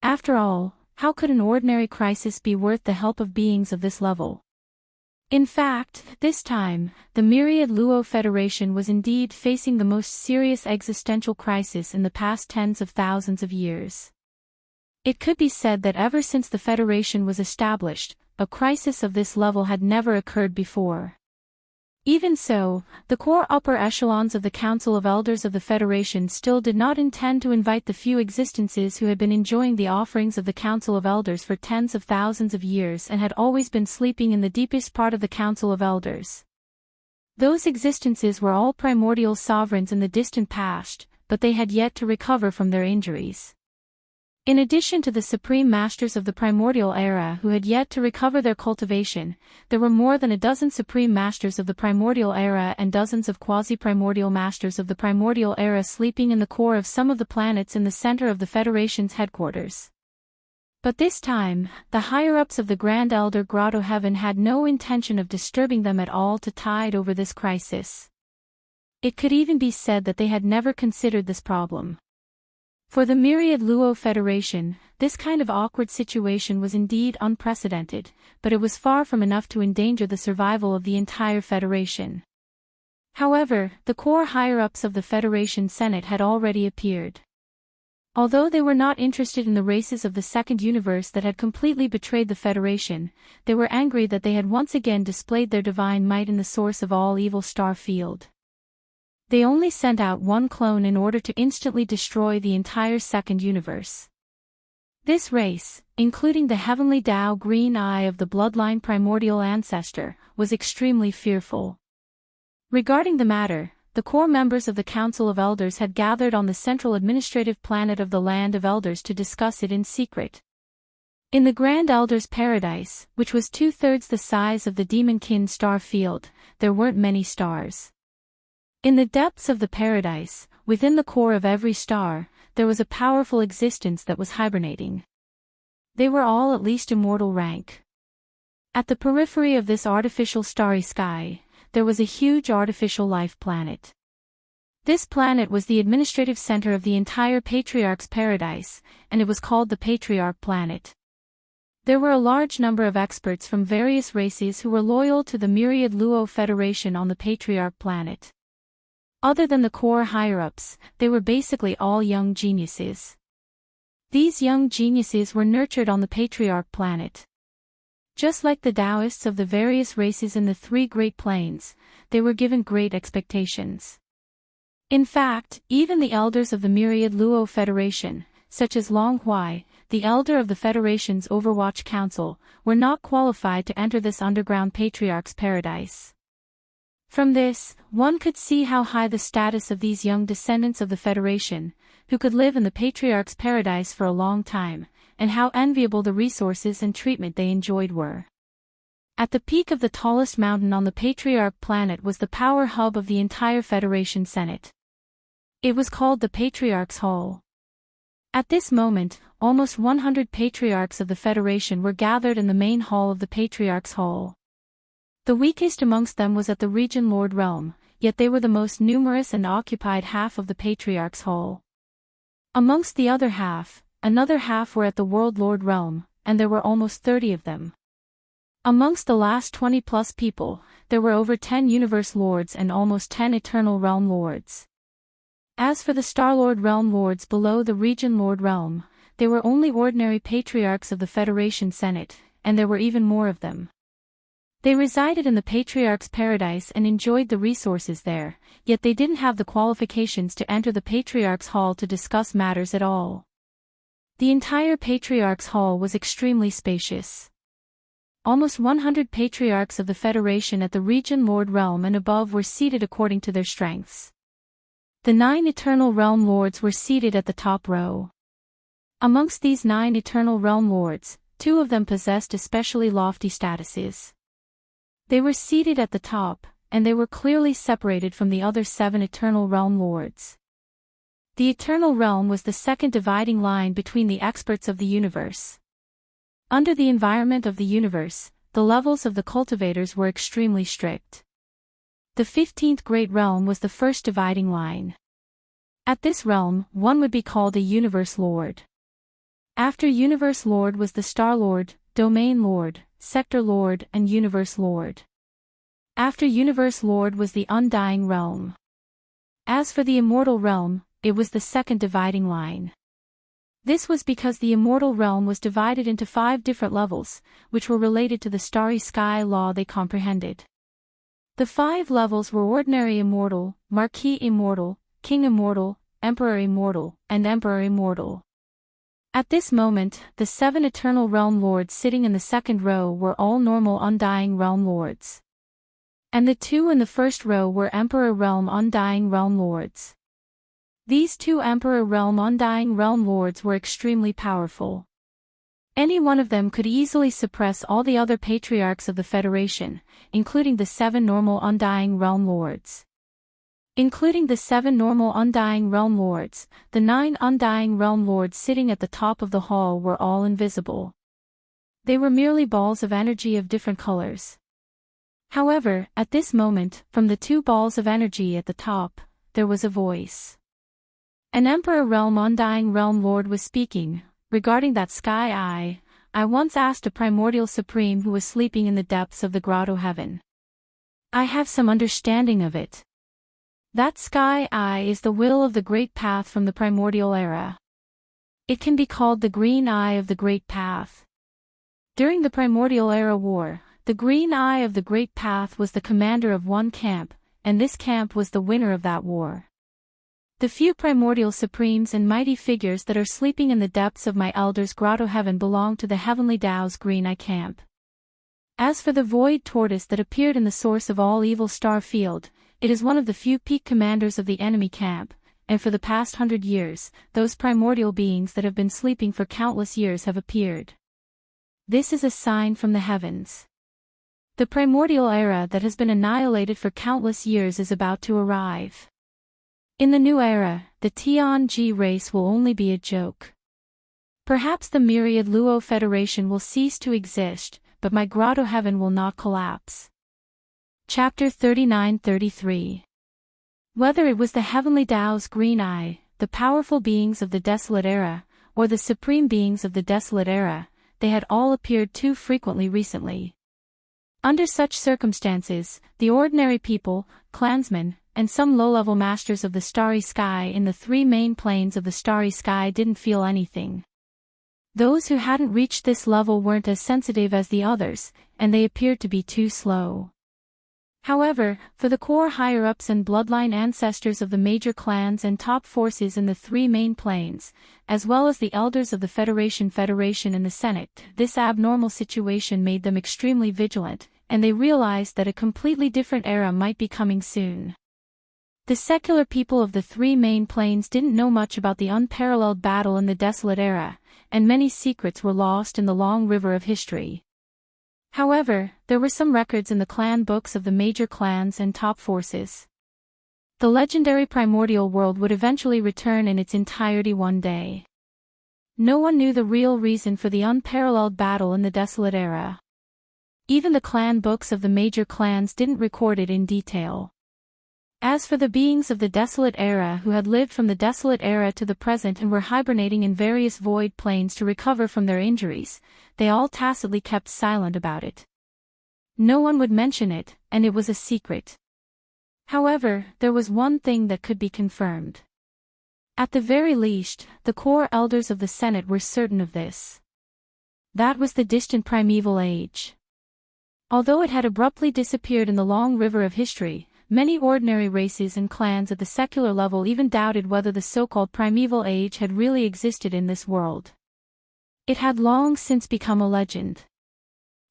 Speaker 3: After all, how could an ordinary crisis be worth the help of beings of this level? In fact, this time, the myriad Luo Federation was indeed facing the most serious existential crisis in the past tens of thousands of years. It could be said that ever since the Federation was established, a crisis of this level had never occurred before. Even so, the core upper echelons of the Council of Elders of the Federation still did not intend to invite the few existences who had been enjoying the offerings of the Council of Elders for tens of thousands of years and had always been sleeping in the deepest part of the Council of Elders. Those existences were all primordial sovereigns in the distant past, but they had yet to recover from their injuries. In addition to the supreme masters of the primordial era who had yet to recover their cultivation, there were more than a dozen supreme masters of the primordial era and dozens of quasi-primordial masters of the primordial era sleeping in the core of some of the planets in the center of the Federation's headquarters. But this time, the higher-ups of the Grand Elder Grotto Heaven had no intention of disturbing them at all to tide over this crisis. It could even be said that they had never considered this problem. For the myriad Luo Federation, this kind of awkward situation was indeed unprecedented, but it was far from enough to endanger the survival of the entire Federation. However, the core higher-ups of the Federation Senate had already appeared. Although they were not interested in the races of the Second Universe that had completely betrayed the Federation, they were angry that they had once again displayed their divine might in the source of all evil star field. They only sent out one clone in order to instantly destroy the entire Second Universe. This race, including the heavenly Tao Green Eye of the bloodline primordial ancestor, was extremely fearful. Regarding the matter, the core members of the Council of Elders had gathered on the central administrative planet of the Land of Elders to discuss it in secret. In the Grand Elder's paradise, which was 2/3 the size of the Demonkin star field, there weren't many stars. In the depths of the paradise, within the core of every star, there was a powerful existence that was hibernating. They were all at least immortal rank. At the periphery of this artificial starry sky, there was a huge artificial life planet. This planet was the administrative center of the entire Patriarch's paradise, and it was called the Patriarch Planet. There were a large number of experts from various races who were loyal to the myriad Luo Federation on the Patriarch Planet. Other than the core higher-ups, they were basically all young geniuses. These young geniuses were nurtured on the Patriarch Planet. Just like the Taoists of the various races in the three Great Plains, they were given great expectations. In fact, even the elders of the myriad Luo Federation, such as Long Huai, the elder of the Federation's Overwatch Council, were not qualified to enter this underground Patriarch's paradise. From this, one could see how high the status of these young descendants of the Federation, who could live in the Patriarch's paradise for a long time, and how enviable the resources and treatment they enjoyed were. At the peak of the tallest mountain on the Patriarch Planet was the power hub of the entire Federation Senate. It was called the Patriarch's Hall. At this moment, almost 100 Patriarchs of the Federation were gathered in the main hall of the Patriarch's Hall. The weakest amongst them was at the Region Lord Realm, yet they were the most numerous and occupied half of the Patriarch's Hall. Amongst the other half, another half were at the World Lord Realm, and there were almost 30 of them. Amongst the last 20+ people, there were over 10 Universe Lords and almost 10 Eternal Realm Lords. As for the Star-Lord Realm Lords below the Region Lord Realm, they were only ordinary Patriarchs of the Federation Senate, and there were even more of them. They resided in the Patriarch's paradise and enjoyed the resources there, yet they didn't have the qualifications to enter the Patriarch's Hall to discuss matters at all. The entire Patriarch's Hall was extremely spacious. Almost 100 Patriarchs of the Federation at the Region Lord Realm and above were seated according to their strengths. The 9 Eternal Realm Lords were seated at the top row. Amongst these 9 Eternal Realm Lords, 2 of them possessed especially lofty statuses. They were seated at the top, and they were clearly separated from the other 7 Eternal Realm Lords. The Eternal Realm was the second dividing line between the experts of the universe. Under the environment of the universe, the levels of the cultivators were extremely strict. The 15th Great Realm was the first dividing line. At this realm, one would be called a Universe Lord. After Universe Lord was the Star Lord, Domain Lord, Sector Lord and Universe Lord. After Universe Lord was the Undying Realm. As for the Immortal Realm, it was the second dividing line. This was because the Immortal Realm was divided into 5 different levels, which were related to the starry sky law they comprehended. The 5 levels were Ordinary Immortal, Marquis Immortal, King Immortal, Emperor Immortal, and Emperor Immortal. At this moment, the 7 Eternal Realm Lords sitting in the second row were all normal Undying Realm Lords. And the two in the first row were Emperor Realm Undying Realm Lords. These two Emperor Realm Undying Realm Lords were extremely powerful. Any one of them could easily suppress all the other patriarchs of the Federation, including the 7 normal Undying Realm Lords. Including the 7 normal Undying Realm Lords, the 9 Undying Realm Lords sitting at the top of the hall were all invisible. They were merely balls of energy of different colors. However, at this moment, from the 2 balls of energy at the top, there was a voice. An Emperor Realm Undying Realm Lord was speaking. Regarding that sky I once asked a primordial supreme who was sleeping in the depths of the grotto heaven. I have some understanding of it. That sky is the will of the great path from the primordial era. It can be called the green eye of the great path. During the primordial era war, the green eye of the great path was the commander of one camp, and this camp was the winner of that war. The few primordial supremes and mighty figures that are sleeping in the depths of my elder's grotto heaven belong to the heavenly Tao's green eye camp. As for the void tortoise that appeared in the source of all evil star field, it is one of the few peak commanders of the enemy camp, and for the past 100 years, those primordial beings that have been sleeping for countless years have appeared. This is a sign from the heavens. The primordial era that has been annihilated for countless years is about to arrive. In the new era, the Tianji race will only be a joke. Perhaps the myriad Luo Federation will cease to exist, but my grotto heaven will not collapse. Chapter 39-33. Whether it was the heavenly Tao's green eye, the powerful beings of the desolate era, or the supreme beings of the desolate era, they had all appeared too frequently recently. Under such circumstances, the ordinary people, clansmen, and some low-level masters of the starry sky in the 3 main planes of the starry sky didn't feel anything. Those who hadn't reached this level weren't as sensitive as the others, and they appeared to be too slow. However, for the core higher-ups and bloodline ancestors of the major clans and top forces in the 3 main planes, as well as the elders of the Federation and the Senate, this abnormal situation made them extremely vigilant, and they realized that a completely different era might be coming soon. The secular people of the 3 main planes didn't know much about the unparalleled battle in the desolate era, and many secrets were lost in the long river of history. However, there were some records in the clan books of the major clans and top forces. The legendary primordial world would eventually return in its entirety one day. No one knew the real reason for the unparalleled battle in the desolate era. Even the clan books of the major clans didn't record it in detail. As for the beings of the desolate era who had lived from the desolate era to the present and were hibernating in various void planes to recover from their injuries, they all tacitly kept silent about it. No one would mention it, and it was a secret. However, there was one thing that could be confirmed. At the very least, the core elders of the Senate were certain of this. That was the distant primeval age. Although it had abruptly disappeared in the long river of history, many ordinary races and clans at the secular level even doubted whether the so-called primeval age had really existed in this world. It had long since become a legend.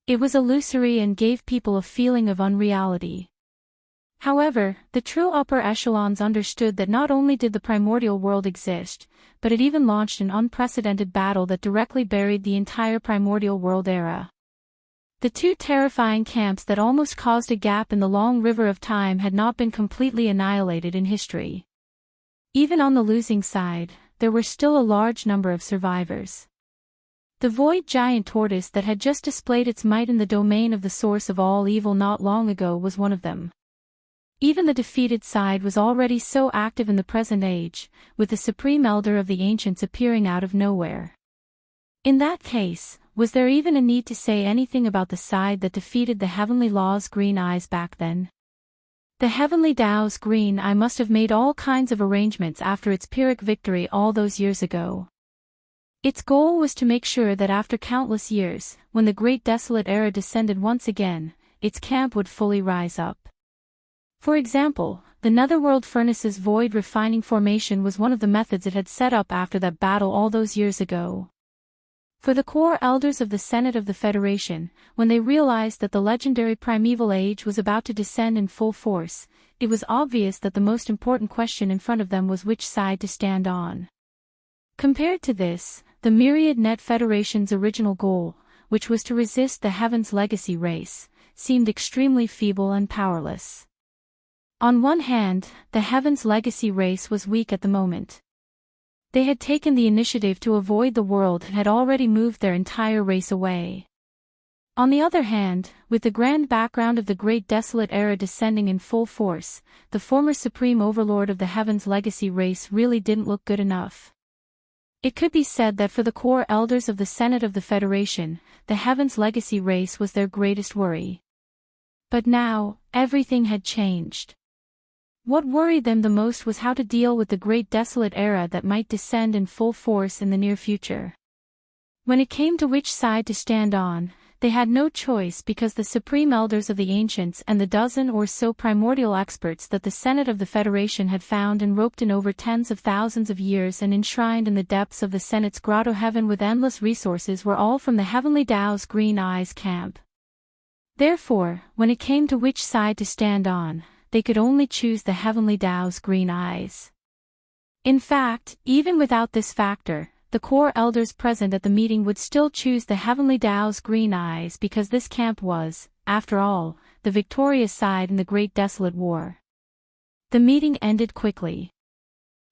Speaker 3: It was illusory and gave people a feeling of unreality. However, the true upper echelons understood that not only did the primordial world exist, but it even launched an unprecedented battle that directly buried the entire primordial world era. The 2 terrifying camps that almost caused a gap in the long river of time had not been completely annihilated in history. Even on the losing side, there were still a large number of survivors. The void giant tortoise that had just displayed its might in the domain of the source of all evil not long ago was one of them. Even the defeated side was already so active in the present age, with the supreme elder of the ancients appearing out of nowhere. In that case, was there even a need to say anything about the side that defeated the heavenly law's green eyes back then? The heavenly Tao's green eye must have made all kinds of arrangements after its Pyrrhic victory all those years ago. Its goal was to make sure that after countless years, when the great desolate era descended once again, its camp would fully rise up. For example, the Netherworld Furnace's void refining formation was one of the methods it had set up after that battle all those years ago. For the core elders of the Senate of the Federation, when they realized that the legendary primeval age was about to descend in full force, it was obvious that the most important question in front of them was which side to stand on. Compared to this, the Myriad Net Federation's original goal, which was to resist the Heaven's Legacy race, seemed extremely feeble and powerless. On one hand, the Heaven's Legacy race was weak at the moment. They had taken the initiative to avoid the world and had already moved their entire race away. On the other hand, with the grand background of the Great Desolate Era descending in full force, the former supreme overlord of the Heaven's Legacy race really didn't look good enough. It could be said that for the core elders of the Senate of the Federation, the Heaven's Legacy race was their greatest worry. But now, everything had changed. What worried them the most was how to deal with the Great Desolate Era that might descend in full force in the near future. When it came to which side to stand on, they had no choice because the supreme elders of the ancients and the dozen or so primordial experts that the Senate of the Federation had found and roped in over tens of thousands of years and enshrined in the depths of the Senate's grotto heaven with endless resources were all from the Heavenly Tao's Green Eyes camp. Therefore, when it came to which side to stand on, they could only choose the Heavenly Tao's Green Eyes. In fact, even without this factor, the core elders present at the meeting would still choose the Heavenly Tao's Green Eyes because this camp was, after all, the victorious side in the Great Desolate War. The meeting ended quickly.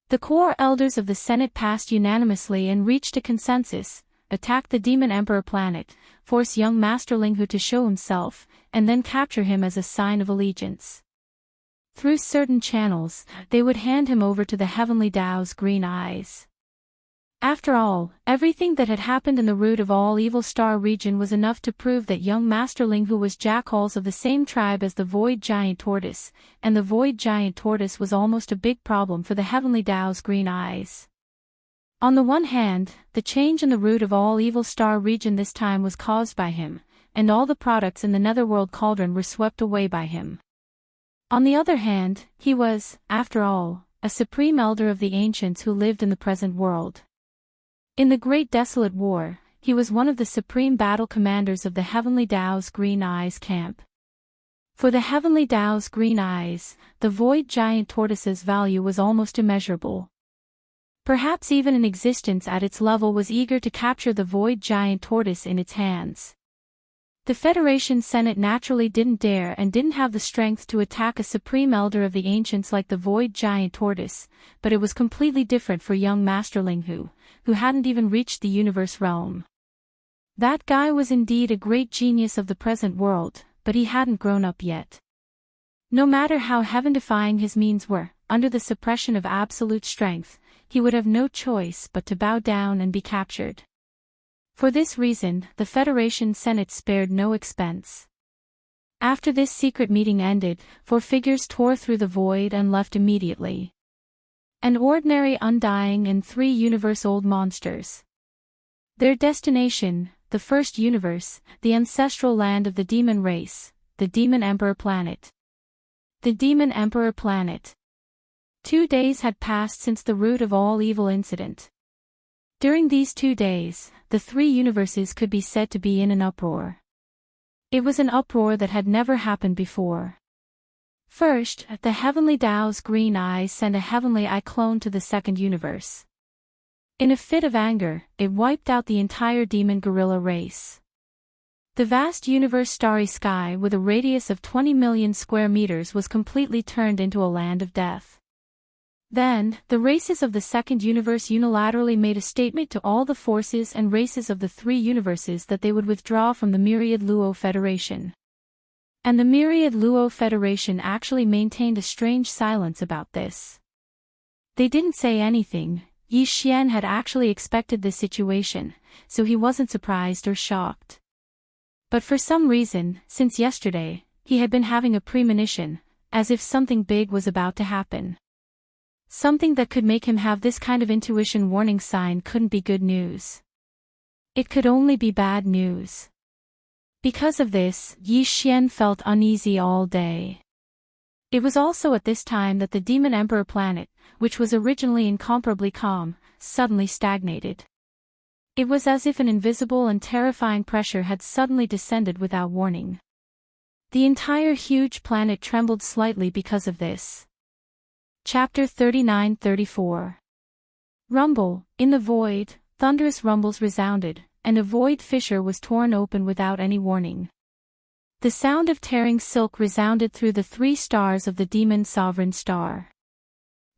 Speaker 3: The core elders of the Senate passed unanimously and reached a consensus: attack the Demon Emperor planet, force young Master Linghu to show himself, and then capture him as a sign of allegiance. Through certain channels, they would hand him over to the Heavenly Tao's Green Eyes. After all, everything that had happened in the root of all Evil Star region was enough to prove that young Master Linghu was jackals of the same tribe as the Void Giant Tortoise, and the Void Giant Tortoise was almost a big problem for the Heavenly Tao's Green Eyes. On the one hand, the change in the root of all Evil Star region this time was caused by him, and all the products in the Netherworld Cauldron were swept away by him. On the other hand, he was, after all, a supreme elder of the ancients who lived in the present world. In the Great Desolate War, he was one of the supreme battle commanders of the Heavenly Tao's Green Eyes camp. For the Heavenly Tao's Green Eyes, the Void Giant Tortoise's value was almost immeasurable. Perhaps even an existence at its level was eager to capture the Void Giant Tortoise in its hands. The Federation Senate naturally didn't dare and didn't have the strength to attack a supreme elder of the ancients like the Void Giant Tortoise, but it was completely different for young Master Linghu, who hadn't even reached the universe realm. That guy was indeed a great genius of the present world, but he hadn't grown up yet. No matter how heaven-defying his means were, under the suppression of absolute strength, he would have no choice but to bow down and be captured. For this reason, the Federation Senate spared no expense. After this secret meeting ended, 4 figures tore through the void and left immediately. An ordinary undying and 3 universe-old monsters. Their destination, the first universe, the ancestral land of the demon race, the Demon Emperor planet. The Demon Emperor planet. 2 days had passed since the root of all evil incident. During these 2 days, the 3 universes could be said to be in an uproar. It was an uproar that had never happened before. First, the Heavenly Tao's Green Eyes sent a Heavenly Eye clone to the second universe. In a fit of anger, it wiped out the entire demon gorilla race. The vast universe starry sky with a radius of 20 million square meters was completely turned into a land of death. Then, the races of the second universe unilaterally made a statement to all the forces and races of the 3 universes that they would withdraw from the Myriad Luo Federation. And the Myriad Luo Federation actually maintained a strange silence about this. They didn't say anything. Yi Xian had actually expected this situation, so he wasn't surprised or shocked. But for some reason, since yesterday, he had been having a premonition, as if something big was about to happen. Something that could make him have this kind of intuition warning sign couldn't be good news. It could only be bad news. Because of this, Yi Xian felt uneasy all day. It was also at this time that the Demon Emperor planet, which was originally incomparably calm, suddenly stagnated. It was as if an invisible and terrifying pressure had suddenly descended without warning. The entire huge planet trembled slightly because of this. Chapter 39-34. Rumble. In the void, thunderous rumbles resounded, and a void fissure was torn open without any warning. The sound of tearing silk resounded through the 3 stars of the demon sovereign star.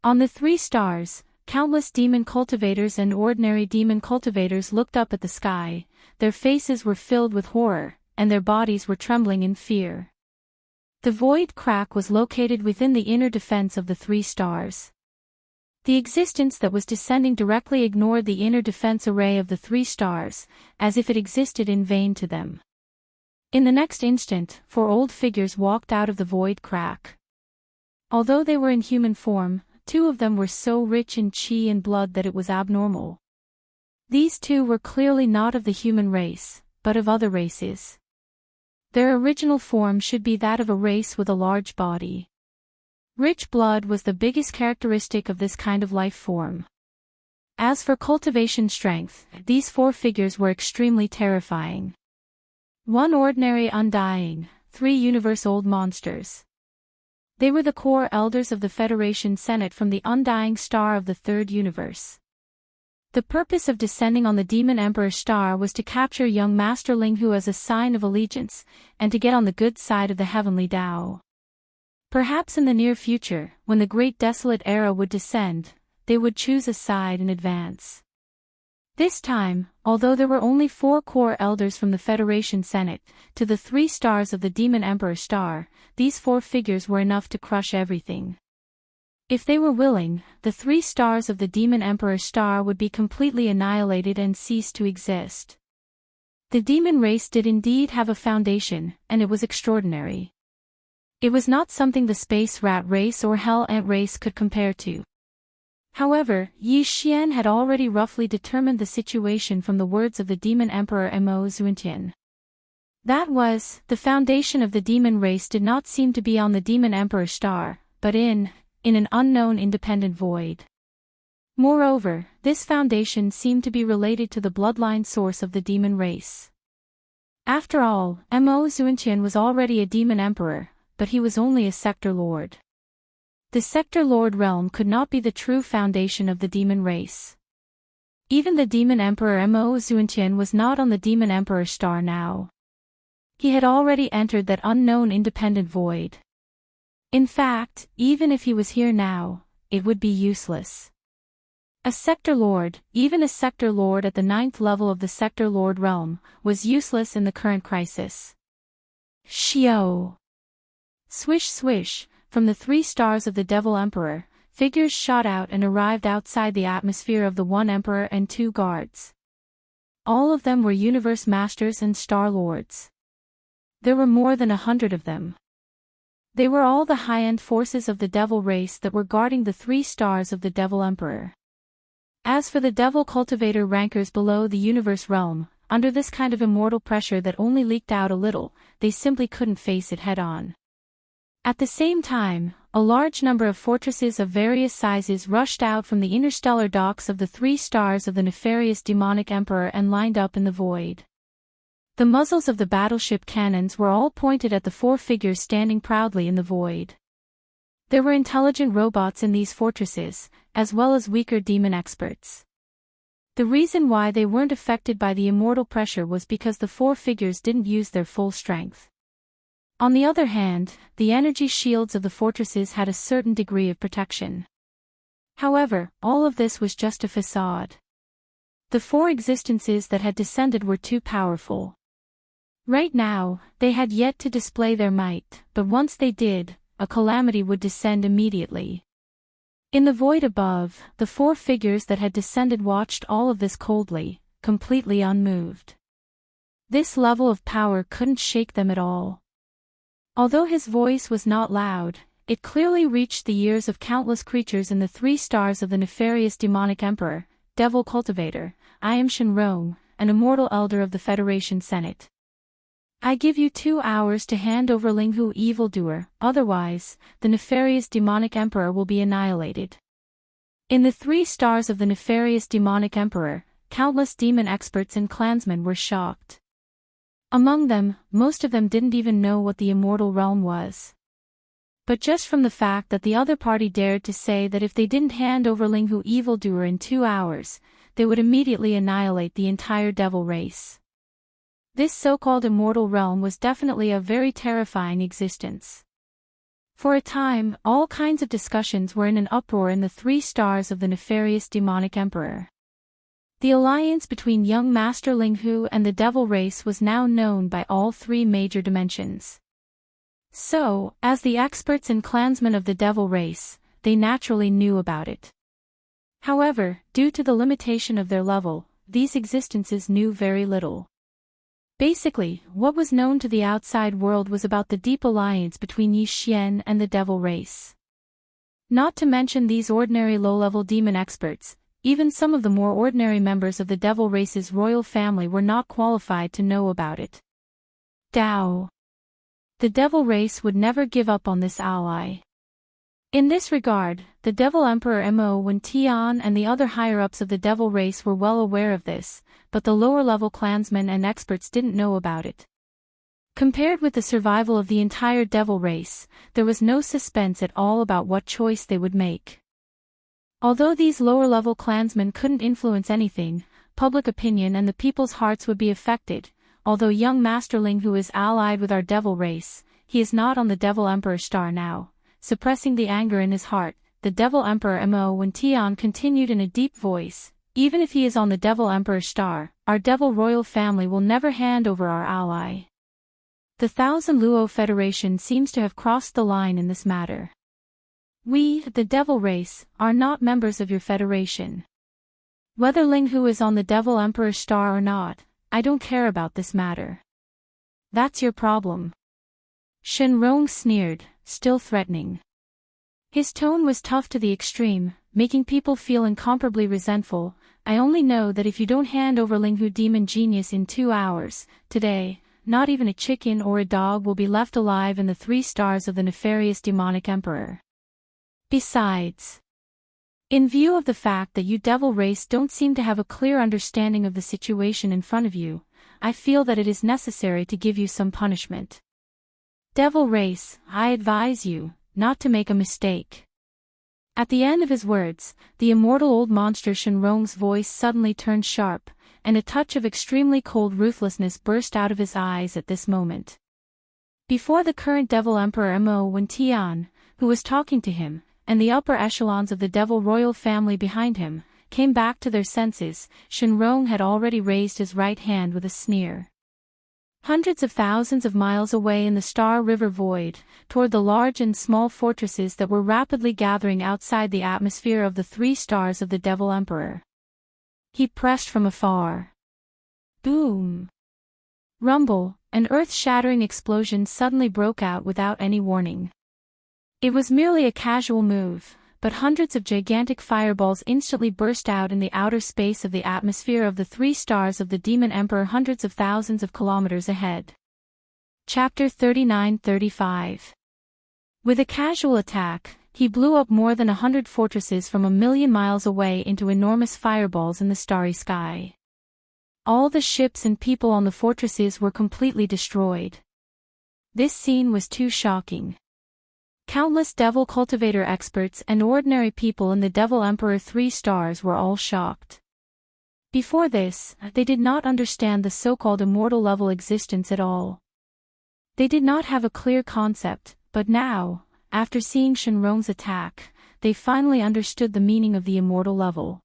Speaker 3: On the 3 stars, countless demon cultivators and ordinary demon cultivators looked up at the sky. Their faces were filled with horror, and their bodies were trembling in fear. The void crack was located within the inner defense of the 3 stars. The existence that was descending directly ignored the inner defense array of the 3 stars, as if it existed in vain to them. In the next instant, 4 old figures walked out of the void crack. Although they were in human form, 2 of them were so rich in qi and blood that it was abnormal. These 2 were clearly not of the human race, but of other races. Their original form should be that of a race with a large body. Rich blood was the biggest characteristic of this kind of life form. As for cultivation strength, these 4 figures were extremely terrifying. 1 ordinary undying, 3 universe-old monsters. They were the core elders of the Federation Senate from the undying star of the 3rd universe. The purpose of descending on the Demon Emperor star was to capture young Master Linghu as a sign of allegiance, and to get on the good side of the heavenly Tao. Perhaps in the near future, when the Great Desolate Era would descend, they would choose a side in advance. This time, although there were only 4 core elders from the Federation Senate, to the 3 stars of the Demon Emperor star, these 4 figures were enough to crush everything. If they were willing, the 3 stars of the Demon Emperor star would be completely annihilated and cease to exist. The demon race did indeed have a foundation, and it was extraordinary. It was not something the space rat race or hell ant race could compare to. However, Yi Xian had already roughly determined the situation from the words of the Demon Emperor Mo Xuantian. That was, the foundation of the demon race did not seem to be on the Demon Emperor star, but in an unknown independent void. Moreover, this foundation seemed to be related to the bloodline source of the demon race. After all, Mo Xuantian was already a demon emperor, but he was only a sector lord. The sector lord realm could not be the true foundation of the demon race. Even the demon emperor Mo Xuantian was not on the demon emperor star now. He had already entered that unknown independent void. In fact, even if he was here now, it would be useless. A sector lord, even a sector lord at the 9th level of the sector lord realm, was useless in the current crisis. Xiao! Swish swish, from the 3 stars of the Devil Emperor, figures shot out and arrived outside the atmosphere of the 1 Emperor and 2 guards. All of them were universe masters and star lords. There were more than 100 of them. They were all the high-end forces of the devil race that were guarding the 3 stars of the Devil Emperor. As for the devil cultivator rankers below the universe realm, under this kind of immortal pressure that only leaked out a little, they simply couldn't face it head-on. At the same time, a large number of fortresses of various sizes rushed out from the interstellar docks of the 3 stars of the nefarious demonic emperor and lined up in the void. The muzzles of the battleship cannons were all pointed at the 4 figures standing proudly in the void. There were intelligent robots in these fortresses, as well as weaker demon experts. The reason why they weren't affected by the immortal pressure was because the 4 figures didn't use their full strength. On the other hand, the energy shields of the fortresses had a certain degree of protection. However, all of this was just a facade. The 4 existences that had descended were too powerful. Right now, they had yet to display their might, but once they did, a calamity would descend immediately. In the void above, the 4 figures that had descended watched all of this coldly, completely unmoved. This level of power couldn't shake them at all. Although his voice was not loud, it clearly reached the ears of countless creatures in the 3 stars of the nefarious demonic emperor, devil cultivator. I am Shenrong, an immortal elder of the Federation Senate. I give you 2 hours to hand over Linghu evildoer, otherwise, the nefarious demonic emperor will be annihilated. In the 3 stars of the nefarious demonic emperor, countless demon experts and clansmen were shocked. Among them, most of them didn't even know what the immortal realm was. But just from the fact that the other party dared to say that if they didn't hand over Linghu evildoer in 2 hours, they would immediately annihilate the entire devil race. This so-called immortal realm was definitely a very terrifying existence. For a time, all kinds of discussions were in an uproar in the 3 stars of the nefarious demonic emperor. The alliance between young Master Linghu and the devil race was now known by all 3 major dimensions. So, as the experts and clansmen of the devil race, they naturally knew about it. However, due to the limitation of their level, these existences knew very little. Basically, what was known to the outside world was about the deep alliance between Yi Xian and the devil race. Not to mention these ordinary low-level demon experts, even some of the more ordinary members of the devil race's royal family were not qualified to know about it. Dao. The devil race would never give up on this ally. In this regard, the devil emperor Mo Wen Tian and the other higher-ups of the devil race were well aware of this, but the lower-level clansmen and experts didn't know about it. Compared with the survival of the entire devil race, there was no suspense at all about what choice they would make. Although these lower-level clansmen couldn't influence anything, public opinion and the people's hearts would be affected. Although young Master Linghu is allied with our devil race, he is not on the devil emperor star now. Suppressing the anger in his heart, the devil emperor Mo Wen Tian continued in a deep voice, even if he is on the devil emperor star, our devil royal family will never hand over our ally. The Thousand Luo Federation seems to have crossed the line in this matter. We, the devil race, are not members of your federation. Whether Linghu is on the devil emperor star or not, I don't care about this matter. That's your problem. Shenrong sneered, still threatening. His tone was tough to the extreme, making people feel incomparably resentful. I only know that if you don't hand over Linghu demon genius in 2 hours, today, not even a chicken or a dog will be left alive in the 3 stars of the nefarious demonic emperor. Besides, in view of the fact that you devil race don't seem to have a clear understanding of the situation in front of you, I feel that it is necessary to give you some punishment. Devil race, I advise you, not to make a mistake. At the end of his words, the immortal old monster Shenrong's voice suddenly turned sharp, and a touch of extremely cold ruthlessness burst out of his eyes at this moment. Before the current devil emperor Mo Wen Tian, who was talking to him, and the upper echelons of the devil royal family behind him, came back to their senses, Shenrong had already raised his right hand with a sneer. Hundreds of thousands of miles away in the Star River Void, toward the large and small fortresses that were rapidly gathering outside the atmosphere of the 3 stars of the Devil Emperor. He pressed from afar. Boom! Rumble, an earth-shattering explosion suddenly broke out without any warning. It was merely a casual move, but hundreds of gigantic fireballs instantly burst out in the outer space of the atmosphere of the 3 stars of the Demon Emperor hundreds of thousands of kilometers ahead. Chapter 39-35. With a casual attack, he blew up more than 100 fortresses from 1,000,000 miles away into enormous fireballs in the starry sky. All the ships and people on the fortresses were completely destroyed. This scene was too shocking. Countless Devil Cultivator experts and ordinary people in the Devil Emperor 3 stars were all shocked. Before this, they did not understand the so-called immortal level existence at all. They did not have a clear concept, but now, after seeing Shenrong's attack, they finally understood the meaning of the immortal level.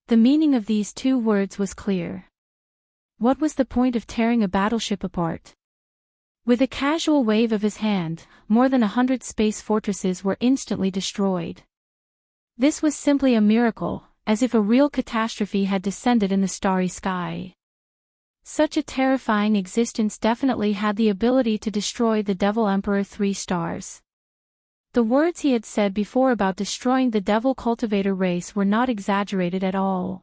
Speaker 3: The meaning of these 2 words was clear. What was the point of tearing a battleship apart? With a casual wave of his hand, more than 100 space fortresses were instantly destroyed. This was simply a miracle, as if a real catastrophe had descended in the starry sky. Such a terrifying existence definitely had the ability to destroy the Devil Emperor 3 stars. The words he had said before about destroying the Devil Cultivator race were not exaggerated at all.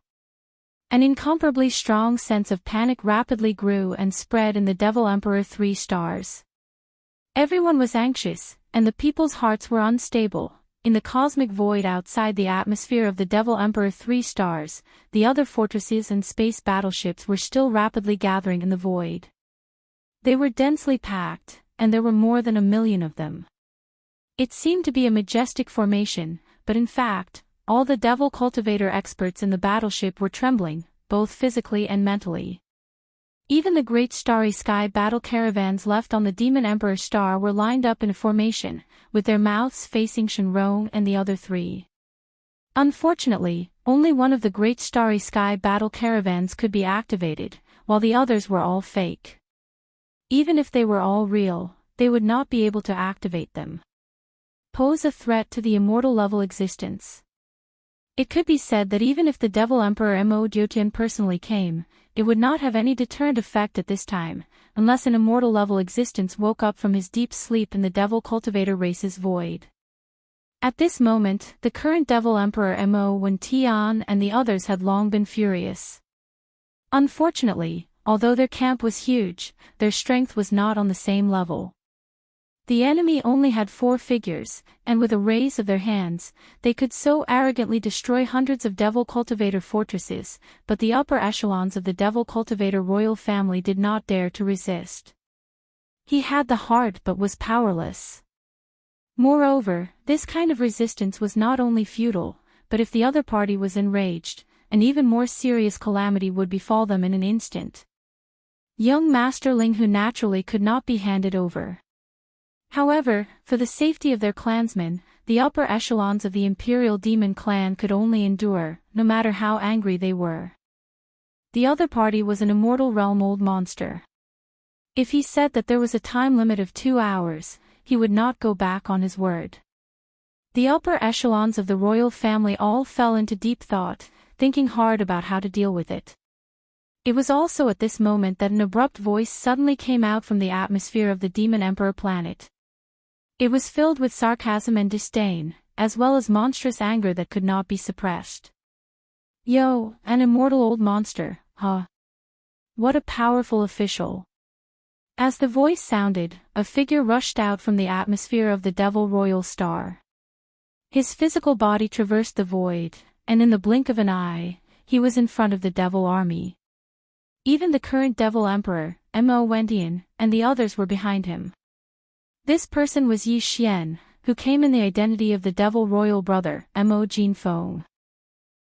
Speaker 3: An incomparably strong sense of panic rapidly grew and spread in the Devil Emperor 3 stars. Everyone was anxious, and the people's hearts were unstable, in the cosmic void outside the atmosphere of the Devil Emperor 3 stars, the other fortresses and space battleships were still rapidly gathering in the void. They were densely packed, and there were more than 1,000,000 of them. It seemed to be a majestic formation, but in fact, all the Devil Cultivator experts in the battleship were trembling, both physically and mentally. Even the great starry sky battle caravans left on the Demon Emperor star were lined up in a formation, with their mouths facing Shenrong and the other 3. Unfortunately, only one of the great starry sky battle caravans could be activated, while the others were all fake. Even if they were all real, they would not be able to activate them. Pose a threat to the immortal level existence. It could be said that even if the Devil Emperor Mo Diotian personally came, it would not have any deterrent effect at this time, unless an immortal level existence woke up from his deep sleep in the Devil Cultivator race's void. At this moment, the current Devil Emperor Mo Wen Tian and the others had long been furious. Unfortunately, although their camp was huge, their strength was not on the same level. The enemy only had 4 figures, and with a raise of their hands, they could so arrogantly destroy hundreds of Devil Cultivator fortresses, but the upper echelons of the Devil Cultivator royal family did not dare to resist. He had the heart but was powerless. Moreover, this kind of resistance was not only futile, but if the other party was enraged, an even more serious calamity would befall them in an instant. Young Master Linghu naturally could not be handed over. However, for the safety of their clansmen, the upper echelons of the Imperial Demon clan could only endure, no matter how angry they were. The other party was an immortal realm old monster. If he said that there was a time limit of 2 hours, he would not go back on his word. The upper echelons of the royal family all fell into deep thought, thinking hard about how to deal with it. It was also at this moment that an abrupt voice suddenly came out from the atmosphere of the Demon Emperor planet. It was filled with sarcasm and disdain, as well as monstrous anger that could not be suppressed. Yo, an immortal old monster, huh? What a powerful official. As the voice sounded, a figure rushed out from the atmosphere of the Devil Royal Star. His physical body traversed the void, and in the blink of an eye, he was in front of the Devil Army. Even the current Devil Emperor, Mo Wendian, and the others were behind him. This person was Yi Xian, who came in the identity of the Devil Royal Brother, Mo Jinfeng.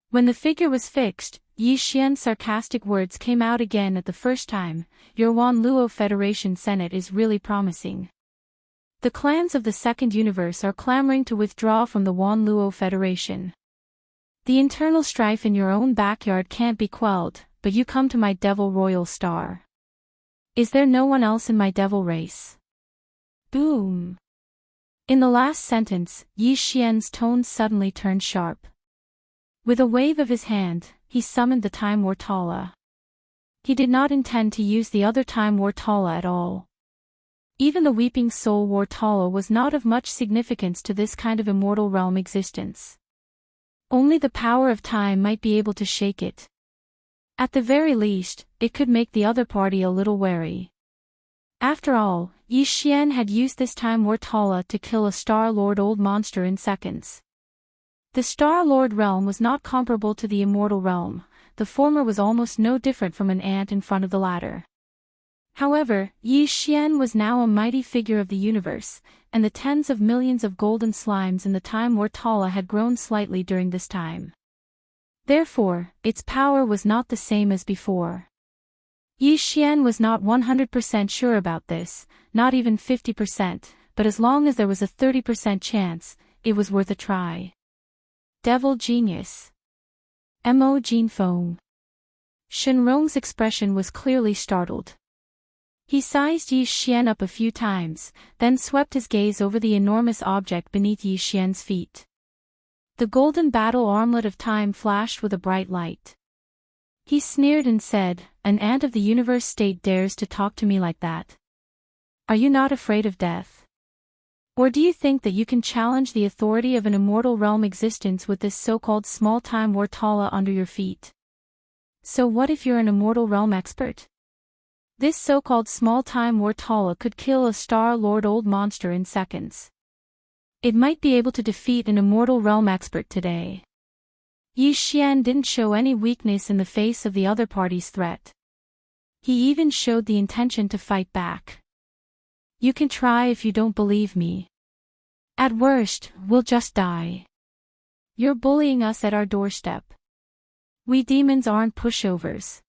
Speaker 3: When the figure was fixed, Yi Xian's sarcastic words came out again at the first time. Your Wan Luo Federation Senate is really promising. The clans of the Second Universe are clamoring to withdraw from the Wan Luo Federation. The internal strife in your own backyard can't be quelled, but you come to my Devil Royal Star. Is there no one else in my Devil race? Boom. In the last sentence, Yi Xian's tone suddenly turned sharp. With a wave of his hand, he summoned the Time War Tala. He did not intend to use the other Time War Tala at all. Even the Weeping Soul War Tala was not of much significance to this kind of immortal realm existence. Only the power of time might be able to shake it. At the very least, it could make the other party a little wary. After all, Yi Xian had used this Time War Tala to kill a Star Lord old monster in seconds. The Star Lord realm was not comparable to the immortal realm, the former was almost no different from an ant in front of the latter. However, Yi Xian was now a mighty figure of the universe, and the tens of millions of golden slimes in the Time War Tala had grown slightly during this time. Therefore, its power was not the same as before. Yi Xian was not 100% sure about this, not even 50%, but as long as there was a 30% chance, it was worth a try. Devil Genius. Mo Jinfeng. Shenrong's expression was clearly startled. He sized Yi Xian up a few times, then swept his gaze over the enormous object beneath Yi Xian's feet. The golden battle armlet of time flashed with a bright light. He sneered and said, "An ant of the universe state dares to talk to me like that? Are you not afraid of death? Or do you think that you can challenge the authority of an immortal realm existence with this so-called small Time War Tala under your feet? So what if you're an immortal realm expert? This so-called small Time War Tala could kill a Star Lord old monster in seconds. It might be able to defeat an immortal realm expert today. Yi Xian didn't show any weakness in the face of the other party's threat. He even showed the intention to fight back. You can try if you don't believe me. At worst, we'll just die. You're bullying us at our doorstep. We demons aren't pushovers.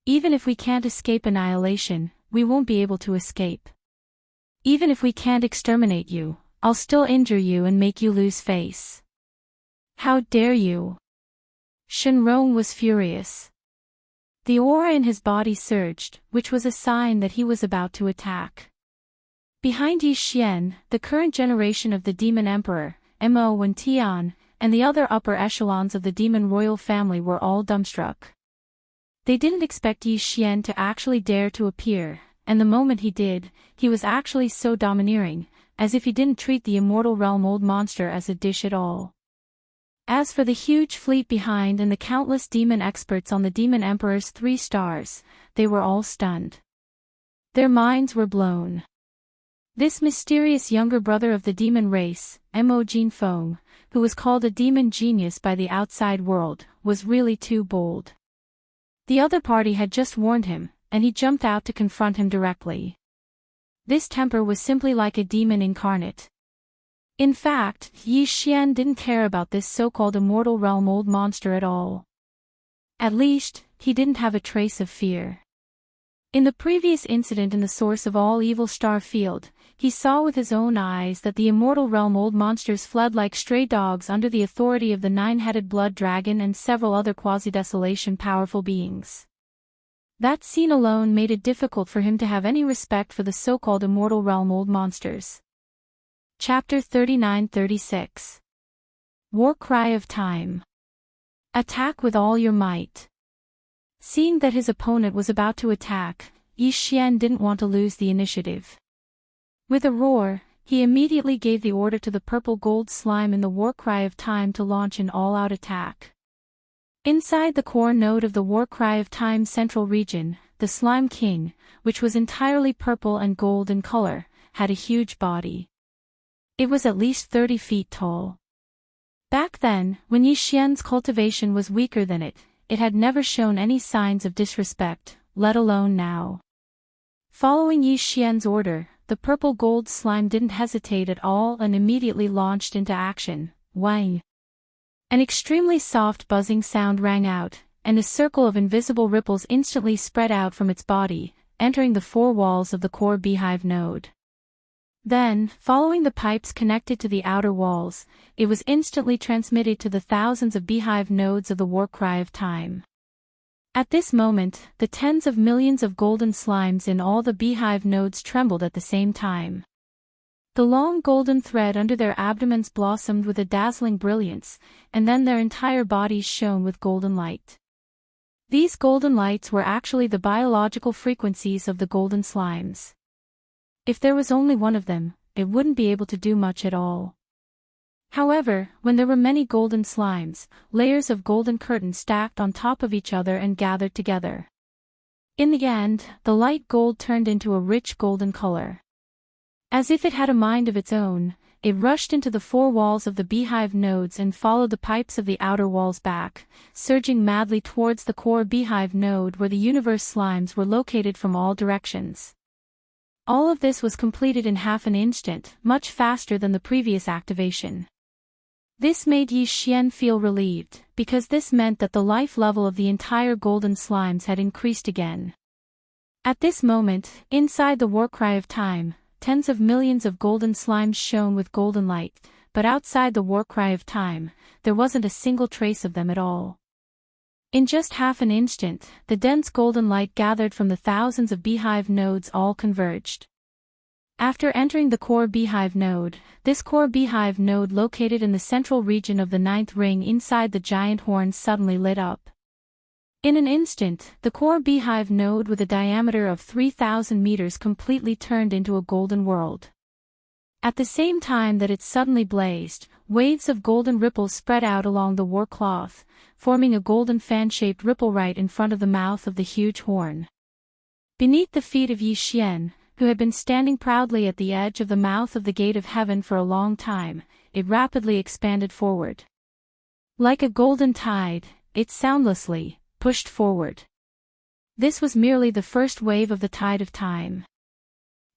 Speaker 3: Even if we can't escape annihilation, we won't be able to escape. Even if we can't exterminate you, I'll still injure you and make you lose face. How dare you? Shenrong was furious. The aura in his body surged, which was a sign that he was about to attack. Behind Yi Xian, the current generation of the Demon Emperor, Mo Wen Tian, and the other upper echelons of the Demon Royal family were all dumbstruck. They didn't expect Yi Xian to actually dare to appear, and the moment he did, he was actually so domineering, as if he didn't treat the immortal realm old monster as a dish at all. As for the huge fleet behind and the countless demon experts on the Demon Emperor's 3 stars, they were all stunned. Their minds were blown. This mysterious younger brother of the demon race, Mo Jinfeng, who was called a demon genius by the outside world, was really too bold. The other party had just warned him, and he jumped out to confront him directly. This temper was simply like a demon incarnate. In fact, Yi Xian didn't care about this so-called immortal realm old monster at all. At least, he didn't have a trace of fear. In the previous incident in the source of all evil star field, he saw with his own eyes that the immortal realm old monsters fled like stray dogs under the authority of the 9-headed blood dragon and several other quasi-desolation powerful beings. That scene alone made it difficult for him to have any respect for the so-called immortal realm old monsters. Chapter 39-36 War Cry of Time. Attack with all your might. Seeing that his opponent was about to attack, Yi Xian didn't want to lose the initiative. With a roar, he immediately gave the order to the purple gold slime in the War Cry of Time to launch an all-out attack. Inside the core node of the War Cry of Time central region, the Slime King, which was entirely purple and gold in color, had a huge body. It was at least 30 feet tall. Back then, when Yi Xian's cultivation was weaker than it had never shown any signs of disrespect, let alone now. Following Yi Xian's order, the purple gold slime didn't hesitate at all and immediately launched into action. Wang! An extremely soft buzzing sound rang out, and a circle of invisible ripples instantly spread out from its body, entering the 4 walls of the core beehive node. Then, following the pipes connected to the outer walls, it was instantly transmitted to the thousands of beehive nodes of the War Cry of Time. At this moment, the tens of millions of golden slimes in all the beehive nodes trembled at the same time. The long golden thread under their abdomens blossomed with a dazzling brilliance, and then their entire bodies shone with golden light. These golden lights were actually the biological frequencies of the golden slimes. If there was only one of them, it wouldn't be able to do much at all. However, when there were many golden slimes, layers of golden curtains stacked on top of each other and gathered together. In the end, the light gold turned into a rich golden color. As if it had a mind of its own, it rushed into the 4 walls of the beehive nodes and followed the pipes of the outer walls back, surging madly towards the core beehive node where the universe slimes were located from all directions. All of this was completed in half an instant, much faster than the previous activation. This made Yi Xian feel relieved, because this meant that the life level of the entire golden slimes had increased again. At this moment, inside the War Cry of Time, tens of millions of golden slimes shone with golden light, but outside the War Cry of Time, there wasn't a single trace of them at all. In just half an instant, the dense golden light gathered from the thousands of beehive nodes all converged. After entering the core beehive node, this core beehive node located in the central region of the 9th ring inside the giant horn suddenly lit up. In an instant, the core beehive node with a diameter of 3,000 meters completely turned into a golden world. At the same time that it suddenly blazed, waves of golden ripples spread out along the war cloth, forming a golden fan-shaped ripple right in front of the mouth of the huge horn. Beneath the feet of Yi Xian, who had been standing proudly at the edge of the mouth of the gate of heaven for a long time, it rapidly expanded forward. Like a golden tide, it soundlessly pushed forward. This was merely the first wave of the tide of time.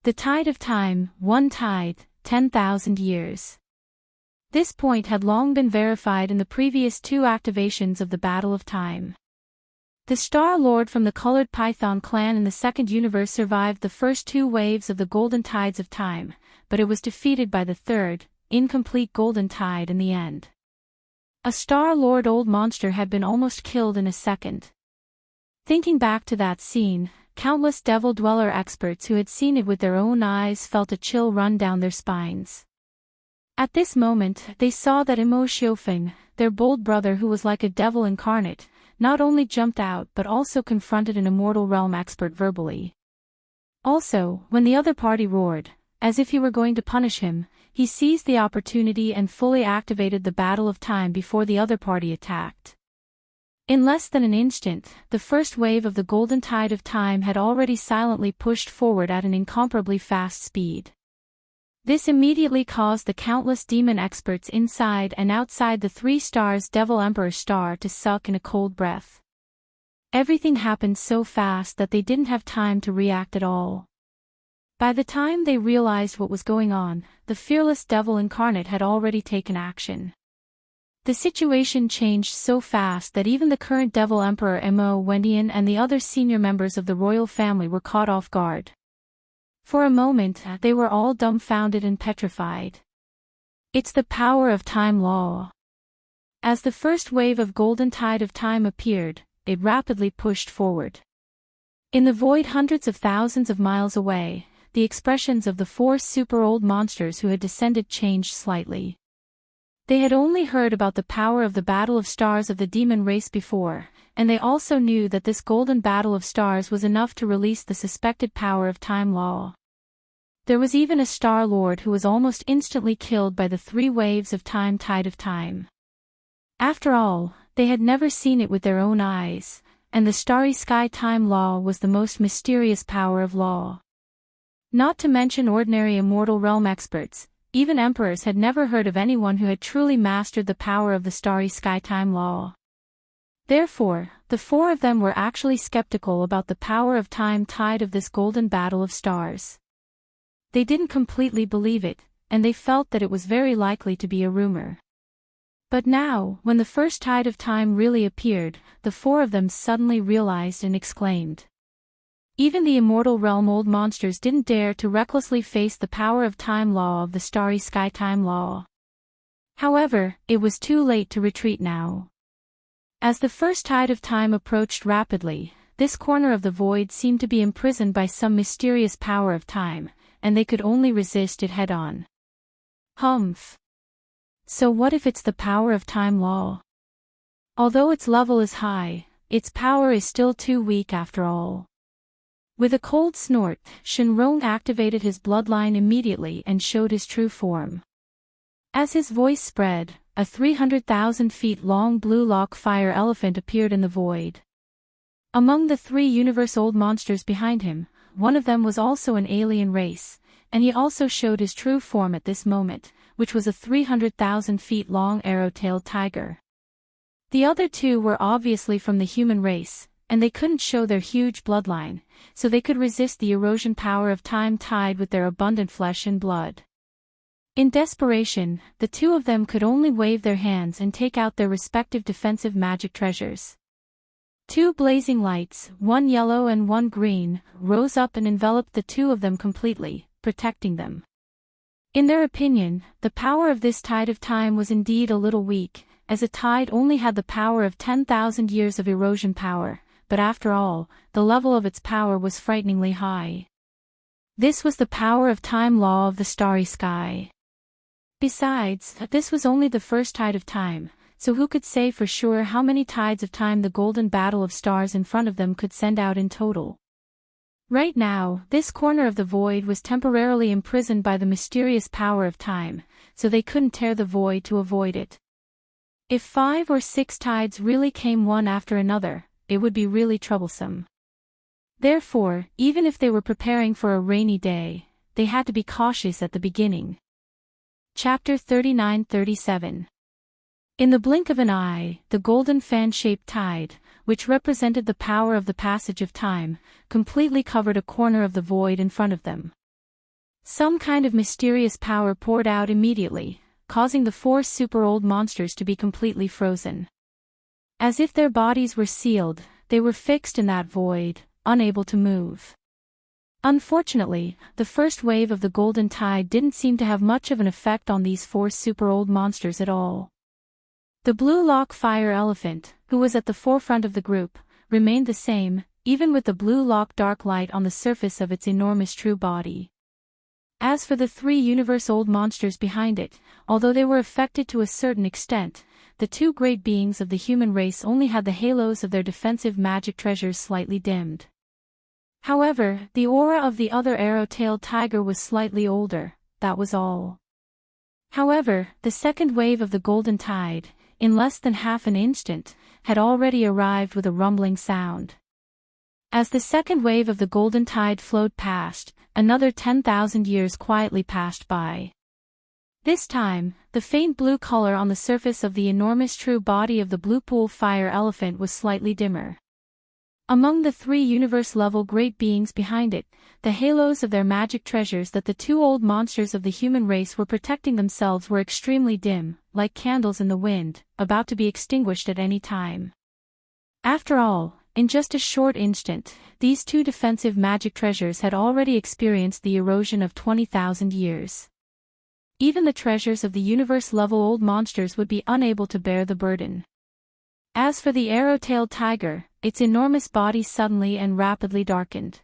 Speaker 3: The tide of time, one tide, 10,000 years. This point had long been verified in the previous two activations of the Battle of Time. The Star Lord from the Colored Python clan in the Second Universe survived the first two waves of the Golden Tides of Time, but it was defeated by the third, incomplete Golden Tide in the end. A Star Lord old monster had been almost killed in a second. Thinking back to that scene, countless Devil Dweller experts who had seen it with their own eyes felt a chill run down their spines. At this moment, they saw that Imo Xiofeng, their bold brother who was like a devil incarnate, not only jumped out but also confronted an immortal realm expert verbally. Also, when the other party roared, as if he were going to punish him, he seized the opportunity and fully activated the Battle of Time before the other party attacked. In less than an instant, the first wave of the Golden Tide of Time had already silently pushed forward at an incomparably fast speed. This immediately caused the countless demon experts inside and outside the 3 stars Devil Emperor star to suck in a cold breath. Everything happened so fast that they didn't have time to react at all. By the time they realized what was going on, the fearless devil incarnate had already taken action. The situation changed so fast that even the current Devil Emperor Mo Wendian and the other senior members of the royal family were caught off guard. For a moment, they were all dumbfounded and petrified. It's the power of time law. As the first wave of Golden Tide of Time appeared, it rapidly pushed forward. In the void hundreds of thousands of miles away, the expressions of the 4 super old monsters who had descended changed slightly. They had only heard about the power of the Battle of Stars of the demon race before, and they also knew that this golden Battle of Stars was enough to release the suspected power of time law. There was even a Star Lord who was almost instantly killed by the 3 waves of time tide of time. After all, they had never seen it with their own eyes, and the starry sky time law was the most mysterious power of law. Not to mention ordinary immortal realm experts, even emperors had never heard of anyone who had truly mastered the power of the starry sky time law. Therefore, the 4 of them were actually skeptical about the power of time tide of this golden battle of stars. They didn't completely believe it, and they felt that it was very likely to be a rumor. But now, when the first tide of time really appeared, the 4 of them suddenly realized and exclaimed. Even the immortal realm old monsters didn't dare to recklessly face the power of time law of the starry sky time law. However, it was too late to retreat now. As the first tide of time approached rapidly, this corner of the void seemed to be imprisoned by some mysterious power of time, and they could only resist it head-on. Humph. So what if it's the power of time law? Although its level is high, its power is still too weak after all. With a cold snort, Shenrong activated his bloodline immediately and showed his true form. As his voice spread, a 300,000 feet long blue lock fire elephant appeared in the void. Among the 3 universe-old monsters behind him, one of them was also an alien race, and he also showed his true form at this moment, which was a 300,000 feet long arrow-tailed tiger. The other 2 were obviously from the human race, and they couldn't show their huge bloodline, so they could resist the erosion power of time tide with their abundant flesh and blood. In desperation, the 2 of them could only wave their hands and take out their respective defensive magic treasures. 2 blazing lights, one yellow and one green, rose up and enveloped the 2 of them completely, protecting them. In their opinion, the power of this tide of time was indeed a little weak, as a tide only had the power of 10,000 years of erosion power, but after all, the level of its power was frighteningly high. This was the power of time law of the starry sky. Besides, this was only the first tide of time, so who could say for sure how many tides of time the golden battle of stars in front of them could send out in total? Right now, this corner of the void was temporarily imprisoned by the mysterious power of time, so they couldn't tear the void to avoid it. If 5 or 6 tides really came one after another, it would be really troublesome. Therefore, even if they were preparing for a rainy day, they had to be cautious at the beginning. Chapter 39-37. In the blink of an eye, the golden fan-shaped tide, which represented the power of the passage of time, completely covered a corner of the void in front of them. Some kind of mysterious power poured out immediately, causing the four super-old monsters to be completely frozen. As if their bodies were sealed, they were fixed in that void, unable to move. Unfortunately, the first wave of the golden tide didn't seem to have much of an effect on these four super-old monsters at all. The blue lock fire elephant, who was at the forefront of the group, remained the same, even with the blue lock dark light on the surface of its enormous true body. As for the three universe-old monsters behind it, although they were affected to a certain extent, the two great beings of the human race only had the halos of their defensive magic treasures slightly dimmed. However, the aura of the other arrow-tailed tiger was slightly older, that was all. However, the second wave of the golden tide, in less than half an instant, had already arrived with a rumbling sound. As the second wave of the golden tide flowed past, another 10,000 years quietly passed by. This time, the faint blue color on the surface of the enormous true body of the blue pool fire elephant was slightly dimmer. Among the three universe-level great beings behind it, the halos of their magic treasures that the two old monsters of the human race were protecting themselves were extremely dim, like candles in the wind, about to be extinguished at any time. After all, in just a short instant, these two defensive magic treasures had already experienced the erosion of 20,000 years. Even the treasures of the universe-level old monsters would be unable to bear the burden. As for the arrow-tailed tiger, its enormous body suddenly and rapidly darkened.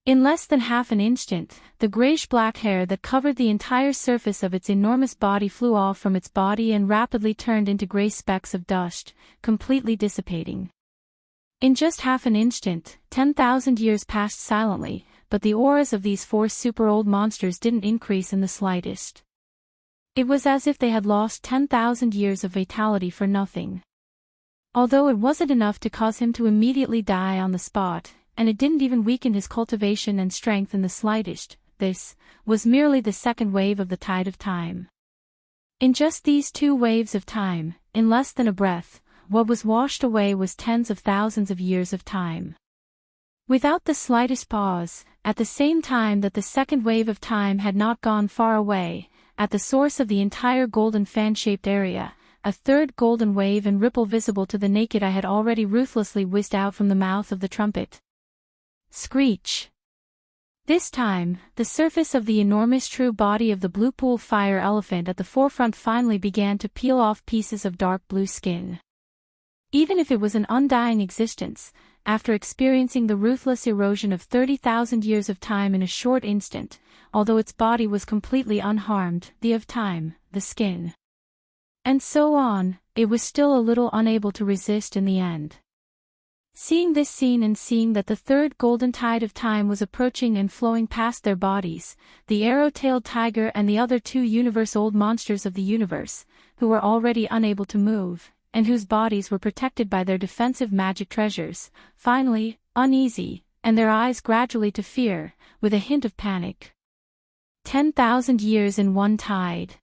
Speaker 3: In less than half an instant, the grayish-black hair that covered the entire surface of its enormous body flew off from its body and rapidly turned into gray specks of dust, completely dissipating. In just half an instant, 10,000 years passed silently, but the auras of these four super-old monsters didn't increase in the slightest. It was as if they had lost 10,000 years of vitality for nothing. Although it wasn't enough to cause him to immediately die on the spot, and it didn't even weaken his cultivation and strength in the slightest, this was merely the second wave of the tide of time. In just these two waves of time, in less than a breath, what was washed away was tens of thousands of years of time. Without the slightest pause, at the same time that the second wave of time had not gone far away, at the source of the entire golden fan-shaped area, a third golden wave and ripple visible to the naked eye had already ruthlessly whizzed out from the mouth of the trumpet. Screech! This time, the surface of the enormous true body of the blue pool fire elephant at the forefront finally began to peel off pieces of dark blue skin. Even if it was an undying existence, after experiencing the ruthless erosion of 30,000 years of time in a short instant, although its body was completely unharmed, the skin, and so on, it was still a little unable to resist in the end. Seeing this scene and seeing that the third golden tide of time was approaching and flowing past their bodies, the arrow-tailed tiger and the other two universe-old monsters of the universe, who were already unable to move, and whose bodies were protected by their defensive magic treasures, finally, uneasy, and their eyes gradually to fear, with a hint of panic. 10,000 years in one tide.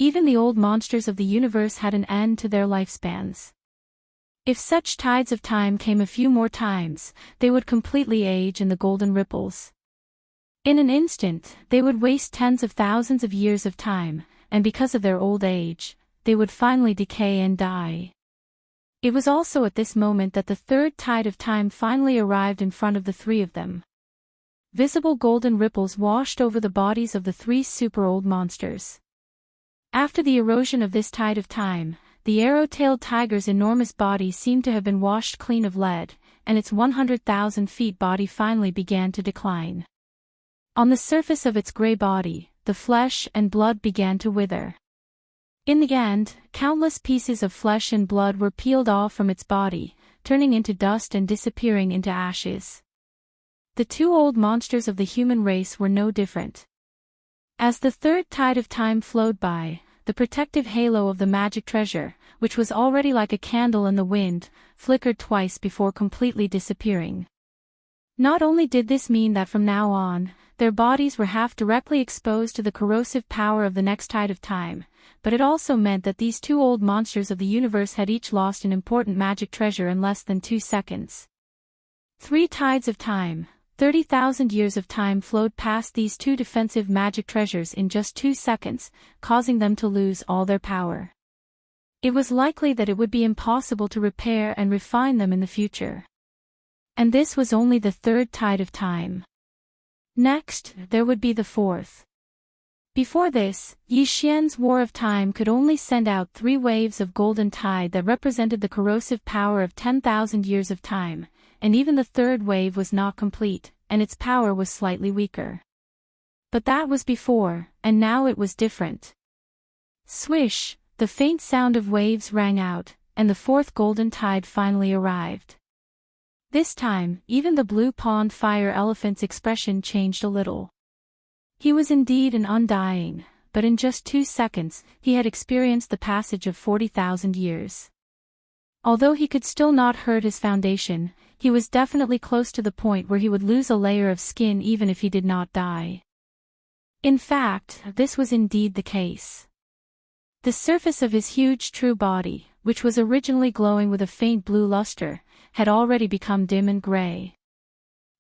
Speaker 3: Even the old monsters of the universe had an end to their lifespans. If such tides of time came a few more times, they would completely age in the golden ripples. In an instant, they would waste tens of thousands of years of time, and because of their old age, they would finally decay and die. It was also at this moment that the third tide of time finally arrived in front of the three of them. Visible golden ripples washed over the bodies of the three super-old monsters. After the erosion of this tide of time, the arrow-tailed tiger's enormous body seemed to have been washed clean of lead, and its 100,000 feet body finally began to decline. On the surface of its gray body, the flesh and blood began to wither. In the end, countless pieces of flesh and blood were peeled off from its body, turning into dust and disappearing into ashes. The two old monsters of the human race were no different. As the third tide of time flowed by, the protective halo of the magic treasure, which was already like a candle in the wind, flickered twice before completely disappearing. Not only did this mean that from now on, their bodies were half directly exposed to the corrosive power of the next tide of time, but it also meant that these two old monsters of the universe had each lost an important magic treasure in less than 2 seconds. 3 tides of time, 30,000 years of time flowed past these two defensive magic treasures in just 2 seconds, causing them to lose all their power. It was likely that it would be impossible to repair and refine them in the future. And this was only the 3rd tide of time. Next, there would be the 4th. Before this, Yi Xian's War of Time could only send out 3 waves of golden tide that represented the corrosive power of 10,000 years of time, and even the 3rd wave was not complete, and its power was slightly weaker. But that was before, and now it was different. Swish, the faint sound of waves rang out, and the 4th golden tide finally arrived. This time, even the blue pond fire elephant's expression changed a little. He was indeed an undying, but in just 2 seconds, he had experienced the passage of 40,000 years. Although he could still not hurt his foundation, he was definitely close to the point where he would lose a layer of skin even if he did not die. In fact, this was indeed the case. The surface of his huge true body, which was originally glowing with a faint blue luster, had already become dim and gray.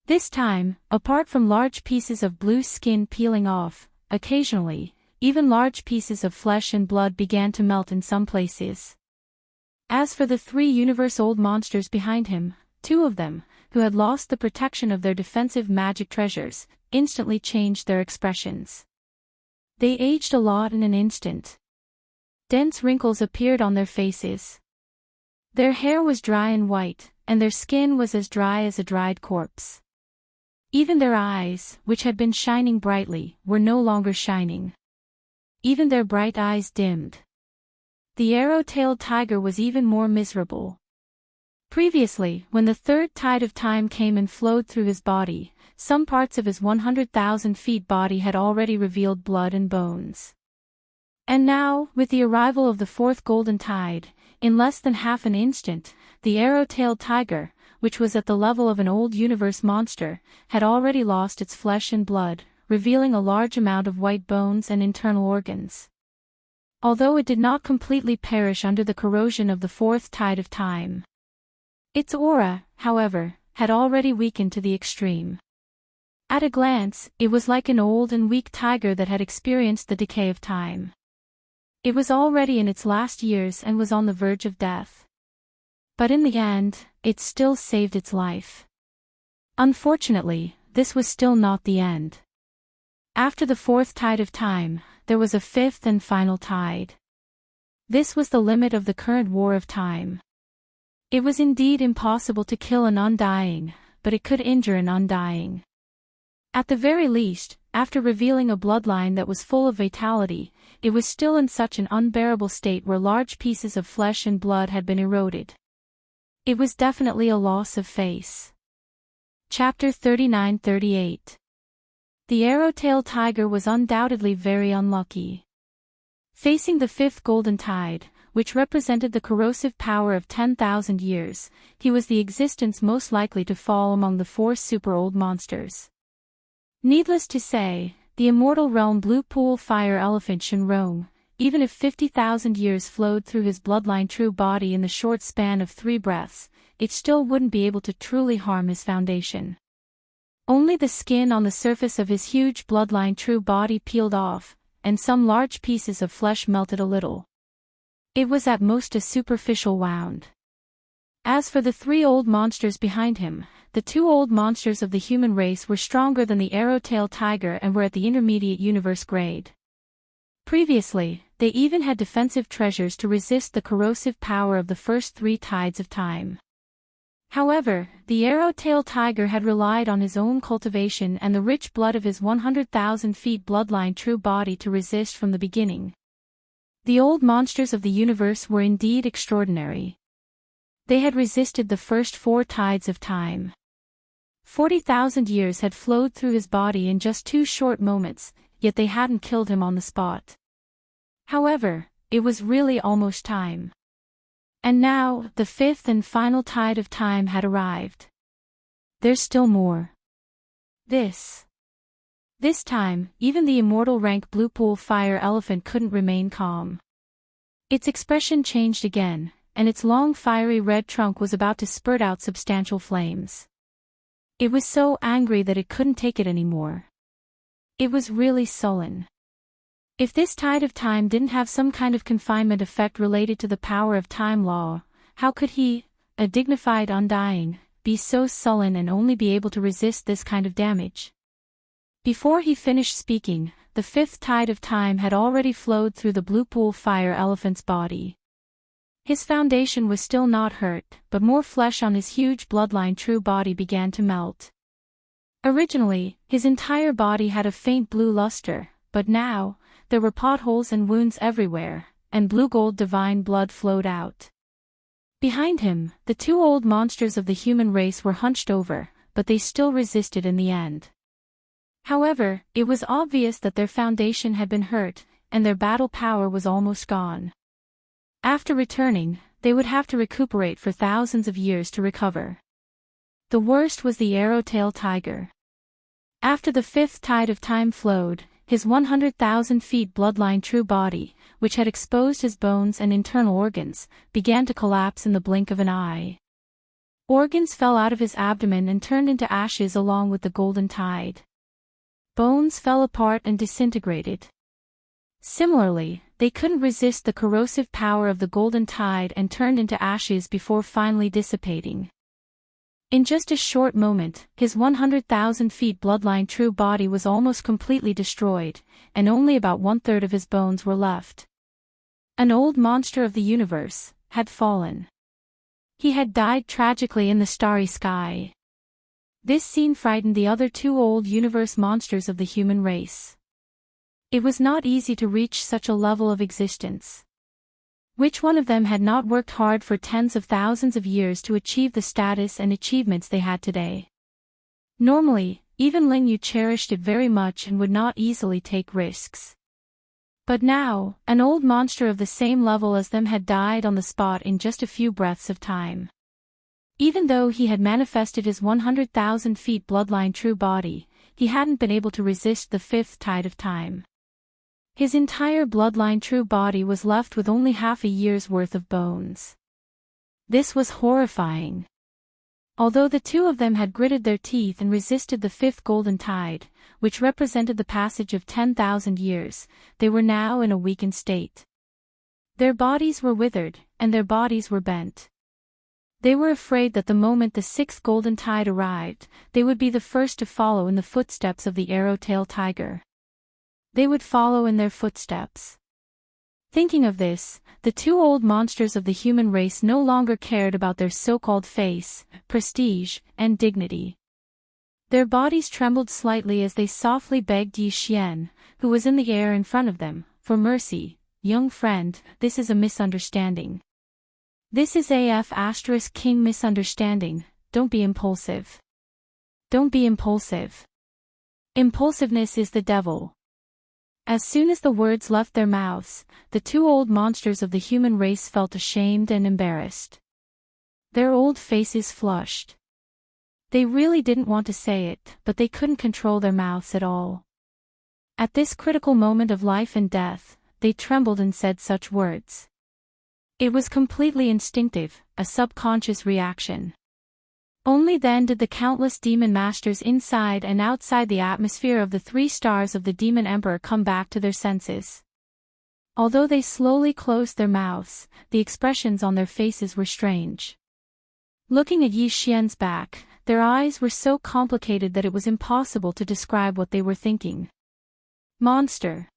Speaker 3: This time, apart from large pieces of blue skin peeling off, occasionally, even large pieces of flesh and blood began to melt in some places. As for the 3 universe-old monsters behind him, 2 of them, who had lost the protection of their defensive magic treasures, instantly changed their expressions. They aged a lot in an instant. Dense wrinkles appeared on their faces. Their hair was dry and white, and their skin was as dry as a dried corpse. Even their eyes, which had been shining brightly, were no longer shining. Even their bright eyes dimmed. The arrow-tailed tiger was even more miserable. Previously, when the 3rd tide of time came and flowed through his body, some parts of his 100,000 feet body had already revealed blood and bones. And now, with the arrival of the 4th golden tide, in less than half an instant, the arrow-tailed tiger, which was at the level of an old universe monster, had already lost its flesh and blood, revealing a large amount of white bones and internal organs. Although it did not completely perish under the corrosion of the 4th tide of time. Its aura, however, had already weakened to the extreme. At a glance, it was like an old and weak tiger that had experienced the decay of time. It was already in its last years and was on the verge of death. But in the end, it still saved its life. Unfortunately, this was still not the end. After the 4th tide of time, there was a 5th and final tide. This was the limit of the current war of time. It was indeed impossible to kill an undying, but it could injure an undying. At the very least, after revealing a bloodline that was full of vitality, it was still in such an unbearable state where large pieces of flesh and blood had been eroded. It was definitely a loss of face. Chapter 39-38. The arrow-tailed tiger was undoubtedly very unlucky. Facing the 5th golden tide, which represented the corrosive power of 10,000 years, he was the existence most likely to fall among the 4 super-old monsters. Needless to say, the immortal realm blue pool fire elephant Xianxia, even if 50,000 years flowed through his bloodline true body in the short span of 3 breaths, it still wouldn't be able to truly harm his foundation. Only the skin on the surface of his huge bloodline true body peeled off, and some large pieces of flesh melted a little. It was at most a superficial wound. As for the 3 old monsters behind him, the 2 old monsters of the human race were stronger than the arrow-tailed tiger and were at the intermediate universe grade. Previously, they even had defensive treasures to resist the corrosive power of the first 3 tides of time. However, the arrow-tailed tiger had relied on his own cultivation and the rich blood of his 100,000 feet bloodline true body to resist from the beginning. The old monsters of the universe were indeed extraordinary. They had resisted the first 4 tides of time. 40,000 years had flowed through his body in just 2 short moments, yet they hadn't killed him on the spot. However, it was really almost time. And now, the 5th and final tide of time had arrived. There's still more. This time, even the immortal rank blue pool fire elephant couldn't remain calm. Its expression changed again, and its long fiery red trunk was about to spurt out substantial flames. It was so angry that it couldn't take it anymore. It was really sullen. If this tide of time didn't have some kind of confinement effect related to the power of time law, how could he, a dignified undying, be so sullen and only be able to resist this kind of damage? Before he finished speaking, the fifth tide of time had already flowed through the blue pool fire elephant's body. His foundation was still not hurt, but more flesh on his huge bloodline true body began to melt. Originally, his entire body had a faint blue luster, but now, there were potholes and wounds everywhere, and blue-gold divine blood flowed out. Behind him, the two old monsters of the human race were hunched over, but they still resisted in the end. However, it was obvious that their foundation had been hurt, and their battle power was almost gone. After returning, they would have to recuperate for thousands of years to recover. The worst was the arrow-tailed tiger. After the fifth tide of time flowed, his 100,000 feet bloodline true body, which had exposed his bones and internal organs, began to collapse in the blink of an eye. Organs fell out of his abdomen and turned into ashes along with the golden tide. Bones fell apart and disintegrated. Similarly, they couldn't resist the corrosive power of the golden tide and turned into ashes before finally dissipating. In just a short moment, his 100,000 feet bloodline true body was almost completely destroyed, and only about one-third of his bones were left. An old monster of the universe had fallen. He had died tragically in the starry sky. This scene frightened the other two old universe monsters of the human race. It was not easy to reach such a level of existence. Which one of them had not worked hard for tens of thousands of years to achieve the status and achievements they had today? Normally, even Ling Yu cherished it very much and would not easily take risks. But now, an old monster of the same level as them had died on the spot in just a few breaths of time. Even though he had manifested his 100,000 feet bloodline true body, he hadn't been able to resist the fifth tide of time. His entire bloodline true body was left with only half a year's worth of bones. This was horrifying. Although the two of them had gritted their teeth and resisted the fifth golden tide, which represented the passage of 10,000 years, they were now in a weakened state. Their bodies were withered, and their bodies were bent. They were afraid that the moment the sixth golden tide arrived, they would be the first to follow in the footsteps of the arrow-tailed tiger. They would follow in their footsteps. Thinking of this, the two old monsters of the human race no longer cared about their so-called face, prestige, and dignity. Their bodies trembled slightly as they softly begged Yi Xian, who was in the air in front of them, for mercy. Young friend, this is a misunderstanding. This is King misunderstanding, don't be impulsive. Don't be impulsive. Impulsiveness is the devil. As soon as the words left their mouths, the two old monsters of the human race felt ashamed and embarrassed. Their old faces flushed. They really didn't want to say it, but they couldn't control their mouths at all. At this critical moment of life and death, they trembled and said such words. It was completely instinctive, a subconscious reaction. Only then did the countless demon masters inside and outside the atmosphere of the 3 stars of the Demon Emperor come back to their senses. Although they slowly closed their mouths, the expressions on their faces were strange. Looking at Yi Xian's back, their eyes were so complicated that it was impossible to describe what they were thinking. Monster.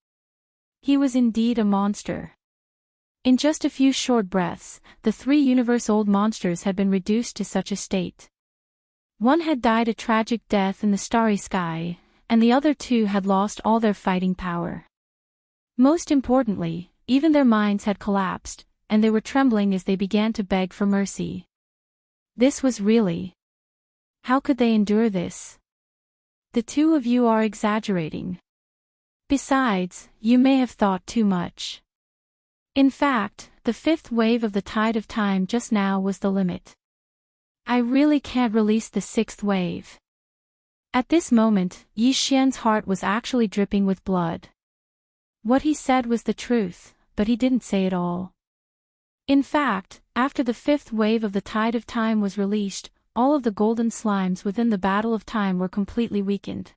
Speaker 3: He was indeed a monster. In just a few short breaths, the 3 universe-old monsters had been reduced to such a state. One had died a tragic death in the starry sky, and the other 2 had lost all their fighting power. Most importantly, even their minds had collapsed, and they were trembling as they began to beg for mercy. This was really... How could they endure this? The 2 of you are exaggerating. Besides, you may have thought too much. In fact, the 5th wave of the tide of time just now was the limit. I really can't release the sixth wave. At this moment, Yi Xian's heart was actually dripping with blood. What he said was the truth, but he didn't say it all. In fact, after the fifth wave of the Tide of Time was released, all of the golden slimes within the Battle of Time were completely weakened.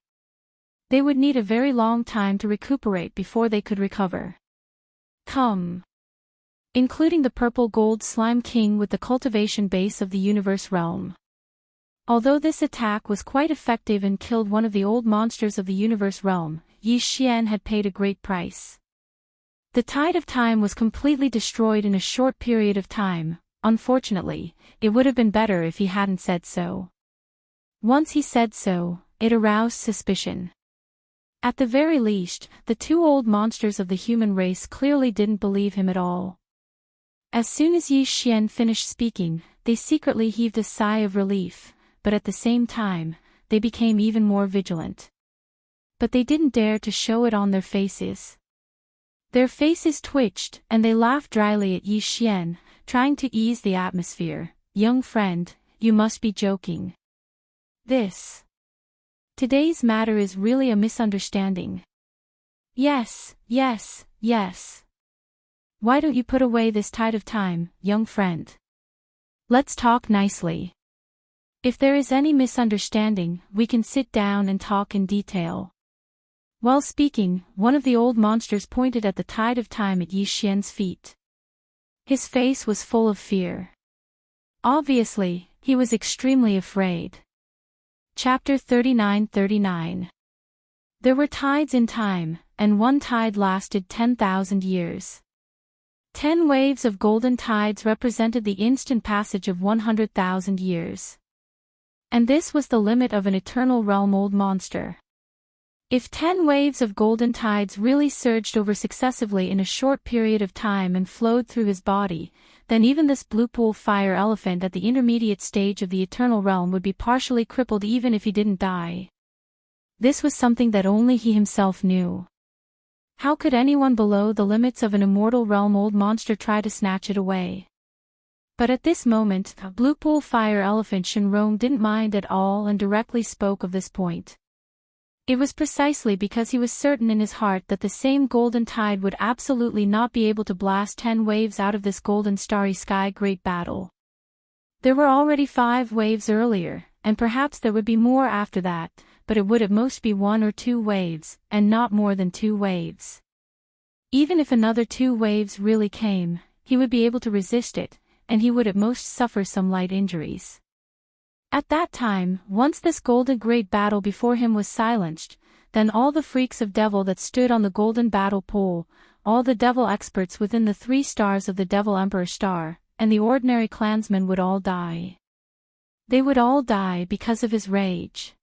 Speaker 3: They would need a very long time to recuperate before they could recover. Come. Including the purple gold slime king with the cultivation base of the universe realm. Although this attack was quite effective and killed one of the old monsters of the universe realm, Yi Xian had paid a great price. The Tide of Time was completely destroyed in a short period of time. Unfortunately, it would have been better if he hadn't said so. Once he said so, it aroused suspicion. At the very least, the two old monsters of the human race clearly didn't believe him at all. As soon as Yi Xian finished speaking, they secretly heaved a sigh of relief, but at the same time, they became even more vigilant. But they didn't dare to show it on their faces. Their faces twitched, and they laughed dryly at Yi Xian, trying to ease the atmosphere. Young friend, you must be joking. Today's matter is really a misunderstanding. Yes. Why don't you put away this Tide of Time, young friend? Let's talk nicely. If there is any misunderstanding, we can sit down and talk in detail. While speaking, one of the old monsters pointed at the Tide of Time at Yi Xian's feet. His face was full of fear. Obviously, he was extremely afraid. Chapter 39. There were tides in time, and one tide lasted 10,000 years. 10 waves of golden tides represented the instant passage of 100,000 years. And this was the limit of an eternal realm old monster. If 10 waves of golden tides really surged over successively in a short period of time and flowed through his body, then even this blue pool fire elephant at the intermediate stage of the eternal realm would be partially crippled even if he didn't die. This was something that only he himself knew. How could anyone below the limits of an immortal realm old monster try to snatch it away? But at this moment, blue pool fire elephant Shenrong didn't mind at all and directly spoke of this point. It was precisely because he was certain in his heart that the same golden tide would absolutely not be able to blast 10 waves out of this golden starry sky great battle. There were already 5 waves earlier, and perhaps there would be more after that, but it would at most be 1 or 2 waves, and not more than 2 waves. Even if another 2 waves really came, he would be able to resist it, and he would at most suffer some light injuries. At that time, once this golden great battle before him was silenced, then all the freaks of devil that stood on the golden battle pole, all the devil experts within the 3 stars of the Devil Emperor star, and the ordinary clansmen would all die. They would all die because of his rage.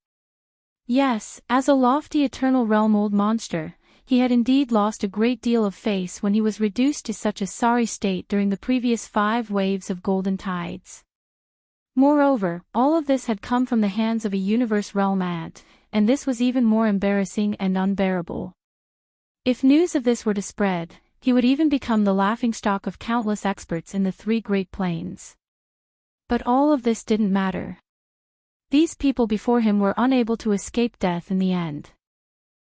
Speaker 3: Yes, as a lofty eternal realm old monster, he had indeed lost a great deal of face when he was reduced to such a sorry state during the previous 5 waves of golden tides. Moreover, all of this had come from the hands of a universe realm At, and this was even more embarrassing and unbearable. If news of this were to spread, he would even become the laughingstock of countless experts in the 3 Great Plains. But all of this didn't matter. These people before him were unable to escape death in the end.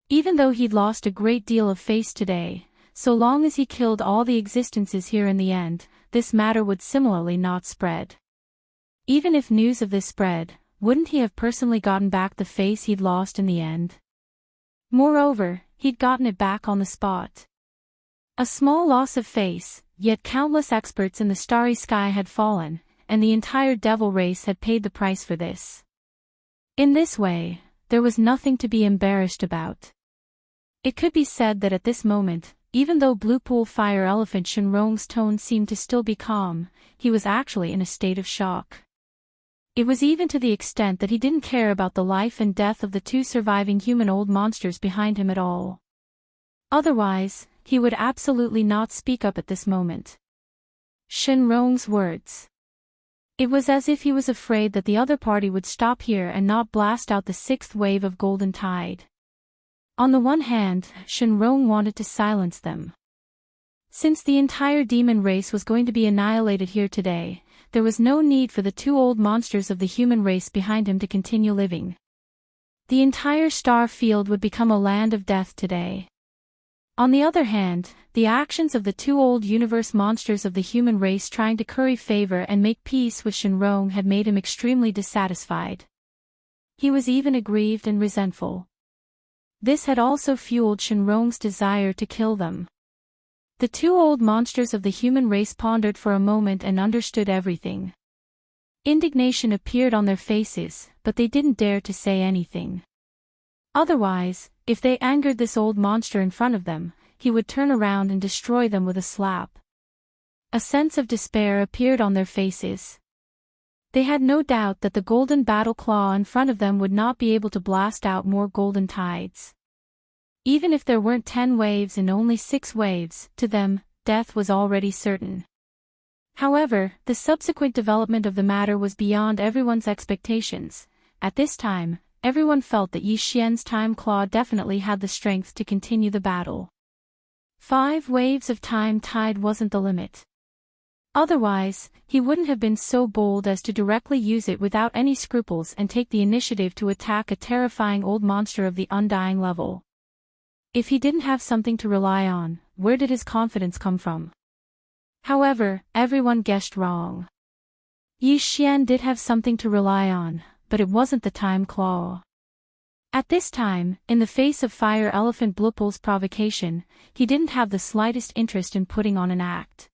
Speaker 3: Even though he'd lost a great deal of face today, so long as he killed all the existences here in the end, this matter would similarly not spread. Even if news of this spread, wouldn't he have personally gotten back the face he'd lost in the end? Moreover, he'd gotten it back on the spot. A small loss of face, yet countless experts in the starry sky had fallen, and the entire devil race had paid the price for this. In this way, there was nothing to be embarrassed about. It could be said that at this moment, even though Blue Pool Fire Elephant Shenrong's tone seemed to still be calm, he was actually in a state of shock. It was even to the extent that he didn't care about the life and death of the 2 surviving human old monsters behind him at all. Otherwise, he would absolutely not speak up at this moment. Shenrong's words. It was as if he was afraid that the other party would stop here and not blast out the 6th wave of golden tide. On the one hand, Shenrong wanted to silence them. Since the entire demon race was going to be annihilated here today, there was no need for the two old monsters of the human race behind him to continue living. The entire star field would become a land of death today. On the other hand, the actions of the two old universe monsters of the human race trying to curry favor and make peace with Shenrong had made him extremely dissatisfied. He was even aggrieved and resentful. This had also fueled Shenrong's desire to kill them. The two old monsters of the human race pondered for a moment and understood everything. Indignation appeared on their faces, but they didn't dare to say anything. Otherwise, if they angered this old monster in front of them, he would turn around and destroy them with a slap. A sense of despair appeared on their faces. They had no doubt that the golden battle claw in front of them would not be able to blast out more golden tides. Even if there weren't 10 waves and only 6 waves, to them, death was already certain. However, the subsequent development of the matter was beyond everyone's expectations. At this time, everyone felt that Yi Xian's time claw definitely had the strength to continue the battle. 5 waves of time tide wasn't the limit. Otherwise, he wouldn't have been so bold as to directly use it without any scruples and take the initiative to attack a terrifying old monster of the undying level. If he didn't have something to rely on, where did his confidence come from? However, everyone guessed wrong. Yi Xian did have something to rely on, but it wasn't the time claw. At this time, in the face of Fire Elephant Blupul's provocation, he didn't have the slightest interest in putting on an act.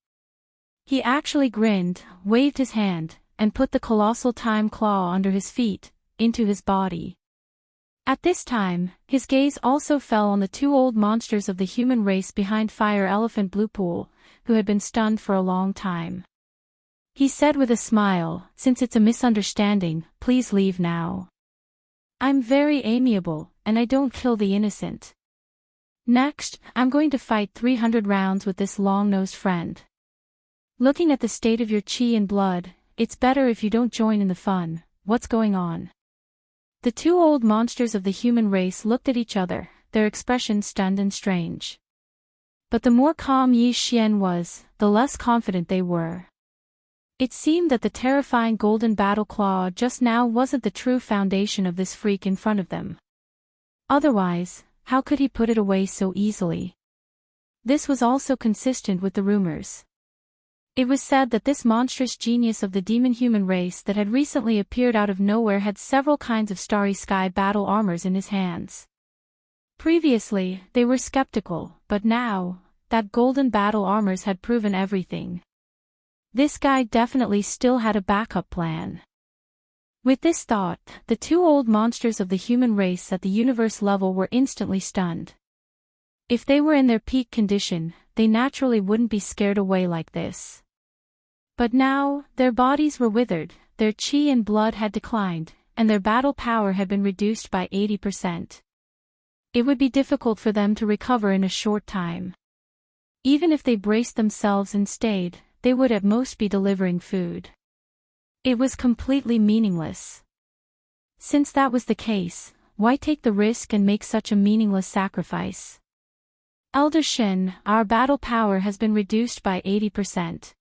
Speaker 3: He actually grinned, waved his hand, and put the colossal time claw under his feet, into his body. At this time, his gaze also fell on the two old monsters of the human race behind Fire Elephant Blupul, who had been stunned for a long time. He said with a smile, "Since it's a misunderstanding, please leave now. I'm very amiable, and I don't kill the innocent. Next, I'm going to fight 300 rounds with this long-nosed friend. Looking at the state of your chi and blood, it's better if you don't join in the fun. What's going on?" The two old monsters of the human race looked at each other, their expressions stunned and strange. But the more calm Yi Xian was, the less confident they were. It seemed that the terrifying golden battle claw just now wasn't the true foundation of this freak in front of them. Otherwise, how could he put it away so easily? This was also consistent with the rumors. It was said that this monstrous genius of the demon-human race that had recently appeared out of nowhere had several kinds of starry sky battle armors in his hands. Previously, they were skeptical, but now, that golden battle armors had proven everything. This guy definitely still had a backup plan. With this thought, the two old monsters of the human race at the universe level were instantly stunned. If they were in their peak condition, they naturally wouldn't be scared away like this. But now, their bodies were withered, their chi and blood had declined, and their battle power had been reduced by 80%. It would be difficult for them to recover in a short time. Even if they braced themselves and stayed, they would at most be delivering food. It was completely meaningless. Since that was the case, why take the risk and make such a meaningless sacrifice? Elder Shen, our battle power has been reduced by 80%.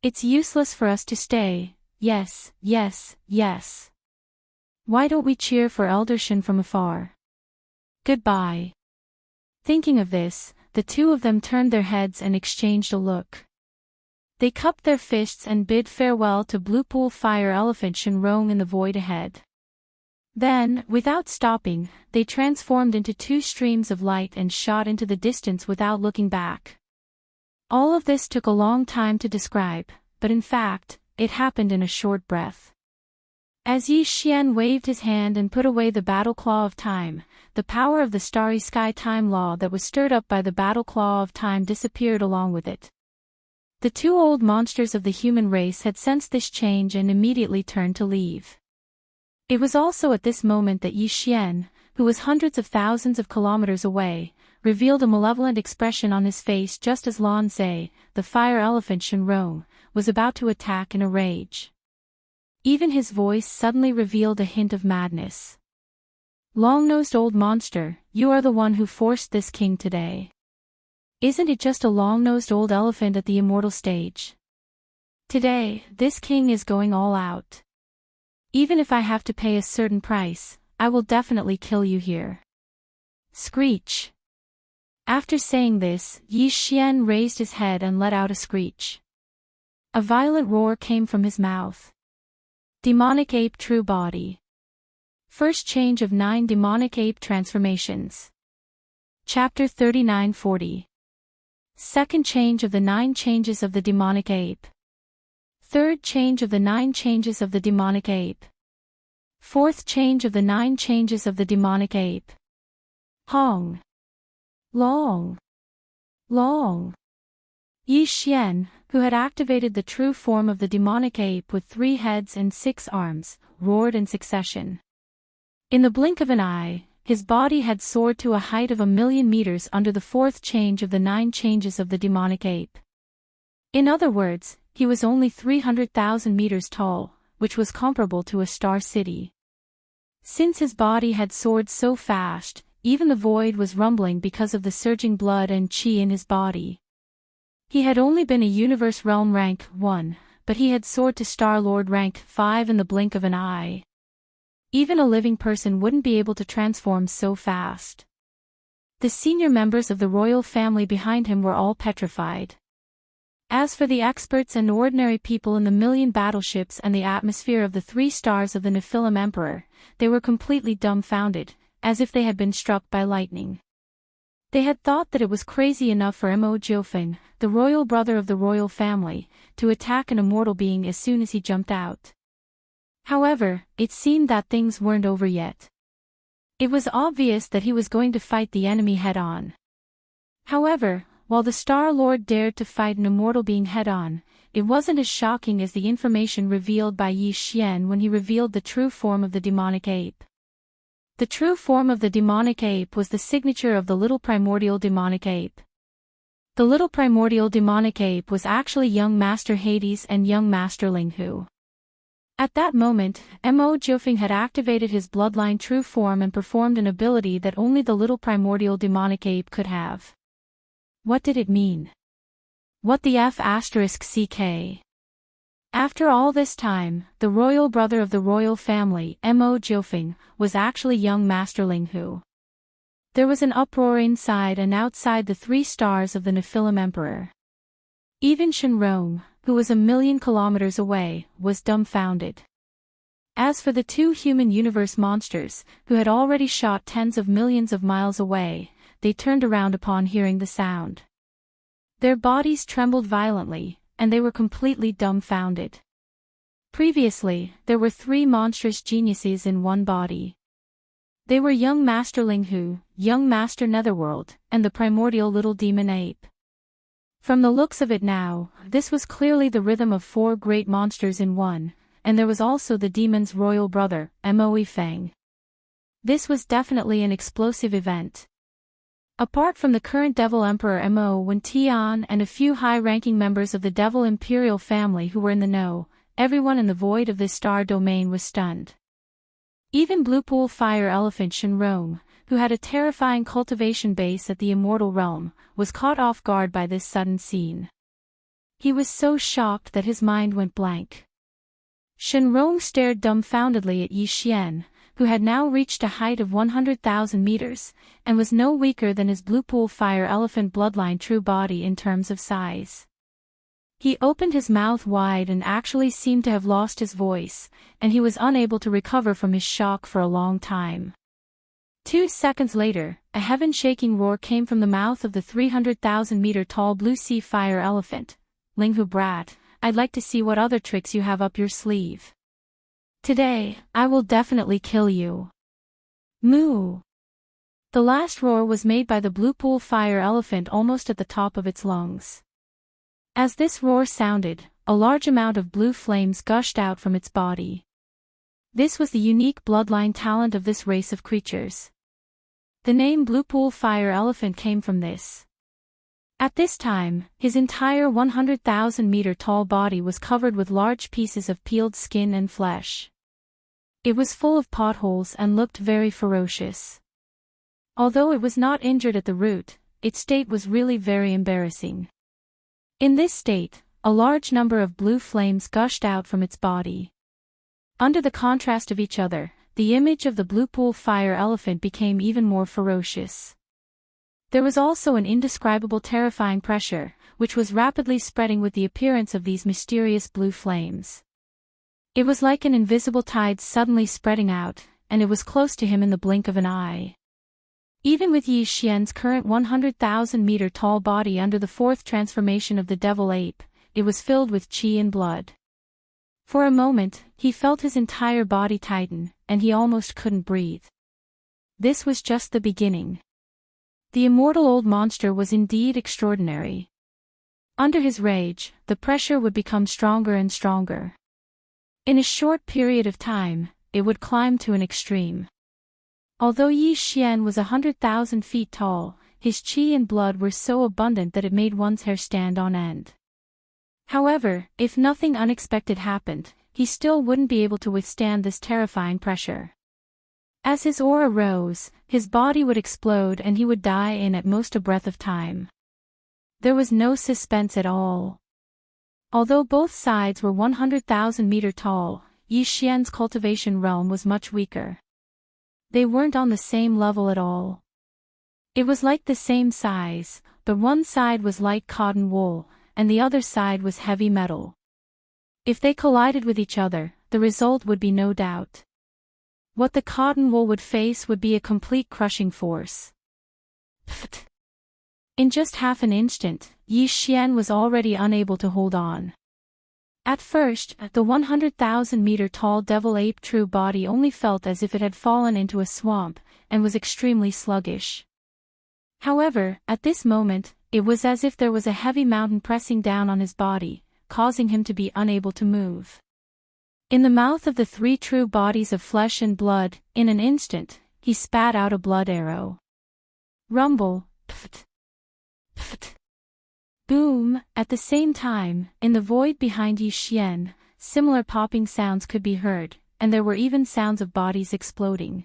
Speaker 3: It's useless for us to stay. Yes, yes, yes. Why don't we cheer for Elder Shen from afar? Goodbye. Thinking of this, the two of them turned their heads and exchanged a look. They cupped their fists and bid farewell to Blupul Fire Elephant Shenrong in the void ahead. Then, without stopping, they transformed into 2 streams of light and shot into the distance without looking back. All of this took a long time to describe, but in fact, it happened in a short breath. As Yi Xian waved his hand and put away the battle claw of time, the power of the starry sky time law that was stirred up by the battle claw of time disappeared along with it. The two old monsters of the human race had sensed this change and immediately turned to leave. It was also at this moment that Yi Xian, who was hundreds of thousands of kilometers away, revealed a malevolent expression on his face just as Lan Zhe, the fire elephant Shenrong, was about to attack in a rage. Even his voice suddenly revealed a hint of madness. "Long-nosed old monster, you are the one who forced this king today. Isn't it just a long-nosed old elephant at the immortal stage? Today, this king is going all out. Even if I have to pay a certain price, I will definitely kill you here. Screech. After saying this, Yi Xian raised his head and let out a screech. A violent roar came from his mouth. Demonic Ape True Body. First change of 9 demonic ape transformations. Chapter 39-40. Second change of the 9 changes of the demonic ape. Third change of the 9 changes of the demonic ape. Fourth change of the 9 changes of the demonic ape. Hong. Long. Long. Yi Xian, who had activated the true form of the demonic ape with 3 heads and 6 arms, roared in succession. In the blink of an eye, his body had soared to a height of 1,000,000 meters under the 4th change of the 9 changes of the demonic ape. In other words, he was only 300,000 meters tall, which was comparable to a star city. Since his body had soared so fast, even the void was rumbling because of the surging blood and qi in his body. He had only been a universe realm rank 1, but he had soared to Star Lord rank 5 in the blink of an eye. Even a living person wouldn't be able to transform so fast. The senior members of the royal family behind him were all petrified. As for the experts and ordinary people in the 1,000,000 battleships and the atmosphere of the 3 stars of the Nephilim Emperor, they were completely dumbfounded, as if they had been struck by lightning. They had thought that it was crazy enough for Mo Jiofeng, the royal brother of the royal family, to attack an immortal being as soon as he jumped out. However, it seemed that things weren't over yet. It was obvious that he was going to fight the enemy head-on. However, while the Star Lord dared to fight an immortal being head-on, it wasn't as shocking as the information revealed by Yi Xian when he revealed the true form of the demonic ape. The true form of the demonic ape was the signature of the little primordial demonic ape. The little primordial demonic ape was actually young Master Hades and young Master Linghu. At that moment, Mo Jiofeng had activated his bloodline true form and performed an ability that only the little primordial demonic ape could have. What did it mean? What the F***ck? After all this time, the royal brother of the royal family, Mo Jiofeng, was actually young Master Linghu. There was an uproar inside and outside the 3 stars of the Nephilim Emperor. Even Shenrong, who was 1,000,000 kilometers away, was dumbfounded. As for the 2 human universe monsters, who had already shot tens of millions of miles away, they turned around upon hearing the sound. Their bodies trembled violently, and they were completely dumbfounded. Previously, there were 3 monstrous geniuses in one body. They were young Master Linghu, young Master Netherworld, and the primordial little demon ape. From the looks of it now, this was clearly the rhythm of 4 great monsters in one, and there was also the demon's royal brother, Mo Feng. This was definitely an explosive event. Apart from the current Devil Emperor Mo Wen Tian and a few high-ranking members of the Devil Imperial family who were in the know, everyone in the void of this star domain was stunned. Even Blue Pool Fire Elephant Shenrong, who had a terrifying cultivation base at the Immortal Realm, was caught off guard by this sudden scene. He was so shocked that his mind went blank. Shenrong stared dumbfoundedly at Yi Xian, who had now reached a height of 100,000 meters, and was no weaker than his Blue Pool Fire Elephant bloodline true body in terms of size. He opened his mouth wide and actually seemed to have lost his voice, and he was unable to recover from his shock for a long time. 2 seconds later, a heaven-shaking roar came from the mouth of the 300,000-meter tall Blue Sea Fire Elephant. Linghu brat, I'd like to see what other tricks you have up your sleeve. Today, I will definitely kill you. Moo! The last roar was made by the Blue Pool Fire Elephant almost at the top of its lungs. As this roar sounded, a large amount of blue flames gushed out from its body. This was the unique bloodline talent of this race of creatures. The name Blue Pool Fire Elephant came from this. At this time, his entire 100,000-meter tall body was covered with large pieces of peeled skin and flesh. It was full of potholes and looked very ferocious. Although it was not injured at the root, its state was really very embarrassing. In this state, a large number of blue flames gushed out from its body. Under the contrast of each other, the image of the blue pool fire elephant became even more ferocious. There was also an indescribable terrifying pressure, which was rapidly spreading with the appearance of these mysterious blue flames. It was like an invisible tide suddenly spreading out, and it was close to him in the blink of an eye. Even with Yi Xian's current 100,000-meter tall body under the fourth transformation of the devil ape, it was filled with qi and blood. For a moment, he felt his entire body tighten, and he almost couldn't breathe. This was just the beginning. The immortal old monster was indeed extraordinary. Under his rage, the pressure would become stronger and stronger. In a short period of time, it would climb to an extreme. Although Yi Xian was 100,000 feet tall, his qi and blood were so abundant that it made one's hair stand on end. However, if nothing unexpected happened, he still wouldn't be able to withstand this terrifying pressure. As his aura rose, his body would explode and he would die in at most a breath of time. There was no suspense at all. Although both sides were 100,000 meter tall, Yi Xian's cultivation realm was much weaker. They weren't on the same level at all. It was like the same size, but one side was light cotton wool, and the other side was heavy metal. If they collided with each other, the result would be no doubt. What the cotton wool would face would be a complete crushing force. Pfft. In just half an instant, Yi Xian was already unable to hold on. At first, the 100,000-meter tall devil ape true body only felt as if it had fallen into a swamp, and was extremely sluggish. However, at this moment, it was as if there was a heavy mountain pressing down on his body, causing him to be unable to move. In the mouth of the three true bodies of flesh and blood, in an instant, he spat out a blood arrow. Rumble, pft, pft. Boom! At the same time, in the void behind Yi Xian, similar popping sounds could be heard, and there were even sounds of bodies exploding.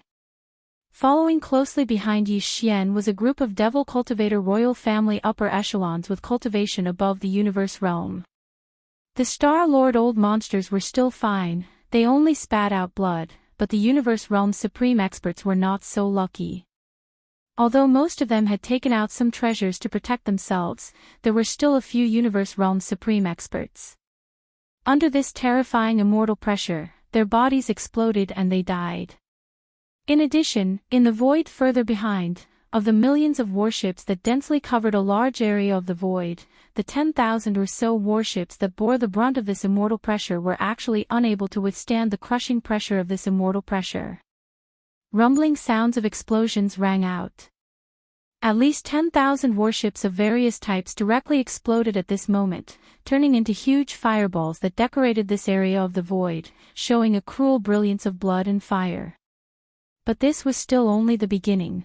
Speaker 3: Following closely behind Yi Xian was a group of devil cultivator royal family upper echelons with cultivation above the universe realm. The Star Lord old monsters were still fine, they only spat out blood, but the universe realm's supreme experts were not so lucky. Although most of them had taken out some treasures to protect themselves, there were still a few universe realm's supreme experts. Under this terrifying immortal pressure, their bodies exploded and they died. In addition, in the void further behind, of the millions of warships that densely covered a large area of the void, the 10,000 or so warships that bore the brunt of this immortal pressure were actually unable to withstand the crushing pressure of this immortal pressure. Rumbling sounds of explosions rang out. At least 10,000 warships of various types directly exploded at this moment, turning into huge fireballs that decorated this area of the void, showing a cruel brilliance of blood and fire. But this was still only the beginning.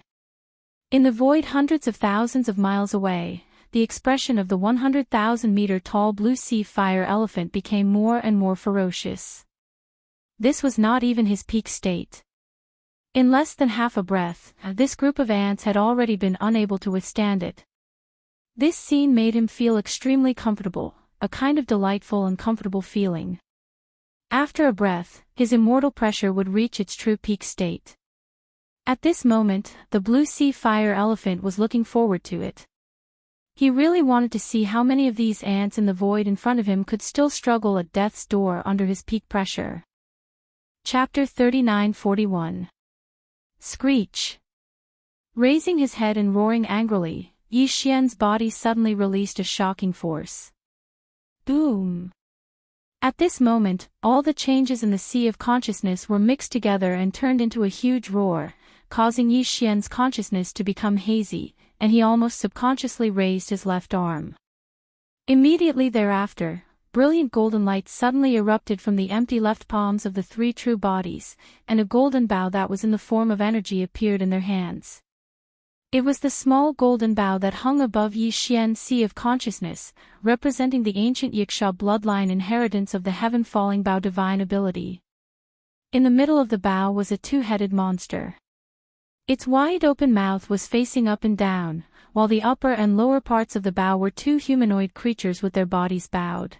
Speaker 3: In the void hundreds of thousands of miles away, the expression of the 100,000-meter tall blue sea fire elephant became more and more ferocious. This was not even his peak state. In less than half a breath, this group of ants had already been unable to withstand it. This scene made him feel extremely comfortable, a kind of delightful and comfortable feeling. After a breath, his immortal pressure would reach its true peak state. At this moment, the blue sea fire elephant was looking forward to it. He really wanted to see how many of these ants in the void in front of him could still struggle at death's door under his peak pressure. Chapter 39:41. Screech. Raising his head and roaring angrily, Yi Xian's body suddenly released a shocking force. Boom! At this moment, all the changes in the sea of consciousness were mixed together and turned into a huge roar, causing Yi Xian's consciousness to become hazy, and he almost subconsciously raised his left arm. Immediately thereafter, brilliant golden light suddenly erupted from the empty left palms of the three true bodies, and a golden bow that was in the form of energy appeared in their hands. It was the small golden bow that hung above Yi Xian's sea of consciousness, representing the ancient Wuxia bloodline inheritance of the heaven-falling bow divine ability. In the middle of the bow was a two-headed monster. Its wide-open mouth was facing up and down, while the upper and lower parts of the bow were two humanoid creatures with their bodies bowed.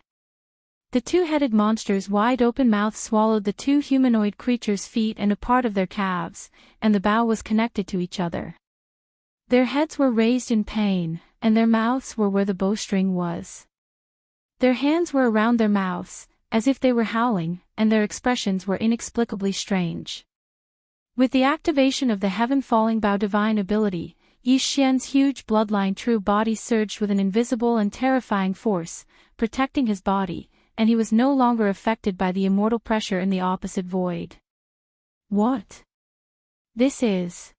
Speaker 3: The two-headed monsters' wide-open mouths swallowed the two humanoid creatures' feet and a part of their calves, and the bow was connected to each other. Their heads were raised in pain, and their mouths were where the bowstring was. Their hands were around their mouths, as if they were howling, and their expressions were inexplicably strange. With the activation of the heaven-falling bow divine ability, Xianxia's huge bloodline true body surged with an invisible and terrifying force, protecting his body, and he was no longer affected by the immortal pressure in the opposite void. What? This is.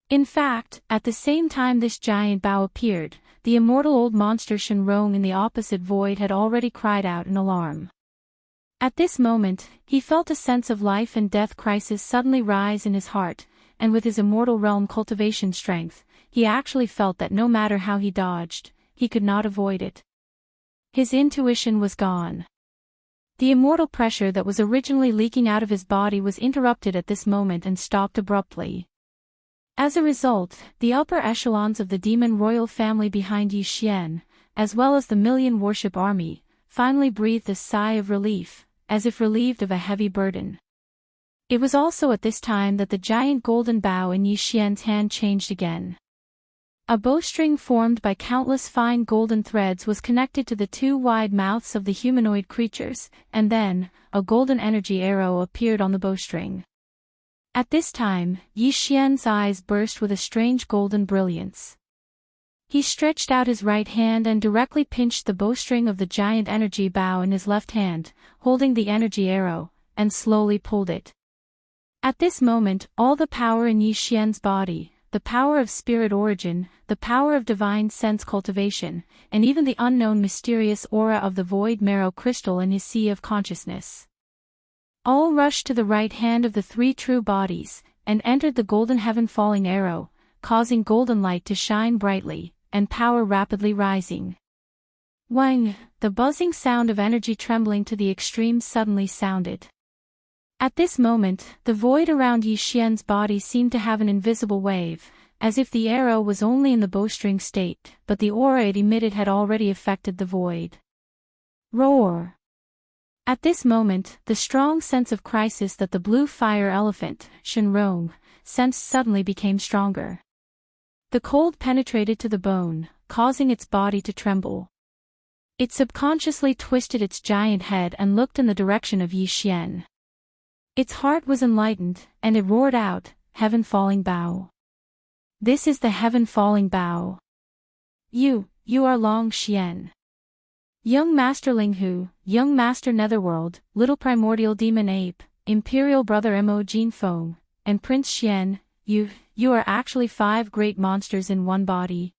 Speaker 3: In fact, at the same time this giant bow appeared, the immortal old monster Shenrong in the opposite void had already cried out in alarm. At this moment, he felt a sense of life and death crisis suddenly rise in his heart, and with his immortal realm cultivation strength, he actually felt that no matter how he dodged, he could not avoid it. His intuition was gone. The immortal pressure that was originally leaking out of his body was interrupted at this moment and stopped abruptly. As a result, the upper echelons of the demon royal family behind Xian, as well as the million worship army, finally breathed a sigh of relief, as if relieved of a heavy burden. It was also at this time that the giant golden bow in Xian's hand changed again. A bowstring formed by countless fine golden threads was connected to the two wide mouths of the humanoid creatures, and then, a golden energy arrow appeared on the bowstring. At this time, Xian's eyes burst with a strange golden brilliance. He stretched out his right hand and directly pinched the bowstring of the giant energy bow in his left hand, holding the energy arrow, and slowly pulled it. At this moment, all the power in Xian's body, the power of spirit origin, the power of divine sense cultivation, and even the unknown mysterious aura of the void marrow crystal in his sea of consciousness, all rushed to the right hand of the three true bodies, and entered the golden heaven-falling arrow, causing golden light to shine brightly, and power rapidly rising. Wang, the buzzing sound of energy trembling to the extreme suddenly sounded. At this moment, the void around Xian's body seemed to have an invisible wave, as if the arrow was only in the bowstring state, but the aura it emitted had already affected the void. Roar! At this moment, the strong sense of crisis that the blue fire elephant, Shenrong, sensed suddenly became stronger. The cold penetrated to the bone, causing its body to tremble. It subconsciously twisted its giant head and looked in the direction of Xian. Its heart was enlightened, and it roared out, "Heaven-falling bow. This is the heaven-falling bow. You are Long Xian. Young Master Linghu, Young Master Netherworld, Little Primordial Demon Ape, Imperial Brother Mo Jinfeng, and Prince Xian, you are actually 5 great monsters in one body.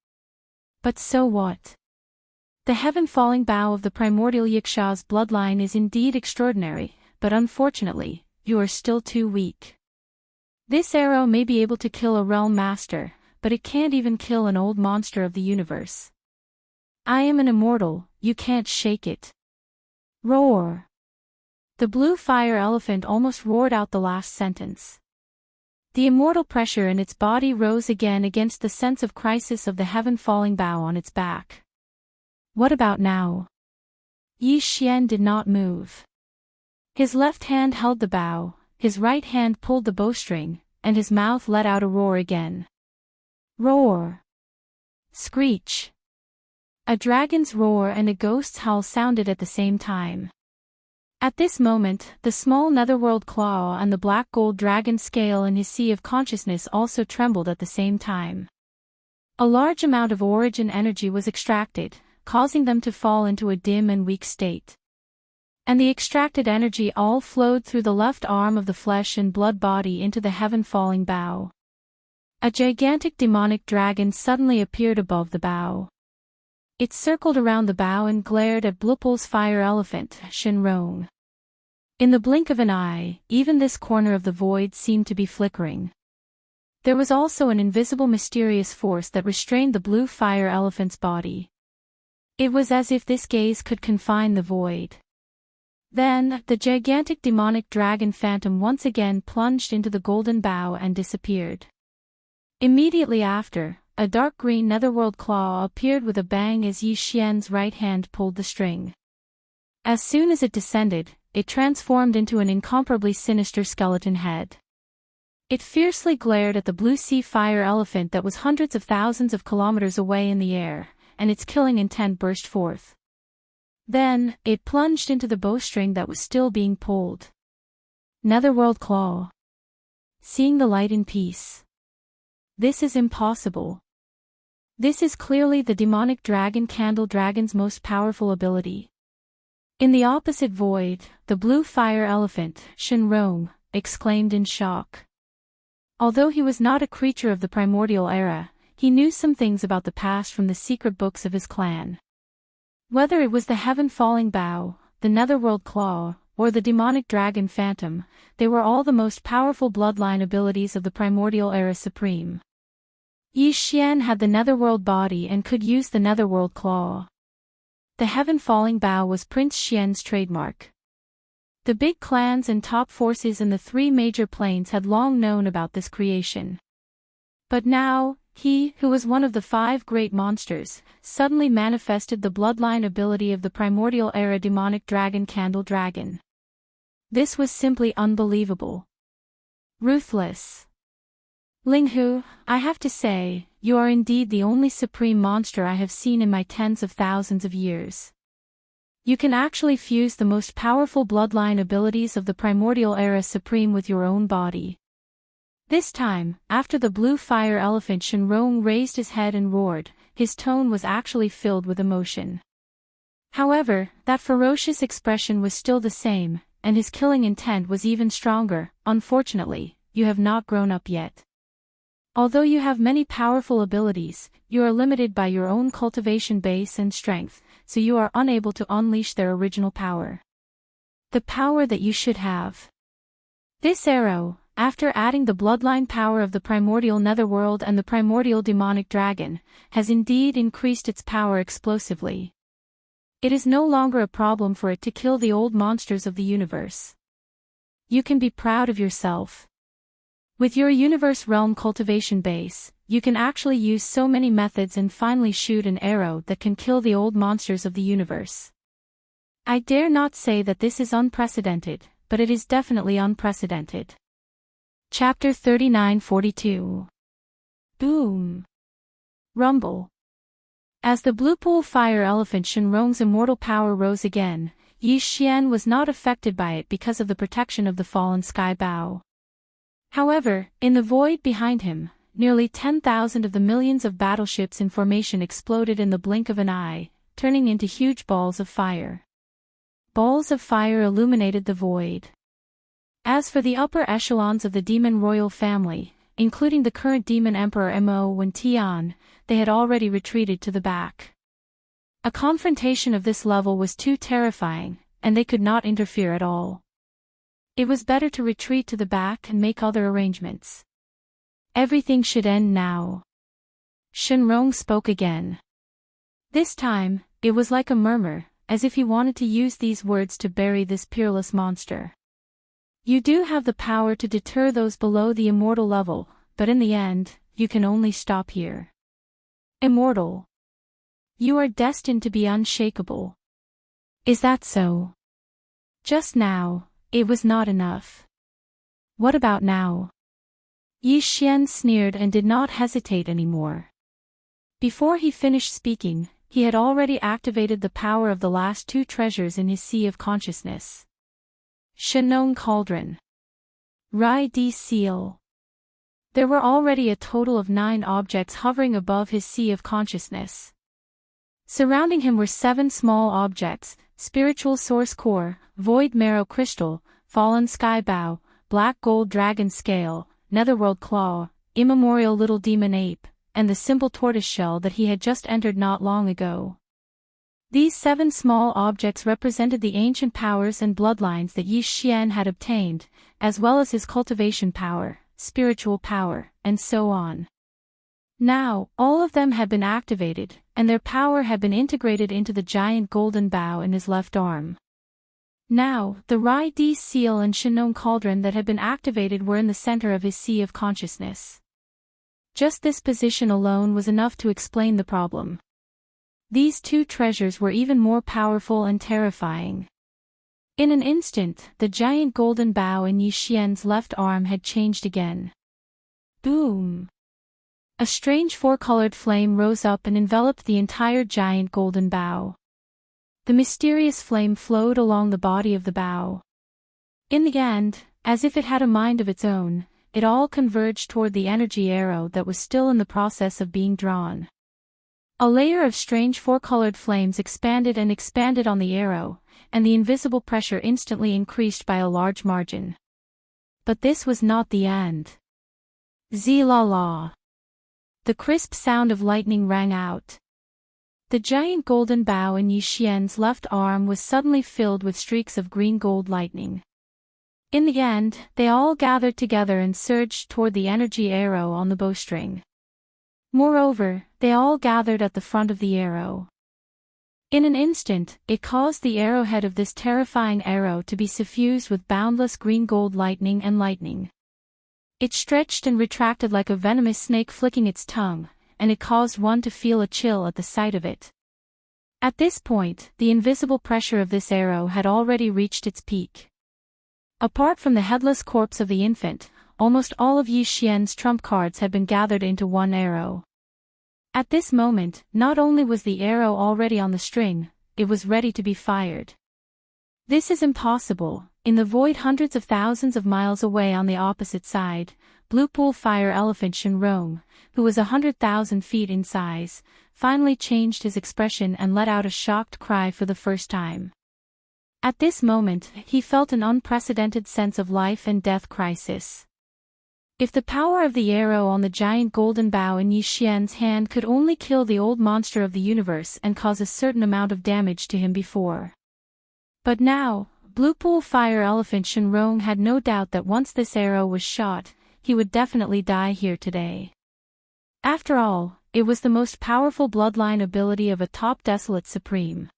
Speaker 3: But so what? The heaven-falling bow of the primordial Yixia's bloodline is indeed extraordinary, but unfortunately, you are still too weak. This arrow may be able to kill a realm master, but it can't even kill an old monster of the universe. I am an immortal, you can't shake it." Roar! The blue fire elephant almost roared out the last sentence. The immortal pressure in its body rose again against the sense of crisis of the heaven-falling bow on its back. What about now? Xian did not move. His left hand held the bow, his right hand pulled the bowstring, and his mouth let out a roar again. Roar! Screech! A dragon's roar and a ghost's howl sounded at the same time. At this moment, the small netherworld claw and the black gold dragon scale in his sea of consciousness also trembled at the same time. A large amount of origin energy was extracted, causing them to fall into a dim and weak state. And the extracted energy all flowed through the left arm of the flesh and blood body into the heaven-falling bow. A gigantic demonic dragon suddenly appeared above the bow. It circled around the bow and glared at Blupol's fire elephant, Shenrong. In the blink of an eye, even this corner of the void seemed to be flickering. There was also an invisible mysterious force that restrained the blue fire elephant's body. It was as if this gaze could confine the void. Then, the gigantic demonic dragon phantom once again plunged into the golden bow and disappeared. Immediately after, a dark green netherworld claw appeared with a bang as Yi Xian's right hand pulled the string. As soon as it descended, it transformed into an incomparably sinister skeleton head. It fiercely glared at the blue sea fire elephant that was hundreds of thousands of kilometers away in the air, and its killing intent burst forth. Then, it plunged into the bowstring that was still being pulled. Netherworld claw. Seeing the light in peace. This is impossible. This is clearly the demonic dragon candle dragon's most powerful ability. In the opposite void, the blue fire elephant, Shenrong, exclaimed in shock. Although he was not a creature of the primordial era, he knew some things about the past from the secret books of his clan. Whether it was the heaven-falling bow, the netherworld claw, or the demonic dragon phantom, they were all the most powerful bloodline abilities of the primordial era supreme. Yi Xian had the netherworld body and could use the netherworld claw. The heaven-falling bow was Prince Xian's trademark. The big clans and top forces in the three major planes had long known about this creation. But now, he, who was one of the 5 great monsters, suddenly manifested the bloodline ability of the primordial era demonic dragon candle dragon. This was simply unbelievable. Ruthless. Linghu, I have to say, you are indeed the only supreme monster I have seen in my tens of thousands of years. You can actually fuse the most powerful bloodline abilities of the primordial era supreme with your own body. This time, after the blue fire elephant Shenrong raised his head and roared, his tone was actually filled with emotion. However, that ferocious expression was still the same, and his killing intent was even stronger. Unfortunately, you have not grown up yet. Although you have many powerful abilities, you are limited by your own cultivation base and strength, so you are unable to unleash their original power. The power that you should have. This arrow, after adding the bloodline power of the primordial netherworld and the primordial demonic dragon, has indeed increased its power explosively. It is no longer a problem for it to kill the old monsters of the universe. You can be proud of yourself. With your universe realm cultivation base, you can actually use so many methods and finally shoot an arrow that can kill the old monsters of the universe. I dare not say that this is unprecedented, but it is definitely unprecedented. Chapter 3942. Boom. Rumble. As the blue pool fire elephant Shenrong's immortal power rose again, Yi Xian was not affected by it because of the protection of the fallen sky bow. However, in the void behind him, nearly 10,000 of the millions of battleships in formation exploded in the blink of an eye, turning into huge balls of fire. Balls of fire illuminated the void. As for the upper echelons of the demon royal family, including the current demon emperor Mo Wen Tian, they had already retreated to the back. A confrontation of this level was too terrifying, and they could not interfere at all. It was better to retreat to the back and make other arrangements. Everything should end now. Shenrong spoke again. This time, it was like a murmur, as if he wanted to use these words to bury this peerless monster. You do have the power to deter those below the immortal level, but in the end, you can only stop here. Immortal. You are destined to be unshakable. Is that so? Just now, it was not enough. What about now? Yi Xian sneered and did not hesitate anymore. Before he finished speaking, he had already activated the power of the last 2 treasures in his sea of consciousness. Shenong Cauldron. Rai Di Seal. There were already a total of 9 objects hovering above his sea of consciousness. Surrounding him were 7 small objects: spiritual source core, void marrow crystal, fallen sky bow, black gold dragon scale, netherworld claw, immemorial little demon ape, and the simple tortoise shell that he had just entered not long ago. These 7 small objects represented the ancient powers and bloodlines that Yi Xian had obtained, as well as his cultivation power, spiritual power, and so on. Now, all of them had been activated, and their power had been integrated into the giant golden bow in his left arm. Now, the Rai Di seal and Shenong Cauldron that had been activated were in the center of his sea of consciousness. Just this position alone was enough to explain the problem. These two treasures were even more powerful and terrifying. In an instant, the giant golden bow in Yi Xian's left arm had changed again. Boom! A strange four-colored flame rose up and enveloped the entire giant golden bow. The mysterious flame flowed along the body of the bow. In the end, as if it had a mind of its own, it all converged toward the energy arrow that was still in the process of being drawn. A layer of strange four-colored flames expanded and expanded on the arrow, and the invisible pressure instantly increased by a large margin. But this was not the end. Zi-la-la. The crisp sound of lightning rang out. The giant golden bow in Yi Xian's left arm was suddenly filled with streaks of green-gold lightning. In the end, they all gathered together and surged toward the energy arrow on the bowstring. Moreover, they all gathered at the front of the arrow. In an instant, it caused the arrowhead of this terrifying arrow to be suffused with boundless green-gold lightning and lightning. It stretched and retracted like a venomous snake flicking its tongue, and it caused one to feel a chill at the sight of it. At this point, the invisible pressure of this arrow had already reached its peak. Apart from the headless corpse of the infant, almost all of Yi Xian's trump cards had been gathered into one arrow. At this moment, not only was the arrow already on the string, it was ready to be fired. This is impossible. In the void hundreds of thousands of miles away on the opposite side, Blue Pool Fire Elephant Shenrong, who was 100,000 feet in size, finally changed his expression and let out a shocked cry for the first time. At this moment, he felt an unprecedented sense of life and death crisis. If the power of the arrow on the giant golden bow in Yi Xian's hand could only kill the old monster of the universe and cause a certain amount of damage to him before. But now, Blue Pool Fire Elephant Shenrong had no doubt that once this arrow was shot, he would definitely die here today. After all, it was the most powerful bloodline ability of a top desolate supreme.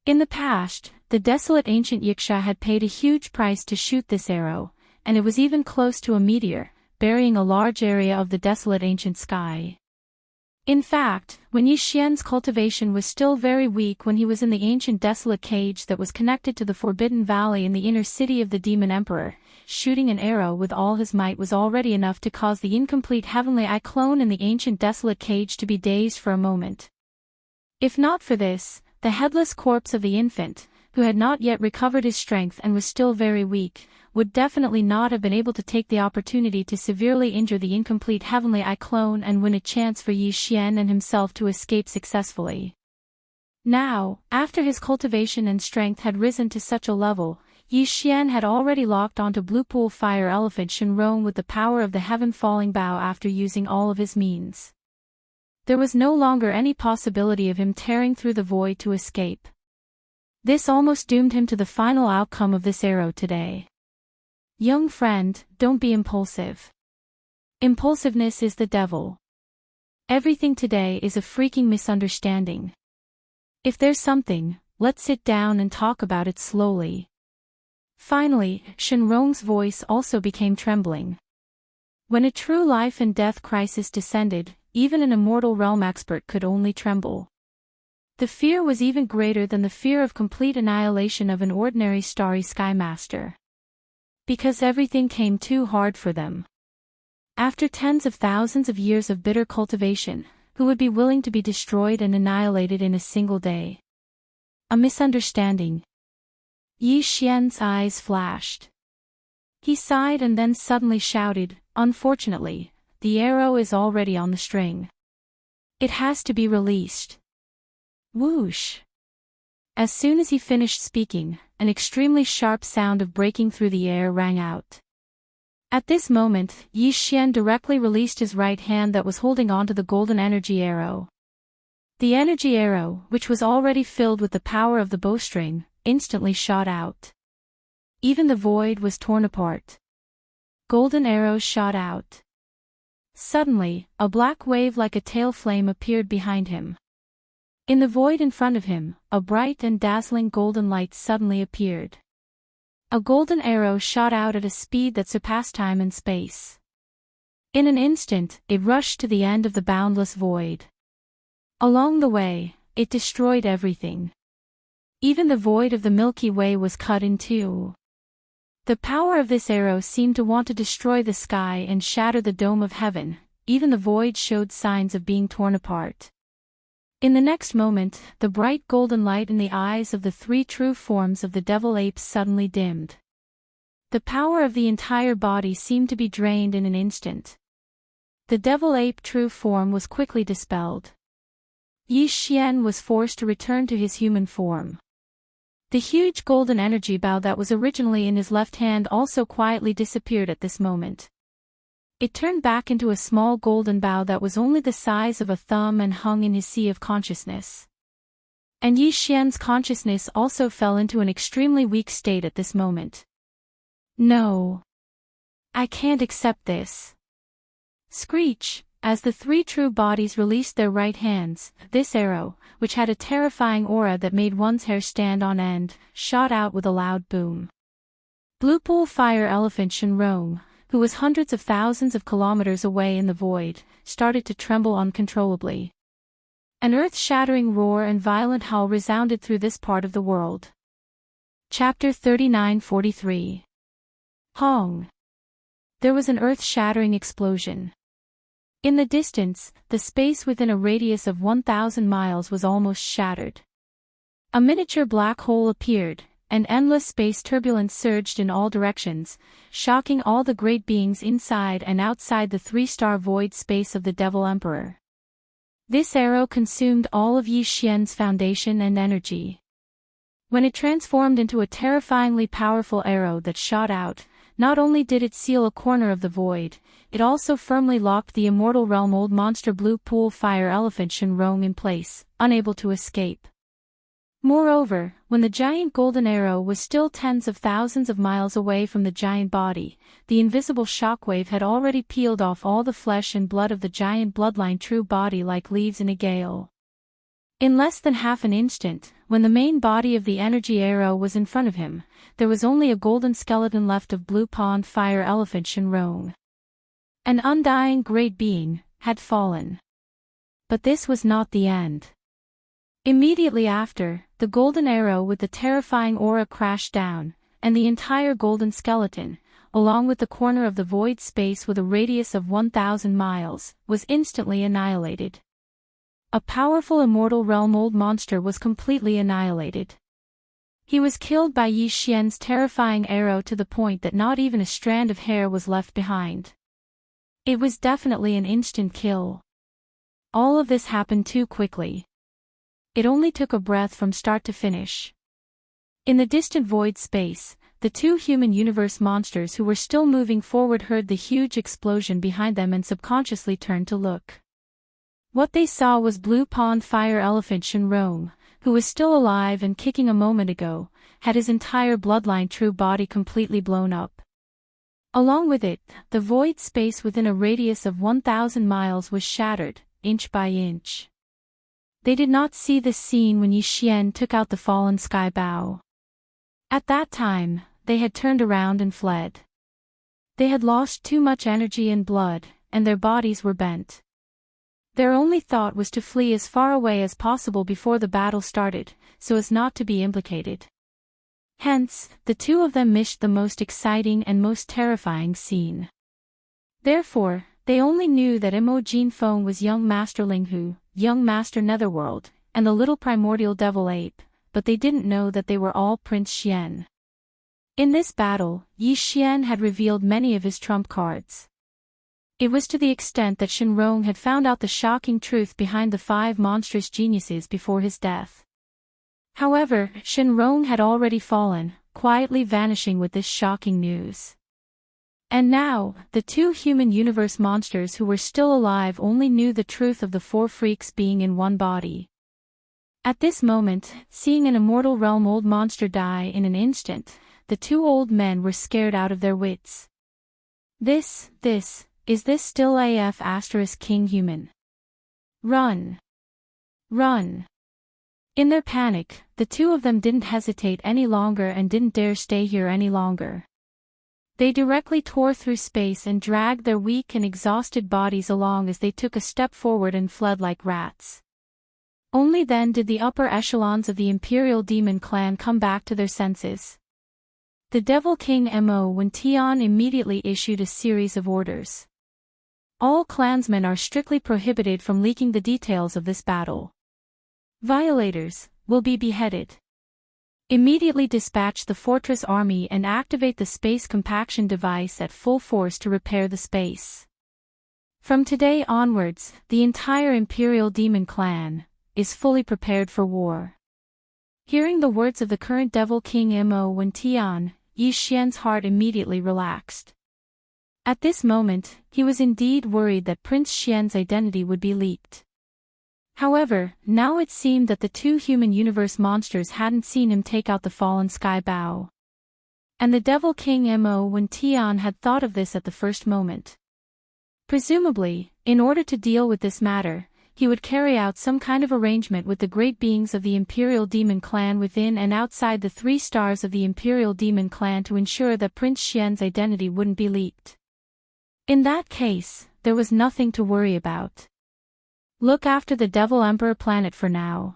Speaker 3: In the past, the desolate ancient Xianxia had paid a huge price to shoot this arrow, and it was even close to a meteor, burying a large area of the desolate ancient sky. In fact, when Yi Xian's cultivation was still very weak when he was in the ancient desolate cage that was connected to the Forbidden Valley in the inner city of the Demon Emperor, shooting an arrow with all his might was already enough to cause the incomplete heavenly eye clone in the ancient desolate cage to be dazed for a moment. If not for this, the headless corpse of the infant, who had not yet recovered his strength and was still very weak, would definitely not have been able to take the opportunity to severely injure the incomplete heavenly eye clone and win a chance for Yi Xian and himself to escape successfully. Now, after his cultivation and strength had risen to such a level, Yi Xian had already locked onto Blue Pool Fire Elephant Shenrong with the power of the heaven-falling bow after using all of his means. There was no longer any possibility of him tearing through the void to escape. This almost doomed him to the final outcome of this arrow today. Young friend, don't be impulsive. Impulsiveness is the devil. Everything today is a freaking misunderstanding. If there's something, let's sit down and talk about it slowly. Finally, Shenrong's voice also became trembling. When a true life and death crisis descended, even an immortal realm expert could only tremble. The fear was even greater than the fear of complete annihilation of an ordinary starry sky master. Because everything came too hard for them. After tens of thousands of years of bitter cultivation, who would be willing to be destroyed and annihilated in a single day? A misunderstanding. Yi Xian's eyes flashed. He sighed and then suddenly shouted, "Unfortunately, the arrow is already on the string. It has to be released." Whoosh! As soon as he finished speaking, an extremely sharp sound of breaking through the air rang out. At this moment, Yi Xian directly released his right hand that was holding onto the golden energy arrow. The energy arrow, which was already filled with the power of the bowstring, instantly shot out. Even the void was torn apart. Golden arrows shot out. Suddenly, a black wave like a tail flame appeared behind him. In the void in front of him, a bright and dazzling golden light suddenly appeared. A golden arrow shot out at a speed that surpassed time and space. In an instant, it rushed to the end of the boundless void. Along the way, it destroyed everything. Even the void of the Milky Way was cut in two. The power of this arrow seemed to want to destroy the sky and shatter the dome of heaven. Even the void showed signs of being torn apart. In the next moment, the bright golden light in the eyes of the three true forms of the devil apes suddenly dimmed. The power of the entire body seemed to be drained in an instant. The devil ape true form was quickly dispelled. Xianxia was forced to return to his human form. The huge golden energy bow that was originally in his left hand also quietly disappeared at this moment. It turned back into a small golden bow that was only the size of a thumb and hung in his sea of consciousness. And Xianxia's consciousness also fell into an extremely weak state at this moment. No. I can't accept this. Screech, as the three true bodies released their right hands, this arrow, which had a terrifying aura that made one's hair stand on end, shot out with a loud boom. Blue Pool Fire Elephant Xianxia, who was hundreds of thousands of kilometers away in the void, started to tremble uncontrollably. An earth-shattering roar and violent howl resounded through this part of the world. Chapter 39:43. Hong. There was an earth-shattering explosion. In the distance, the space within a radius of 1,000 miles was almost shattered. A miniature black hole appeared, and endless space turbulence surged in all directions, shocking all the great beings inside and outside the three-star void space of the Devil Emperor. This arrow consumed all of Xianxia's foundation and energy. When it transformed into a terrifyingly powerful arrow that shot out, not only did it seal a corner of the void, it also firmly locked the immortal realm-old monster Blue Pool Fire Elephant Xianxia in place, unable to escape. Moreover, when the giant golden arrow was still tens of thousands of miles away from the giant body, the invisible shockwave had already peeled off all the flesh and blood of the giant bloodline true body like leaves in a gale. In less than half an instant, when the main body of the energy arrow was in front of him, there was only a golden skeleton left of Blue Pond Fire Elephant Xianxia. An undying great being had fallen. But this was not the end. Immediately after, the golden arrow with the terrifying aura crashed down, and the entire golden skeleton, along with the corner of the void space with a radius of 1,000 miles, was instantly annihilated. A powerful immortal realm-old monster was completely annihilated. He was killed by Xianxia's terrifying arrow to the point that not even a strand of hair was left behind. It was definitely an instant kill. All of this happened too quickly. It only took a breath from start to finish. In the distant void space, the two human universe monsters who were still moving forward heard the huge explosion behind them and subconsciously turned to look. What they saw was Blue Pond Fire Elephant Xianxia, who was still alive and kicking a moment ago, had his entire bloodline true body completely blown up. Along with it, the void space within a radius of 1,000 miles was shattered, inch by inch. They did not see this scene when Xian took out the fallen sky bow. At that time, they had turned around and fled. They had lost too much energy and blood, and their bodies were bent. Their only thought was to flee as far away as possible before the battle started, so as not to be implicated. Hence, the two of them missed the most exciting and most terrifying scene. Therefore, they only knew that Mo Jinfeng was young Master Linghu, young Master Netherworld, and the little primordial devil ape, but they didn't know that they were all Prince Xian. In this battle, Xian had revealed many of his trump cards. It was to the extent that Xianxia had found out the shocking truth behind the 5 monstrous geniuses before his death. However, Xianxia had already fallen, quietly vanishing with this shocking news. And now, the 2 human universe monsters who were still alive only knew the truth of the 4 freaks being in one body. At this moment, seeing an immortal realm-old monster die in an instant, the 2 old men were scared out of their wits. Is this still AF * King Human? Run! Run! In their panic, the 2 of them didn't hesitate any longer and didn't dare stay here any longer. They directly tore through space and dragged their weak and exhausted bodies along as they took a step forward and fled like rats. Only then did the upper echelons of the Imperial Demon Clan come back to their senses. The Devil King Mo Wentian immediately issued a series of orders. All clansmen are strictly prohibited from leaking the details of this battle. Violators will be beheaded. Immediately dispatch the fortress army and activate the space compaction device at full force to repair the space. From today onwards, the entire Imperial Demon Clan is fully prepared for war. Hearing the words of the current Devil King Mo Wentian, Yi Xian's heart immediately relaxed. At this moment, he was indeed worried that Prince Xian's identity would be leaked. However, now it seemed that the two human universe monsters hadn't seen him take out the fallen sky bow. And the Devil King Mo Wentian had thought of this at the first moment. Presumably, in order to deal with this matter, he would carry out some kind of arrangement with the great beings of the Imperial Demon Clan within and outside the 3 stars of the Imperial Demon Clan to ensure that Prince Xian's identity wouldn't be leaked. In that case, there was nothing to worry about. Look after the Devil Emperor planet for now.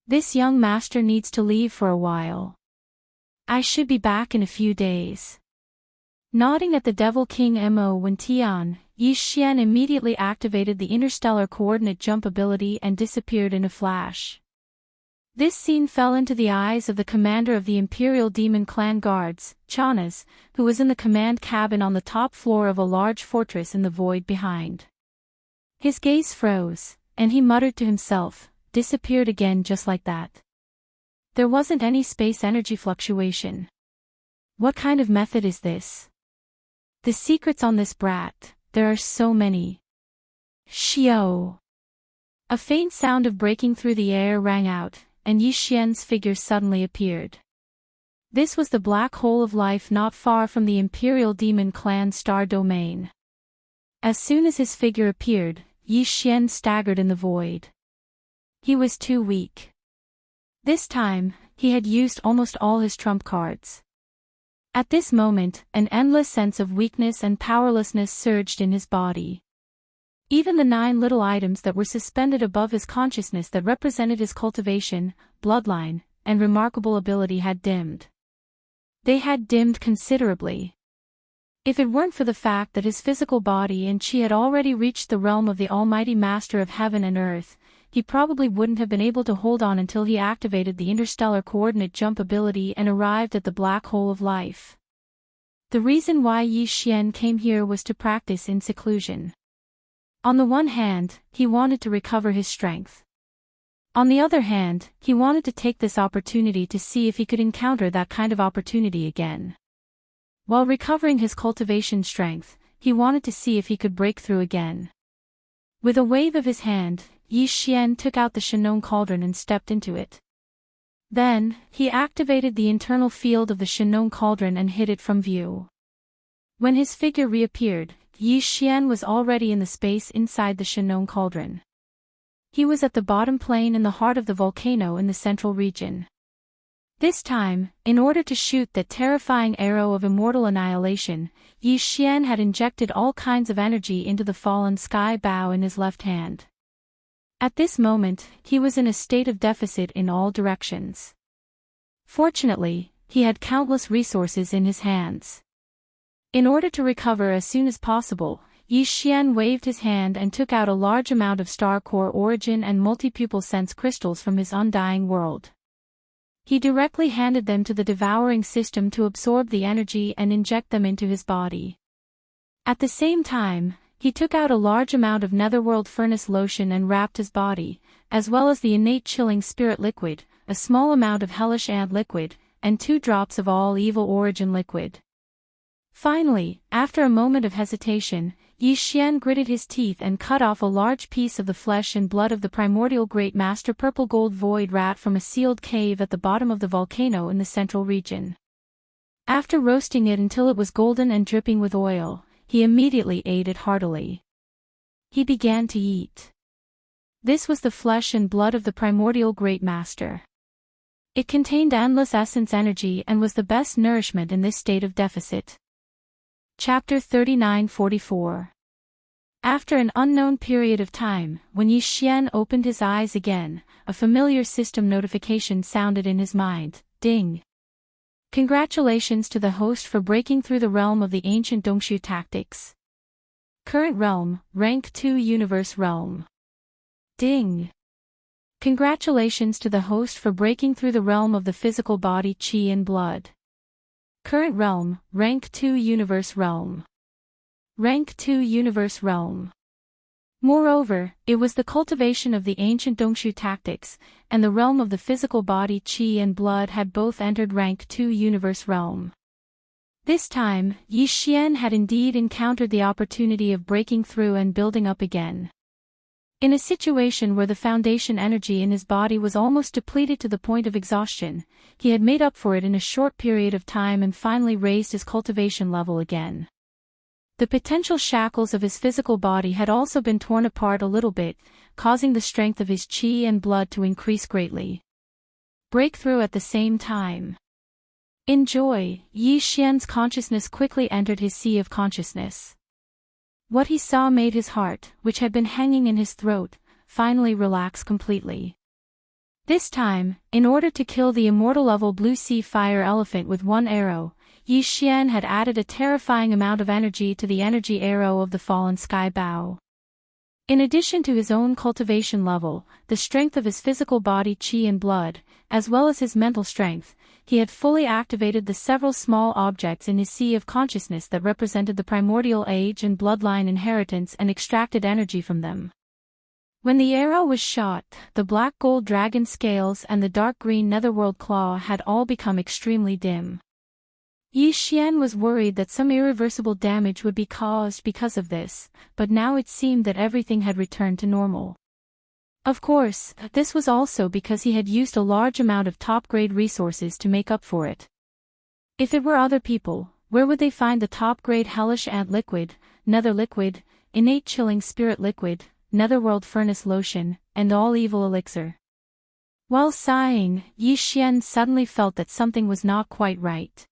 Speaker 3: This young master needs to leave for a while. I should be back in a few days. Nodding at the Devil King Mo Wentian, Yi Xian immediately activated the interstellar coordinate jump ability and disappeared in a flash. This scene fell into the eyes of the commander of the Imperial Demon Clan guards, Chanas, who was in the command cabin on the top floor of a large fortress in the void behind. His gaze froze, and he muttered to himself, disappeared again just like that. There wasn't any space energy fluctuation. What kind of method is this? The secrets on this brat, there are so many. Xiao! A faint sound of breaking through the air rang out, and Yi Xian's figure suddenly appeared. This was the black hole of life not far from the Imperial Demon Clan star domain. As soon as his figure appeared, Yi Xian staggered in the void. He was too weak. This time, he had used almost all his trump cards. At this moment, an endless sense of weakness and powerlessness surged in his body. Even the 9 little items that were suspended above his consciousness that represented his cultivation, bloodline, and remarkable ability had dimmed. They had dimmed considerably. If it weren't for the fact that his physical body and chi had already reached the realm of the Almighty Master of Heaven and Earth, he probably wouldn't have been able to hold on until he activated the interstellar coordinate jump ability and arrived at the black hole of life. The reason why Yi Xian came here was to practice in seclusion. On the one hand, he wanted to recover his strength. On the other hand, he wanted to take this opportunity to see if he could encounter that kind of opportunity again. While recovering his cultivation strength, he wanted to see if he could break through again. With a wave of his hand, Yi Xian took out the Shenong cauldron and stepped into it. Then, he activated the internal field of the Shenong cauldron and hid it from view. When his figure reappeared, Yi Xian was already in the space inside the Shenong cauldron. He was at the bottom plane in the heart of the volcano in the central region. This time, in order to shoot that terrifying arrow of immortal annihilation, Yi Xian had injected all kinds of energy into the fallen sky bow in his left hand. At this moment, he was in a state of deficit in all directions. Fortunately, he had countless resources in his hands. In order to recover as soon as possible, Yi Xian waved his hand and took out a large amount of star core origin and multipupil sense crystals from his undying world. He directly handed them to the devouring system to absorb the energy and inject them into his body. At the same time, he took out a large amount of netherworld furnace lotion and wrapped his body, as well as the innate chilling spirit liquid, a small amount of hellish ant liquid, and 2 drops of all evil origin liquid. Finally, after a moment of hesitation, Yi Xian gritted his teeth and cut off a large piece of the flesh and blood of the primordial great master purple gold void rat from a sealed cave at the bottom of the volcano in the central region. After roasting it until it was golden and dripping with oil, he immediately ate it heartily. He began to eat. This was the flesh and blood of the primordial great master. It contained endless essence energy and was the best nourishment in this state of deficit. Chapter 39-44. After an unknown period of time, when Yi Xian opened his eyes again, a familiar system notification sounded in his mind. Ding! Congratulations to the host for breaking through the realm of the ancient Dongshu tactics. Current realm, Rank 2 Universe Realm. Ding! Congratulations to the host for breaking through the realm of the physical body Qi and blood. Current realm, Rank 2 Universe Realm. Rank 2 Universe Realm. Moreover, it was the cultivation of the ancient Dongshu tactics, and the realm of the physical body Qi and blood had both entered Rank 2 Universe Realm. This time, Yi Xian had indeed encountered the opportunity of breaking through and building up again. In a situation where the foundation energy in his body was almost depleted to the point of exhaustion, he had made up for it in a short period of time and finally raised his cultivation level again. The potential shackles of his physical body had also been torn apart a little bit, causing the strength of his qi and blood to increase greatly. Breakthrough at the same time. In joy, Yi Xian's consciousness quickly entered his sea of consciousness. What he saw made his heart, which had been hanging in his throat, finally relax completely. This time, in order to kill the immortal-level blue sea fire elephant with one arrow, Yi Xian had added a terrifying amount of energy to the energy arrow of the fallen sky bow. In addition to his own cultivation level, the strength of his physical body qi and blood, as well as his mental strength, he had fully activated the several small objects in his sea of consciousness that represented the primordial age and bloodline inheritance and extracted energy from them. When the arrow was shot, the black gold dragon scales and the dark green netherworld claw had all become extremely dim. Yi Xian was worried that some irreversible damage would be caused because of this, but now it seemed that everything had returned to normal. Of course, this was also because he had used a large amount of top-grade resources to make up for it. If it were other people, where would they find the top-grade hellish ant liquid, nether liquid, innate chilling spirit liquid, netherworld furnace lotion, and all evil elixir? While sighing, Yi Xian suddenly felt that something was not quite right.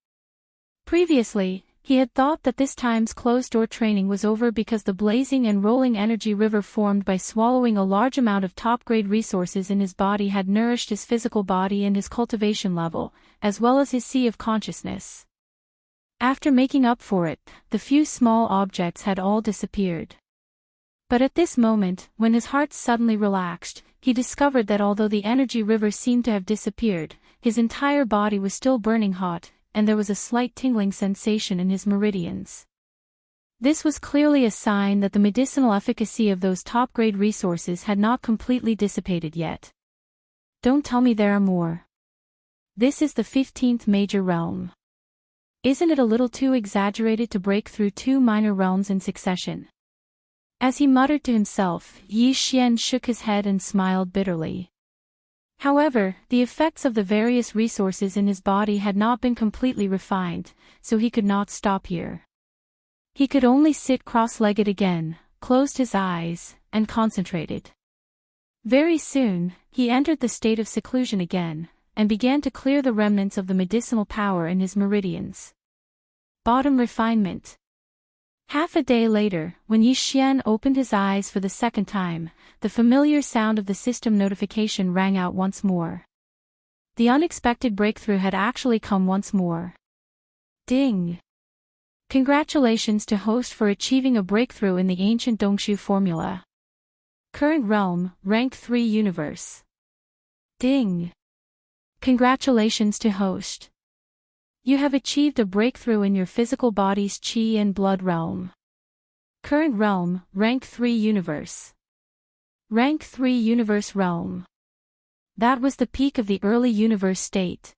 Speaker 3: Previously, he had thought that this time's closed-door training was over because the blazing and rolling energy river formed by swallowing a large amount of top-grade resources in his body had nourished his physical body and his cultivation level, as well as his sea of consciousness. After making up for it, the few small objects had all disappeared. But at this moment, when his heart suddenly relaxed, he discovered that although the energy river seemed to have disappeared, his entire body was still burning hot, and there was a slight tingling sensation in his meridians. This was clearly a sign that the medicinal efficacy of those top-grade resources had not completely dissipated yet. Don't tell me there are more. This is the 15th major realm. Isn't it a little too exaggerated to break through 2 minor realms in succession? As he muttered to himself, Yi Xian shook his head and smiled bitterly. However, the effects of the various resources in his body had not been completely refined, so he could not stop here. He could only sit cross-legged again, closed his eyes, and concentrated. Very soon, he entered the state of seclusion again, and began to clear the remnants of the medicinal power in his meridians. Bottom refinement. Half a day later, when Yi Xian opened his eyes for the second time, the familiar sound of the system notification rang out once more. The unexpected breakthrough had actually come once more. Ding! Congratulations to host for achieving a breakthrough in the ancient Dongshu formula. Current realm, Rank 3 Universe. Ding! Congratulations to host. You have achieved a breakthrough in your physical body's qi and blood realm. Current realm, Rank 3 Universe. Rank 3 Universe Realm. That was the peak of the early universe state.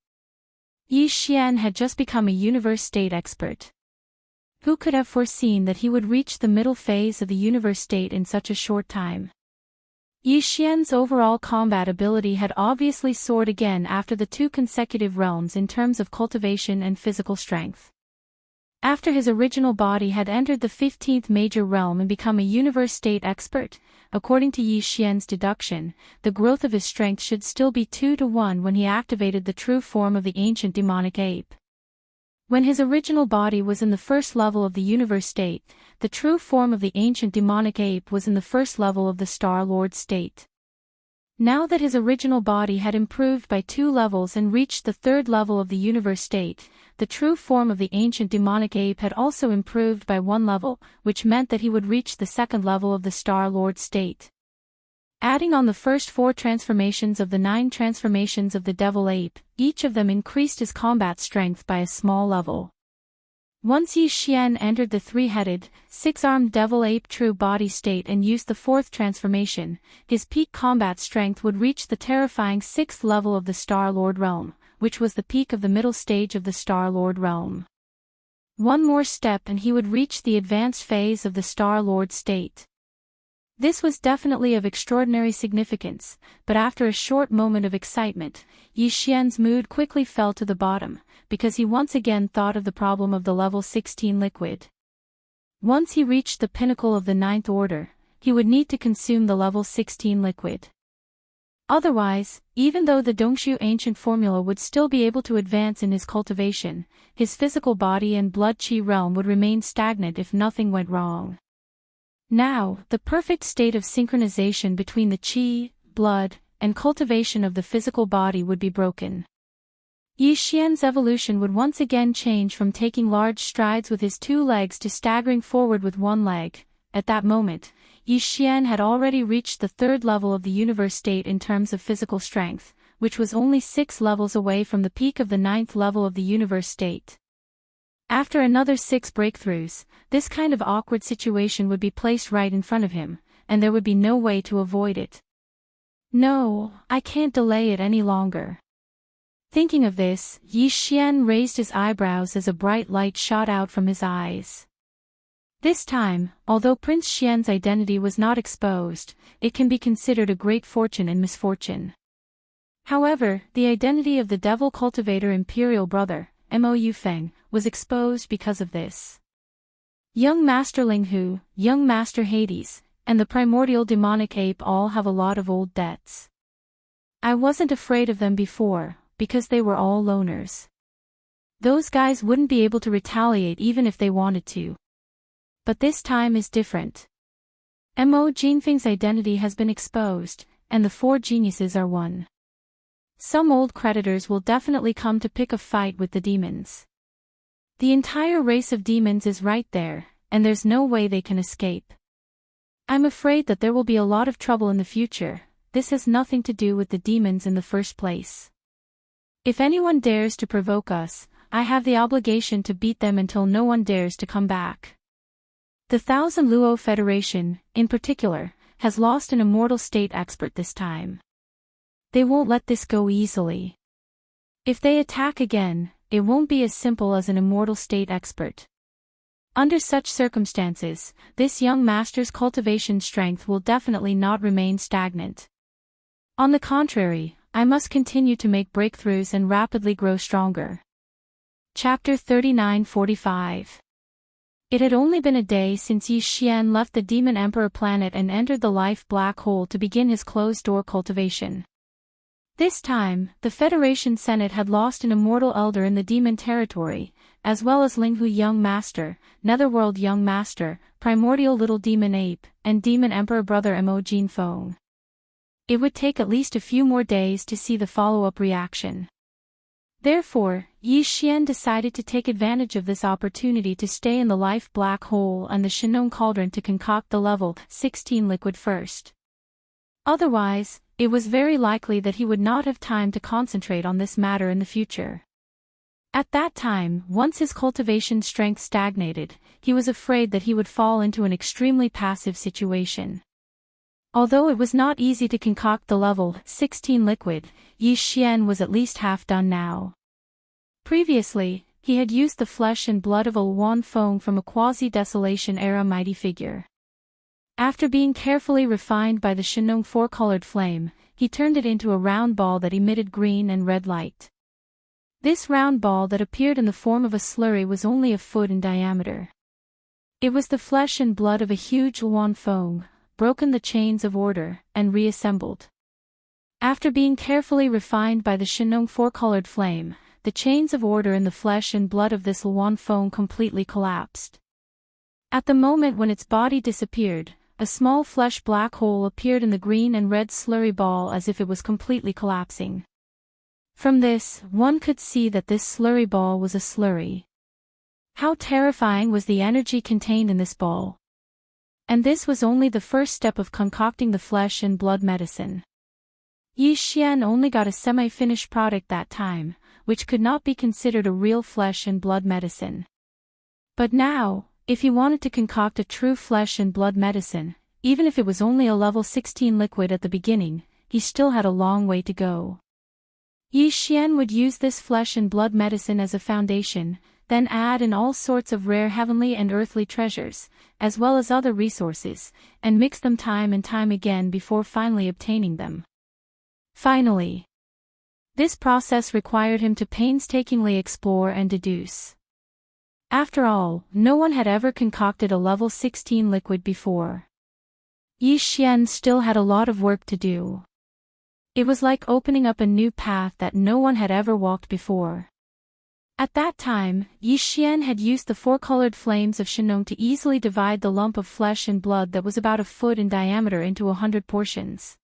Speaker 3: Yi Xian had just become a universe state expert. Who could have foreseen that he would reach the middle phase of the universe state in such a short time? Yi Xian's overall combat ability had obviously soared again after the 2 consecutive realms in terms of cultivation and physical strength. After his original body had entered the 15th major realm and become a universe state expert, according to Yi Xian's deduction, the growth of his strength should still be 2 to 1 when he activated the true form of the ancient demonic ape. When his original body was in the first level of the universe state, the true form of the ancient demonic ape was in the first level of the Star Lord state. Now that his original body had improved by 2 levels and reached the 3rd level of the universe state, the true form of the ancient demonic ape had also improved by 1 level, which meant that he would reach the 2nd level of the Star Lord state. Adding on the first 4 transformations of the 9 transformations of the devil ape, each of them increased his combat strength by a small level. Once Xianxia entered the 3-headed, 6-armed devil ape true body state and used the 4th transformation, his peak combat strength would reach the terrifying 6th level of the Star Lord realm, which was the peak of the middle stage of the Star Lord realm. One more step and he would reach the advanced phase of the Star Lord state. This was definitely of extraordinary significance, but after a short moment of excitement, Xianxia's mood quickly fell to the bottom, because he once again thought of the problem of the level 16 liquid. Once he reached the pinnacle of the 9th order, he would need to consume the level 16 liquid. Otherwise, even though the Dongshu ancient formula would still be able to advance in his cultivation, his physical body and blood qi realm would remain stagnant if nothing went wrong. Now, the perfect state of synchronization between the qi, blood, and cultivation of the physical body would be broken. Xianxia's evolution would once again change from taking large strides with his 2 legs to staggering forward with 1 leg. At that moment, Xianxia had already reached the 3rd level of the universe state in terms of physical strength, which was only 6 levels away from the peak of the 9th level of the universe state. After another 6 breakthroughs, this kind of awkward situation would be placed right in front of him, and there would be no way to avoid it. No, I can't delay it any longer. Thinking of this, Xianxia raised his eyebrows as a bright light shot out from his eyes. This time, although Prince Xian's identity was not exposed, it can be considered a great fortune and misfortune. However, the identity of the devil cultivator imperial brother, Mo Feng, was exposed because of this. Young Master Linghu, Young Master Hades, and the primordial demonic ape all have a lot of old debts. I wasn't afraid of them before, because they were all loners. Those guys wouldn't be able to retaliate even if they wanted to. But this time is different. Mo Jinfeng's identity has been exposed, and the 4 geniuses are one. Some old creditors will definitely come to pick a fight with the demons. The entire race of demons is right there, and there's no way they can escape. I'm afraid that there will be a lot of trouble in the future. This has nothing to do with the demons in the first place. If anyone dares to provoke us, I have the obligation to beat them until no one dares to come back. The Thousand Luo Federation, in particular, has lost an immortal state expert this time. They won't let this go easily. If they attack again, it won't be as simple as an immortal state expert. Under such circumstances, this young master's cultivation strength will definitely not remain stagnant. On the contrary, I must continue to make breakthroughs and rapidly grow stronger. Chapter 39-45. It had only been a day since Xianxia left the Demon Emperor planet and entered the life black hole to begin his closed-door cultivation. This time, the Federation Senate had lost an immortal elder in the demon territory, as well as Linghu Young Master, Netherworld Young Master, Primordial Little Demon Ape, and Demon Emperor Brother Mo Jinfeng. It would take at least a few more days to see the follow-up reaction. Therefore, Xianxia decided to take advantage of this opportunity to stay in the life black hole and the Shinong Cauldron to concoct the level 16 liquid first. Otherwise, it was very likely that he would not have time to concentrate on this matter in the future. At that time, once his cultivation strength stagnated, he was afraid that he would fall into an extremely passive situation. Although it was not easy to concoct the level 16 liquid, Xianxia was at least half done now. Previously, he had used the flesh and blood of a Luan Feng from a quasi-desolation era mighty figure. After being carefully refined by the Shinong four-colored flame, he turned it into a round ball that emitted green and red light. This round ball that appeared in the form of a slurry was only a foot in diameter. It was the flesh and blood of a huge Luan Feng, broken the chains of order, and reassembled. After being carefully refined by the Shinong four-colored flame, the chains of order in the flesh and blood of this Luan Feng completely collapsed. At the moment when its body disappeared, a small flesh black hole appeared in the green and red slurry ball as if it was completely collapsing. From this, one could see that this slurry ball was a slurry. How terrifying was the energy contained in this ball! And this was only the first step of concocting the flesh and blood medicine. Yi Xian only got a semi-finished product that time, which could not be considered a real flesh and blood medicine. But now, if he wanted to concoct a true flesh and blood medicine, even if it was only a level 16 liquid at the beginning, he still had a long way to go. Yi Xian would use this flesh and blood medicine as a foundation, then add in all sorts of rare heavenly and earthly treasures, as well as other resources, and mix them time and time again before finally obtaining them. Finally, this process required him to painstakingly explore and deduce. After all, no one had ever concocted a level 16 liquid before. Yi Xian still had a lot of work to do. It was like opening up a new path that no one had ever walked before. At that time, Yi Xian had used the four-colored flames of Shenong to easily divide the lump of flesh and blood that was about a foot in diameter into 100 portions.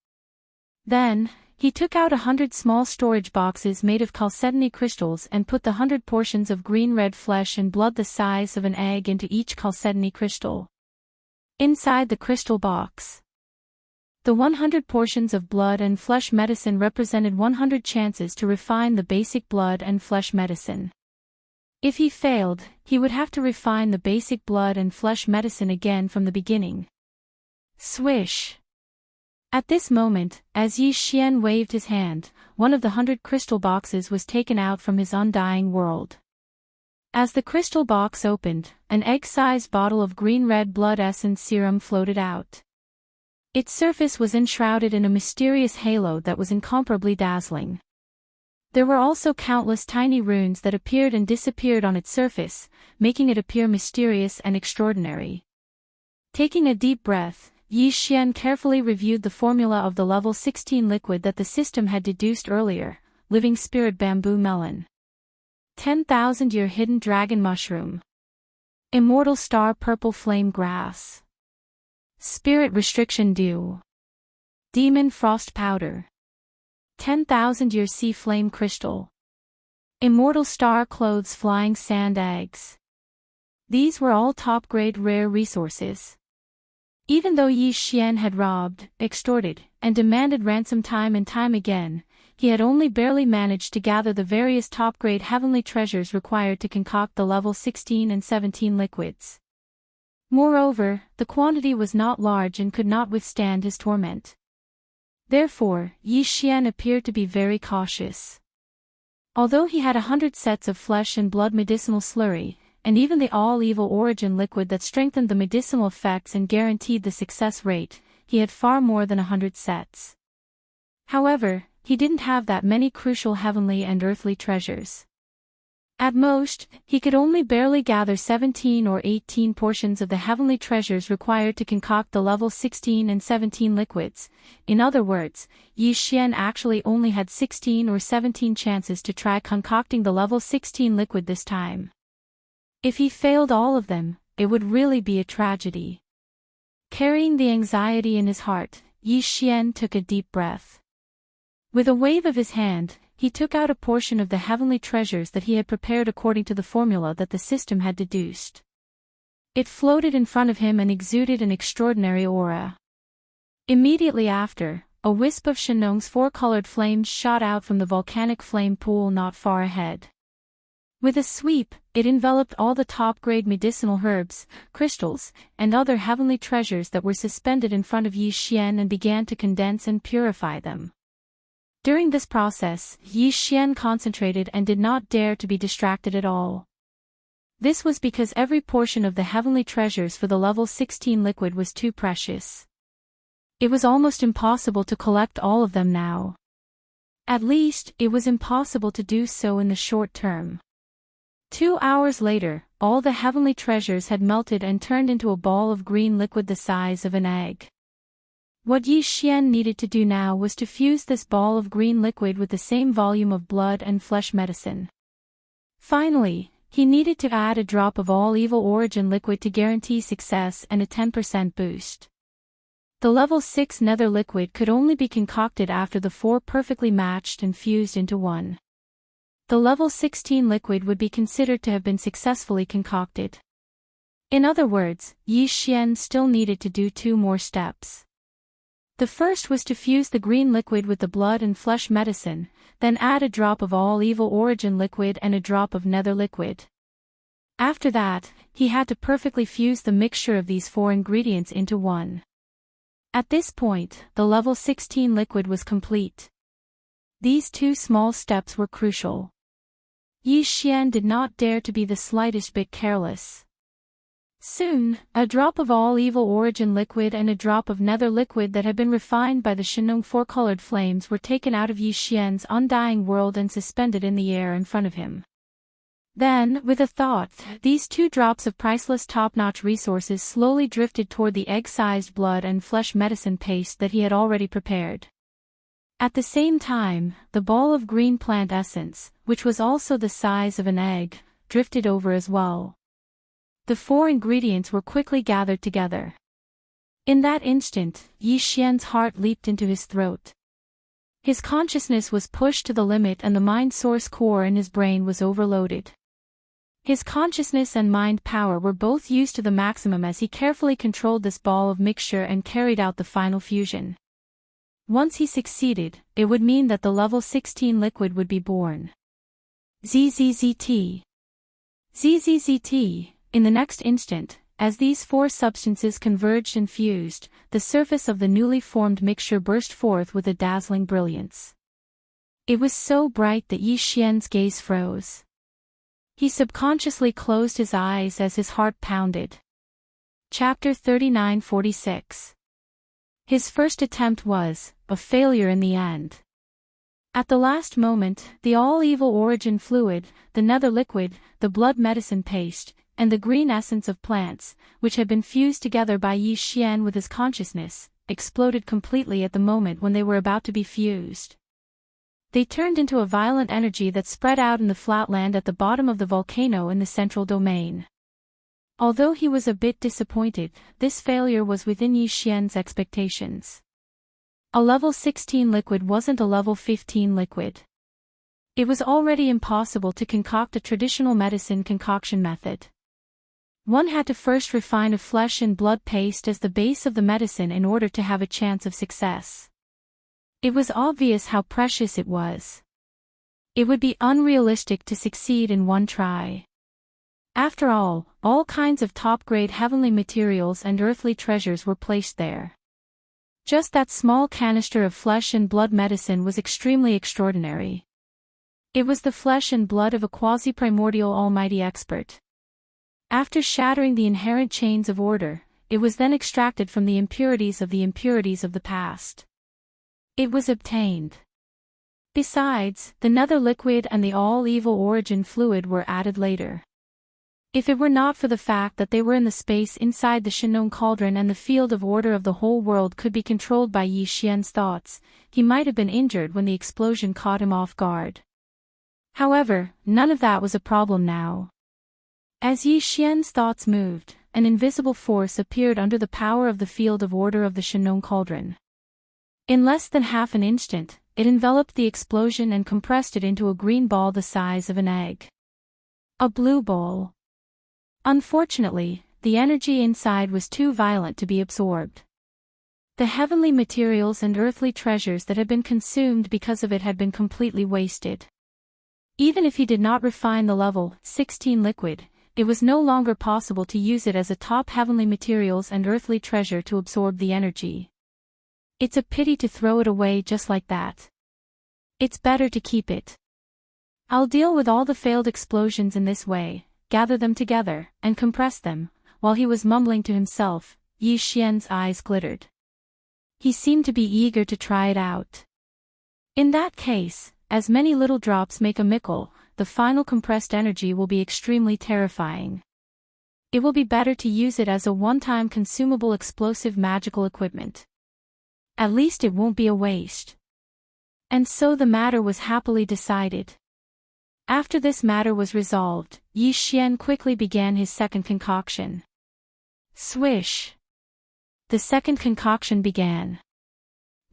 Speaker 3: Then, he took out 100 small storage boxes made of chalcedony crystals and put the 100 portions of green-red flesh and blood the size of an egg into each chalcedony crystal. Inside the crystal box, the 100 portions of blood and flesh medicine represented 100 chances to refine the basic blood and flesh medicine. If he failed, he would have to refine the basic blood and flesh medicine again from the beginning. Swish! At this moment, as Yi Xian waved his hand, one of the 100 crystal boxes was taken out from his undying world. As the crystal box opened, an egg-sized bottle of green-red blood essence serum floated out. Its surface was enshrouded in a mysterious halo that was incomparably dazzling. There were also countless tiny runes that appeared and disappeared on its surface, making it appear mysterious and extraordinary. Taking a deep breath, Yi Xian carefully reviewed the formula of the level 16 liquid that the system had deduced earlier: living spirit bamboo melon, 10,000-year hidden dragon mushroom, immortal star purple flame grass, spirit restriction dew, demon frost powder, 10,000-year sea flame crystal, immortal star clothes flying sand eggs. These were all top-grade rare resources. Even though Yi Xian had robbed, extorted, and demanded ransom time and time again, he had only barely managed to gather the various top-grade heavenly treasures required to concoct the level 16 and 17 liquids. Moreover, the quantity was not large and could not withstand his torment. Therefore, Yi Xian appeared to be very cautious. Although he had 100 sets of flesh and blood medicinal slurry, and even the all-evil origin liquid that strengthened the medicinal effects and guaranteed the success rate, he had far more than 100 sets. However, he didn't have that many crucial heavenly and earthly treasures. At most, he could only barely gather 17 or 18 portions of the heavenly treasures required to concoct the level 16 and 17 liquids. In other words, Yi Xian actually only had 16 or 17 chances to try concocting the level 16 liquid this time. If he failed all of them, it would really be a tragedy. Carrying the anxiety in his heart, Yi Xian took a deep breath. With a wave of his hand, he took out a portion of the heavenly treasures that he had prepared according to the formula that the system had deduced. It floated in front of him and exuded an extraordinary aura. Immediately after, a wisp of Shenong's four-colored flames shot out from the volcanic flame pool not far ahead. With a sweep, it enveloped all the top-grade medicinal herbs, crystals, and other heavenly treasures that were suspended in front of Yi Xian and began to condense and purify them. During this process, Yi Xian concentrated and did not dare to be distracted at all. This was because every portion of the heavenly treasures for the level 16 liquid was too precious. It was almost impossible to collect all of them now. At least, it was impossible to do so in the short term. 2 hours later, all the heavenly treasures had melted and turned into a ball of green liquid the size of an egg. What Yi Xian needed to do now was to fuse this ball of green liquid with the same volume of blood and flesh medicine. Finally, he needed to add a drop of all evil origin liquid to guarantee success and a 10% boost. The level 6 nether liquid could only be concocted after the 4 perfectly matched and fused into one. The level 16 liquid would be considered to have been successfully concocted. In other words, Xianxia still needed to do 2 more steps. The first was to fuse the green liquid with the blood and flesh medicine, then add a drop of all evil origin liquid and a drop of nether liquid. After that, he had to perfectly fuse the mixture of these 4 ingredients into one. At this point, the level 16 liquid was complete. These 2 small steps were crucial. Xianxia did not dare to be the slightest bit careless. Soon, a drop of all evil origin liquid and a drop of nether liquid that had been refined by the Xianxia 4-colored flames were taken out of Xianxia's undying world and suspended in the air in front of him. Then, with a thought, these 2 drops of priceless top-notch resources slowly drifted toward the egg-sized blood and flesh medicine paste that he had already prepared. At the same time, the ball of green plant essence, which was also the size of an egg, drifted over as well. The 4 ingredients were quickly gathered together. In that instant, Xianxia's heart leaped into his throat. His consciousness was pushed to the limit and the mind source core in his brain was overloaded. His consciousness and mind power were both used to the maximum as he carefully controlled this ball of mixture and carried out the final fusion. Once he succeeded, it would mean that the level 16 liquid would be born. ZZZT. ZZZT. In the next instant, as these 4 substances converged and fused, the surface of the newly formed mixture burst forth with a dazzling brilliance. It was so bright that Xianxia's gaze froze. He subconsciously closed his eyes as his heart pounded. Chapter 3946. His first attempt was a failure in the end. At the last moment, the all-evil origin fluid, the nether liquid, the blood medicine paste, and the green essence of plants, which had been fused together by Xianxia with his consciousness, exploded completely at the moment when they were about to be fused. They turned into a violent energy that spread out in the flatland at the bottom of the volcano in the central domain. Although he was a bit disappointed, this failure was within Xianxia's expectations. A level 16 liquid wasn't a level 15 liquid. It was already impossible to concoct a traditional medicine concoction method. One had to first refine a flesh and blood paste as the base of the medicine in order to have a chance of success. It was obvious how precious it was. It would be unrealistic to succeed in one try. After all kinds of top-grade heavenly materials and earthly treasures were placed there. Just that small canister of flesh and blood medicine was extremely extraordinary. It was the flesh and blood of a quasi-primordial almighty expert. After shattering the inherent chains of order, it was then extracted from the impurities of the past. It was obtained. Besides, the nether liquid and the all-evil origin fluid were added later. If it were not for the fact that they were in the space inside the Xianxia cauldron and the field of order of the whole world could be controlled by Xianxia's thoughts, he might have been injured when the explosion caught him off guard. However, none of that was a problem now. As Xianxia's thoughts moved, an invisible force appeared under the power of the field of order of the Xianxia cauldron. In less than half an instant, it enveloped the explosion and compressed it into a green ball the size of an egg. A blue ball. Unfortunately, the energy inside was too violent to be absorbed. The heavenly materials and earthly treasures that had been consumed because of it had been completely wasted. Even if he did not refine the level 16 liquid, it was no longer possible to use it as a top heavenly materials and earthly treasure to absorb the energy. It's a pity to throw it away just like that. It's better to keep it. I'll deal with all the failed explosions in this way, gather them together, and compress them. While he was mumbling to himself, Xianxia's eyes glittered. He seemed to be eager to try it out. In that case, as many little drops make a mickle, the final compressed energy will be extremely terrifying. It will be better to use it as a one-time consumable explosive magical equipment. At least it won't be a waste. And so the matter was happily decided. After this matter was resolved, Xian quickly began his second concoction. Swish! The second concoction began.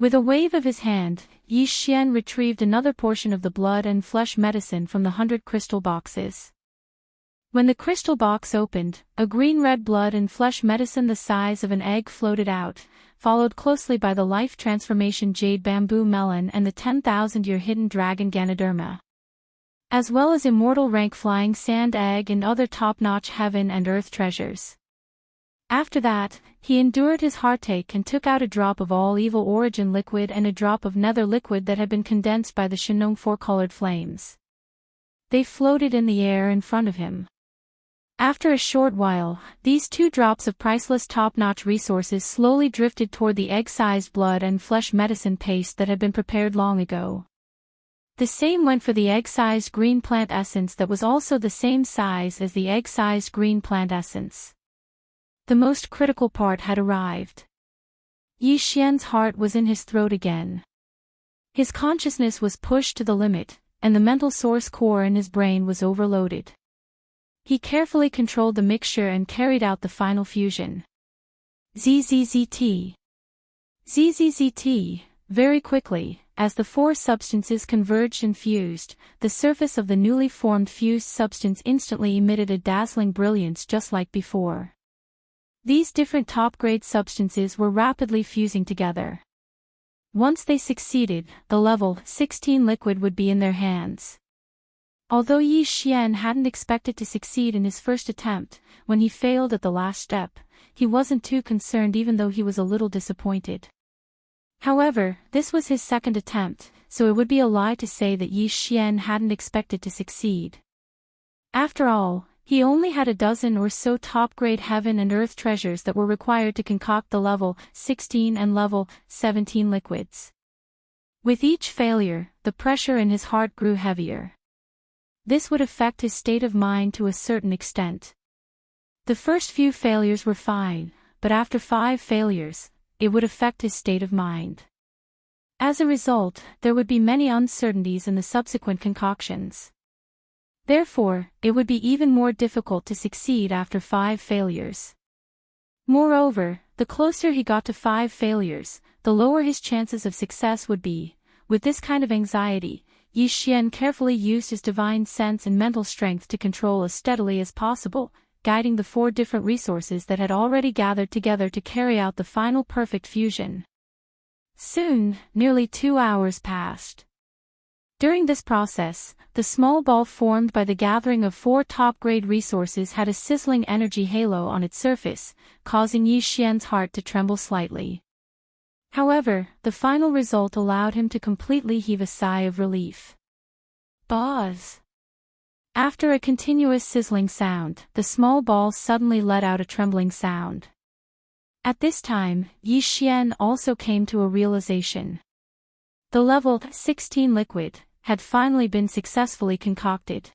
Speaker 3: With a wave of his hand, Xian retrieved another portion of the blood and flesh medicine from the 100 crystal boxes. When the crystal box opened, a green-red blood and flesh medicine the size of an egg floated out, followed closely by the life transformation jade bamboo melon and the 10,000-year hidden dragon Ganoderma, as well as immortal rank flying sand egg and other top-notch heaven and earth treasures. After that, he endured his heartache and took out a drop of all evil origin liquid and a drop of nether liquid that had been condensed by the Shenong four-colored flames. They floated in the air in front of him. After a short while, these 2 drops of priceless top-notch resources slowly drifted toward the egg-sized blood and flesh medicine paste that had been prepared long ago. The same went for the egg-sized green plant essence that was also the same size as the egg-sized green plant essence. The most critical part had arrived. Xian's heart was in his throat again. His consciousness was pushed to the limit, and the mental source core in his brain was overloaded. He carefully controlled the mixture and carried out the final fusion. ZZZT. ZZZT. Very quickly, as the 4 substances converged and fused, the surface of the newly formed fused substance instantly emitted a dazzling brilliance just like before. These different top-grade substances were rapidly fusing together. Once they succeeded, the level 16 liquid would be in their hands. Although Xian hadn't expected to succeed in his first attempt, when he failed at the last step, he wasn't too concerned even though he was a little disappointed. However, this was his second attempt, so it would be a lie to say that Xian hadn't expected to succeed. After all, he only had a dozen or so top-grade heaven and earth treasures that were required to concoct the level 16 and level 17 liquids. With each failure, the pressure in his heart grew heavier. This would affect his state of mind to a certain extent. The first few failures were fine, but after 5 failures, it would affect his state of mind. As a result, there would be many uncertainties in the subsequent concoctions. Therefore, it would be even more difficult to succeed after 5 failures. Moreover, the closer he got to 5 failures, the lower his chances of success would be. With this kind of anxiety, Xian carefully used his divine sense and mental strength to control as steadily as possible, guiding the 4 different resources that had already gathered together to carry out the final perfect fusion. Soon, nearly 2 hours passed. During this process, the small ball formed by the gathering of 4 top-grade resources had a sizzling energy halo on its surface, causing Xian's heart to tremble slightly. However, the final result allowed him to completely heave a sigh of relief. Buzz! After a continuous sizzling sound, the small ball suddenly let out a trembling sound. At this time, Xian also came to a realization. The level 16 liquid had finally been successfully concocted.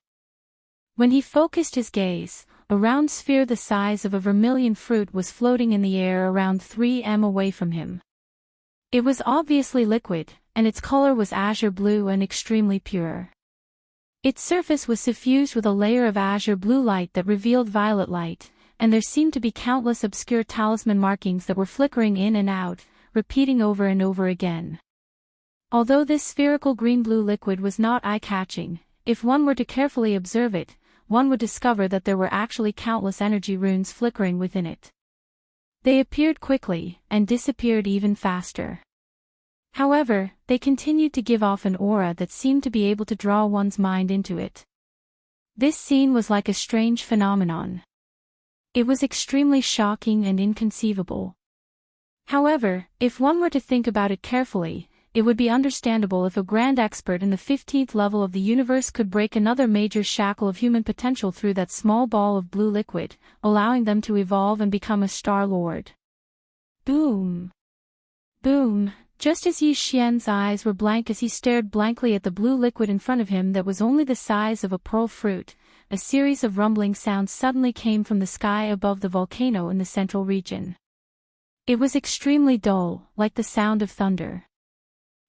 Speaker 3: When he focused his gaze, a round sphere the size of a vermilion fruit was floating in the air around 3 m away from him. It was obviously liquid, and its color was azure blue and extremely pure. Its surface was suffused with a layer of azure blue light that revealed violet light, and there seemed to be countless obscure talisman markings that were flickering in and out, repeating over and over again. Although this spherical green-blue liquid was not eye-catching, if one were to carefully observe it, one would discover that there were actually countless energy runes flickering within it. They appeared quickly, and disappeared even faster. However, they continued to give off an aura that seemed to be able to draw one's mind into it. This scene was like a strange phenomenon. It was extremely shocking and inconceivable. However, if one were to think about it carefully, it would be understandable if a grand expert in the 15th level of the universe could break another major shackle of human potential through that small ball of blue liquid, allowing them to evolve and become a Star Lord. Boom! Boom! Just as Xian's eyes were blank as he stared blankly at the blue liquid in front of him that was only the size of a pearl fruit, a series of rumbling sounds suddenly came from the sky above the volcano in the central region. It was extremely dull, like the sound of thunder.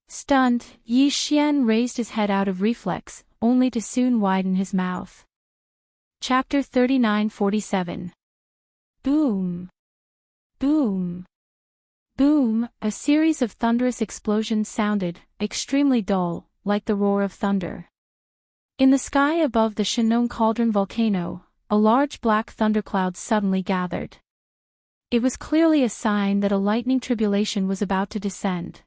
Speaker 3: Stunned, Xian raised his head out of reflex, only to soon widen his mouth. Chapter 39:47. Boom! Boom! Boom! A series of thunderous explosions sounded, extremely dull, like the roar of thunder. In the sky above the Shenong Cauldron volcano, a large black thundercloud suddenly gathered. It was clearly a sign that a lightning tribulation was about to descend.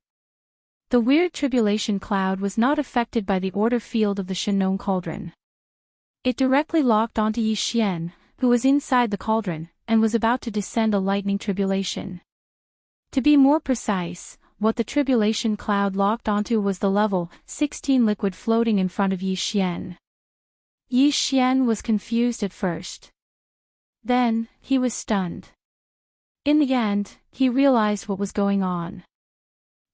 Speaker 3: The weird tribulation cloud was not affected by the order field of the Shenong Cauldron. It directly locked onto Yi Xian, who was inside the cauldron, and was about to descend a lightning tribulation. To be more precise, what the tribulation cloud locked onto was the level 16 liquid floating in front of Yi Xian. Yi Xian was confused at first. Then, he was stunned. In the end, he realized what was going on.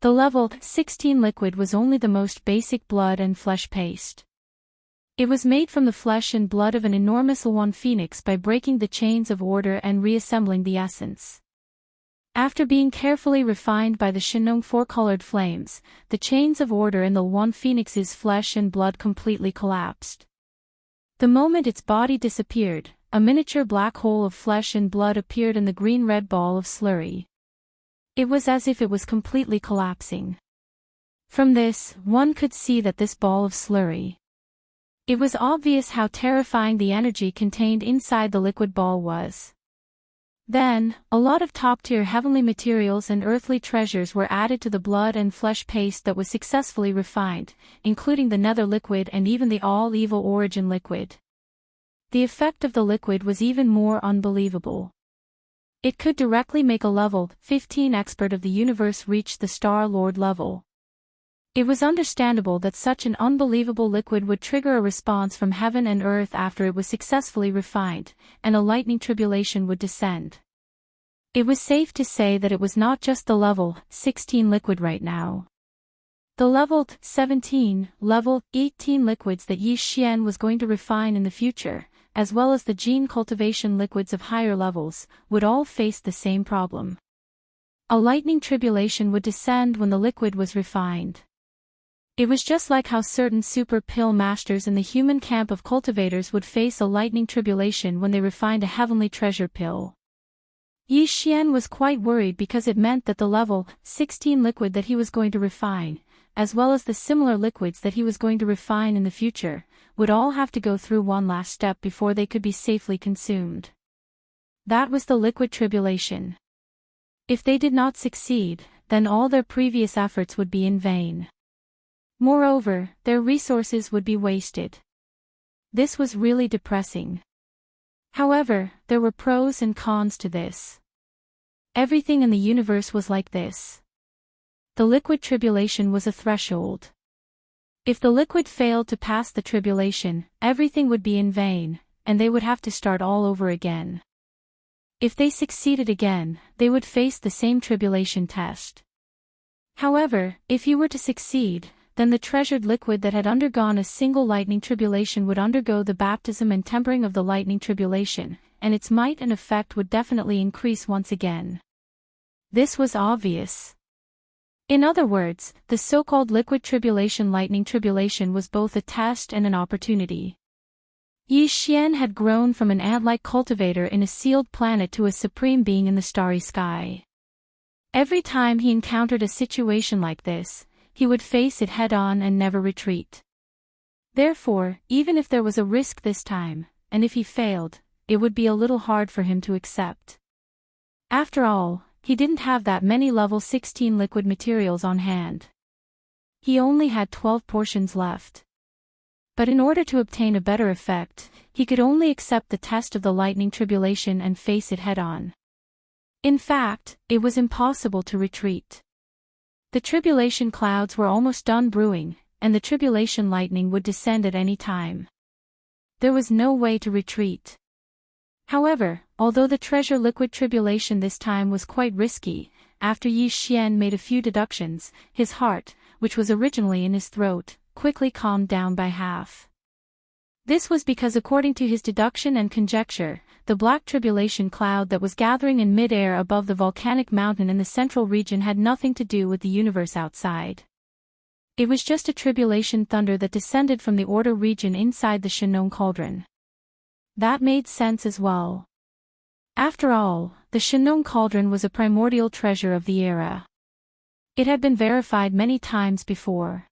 Speaker 3: The level 16 liquid was only the most basic blood and flesh paste. It was made from the flesh and blood of an enormous Luan phoenix by breaking the chains of order and reassembling the essence. After being carefully refined by the Shenong four-colored flames, the chains of order in the Luan phoenix's flesh and blood completely collapsed. The moment its body disappeared, a miniature black hole of flesh and blood appeared in the green-red ball of slurry. It was as if it was completely collapsing. From this, one could see that this ball of slurry. It was obvious how terrifying the energy contained inside the liquid ball was. Then, a lot of top-tier heavenly materials and earthly treasures were added to the blood and flesh paste that was successfully refined, including the nether liquid and even the all-evil origin liquid. The effect of the liquid was even more unbelievable. It could directly make a level 15 expert of the universe reach the Star Lord level. It was understandable that such an unbelievable liquid would trigger a response from heaven and earth after it was successfully refined, and a lightning tribulation would descend. It was safe to say that it was not just the level 16 liquid right now. The level 17, level 18 liquids that Yi Xian was going to refine in the future, as well as the gene cultivation liquids of higher levels, would all face the same problem. A lightning tribulation would descend when the liquid was refined. It was just like how certain super pill masters in the human camp of cultivators would face a lightning tribulation when they refined a heavenly treasure pill. Yi Xian was quite worried because it meant that the level 16 liquid that he was going to refine, as well as the similar liquids that he was going to refine in the future, would all have to go through one last step before they could be safely consumed. That was the liquid tribulation. If they did not succeed, then all their previous efforts would be in vain. Moreover, their resources would be wasted. This was really depressing. However, there were pros and cons to this. Everything in the universe was like this. The liquid tribulation was a threshold. If the liquid failed to pass the tribulation, everything would be in vain, and they would have to start all over again. If they succeeded again, they would face the same tribulation test. However, if you were to succeed, then the treasured liquid that had undergone a single lightning tribulation would undergo the baptism and tempering of the lightning tribulation, and its might and effect would definitely increase once again. This was obvious. In other words, the so-called liquid tribulation lightning tribulation was both a test and an opportunity. Yi Xian had grown from an ant-like cultivator in a sealed planet to a supreme being in the starry sky. Every time he encountered a situation like this, he would face it head-on and never retreat. Therefore, even if there was a risk this time, and if he failed, it would be a little hard for him to accept. After all, he didn't have that many level 16 liquid materials on hand. He only had 12 portions left. But in order to obtain a better effect, he could only accept the test of the lightning tribulation and face it head-on. In fact, it was impossible to retreat. The tribulation clouds were almost done brewing, and the tribulation lightning would descend at any time. There was no way to retreat. However, although the treasure liquid tribulation this time was quite risky, after Yi Xian made a few deductions, his heart, which was originally in his throat, quickly calmed down by half. This was because according to his deduction and conjecture, the black tribulation cloud that was gathering in mid-air above the volcanic mountain in the central region had nothing to do with the universe outside. It was just a tribulation thunder that descended from the order region inside the Shenong cauldron. That made sense as well. After all, the Shenong cauldron was a primordial treasure of the era. It had been verified many times before.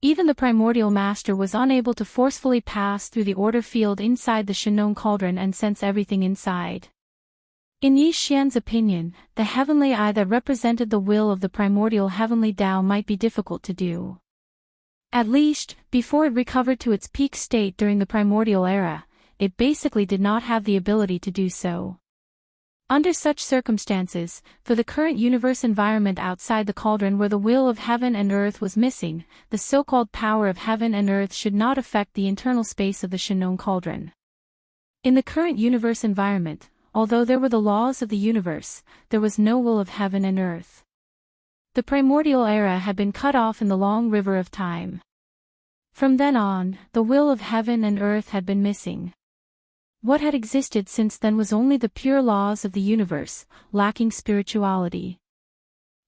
Speaker 3: Even the primordial master was unable to forcefully pass through the order field inside the Shenong cauldron and sense everything inside. In Yi Xian's opinion, the heavenly eye that represented the will of the primordial heavenly Tao might be difficult to do. At least, before it recovered to its peak state during the primordial era, it basically did not have the ability to do so. Under such circumstances, for the current universe environment outside the cauldron where the will of heaven and earth was missing, the so-called power of heaven and earth should not affect the internal space of the Shenong cauldron. In the current universe environment, although there were the laws of the universe, there was no will of heaven and earth. The primordial era had been cut off in the long river of time. From then on, the will of heaven and earth had been missing. What had existed since then was only the pure laws of the universe, lacking spirituality.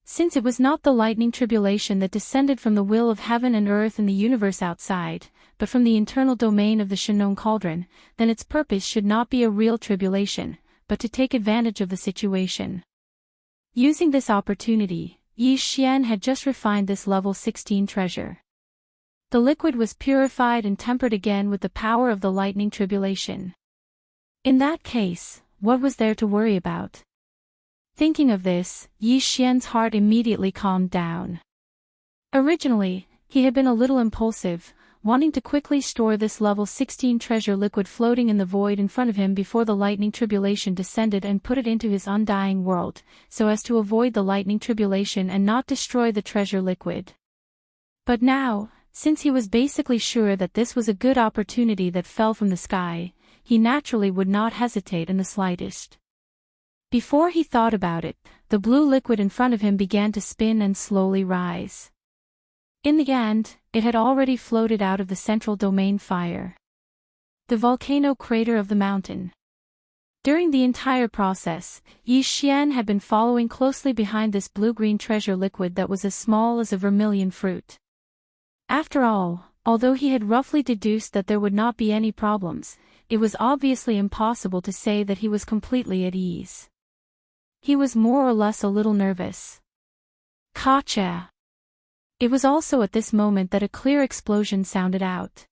Speaker 3: Since it was not the lightning tribulation that descended from the will of heaven and earth in the universe outside, but from the internal domain of the Shenong cauldron, then its purpose should not be a real tribulation, but to take advantage of the situation. Using this opportunity, Yi Xian had just refined this level 16 treasure. The liquid was purified and tempered again with the power of the lightning tribulation. In that case, what was there to worry about? Thinking of this, Yi Xian's heart immediately calmed down. Originally, he had been a little impulsive, wanting to quickly store this level 16 treasure liquid floating in the void in front of him before the lightning tribulation descended and put it into his undying world, so as to avoid the lightning tribulation and not destroy the treasure liquid. But now, since he was basically sure that this was a good opportunity that fell from the sky, he naturally would not hesitate in the slightest. Before he thought about it, the blue liquid in front of him began to spin and slowly rise. In the end, it had already floated out of the central domain fire, the volcano crater of the mountain. During the entire process, Yi Xian had been following closely behind this blue-green treasure liquid that was as small as a vermilion fruit. After all, although he had roughly deduced that there would not be any problems, it was obviously impossible to say that he was completely at ease. He was more or less a little nervous. Gotcha! It was also at this moment that a clear explosion sounded out.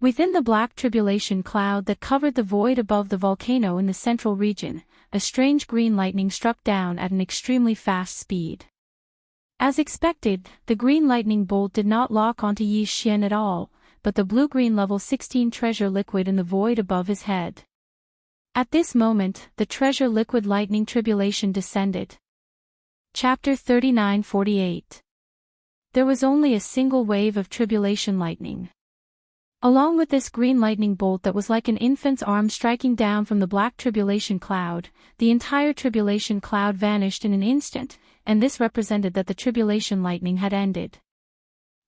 Speaker 3: Within the black tribulation cloud that covered the void above the volcano in the central region, a strange green lightning struck down at an extremely fast speed. As expected, the green lightning bolt did not lock onto Yi Xian at all, but the blue-green level 16 treasure liquid in the void above his head. At this moment, the treasure liquid lightning tribulation descended. Chapter 39:48. There was only a single wave of tribulation lightning. Along with this green lightning bolt that was like an infant's arm striking down from the black tribulation cloud, the entire tribulation cloud vanished in an instant, and this represented that the tribulation lightning had ended.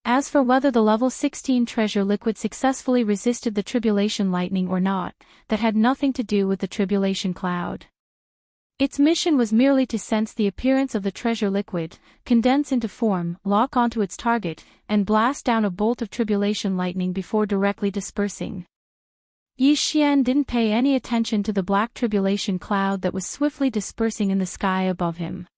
Speaker 3: As for whether the level 16 treasure liquid successfully resisted the tribulation lightning or not, that had nothing to do with the tribulation cloud. Its mission was merely to sense the appearance of the treasure liquid, condense into form, lock onto its target, and blast down a bolt of tribulation lightning before directly dispersing. Yi Xian didn't pay any attention to the black tribulation cloud that was swiftly dispersing in the sky above him.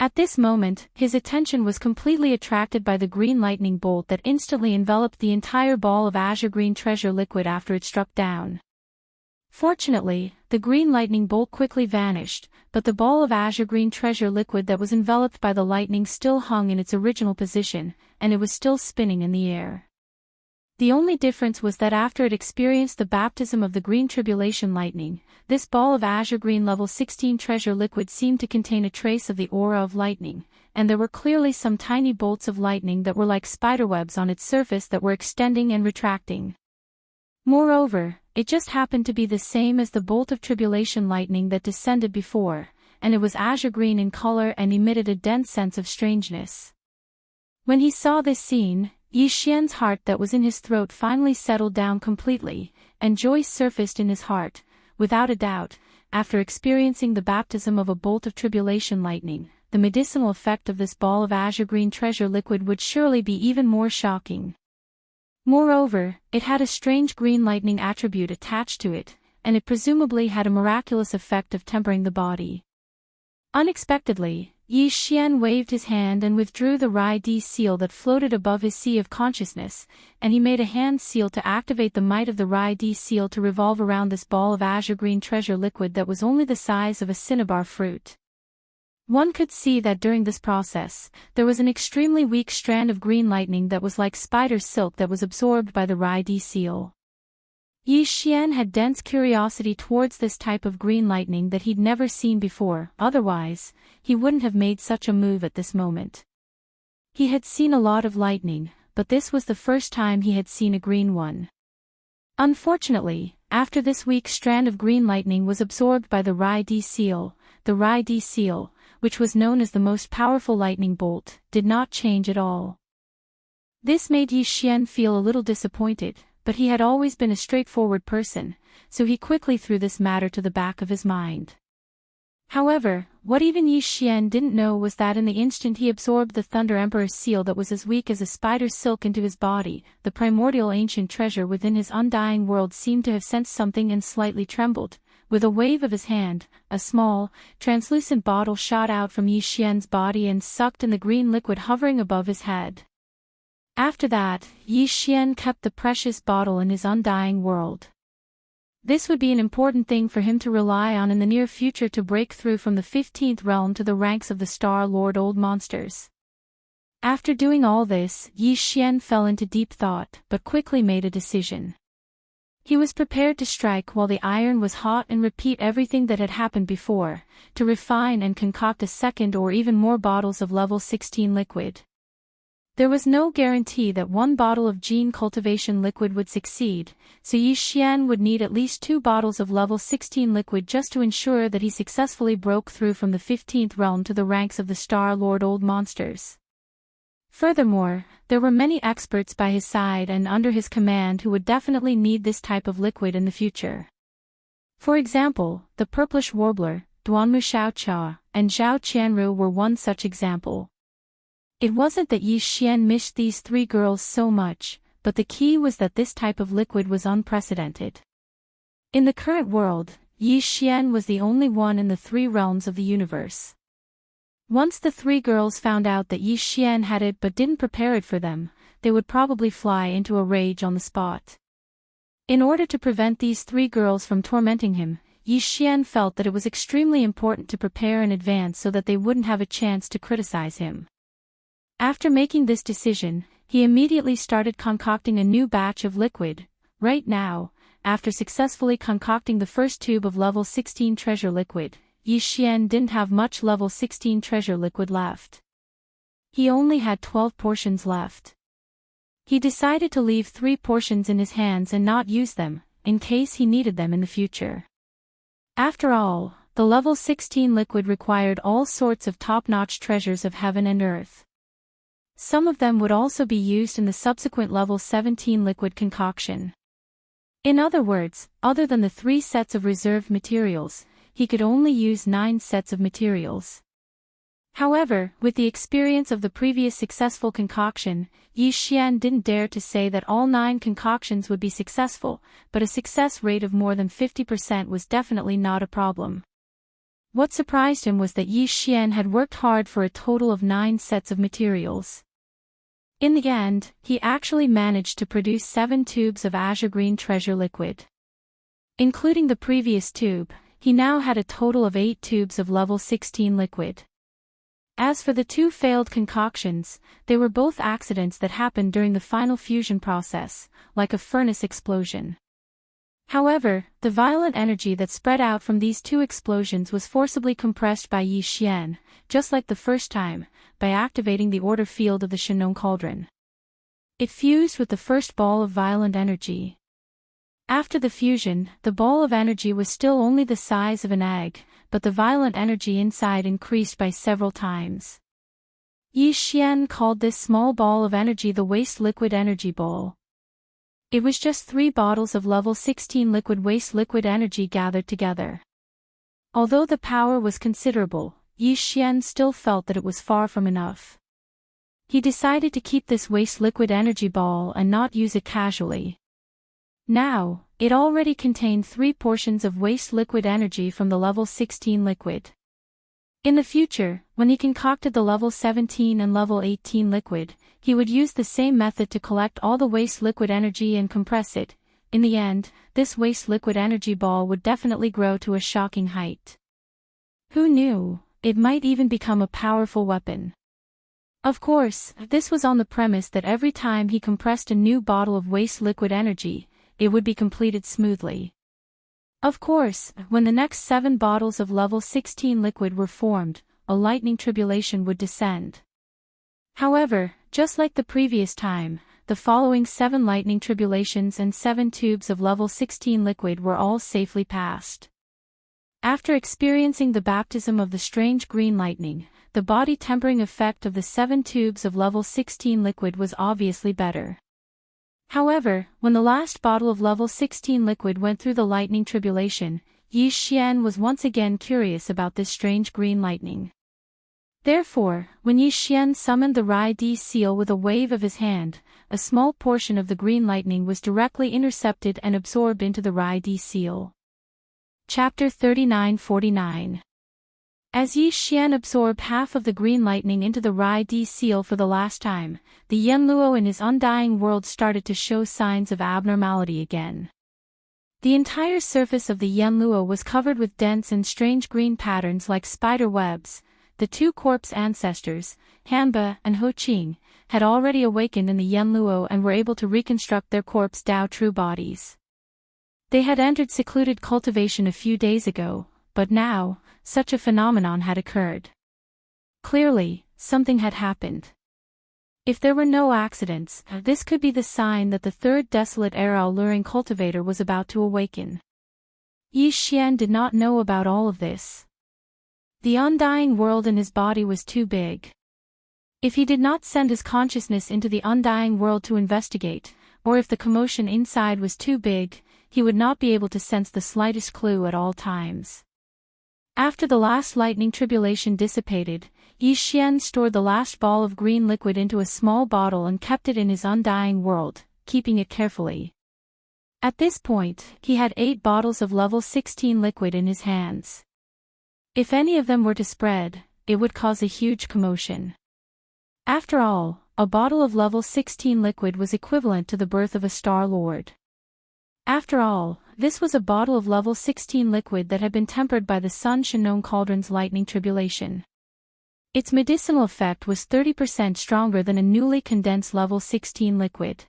Speaker 3: At this moment, his attention was completely attracted by the green lightning bolt that instantly enveloped the entire ball of azure-green treasure liquid after it struck down. Fortunately, the green lightning bolt quickly vanished, but the ball of azure-green treasure liquid that was enveloped by the lightning still hung in its original position, and it was still spinning in the air. The only difference was that after it experienced the baptism of the green tribulation lightning, this ball of azure-green level 16 treasure liquid seemed to contain a trace of the aura of lightning, and there were clearly some tiny bolts of lightning that were like spiderwebs on its surface that were extending and retracting. Moreover, it just happened to be the same as the bolt of tribulation lightning that descended before, and it was azure-green in color and emitted a dense sense of strangeness. When he saw this scene, Yi Xian's heart that was in his throat finally settled down completely, and joy surfaced in his heart. Without a doubt, after experiencing the baptism of a bolt of tribulation lightning, the medicinal effect of this ball of azure green treasure liquid would surely be even more shocking. Moreover, it had a strange green lightning attribute attached to it, and it presumably had a miraculous effect of tempering the body. Unexpectedly, Yi Xian waved his hand and withdrew the Rai-Di seal that floated above his sea of consciousness, and he made a hand seal to activate the might of the Rai-Di seal to revolve around this ball of azure green treasure liquid that was only the size of a cinnabar fruit. One could see that during this process, there was an extremely weak strand of green lightning that was like spider silk that was absorbed by the Rai-Di seal. Yi Xian had dense curiosity towards this type of green lightning that he'd never seen before, otherwise, he wouldn't have made such a move at this moment. He had seen a lot of lightning, but this was the first time he had seen a green one. Unfortunately, after this weak strand of green lightning was absorbed by the Rai-Di seal, the Rai-Di seal, which was known as the most powerful lightning bolt, did not change at all. This made Yi Xian feel a little disappointed, but he had always been a straightforward person, so he quickly threw this matter to the back of his mind. However, what even Yi Xian didn't know was that in the instant he absorbed the Thunder Emperor's seal that was as weak as a spider's silk into his body, the primordial ancient treasure within his undying world seemed to have sensed something and slightly trembled. With a wave of his hand, a small, translucent bottle shot out from Yi Xian's body and sucked in the green liquid hovering above his head. After that, Yi Xian kept the precious bottle in his undying world. This would be an important thing for him to rely on in the near future to break through from the 15th realm to the ranks of the Star Lord Old Monsters. After doing all this, Yi Xian fell into deep thought, but quickly made a decision. He was prepared to strike while the iron was hot and repeat everything that had happened before, to refine and concoct a second or even more bottles of level 16 liquid. There was no guarantee that one bottle of gene cultivation liquid would succeed, so Yi Xian would need at least 2 bottles of level 16 liquid just to ensure that he successfully broke through from the 15th realm to the ranks of the Star Lord Old Monsters. Furthermore, there were many experts by his side and under his command who would definitely need this type of liquid in the future. For example, the purplish warbler, Duanmu Xiaoqia, and Zhao Qianru were one such example. It wasn't that Yi Xian missed these 3 girls so much, but the key was that this type of liquid was unprecedented. In the current world, Yi Xian was the only one in the 3 realms of the universe. Once the 3 girls found out that Yi Xian had it but didn't prepare it for them, they would probably fly into a rage on the spot. In order to prevent these 3 girls from tormenting him, Yi Xian felt that it was extremely important to prepare in advance so that they wouldn't have a chance to criticize him. After making this decision, he immediately started concocting a new batch of liquid. Right now, after successfully concocting the first tube of level 16 treasure liquid, Yi Xian didn't have much level 16 treasure liquid left. He only had 12 portions left. He decided to leave 3 portions in his hands and not use them, in case he needed them in the future. After all, the level 16 liquid required all sorts of top-notch treasures of heaven and earth. Some of them would also be used in the subsequent level 17 liquid concoction. In other words, other than the 3 sets of reserved materials, he could only use 9 sets of materials. However, with the experience of the previous successful concoction, Yi Xian didn't dare to say that all 9 concoctions would be successful, but a success rate of more than 50% was definitely not a problem. What surprised him was that Yi Xian had worked hard for a total of 9 sets of materials. In the end, he actually managed to produce 7 tubes of azure green treasure liquid. Including the previous tube, he now had a total of 8 tubes of level 16 liquid. As for the 2 failed concoctions, they were both accidents that happened during the final fusion process, like a furnace explosion. However, the violent energy that spread out from these 2 explosions was forcibly compressed by Yi Xian, just like the first time, by activating the order field of the Shenong Cauldron. It fused with the first ball of violent energy. After the fusion, the ball of energy was still only the size of an egg, but the violent energy inside increased by several times. Yi Xian called this small ball of energy the waste liquid energy ball. It was just 3 bottles of level 16 liquid waste liquid energy gathered together. Although the power was considerable, Yi Xian still felt that it was far from enough. He decided to keep this waste liquid energy ball and not use it casually. Now, it already contained 3 portions of waste liquid energy from the level 16 liquid. In the future, when he concocted the level 17 and level 18 liquid, he would use the same method to collect all the waste liquid energy and compress it. In the end, this waste liquid energy ball would definitely grow to a shocking height. Who knew? It might even become a powerful weapon. Of course, this was on the premise that every time he compressed a new bottle of waste liquid energy, it would be completed smoothly. Of course, when the next 7 bottles of level 16 liquid were formed, a lightning tribulation would descend. However, just like the previous time, the following 7 lightning tribulations and 7 tubes of level 16 liquid were all safely passed. After experiencing the baptism of the strange green lightning, the body-tempering effect of the 7 tubes of level 16 liquid was obviously better. However, when the last bottle of level 16 liquid went through the lightning tribulation, Yi Xian was once again curious about this strange green lightning. Therefore, when Yi Xian summoned the Rai Di seal with a wave of his hand, a small portion of the green lightning was directly intercepted and absorbed into the Rai Di seal. Chapter 39-49. As Yi Xian absorbed half of the green lightning into the Rai Di seal for the last time, the Yanluo in his undying world started to show signs of abnormality again. The entire surface of the Yanluo was covered with dense and strange green patterns like spider webs. The 2 corpse ancestors, Hanba and Ho Qing, had already awakened in the Yanluo and were able to reconstruct their corpse Dao true bodies. They had entered secluded cultivation a few days ago, but now, such a phenomenon had occurred. Clearly, something had happened. If there were no accidents, this could be the sign that the 3rd desolate era alluring cultivator was about to awaken. Yi Xian did not know about all of this. The undying world in his body was too big. If he did not send his consciousness into the undying world to investigate, or if the commotion inside was too big, he would not be able to sense the slightest clue at all times. After the last lightning tribulation dissipated, Yi Xian stored the last ball of green liquid into a small bottle and kept it in his undying world, keeping it carefully. At this point, he had 8 bottles of level 16 liquid in his hands. If any of them were to spread, it would cause a huge commotion. After all, a bottle of level 16 liquid was equivalent to the birth of a Star Lord. After all, this was a bottle of level 16 liquid that had been tempered by the Sun Shenong Cauldron's lightning tribulation. Its medicinal effect was 30% stronger than a newly condensed level 16 liquid.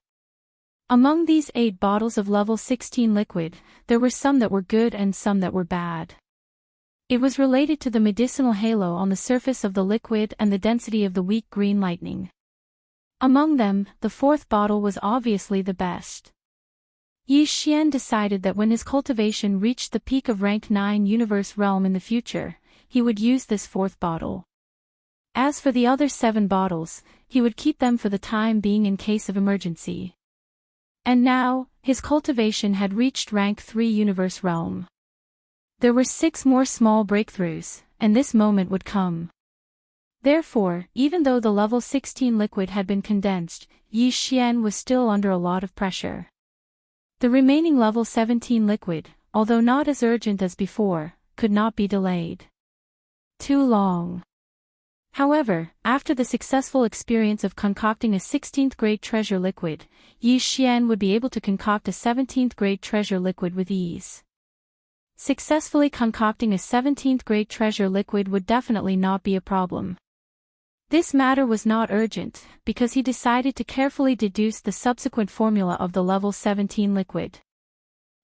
Speaker 3: Among these 8 bottles of level 16 liquid, there were some that were good and some that were bad. It was related to the medicinal halo on the surface of the liquid and the density of the weak green lightning. Among them, the 4th bottle was obviously the best. Yi Xian decided that when his cultivation reached the peak of rank 9 universe realm in the future, he would use this 4th bottle. As for the other 7 bottles, he would keep them for the time being in case of emergency. And now, his cultivation had reached rank 3 universe realm. There were 6 more small breakthroughs, and this moment would come. Therefore, even though the level 16 liquid had been condensed, Yi Xian was still under a lot of pressure. The remaining level 17 liquid, although not as urgent as before, could not be delayed too long. However, after the successful experience of concocting a 16th grade treasure liquid, Yi Xian would be able to concoct a 17th grade treasure liquid with ease. Successfully concocting a 17th grade treasure liquid would definitely not be a problem. This matter was not urgent, because he decided to carefully deduce the subsequent formula of the level 17 liquid.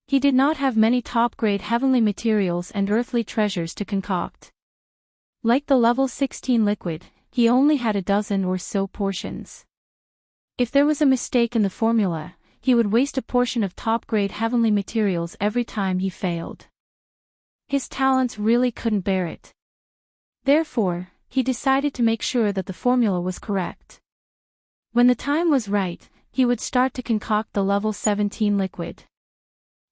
Speaker 3: He did not have many top-grade heavenly materials and earthly treasures to concoct. Like the level 16 liquid, he only had a dozen or so portions. If there was a mistake in the formula, he would waste a portion of top-grade heavenly materials every time he failed. His talents really couldn't bear it. Therefore, he decided to make sure that the formula was correct. When the time was right, he would start to concoct the level 17 liquid.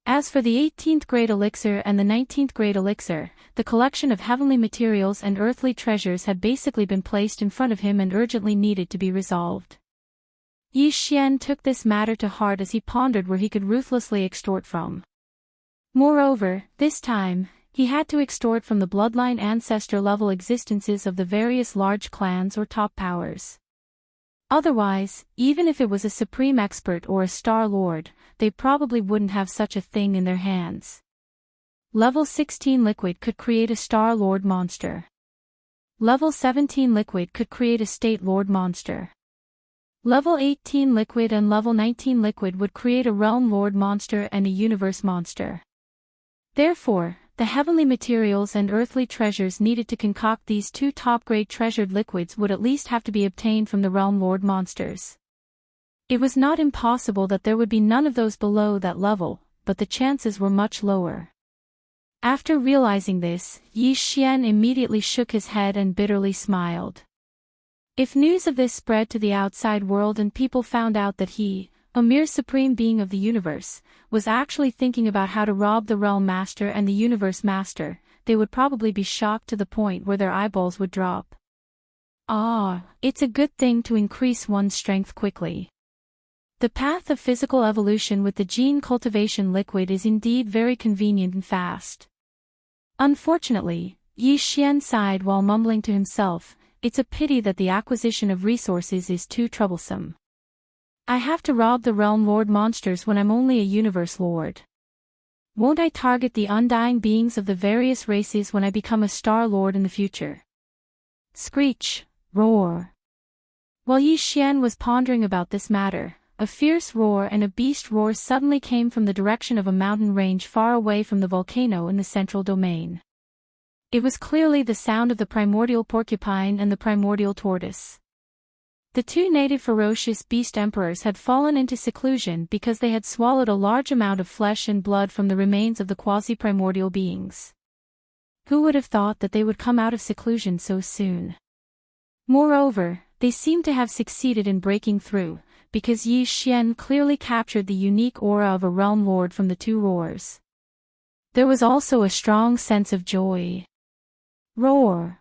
Speaker 3: As for the 18th grade elixir and the 19th grade elixir, the collection of heavenly materials and earthly treasures had basically been placed in front of him and urgently needed to be resolved. Yi Xian took this matter to heart as he pondered where he could ruthlessly extort from. Moreover, this time, he had to extort from the bloodline ancestor-level existences of the various large clans or top powers. Otherwise, even if it was a supreme expert or a star lord, they probably wouldn't have such a thing in their hands. Level 16 liquid could create a star lord monster. Level 17 liquid could create a state lord monster. Level 18 liquid and level 19 liquid would create a realm lord monster and a universe monster. Therefore, the heavenly materials and earthly treasures needed to concoct these two top-grade treasured liquids would at least have to be obtained from the realm lord monsters. It was not impossible that there would be none of those below that level, but the chances were much lower. After realizing this, Yi Xian immediately shook his head and bitterly smiled. If news of this spread to the outside world and people found out that he, a mere supreme being of the universe, was actually thinking about how to rob the realm master and the universe master, they would probably be shocked to the point where their eyeballs would drop. It's a good thing to increase one's strength quickly. The path of physical evolution with the gene cultivation liquid is indeed very convenient and fast. Unfortunately, Yi Xian sighed while mumbling to himself, it's a pity that the acquisition of resources is too troublesome. I have to rob the realm lord monsters when I'm only a universe lord. Won't I target the undying beings of the various races when I become a star lord in the future? Screech, roar. While Yi Xian was pondering about this matter, a fierce roar and a beast roar suddenly came from the direction of a mountain range far away from the volcano in the central domain. It was clearly the sound of the primordial porcupine and the primordial tortoise. The two native ferocious beast emperors had fallen into seclusion because they had swallowed a large amount of flesh and blood from the remains of the quasi-primordial beings. Who would have thought that they would come out of seclusion so soon? Moreover, they seemed to have succeeded in breaking through, because Yi Xian clearly captured the unique aura of a realm lord from the two roars. There was also a strong sense of joy. Roar!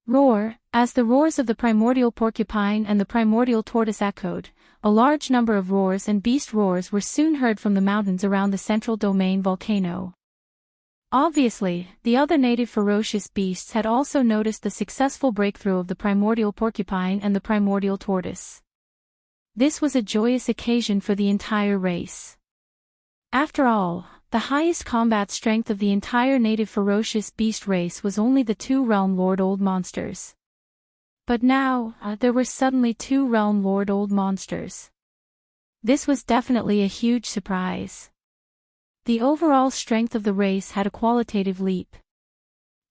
Speaker 3: Roar! As the roars of the primordial porcupine and the primordial tortoise echoed, a large number of roars and beast roars were soon heard from the mountains around the central domain volcano. Obviously, the other native ferocious beasts had also noticed the successful breakthrough of the primordial porcupine and the primordial tortoise. This was a joyous occasion for the entire race. After all, the highest combat strength of the entire native ferocious beast race was only the two realm lord old monsters. But now, there were suddenly two realm lord old monsters. This was definitely a huge surprise. The overall strength of the race had a qualitative leap.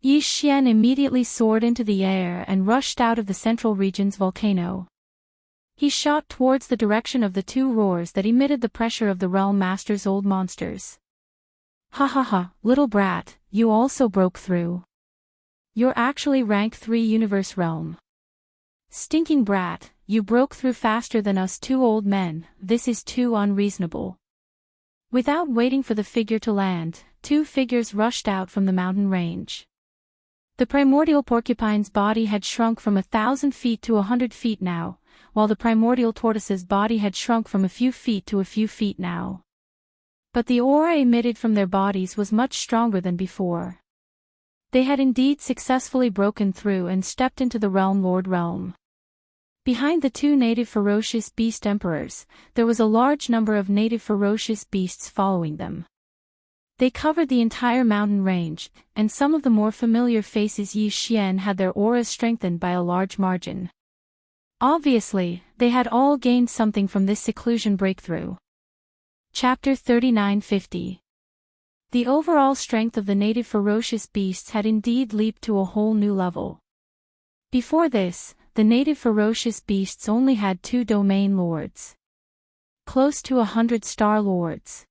Speaker 3: Yi Xian immediately soared into the air and rushed out of the central region's volcano. He shot towards the direction of the two roars that emitted the pressure of the realm master's old monsters. Ha ha ha, little brat, you also broke through. You're actually rank 3 universe realm. Stinking brat, you broke through faster than us two old men, this is too unreasonable. Without waiting for the figure to land, two figures rushed out from the mountain range. The primordial porcupine's body had shrunk from 1,000 feet to 100 feet now, while the primordial tortoise's body had shrunk from a few feet to a few feet now. But the aura emitted from their bodies was much stronger than before. They had indeed successfully broken through and stepped into the realm lord realm. Behind the two native ferocious beast emperors, there was a large number of native ferocious beasts following them. They covered the entire mountain range, and some of the more familiar faces Yi Xian had their auras strengthened by a large margin. Obviously, they had all gained something from this seclusion breakthrough. Chapter 3950. The overall strength of the native ferocious beasts had indeed leaped to a whole new level. Before this, the native ferocious beasts only had 2 domain lords. Close to 100 star lords.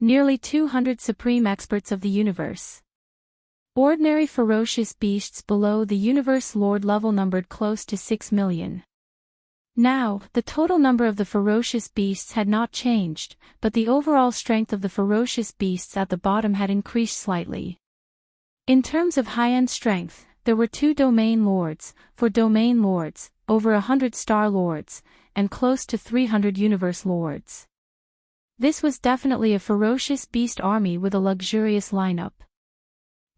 Speaker 3: Nearly 200 supreme experts of the universe. Ordinary ferocious beasts below the universe lord level numbered close to 6 million. Now, the total number of the ferocious beasts had not changed, but the overall strength of the ferocious beasts at the bottom had increased slightly. In terms of high-end strength, there were 2 domain lords, 4 domain lords, over 100 star lords, and close to 300 universe lords. This was definitely a ferocious beast army with a luxurious lineup.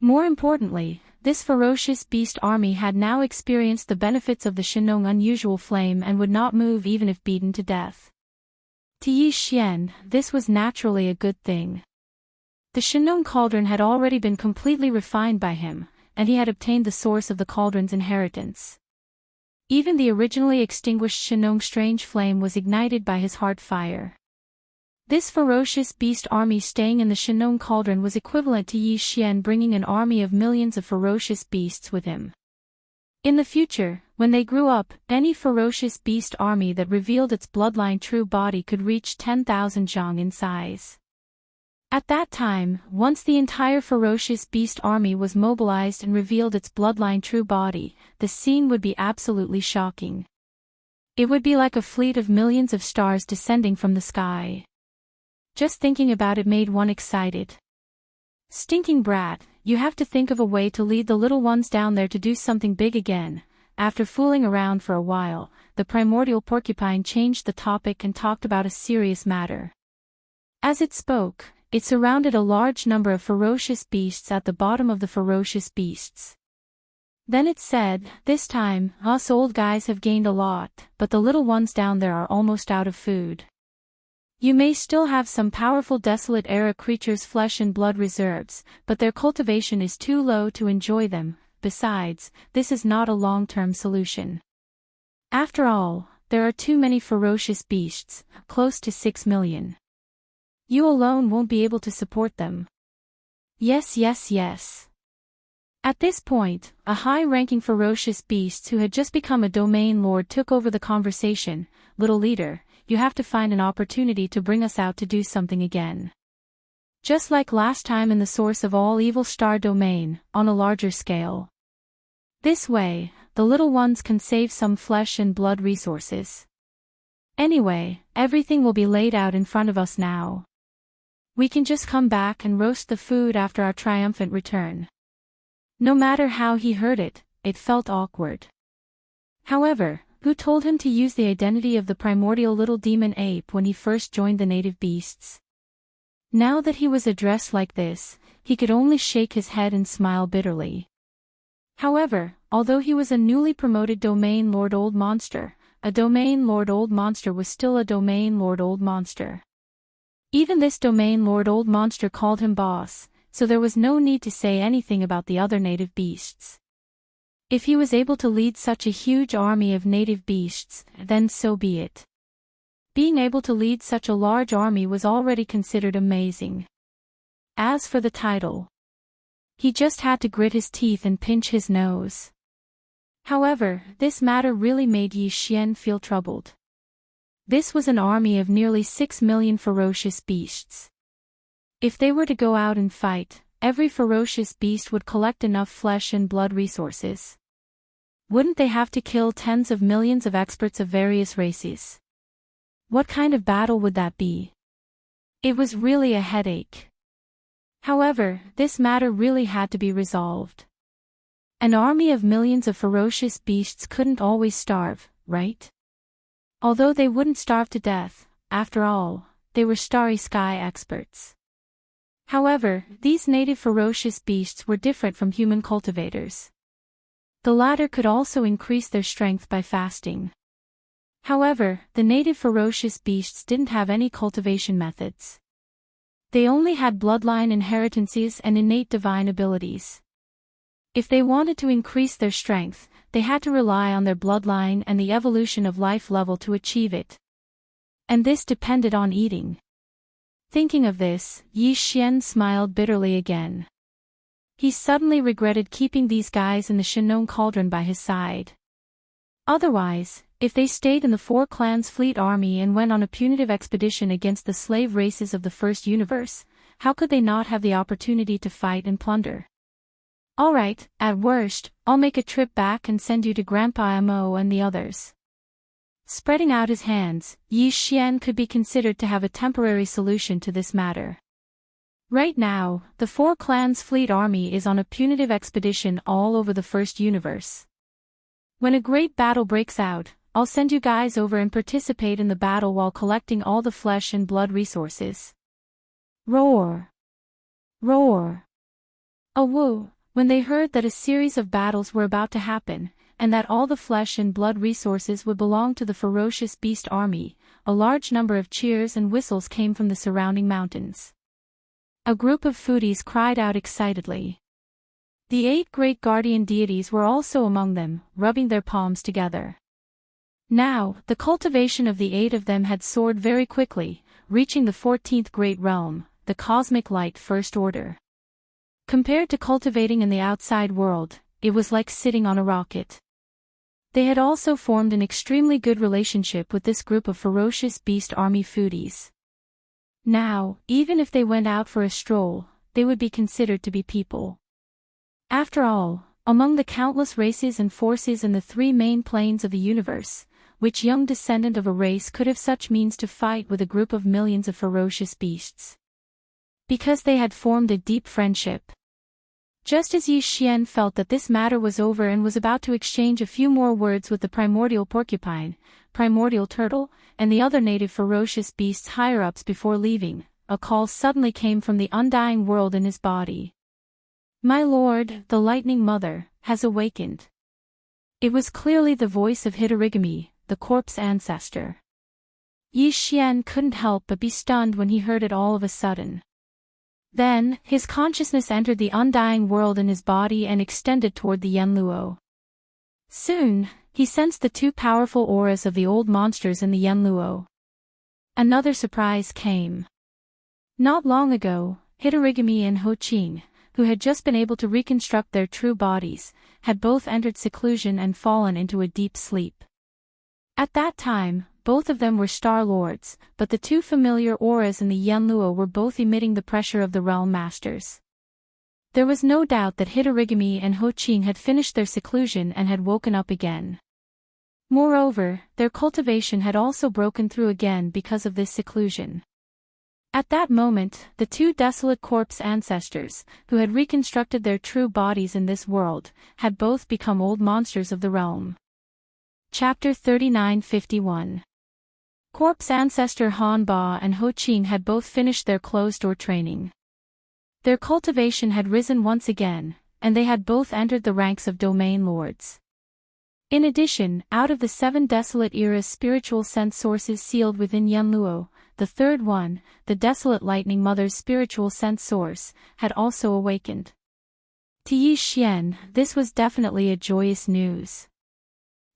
Speaker 3: More importantly, this ferocious beast army had now experienced the benefits of the Shenong unusual flame and would not move even if beaten to death. To Yi Xian, this was naturally a good thing. The Shenong cauldron had already been completely refined by him, and he had obtained the source of the cauldron's inheritance. Even the originally extinguished Shenong strange flame was ignited by his heart fire. This ferocious beast army staying in the Shenong cauldron was equivalent to Yi Xian bringing an army of millions of ferocious beasts with him. In the future, when they grew up, any ferocious beast army that revealed its bloodline true body could reach 10,000 zhang in size. At that time, once the entire ferocious beast army was mobilized and revealed its bloodline true body, the scene would be absolutely shocking. It would be like a fleet of millions of stars descending from the sky. Just thinking about it made one excited. Stinking brat, you have to think of a way to lead the little ones down there to do something big again. After fooling around for a while, the primordial porcupine changed the topic and talked about a serious matter. As it spoke, it surrounded a large number of ferocious beasts at the bottom of the ferocious beasts. Then it said, "This time, us old guys have gained a lot, but the little ones down there are almost out of food. You may still have some powerful desolate era creatures' flesh and blood reserves, but their cultivation is too low to enjoy them. Besides, this is not a long-term solution. After all, there are too many ferocious beasts, close to 6 million. You alone won't be able to support them." Yes, yes, yes. At this point, a high-ranking ferocious beast who had just become a domain lord took over the conversation. "Little leader, you have to find an opportunity to bring us out to do something again. Just like last time in the source of all evil star domain, on a larger scale. This way, the little ones can save some flesh and blood resources. Anyway, everything will be laid out in front of us now. We can just come back and roast the food after our triumphant return." No matter how he heard it, it felt awkward. However, who told him to use the identity of the primordial little demon ape when he first joined the native beasts? Now that he was addressed like this, he could only shake his head and smile bitterly. However, although he was a newly promoted domain lord old monster, a domain lord old monster was still a domain lord old monster. Even this domain lord old monster called him boss, so there was no need to say anything about the other native beasts. If he was able to lead such a huge army of native beasts, then so be it. Being able to lead such a large army was already considered amazing. As for the title, he just had to grit his teeth and pinch his nose. However, this matter really made Yi Xian feel troubled. This was an army of nearly 6 million ferocious beasts. If they were to go out and fight, every ferocious beast would collect enough flesh and blood resources. Wouldn't they have to kill tens of millions of experts of various races? What kind of battle would that be? It was really a headache. However, this matter really had to be resolved. An army of millions of ferocious beasts couldn't always starve, right? Although they wouldn't starve to death, after all, they were starry sky experts. However, these native ferocious beasts were different from human cultivators. The latter could also increase their strength by fasting. However, the native ferocious beasts didn't have any cultivation methods. They only had bloodline inheritances and innate divine abilities. If they wanted to increase their strength, they had to rely on their bloodline and the evolution of life level to achieve it. And this depended on eating. Thinking of this, Yi Xian smiled bitterly again. He suddenly regretted keeping these guys in the Shenong cauldron by his side. Otherwise, if they stayed in the Four Clans fleet army and went on a punitive expedition against the slave races of the first universe, how could they not have the opportunity to fight and plunder? Alright, at worst, I'll make a trip back and send you to Grandpa Mo and the others. Spreading out his hands, Yi Xian could be considered to have a temporary solution to this matter. Right now, the Four Clans Fleet Army is on a punitive expedition all over the First Universe. When a great battle breaks out, I'll send you guys over and participate in the battle while collecting all the flesh and blood resources. Roar! Roar! Oh woo! When they heard that a series of battles were about to happen, and that all the flesh and blood resources would belong to the ferocious beast army, a large number of cheers and whistles came from the surrounding mountains. A group of foodies cried out excitedly. The 8 great guardian deities were also among them, rubbing their palms together. Now, the cultivation of the 8 of them had soared very quickly, reaching the 14th great realm, the cosmic light first order. Compared to cultivating in the outside world, it was like sitting on a rocket. They had also formed an extremely good relationship with this group of ferocious beast army foodies. Now, even if they went out for a stroll, they would be considered to be people. After all, among the countless races and forces in the 3 main planes of the universe, which young descendant of a race could have such means to fight with a group of millions of ferocious beasts? Because they had formed a deep friendship. Just as Yi Xian felt that this matter was over and was about to exchange a few more words with the primordial porcupine, primordial turtle, and the other native ferocious beasts higher-ups before leaving, a call suddenly came from the undying world in his body. My lord, the Lightning Mother, has awakened. It was clearly the voice of Hitorigami, the corpse ancestor. Yi Xian couldn't help but be stunned when he heard it all of a sudden. Then, his consciousness entered the undying world in his body and extended toward the Yanluo. Soon, he sensed the 2 powerful auras of the old monsters in the Yanluo. Another surprise came. Not long ago, Hitorigami and Ho Qing, who had just been able to reconstruct their true bodies, had both entered seclusion and fallen into a deep sleep. At that time, both of them were Star Lords, but the 2 familiar auras in the Yanluo were both emitting the pressure of the Realm Masters. There was no doubt that Hitorigami and Ho Qing had finished their seclusion and had woken up again. Moreover, their cultivation had also broken through again because of this seclusion. At that moment, the 2 desolate corpse ancestors, who had reconstructed their true bodies in this world, had both become old monsters of the realm. Chapter 3951. Corpse ancestor Han Ba and Ho Qing had both finished their closed-door training. Their cultivation had risen once again, and they had both entered the ranks of domain lords. In addition, out of the 7 desolate eras spiritual sense sources sealed within Yanluo, the 3rd one, the desolate Lightning Mother's spiritual sense source, had also awakened. To Yi Xian, this was definitely a joyous news.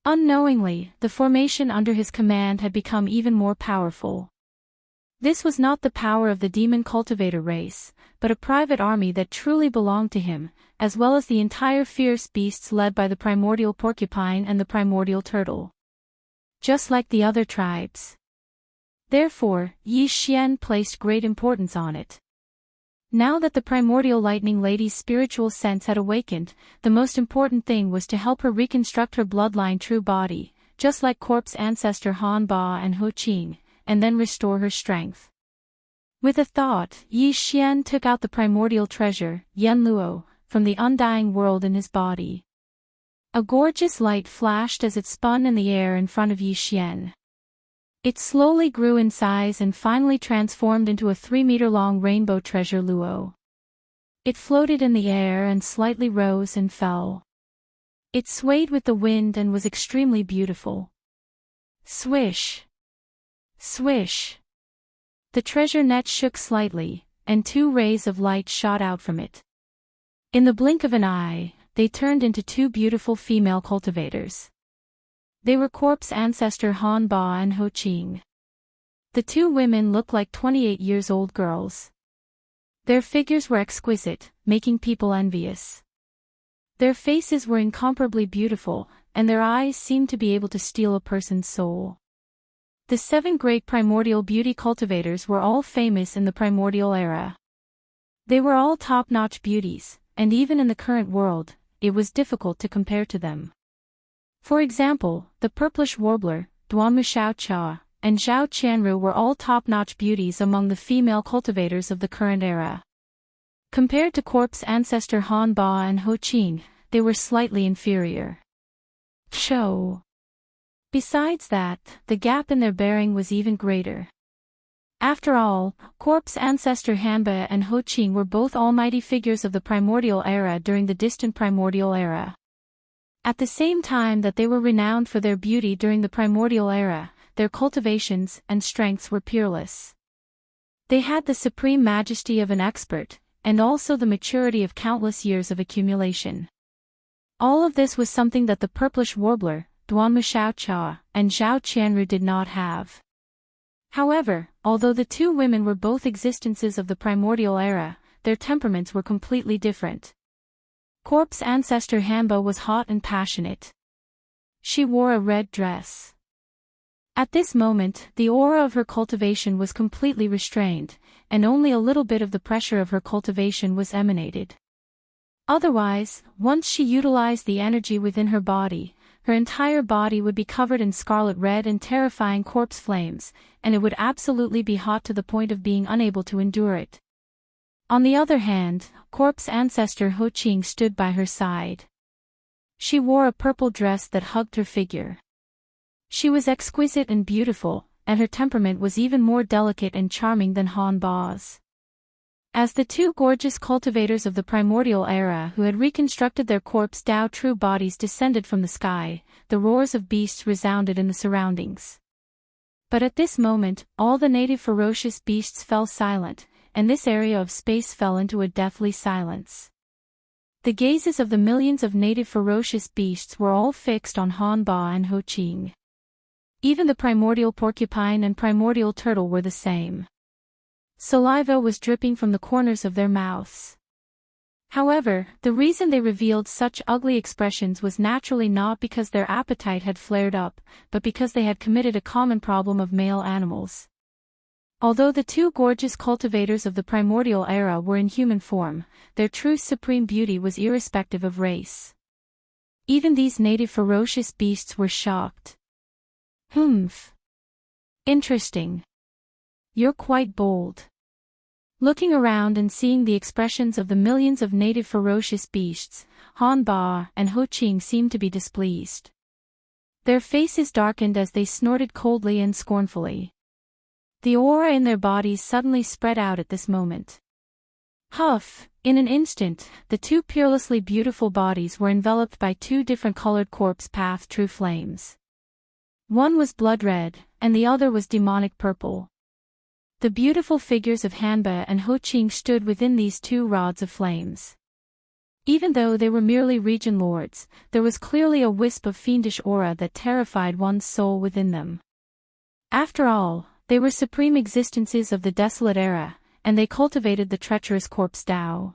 Speaker 3: Unknowingly, the formation under his command had become even more powerful. This was not the power of the demon cultivator race, but a private army that truly belonged to him, as well as the entire fierce beasts led by the primordial porcupine and the primordial turtle. Just like the other tribes. Therefore, Yi Xian placed great importance on it. Now that the primordial lightning lady's spiritual sense had awakened, the most important thing was to help her reconstruct her bloodline true body, just like corpse ancestor Han Ba and Ho Qing, and then restore her strength. With a thought, Yi Xian took out the primordial treasure, Yanluo, from the undying world in his body. A gorgeous light flashed as it spun in the air in front of Yi Xian. It slowly grew in size and finally transformed into a 3-meter-long rainbow treasure luo. It floated in the air and slightly rose and fell. It swayed with the wind and was extremely beautiful. Swish! Swish! The treasure net shook slightly, and 2 rays of light shot out from it. In the blink of an eye, they turned into 2 beautiful female cultivators. They were corpse ancestor Han Ba and Ho Qing. The 2 women looked like 28-year-old girls. Their figures were exquisite, making people envious. Their faces were incomparably beautiful, and their eyes seemed to be able to steal a person's soul. The 7 great primordial beauty cultivators were all famous in the primordial era. They were all top-notch beauties, and even in the current world, it was difficult to compare to them. For example, the purplish warbler, Duanmu Xiaoqia, and Zhao Qianru were all top-notch beauties among the female cultivators of the current era. Compared to corpse ancestor Han Ba and Ho Qing, they were slightly inferior. Besides that, the gap in their bearing was even greater. After all, corpse ancestor Hanba and Ho Qing were both almighty figures of the primordial era during the distant primordial era. At the same time that they were renowned for their beauty during the primordial era, their cultivations and strengths were peerless. They had the supreme majesty of an expert, and also the maturity of countless years of accumulation. All of this was something that the purplish warbler, Duanmu Xiaoqia, and Zhao Qianru did not have. However, although the two women were both existences of the primordial era, their temperaments were completely different. Corpse ancestor Hanba was hot and passionate. She wore a red dress. At this moment, the aura of her cultivation was completely restrained, and only a little bit of the pressure of her cultivation was emanated. Otherwise, once she utilized the energy within her body, her entire body would be covered in scarlet red and terrifying corpse flames, and it would absolutely be hot to the point of being unable to endure it. On the other hand, corpse ancestor Ho Qing stood by her side. She wore a purple dress that hugged her figure. She was exquisite and beautiful, and her temperament was even more delicate and charming than Han Ba's. As the two gorgeous cultivators of the primordial era who had reconstructed their corpse Tao true bodies descended from the sky, the roars of beasts resounded in the surroundings. But at this moment, all the native ferocious beasts fell silent, and this area of space fell into a deathly silence. The gazes of the millions of native ferocious beasts were all fixed on Han Ba and Ho Qing. Even the primordial porcupine and primordial turtle were the same. Saliva was dripping from the corners of their mouths. However, the reason they revealed such ugly expressions was naturally not because their appetite had flared up, but because they had committed a common problem of male animals. Although the two gorgeous cultivators of the primordial era were in human form, their true supreme beauty was irrespective of race. Even these native ferocious beasts were shocked. Interesting. You're quite bold. Looking around and seeing the expressions of the millions of native ferocious beasts, Han Ba and Ho Qing seemed to be displeased. Their faces darkened as they snorted coldly and scornfully. The aura in their bodies suddenly spread out at this moment. In an instant, the two peerlessly beautiful bodies were enveloped by two different colored corpse path true flames. One was blood red, and the other was demonic purple. The beautiful figures of Hanba and Ho Qing stood within these two rods of flames. Even though they were merely region lords, there was clearly a wisp of fiendish aura that terrified one's soul within them. After all, they were supreme existences of the desolate era, and they cultivated the treacherous corpse Tao.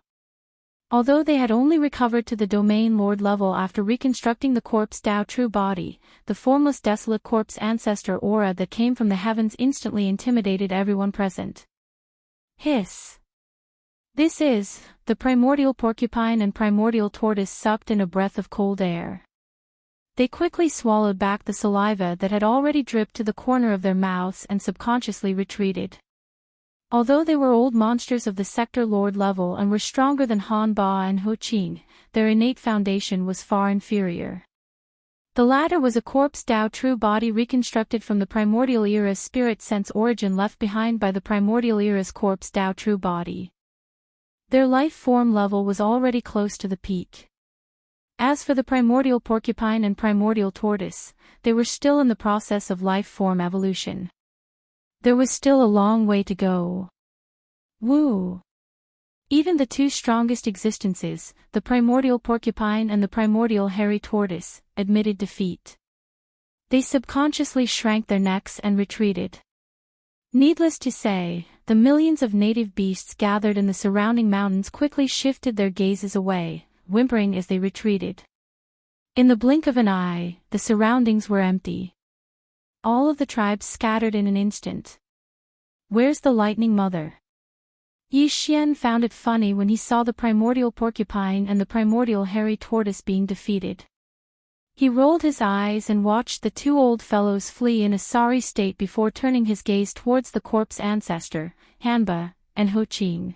Speaker 3: Although they had only recovered to the domain lord level after reconstructing the corpse Tao true body, the formless desolate corpse ancestor aura that came from the heavens instantly intimidated everyone present. Hiss. This is, the primordial porcupine and primordial tortoise sucked in a breath of cold air. They quickly swallowed back the saliva that had already dripped to the corner of their mouths and subconsciously retreated. Although they were old monsters of the sector lord level and were stronger than Han Ba and Ho Qing, their innate foundation was far inferior. The latter was a corpse Tao true body reconstructed from the primordial era's spirit sense origin left behind by the primordial era's corpse Tao true body. Their life form level was already close to the peak. As for the primordial porcupine and primordial tortoise, they were still in the process of life form evolution. There was still a long way to go. Even the two strongest existences, the primordial porcupine and the primordial hairy tortoise, admitted defeat. They subconsciously shrank their necks and retreated. Needless to say, the millions of native beasts gathered in the surrounding mountains quickly shifted their gazes away, whimpering as they retreated. In the blink of an eye, the surroundings were empty. All of the tribes scattered in an instant. Where's the lightning mother? Yi Xian found it funny when he saw the primordial porcupine and the primordial hairy tortoise being defeated. He rolled his eyes and watched the two old fellows flee in a sorry state before turning his gaze towards the corpse ancestor, Hanba, and Ho Qing.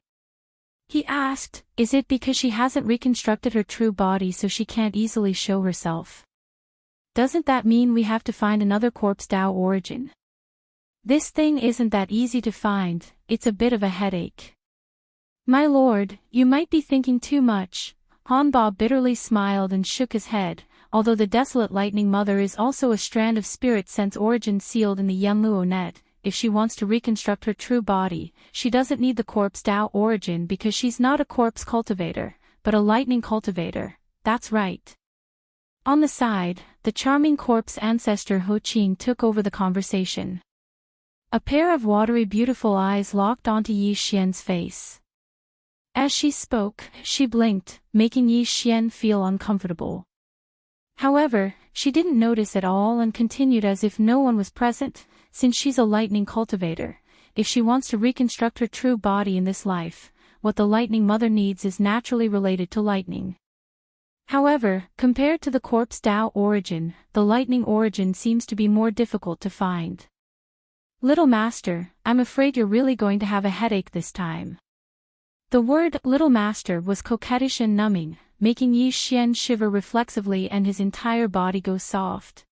Speaker 3: He asked, "Is it because she hasn't reconstructed her true body so she can't easily show herself? Doesn't that mean we have to find another corpse Tao origin? This thing isn't that easy to find, it's a bit of a headache." "My lord, you might be thinking too much." Hanba bitterly smiled and shook his head. "Although the desolate lightning mother is also a strand of spirit sense origin sealed in the Jianghu net, if she wants to reconstruct her true body, she doesn't need the corpse Tao origin because she's not a corpse cultivator, but a lightning cultivator." "That's right." On the side, the charming corpse ancestor Ho Qing took over the conversation. A pair of watery beautiful eyes locked onto Yi Xian's face. As she spoke, she blinked, making Yi Xian feel uncomfortable. However, she didn't notice at all and continued as if no one was present. "Since she's a lightning cultivator, if she wants to reconstruct her true body in this life, what the lightning mother needs is naturally related to lightning. However, compared to the corpse Tao origin, the lightning origin seems to be more difficult to find. Little master, I'm afraid you're really going to have a headache this time." The word "little master" was coquettish and numbing, making Yi Xian shiver reflexively and his entire body go soft.